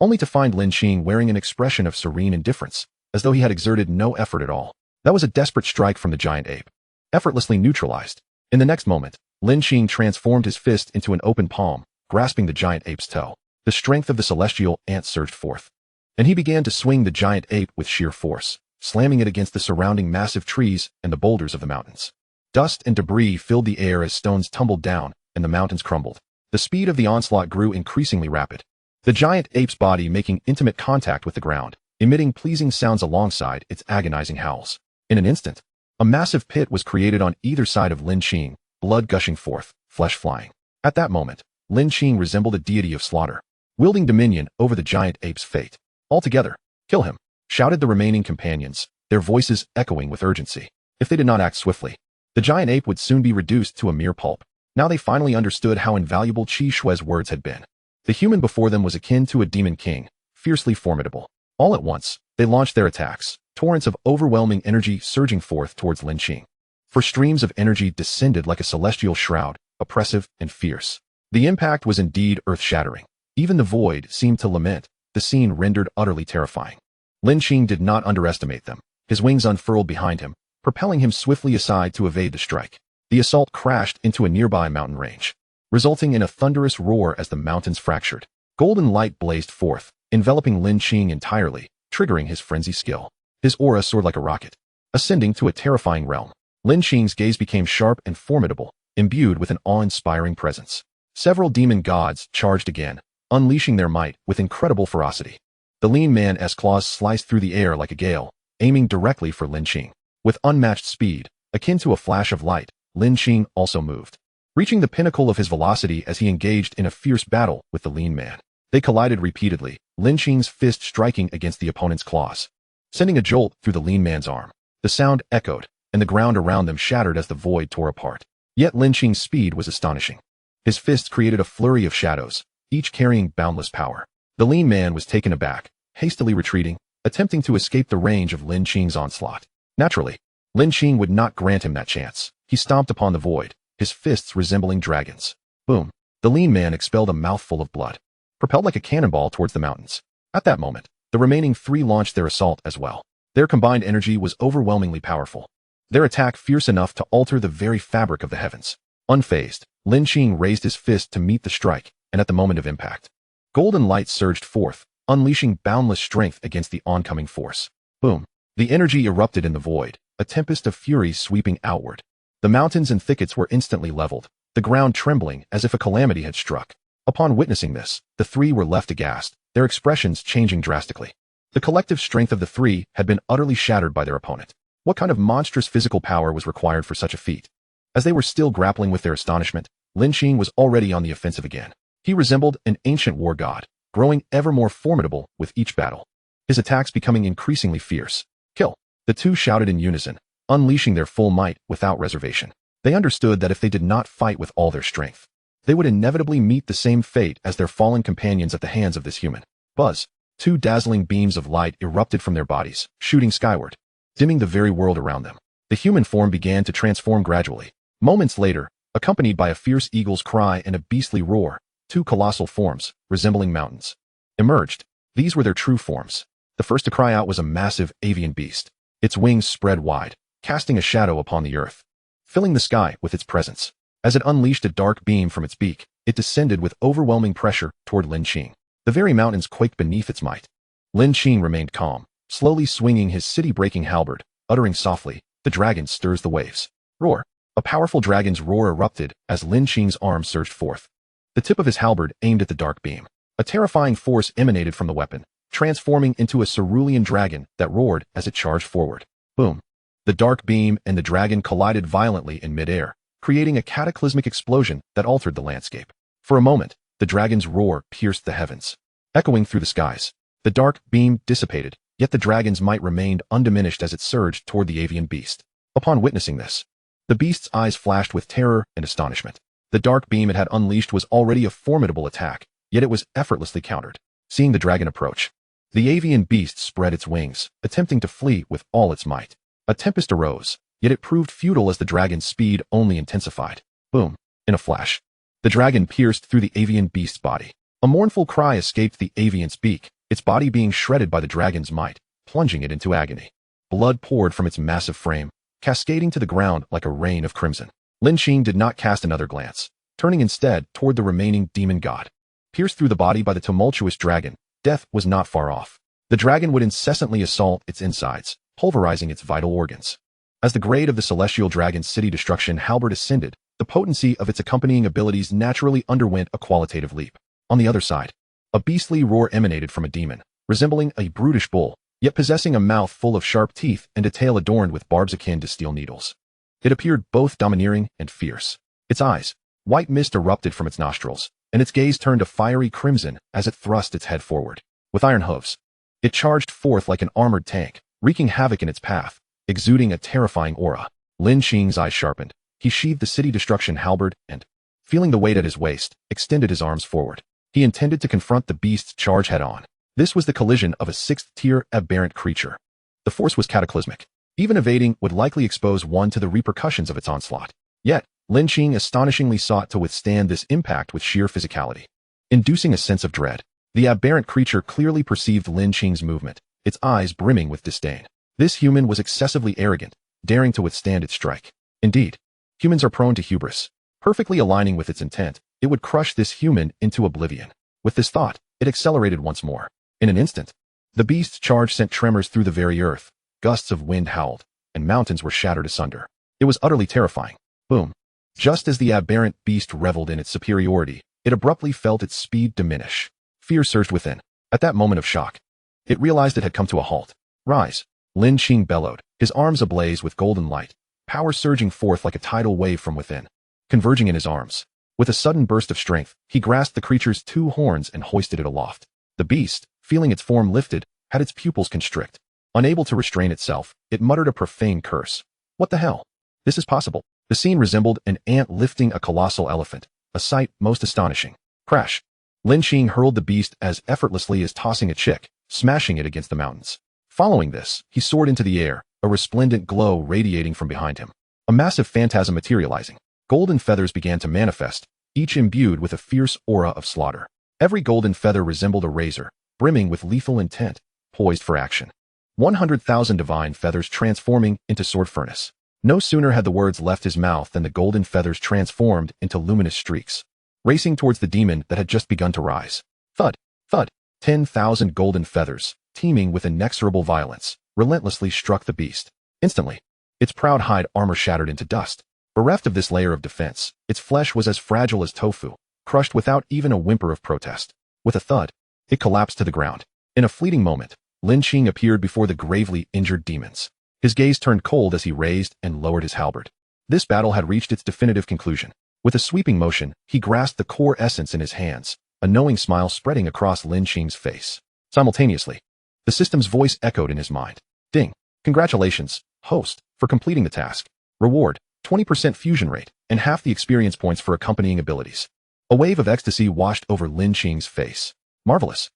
only to find Lin Qing wearing an expression of serene indifference, as though he had exerted no effort at all. That was a desperate strike from the giant ape, effortlessly neutralized. In the next moment, Lin Qing transformed his fist into an open palm, grasping the giant ape's toe. The strength of the celestial ant surged forth, and he began to swing the giant ape with sheer force, slamming it against the surrounding massive trees and the boulders of the mountains. Dust and debris filled the air as stones tumbled down and the mountains crumbled. The speed of the onslaught grew increasingly rapid, the giant ape's body making intimate contact with the ground, emitting pleasing sounds alongside its agonizing howls. In an instant, a massive pit was created on either side of Lin Qing, blood gushing forth, flesh flying. At that moment, Lin Qing resembled a deity of slaughter, wielding dominion over the giant ape's fate. "Altogether, kill him," shouted the remaining companions, their voices echoing with urgency. If they did not act swiftly, the giant ape would soon be reduced to a mere pulp. Now they finally understood how invaluable Qi Shui's words had been. The human before them was akin to a demon king, fiercely formidable. All at once, they launched their attacks, torrents of overwhelming energy surging forth towards Lin Qing. For streams of energy descended like a celestial shroud, oppressive and fierce. The impact was indeed earth-shattering. Even the void seemed to lament, the scene rendered utterly terrifying. Lin Qing did not underestimate them. His wings unfurled behind him, propelling him swiftly aside to evade the strike. The assault crashed into a nearby mountain range, resulting in a thunderous roar as the mountains fractured. Golden light blazed forth, enveloping Lin Qing entirely, triggering his frenzy skill. His aura soared like a rocket, ascending to a terrifying realm. Lin Qing's gaze became sharp and formidable, imbued with an awe-inspiring presence. Several demon gods charged again, unleashing their might with incredible ferocity. The lean man's claws sliced through the air like a gale, aiming directly for Lin Qing. With unmatched speed, akin to a flash of light, Lin Qing also moved, reaching the pinnacle of his velocity as he engaged in a fierce battle with the lean man. They collided repeatedly, Lin Qing's fist striking against the opponent's claws, sending a jolt through the lean man's arm. The sound echoed, and the ground around them shattered as the void tore apart. Yet Lin Qing's speed was astonishing. His fists created a flurry of shadows, each carrying boundless power. The lean man was taken aback, hastily retreating, attempting to escape the range of Lin Qing's onslaught. Naturally, Lin Qing would not grant him that chance. He stomped upon the void, his fists resembling dragons. Boom! The lean man expelled a mouthful of blood, propelled like a cannonball towards the mountains. At that moment, the remaining three launched their assault as well. Their combined energy was overwhelmingly powerful, their attack fierce enough to alter the very fabric of the heavens. Unfazed, Lin Qing raised his fist to meet the strike, and at the moment of impact, golden light surged forth, unleashing boundless strength against the oncoming force. Boom! The energy erupted in the void, a tempest of fury sweeping outward. The mountains and thickets were instantly leveled, the ground trembling as if a calamity had struck. Upon witnessing this, the three were left aghast, their expressions changing drastically. The collective strength of the three had been utterly shattered by their opponent. What kind of monstrous physical power was required for such a feat? As they were still grappling with their astonishment, Lin Qing was already on the offensive again. He resembled an ancient war god, growing ever more formidable with each battle, his attacks becoming increasingly fierce. "Kill!" The two shouted in unison, unleashing their full might without reservation. They understood that if they did not fight with all their strength, they would inevitably meet the same fate as their fallen companions at the hands of this human. Buzz! Two dazzling beams of light erupted from their bodies, shooting skyward, dimming the very world around them. The human form began to transform gradually. Moments later, accompanied by a fierce eagle's cry and a beastly roar, two colossal forms, resembling mountains, emerged. These were their true forms. The first to cry out was a massive avian beast. Its wings spread wide, casting a shadow upon the earth, filling the sky with its presence. As it unleashed a dark beam from its beak, it descended with overwhelming pressure toward Lin Qing. The very mountains quaked beneath its might. Lin Qing remained calm, slowly swinging his city-breaking halberd, uttering softly, "The dragon stirs the waves." Roar. A powerful dragon's roar erupted as Lin Qing's arm surged forth. The tip of his halberd aimed at the dark beam. A terrifying force emanated from the weapon, transforming into a cerulean dragon that roared as it charged forward. Boom. The dark beam and the dragon collided violently in midair, creating a cataclysmic explosion that altered the landscape. For a moment, the dragon's roar pierced the heavens, echoing through the skies. The dark beam dissipated, yet the dragon's might remained undiminished as it surged toward the avian beast. Upon witnessing this, the beast's eyes flashed with terror and astonishment. The dark beam it had unleashed was already a formidable attack, yet it was effortlessly countered. Seeing the dragon approach, the avian beast spread its wings, attempting to flee with all its might. A tempest arose, yet it proved futile as the dragon's speed only intensified. Boom. In a flash, the dragon pierced through the avian beast's body. A mournful cry escaped the avian's beak, its body being shredded by the dragon's might, plunging it into agony. Blood poured from its massive frame, cascading to the ground like a rain of crimson. Lin Qing did not cast another glance, turning instead toward the remaining demon god. Pierced through the body by the tumultuous dragon, death was not far off. The dragon would incessantly assault its insides, pulverizing its vital organs. As the grade of the celestial dragon's city destruction halberd ascended, the potency of its accompanying abilities naturally underwent a qualitative leap. On the other side, a beastly roar emanated from a demon, resembling a brutish bull, yet possessing a mouth full of sharp teeth and a tail adorned with barbs akin to steel needles. It appeared both domineering and fierce. Its eyes, white mist erupted from its nostrils, and its gaze turned a fiery crimson as it thrust its head forward. With iron hooves, it charged forth like an armored tank, wreaking havoc in its path, exuding a terrifying aura. Lin Qing's eyes sharpened. He sheathed the city destruction halberd and, feeling the weight at his waist, extended his arms forward. He intended to confront the beast's charge head-on. This was the collision of a sixth-tier aberrant creature. The force was cataclysmic. Even evading would likely expose one to the repercussions of its onslaught. Yet, Lin Qing astonishingly sought to withstand this impact with sheer physicality, inducing a sense of dread. The aberrant creature clearly perceived Lin Qing's movement, its eyes brimming with disdain. This human was excessively arrogant, daring to withstand its strike. Indeed, humans are prone to hubris. Perfectly aligning with its intent, it would crush this human into oblivion. With this thought, it accelerated once more. In an instant, the beast's charge sent tremors through the very earth, gusts of wind howled, and mountains were shattered asunder. It was utterly terrifying. Boom. Just as the aberrant beast reveled in its superiority, it abruptly felt its speed diminish. Fear surged within. At that moment of shock, it realized it had come to a halt. Rise. Lin Qing bellowed, his arms ablaze with golden light, power surging forth like a tidal wave from within. Converging in his arms, with a sudden burst of strength, he grasped the creature's two horns and hoisted it aloft. The beast, feeling its form lifted, had its pupils constrict. Unable to restrain itself, it muttered a profane curse. What the hell? This is possible. The scene resembled an ant lifting a colossal elephant, a sight most astonishing. Crash. Lin Qing hurled the beast as effortlessly as tossing a chick, smashing it against the mountains. Following this, he soared into the air, a resplendent glow radiating from behind him. A massive phantasm materializing. Golden feathers began to manifest, each imbued with a fierce aura of slaughter. Every golden feather resembled a razor, brimming with lethal intent, poised for action. 100,000 divine feathers transforming into sword furnace. No sooner had the words left his mouth than the golden feathers transformed into luminous streaks, racing towards the demon that had just begun to rise. Thud, thud. 10,000 golden feathers, teeming with inexorable violence, relentlessly struck the beast. Instantly, its proud hide armor shattered into dust. Bereft of this layer of defense, its flesh was as fragile as tofu, crushed without even a whimper of protest. With a thud, it collapsed to the ground. In a fleeting moment, Lin Qing appeared before the gravely injured demons. His gaze turned cold as he raised and lowered his halberd. This battle had reached its definitive conclusion. With a sweeping motion, he grasped the core essence in his hands, a knowing smile spreading across Lin Qing's face. Simultaneously, the system's voice echoed in his mind. Ding. Congratulations, host, for completing the task. Reward, 20% fusion rate, and half the experience points for accompanying abilities. A wave of ecstasy washed over Lin Qing's face. Marvelous.